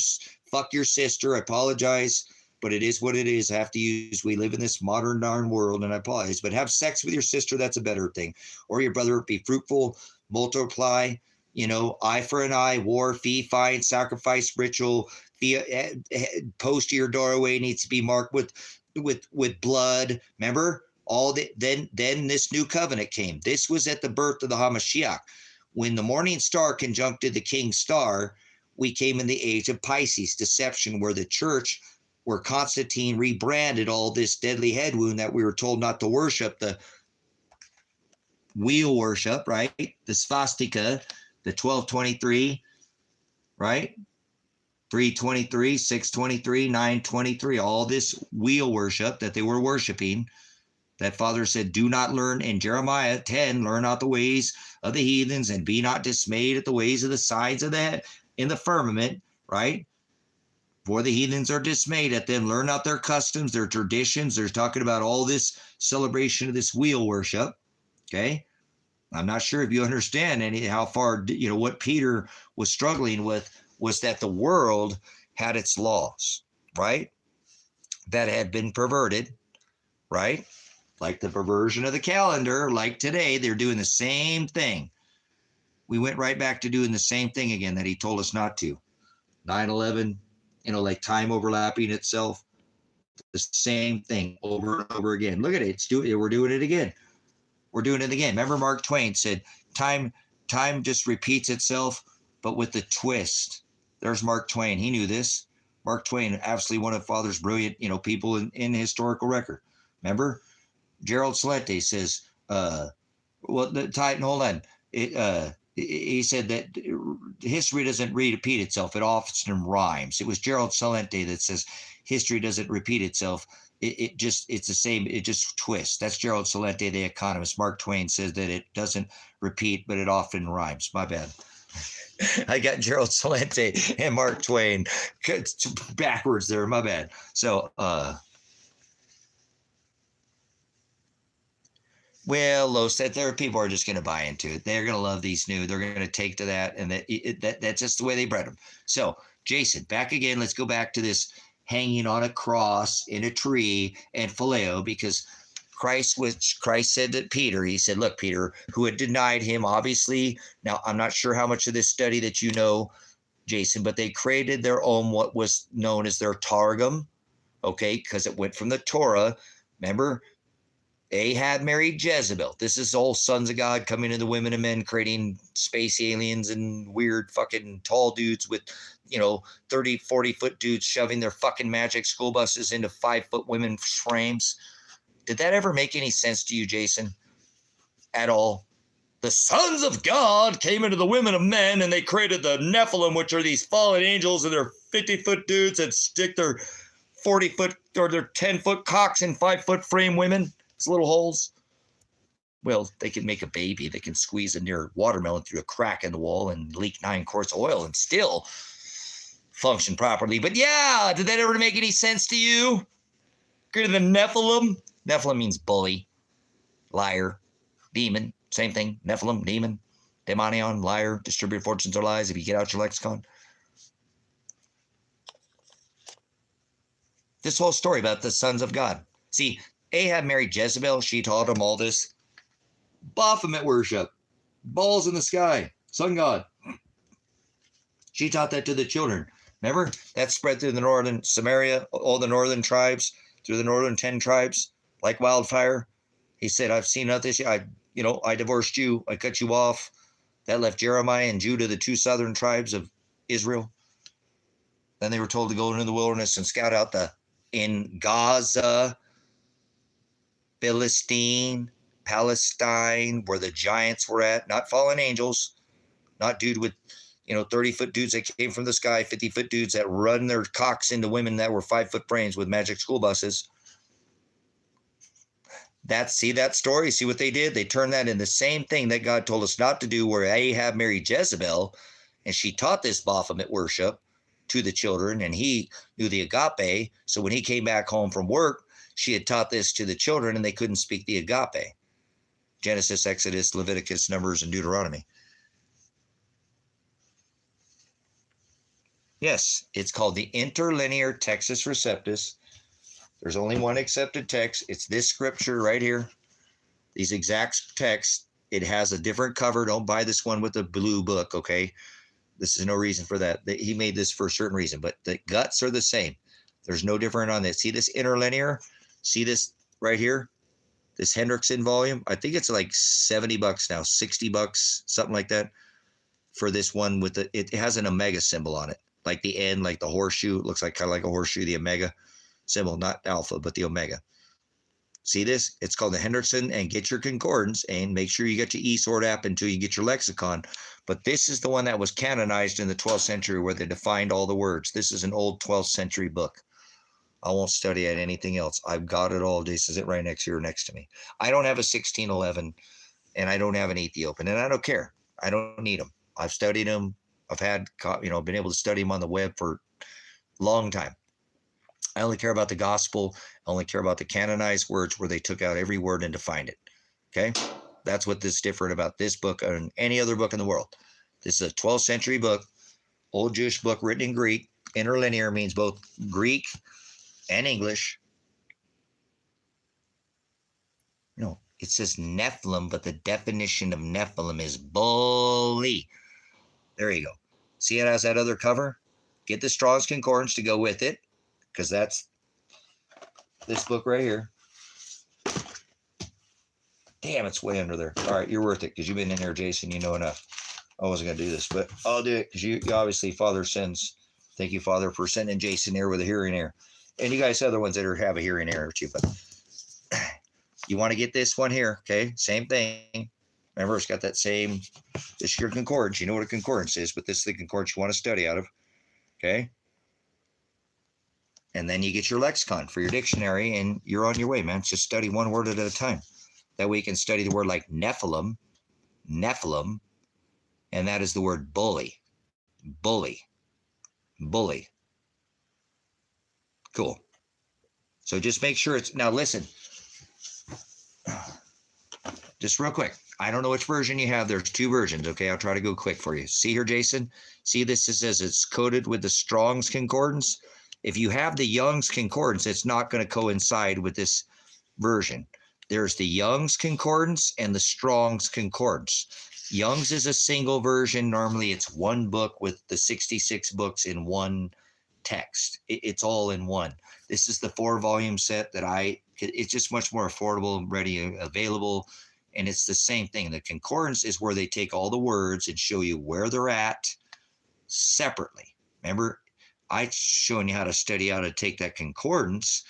sister. I apologize, but it is what it is. I have to use, we live in this modern darn world, and I apologize. But have sex with your sister, that's a better thing. Or your brother, be fruitful, multiply, eye for an eye, war, fee, fine, sacrifice, ritual, post to your doorway needs to be marked with blood. Remember, then this new covenant came. This was at the birth of the Hamashiach. When the morning star conjuncted the king's star, we came in the age of Pisces, deception, where the church, where Constantine rebranded all this deadly head wound that we were told not to worship, the wheel worship, right? The swastika, the 1223, right? 323, 623, 923, all this wheel worship that they were worshiping, that Father said, do not learn in Jeremiah 10, learn not the ways of the heathens and be not dismayed at the ways of the signs of the head in the firmament, right? For the heathens are dismayed at them, learn not their customs, their traditions. They're talking about all this celebration of this wheel worship, okay? I'm not sure if you understand how far, what Peter was struggling with was that the world had its laws, right? That had been perverted, right? Like the perversion of the calendar, like today, they're doing the same thing. We went right back to doing the same thing again that he told us not to. 9/11, like time overlapping itself, the same thing over and over again. Look at it. We're doing it again. We're doing it again. Remember, Mark Twain said, time just repeats itself, but with a twist. There's Mark Twain. He knew this. Mark Twain, absolutely one of Father's brilliant, people in historical record. Remember, Gerald Celente says, hold on. He said that history doesn't repeat itself. It often rhymes. It was Gerald Celente that says history doesn't repeat itself. It's the same. It just twists. That's Gerald Celente, the economist. Mark Twain says that it doesn't repeat, but it often rhymes. My bad. I got Gerald Celente and Mark Twain backwards there. My bad. So, well, Lo said there people are just going to buy into it. They're going to love these new. They're going to take to that, and that's just the way they bred them. So, Jason, back again. Let's go back to this hanging on a cross in a tree and phileo, because Christ said to Peter, he said, look, Peter, who had denied him, obviously. Now, I'm not sure how much of this study that you know, Jason, but they created their own, what was known as their Targum, okay, because it went from the Torah. Remember, Ahab married Jezebel. This is all sons of God coming to the women and men, creating space aliens and weird fucking tall dudes with, 30, 40-foot dudes shoving their fucking magic school buses into 5-foot women frames. Did that ever make any sense to you, Jason? At all? The sons of God came into the women of men, and they created the Nephilim, which are these fallen angels, and they're 50-foot dudes that stick their 40-foot or their 10-foot cocks in 5-foot frame women. It's little holes. Well, they can make a baby. They can squeeze a near watermelon through a crack in the wall and leak 9 quarts of oil and still function properly. But yeah, did that ever make any sense to you? Greater than Nephilim? Nephilim means bully, liar, demon. Same thing. Nephilim, demon, demonion, liar, distributed fortunes or lies, if you get out your lexicon. This whole story about the sons of God. See, Ahab married Jezebel. She taught him all this Baphomet worship, balls in the sky, sun god. She taught that to the children. Remember? That spread through the northern Samaria, all the northern tribes, through the northern 10 tribes, like wildfire. He said, I've seen nothing. I divorced you. I cut you off. That left Jeremiah and Judah, the 2 southern tribes of Israel. Then they were told to go into the wilderness and scout out in Gaza, Palestine, where the giants were at, not fallen angels, not dude with, 30-foot dudes that came from the sky, 50-foot dudes that run their cocks into women that were 5-foot frames with magic school buses. See that story? See what they did? They turned that into the same thing that God told us not to do, where Ahab married Jezebel, and she taught this Baphomet worship to the children, and he knew the Agape. So when he came back home from work, she had taught this to the children, and they couldn't speak the Agape. Genesis, Exodus, Leviticus, Numbers, and Deuteronomy. Yes, it's called the Interlinear Textus Receptus. There's only one accepted text. It's this scripture right here. These exact texts. It has a different cover. Don't buy this one with the blue book, okay? This is no reason for that. He made this for a certain reason, but the guts are the same. There's no different on this. See this interlinear? See this right here? This Hendrickson volume? I think it's like $70 now, $60, something like that, for this one with it has an omega symbol on it. Like the N, like the horseshoe. It looks like kind of like a horseshoe, the omega symbol, not alpha, but the omega. See this? It's called the Hendrickson, and get your concordance and make sure you get your eSword app until you get your lexicon. But this is the one that was canonized in the 12th century where they defined all the words. This is an old 12th century book. I won't study at anything else. I've got it all. This is it right next to me. I don't have a 1611 and I don't have an Ethiopian, and I don't care. I don't need them. I've studied them. I've had, been able to study them on the web for a long time. I only care about the gospel. I only care about the canonized words where they took out every word and defined it. Okay? That's what this is different about this book and any other book in the world. This is a 12th century book, old Jewish book written in Greek. Interlinear means both Greek and English. It says Nephilim, but the definition of Nephilim is bully. There you go. See it has that other cover? Get the Strong's Concordance to go with it, because that's this book right here. Damn, it's way under there. All right, you're worth it because you've been in here, Jason. You know enough. I wasn't going to do this, but I'll do it because you obviously, Father sends. Thank you, Father, for sending Jason here with a hearing ear. And you guys, other ones that have a hearing ear too, but you want to get this one here, okay? Same thing. Remember, it's got that same, this is your concordance. You know what a concordance is, but this is the concordance you want to study out of, okay? And then you get your lexicon for your dictionary, and you're on your way, man. Just study one word at a time. That way you can study the word like Nephilim, and that is the word bully. Cool. So just make sure it's, now listen, just real quick. I don't know which version you have. There's 2 versions, okay? I'll try to go quick for you. See here, Jason? See this? It says it's coded with the Strong's Concordance. If you have the Young's Concordance, it's not going to coincide with this version. There's the Young's Concordance and the Strong's Concordance. Young's is a single version. Normally it's one book with the 66 books in one text. It's all in one. This is the 4-volume set that it's just much more affordable, ready, available. And it's the same thing. The concordance is where they take all the words and show you where they're at separately. Remember, I showing you how to study how to take that concordance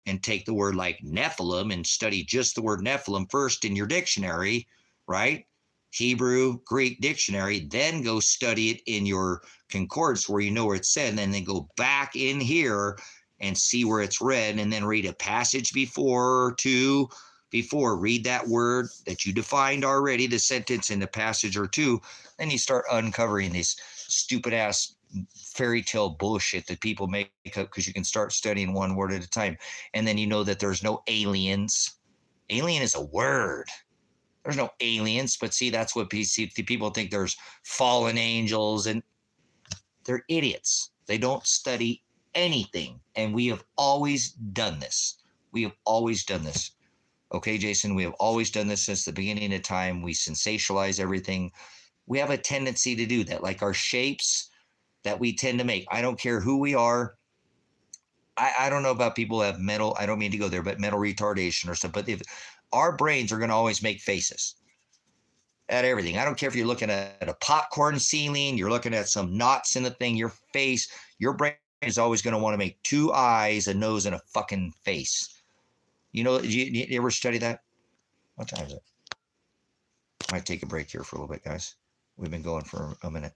and take the word like Nephilim and study just the word Nephilim first in your dictionary, right? Hebrew, Greek dictionary, then go study it in your concordance where you know where it's said, and then go back in here and see where it's read, and then read a passage before, read that word that you defined already, the sentence in the passage or two. Then you start uncovering these stupid ass fairy tale bullshit that people make up because you can start studying one word at a time. And then you know that there's no aliens. Alien is a word. There's no aliens, but see, that's what people think there's fallen angels, and they're idiots. They don't study anything. And we have always done this. We have always done this. Okay, Jason, we have always done this since the beginning of time. We sensationalize everything. We have a tendency to do that, like our shapes that we tend to make. I don't care who we are. I don't know about people who have mental, I don't mean to go there, but mental retardation or stuff. But if our brains are going to always make faces at everything. I don't care if you're looking at a popcorn ceiling, you're looking at some knots in the thing, your face, your brain is always going to want to make 2 eyes, a nose, and a fucking face. You know, you ever study that? What time is it? Might take a break here for a little bit, guys. We've been going for a minute.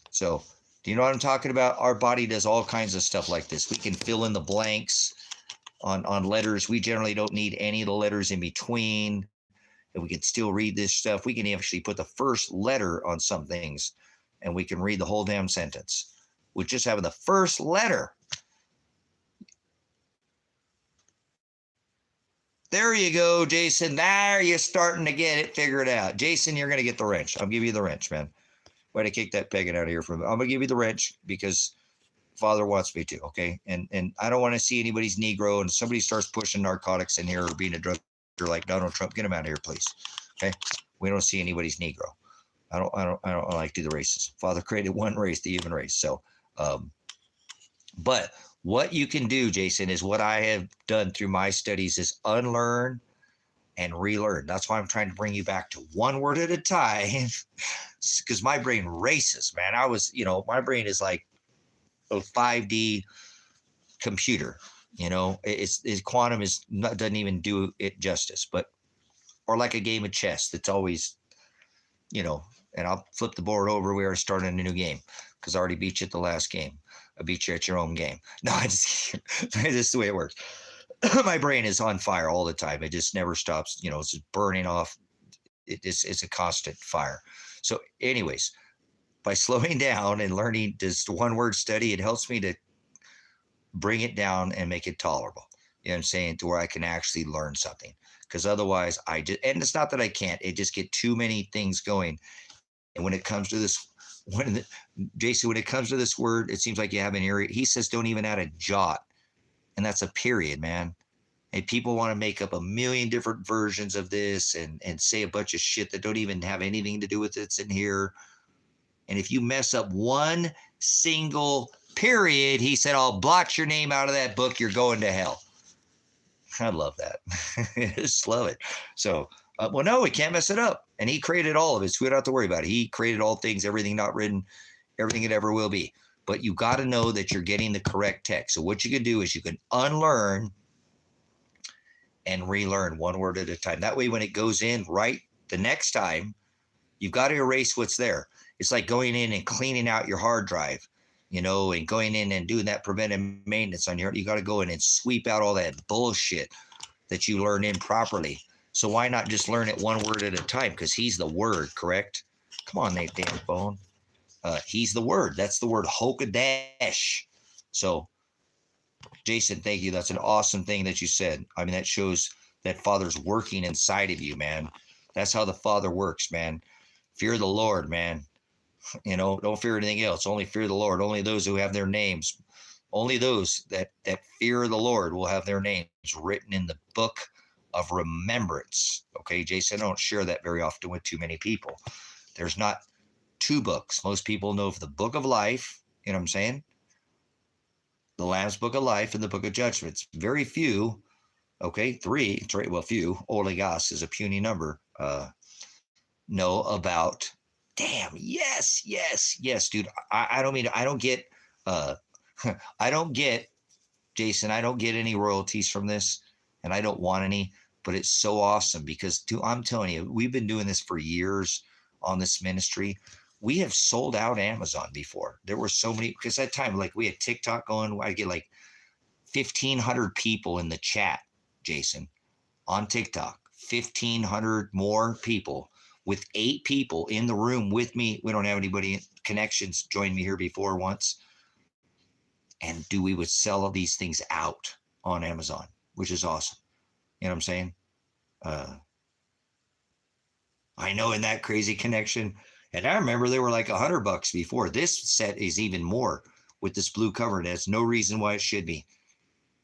So, do you know what I'm talking about? Our body does all kinds of stuff like this. We can fill in the blanks on letters. We generally don't need any of the letters in between. And we can still read this stuff. We can actually put the first letter on some things, and we can read the whole damn sentence with just having the first letter. There you go, Jason. There you're starting to get it figured out. Jason, you're going to get the wrench. I'll give you the wrench, man. Way to kick that pegging out of here for a minute. I'm going to give you the wrench because Father wants me to, okay? And I don't want to see anybody's Negro, and somebody starts pushing narcotics in here or being a drug dealer like Donald Trump. Get him out of here, please. Okay? We don't see anybody's Negro. I don't like to do the races. Father created one race, the human race. So, but what you can do, Jason, is what I have done through my studies is unlearn and relearn. That's why I'm trying to bring you back to one word at a time, because my brain races, man. My brain is like a 5D computer. It's quantum doesn't even do it justice, or like a game of chess that's always, and I'll flip the board over. We are starting a new game because I already beat you at the last game. I beat you at your own game. No, this is the way it works. My brain is on fire all the time. It just never stops. It's just burning off. It's a constant fire. So anyways, by slowing down and learning just one word study, it helps me to bring it down and make it tolerable. You know what I'm saying? To where I can actually learn something. Because otherwise and it's not that I can't, it just get too many things going. And when it comes to this, Jason, when it comes to this word, it seems like you have an area. He says, don't even add a jot. And that's a period, man. And people want to make up a million different versions of this and say a bunch of shit that don't even have anything to do with it's in here. And if you mess up one single period, he said, I'll blot your name out of that book. You're going to hell. I love that. I just love it. So, well, no, we can't mess it up. And he created all of it, so we don't have to worry about it. He created all things, everything not written, everything it ever will be. But you got to know that you're getting the correct text. So what you can do is you can unlearn and relearn one word at a time. That way, when it goes in right the next time, you've got to erase what's there. It's like going in and cleaning out your hard drive, and going in and doing that preventive maintenance on you got to go in and sweep out all that bullshit that you learned improperly. So why not just learn it one word at a time? Because he's the word, correct? Come on, Nate damn bone. He's the word. That's the word Hokodash. So, Jason, thank you. That's an awesome thing that you said. I mean, that shows that Father's working inside of you, man. That's how the Father works, man. Fear the Lord, man. Don't fear anything else. Only fear the Lord. Only those who have their names, only those that fear the Lord will have their names written in the book of remembrance. Okay, Jason, I don't share that very often with too many people. There's not two books. Most people know of the book of life, you know what I'm saying? The Lamb's book of life and the book of judgments. Very few, okay, three, well, few, Oligos is a puny number, know about, damn, yes, dude. I don't mean, I don't get, I don't get, Jason, I don't get any royalties from this, and I don't want any, but it's so awesome because, dude, I'm telling you, we've been doing this for years on this ministry. We have sold out Amazon before. There were so many, because that time, like, we had TikTok going. I get like 1,500 people in the chat, Jason, on TikTok. 1,500 more people with 8 people in the room with me. We don't have anybody connections joined me here before once. And we would sell these things out on Amazon, which is awesome. You know what I'm saying? I know, in that crazy connection. And I remember they were like $100 before. This set is even more with this blue cover. It has no reason why it should be.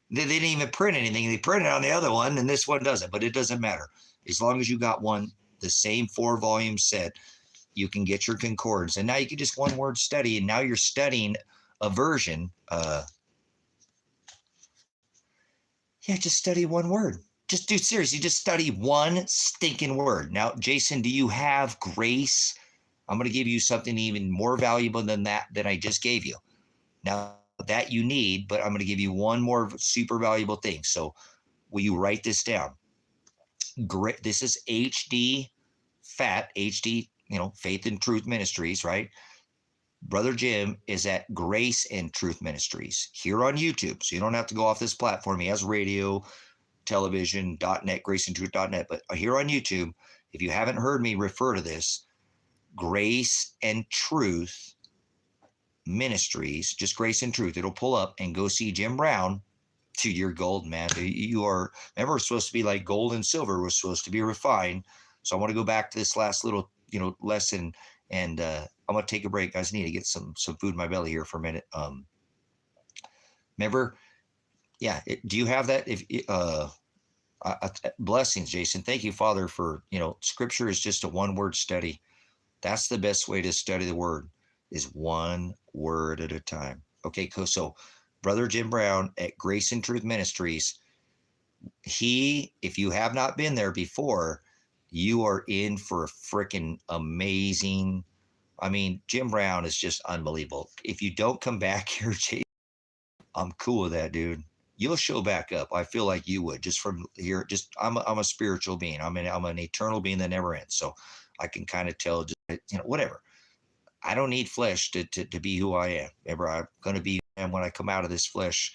They didn't even print anything. They printed on the other one, and this one doesn't. But it doesn't matter. As long as you got one, the same 4-volume set, you can get your concordance. And now you can just one-word study, and now you're studying a version. Just study one word. Just do seriously, just study one stinking word. Now, Jason, do you have grace? I'm going to give you something even more valuable than that I just gave you. Now, that you need, but I'm going to give you one more super valuable thing. So will you write this down? Great. This is HD Faith and Truth Ministries, right? Brother Jim is at Grace and Truth Ministries here on YouTube. So you don't have to go off this platform. He has radio, television.net, graceandtruth.net. But here on YouTube, if you haven't heard me refer to this, Grace and Truth Ministries, just Grace and Truth, it'll pull up, and go see Jim Brown. To your gold, man. You are, remember, we're supposed to be like gold and silver. We're supposed to be refined. So I want to go back to this last little, lesson, and I'm going to take a break. I just need to get some food in my belly here for a minute. Remember, do you have that? Blessings, Jason. Thank you, Father, for, Scripture is just a one-word study. That's the best way to study the Word, is one word at a time. Okay, cool. So Brother Jim Brown at Grace and Truth Ministries, if you have not been there before, you are in for a freaking amazing. I mean, Jim Brown is just unbelievable. If you don't come back here, Jason, I'm cool with that, dude. You'll show back up. I feel like you would, just from here. Just I'm a spiritual being. I'm an eternal being that never ends. So I can kind of tell, whatever. I don't need flesh to be who I am. Remember, I'm going to be, and when I come out of this flesh,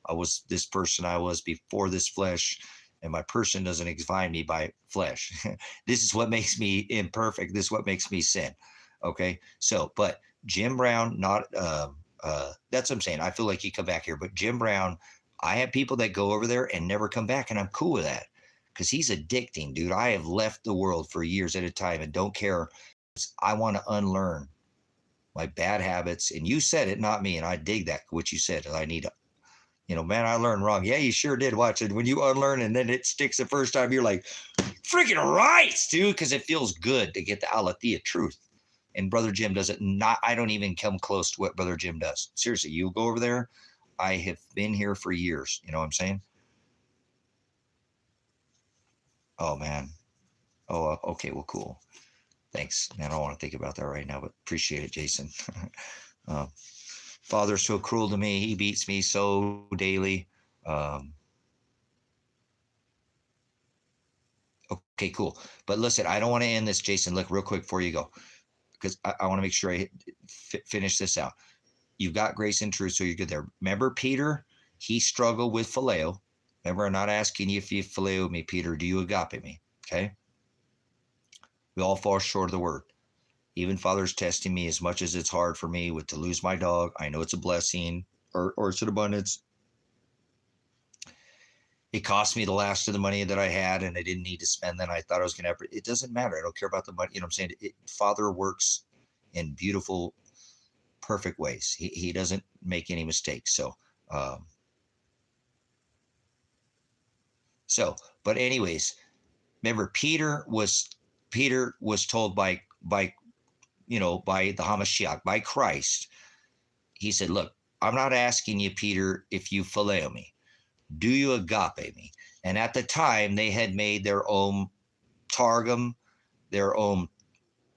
I was this person I was before this flesh, and my person doesn't define me by flesh. This is what makes me imperfect. This is what makes me sin. Okay. So, but Jim Brown, not, that's what I'm saying. I feel like you come back here, but Jim Brown, I have people that go over there and never come back, and I'm cool with that because he's addicting, dude. I have left the world for years at a time and don't care. I want to unlearn my bad habits. And you said it, not me. And I dig that, what you said. I need to, man, I learned wrong. Yeah, you sure did. Watch it. When you unlearn and then it sticks the first time, you're like, freaking right, dude, because it feels good to get the aletheia truth. And Brother Jim does it not. I don't even come close to what Brother Jim does. Seriously, you go over there. I have been here for years. You know what I'm saying? Oh, man. Oh, okay. Well, cool. Thanks, man. I don't want to think about that right now, but appreciate it, Jason. Father's so cruel to me. He beats me so daily. Okay, cool. But listen, I don't want to end this, Jason. Look, real quick before you go, because I want to make sure I finish this out. You've got grace and truth, so you're good there. Remember Peter? He struggled with phileo. Remember, I'm not asking you if you phileo me, Peter. Do you agape me? Okay? We all fall short of the word. Even Father's testing me as much as it's hard for me to lose my dog. I know it's a blessing or it's an abundance. It cost me the last of the money that I had, and I didn't need to spend that. I thought I was going to have. It doesn't matter. I don't care about the money. You know what I'm saying? Father works in beautiful, perfect ways. He doesn't make any mistakes. But anyways, remember Peter was told by the Hamashiach, by Christ. He said, look, I'm not asking you, Peter, if you phileo me. Do you agape me? And at the time, they had made their own Targum, their own,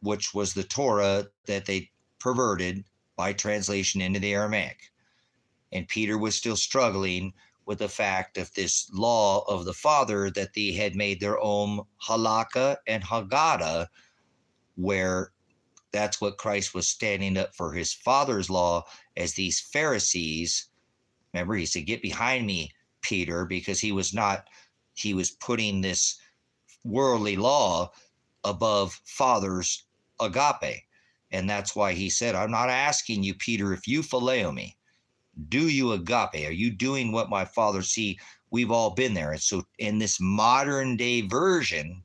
which was the Torah that they perverted by translation into the Aramaic. And Peter was still struggling with the fact of this law of the Father, that they had made their own halakha and haggadah, where that's what Christ was standing up for, his Father's law, as these Pharisees. Remember, he said, get behind me, Peter, because he was putting this worldly law above Father's agape. And that's why he said, I'm not asking you, Peter, if you phileo me. Do you agape? Are you doing what my Father? See, we've all been there. And so in this modern day version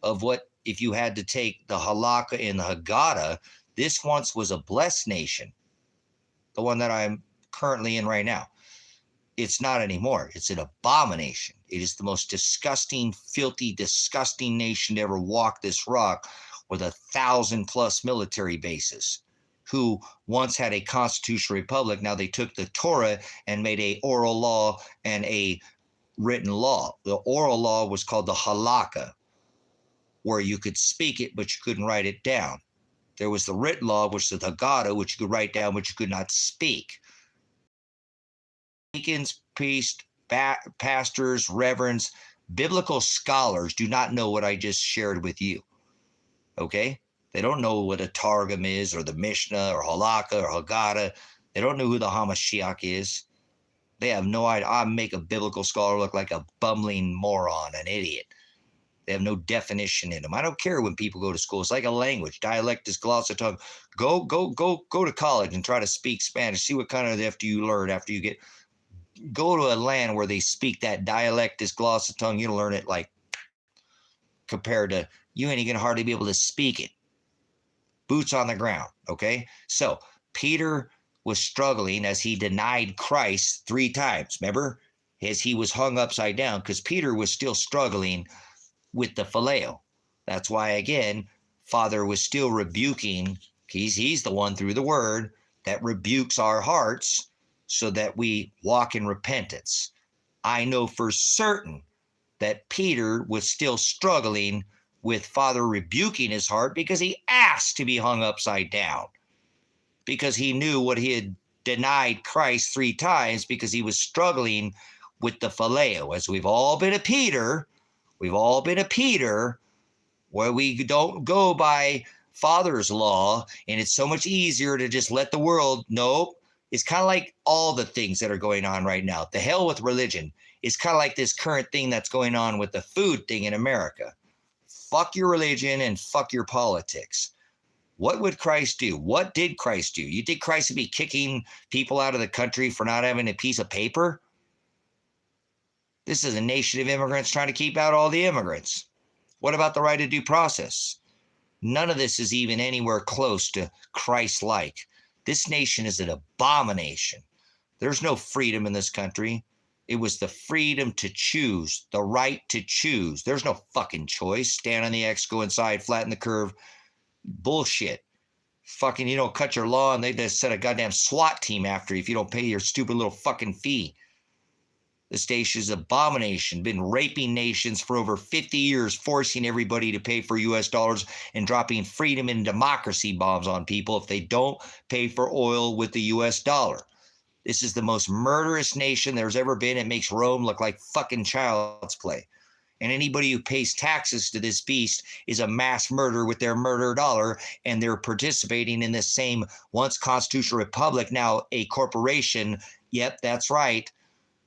of what, if you had to take the halakha and the haggadah, this once was a blessed nation, the one that I'm currently in right now. It's not anymore. It's an abomination. It is the most disgusting, filthy, disgusting nation to ever walk this rock, with 1,000+ military bases, who once had a constitutional republic. Now they took the Torah and made a oral law and a written law. The oral law was called the halakha, where you could speak it, but you couldn't write it down. There was the written law, which is the haggadah, which you could write down, but you could not speak. Deacons, priests, pastors, reverends, biblical scholars do not know what I just shared with you. Okay? They don't know what a Targum is, or the Mishnah, or halakha, or haggadah. They don't know who the Hamashiach is. They have no idea. I make a biblical scholar look like a bumbling moron, an idiot. They have no definition in them. I don't care when people go to school. It's like a language. Dialect is glossa tongue. Go to college and try to speak Spanish. See what kind of after you learn after you get. Go to a land where they speak that dialect is glossa tongue. You'll learn it like, compared to, you ain't gonna hardly be able to speak it. Boots on the ground. Okay. So Peter was struggling as he denied Christ 3 times. Remember, as he was hung upside down, because Peter was still struggling with the phileo. That's why, again, Father was still rebuking. He's the one through the word that rebukes our hearts so that we walk in repentance. I know for certain that Peter was still struggling with Father rebuking his heart, because he asked to be hung upside down, because he knew what he had denied Christ 3 times, because he was struggling with the phileo. As we've all been a Peter, where we don't go by Father's law, and it's so much easier to just let the world know. It's kind of like all the things that are going on right now. The hell with religion. It's kind of like this current thing that's going on with the food thing in America. Fuck your religion and fuck your politics. What would Christ do? What did Christ do? You think Christ would be kicking people out of the country for not having a piece of paper? This is a nation of immigrants trying to keep out all the immigrants. What about the right of due process? None of this is even anywhere close to Christ-like. This nation is an abomination. There's no freedom in this country. It was the freedom to choose, the right to choose. There's no fucking choice. Stand on the X, go inside, flatten the curve. Bullshit. Fucking, you don't cut your lawn, they just set a goddamn SWAT team after you if you don't pay your stupid little fucking fee. This nation's abomination, been raping nations for over 50 years, forcing everybody to pay for US dollars and dropping freedom and democracy bombs on people if they don't pay for oil with the US dollar. This is the most murderous nation there's ever been. It makes Rome look like fucking child's play. And anybody who pays taxes to this beast is a mass murderer with their murder dollar, and they're participating in this same once constitutional republic, now a corporation. Yep, that's right.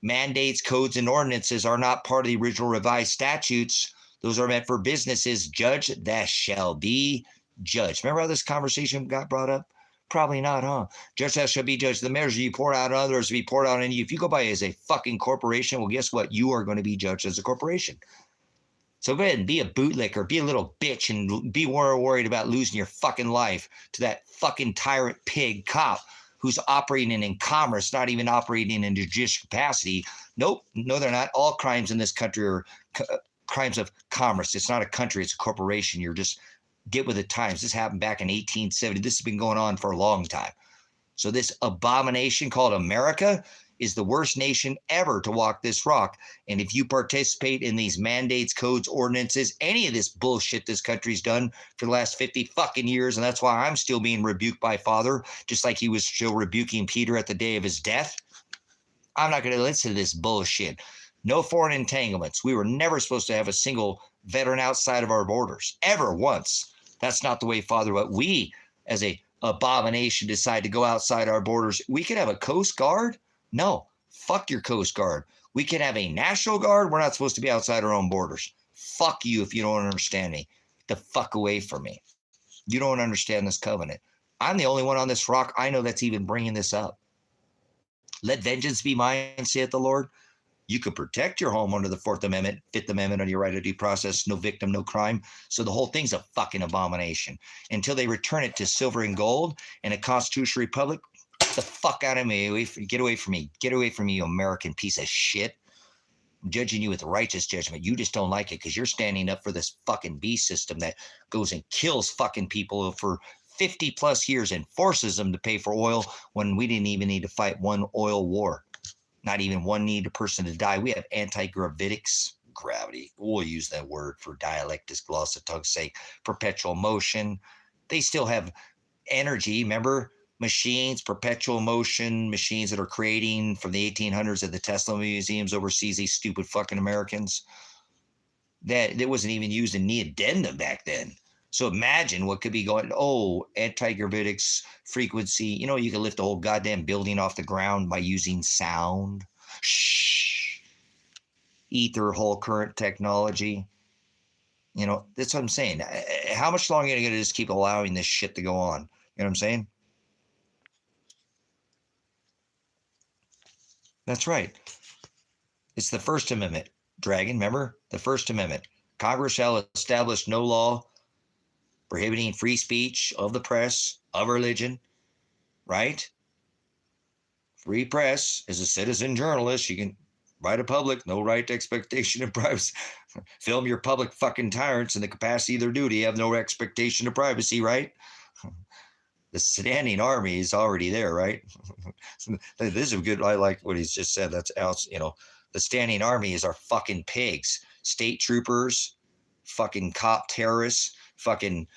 Mandates, codes, and ordinances are not part of the original revised statutes. Those are meant for businesses. Judge, that shall be judged. Remember how this conversation got brought up? Probably not, huh? Judge, that shall be judged. The measure you pour out on others will be poured out on you. If you go by as a fucking corporation, well, guess what? You are going to be judged as a corporation. So go ahead and be a bootlicker, be a little bitch, and be more worried about losing your fucking life to that fucking tyrant pig cop who's operating in commerce, not even operating in judicial capacity. Nope, no, they're not. All crimes in this country are crimes of commerce. It's not a country, it's a corporation. You're just get with the times. This happened back in 1870. This has been going on for a long time. So this abomination called America is the worst nation ever to walk this rock. And if you participate in these mandates, codes, ordinances, any of this bullshit this country's done for the last 50 fucking years, and that's why I'm still being rebuked by Father, just like he was still rebuking Peter at the day of his death, I'm not going to listen to this bullshit. No foreign entanglements. We were never supposed to have a single veteran outside of our borders, ever once. That's not the way, Father, but we, as a abomination, decide to go outside our borders. We could have a Coast Guard. No, fuck your Coast Guard. We can have a National Guard. We're not supposed to be outside our own borders. Fuck you if you don't understand me. Get the fuck away from me. You don't understand this covenant. I'm the only one on this rock I know that's even bringing this up. Let vengeance be mine, saith the Lord. You could protect your home under the 4th Amendment, 5th Amendment on your right of due process, no victim, no crime. So the whole thing's a fucking abomination. Until they return it to silver and gold and a constitutional republic, get the fuck out of me. Get away from me. Get away from me, you American piece of shit. I'm judging you with righteous judgment. You just don't like it because you're standing up for this fucking beast system that goes and kills fucking people for 50 plus years and forces them to pay for oil when we didn't even need to fight one oil war. Not even one need a person to die. We have anti-gravitics, gravity. We'll use that word for dialectics, glossatog's sake, perpetual motion. They still have energy. Remember, machines, perpetual motion machines that are creating from the 1800s at the Tesla museums overseas, these stupid fucking Americans. That wasn't even used in neodymium back then. So imagine what could be going, anti-gravitics frequency. You know, you can lift the whole goddamn building off the ground by using sound. Shh. Ether, whole current technology. You know, that's what I'm saying. How much longer are you going to just keep allowing this shit to go on? You know what I'm saying? That's right. It's the First Amendment, Dragon. Remember? The First Amendment. Congress shall establish no law prohibiting free speech of the press, of religion, right? Free press. As a citizen journalist, you can write a public, no right to expectation of privacy. Film your public fucking tyrants in the capacity of their duty. You have no expectation of privacy, right? The standing army is already there, right? This is good. I like what he's just said. That's out, you know, the standing army is our fucking pigs, state troopers, fucking cop terrorists, fucking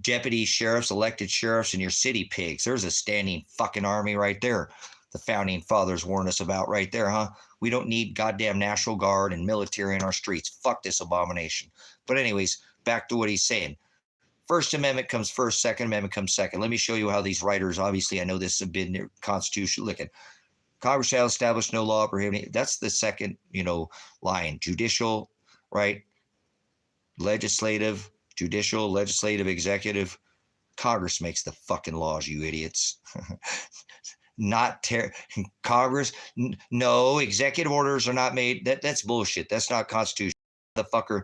deputy sheriffs, elected sheriffs, and your city pigs. There's a standing fucking army right there. The founding fathers warned us about right there, huh? We don't need goddamn National Guard and military in our streets. Fuck this abomination. But anyways, back to what he's saying. First Amendment comes first, Second Amendment comes second. Let me show you how these writers, obviously, I know this has been their constitution. Look at Congress shall establish no law prohibiting. That's the second, line. Judicial, right? Legislative, judicial, legislative, executive. Congress makes the fucking laws, you idiots. Not Congress. No, executive orders are not made. That's bullshit. That's not constitution. The fucker.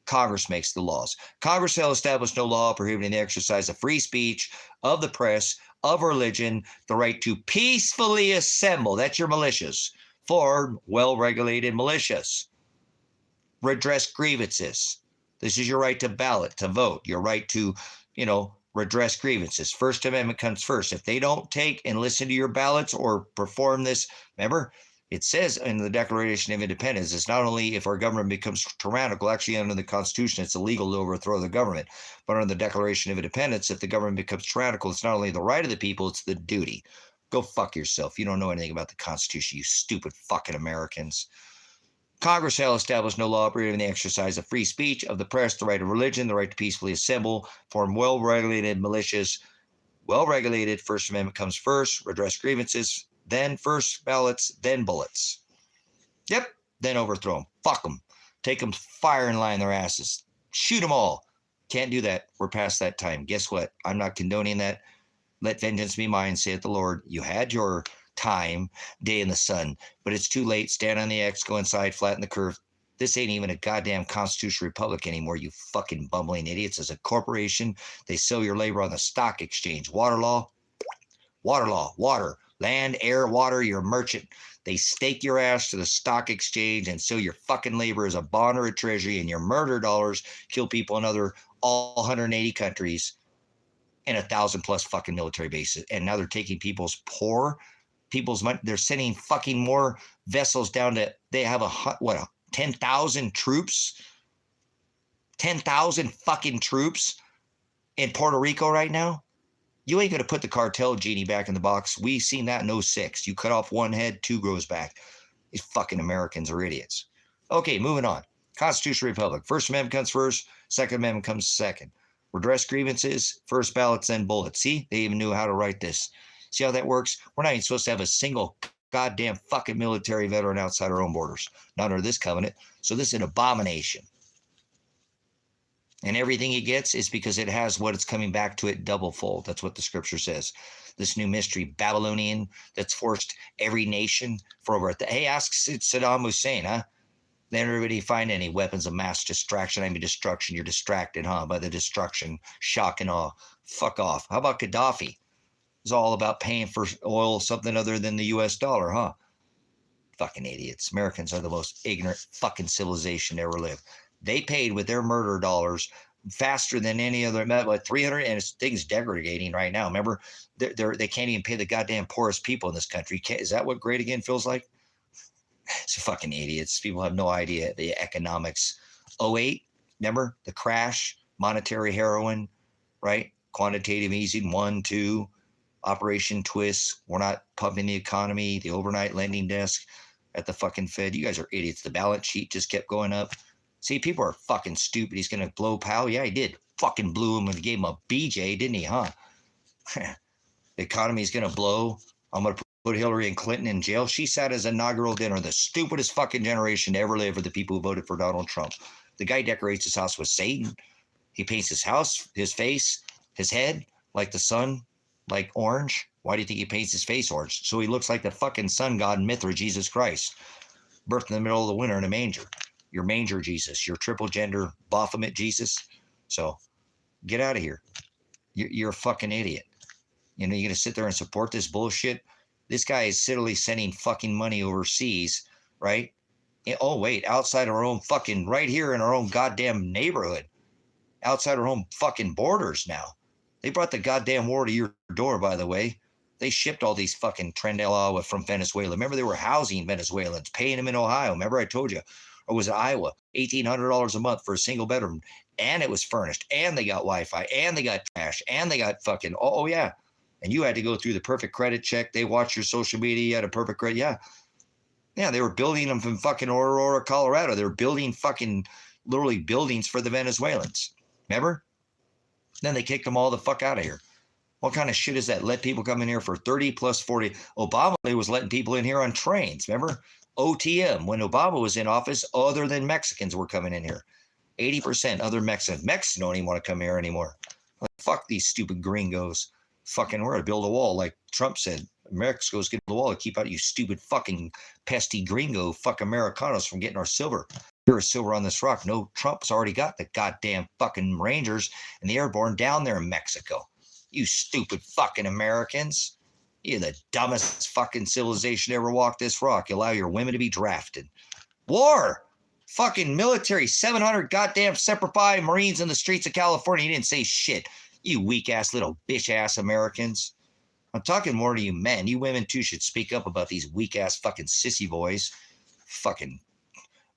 Congress makes the laws. Congress shall establish no law prohibiting the exercise of free speech, of the press, of religion, the right to peacefully assemble. That's your militias. For well-regulated militias. Redress grievances. This is your right to ballot, to vote, your right to, redress grievances. First Amendment comes first. If they don't take and listen to your ballots or perform this, remember, it says in the Declaration of Independence, it's not only if our government becomes tyrannical, actually under the Constitution, it's illegal to overthrow the government. But under the Declaration of Independence, if the government becomes tyrannical, it's not only the right of the people, it's the duty. Go fuck yourself. You don't know anything about the Constitution, you stupid fucking Americans. Congress shall establish no law prohibiting the exercise of free speech, of the press, the right of religion, the right to peacefully assemble, form well-regulated militias. Well-regulated, First Amendment comes first, redress grievances, then first ballots, then bullets. Yep, then overthrow them. Fuck them. Take them firing line their asses. Shoot them all. Can't do that. We're past that time. Guess what? I'm not condoning that. Let vengeance be mine, saith the Lord. You had your time, day in the sun, but it's too late. Stand on the X, go inside, flatten the curve. This ain't even a goddamn constitutional republic anymore, you fucking bumbling idiots. As a corporation, they sell your labor on the stock exchange. Water law, water, land, air, water, you're a merchant. They stake your ass to the stock exchange and sell your fucking labor as a bond or a treasury, and your murder dollars kill people in all 180 countries and 1,000+ fucking military bases. And now they're taking people's money. They're sending fucking more vessels down to, they have 10,000 troops? 10,000 fucking troops in Puerto Rico right now? You ain't going to put the cartel genie back in the box. We seen that in 06. You cut off one head, two grows back. These fucking Americans are idiots. Okay, moving on. Constitutional Republic. First Amendment comes first. Second Amendment comes second. Redress grievances, first ballots, then bullets. See, they even knew how to write this. See how that works? We're not even supposed to have a single goddamn fucking military veteran outside our own borders. Not under this covenant. So this is an abomination. And everything he gets is because it has what it's coming back to it double fold. That's what the scripture says. This new mystery, Babylonian, that's forced every nation for over. Hey, ask Saddam Hussein, huh? Then everybody find any weapons of mass destruction. I mean, destruction. You're distracted, huh? By the destruction, shock and awe. Fuck off. How about Gaddafi? It's all about paying for oil, something other than the US dollar, huh? Fucking idiots. Americans are the most ignorant fucking civilization to ever live. They paid with their murder dollars faster than any other, but 300, and things degrading right now. Remember, they can't even pay the goddamn poorest people in this country. Is that what great again feels like? It's fucking idiots. People have no idea the economics. 08, remember the crash, monetary heroin, right? Quantitative easing, 1, 2, Operation Twist. We're not pumping the economy, the overnight lending desk at the fucking Fed. You guys are idiots. The balance sheet just kept going up. See, people are fucking stupid. He's going to blow Powell. Yeah, he did. Fucking blew him and gave him a BJ, didn't he, huh? The economy's going to blow. I'm going to put Hillary and Clinton in jail. She sat as inaugural dinner. The stupidest fucking generation to ever live are the people who voted for Donald Trump. The guy decorates his house with Satan. He paints his house, his face, his head like the sun, like orange. Why do you think he paints his face orange? So he looks like the fucking sun god Mithra, Jesus Christ, birthed in the middle of the winter in a manger. Your manger Jesus, your triple gender Baphomet Jesus. So get out of here. You're a fucking idiot. You know, you're going to sit there and support this bullshit. This guy is silly sending fucking money overseas, right? Oh, wait, outside our own fucking, right here in our own goddamn neighborhood, outside our own fucking borders now. They brought the goddamn war to your door, by the way. They shipped all these fucking Trendel from Venezuela. Remember, they were housing Venezuelans, paying them in Ohio. Remember, I told you. Or was it Iowa? $1,800 a month for a single bedroom. And it was furnished. And they got Wi-Fi. And they got trash. And they got fucking, oh yeah. And you had to go through the perfect credit check. They watched your social media. You had a perfect credit. Yeah. Yeah, they were building them from fucking Aurora, Colorado. They were building fucking literally buildings for the Venezuelans. Remember? Then they kicked them all the fuck out of here. What kind of shit is that? Let people come in here for 30 plus 40. Obama was letting people in here on trains. Remember? OTM. When Obama was in office, other than Mexicans were coming in here. 80% other Mexicans. Mexicans don't even want to come here anymore. Like, fuck these stupid gringos. Fucking, we're going to build a wall. Like Trump said, Mexico's going to build a wall to keep out you stupid fucking pesty gringo fuck Americanos from getting our silver. Here is silver on this rock. No, Trump's already got the goddamn fucking Rangers and the airborne down there in Mexico. You stupid fucking Americans. You're the dumbest fucking civilization to ever walk this rock. You allow your women to be drafted. War. Fucking military. 700 goddamn Semper Fi Marines in the streets of California. You didn't say shit. You weak-ass little bitch-ass Americans. I'm talking more to you men. You women, too, should speak up about these weak-ass fucking sissy boys. Fucking,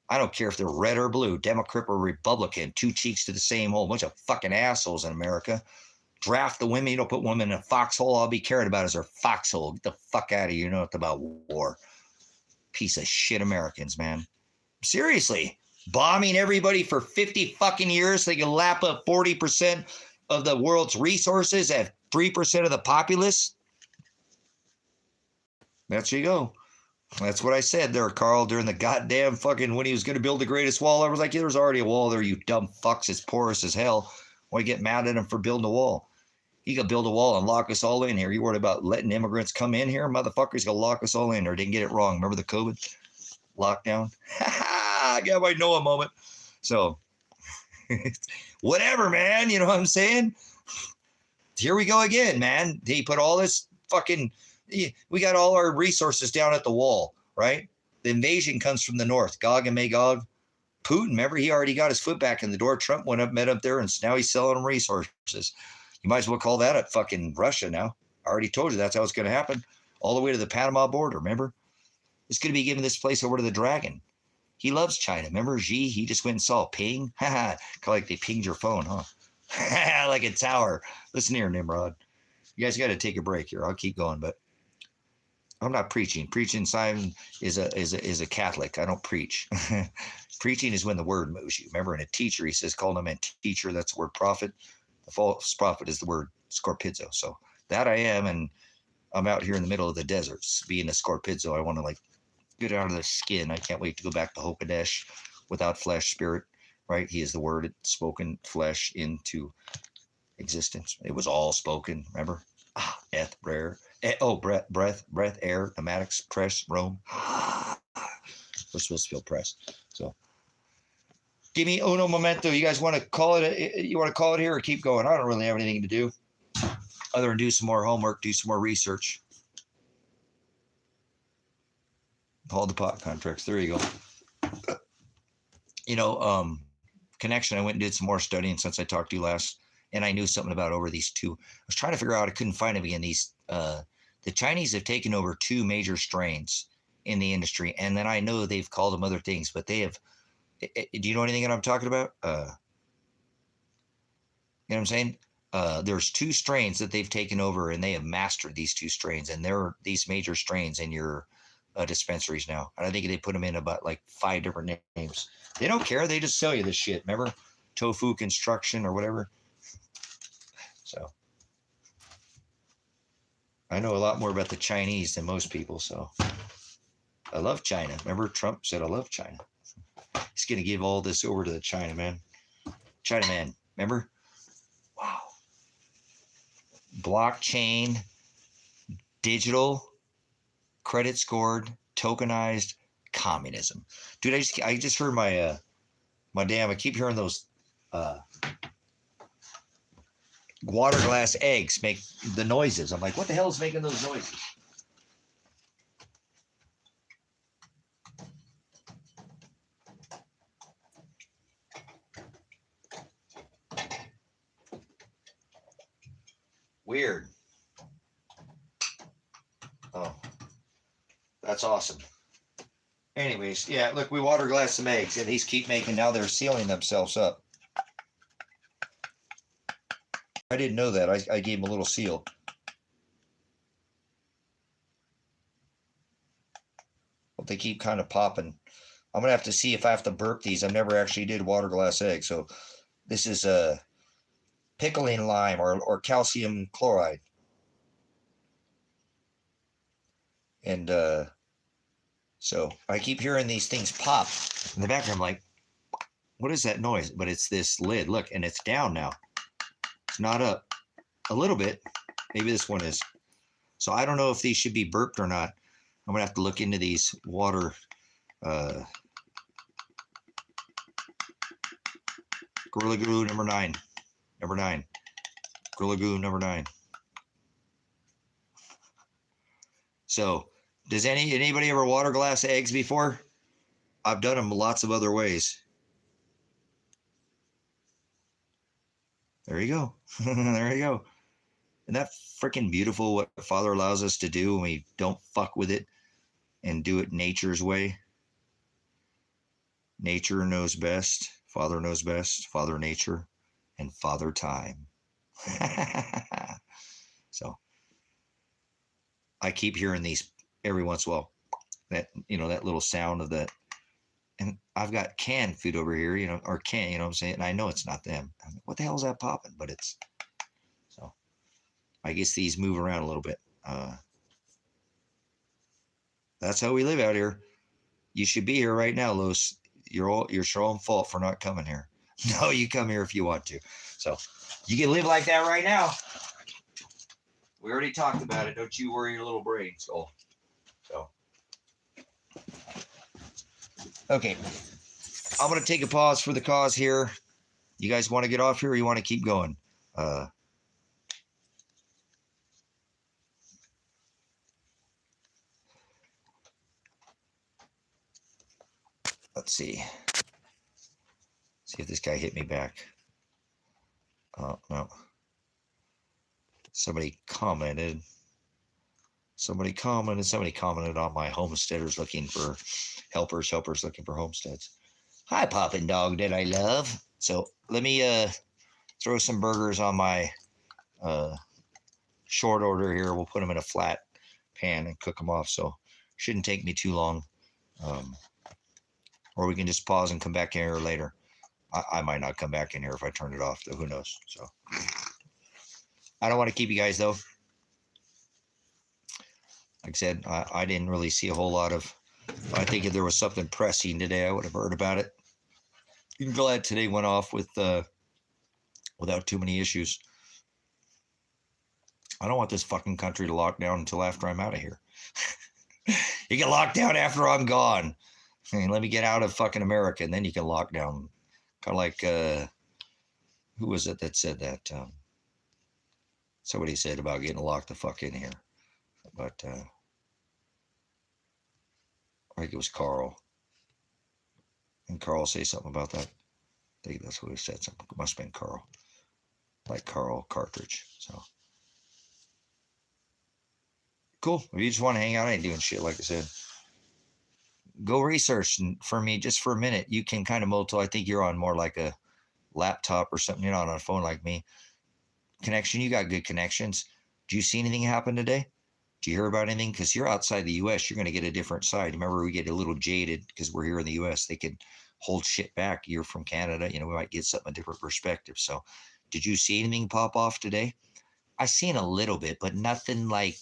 I don't care if they're red or blue, Democrat or Republican, two cheeks to the same hole. Bunch of fucking assholes in America. Draft the women. You don't put women in a foxhole. All I'll be caring about is their foxhole. Get the fuck out of here. You know nothing about war. Piece of shit Americans, man. Seriously. Bombing everybody for 50 fucking years so they can lap up 40% of the world's resources at 3% of the populace. There you go. That's what I said there, Carl, during the goddamn fucking, when he was going to build the greatest wall. I was like, yeah, there's already a wall there, you dumb fucks. It's porous as hell. Why get mad at him for building a wall? He could build a wall and lock us all in here. You worried about letting immigrants come in here? Motherfuckers going to lock us all in there. Didn't get it wrong. Remember the COVID lockdown? Yeah, I know a moment. So whatever, man. You know what I'm saying? Here we go again, man. They put all this fucking, we got all our resources down at the wall, right? The invasion comes from the north, Gog and Magog. Putin, remember, he already got his foot back in the door. Trump went up, met up there, and now he's selling them resources. You might as well call that a fucking Russia now. I already told you that's how it's going to happen. All the way to the Panama border, remember? It's going to be giving this place over to the dragon. He loves China. Remember Xi? He just went and saw ping. Haha. Like they pinged your phone, huh? Like a tower. Listen here, Nimrod. You guys got to take a break here. I'll keep going, but I'm not preaching. Preaching, Simon, is a Catholic. I don't preach. Preaching is when the word moves you. Remember, in a teacher, he says, call him a teacher. That's the word prophet. The false prophet is the word scorpizzo. So that I am, and I'm out here in the middle of the desert. Being a scorpizzo, I want to like get out of the skin. I can't wait to go back to Hokadesh without flesh, spirit, right? He is the word spoken flesh into existence. It was all spoken, remember? Breath, air, pneumatics, press, Rome. We're supposed to feel pressed. So give me uno momento. You guys want to call it? You want to call it here or keep going? I don't really have anything to do other than do some more homework, do some more research. Hold the pot contracts. There you go. Connection. I went and did some more studying since I talked to you last, and I knew something about over these two. I was trying to figure out. I couldn't find them again. The Chinese have taken over two major strains in the industry, and then I know they've called them other things, but they have. Do you know anything that I'm talking about? You know what I'm saying? There's two strains that they've taken over, and they have mastered these two strains, and they're these major strains in your dispensaries now. And I think they put them in about like 5 different names. They don't care. They just sell you this shit. Remember? Tofu Construction or whatever. So I know a lot more about the Chinese than most people. So I love China. Remember, Trump said, I love China. He's going to give all this over to the China man. Remember? Wow. Blockchain, digital, credit scored, tokenized communism. Dude, I just heard my I keep hearing those water glass eggs make the noises. I'm like, what the hell is making those noises? Weird. Oh, that's awesome. Anyways, yeah, look, we water glass some eggs, and these keep making, now they're sealing themselves up. I didn't know that. I gave them a little seal. But they keep kind of popping. I'm going to have to see if I have to burp these. I've never actually did water glass eggs. So this is a pickling lime or calcium chloride. And so I keep hearing these things pop in the background. I'm like, what is that noise? But it's this lid. Look, and it's down now. It's not up. A little bit. Maybe this one is. So I don't know if these should be burped or not. I'm going to have to look into these water. Gorilla Glue number 9. Gorilla Glue number 9. So does anybody ever water glass eggs before? I've done them lots of other ways. There you go. There you go. Isn't that freaking beautiful what Father allows us to do when we don't fuck with it and do it nature's way? Nature knows best. Father knows best. Father Nature and Father Time. So I keep hearing these every once in a while. That, that little sound of that. And I've got canned food over here, or can, what I'm saying? And I know it's not them. I'm like, what the hell is that popping? But it's, so I guess these move around a little bit. That's how we live out here. You should be here right now, Los. You're your own fault for not coming here. No, you come here if you want to. So you can live like that right now. We already talked about it. Don't you worry your little brain, skull. So. Okay. I'm going to take a pause for the cause here. You guys want to get off here or you want to keep going? Let's see. See if this guy hit me back. Oh, no. Somebody commented on my homesteaders looking for helpers looking for homesteads. Hi, Poppin' Dog that I love. So let me throw some burgers on my short order here. We'll put them in a flat pan and cook them off. So shouldn't take me too long. Or we can just pause and come back in here later. I might not come back in here if I turn it off, though. Who knows? So I don't want to keep you guys, though. Like I said, I didn't really see a whole lot of. I think if there was something pressing today, I would have heard about it. I'm glad today went off with without too many issues. I don't want this fucking country to lock down until after I'm out of here. You can lock down after I'm gone. I mean, let me get out of fucking America, and then you can lock down. Kind of like, who was it that said that? Somebody said about getting locked the fuck in here. But I think it was Carl. And Carl say something about that. I think that's what he said. Something. It must have been Carl. Like Carl Cartridge. So cool. If you just want to hang out, I ain't doing shit, like I said. Go research for me just for a minute. You can kind of multi. I think you're on more like a laptop or something. You're not on a phone like me. Connection. You got good connections. Do you see anything happen today? Do you hear about anything? Because you're outside the U.S., you're going to get a different side. Remember, we get a little jaded because we're here in the U.S. They can hold shit back. You're from Canada. You know, we might get something a different perspective. So did you see anything pop off today? I seen a little bit, but nothing like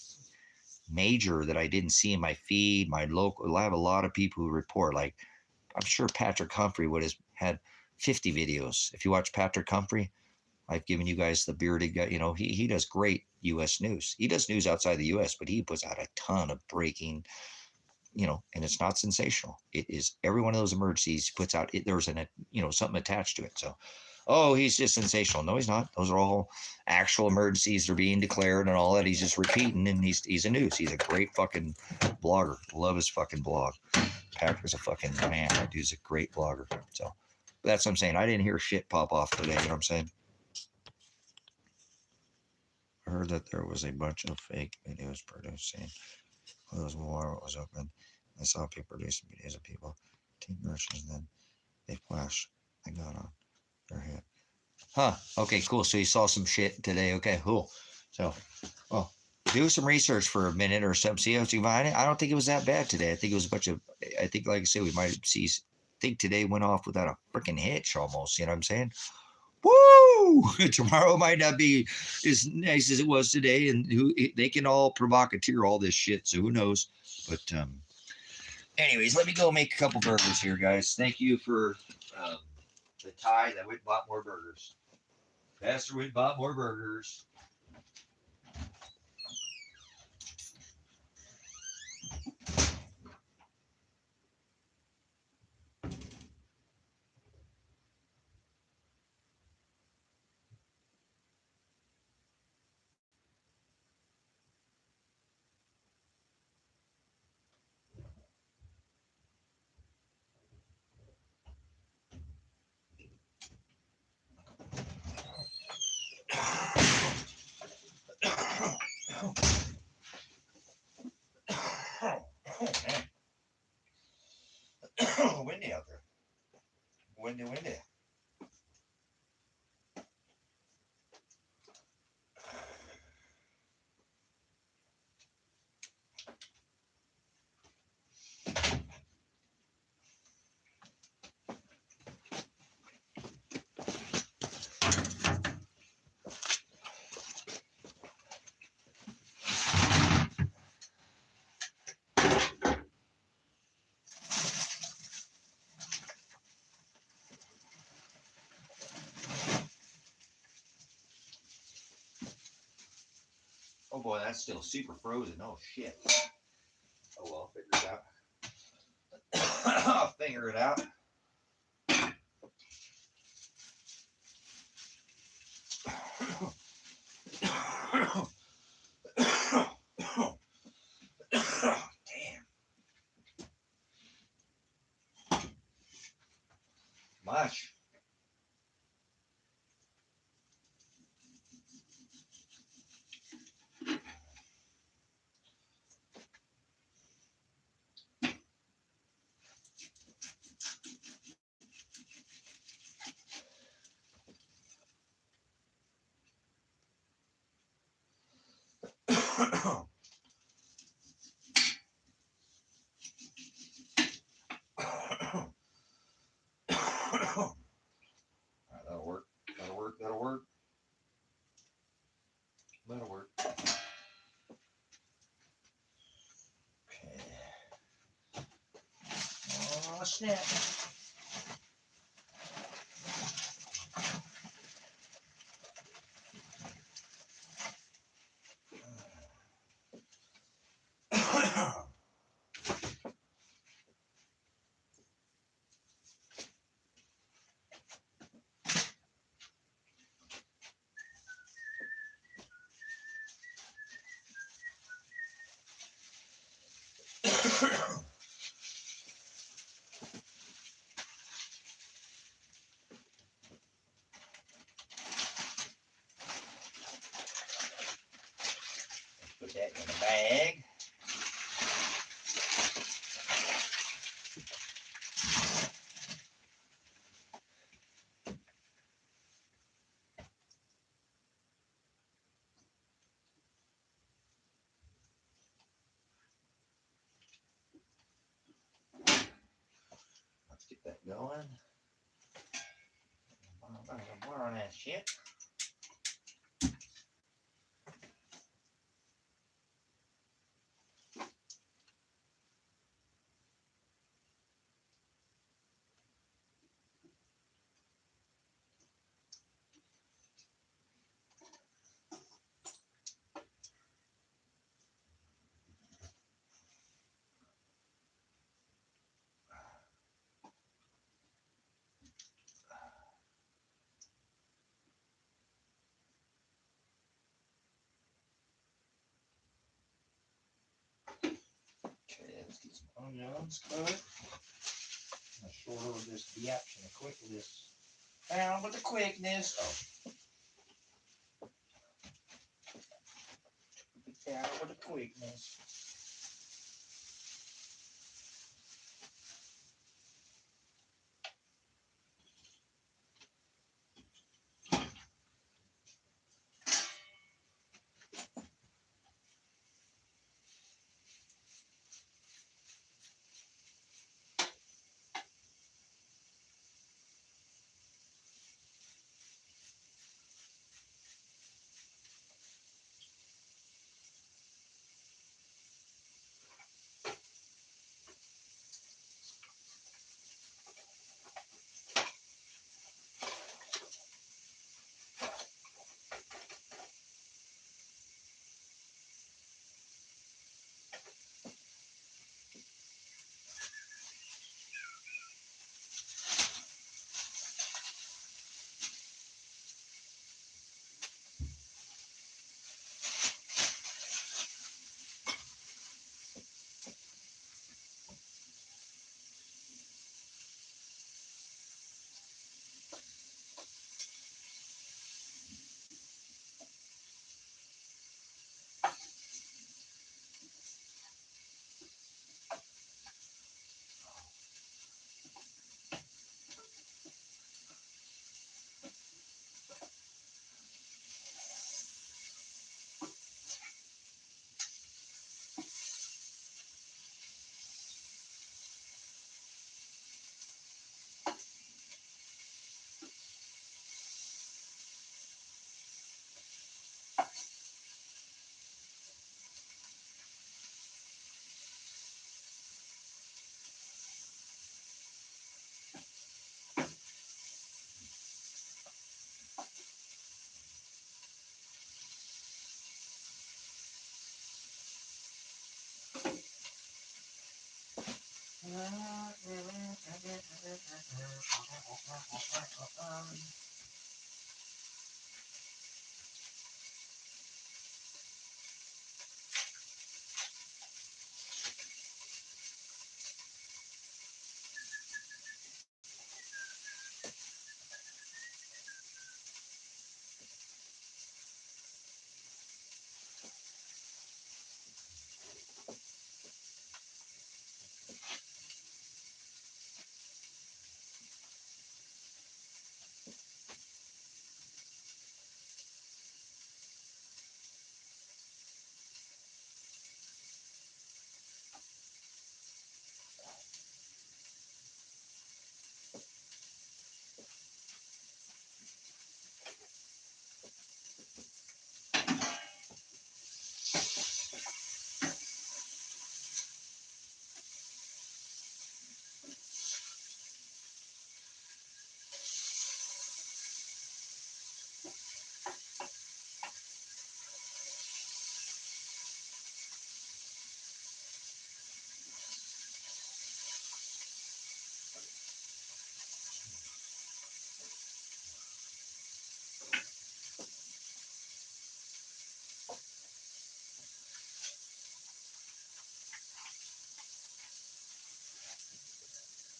major that I didn't see in my feed. My local, I have a lot of people who report. Like, I'm sure Patrick Humphrey would have had 50 videos. If you watch Patrick Humphrey, I've given you guys the bearded guy. You know, he does great U.S. news. He does news outside the U.S., but he puts out a ton of breaking, you know, and it's not sensational. It is every one of those emergencies he puts out. There's something attached to it. So, oh, he's just sensational. No, he's not. Those are all actual emergencies. They're being declared and all that. He's just repeating, and he's a news. He's a great fucking blogger. Love his fucking blog. Patrick's a fucking man. That dude's a great blogger. So that's what I'm saying. I didn't hear shit pop off today. You know what I'm saying? I heard that there was a bunch of fake videos produced saying closed war was open. I saw people producing videos of people taking groceries and then they flash a gun on their head. Huh. Okay, cool. So you saw some shit today. Okay, cool. So, well, do some research for a minute or something. See what you find. I don't think it was that bad today. I think it was a bunch of, I think, like I said, we might see, I think today went off without a freaking hitch almost. You know what I'm saying? Woo! Tomorrow might not be as nice as it was today, and they can all provocateur all this shit. So who knows? But anyways, let me go make a couple burgers here, guys. Thank you for the tie that went and bought more burgers. Pastor went and bought more burgers. Windy out there. Windy. Oh boy, that's still super frozen. Oh shit. Oh well, I'll figure it out. I'll figure it out. Damn. Much. That'll work. That'll work. That'll work. That'll work. Okay. Oh, snap. Put that in a bag. Let's get that going. More on that shit. Okay, let's get some onions cut. I'm short of this biatch and the quickness. Down with the quickness. Oh. Down with the quickness.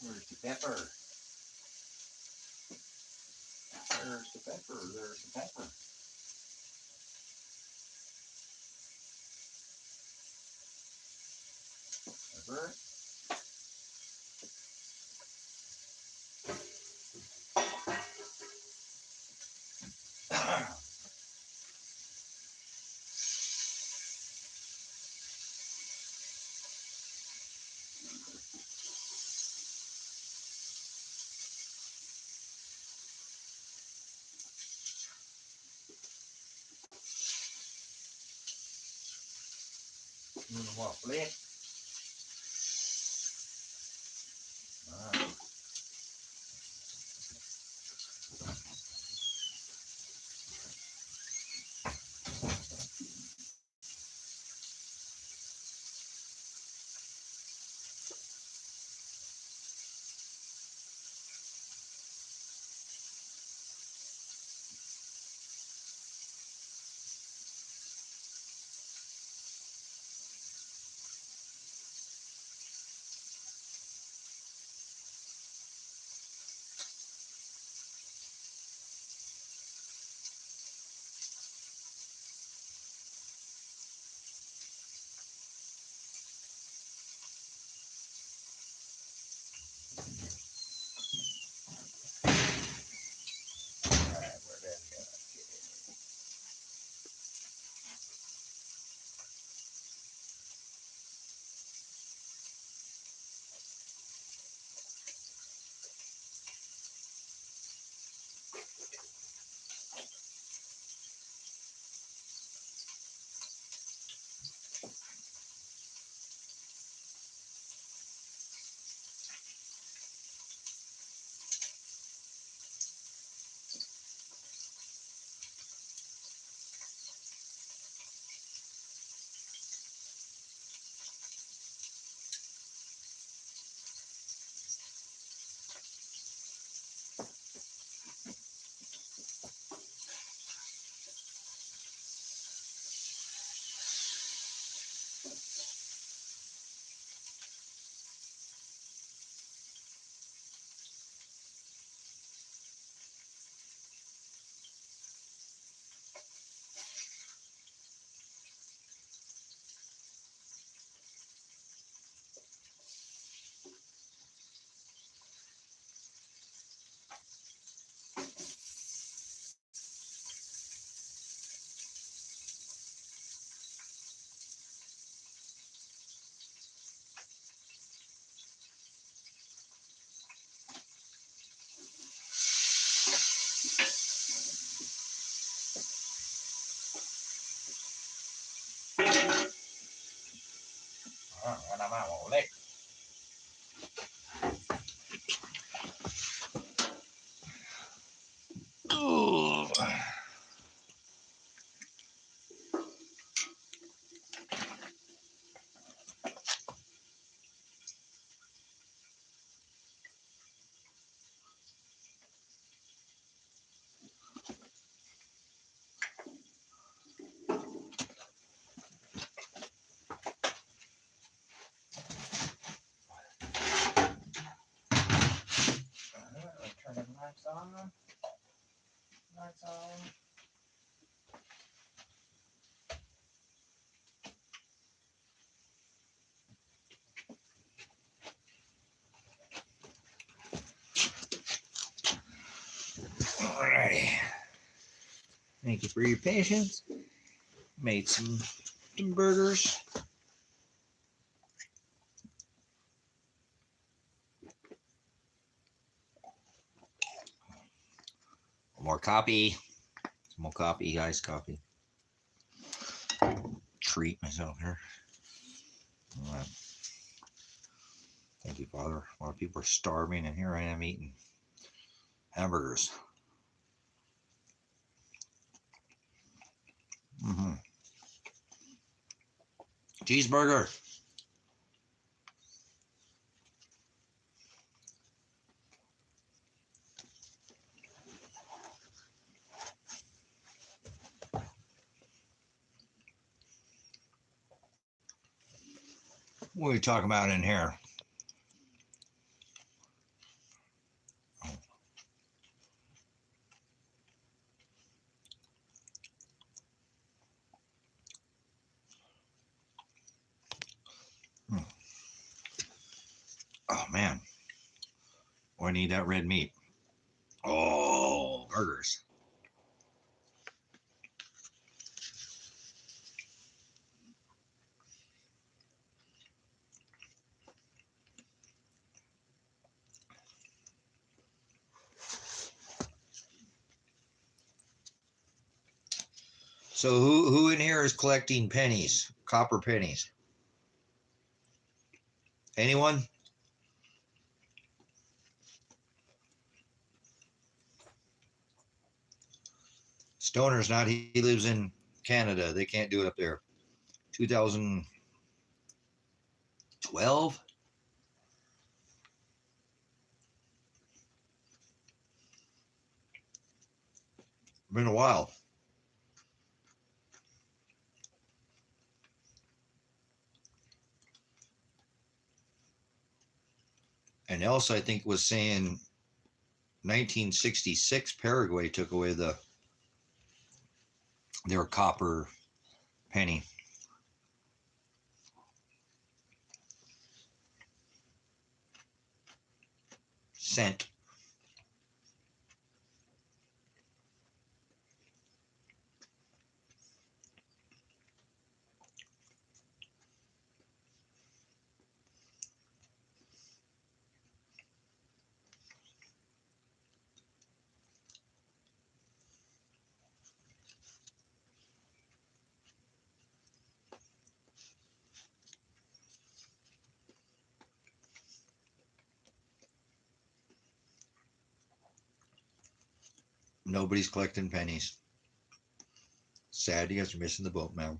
Where's the pepper? There's the pepper. There's the pepper. Pepper. Một lít. Nó mà một lít. Turn the lights on. Lights on. Alrighty. Thank you for your patience. Made some burgers. More coffee. Some more coffee, guys. Coffee. Treat myself here. All right. Thank you, Father. A lot of people are starving, and here I am eating hamburgers. Cheeseburger. What are we talking about in here? man. Oh, I need that red meat. Oh, burgers. So who in here is collecting pennies, copper pennies? Anyone? Stoner's not. He lives in Canada. They can't do it up there. 2012? Been a while. And Elsa, I think, was saying 1966 Paraguay took away their copper penny. Cent. Nobody's collecting pennies. Sad, you guys are missing the boat, man.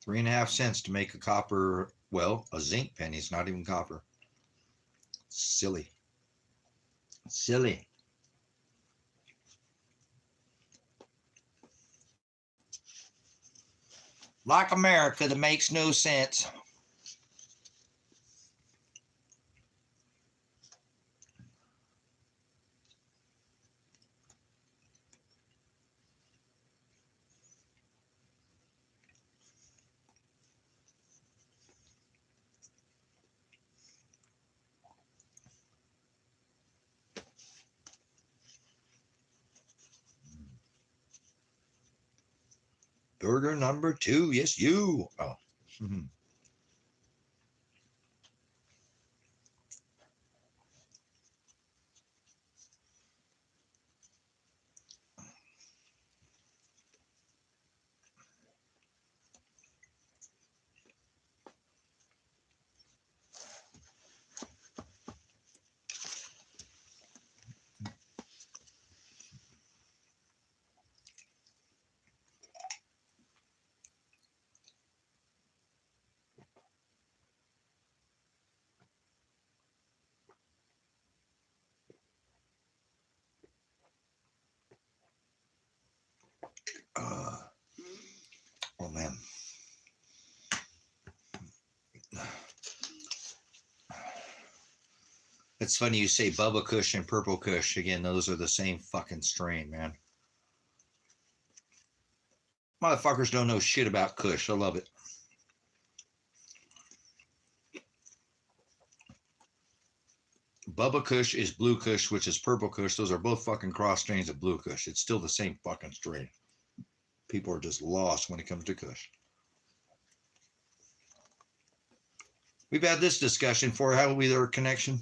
$3.50 to make a copper, well, a zinc penny. It's not even copper. Silly. Silly. Like America, that makes no sense. Burger number 2. Yes, you. Oh. Oh, man. It's funny you say Bubba Kush and Purple Kush. Again, those are the same fucking strain, man. Motherfuckers don't know shit about Kush. I love it. Bubba Kush is Blue Kush, which is Purple Kush. Those are both fucking cross strains of Blue Kush. It's still the same fucking strain. People are just lost when it comes to Kush. We've had this discussion for how we their connection.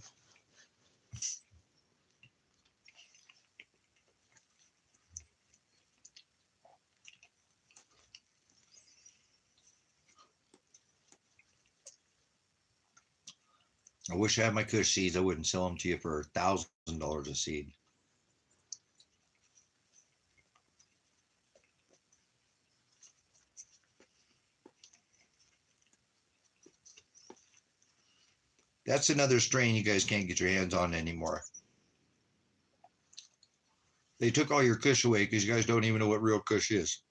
I wish I had my Kush seeds. I wouldn't sell them to you for $1,000 a seed. That's another strain you guys can't get your hands on anymore. They took all your Kush away because you guys don't even know what real Kush is.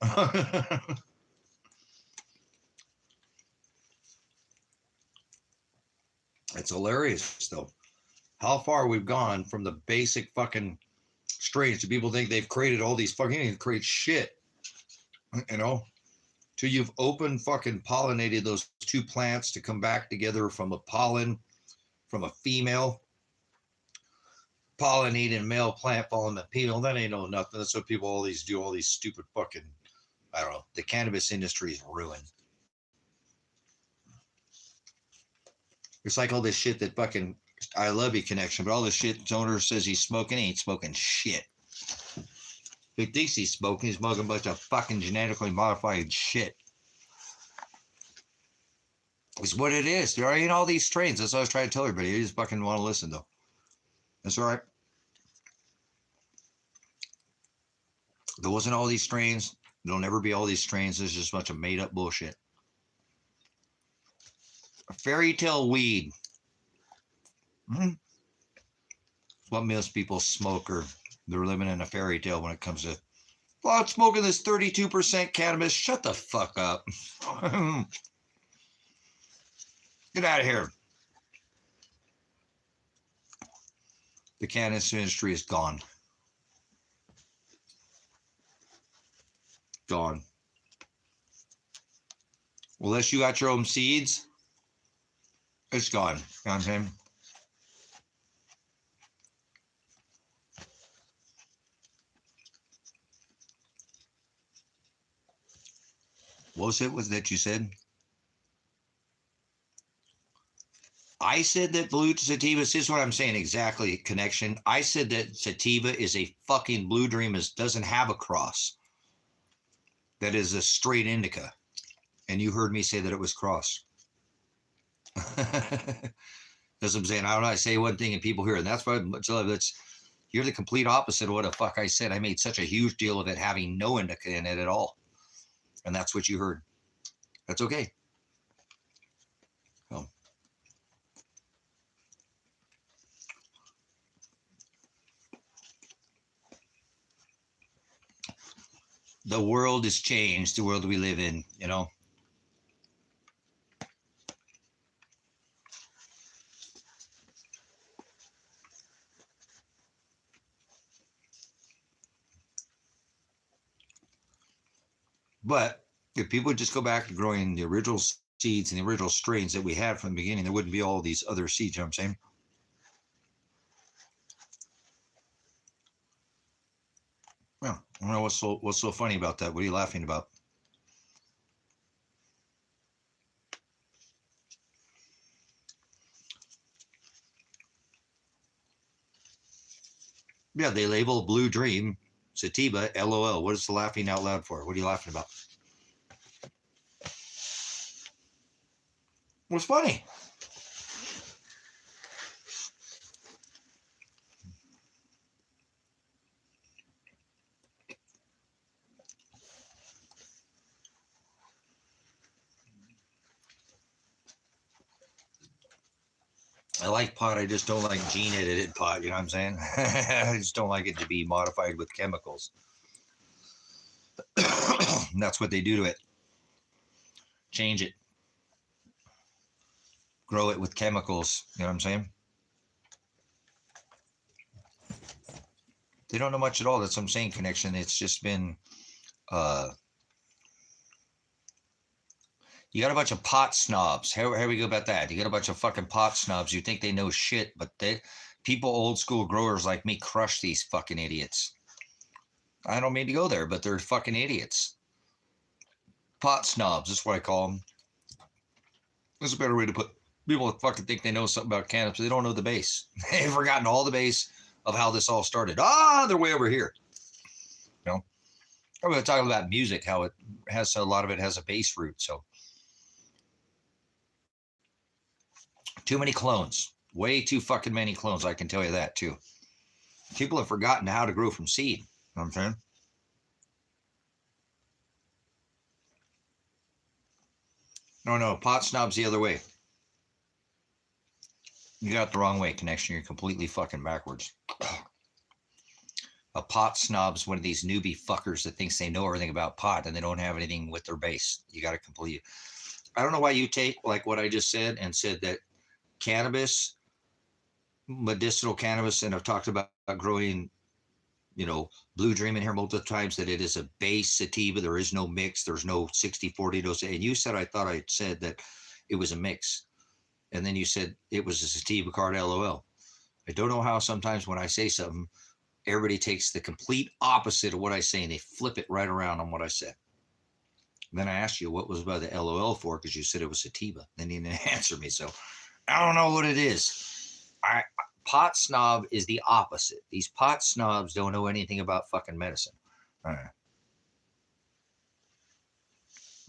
It's hilarious, though, how far we've gone from the basic fucking strains to people think they've created all these fucking create shit, you know, till you've open fucking pollinated those two plants to come back together from a pollen from a female pollinating male plant following a female. That ain't no nothing. That's what people always do. All these stupid fucking, I don't know. The cannabis industry is ruined. It's like all this shit that fucking I love you connection, but all this shit owner says he's smoking, he ain't smoking shit. He thinks he's smoking a bunch of fucking genetically modified shit. It's what it is. There ain't all these strains. That's what I was trying to tell everybody. You just fucking want to listen, though. That's all right. There wasn't all these strains. There'll never be all these strains. There's just a bunch of made up bullshit. A fairy tale weed. What most people smoke, or they're living in a fairy tale when it comes to, well, I'm smoking this 32% cannabis. Shut the fuck up. Get out of here. The cannabis industry is gone. Gone. Unless you got your own seeds, it's gone. You know what I'm saying? What was it that you said? I said that blue sativa, this is what I'm saying exactly, connection. I said that sativa is a fucking blue dream, doesn't have a cross. That is a straight indica. And you heard me say that it was cross. That's what I'm saying. I don't know. I say one thing and people hear it. And that's why you're the complete opposite of what the fuck I said. I made such a huge deal of it having no indica in it at all. And that's what you heard. That's okay. Oh. The world has changed, the world we live in, you know. But if people would just go back to growing the original seeds and the original strains that we had from the beginning, there wouldn't be all these other seeds, you know what I'm saying? Well, I don't know what's so funny about that. What are you laughing about? Yeah, they label Blue Dream sativa LOL. What is the laughing out loud for? What are you laughing about? What's funny? I like pot. I just don't like gene edited pot. You know what I'm saying? I just don't like it to be modified with chemicals. And that's what they do to it. Change it. Grow it with chemicals. You know what I'm saying? They don't know much at all. That's what I'm saying, connection. It's just been, you got a bunch of pot snobs. How we go about that? You got a bunch of fucking pot snobs. You think they know shit, but people, old school growers like me, crush these fucking idiots. I don't mean to go there, but they're fucking idiots. Pot snobs, that's what I call them. There's a better way to put people that fucking think they know something about cannabis, but they don't know the base. They've forgotten all the base of how this all started. They're way over here. You know, I'm going to talk about music, how it has a lot of it has a base root. So too many clones, way too fucking many clones. I can tell you that too. People have forgotten how to grow from seed. You know what I'm saying? No, pot snob's the other way. You got the wrong way, connection. You're completely fucking backwards. A pot snob's one of these newbie fuckers that thinks they know everything about pot and they don't have anything with their base. You got to complete. I don't know why you take like what I just said and said that cannabis, medicinal cannabis, and I've talked about growing, Blue Dream in here multiple times, that it is a base sativa. There is no mix. There's no 60-40 dose. And you said, I thought I said that it was a mix. And then you said it was a sativa card, LOL. I don't know how sometimes when I say something, everybody takes the complete opposite of what I say and they flip it right around on what I said. And then I asked you what was about the LOL for, because you said it was sativa. Then you didn't answer me. So I don't know what it is. Pot snob is the opposite. These pot snobs don't know anything about fucking medicine. All right.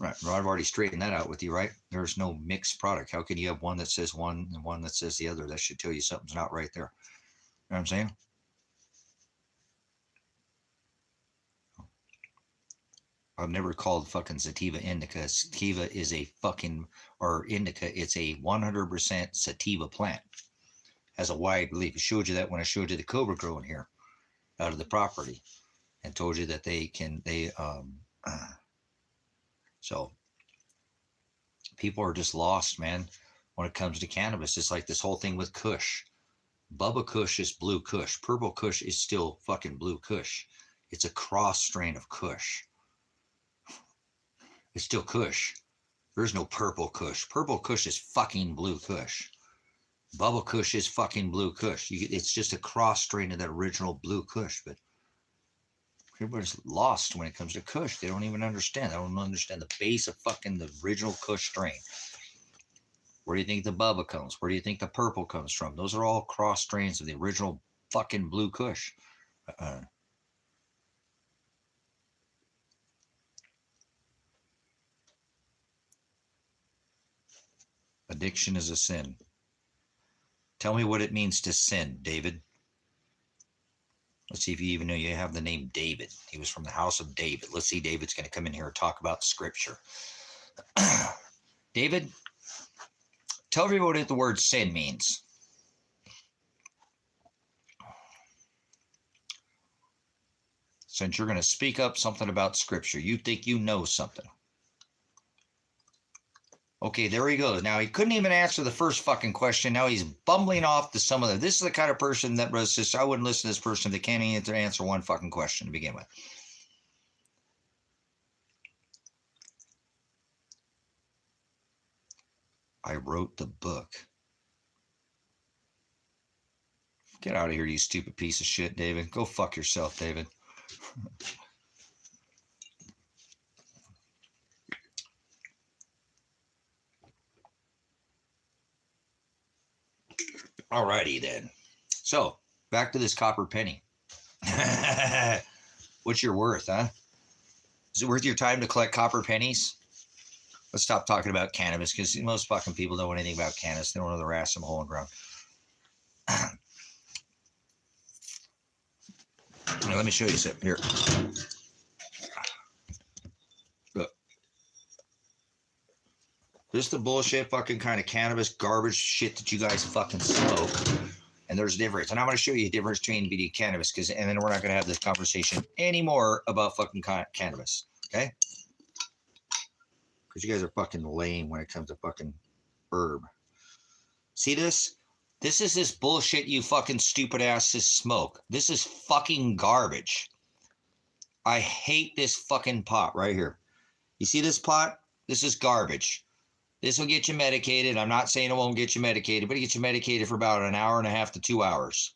Right. Well, I've already straightened that out with you, right? There's no mixed product. How can you have one that says one and one that says the other? That should tell you something's not right there. You know what I'm saying? I've never called fucking sativa indica. Sativa is a fucking, or indica, it's a 100% sativa plant. Has a wide leaf. I showed you that when I showed you the cobra growing here out of the property, and told you that so people are just lost, man, when it comes to cannabis. It's like this whole thing with Kush. Bubba Kush is blue Kush. Purple Kush is still fucking blue Kush. It's a cross strain of Kush. It's still Kush. There's no purple Kush. Purple Kush is fucking blue Kush. Bubba Kush is fucking blue Kush. It's just a cross strain of that original blue Kush. But everybody's lost when it comes to Kush. They don't even understand. They don't understand the base of fucking the original Kush strain. Where do you think the Bubba comes? Where do you think the purple comes from? Those are all cross strains of the original fucking blue Kush. Addiction is a sin. Tell me what it means to sin, David. Let's see if you even know you have the name David. He was from the house of David. Let's see, David's going to come in here and talk about scripture. David, tell everybody what the word sin means. Since you're going to speak up something about scripture, you think you know something. Okay, there he goes. Now, he couldn't even answer the first fucking question. Now he's bumbling off to some other. This is the kind of person that was just, I wouldn't listen to this person that can't even answer one fucking question to begin with. I wrote the book. Get out of here, you stupid piece of shit, David. Go fuck yourself, David. Alrighty then. So back to this copper penny. What's your worth, huh? Is it worth your time to collect copper pennies? Let's stop talking about cannabis, because most fucking people don't know anything about cannabis. They don't know their ass in a hole in the ground. Now, let me show you something here. Look. This is the bullshit fucking kind of cannabis garbage shit that you guys fucking smoke. And there's a difference. And I'm going to show you a difference between BD cannabis, and then we're not going to have this conversation anymore about fucking cannabis. Okay? Because you guys are fucking lame when it comes to fucking herb. See this? This is this bullshit you fucking stupid asses smoke. This is fucking garbage. I hate this fucking pot right here. You see this pot? This is garbage. This will get you medicated. I'm not saying it won't get you medicated, but it gets you medicated for about an hour and a half to 2 hours.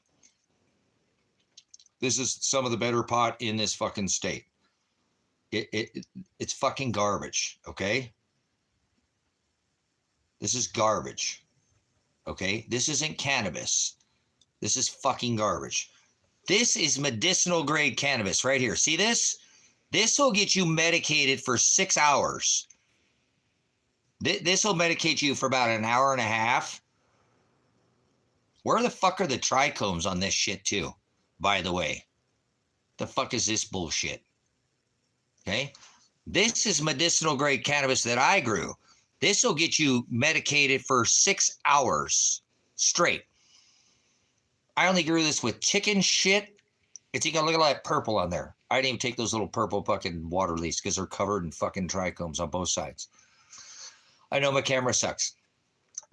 This is some of the better pot in this fucking state. It's fucking garbage, okay? This is garbage, okay? This isn't cannabis. This is fucking garbage. This is medicinal grade cannabis right here. See this? This will get you medicated for 6 hours. This will medicate you for about an hour and a half. Where the fuck are the trichomes on this shit too, by the way? The fuck is this bullshit? Okay? This is medicinal grade cannabis that I grew. This will get you medicated for 6 hours straight. I only grew this with chicken shit. It's, you gotta look at all that purple on there. I didn't even take those little purple fucking water leaves because they're covered in fucking trichomes on both sides. I know my camera sucks.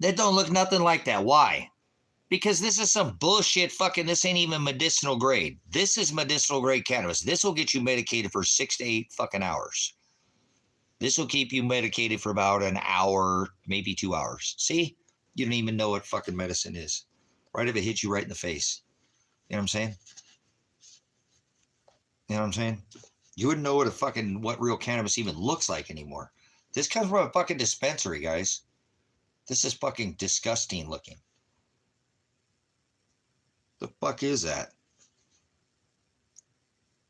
That don't look nothing like that. Why? Because this is some bullshit fucking, this ain't even medicinal grade. This is medicinal grade cannabis. This will get you medicated for 6 to 8 fucking hours. This will keep you medicated for about an hour, maybe 2 hours. See? You don't even know what fucking medicine is. Right if it hits you right in the face. You know what I'm saying? You know what I'm saying? You wouldn't know what real cannabis even looks like anymore. This comes from a fucking dispensary, guys. This is fucking disgusting looking. The fuck is that?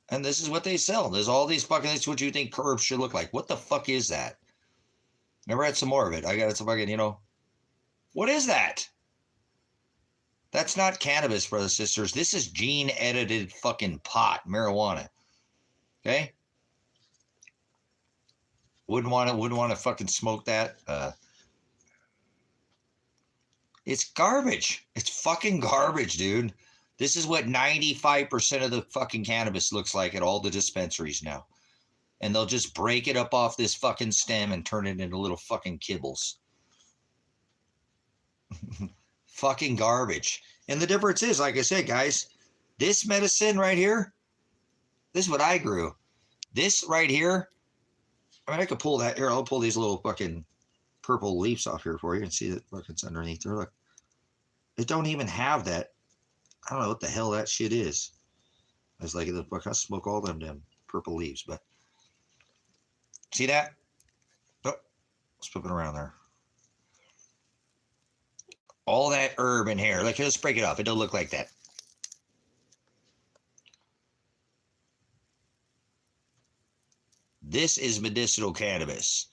And this is what they sell. There's all these fucking, that's what you think herbs should look like. What the fuck is that? Never had some more of it. I got some fucking, you know. What is that? That's not cannabis, brothers and sisters. This is gene-edited fucking pot, marijuana. Okay? Wouldn't want to fucking smoke that. It's garbage. It's fucking garbage, dude. This is what 95% of the fucking cannabis looks like at all the dispensaries now. And they'll just break it up off this fucking stem and turn it into little fucking kibbles. Fucking garbage. And the difference is, like I said, guys, this medicine right here, this is what I grew. This right here, I mean, I could pull that here. I'll pull these little fucking purple leaves off here for you and see that fucking's underneath there. Look, it don't even have that. I don't know what the hell that shit is. I was like, I smoke all them damn purple leaves, but see that? Oh, let's flip it around there. All that herb in here. Like, let's break it off. It don't look like that. This is medicinal cannabis.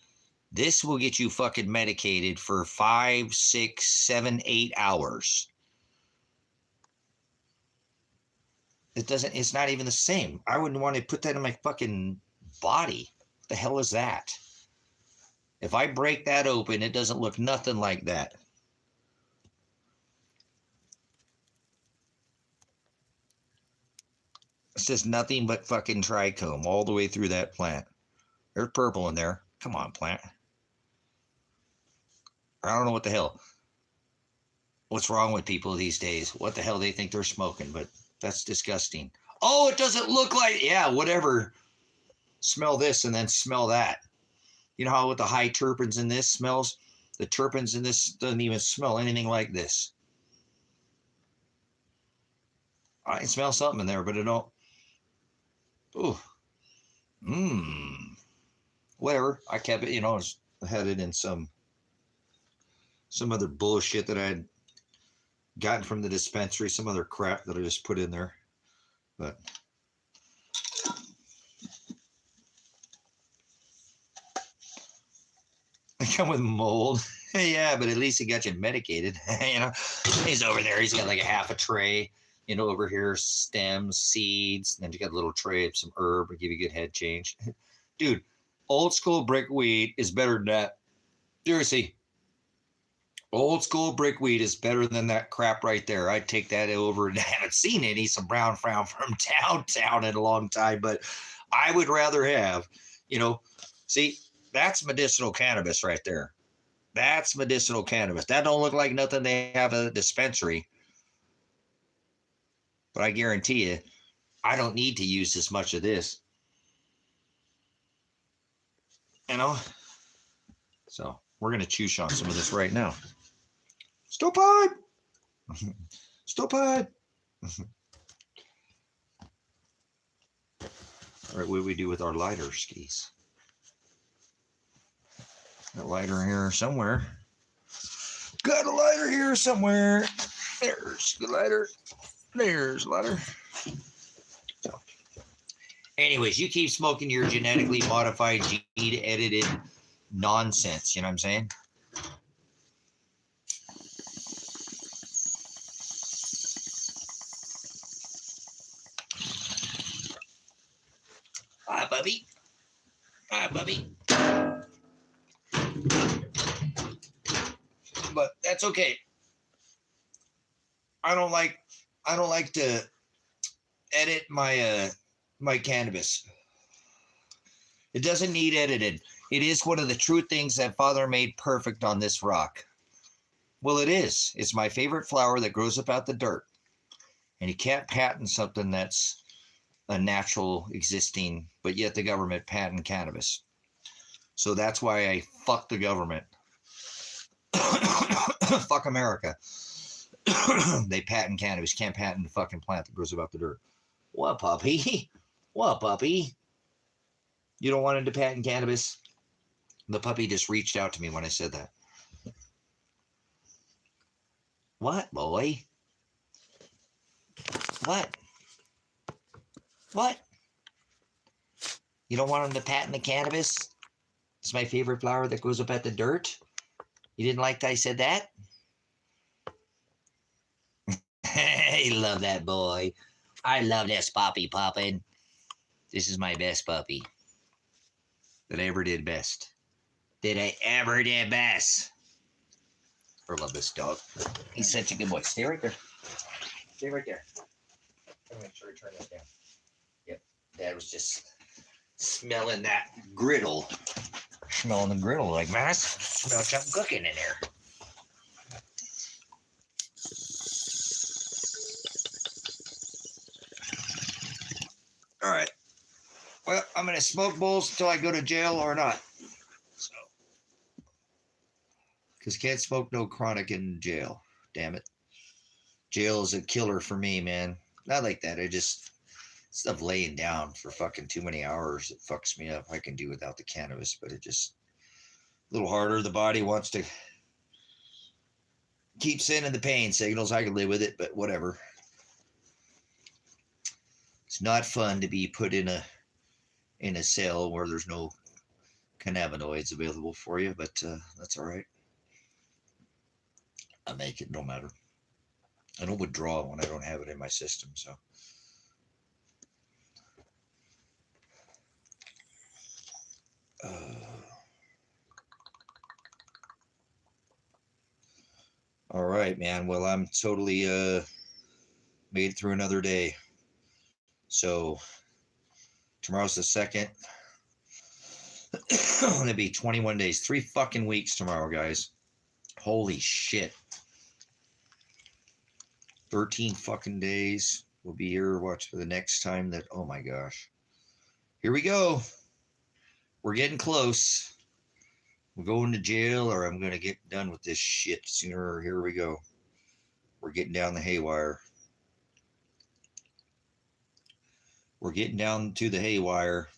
This will get you fucking medicated for 5, 6, 7, 8 hours. It's not even the same. I wouldn't want to put that in my fucking body. What the hell is that? If I break that open, it doesn't look nothing like that. It's just nothing but fucking trichome all the way through that plant. There's purple in there. Come on, plant. I don't know what the hell. What's wrong with people these days? What the hell they think they're smoking, but that's disgusting. Oh, it doesn't look like, yeah, whatever. Smell this and then smell that. You know how with the high terpenes in this smells? The terpenes in this doesn't even smell anything like this. I can smell something in there, but it don't. Ooh. Whatever. I kept it, you know, I had it in some other bullshit that I had gotten from the dispensary, some other crap that I just put in there. But I come with mold. Yeah, but at least he got you medicated. You know, he's over there. He's got like a half a tray. You know, over here, stems, seeds. Then you got a little tray of some herb to give you a good head change. Dude, old school brick weed is better than that. Seriously. Old school brick weed is better than that crap right there. I'd take that over, and I haven't seen any some brown frown from downtown in a long time, but I would rather have, you know, see, that's medicinal cannabis right there. That's medicinal cannabis. That don't look like nothing they have at a dispensary. But I guarantee you, I don't need to use as much of this. You know? So we're going to chew on some of this right now. Still pipe. Still pipe. All right, what do we do with our lighter skis? Got a lighter here somewhere. Got a lighter here somewhere. There's the lighter. There's a lighter. So, anyways, you keep smoking your genetically modified, gene-edited nonsense. You know what I'm saying? Hi, Bubby. Hi, Bubby. But that's okay. I don't like to edit my my cannabis. It doesn't need edited. It is one of the true things that Father made perfect on this rock. Well, it is. It's my favorite flower that grows up out the dirt. And you can't patent something that's a natural existing, but yet the government patent cannabis. So that's why I fuck the government. Fuck America. They patent cannabis. Can't patent the fucking plant that grows about the dirt. What, puppy? What, puppy? You don't want him to patent cannabis? The puppy just reached out to me when I said that. What, boy? What? What? You don't want him to patent the cannabis? It's my favorite flower that grows up at the dirt. You didn't like that I said that? I love that boy. I love this puppy popping. This is my best puppy that I ever did best. That I ever did best. I love this dog. He's such a good boy. Stay right there. Stay right there. I'm going to try to turn that down. Yep. Dad was just smelling that griddle. Smelling the griddle like, man, I smell something cooking in there. All right. Well, I'm going to smoke bowls until I go to jail or not. So, because can't smoke no chronic in jail. Damn it. Jail is a killer for me, man. Not like that. I just, stuff laying down for fucking too many hours. It fucks me up. I can do without the cannabis, but it just, a little harder. The body wants to keep sending the pain signals. I can live with it, but whatever. It's not fun to be put in a cell where there's no cannabinoids available for you, but that's all right. I make it no matter. I don't withdraw when I don't have it in my system, so. All right, man. Well, I'm totally made it through another day. So tomorrow's the 2nd. It'll be 21 days. 3 fucking weeks tomorrow, guys. Holy shit. 13 fucking days. We'll be here, watch for the next time that, oh my gosh. Here we go. We're getting close. We're going to jail or I'm going to get done with this shit sooner. Here we go. We're getting down the haywire. We're getting down to the haywire.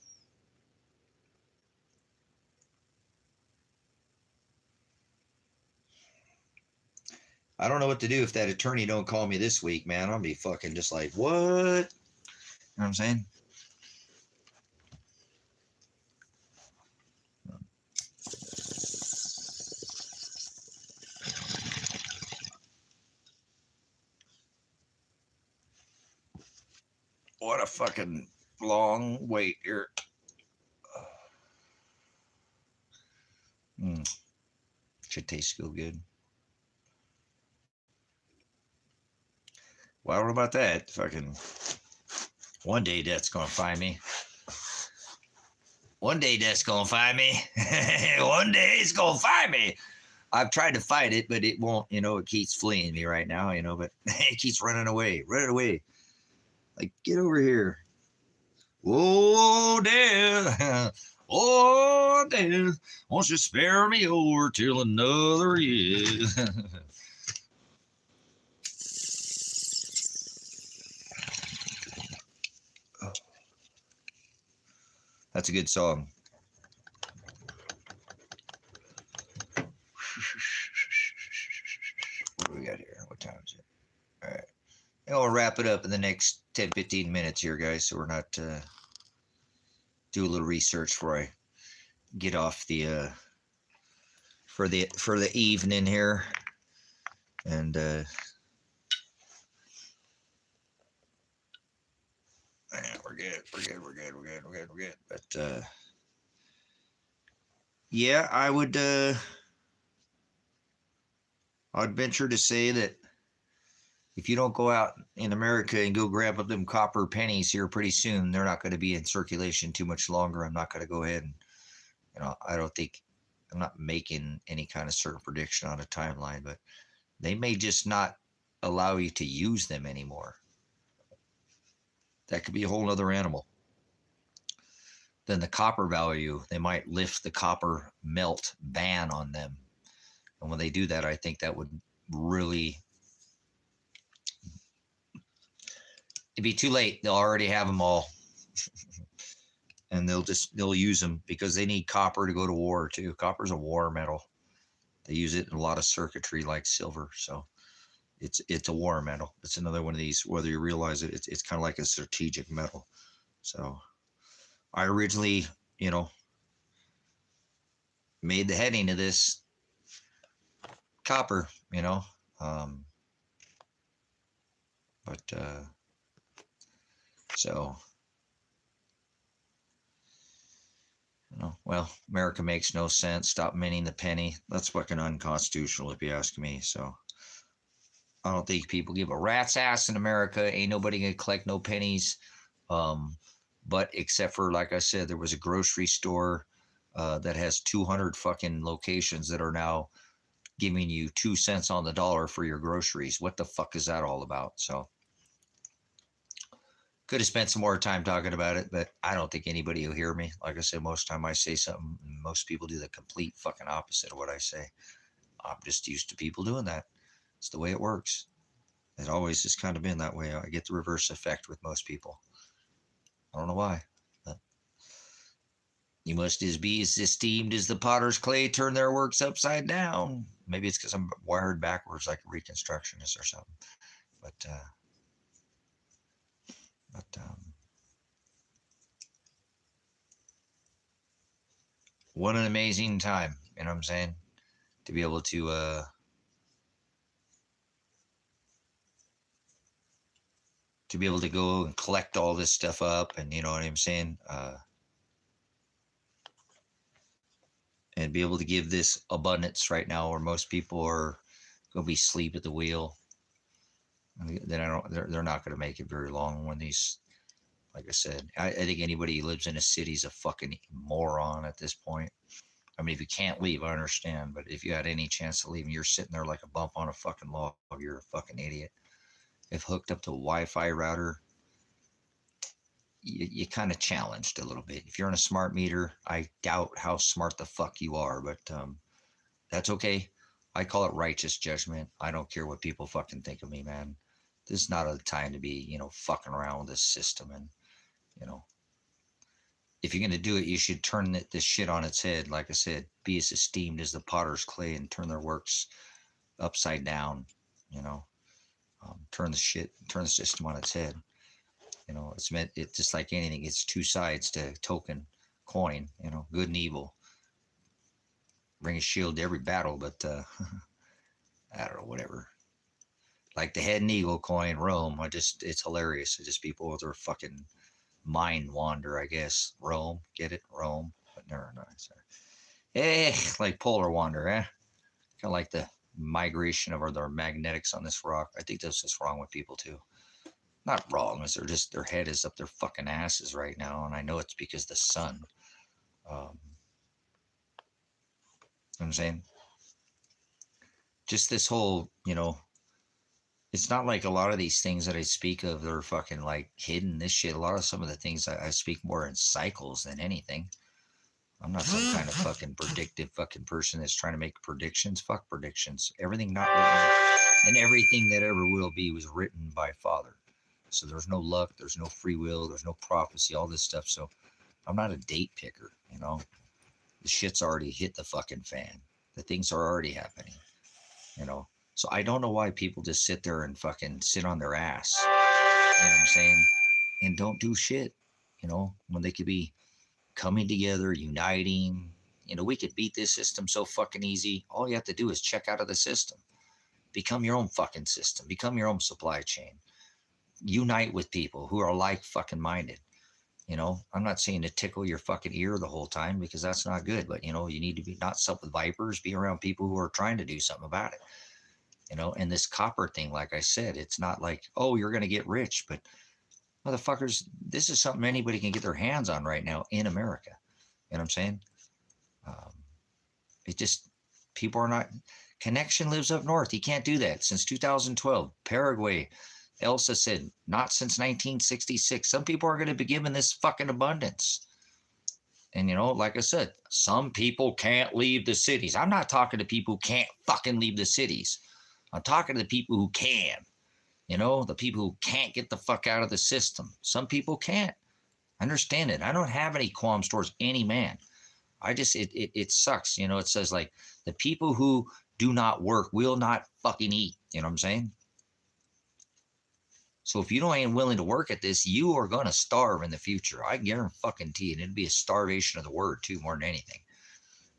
I don't know what to do if that attorney don't call me this week, man. I'll be fucking just like, what? You know what I'm saying? What a fucking long wait here. Should taste so good. Well, what about that? Fucking one day death's gonna find me. One day death's gonna find me. One day it's gonna find me. I've tried to fight it, but it won't, it keeps fleeing me right now, but it keeps running away. Like, get over here. Oh, Dad. Oh, Dad. Won't you spare me over till another year? That's a good song. What do we got here? What time is it? All right. And we'll wrap it up in the next 10, 15 minutes here, guys, so we're not do a little research before I get off the for the evening here. And we're good. But yeah, I'd venture to say that if you don't go out in America and go grab up them copper pennies here pretty soon, they're not going to be in circulation too much longer. I'm not going to go ahead and, I don't think, I'm not making any kind of certain prediction on a timeline, but They may just not allow you to use them anymore. That could be a whole other animal. Then the copper value, they might lift the copper melt ban on them. And when they do that, I think that would really, it'd be too late. They'll already have them all. And they'll use them because they need copper to go to war too. Copper's a war metal. They use it in a lot of circuitry like silver. So it's a war metal. It's another one of these, whether you realize it, it's kind of like a strategic metal. So I originally, made the heading of this copper, but so, well, America makes no sense. Stop minting the penny. That's fucking unconstitutional if you ask me. So I don't think people give a rat's ass in America. Ain't nobody gonna collect no pennies. But except for, like I said, there was a grocery store that has 200 fucking locations that are now giving you 2 cents on the dollar for your groceries. What the fuck is that all about? So could have spent some more time talking about it, but I don't think anybody will hear me. Like I said, most of the time I say something, most people do the complete fucking opposite of what I say. I'm just used to people doing that. It's the way it works. It always has kind of been that way. I get the reverse effect with most people. I don't know why. But you must be as esteemed as the potter's clay turn their works upside down. Maybe it's because I'm wired backwards like a reconstructionist or something. But what an amazing time, you know what I'm saying? To be able to go and collect all this stuff up, and you know what I'm saying? And be able to give this abundance right now, where most people are going to be asleep at the wheel. Then they're not going to make it very long when these, like I said, I think anybody who lives in a city is a fucking moron at this point. I mean, if you can't leave, I understand. But if you had any chance to leave and you're sitting there like a bump on a fucking log, you're a fucking idiot. If hooked up to a Wi-Fi router, you kind of challenged a little bit. If you're on a smart meter, I doubt how smart the fuck you are, but that's okay. I call it righteous judgment. I don't care what people fucking think of me, man. This is not a time to be, fucking around with this system. And, if you're going to do it, you should turn this shit on its head. Like I said, be as esteemed as the potter's clay and turn their works upside down, turn the system on its head. It's just like anything. It's two sides to token coin, good and evil. Bring a shield to every battle, but I don't know, whatever. Like the head and eagle coin, Rome. It's hilarious. It's just people with their fucking mind wander, I guess. Rome, get it? Rome. But never mind. Like polar wander, eh? Kind of like the migration of their magnetics on this rock. I think that's just wrong with people too. Not wrong, is their head is up their fucking asses right now, and I know it's because the sun. You know what I'm saying? Just this whole, it's not like a lot of these things that I speak of, they're fucking like hidden. This shit, a lot of some of the things I speak more in cycles than anything. I'm not some kind of fucking predictive fucking person that's trying to make predictions. Fuck predictions. Everything not written and everything that ever will be was written by Father. So there's no luck, there's no free will, there's no prophecy, all this stuff. So I'm not a date picker, The shit's already hit the fucking fan. The things are already happening, So I don't know why people just sit there and fucking sit on their ass, you know what I'm saying? And don't do shit, when they could be coming together, uniting. We could beat this system so fucking easy. All you have to do is check out of the system. Become your own fucking system. Become your own supply chain. Unite with people who are like fucking minded. I'm not saying to tickle your fucking ear the whole time, because that's not good, but you need to be not sup with vipers, be around people who are trying to do something about it. And this copper thing, like I said, it's not like, oh, you're going to get rich, but motherfuckers, this is something anybody can get their hands on right now in America. You know what I'm saying? People are not. Connection lives up north. He can't do that since 2012. Paraguay, Elsa said, not since 1966. Some people are going to be given this fucking abundance. And, you know, like I said, some people can't leave the cities. I'm not talking to people who can't fucking leave the cities. I'm talking to the people who can. You know, the people who can't get the fuck out of the system. Some people can't. Understand it. I don't have any qualms towards any man. I just, it sucks. You know, it says like the people who do not work will not fucking eat. You know what I'm saying? So if you don't ain't willing to work at this, you are going to starve in the future. I guarantee you. And it'd be a starvation of the word too, more than anything.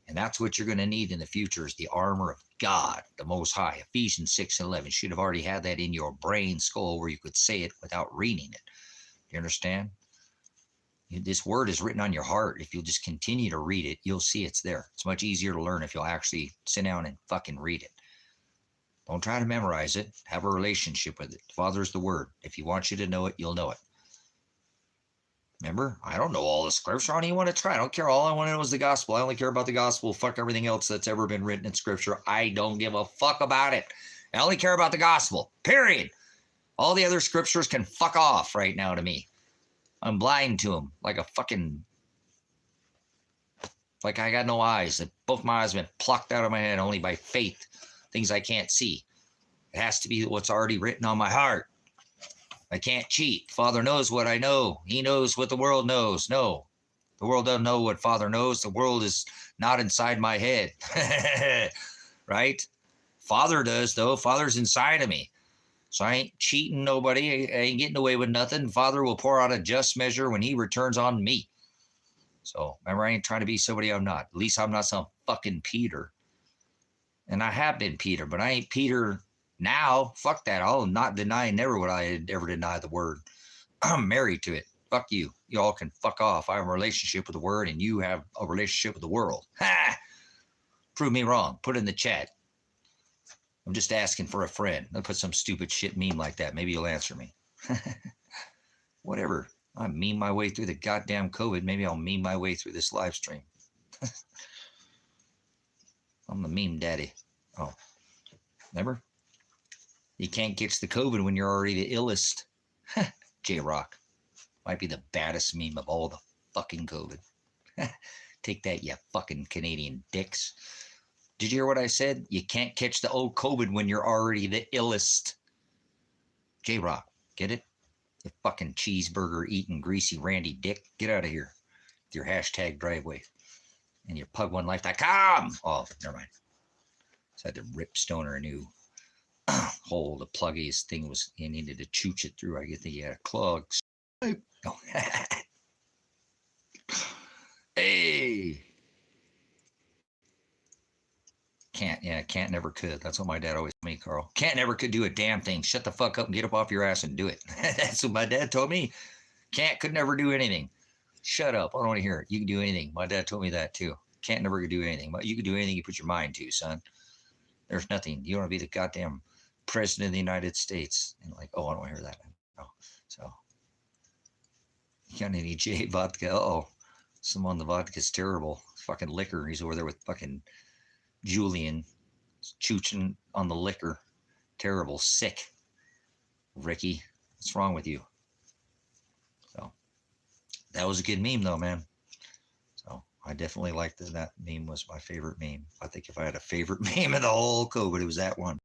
And that's what you're going to need in the future is the armor of God, the Most High. Ephesians 6:11 should have already had that in your brain skull where you could say it without reading it. Do you understand? This word is written on your heart. If you'll just continue to read it, you'll see it's there. It's much easier to learn if you'll actually sit down and fucking read it. Don't try to memorize it. Have a relationship with it. Father's the word. If he wants you to know it, you'll know it. Remember, I don't know all the scripture. I don't even want to try. I don't care. All I want to know is the gospel. I only care about the gospel. Fuck everything else that's ever been written in scripture. I don't give a fuck about it. I only care about the gospel. Period. All the other scriptures can fuck off right now to me. I'm blind to them like a fucking, like I got no eyes. Both my eyes have been plucked out of my head only by faith. Things I can't see. It has to be what's already written on my heart. I can't cheat. Father knows what I know. He knows what the world knows. No, the world doesn't know what Father knows. The world is not inside my head. Right? Father does, though. Father's inside of me. So I ain't cheating nobody. I ain't getting away with nothing. Father will pour out a just measure when he returns on me. So remember, I ain't trying to be somebody I'm not. At least I'm not some fucking Peter. And I have been Peter, but I ain't Peter now. Fuck that. I'll not deny, never would I ever deny the word. I'm married to it. Fuck you. You all can fuck off. I have a relationship with the word and you have a relationship with the world. Ha! Prove me wrong. Put it in the chat. I'm just asking for a friend. I'll put some stupid shit meme like that. Maybe you'll answer me. Whatever. I meme my way through the goddamn COVID. Maybe I'll meme my way through this live stream. I'm the meme daddy. Oh, remember? You can't catch the COVID when you're already the illest. J-Rock. Might be the baddest meme of all the fucking COVID. Take that, you fucking Canadian dicks. Did you hear what I said? You can't catch the old COVID when you're already the illest. J-Rock, get it? You fucking cheeseburger eating greasy Randy dick. Get out of here with your hashtag driveway and your pug1life.com. Oh, never mind. So I had to rip Stoner a new hole. The pluggiest thing was, he needed to chooch it through. I think he had a clog. Oh. Hey. Can't never could. That's what my dad always told me, Carl. Can't never could do a damn thing. Shut the fuck up and get up off your ass and do it. That's what my dad told me. Could never do anything. Shut up. I don't want to hear it. You can do anything. My dad told me that too. Can't never do anything. You can do anything you put your mind to, son. There's nothing. You want to be the goddamn president of the United States. And like, oh, I don't want to hear that. No. So, you got any J vodka? Oh, some on the vodka's terrible. Fucking liquor. He's over there with fucking Julian chooching on the liquor. Terrible. Sick. Ricky, what's wrong with you? So, that was a good meme though, man. So, I definitely liked that. That meme was my favorite meme. I think if I had a favorite meme of the whole COVID, it was that one.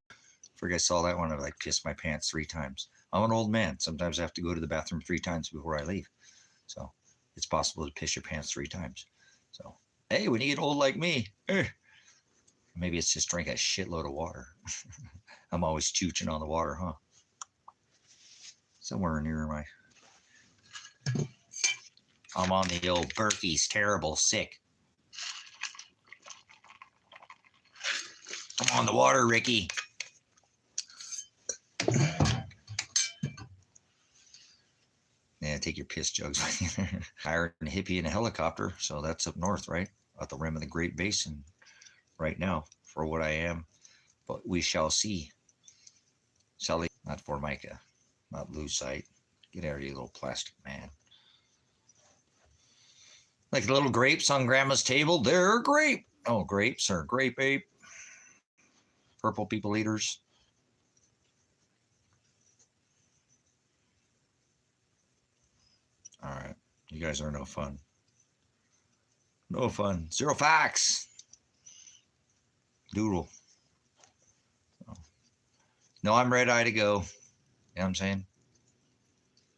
I I saw that one, I like pissed my pants 3 times. I'm an old man. Sometimes I have to go to the bathroom 3 times before I leave. So it's possible to piss your pants 3 times. So, hey, when you get old like me, maybe it's just drink a shitload of water. I'm always chooching on the water, huh? Somewhere near my... I'm on the old Berkey's terrible sick. I'm on the water, Ricky. Yeah, take your piss jugs. Hired a hippie in a helicopter, so that's up north, right? At the rim of the Great Basin right now, for what I am. But we shall see. Sully, not Formica, not lose sight. Get out of here, little plastic man. Like the little grapes on Grandma's table, they're grape. Oh, grapes are grape ape. Purple people eaters. All right. You guys are no fun. No fun. Zero facts. Doodle. No, I'm red-eye to go. You know what I'm saying?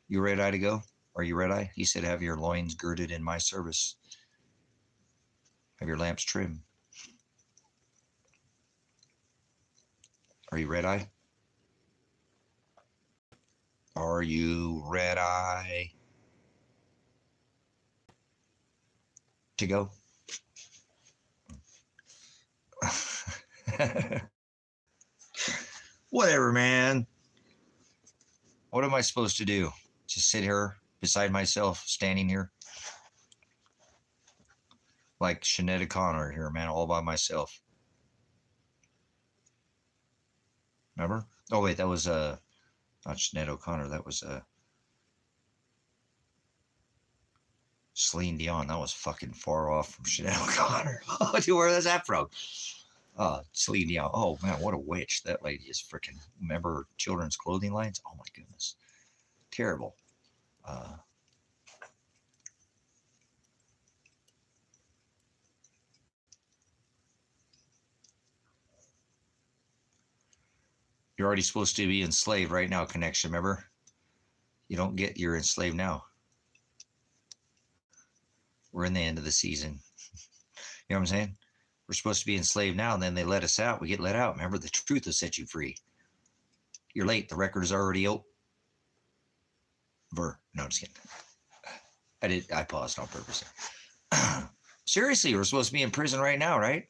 You red-eye to go? Are you red-eye? He said, have your loins girded in my service. Have your lamps trimmed. Are you red-eye? Are you red-eye to go? Whatever, man. What am I supposed to do? Just sit here beside myself, standing here? Like Sinead O'Connor here, man, all by myself. Remember? Oh, wait, that was not Sinead O'Connor. That was Celine Dion. That was fucking far off from Sinead O'Connor. Oh, dude, where is that from? Celine Dion. Oh, man, what a witch. That lady is freaking, remember her children's clothing lines? Oh, my goodness. Terrible. You're already supposed to be enslaved right now, connection, remember? You don't get, you're enslaved now. We're in the end of the season. You know what I'm saying? We're supposed to be enslaved now, and then they let us out. We get let out. Remember, the truth will set you free. You're late. The record is already over. No, I'm just kidding. I paused on purpose. Seriously, we're supposed to be in prison right now, right?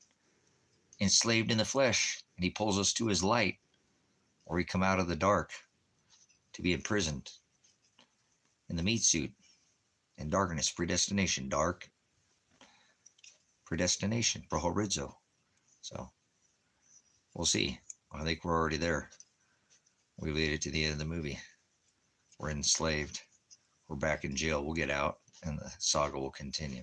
Enslaved in the flesh. And he pulls us to his light, or we come out of the dark to be imprisoned in the meat suit, in darkness, predestination, dark, predestination, prohorizo. So we'll see. I think we're already there. We made it to the end of the movie. We're enslaved. We're back in jail. We'll get out, and the saga will continue.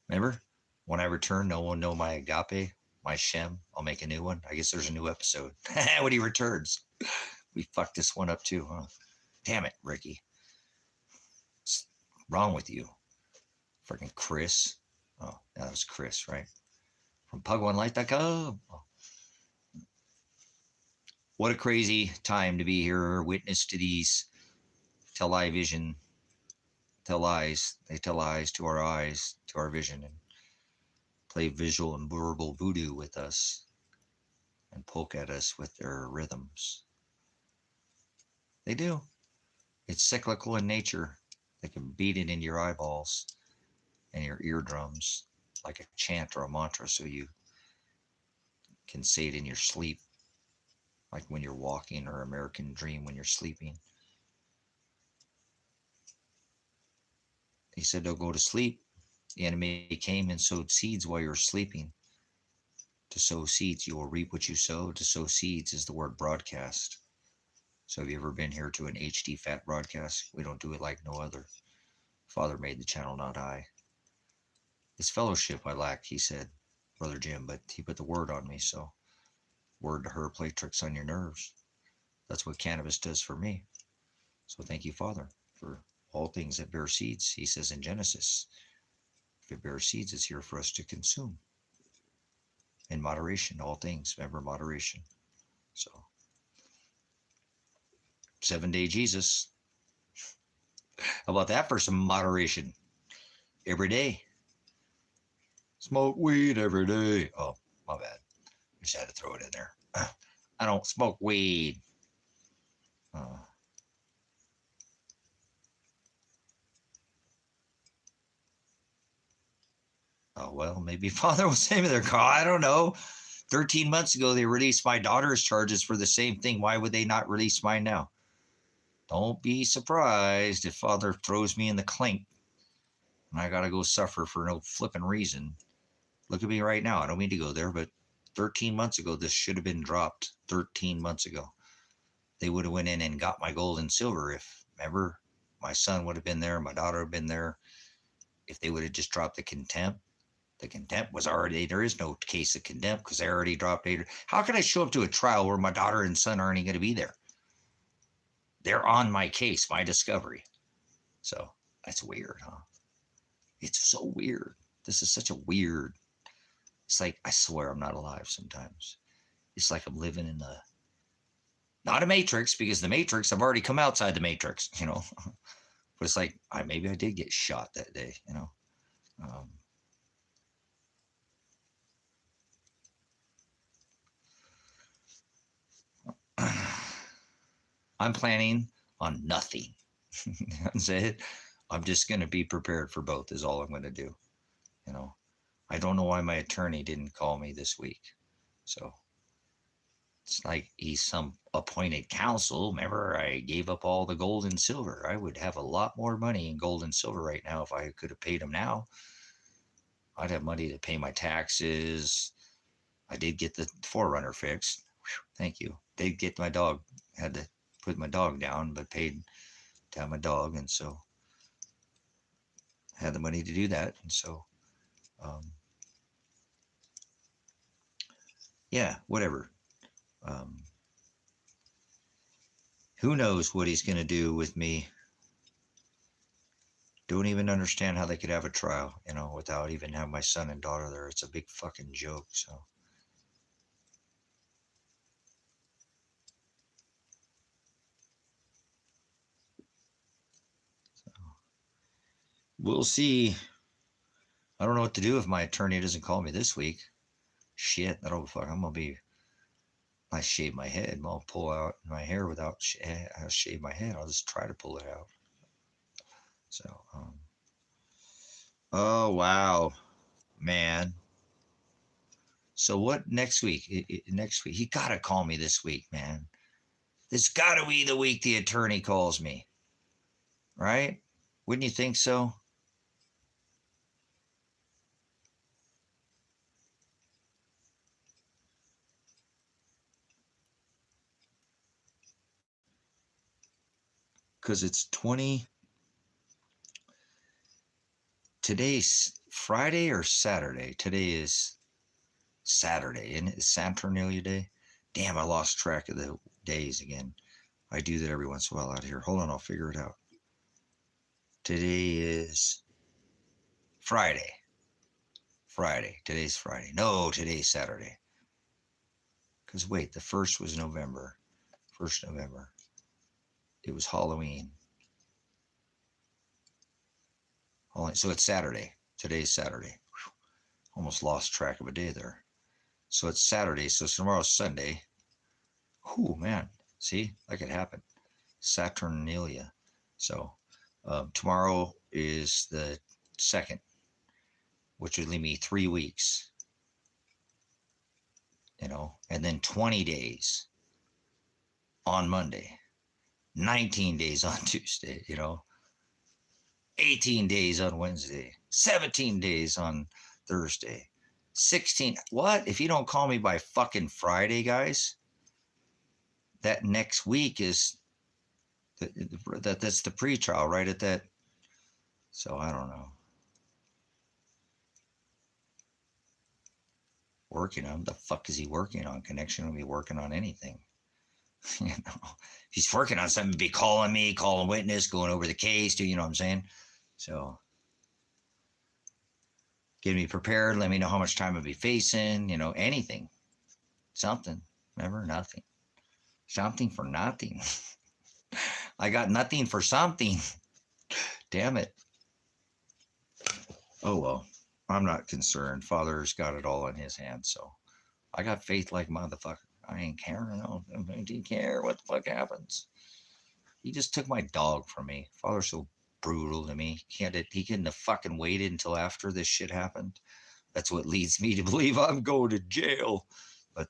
Remember? When I return, no one know my Agape, my Shem. I'll make a new one. I guess there's a new episode. When he returns. We fucked this one up too, huh? Damn it, Ricky. What's wrong with you? Freaking Chris. Oh, that was Chris, right? From pug1light.com. Oh. What a crazy time to be here, witness to these television, tell lies. They tell lies to our eyes, to our vision, and play visual and verbal voodoo with us and poke at us with their rhythms. They do. It's cyclical in nature. They can beat it in your eyeballs and your eardrums like a chant or a mantra, so you can say it in your sleep, like when you're walking, or American Dream when you're sleeping. He said, don't go to sleep. The enemy came and sowed seeds while you're sleeping. To sow seeds, you will reap what you sow. To sow seeds is the word broadcast. So have you ever been here to an HD fat broadcast? We don't do it like no other. Father made the channel, not I. It's fellowship I lack, he said, Brother Jim, but he put the word on me, so word to her, play tricks on your nerves. That's what cannabis does for me. So thank you, Father, for all things that bear seeds. He says in Genesis, if it bears seeds, it's here for us to consume. In moderation, all things, remember moderation. So, 7-day Jesus. How about that for some moderation? Every day. Smoke weed every day. Oh, my bad. I just had to throw it in there. I don't smoke weed. Oh, well, maybe Father was saying their call. I don't know. 13 months ago, they released my daughter's charges for the same thing. Why would they not release mine now? Don't be surprised if Father throws me in the clink and I got to go suffer for no flipping reason. Look at me right now. I don't mean to go there, but 13 months ago, this should have been dropped. 13 months ago. They would have went in and got my gold and silver if, remember, my son would have been there, my daughter would have been there. If they would have just dropped the contempt, The contempt was already, there is no case of contempt because they already dropped 8. How can I show up to a trial where my daughter and son aren't going to be there? They're on my case, my discovery. So that's weird, huh? It's so weird. This is such a weird, it's like, I swear I'm not alive sometimes. It's like I'm living in the, not a matrix, because the matrix, I've already come outside the matrix, you know. But it's like, maybe I did get shot that day, you know. I'm planning on nothing. That's it. I'm just going to be prepared for both is all I'm going to do. You know, I don't know why my attorney didn't call me this week. So it's like he's some appointed counsel. Remember, I gave up all the gold and silver. I would have a lot more money in gold and silver right now if I could have paid him now. I'd have money to pay my taxes. I did get the Forerunner fixed. Whew, thank you. Did get my dog. Had to put my dog down, but paid to have my dog, and so had the money to do that. And so, yeah, whatever. Who knows what he's going to do with me? Don't even understand how they could have a trial, you know, without even having my son and daughter there. It's a big fucking joke. So. We'll see. I don't know what to do if my attorney doesn't call me this week. Shit, that'll fuck. I'm gonna be. I shave my head. I'll pull out my hair without. I'll shave my head. I'll just try to pull it out. So. Oh wow, man. So what next week? Next week, he gotta call me this week, man. This gotta be the week the attorney calls me, right? Wouldn't you think so? Because it's 20. Today's Friday or Saturday? Today is Saturday, and it's Saturnalia Day. Damn, I lost track of the days again. I do that every once in a while out here. Hold on, I'll figure it out. Today is Friday. Friday. Today's Friday. No, today's Saturday. Because wait, the 1st was November. 1st November. It was Halloween. So it's Saturday. Today's Saturday. Whew. Almost lost track of a day there. So it's Saturday. So tomorrow's Sunday. Oh man, see, that could happen. Saturnalia. So tomorrow is the 2nd, which would leave me 3 weeks, you know, and then 20 days on Monday, 19 days on Tuesday, you know, 18 days on Wednesday, 17 days on Thursday, 16. What? If you don't call me by fucking Friday, guys, that next week is that's the pre-trial right at that. So I don't know. Working on the fuck is he working on? Connection will be working on anything. You know, if he's working on something, be calling me, calling witness, going over the case, you know what I'm saying? So get me prepared, let me know how much time I'll be facing, you know, anything. Something. Never nothing. Something for nothing. I got nothing for something. Damn it. Oh well. I'm not concerned. Father's got it all in his hands, so I got faith like motherfucker. I ain't caring. No, I didn't care what the fuck happens. He just took my dog from me. Father's so brutal to me. He couldn't have fucking waited until after this shit happened. That's what leads me to believe I'm going to jail. But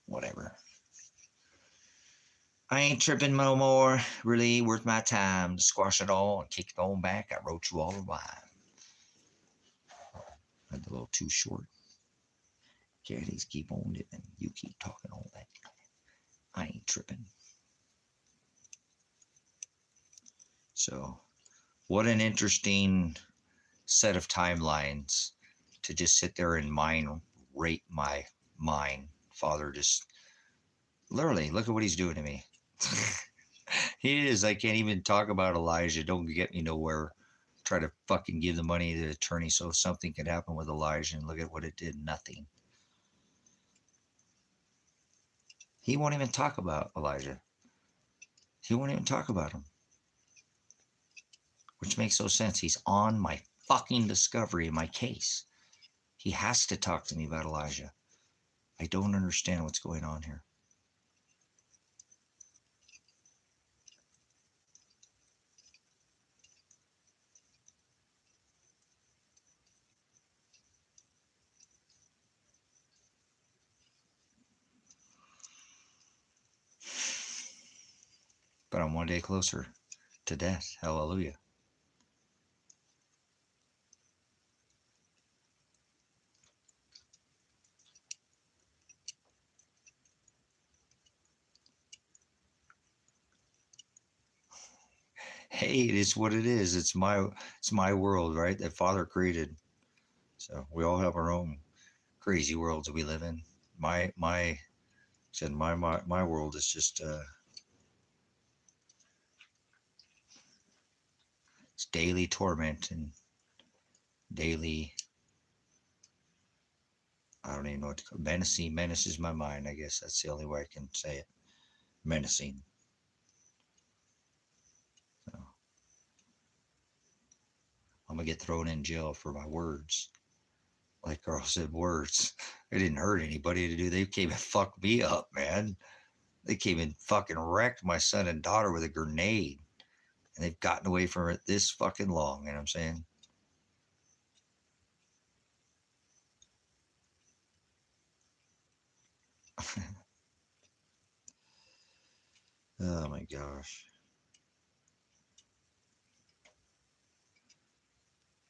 whatever. I ain't tripping no more. Really worth my time to squash it all and kick it on back. I wrote you all a line. That's a little too short. Caddies keep on dipping. You keep talking all that. I ain't tripping. So, what an interesting set of timelines to just sit there and rate my mind. Father, just literally look at what he's doing to me. He is. I can't even talk about Elijah. Don't get me nowhere. Try to fucking give the money to the attorney so something could happen with Elijah, and look at what it did. Nothing. He won't even talk about Elijah. He won't even talk about him, which makes no sense. He's on my fucking discovery in my case. He has to talk to me about Elijah. I don't understand what's going on here. But I'm one day closer to death. Hallelujah. Hey, it is what it is. It's my world, right? That Father created. So we all have our own crazy worlds that we live in. My said my world is just it's daily torment and daily, I don't even know what to call it. Menacing menaces my mind. I guess that's the only way I can say it. Menacing. So I'm gonna get thrown in jail for my words. Like Carl said, words. It didn't hurt anybody to do. They came and fucked me up, man. They came and fucking wrecked my son and daughter with a grenade. And they've gotten away from it this fucking long. You know what I'm saying? Oh my gosh.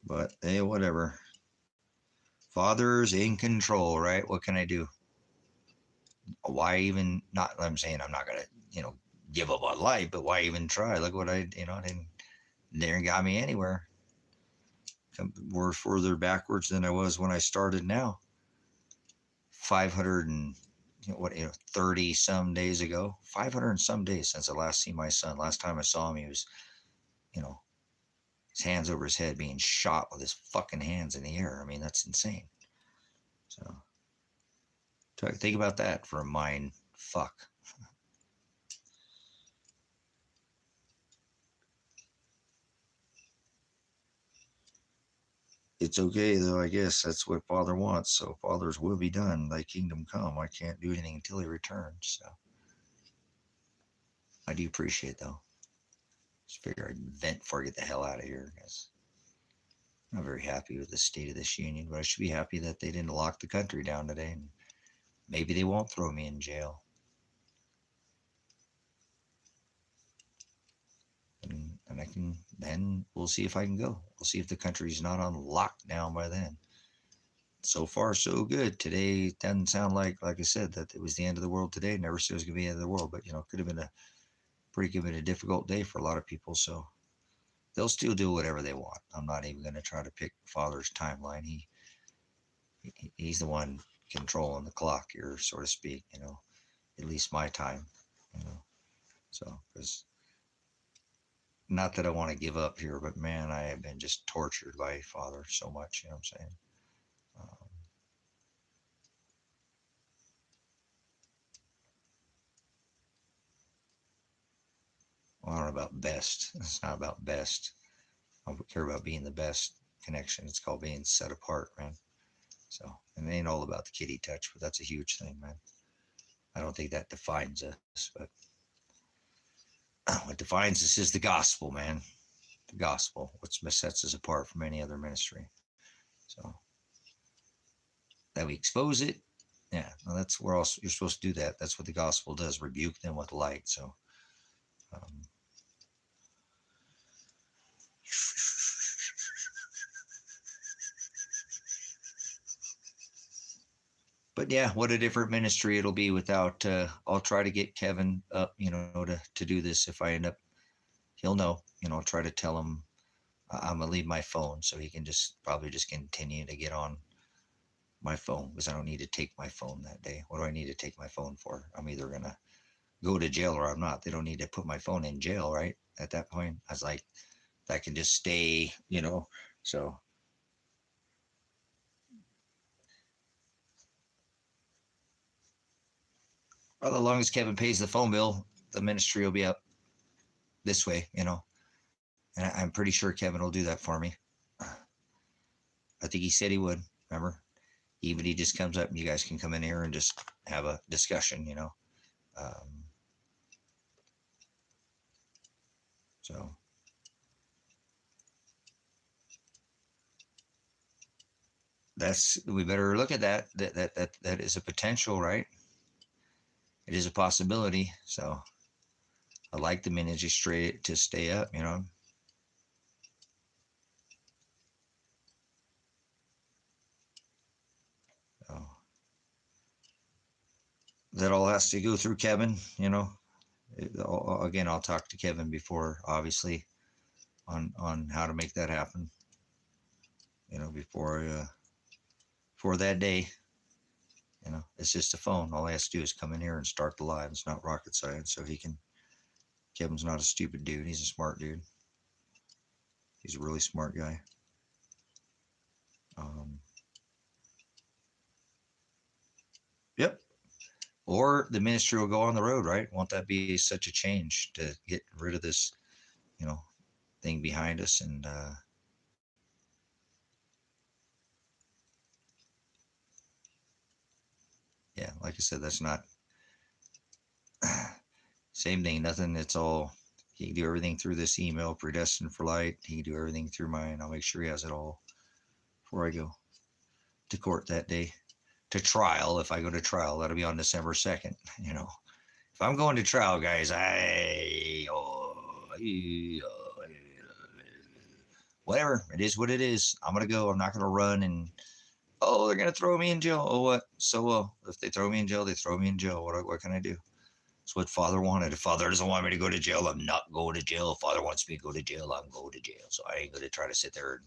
But hey, whatever. Father's in control, right? What can I do? Why even not? I'm saying I'm not gonna, give up on life, but why even try? Look what I didn't. Never got me anywhere. We're further backwards than I was when I started. Now, 500 and 30 some days ago. 500 and some days since I last seen my son. Last time I saw him, he was, you know, his hands over his head being shot with his fucking hands in the air. I mean, that's insane. So think about that for a mind fuck. It's okay though, I guess that's what Father wants. So Father's will be done, thy kingdom come. I can't do anything until he returns. So I do appreciate though. Just figure I'd vent before I get the hell out of here, because I'm not very happy with the state of this union, but I should be happy that they didn't lock the country down today, and maybe they won't throw me in jail. And I can, then we'll see if I can go. We'll see if the country's not on lockdown by then. So far, so good. Today doesn't sound like I said, that it was the end of the world today. Never said it was going to be the end of the world, but it could have been a difficult day for a lot of people. So they'll still do whatever they want. I'm not even going to try to pick Father's timeline. He's the one controlling the clock here, so to speak. At least my time. So because not that I want to give up here, but man, I have been just tortured by Father so much. You know what I'm saying? Um, well, I don't know about best. It's not about best. I don't care about being the best connection. It's called being set apart, man. So, and it ain't all about the kitty touch, but that's a huge thing, man. I don't think that defines us, but what defines us is the gospel, man. The gospel, which sets us apart from any other ministry. So that we expose it. Yeah, well, that's where else you're supposed to do that. That's what the gospel does, rebuke them with light. So, um, but yeah, what a different ministry it'll be without. I'll try to get Kevin up, to do this if I end up he'll know. Try to tell him I'm gonna leave my phone so he can just probably just continue to get on my phone because I don't need to take my phone that day. What do I need to take my phone for? I'm either gonna go to jail or I'm not. They don't need to put my phone in jail, right? At that point, I was like, I can just stay, So, well, as long as Kevin pays the phone bill, the ministry will be up this way. And I'm pretty sure Kevin will do that for me. I think he said he would. Remember, even he just comes up and you guys can come in here and just have a discussion. Um, so we better look at that. That is a potential, right? It is a possibility. So I like the ministry to stay up. So that all has to go through Kevin. Again, I'll talk to Kevin before, obviously, on how to make that happen. Before that day. It's just a phone. All he has to do is come in here and start the live. It's not rocket science. So Kevin's not a stupid dude. He's a smart dude. He's a really smart guy. Yep. Or the ministry will go on the road, right? Won't that be such a change to get rid of this, thing behind us? And yeah, like I said, that's not same thing. Nothing. It's all. He can do everything through this email, Predestined4light. He can do everything through mine. I'll make sure he has it all before I go to court that day. To trial, if I go to trial, that'll be on December 2nd. If I'm going to trial, guys, whatever, it is what it is. I'm going to go. I'm not going to run and, they're going to throw me in jail. Oh, what? So, if they throw me in jail, they throw me in jail. What can I do? It's what Father wanted. If Father doesn't want me to go to jail, I'm not going to jail. If Father wants me to go to jail, I'm going to jail. So I ain't going to try to sit there and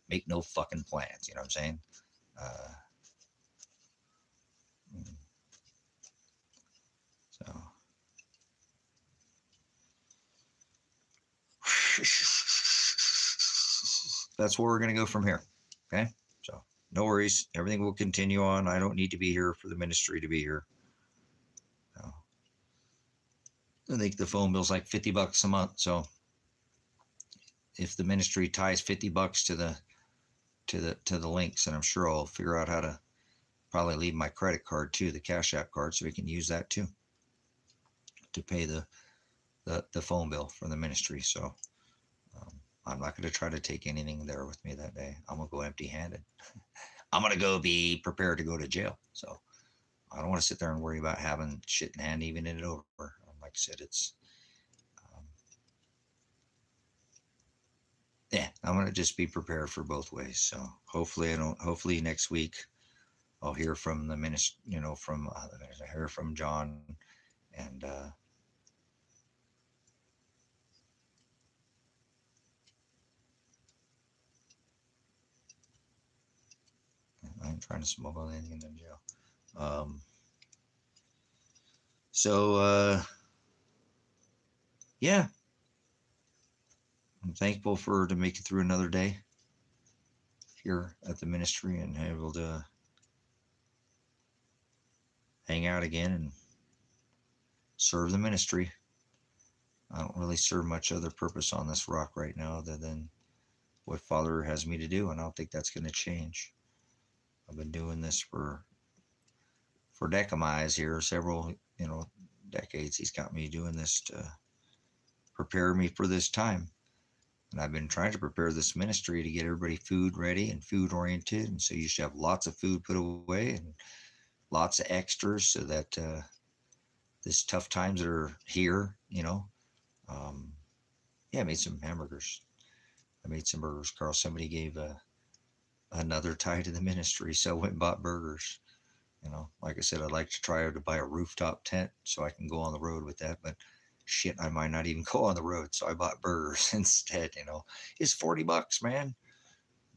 make no fucking plans. You know what I'm saying? So that's where we're going to go from here. Okay. So no worries. Everything will continue on. I don't need to be here for the ministry to be here. So, I think the phone bill's like $50 a month. So if the ministry ties $50 to the links, and I'm sure I'll figure out how to probably leave my credit card too, the CashApp card, so we can use that too to pay the phone bill for the ministry. So I'm not going to try to take anything there with me that day. I'm going to go empty-handed. I'm going to go be prepared to go to jail. So I don't want to sit there and worry about having shit in hand, even in it over. Like I said, it's I'm going to just be prepared for both ways. So hopefully next week I'll hear from the minister, I hear from John, and I ain't trying to smuggle anything in jail. Yeah, I'm thankful to make it through another day here at the ministry and able to hang out again and serve the ministry. I don't really serve much other purpose on this rock right now other than what Father has me to do, and I don't think that's going to change. I've been doing this for decades here, several decades. He's got me doing this to prepare me for this time, and I've been trying to prepare this ministry to get everybody food ready and food oriented, and so you should have lots of food put away and lots of extras so that this tough times that are here, I made some hamburgers. I made some burgers. Carl, somebody gave another tie to the ministry, so I went and bought burgers. Like I said, I'd like to try to buy a rooftop tent so I can go on the road with that, but shit, I might not even go on the road. So I bought burgers instead, It's $40, man.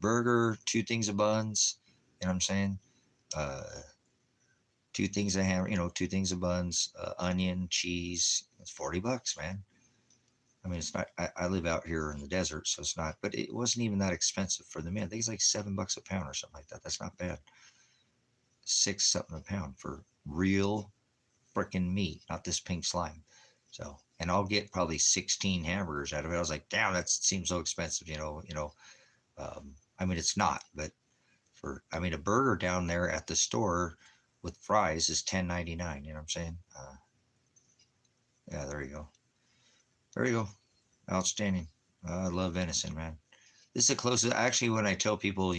Burger, 2 things of buns, you know what I'm saying? Uh, 2 things of ham, 2 things of buns, onion, cheese. It's $40, man. I mean, it's not, I live out here in the desert, so it's not, but it wasn't even that expensive for the meal. I think it's like $7 a pound or something like that. That's not bad. 6 something a pound for real freaking meat, not this pink slime. So, and I'll get probably 16 hamburgers out of it. I was like, damn, that seems so expensive, I mean, it's not, but a burger down there at the store with fries is $10.99. You know what I'm saying? Yeah, there you go. There you go. Outstanding. I love venison, man. This is the closest. Actually, when I tell people,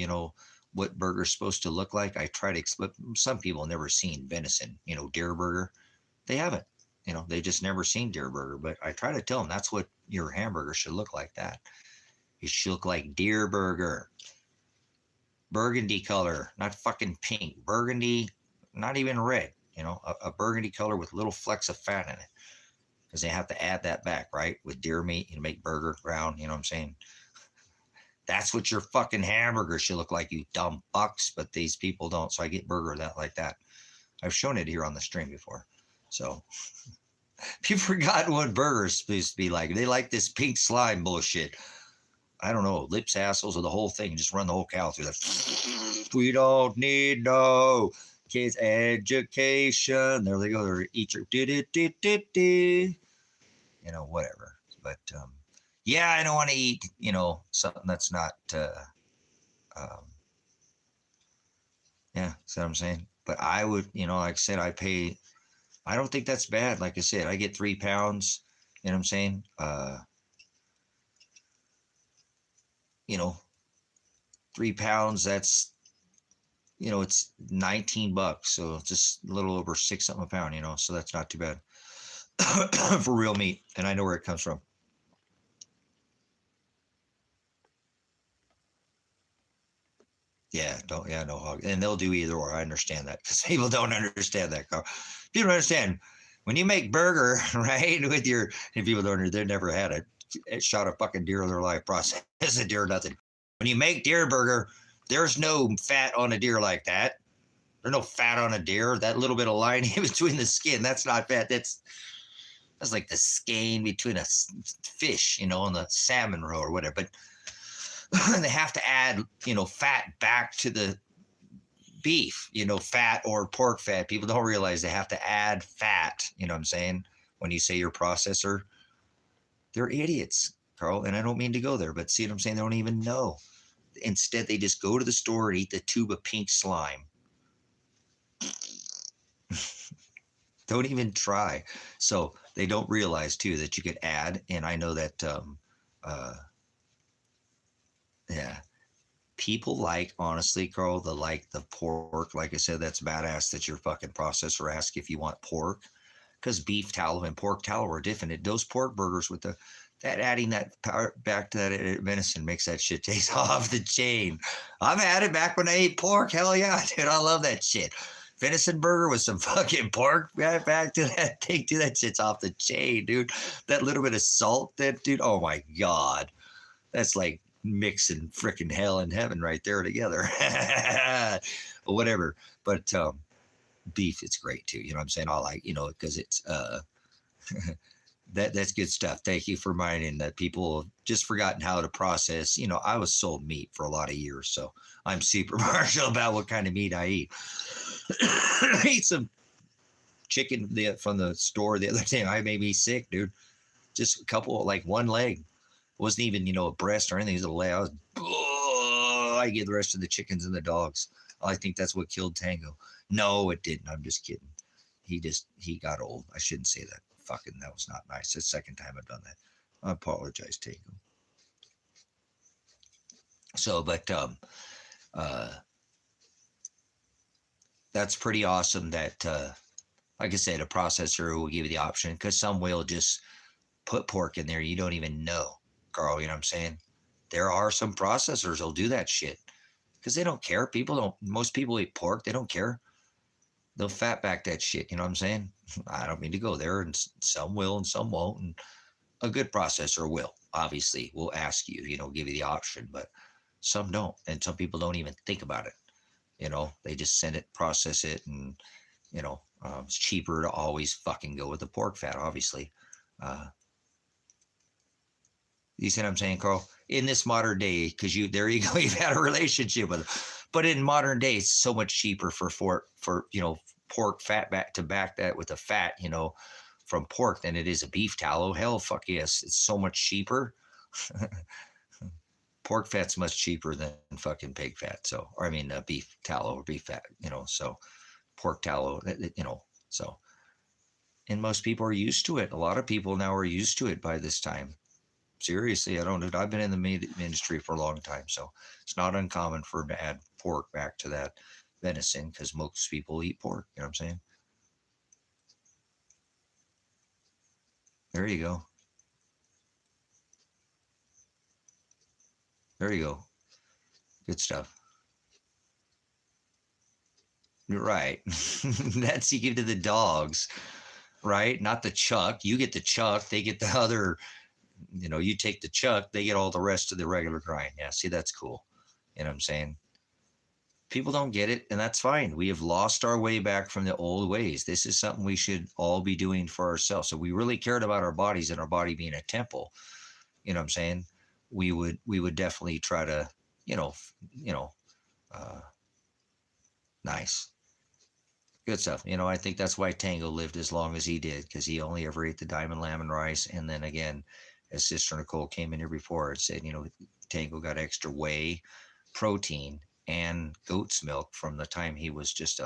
what burger's supposed to look like, I try to explain. Some people never seen venison, deer burger. They haven't. They just never seen deer burger. But I try to tell them that's what your hamburger should look like. That it should look like deer burger, burgundy color, not fucking pink. Burgundy, not even red. A burgundy color with little flecks of fat in it. Because they have to add that back, right? With deer meat, make burger ground, you know what I'm saying? That's what your fucking hamburger should look like, you dumb fucks, but these people don't. So I get burger like that. I've shown it here on the stream before. So people forgotten what burger's supposed to be like. They like this pink slime bullshit. I don't know, lips, assholes, or the whole thing. Just run the whole cow through that. We don't need no kids education. There they go. They're eat your whatever. But yeah, I don't want to eat, something that's not yeah, see what I'm saying? But I would, like I said, I don't think that's bad. Like I said, I get 3 pounds, you know what I'm saying? 3 pounds, that's, it's $19. So it's just a little over 6 something a pound, so that's not too bad for real meat. And I know where it comes from. Yeah, no hog. And they'll do either or. I understand that because people don't understand that. People don't understand when you make burger, right? With if people don't, they've never had it shot a fucking deer in their life process. A deer, nothing. When you make deer burger, there's no fat on a deer like that. There's no fat on a deer. That little bit of line in between the skin, that's not fat. That's like the skein between a fish, and the salmon roe or whatever. But they have to add, fat back to the beef, fat or pork fat. People don't realize they have to add fat. You know what I'm saying? When you say your processor, they're idiots, Carl. And I don't mean to go there, but see what I'm saying? They don't even know. Instead, they just go to the store and eat the tube of pink slime. Don't even try. So they don't realize too that you could add, and I know that yeah, people like, honestly, Carl, the pork. Like I said, that's badass that your fucking processor asks if you want pork, because beef tallow and pork tallow are different. Those pork burgers with that adding that power back to that venison makes that shit taste off the chain. I've had it back when I ate pork. Hell yeah, dude, I love that shit. Venison burger with some fucking pork back to that thing, dude. That shit's off the chain, dude. That little bit of salt, dude. Oh my god, that's like mixing freaking hell and heaven right there together. Whatever. But beef, it's great too. You know what I'm saying? I like, because it's that's good stuff. Thank you for reminding that people have just forgotten how to process. I was sold meat for a lot of years, so I'm super partial about what kind of meat I eat. I ate some chicken from the store the other day. I made me sick, dude. Just a couple, like one leg. It wasn't even, a breast or anything. It was a leg. I get the rest of the chickens and the dogs. I think that's what killed Tango. No, it didn't. I'm just kidding. He got old. I shouldn't say that. Fucking, that was not nice. It's the second time I've done that. I apologize, Tango. So, but that's pretty awesome that, like I said, a processor will give you the option, because some will just put pork in there. You don't even know, Carl. You know what I'm saying? There are some processors that'll do that shit because they don't care. Most people eat pork. They don't care. they'll fat back that shit. You know what I'm saying? I don't mean to go there, and some will and some won't. And a good processor will, obviously, will ask you, give you the option, but some don't. And some people don't even think about it. They just send it, process it, and, it's cheaper to always fucking go with the pork fat, obviously. You see what I'm saying, Carl? In this modern day, because there you go, you've had a relationship with it. But in modern days, it's so much cheaper for pork fat back that with the fat, from pork than it is a beef tallow. Hell, fuck yes, it's so much cheaper. Pork fat's much cheaper than fucking pig fat. So, or I mean, beef tallow or beef fat. So pork tallow. So, and most people are used to it. A lot of people now are used to it by this time. Seriously, I've been in the meat industry for a long time, so it's not uncommon for them to add pork back to that venison because most people eat pork. You know what I'm saying? There you go. There you go. Good stuff. You're right. That's you give to the dogs, right? Not the chuck. You get the chuck. They get the other. You take the chuck. They get all the rest of the regular grind. Yeah. See, that's cool. You know what I'm saying? People don't get it, and that's fine. We have lost our way back from the old ways. This is something we should all be doing for ourselves. So we really cared about our bodies and our body being a temple. You know what I'm saying? We would definitely try to, nice. Good stuff. I think that's why Tango lived as long as he did, because he only ever ate the diamond lamb and rice. And then again, as Sister Nicole came in here before, it said, Tango got extra whey, protein, and goat's milk from the time he was just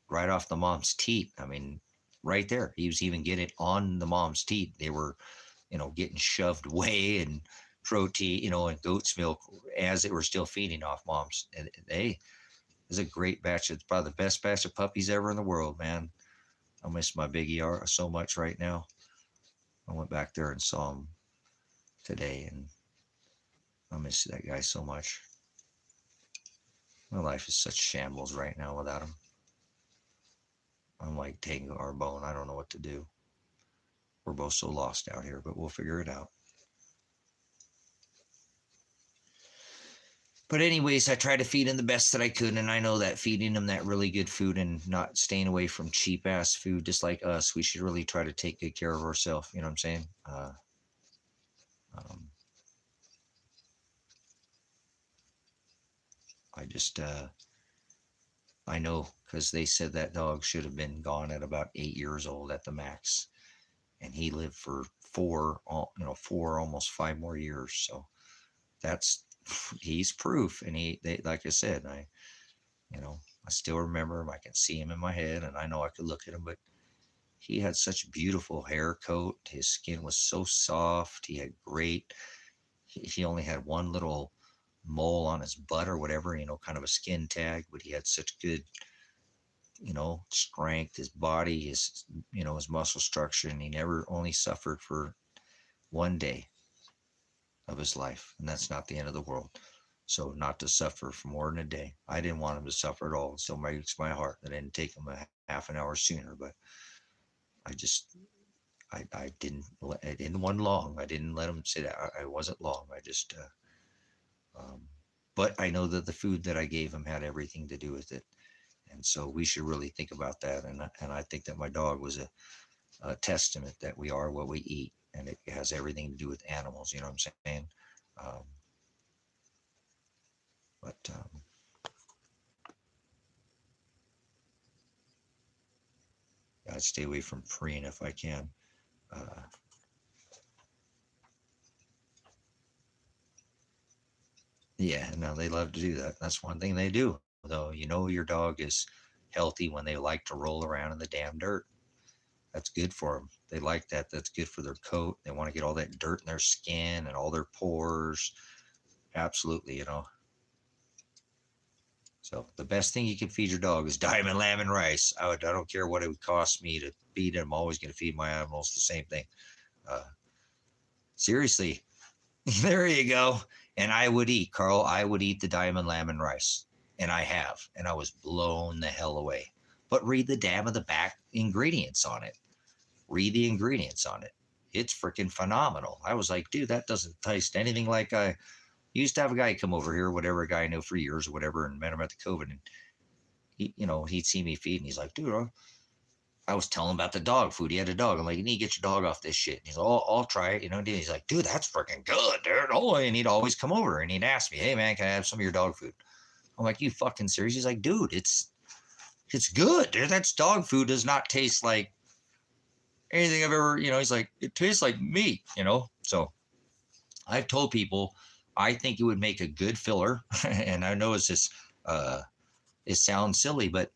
right off the mom's teat. I mean, right there. He was even getting it on the mom's teat. They were, getting shoved whey and protein, and goat's milk as they were still feeding off moms. And they, it's a great batch. It's probably the best batch of puppies ever in the world, man. I miss my big ER so much right now. I went back there and saw him today, and I miss that guy so much. My life is such shambles right now without him. I'm like Tango or Bone. I don't know what to do. We're both so lost out here, but we'll figure it out. But anyways, I try to feed him the best that I could, and I know that feeding him that really good food and not staying away from cheap ass food, just like us, we should really try to take good care of ourselves. You know what I'm saying? I know, because they said that dog should have been gone at about 8 years old at the max, and he lived for four, almost 5 more years. So he's proof. And like I said, I still remember him. I can see him in my head, and I know I could look at him, but he had such beautiful hair coat. His skin was so soft. He had he only had one little mole on his butt or whatever, kind of a skin tag, but he had such good, strength, his body, his muscle structure, and he never only suffered for one day of his life, and that's not the end of the world. So not to suffer for more than a day. I didn't want him to suffer at all. It still breaks my heart that I didn't take him a half an hour sooner, but I didn't want long. I didn't let him sit out. I wasn't long. But I know that the food that I gave him had everything to do with it. And so we should really think about that. And I think that my dog was a testament that we are what we eat, and it has everything to do with animals. You know what I'm saying? I'd stay away from preen if I can. Yeah, no, they love to do that. That's one thing they do. Though your dog is healthy when they like to roll around in the damn dirt. That's good for them. They like that. That's good for their coat. They want to get all that dirt in their skin and all their pores. Absolutely, So the best thing you can feed your dog is diamond lamb and rice. I don't care what it would cost me to feed them. I'm always going to feed my animals the same thing. Seriously, there you go. And I would eat, Carl. I would eat the diamond lamb and rice, and I have, and I was blown the hell away. but read the damn of the back ingredients on it. Read the ingredients on it. It's freaking phenomenal. I was like, dude, that doesn't taste anything like I used to have a guy come over here, whatever, a guy I know for years or whatever, and met him at the COVID, and he, he'd see me feed, and he's like, dude, I was telling him about the dog food. He had a dog. I'm like, you need to get your dog off this shit. And he's like, oh, I'll try it. And he's like, dude, that's freaking good, dude. Oh, and he'd always come over and he'd ask me, hey man, can I have some of your dog food? I'm like, you fucking serious? He's like, dude, it's good, dude. That's dog food. Does not taste like anything I've ever, he's like, it tastes like meat, So I've told people I think it would make a good filler. And I know it's just, it sounds silly, but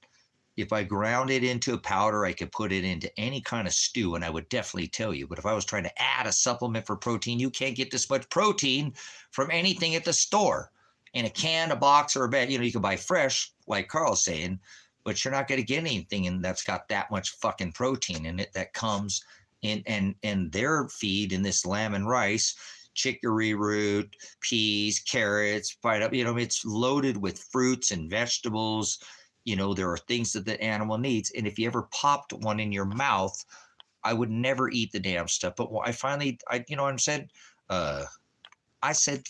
if I ground it into a powder, I could put it into any kind of stew, and I would definitely tell you. But if I was trying to add a supplement for protein, you can't get this much protein from anything at the store. In a can, a box, or a bag, you can buy fresh, like Carl's saying, but you're not going to get anything that's got that much fucking protein in it that comes in and their feed in this lamb and rice, chicory root, peas, carrots, it's loaded with fruits and vegetables. There are things that the animal needs. And if you ever popped one in your mouth, I would never eat the damn stuff. But I finally, I said, fuck,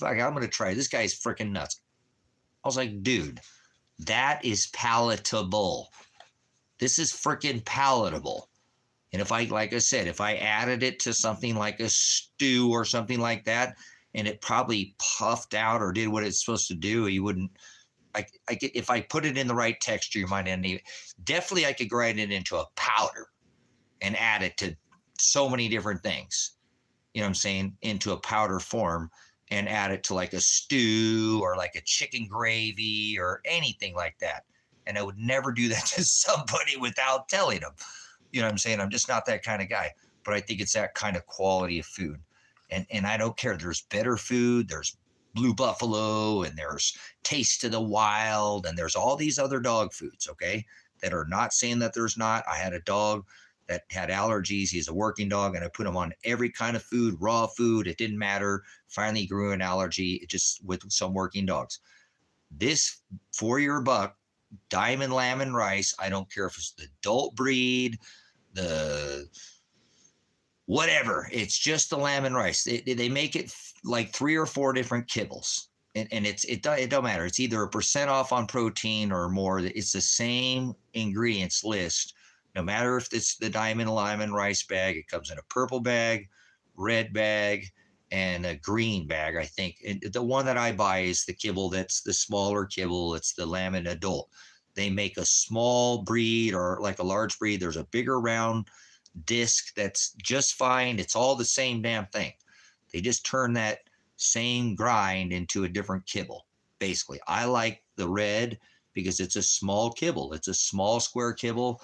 I'm going to try. This guy's freaking nuts. I was like, dude, that is palatable. This is freaking palatable. And if like I said, if I added it to something like a stew or something like that, and it probably puffed out or did what it's supposed to do, you wouldn't, if I put it in the right texture, you might end it. Definitely, I could grind it into a powder and add it to so many different things. You know what I'm saying? Into a powder form and add it to like a stew or like a chicken gravy or anything like that. And I would never do that to somebody without telling them. You know what I'm saying? I'm just not that kind of guy. But I think it's that kind of quality of food. And I don't care. There's better food. There's Blue Buffalo, and there's Taste of the Wild, and there's all these other dog foods, okay, that are not saying that there's not. I had a dog that had allergies. He's a working dog, and I put him on every kind of food, raw food. It didn't matter. Finally grew an allergy just with some working dogs. This $4-year-buck diamond lamb and rice, I don't care if it's the adult breed, the whatever, it's just the lamb and rice. They make it like 3 or 4 different kibbles, and it don't matter. It's either 1% off on protein or more. It's the same ingredients list, no matter if it's the diamond lamb and rice bag. It comes in a purple bag, red bag, and a green bag, I think. And the one that I buy is the kibble that's the smaller kibble. It's the lamb and adult. They make a small breed or like a large breed. There's a bigger round disc that's just fine. It's all the same damn thing. They just turn that same grind into a different kibble. Basically, I like the red because it's a small kibble. It's a small square kibble.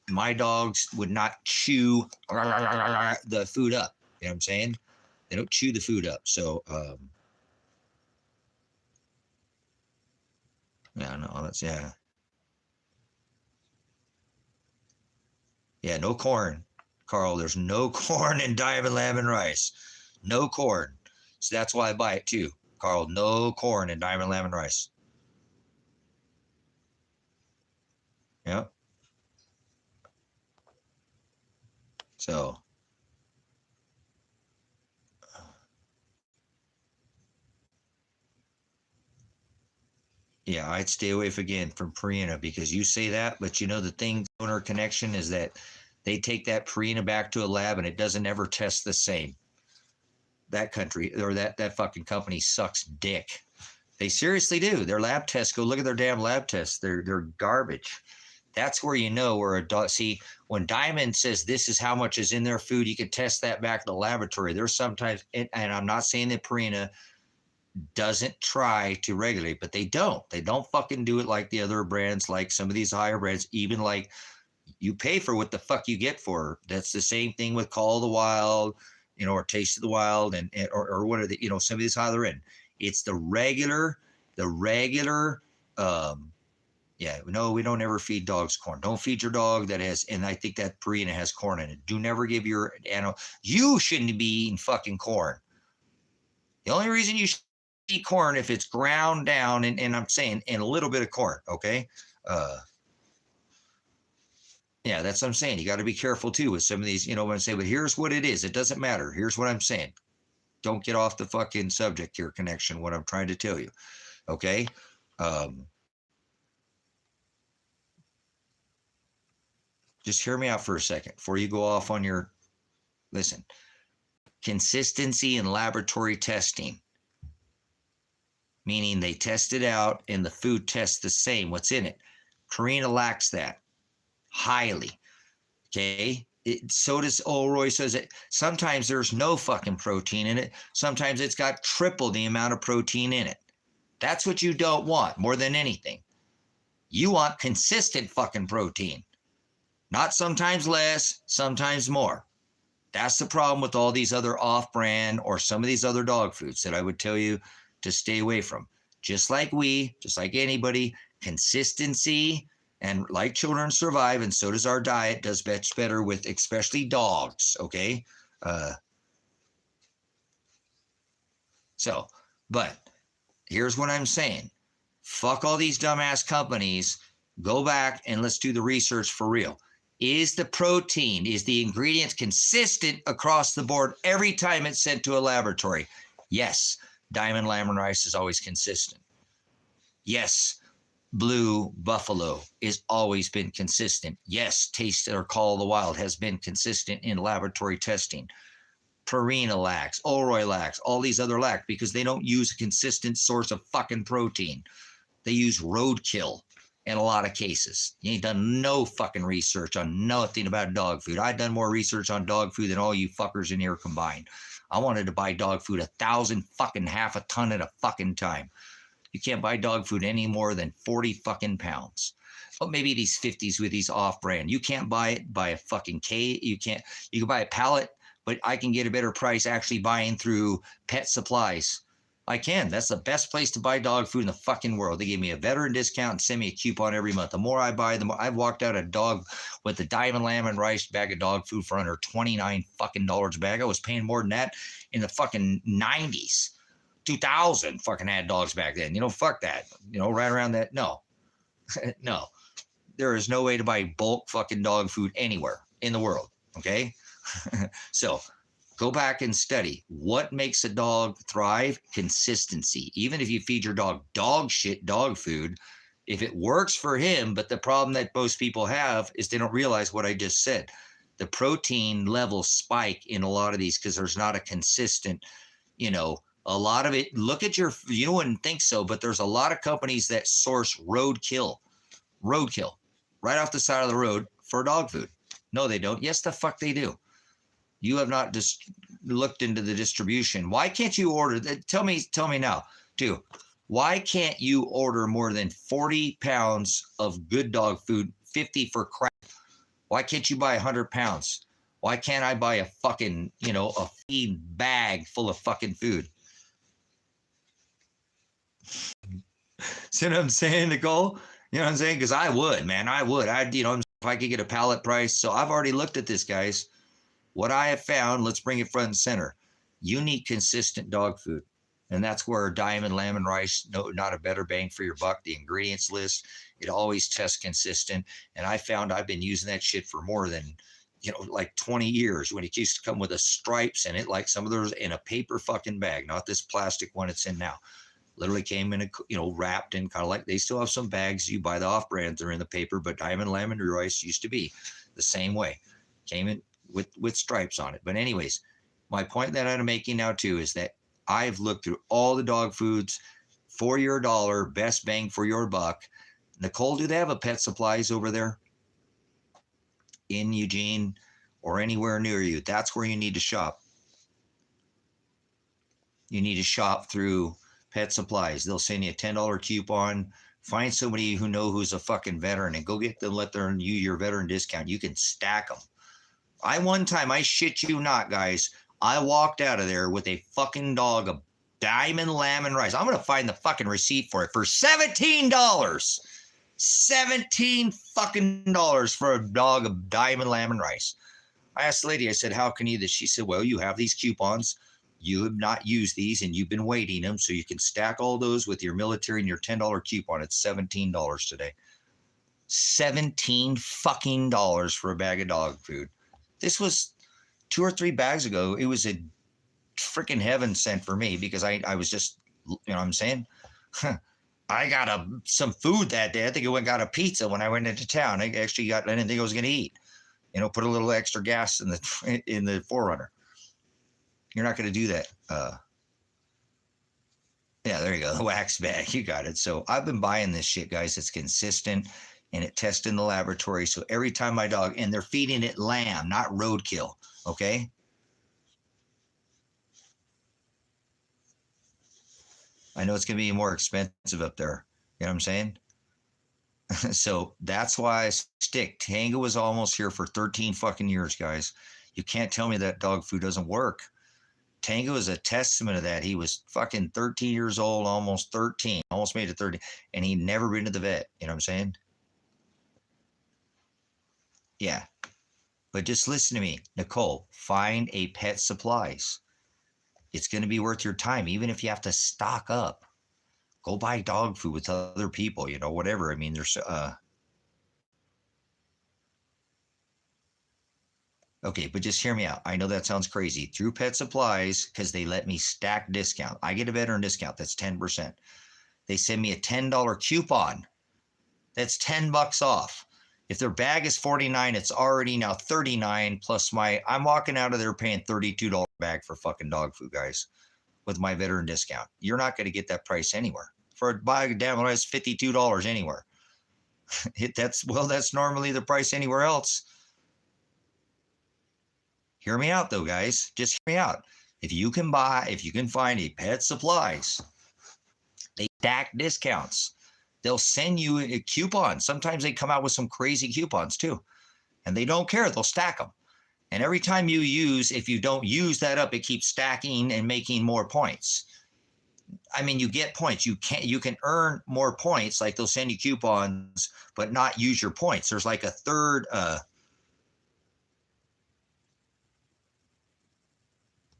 My dogs would not chew the food up. You know what I'm saying? They don't chew the food up. So, yeah, no, that's, yeah. Yeah, no corn, Carl. There's no corn in diamond lamb and rice. No corn. So that's why I buy it too, Carl. No corn in diamond lamb and rice. Yep. So, yeah, I'd stay away from Purina because you say that, but the thing, owner connection is that they take that Purina back to a lab and it doesn't ever test the same. That country or that fucking company sucks dick. They seriously do. Their lab tests, go look at their damn lab tests. They're garbage. That's where where a dog, see, when Diamond says this is how much is in their food, you can test that back in the laboratory. There's sometimes, and I'm not saying that Purina doesn't try to regulate, but they don't fucking do it like the other brands, like some of these higher brands, even like you pay for what the fuck you get for. That's the same thing with Call of the Wild, or Taste of the Wild, or what are the, some of these higher end. It's the regular, yeah, no, we don't ever feed dogs corn. Don't feed your dog that has, and I think that Purina has corn in it. Do never give your animal, you shouldn't be eating fucking corn. The only reason you should eat corn if it's ground down, and I'm saying, and a little bit of corn, okay? Yeah, that's what I'm saying. You got to be careful too with some of these, you know, when I say, but here's what it is. It doesn't matter. Here's what I'm saying. Don't get off the fucking subject here, connection, what I'm trying to tell you. Okay? Just hear me out for a second before you go off on your, listen, consistency in laboratory testing, meaning they test it out and the food tests the same, what's in it. Purina lacks that highly. Okay? So does Olroy says it. Sometimes there's no fucking protein in it. Sometimes it's got triple the amount of protein in it. That's what you don't want more than anything. You want consistent fucking protein. Not sometimes less, sometimes more. That's the problem with all these other off-brand or some of these other dog foods that I would tell you to stay away from. Just like anybody, consistency, and like children survive, and so does our diet, does much better with especially dogs, okay? But here's what I'm saying. Fuck all these dumbass companies. Go back and let's do the research for real. Is the protein, is the ingredients consistent across the board every time it's sent to a laboratory? Yes. Diamond lamb and rice is always consistent. Yes. Blue buffalo has always been consistent. Yes. Taste or Call of the Wild has been consistent in laboratory testing. Purina lacks, Olroy lacks, all these other lack because they don't use a consistent source of fucking protein. They use roadkill. In a lot of cases, you ain't done no fucking research on nothing about dog food. I've done more research on dog food than all you fuckers in here combined. I wanted to buy dog food 1,000 fucking half a ton at a fucking time. You can't buy dog food any more than 40 fucking pounds. But maybe these 50s with these off-brand. You can't buy it by a fucking K. You can buy a pallet, but I can get a better price actually buying through Pet Supplies. I can. That's the best place to buy dog food in the fucking world. They give me a veteran discount and send me a coupon every month. The more I buy, the more I've walked out a dog with the Diamond lamb and rice bag of dog food for under $29 fucking dollars a bag. I was paying more than that in the fucking 90s. 2000 fucking had dogs back then. You know, fuck that. You know, right around that. No, no, there is no way to buy bulk fucking dog food anywhere in the world. Okay. So go back and study what makes a dog thrive. Consistency. Even if you feed your dog dog shit, dog food, if it works for him, but the problem that most people have is they don't realize what I just said. The protein levels spike in a lot of these because there's not a consistent, you know, a lot of it. Look at your, you wouldn't think so, but there's a lot of companies that source roadkill right off the side of the road for dog food. No, they don't. Yes, the fuck they do. You have not just looked into the distribution. Why can't you order? Tell me now, too. Why can't you order more than 40 pounds of good dog food, 50 for crap? Why can't you buy 100 pounds? Why can't I buy a fucking, you know, a feed bag full of fucking food? See what I'm saying, Nicole? You know what I'm saying? Because I would, man. I would. You know, if I could get a pallet price. So I've already looked at this, guys. What I have found, let's bring it front and center. You need consistent dog food. And that's where Diamond lamb and rice, no, not a better bang for your buck. The ingredients list, it always tests consistent. And I found I've been using that shit for more than, you know, like 20 years when it used to come with the stripes in it, like some of those in a paper fucking bag, not this plastic one it's in now. Literally came in, you know, wrapped in kind of like, they still have some bags. You buy the off brands, they're in the paper, but Diamond lamb and rice used to be the same way. Came in with stripes on it. But anyways, my point that I'm making now too is that I've looked through all the dog foods for your dollar, best bang for your buck. Nicole, do they have a Pet Supplies over there in Eugene or anywhere near you? That's where you need to shop. You need to shop through Pet Supplies. They'll send you a $10 coupon. Find somebody who knows who's a fucking veteran and go get them, let them you your veteran discount. You can stack them. One time, I shit you not, guys, I walked out of there with a fucking dog of Diamond lamb and rice. I'm going to find the fucking receipt for it for $17. $17 fucking dollars for a dog of Diamond lamb and rice. I asked the lady, I said, how can you do this? She said, well, you have these coupons. You have not used these and you've been waiting them. So you can stack all those with your military and your $10 coupon. It's $17 today. $17 fucking dollars for a bag of dog food. This was 2 or 3 bags ago. It was a freaking heaven sent for me because I was just, you know what I'm saying? I got some food that day. I think I went and got a pizza when I went into town. I actually got, I didn't think I was going to eat. You know, put a little extra gas in the 4Runner. You're not going to do that. Yeah, there you go. The wax bag. You got it. So I've been buying this shit, guys. It's consistent and it tests in the laboratory. So every time my dog, and they're feeding it lamb, not roadkill. Okay. I know it's going to be more expensive up there. You know what I'm saying? So that's why I stick. Tango was almost here for 13 fucking years, guys. You can't tell me that dog food doesn't work. Tango is a testament of that. He was fucking 13 years old, almost 13, almost made it 30, and he'd never been to the vet. You know what I'm saying? Yeah. But just listen to me, Nicole, find a Pet Supplies. It's going to be worth your time, even if you have to stock up. Go buy dog food with other people, you know, whatever. I mean, there's, okay, but just hear me out. I know that sounds crazy. Through Pet Supplies, because they let me stack discount. I get a veteran discount. That's 10%. They send me a $10 coupon. That's $10 off. If their bag is $49, it's already now $39 plus I'm walking out of there paying $32 bag for fucking dog food, guys, with my veteran discount. You're not going to get that price anywhere. For a bag of damn it's $52 anywhere. That's normally the price anywhere else. Hear me out though, guys. Just hear me out. If you can find a Pet Supplies, they stack discounts. They'll send you a coupon. Sometimes they come out with some crazy coupons too. And they don't care. They'll stack them. And every time if you don't use that up, it keeps stacking and making more points. I mean, you get points. You can earn more points. Like they'll send you coupons, but not use your points. There's like a third,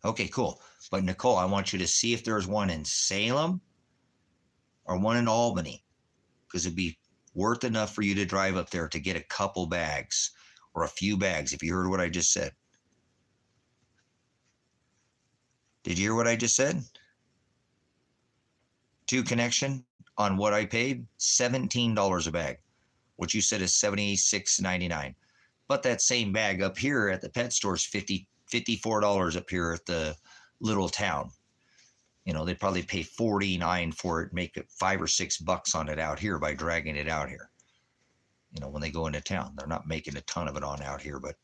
okay, cool. But Nicole, I want you to see if there's one in Salem or one in Albany, because it'd be worth enough for you to drive up there to get a couple bags or a few bags. If you heard what I just said. Did you hear what I just said? To connection on what I paid, $17 a bag. What you said is $76.99. But that same bag up here at the pet store is $54 up here at the little town. You know, they'd probably pay $49 for it, make it $5 or $6 on it out here by dragging it out here. You know, when they go into town, they're not making a ton of it on out here, but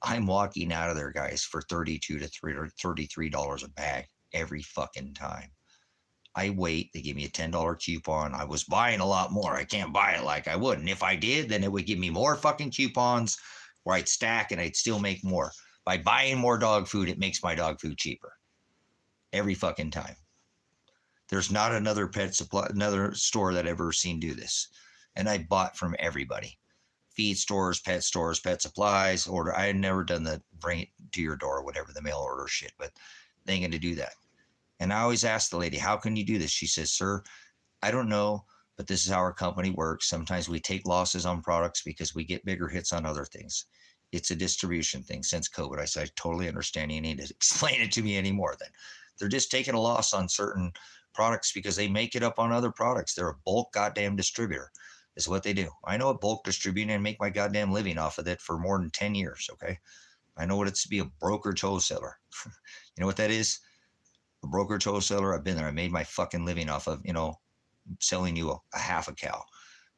I'm walking out of there, guys, for $32 to $33 a bag every fucking time. I wait, they give me a $10 coupon. I was buying a lot more. I can't buy it like I would. And if I did, then it would give me more fucking coupons where I'd stack and I'd still make more. By buying more dog food, it makes my dog food cheaper. Every fucking time. There's not another another store that I've ever seen do this. And I bought from everybody. Feed stores, pet supplies, order. I had never done the bring it to your door, whatever, the mail order shit, but they ain't gonna do that. And I always ask the lady, how can you do this? She says, sir, I don't know, but this is how our company works. Sometimes we take losses on products because we get bigger hits on other things. It's a distribution thing since COVID. I said, I totally understand. You need to explain it to me anymore then. They're just taking a loss on certain products because they make it up on other products. They're a bulk goddamn distributor is what they do. I know a bulk distributing and make my goddamn living off of it for more than 10 years, okay? I know what it's to be a brokerage wholesaler. You know what that is? A brokerage wholesaler, I've been there. I made my fucking living off of, you know, selling you a half a cow,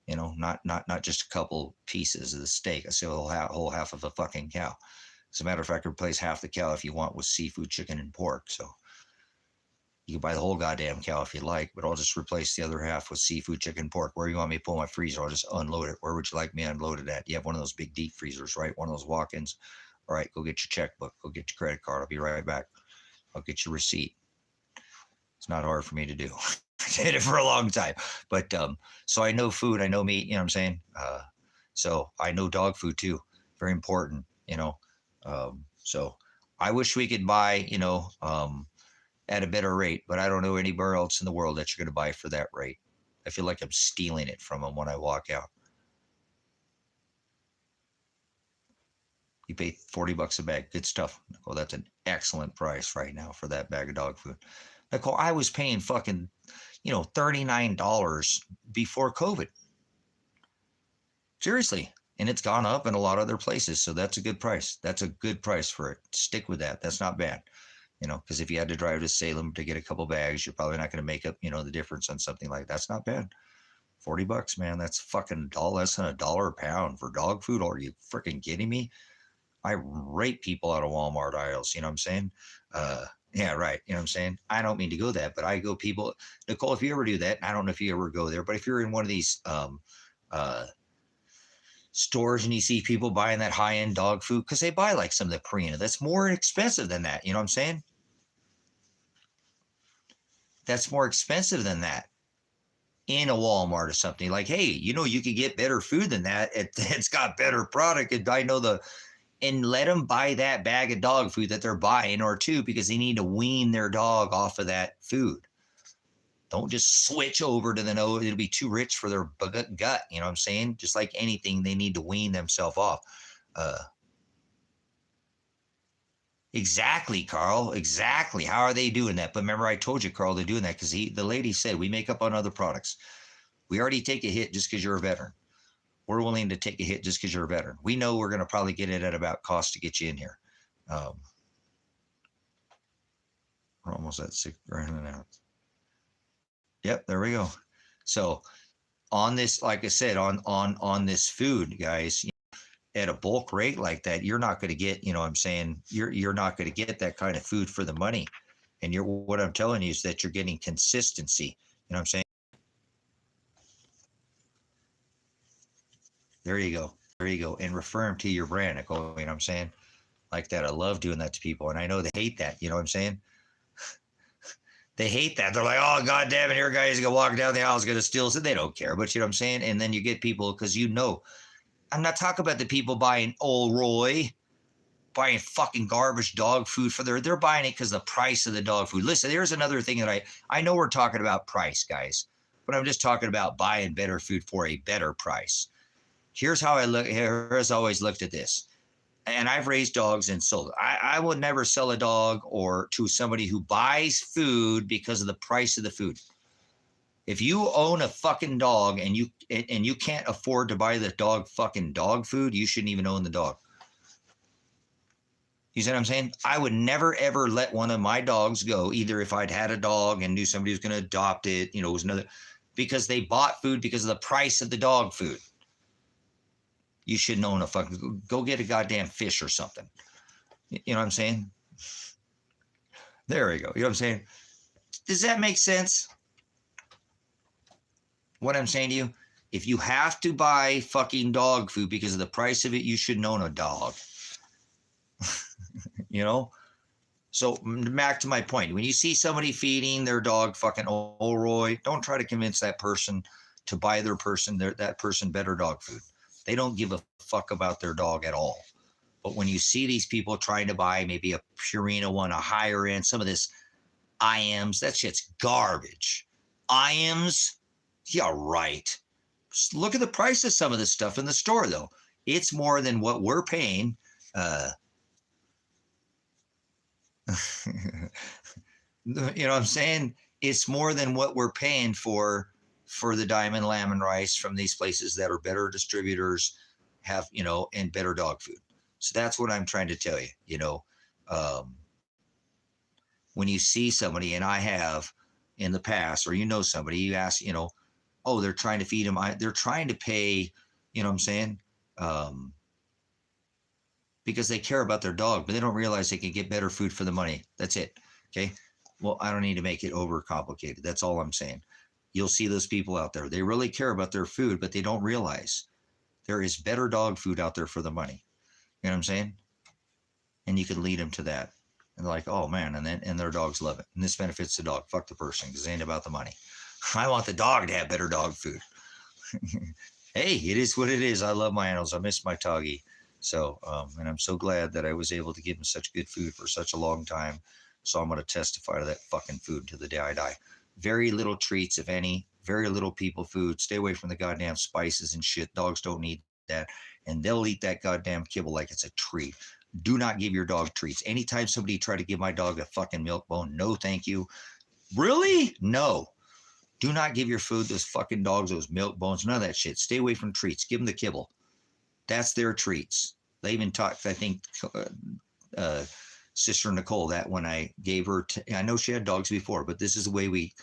you know, not just a couple pieces of the steak. I sell a whole half of a fucking cow. As a matter of fact, I replace half the cow if you want with seafood, chicken, and pork. So you can buy the whole goddamn cow if you like, but I'll just replace the other half with seafood, chicken, pork. Where you want me to pull my freezer, I'll just unload it. Where would you like me to unload it at? You have one of those big deep freezers, right? One of those walk-ins. All right, go get your checkbook. Go get your credit card. I'll be right back. I'll get your receipt. It's not hard for me to do. I did it for a long time. But so I know food, I know meat, you know what I'm saying? So I know dog food too. Very important, you know. So I wish we could buy, you know, at a better rate, but I don't know anywhere else in the world that you're going to buy for that rate. I feel like I'm stealing it from them when I walk out. You pay $40 a bag. Good stuff. Nicole, that's an excellent price right now for that bag of dog food. Nicole, I was paying fucking, $39 before COVID. Seriously. And it's gone up in a lot of other places. So that's a good price. That's a good price for it. Stick with that. That's not bad. Because if you had to drive to Salem to get a couple bags, you're probably not going to make up, the difference on something like that. That's not bad. $40, man. That's fucking less than $1 a pound for dog food. Are you freaking kidding me? I rate people out of Walmart aisles. You know what I'm saying? Yeah, right. You know what I'm saying? I don't mean to go that, but I go people. Nicole, if you ever do that, I don't know if you ever go there, but if you're in one of these stores and you see people buying that high-end dog food, because they buy like some of the Purina, that's more expensive than that. You know what I'm saying? That's more expensive than that in a Walmart or something. Like, hey, you could get better food than that. It's got better product. And let them buy that bag of dog food that they're buying or two, because they need to wean their dog off of that food. Don't just switch over to it'll be too rich for their gut. You know what I'm saying? Just like anything, they need to wean themselves off. Exactly, Carl. Exactly. How are they doing that? But remember, I told you, Carl, they're doing that because the lady said we make up on other products. We already take a hit just because you're a veteran. We're willing to take a hit just because you're a veteran. We know we're going to probably get it at about cost to get you in here. We're almost at $6 grand an ounce. Yep, there we go. So on this, like I said, on this food, guys, at a bulk rate like that, you're not going to get, what I'm saying, you're not going to get that kind of food for the money. And what I'm telling you is that you're getting consistency. You know what I'm saying? There you go. There you go. And refer them to your brand, Nicole. You know what I'm saying? Like that. I love doing that to people. And I know they hate that. You know what I'm saying? They hate that. They're like, oh, God damn it. Here, guys, going to walk down the aisle, is going to steal. So they don't care. But you know what I'm saying? And then you get people, because I'm not talking about the people buying Old Roy, buying fucking garbage dog food they're buying it because the price of the dog food. Listen, here's another thing that I know we're talking about price, guys, but I'm just talking about buying better food for a better price. Here's how here's always looked at this. And I've raised dogs and sold. I would never sell a dog or to somebody who buys food because of the price of the food. If you own a fucking dog and you can't afford to buy the dog fucking dog food, you shouldn't even own the dog. You see what I'm saying? I would never, ever let one of my dogs go, either if I'd had a dog and knew somebody was going to adopt it, it was another, because they bought food because of the price of the dog food. You shouldn't own a fucking, go get a goddamn fish or something. You know what I'm saying? There we go. You know what I'm saying? Does that make sense? What I'm saying to you, if you have to buy fucking dog food because of the price of it, you shouldn't own a dog. So back to my point. When you see somebody feeding their dog fucking Old Roy, don't try to convince that person to buy that person better dog food. They don't give a fuck about their dog at all. But when you see these people trying to buy maybe a Purina one, a higher end, some of this IMs, that shit's garbage. IMs, yeah, right. Just look at the price of some of this stuff in the store, though. It's more than what we're paying. You know what I'm saying? It's more than what we're paying for the diamond lamb and rice from these places that are better distributors, have, and better dog food. So that's what I'm trying to tell you. When you see somebody, and I have in the past, or somebody, you ask, oh, they're trying to feed them. They're trying to pay, you know what I'm saying? Because they care about their dog, but they don't realize they can get better food for the money. That's it. Okay. Well, I don't need to make it overcomplicated. That's all I'm saying. You'll see those people out there. They really care about their food, but they don't realize there is better dog food out there for the money. You know what I'm saying? And you can lead them to that. And they're like, oh man, and their dogs love it. And this benefits the dog. Fuck the person, because it ain't about the money. I want the dog to have better dog food. Hey, it is what it is. I love my animals. I miss my Toggy. So, and I'm so glad that I was able to give him such good food for such a long time. So I'm going to testify to that fucking food to the day I die. Very little treats, if any. Very little people food. Stay away from the goddamn spices and shit. Dogs don't need that, and they'll eat that goddamn kibble like it's a treat. Do not give your dog treats. Anytime somebody try to give my dog a fucking milk bone, no thank you. Really? No. Do not give your food, those fucking dogs, those milk bones, none of that shit. Stay away from treats. Give them the kibble. That's their treats. They even talked, I think, Sister Nicole, that when I gave her, I know she had dogs before, but this is the way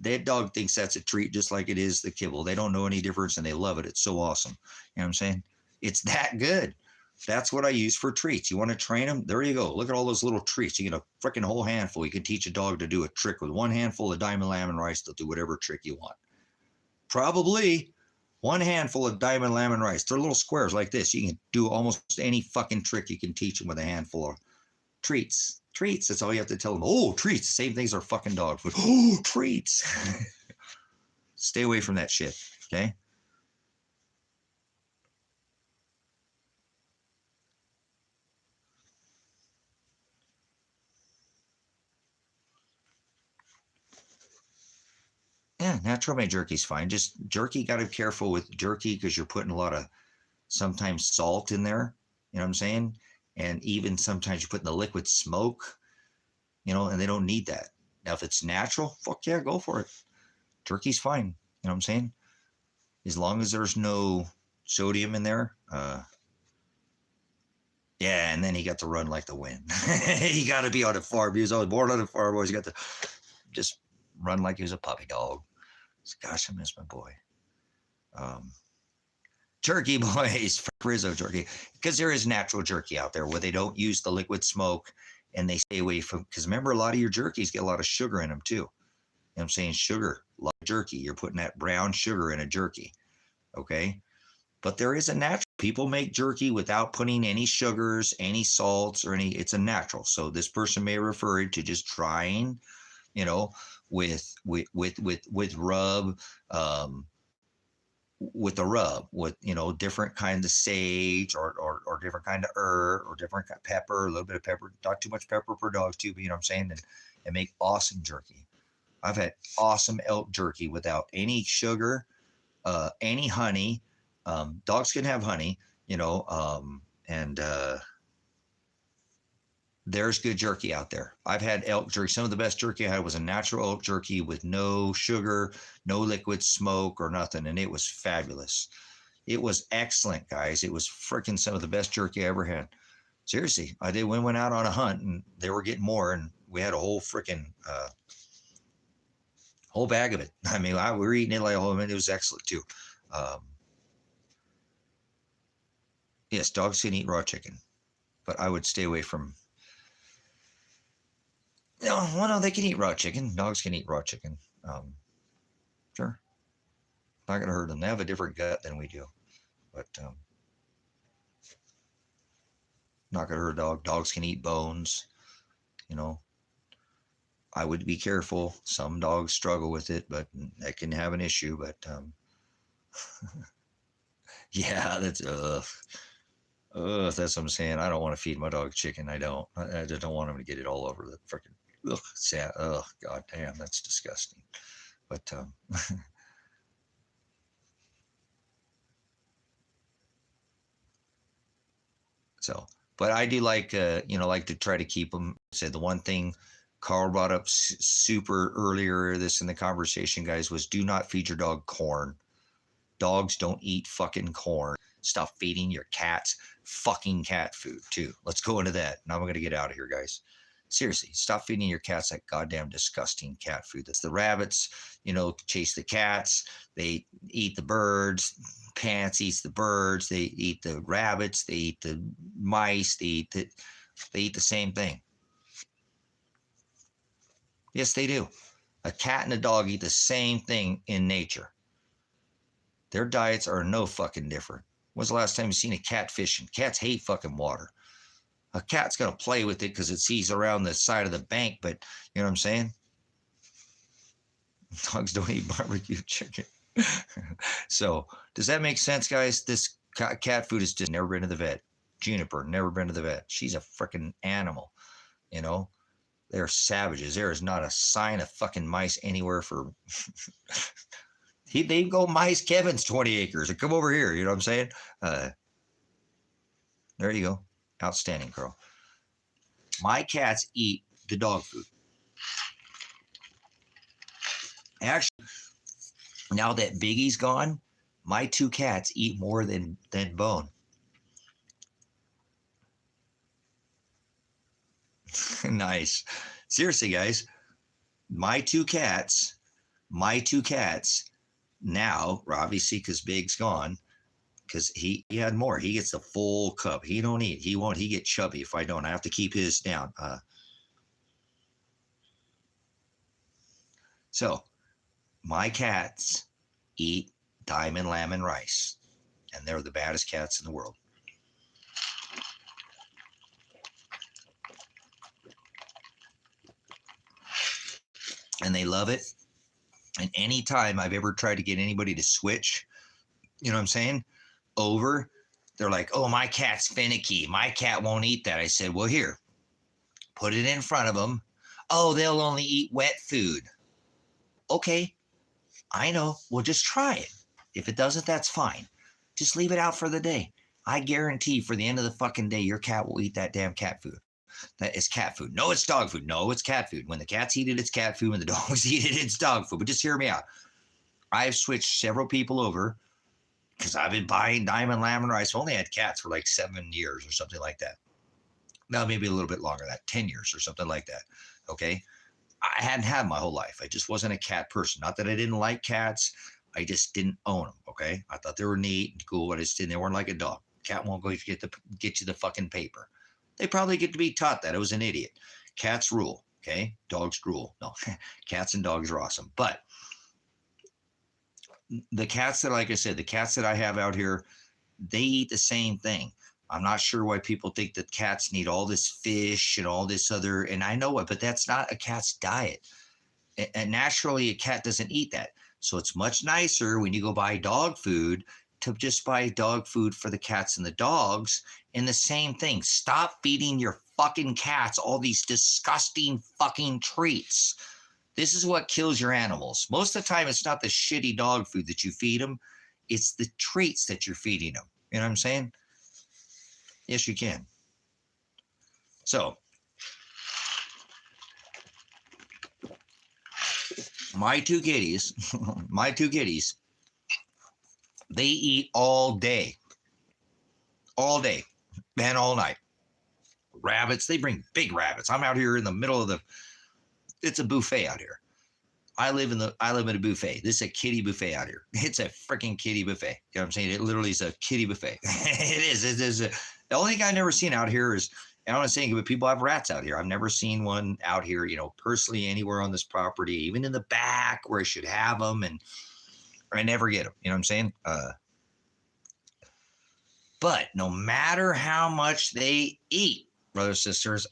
that dog thinks that's a treat just like it is the kibble. They don't know any difference and they love it. It's so awesome. You know what I'm saying? It's that good. That's what I use for treats. You want to train them? There you go. Look at all those little treats. You get a freaking whole handful. You can teach a dog to do a trick with one handful of diamond lamb and rice. They'll do whatever trick you want. Probably one handful of diamond lamb and rice. They're little squares like this. You can do almost any fucking trick you can teach them with a handful of treats. Treats. That's all you have to tell them. Oh, treats. Same things are fucking dog food. Oh, treats. Stay away from that shit. Okay. Yeah, natural made jerky's fine. Just jerky, got to be careful with jerky because you're putting a lot of sometimes salt in there. You know what I'm saying? And even sometimes you put in the liquid smoke, and they don't need that. Now, if it's natural, fuck yeah, go for it. Jerky's fine. You know what I'm saying? As long as there's no sodium in there. Yeah, and then he got to run like the wind. He got to be on a farm. He was always born on a farm. Always got to just run like he was a puppy dog. Gosh, I miss my boy. Jerky boys, Rizzo jerky, because there is natural jerky out there where they don't use the liquid smoke and they stay away from, because remember, a lot of your jerkies get a lot of sugar in them too. You know what I'm saying? Sugar, a lot of jerky. You're putting that brown sugar in a jerky. Okay. But there is a natural, people make jerky without putting any sugars, any salts, or it's a natural. So this person may refer it to just trying, with rub, with a rub, with different kinds of sage or different kind of herb or different kind of pepper, a little bit of pepper, not too much pepper for dogs too, but you know what I'm saying, and make awesome jerky. I've had awesome elk jerky without any sugar, any honey. Dogs can have honey, and there's good jerky out there. I've had elk jerky. Some of the best jerky I had was a natural elk jerky with no sugar, no liquid smoke or nothing. And it was fabulous. It was excellent, guys. It was freaking some of the best jerky I ever had. Seriously, I did. We went out on a hunt and they were getting more, and we had a whole freaking whole bag of it. I mean, we were eating it like a whole. It was excellent too. Yes, dogs can eat raw chicken, but I would stay away from. No, they can eat raw chicken. Dogs can eat raw chicken. Sure. Not going to hurt them. They have a different gut than we do. But not going to hurt a dog. Dogs can eat bones. I would be careful. Some dogs struggle with it, but they can have an issue. But yeah, that's what I'm saying. I don't want to feed my dog chicken. I don't. I just don't want him to get it all over the freaking. Sad. God damn, that's disgusting. But but I do like like to try to keep them. Said the one thing Carl brought up super earlier this in the conversation, guys, was do not feed your dog corn. Dogs don't eat fucking corn. Stop feeding your cats fucking cat food too. Let's go into that. Now I'm going to get out of here, guys. Seriously, stop feeding your cats that goddamn disgusting cat food. That's the rabbits, chase the cats. They eat the birds. Pants eats the birds. They eat the rabbits. They eat the mice. They eat the same thing. Yes, they do. A cat and a dog eat the same thing in nature. Their diets are no fucking different. When's the last time you seen a cat fishing? Cats hate fucking water. A cat's going to play with it because it sees around the side of the bank, but you know what I'm saying? Dogs don't eat barbecue chicken. So does that make sense, guys? This cat food is just never been to the vet. Juniper, never been to the vet. She's a freaking animal, They're savages. There is not a sign of fucking mice anywhere for They go mice Kevin's 20 acres and come over here. You know what I'm saying? There you go. Outstanding, girl. My cats eat the dog food. Actually, now that Biggie's gone, my 2 cats eat more than Bone. Nice. Seriously, guys, my two cats now, obviously, because Big's gone, because he had more. He gets the full cup. He don't eat. He won't. He get chubby if I don't. I have to keep his down. So my cats eat diamond lamb and rice, and they're the baddest cats in the world. And they love it. And anytime I've ever tried to get anybody to switch, you know what I'm saying, over, they're like, oh, my cat's finicky. My cat won't eat that. I said, well, here, put it in front of them. Oh, they'll only eat wet food. Okay, I know. We'll just try it. If it doesn't, that's fine. Just leave it out for the day. I guarantee for the end of the fucking day, your cat will eat that damn cat food. That is cat food. No, it's dog food. No, it's cat food. When the cats eat it, it's cat food. When the dogs eat it, it's dog food. But just hear me out. I've switched several people over because I've been buying diamond lamb and rice. I've only had cats for like 7 years or something like that. No, maybe a little bit longer than that, 10 years or something like that. Okay. I hadn't had my whole life. I just wasn't a cat person. Not that I didn't like cats. I just didn't own them. Okay. I thought they were neat and cool, but I just didn't. They weren't like a dog. Cat won't go get you the fucking paper. They probably get to be taught that. I was an idiot. Cats rule. Okay. Dogs drool. No, cats and dogs are awesome. But the cats that, like I said, the cats that I have out here, they eat the same thing. I'm not sure why people think that cats need all this fish and all this other, and I know it, but that's not a cat's diet. And naturally, a cat doesn't eat that. So it's much nicer when you go buy dog food to just buy dog food for the cats and the dogs. And the same thing. Stop feeding your fucking cats all these disgusting fucking treats. This is what kills your animals. Most of the time, it's not the shitty dog food that you feed them. It's the treats that you're feeding them. You know what I'm saying? Yes, you can. So, my two kitties, they eat all day, and all night. Rabbits, they bring big rabbits. I'm out here in the middle of it's a buffet out here. I live in a buffet. This is a kitty buffet out here. It's a freaking kitty buffet. You know what I'm saying? It literally is a kitty buffet. It is. The only thing I've never seen out here is, and I'm not saying, but people have rats out here. I've never seen one out here, you know, personally anywhere on this property, even in the back where I should have them, and I never get them. You know what I'm saying? But no matter how much they eat, brothers and sisters,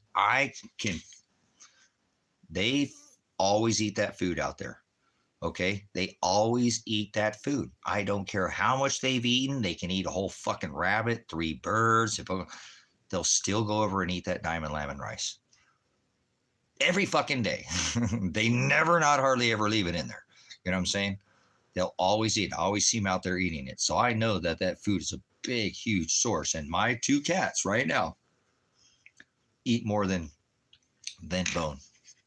they always eat that food out there. Okay. They always eat that food. I don't care how much they've eaten. They can eat a whole fucking rabbit, 3 birds. They'll still go over and eat that diamond lamb and rice every fucking day. They never, not hardly ever leave it in there. You know what I'm saying? They'll always eat. I always see them out there eating it. So I know that food is a big, huge source. And my 2 cats right now eat more than Bone,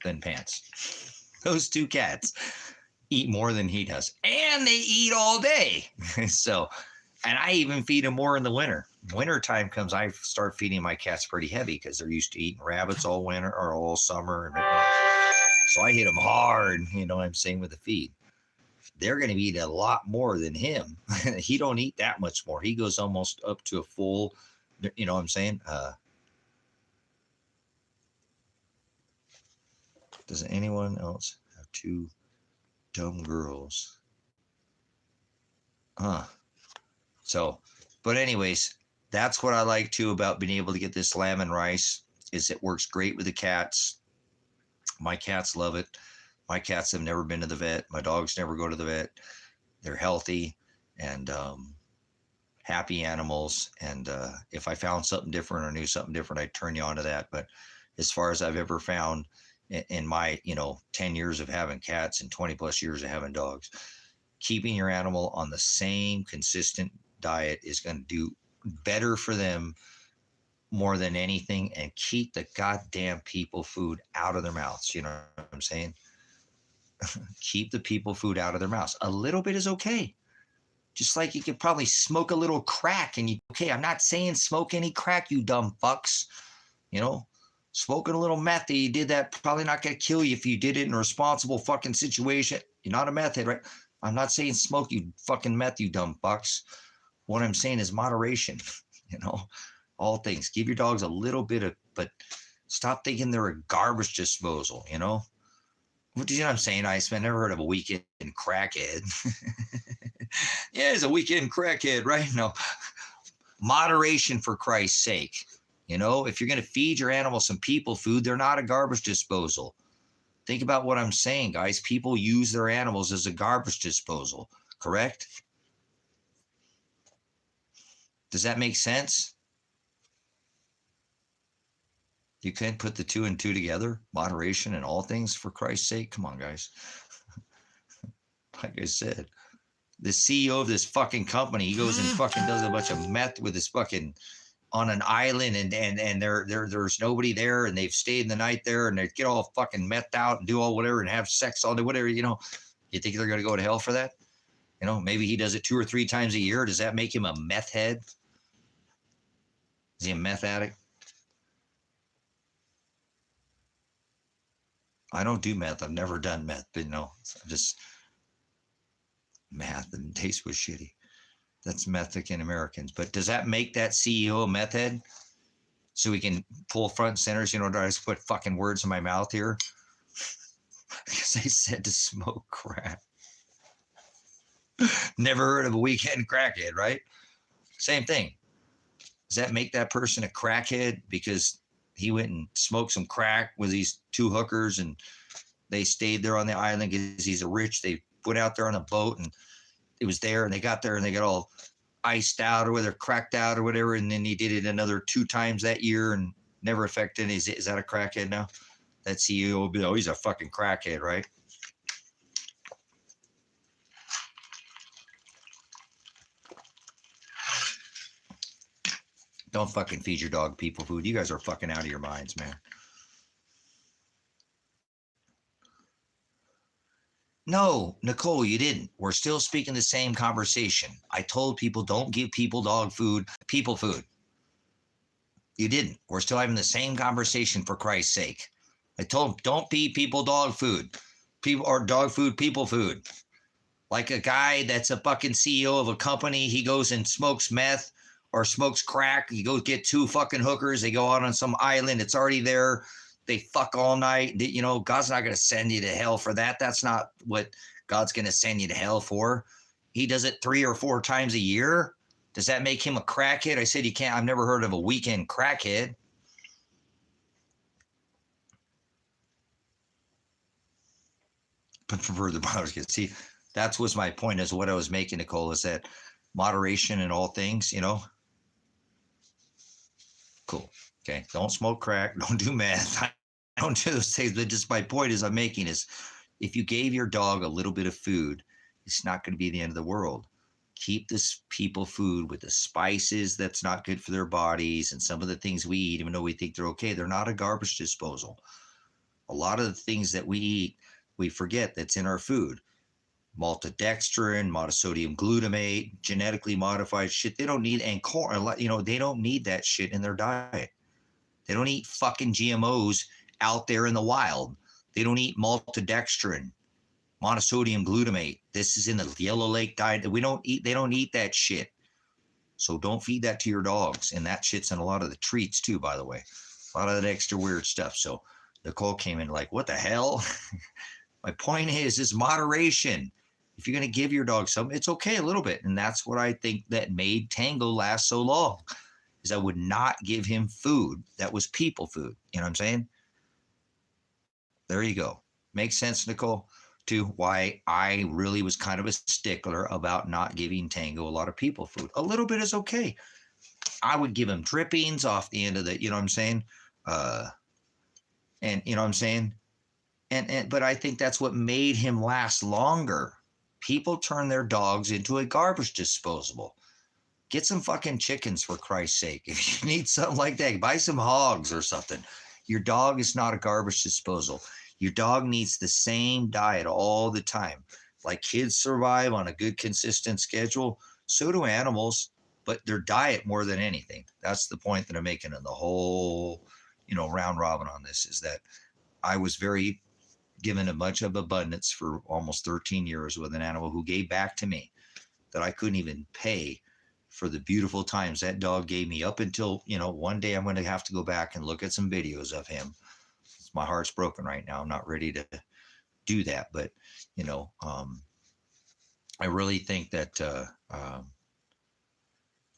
than Pants. Those 2 cats eat more than he does. And they eat all day. So, and I even feed them more in the winter. Winter time comes, I start feeding my cats pretty heavy because they're used to eating rabbits all winter or all summer. So I hit them hard, you know what I'm saying, with the feed. They're going to eat a lot more than him. He don't eat that much more. He goes almost up to a full, you know what I'm saying? Does anyone else have 2 dumb girls? So, but anyways, that's what I like too about being able to get this lamb and rice, is it works great with the cats. My cats love it. My cats have never been to the vet. My dogs never go to the vet. They're healthy and happy animals. And if I found something different or knew something different, I'd turn you on to that. But as far as I've ever found in my, 10 years of having cats and 20 plus years of having dogs, keeping your animal on the same consistent diet is going to do better for them more than anything, and keep the goddamn people food out of their mouths. You know what I'm saying? Keep the people food out of their mouths. A little bit is okay. Just like you could probably smoke a little crack and okay, I'm not saying smoke any crack, you dumb fucks. You know, smoking a little meth, you did that, probably not going to kill you if you did it in a responsible fucking situation. You're not a meth head, right? I'm not saying smoke, you fucking meth, you dumb fucks. What I'm saying is moderation, you know, all things. Give your dogs a little bit of, but stop thinking they're a garbage disposal, you know? What do you know what I'm saying? I've never heard of a weekend crackhead. Yeah, it's a weekend crackhead, right? No. Moderation, for Christ's sake. You know, if you're going to feed your animals some people food, they're not a garbage disposal. Think about what I'm saying, guys. People use their animals as a garbage disposal, correct? Does that make sense? You can't put the two and two together. Moderation in all things, for Christ's sake. Come on, guys. Like I said, the CEO of this fucking company, he goes and fucking does a bunch of meth with his fucking on an island, and there's nobody there, and they've stayed the night there, and they get all fucking methed out and do all whatever and have sex all day, whatever, you know. You think they're going to go to hell for that? You know, maybe he does it 2 or 3 times a year. Does that make him a meth head? Is he a meth addict? I don't do meth. I've never done meth, but you know, just math and taste was shitty. That's Mexican Americans. But does that make that CEO a meth head? So we can pull front and centers, you know, do I just put fucking words in my mouth here? Because they said to smoke crack. Never heard of a weekend crackhead, right? Same thing. Does that make that person a crackhead because he went and smoked some crack with these 2 hookers and they stayed there on the island because he's a rich? They went out there on a boat and it was there, and they got there and they got all iced out or whether cracked out or whatever, and then he did it another 2 times that year and never affected. Is that a crackhead now? That CEO will be, oh, he's a fucking crackhead, right? Don't fucking feed your dog people food. You guys are fucking out of your minds, man. No, Nicole, you didn't. We're still speaking the same conversation. I told people don't give people dog food, people food. You didn't. We're still having the same conversation, for Christ's sake. I told them don't feed people dog food, people or dog food, people food. Like a guy that's a fucking CEO of a company, he goes and smokes meth or smokes crack. He goes get 2 fucking hookers. They go out on some island. It's already there. They fuck all night. You know, God's not going to send you to hell for that. That's not what God's going to send you to hell for. He does it 3 or 4 times a year. Does that make him a crackhead? I said you can't. I've never heard of a weekend crackhead. But for further moderation, see, that was my point, is what I was making, Nicole, is that moderation in all things, you know. Cool. Okay. Don't smoke crack. Don't do meth. I don't do those things. But just my point is I'm making is if you gave your dog a little bit of food, it's not going to be the end of the world. Keep this people food with the spices that's not good for their bodies and some of the things we eat, even though we think they're okay, they're not a garbage disposal. A lot of the things that we eat, we forget that's in our food. Maltodextrin, monosodium glutamate, genetically modified shit. They don't need, and corn, you know, they don't need that shit in their diet. They don't eat fucking GMOs out there in the wild. They don't eat maltodextrin, monosodium glutamate. This is in the Yellow Lake diet. They don't eat that shit. So don't feed that to your dogs. And that shit's in a lot of the treats too, by the way. A lot of that extra weird stuff. So Nicole came in like, what the hell? My point is moderation. If you're going to give your dog something, it's okay a little bit. And that's what I think that made Tango last so long, is I would not give him food that was people food. You know what I'm saying? There you go. Makes sense, Nicole, to why I really was kind of a stickler about not giving Tango a lot of people food. A little bit is okay. I would give him drippings off the end of the, you know what I'm saying? And you know what I'm saying? But I think that's what made him last longer. People turn their dogs into a garbage disposal. Get some fucking chickens, for Christ's sake. If you need something like that, buy some hogs or something. Your dog is not a garbage disposal. Your dog needs the same diet all the time. Like kids survive on a good, consistent schedule, so do animals, but their diet more than anything. That's the point that I'm making in the whole, round robin on this, is that I was very given a bunch of abundance for almost 13 years with an animal who gave back to me that I couldn't even pay for the beautiful times that dog gave me, up until, one day I'm going to have to go back and look at some videos of him. My heart's broken right now. I'm not ready to do that, but I really think that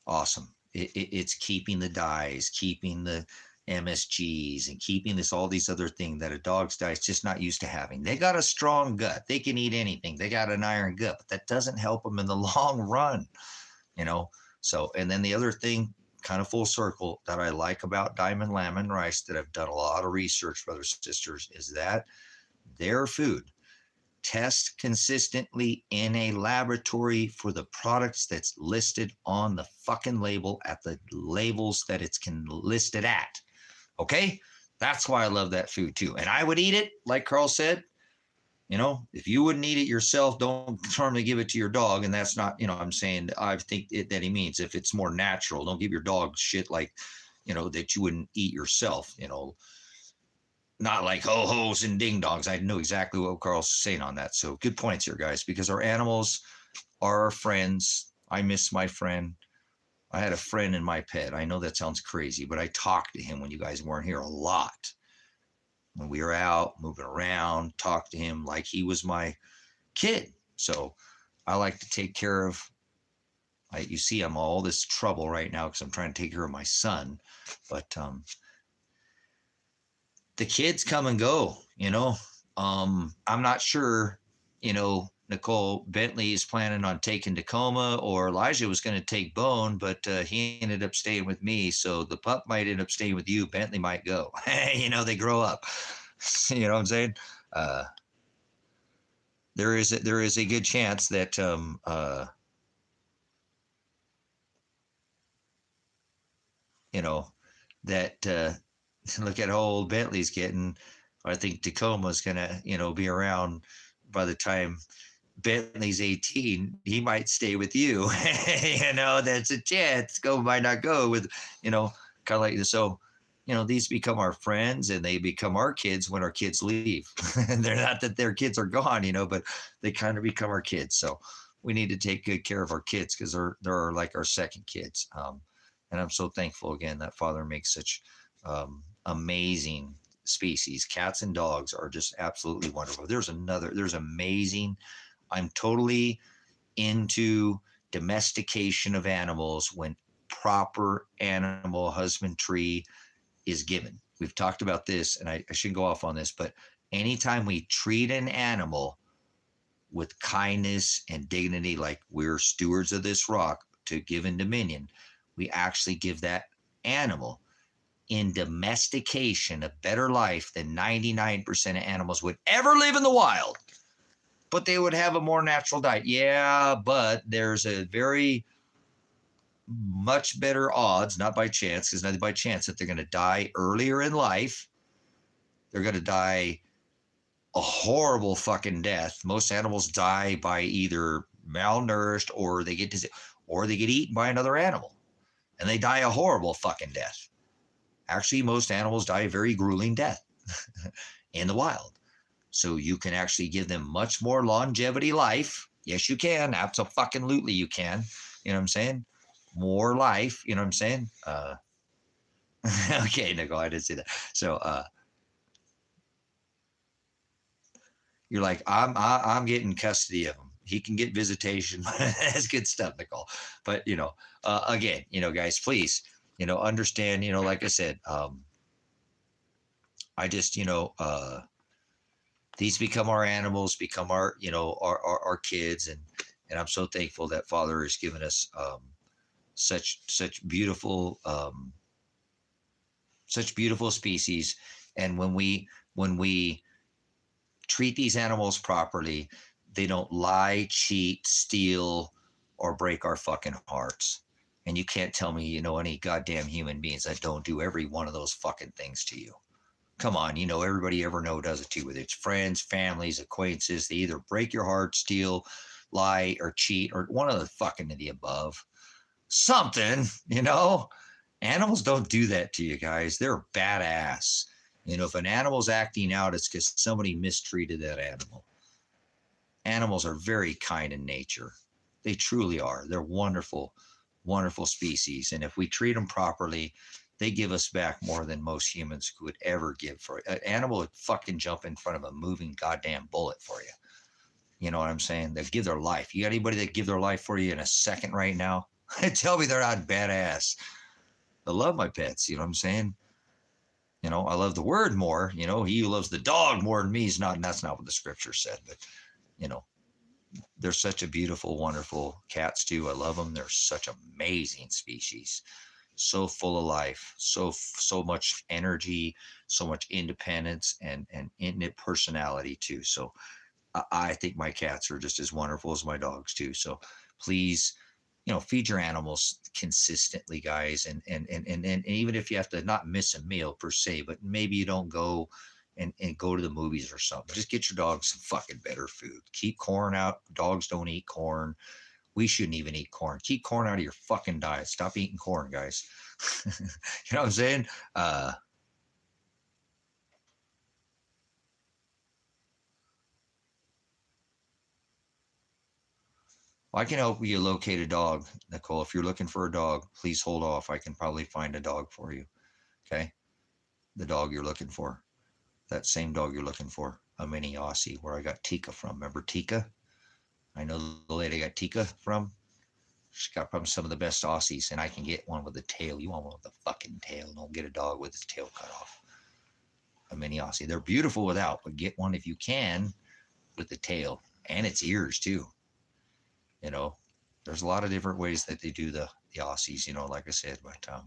awesome. It's keeping the dyes, keeping the MSGs, and keeping all these other things that a dog's diet's just not used to having. They got a strong gut. They can eat anything. They got an iron gut, but that doesn't help them in the long run, So, and then the other thing, kind of full circle, that I like about Diamond Lamb and Rice, that I've done a lot of research, brothers and sisters, is that their food tests consistently in a laboratory for the products that's listed on the fucking label, at the labels that it's listed at. Okay? That's why I love that food too. And I would eat it, like Carl said. If you wouldn't eat it yourself, don't normally give it to your dog. And that's not, I'm saying, I think that he means if it's more natural, don't give your dog shit like, that you wouldn't eat yourself, not like ho-hos and ding-dongs. I know exactly what Carl's saying on that. So good points here, guys, because our animals are our friends. I miss my friend. I had a friend in my pet. I know that sounds crazy, but I talked to him when you guys weren't here a lot. When we were out moving around, talk to him like he was my kid. So I like to take care of, you see, I'm all this trouble right now because I'm trying to take care of my son, but the kids come and go, I'm not sure, Nicole Bentley is planning on taking Tacoma, or Elijah was going to take Bone, but he ended up staying with me. So the pup might end up staying with you. Bentley might go. They grow up. You know what I'm saying? There is a good chance that look at how old Bentley's getting. I think Tacoma's gonna, be around by the time Bentley's 18. He might stay with you. That's a chance. Go might not go with, kind of like this. So, these become our friends, and they become our kids when our kids leave. And they're not that their kids are gone, but they kind of become our kids. So we need to take good care of our kids, because they're like our second kids. And I'm so thankful again that Father makes such amazing species. Cats and dogs are just absolutely wonderful. There's amazing. I'm totally into domestication of animals when proper animal husbandry is given. We've talked about this, and I shouldn't go off on this, but anytime we treat an animal with kindness and dignity, like we're stewards of this rock to give in dominion, we actually give that animal in domestication a better life than 99% of animals would ever live in the wild. But they would have a more natural diet. Yeah, but there's a very much better odds, not by chance, because not by chance, that they're going to die earlier in life. They're going to die a horrible fucking death. Most animals die by either malnourished, or they get eaten by another animal, and they die a horrible fucking death. Actually, most animals die a very grueling death in the wild. So you can actually give them much more longevity life. Yes, you can. Absolutely, you can. You know what I'm saying? More life. You know what I'm saying? Okay, Nicole, I didn't say that. So you're like, I'm getting custody of him. He can get visitation. That's good stuff, Nicole. But again, guys, please, understand. Like I said, I just, these become our animals, become our, our kids. And I'm so thankful that Father has given us such beautiful species. And when we treat these animals properly, They don't lie, cheat, steal, or break our fucking hearts. And you can't tell me you know any goddamn human beings that don't do every one of those fucking things to you. Come on, you know, everybody ever know does it too, whether it's friends, families, acquaintances. They either break your heart, steal, lie, or cheat, or one of the fucking of the above. Something, you know. Animals don't do that to you guys. They're badass. You know, if an animal's acting out, it's because somebody mistreated that animal. Animals are very kind in nature. They truly are. They're wonderful, wonderful species. And if we treat them properly, they give us back more than most humans could ever give for it. An animal would fucking jump in front of a moving goddamn bullet for you. You know what I'm saying? They give their life. You got anybody that give their life for you in a second right now? Tell me they're not badass. I love my pets. You know what I'm saying? You know, I love the word more. You know, he who loves the dog more than me is not, and that's not what the scripture said. But, you know, they're such a beautiful, wonderful cats too. I love them. They're such amazing species. So full of life, so much energy, so much independence, and innate personality too. So I think my cats are just as wonderful as my dogs too. So please, you know, feed your animals consistently, guys. And even if you have to not miss a meal per se, but maybe you don't go and go to the movies or something, just get your dogs some fucking better food. Keep corn out. Dogs don't eat corn. We shouldn't even eat corn. Keep corn out of your fucking diet. Stop eating corn, guys. You know what I'm saying? Well, I can help you locate a dog, Nicole. If you're looking for a dog, please hold off. I can probably find a dog for you. Okay? The dog you're looking for. That same dog you're looking for. A mini Aussie, where I got Tika from. Remember Tika? I know the lady I got Tika from. She's got probably some of the best Aussies, and I can get one with a tail. You want one with a fucking tail. Don't get a dog with its tail cut off. A mini Aussie. They're beautiful without, but get one if you can with the tail and its ears too. You know, there's a lot of different ways that they do the Aussies, you know, like I said, but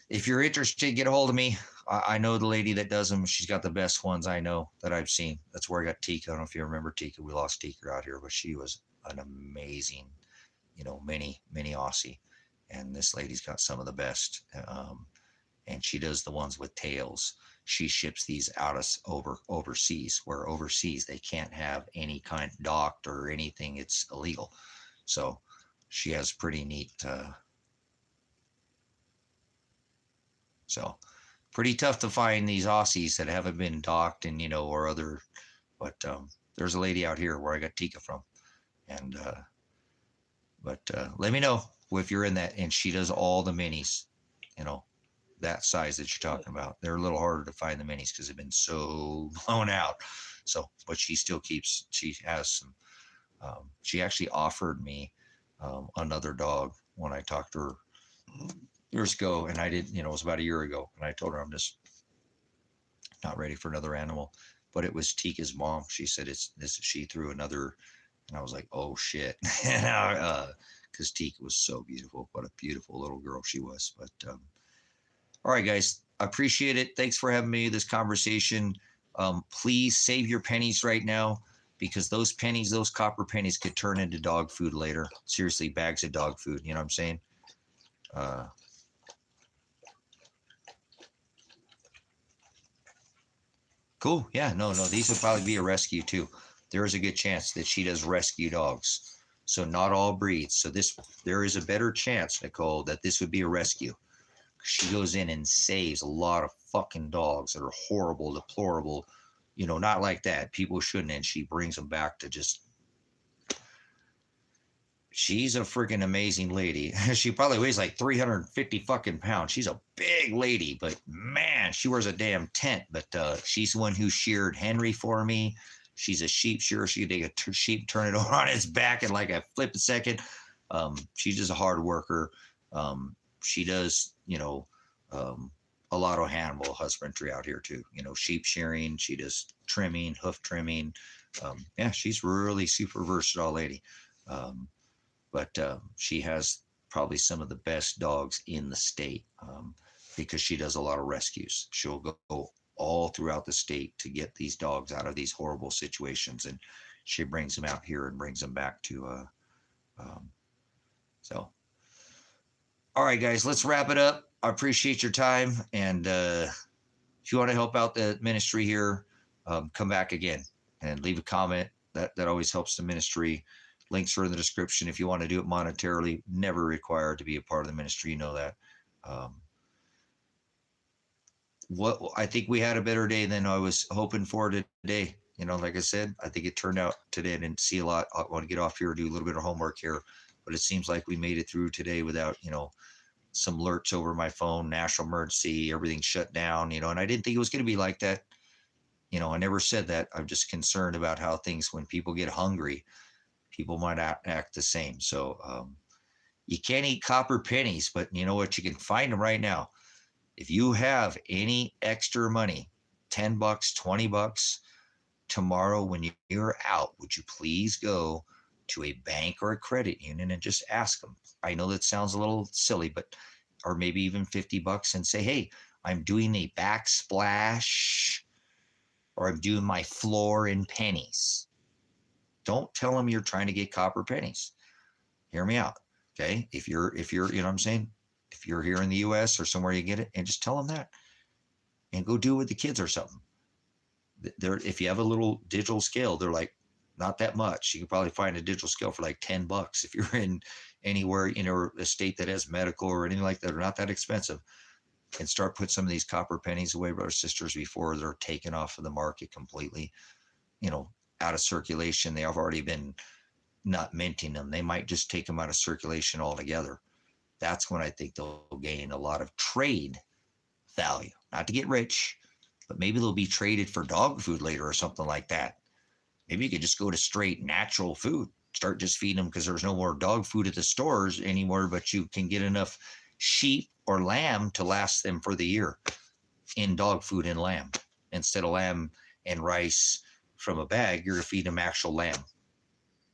if you're interested, get a hold of me. I know the lady that does them. She's got the best ones I know that I've seen. That's where I got Tika. I don't know if you remember Tika. We lost Tika out here, but she was an amazing, you know, mini Aussie. And this lady's got some of the best. And she does the ones with tails. She ships these out overseas, where overseas they can't have any kind of doctor or anything. It's illegal. So she has pretty neat. So pretty tough to find these Aussies that haven't been docked and, you know, or other. But there's a lady out here where I got Tika from. And but let me know if you're in that. And she does all the minis, you know, that size that you're talking about. They're a little harder to find the minis because they've been so blown out. So, but she still keeps. She has some. She actually offered me another dog when I talked to her years ago, and I didn't. You know, it was about a year ago, and I told her I'm just not ready for another animal. But it was Tika's mom. She said it's this. She threw another. And I was like, oh shit, because Tika was so beautiful. What a beautiful little girl she was. But all right, guys, I appreciate it. Thanks for having me this conversation. Please save your pennies right now, because those pennies, those copper pennies, could turn into dog food later. Seriously, bags of dog food. You know what I'm saying? Cool. Yeah. No. These would probably be a rescue too. There is a good chance that she does rescue dogs. So not all breeds. So there is a better chance, Nicole, that this would be a rescue. She goes in and saves a lot of fucking dogs that are horrible, deplorable, you know, not like that. People shouldn't. And she brings them back to just. She's a freaking amazing lady. She probably weighs like 350 fucking pounds. She's a big lady, but man, she wears a damn tent. But she's the one who sheared Henry for me. She's a sheep shearer. She can take a sheep, turn it over on its back in like a flip a second. She's just a hard worker. She does, you know, a lot of animal husbandry out here too. You know, sheep shearing. She does trimming, hoof trimming. Yeah, she's really super versatile lady. But she has probably some of the best dogs in the state because she does a lot of rescues. She'll go all throughout the state to get these dogs out of these horrible situations. And she brings them out here and brings them back to, um, so. All right, guys, let's wrap it up. I appreciate your time. And if you want to help out the ministry here, come back again and leave a comment. That always helps the ministry. Links are in the description. If you want to do it monetarily, never required to be a part of the ministry. You know that. What I think we had a better day than I was hoping for today. You know, like I said, I think it turned out today. I didn't see a lot. I want to get off here, do a little bit of homework here, but it seems like we made it through today without, some alerts over my phone, national emergency, everything shut down, and I didn't think it was going to be like that. I never said that. I'm just concerned about how things, when people get hungry, people might act the same. So you can't eat copper pennies, but you know what? You can find them right now. If you have any extra money, $10, $20, tomorrow when you're out, would you please go to a bank or a credit union and just ask them? I know that sounds a little silly, but, or maybe even $50 and say, hey, I'm doing a backsplash, or I'm doing my floor in pennies. Don't tell them you're trying to get copper pennies. Hear me out. Okay. If you're, you know what I'm saying? If you're here in the US or somewhere you get it, and just tell them that and go do it with the kids or something. If you have a little digital scale, they're like, not that much. You can probably find a digital scale for like $10 if you're in anywhere, a state that has medical or anything like that, are not that expensive. And start putting some of these copper pennies away, brothers, sisters, before they're taken off of the market completely, out of circulation. They have already been not minting them. They might just take them out of circulation altogether. That's when I think they'll gain a lot of trade value, not to get rich, but maybe they'll be traded for dog food later or something like that. Maybe you could just go to straight natural food, start just feeding them, because there's no more dog food at the stores anymore, but you can get enough sheep or lamb to last them for the year in dog food and lamb. Instead of lamb and rice from a bag, you're going to feed them actual lamb.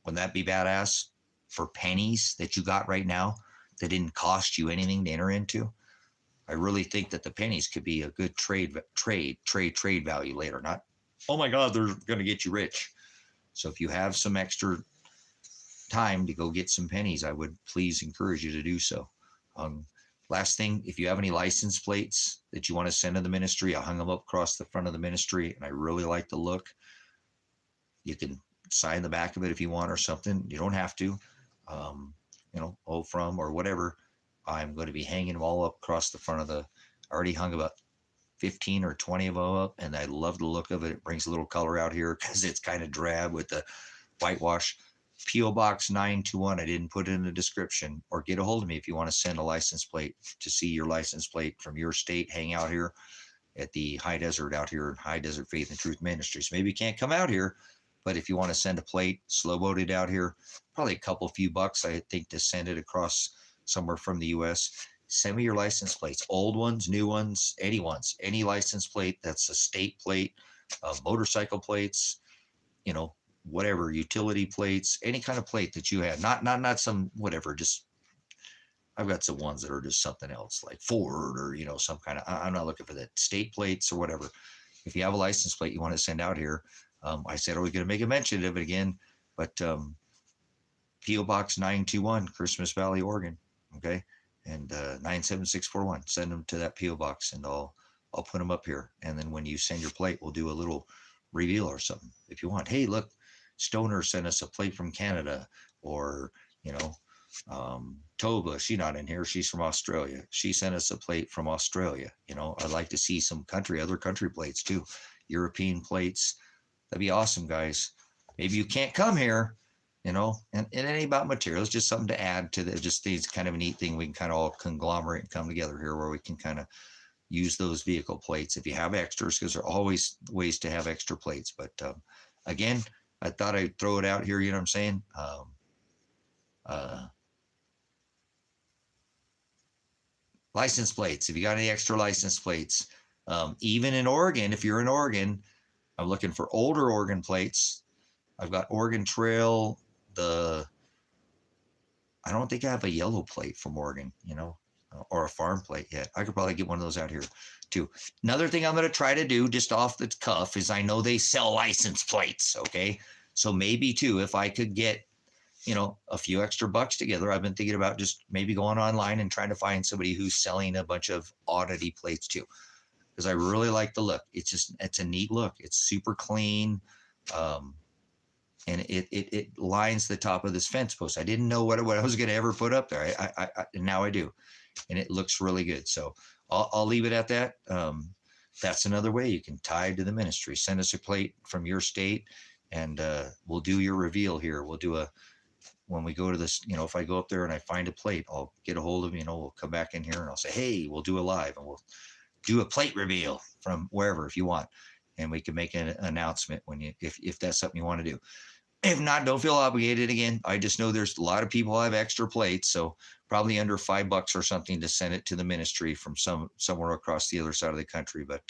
Wouldn't that be badass? For pennies that you got right now that didn't cost you anything to enter into. I really think that the pennies could be a good trade value later. Not, oh my God, they're going to get you rich. So if you have some extra time to go get some pennies, I would please encourage you to do so. Last thing, if you have any license plates that you want to send to the ministry, I hung them up across the front of the ministry, and I really like the look. You can sign the back of it if you want or something. You don't have to, from or whatever. I'm going to be hanging them all up across the front of I already hung about 15 or 20 of them up, and I love the look of it. It brings a little color out here because it's kind of drab with the whitewash. P.O. Box 921. I didn't put it in the description. Or get a hold of me if you want to send a license plate, to see your license plate from your state. Hang out here at the High Desert out here, High Desert Faith and Truth Ministries. Maybe you can't come out here, but if you want to send a plate, slow boated out here, probably a few bucks, I think, to send it across somewhere from the U.S. Send me your license plates, old ones, new ones, any license plate that's a state plate, motorcycle plates, whatever, utility plates, any kind of plate that you have, not some whatever. Just, I've got some ones that are just something else, like Ford or some kind of. I'm not looking for the state plates or whatever. If you have a license plate you want to send out here, I said I was going to make a mention of it again, but P.O. Box 921, Christmas Valley, Oregon. Okay. And 97641. Send them to that P.O. box, and I'll put them up here. And then when you send your plate, we'll do a little reveal or something if you want. Hey, look, Stoner sent us a plate from Canada, or Toba. She's not in here. She's from Australia. She sent us a plate from Australia. I'd like to see some other country plates too. European plates. That'd be awesome, guys. Maybe you can't come here. And it ain't about materials, just something to add to just these kind of a neat thing. We can kind of all conglomerate and come together here where we can kind of use those vehicle plates if you have extras, because there are always ways to have extra plates. But again, I thought I'd throw it out here. You know what I'm saying? License plates. If you got any extra license plates, even in Oregon, if you're in Oregon, I'm looking for older Oregon plates. I've got Oregon Trail. I don't think I have a yellow plate from Oregon. or a farm plate yet. I could probably get one of those out here too. Another thing I'm going to try to do just off the cuff is I know they sell license plates. Okay. So maybe too, if I could get, a few extra bucks together, I've been thinking about just maybe going online and trying to find somebody who's selling a bunch of oddity plates too. Because I really like the look. It's a neat look. It's super clean. And it lines the top of this fence post. I didn't know what I was going to ever put up there. Now I do. And it looks really good. So I'll leave it at that. That's another way you can tie to the ministry. Send us a plate from your state and we'll do your reveal here. We'll do when we go to this, if I go up there and I find a plate, I'll get a hold of, we'll come back in here and I'll say, hey, we'll do a live and we'll do a plate reveal from wherever if you want. And we can make an announcement if that's something you want to do. If not, don't feel obligated. Again, I just know there's a lot of people who have extra plates, so probably under $5 or something to send it to the ministry from somewhere across the other side of the country. But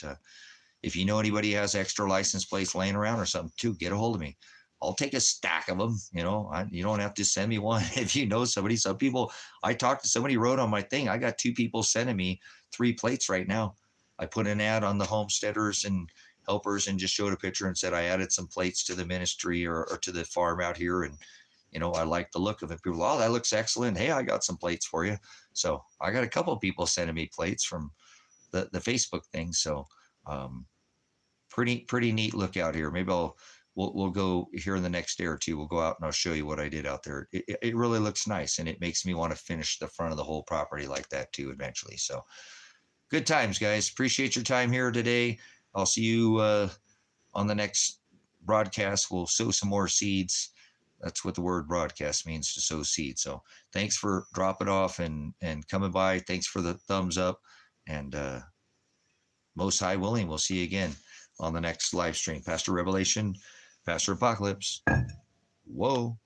if you know anybody who has extra license plates laying around or something too, get a hold of me. I'll take a stack of them. You don't have to send me one if you know somebody. Some people, I talked to somebody wrote on my thing. I got 2 people sending me 3 plates right now. I put an ad on the Homesteaders and Helpers and just showed a picture and said I added some plates to the ministry or to the farm out here, and I like the look of it. People, oh, that looks excellent. Hey, I got some plates for you. So I got a couple of people sending me plates from the Facebook thing. So pretty neat look out here. Maybe we'll go here in the next day or two. We'll go out and I'll show you what I did out there. It really looks nice, and it makes me want to finish the front of the whole property like that too eventually. So good times, guys. Appreciate your time here today. I'll see you on the next broadcast. We'll sow some more seeds. That's what the word broadcast means, to sow seeds. So thanks for dropping off and coming by. Thanks for the thumbs up. And most high willing, we'll see you again on the next live stream. Pastor Revelation, Pastor Apocalypse. Whoa.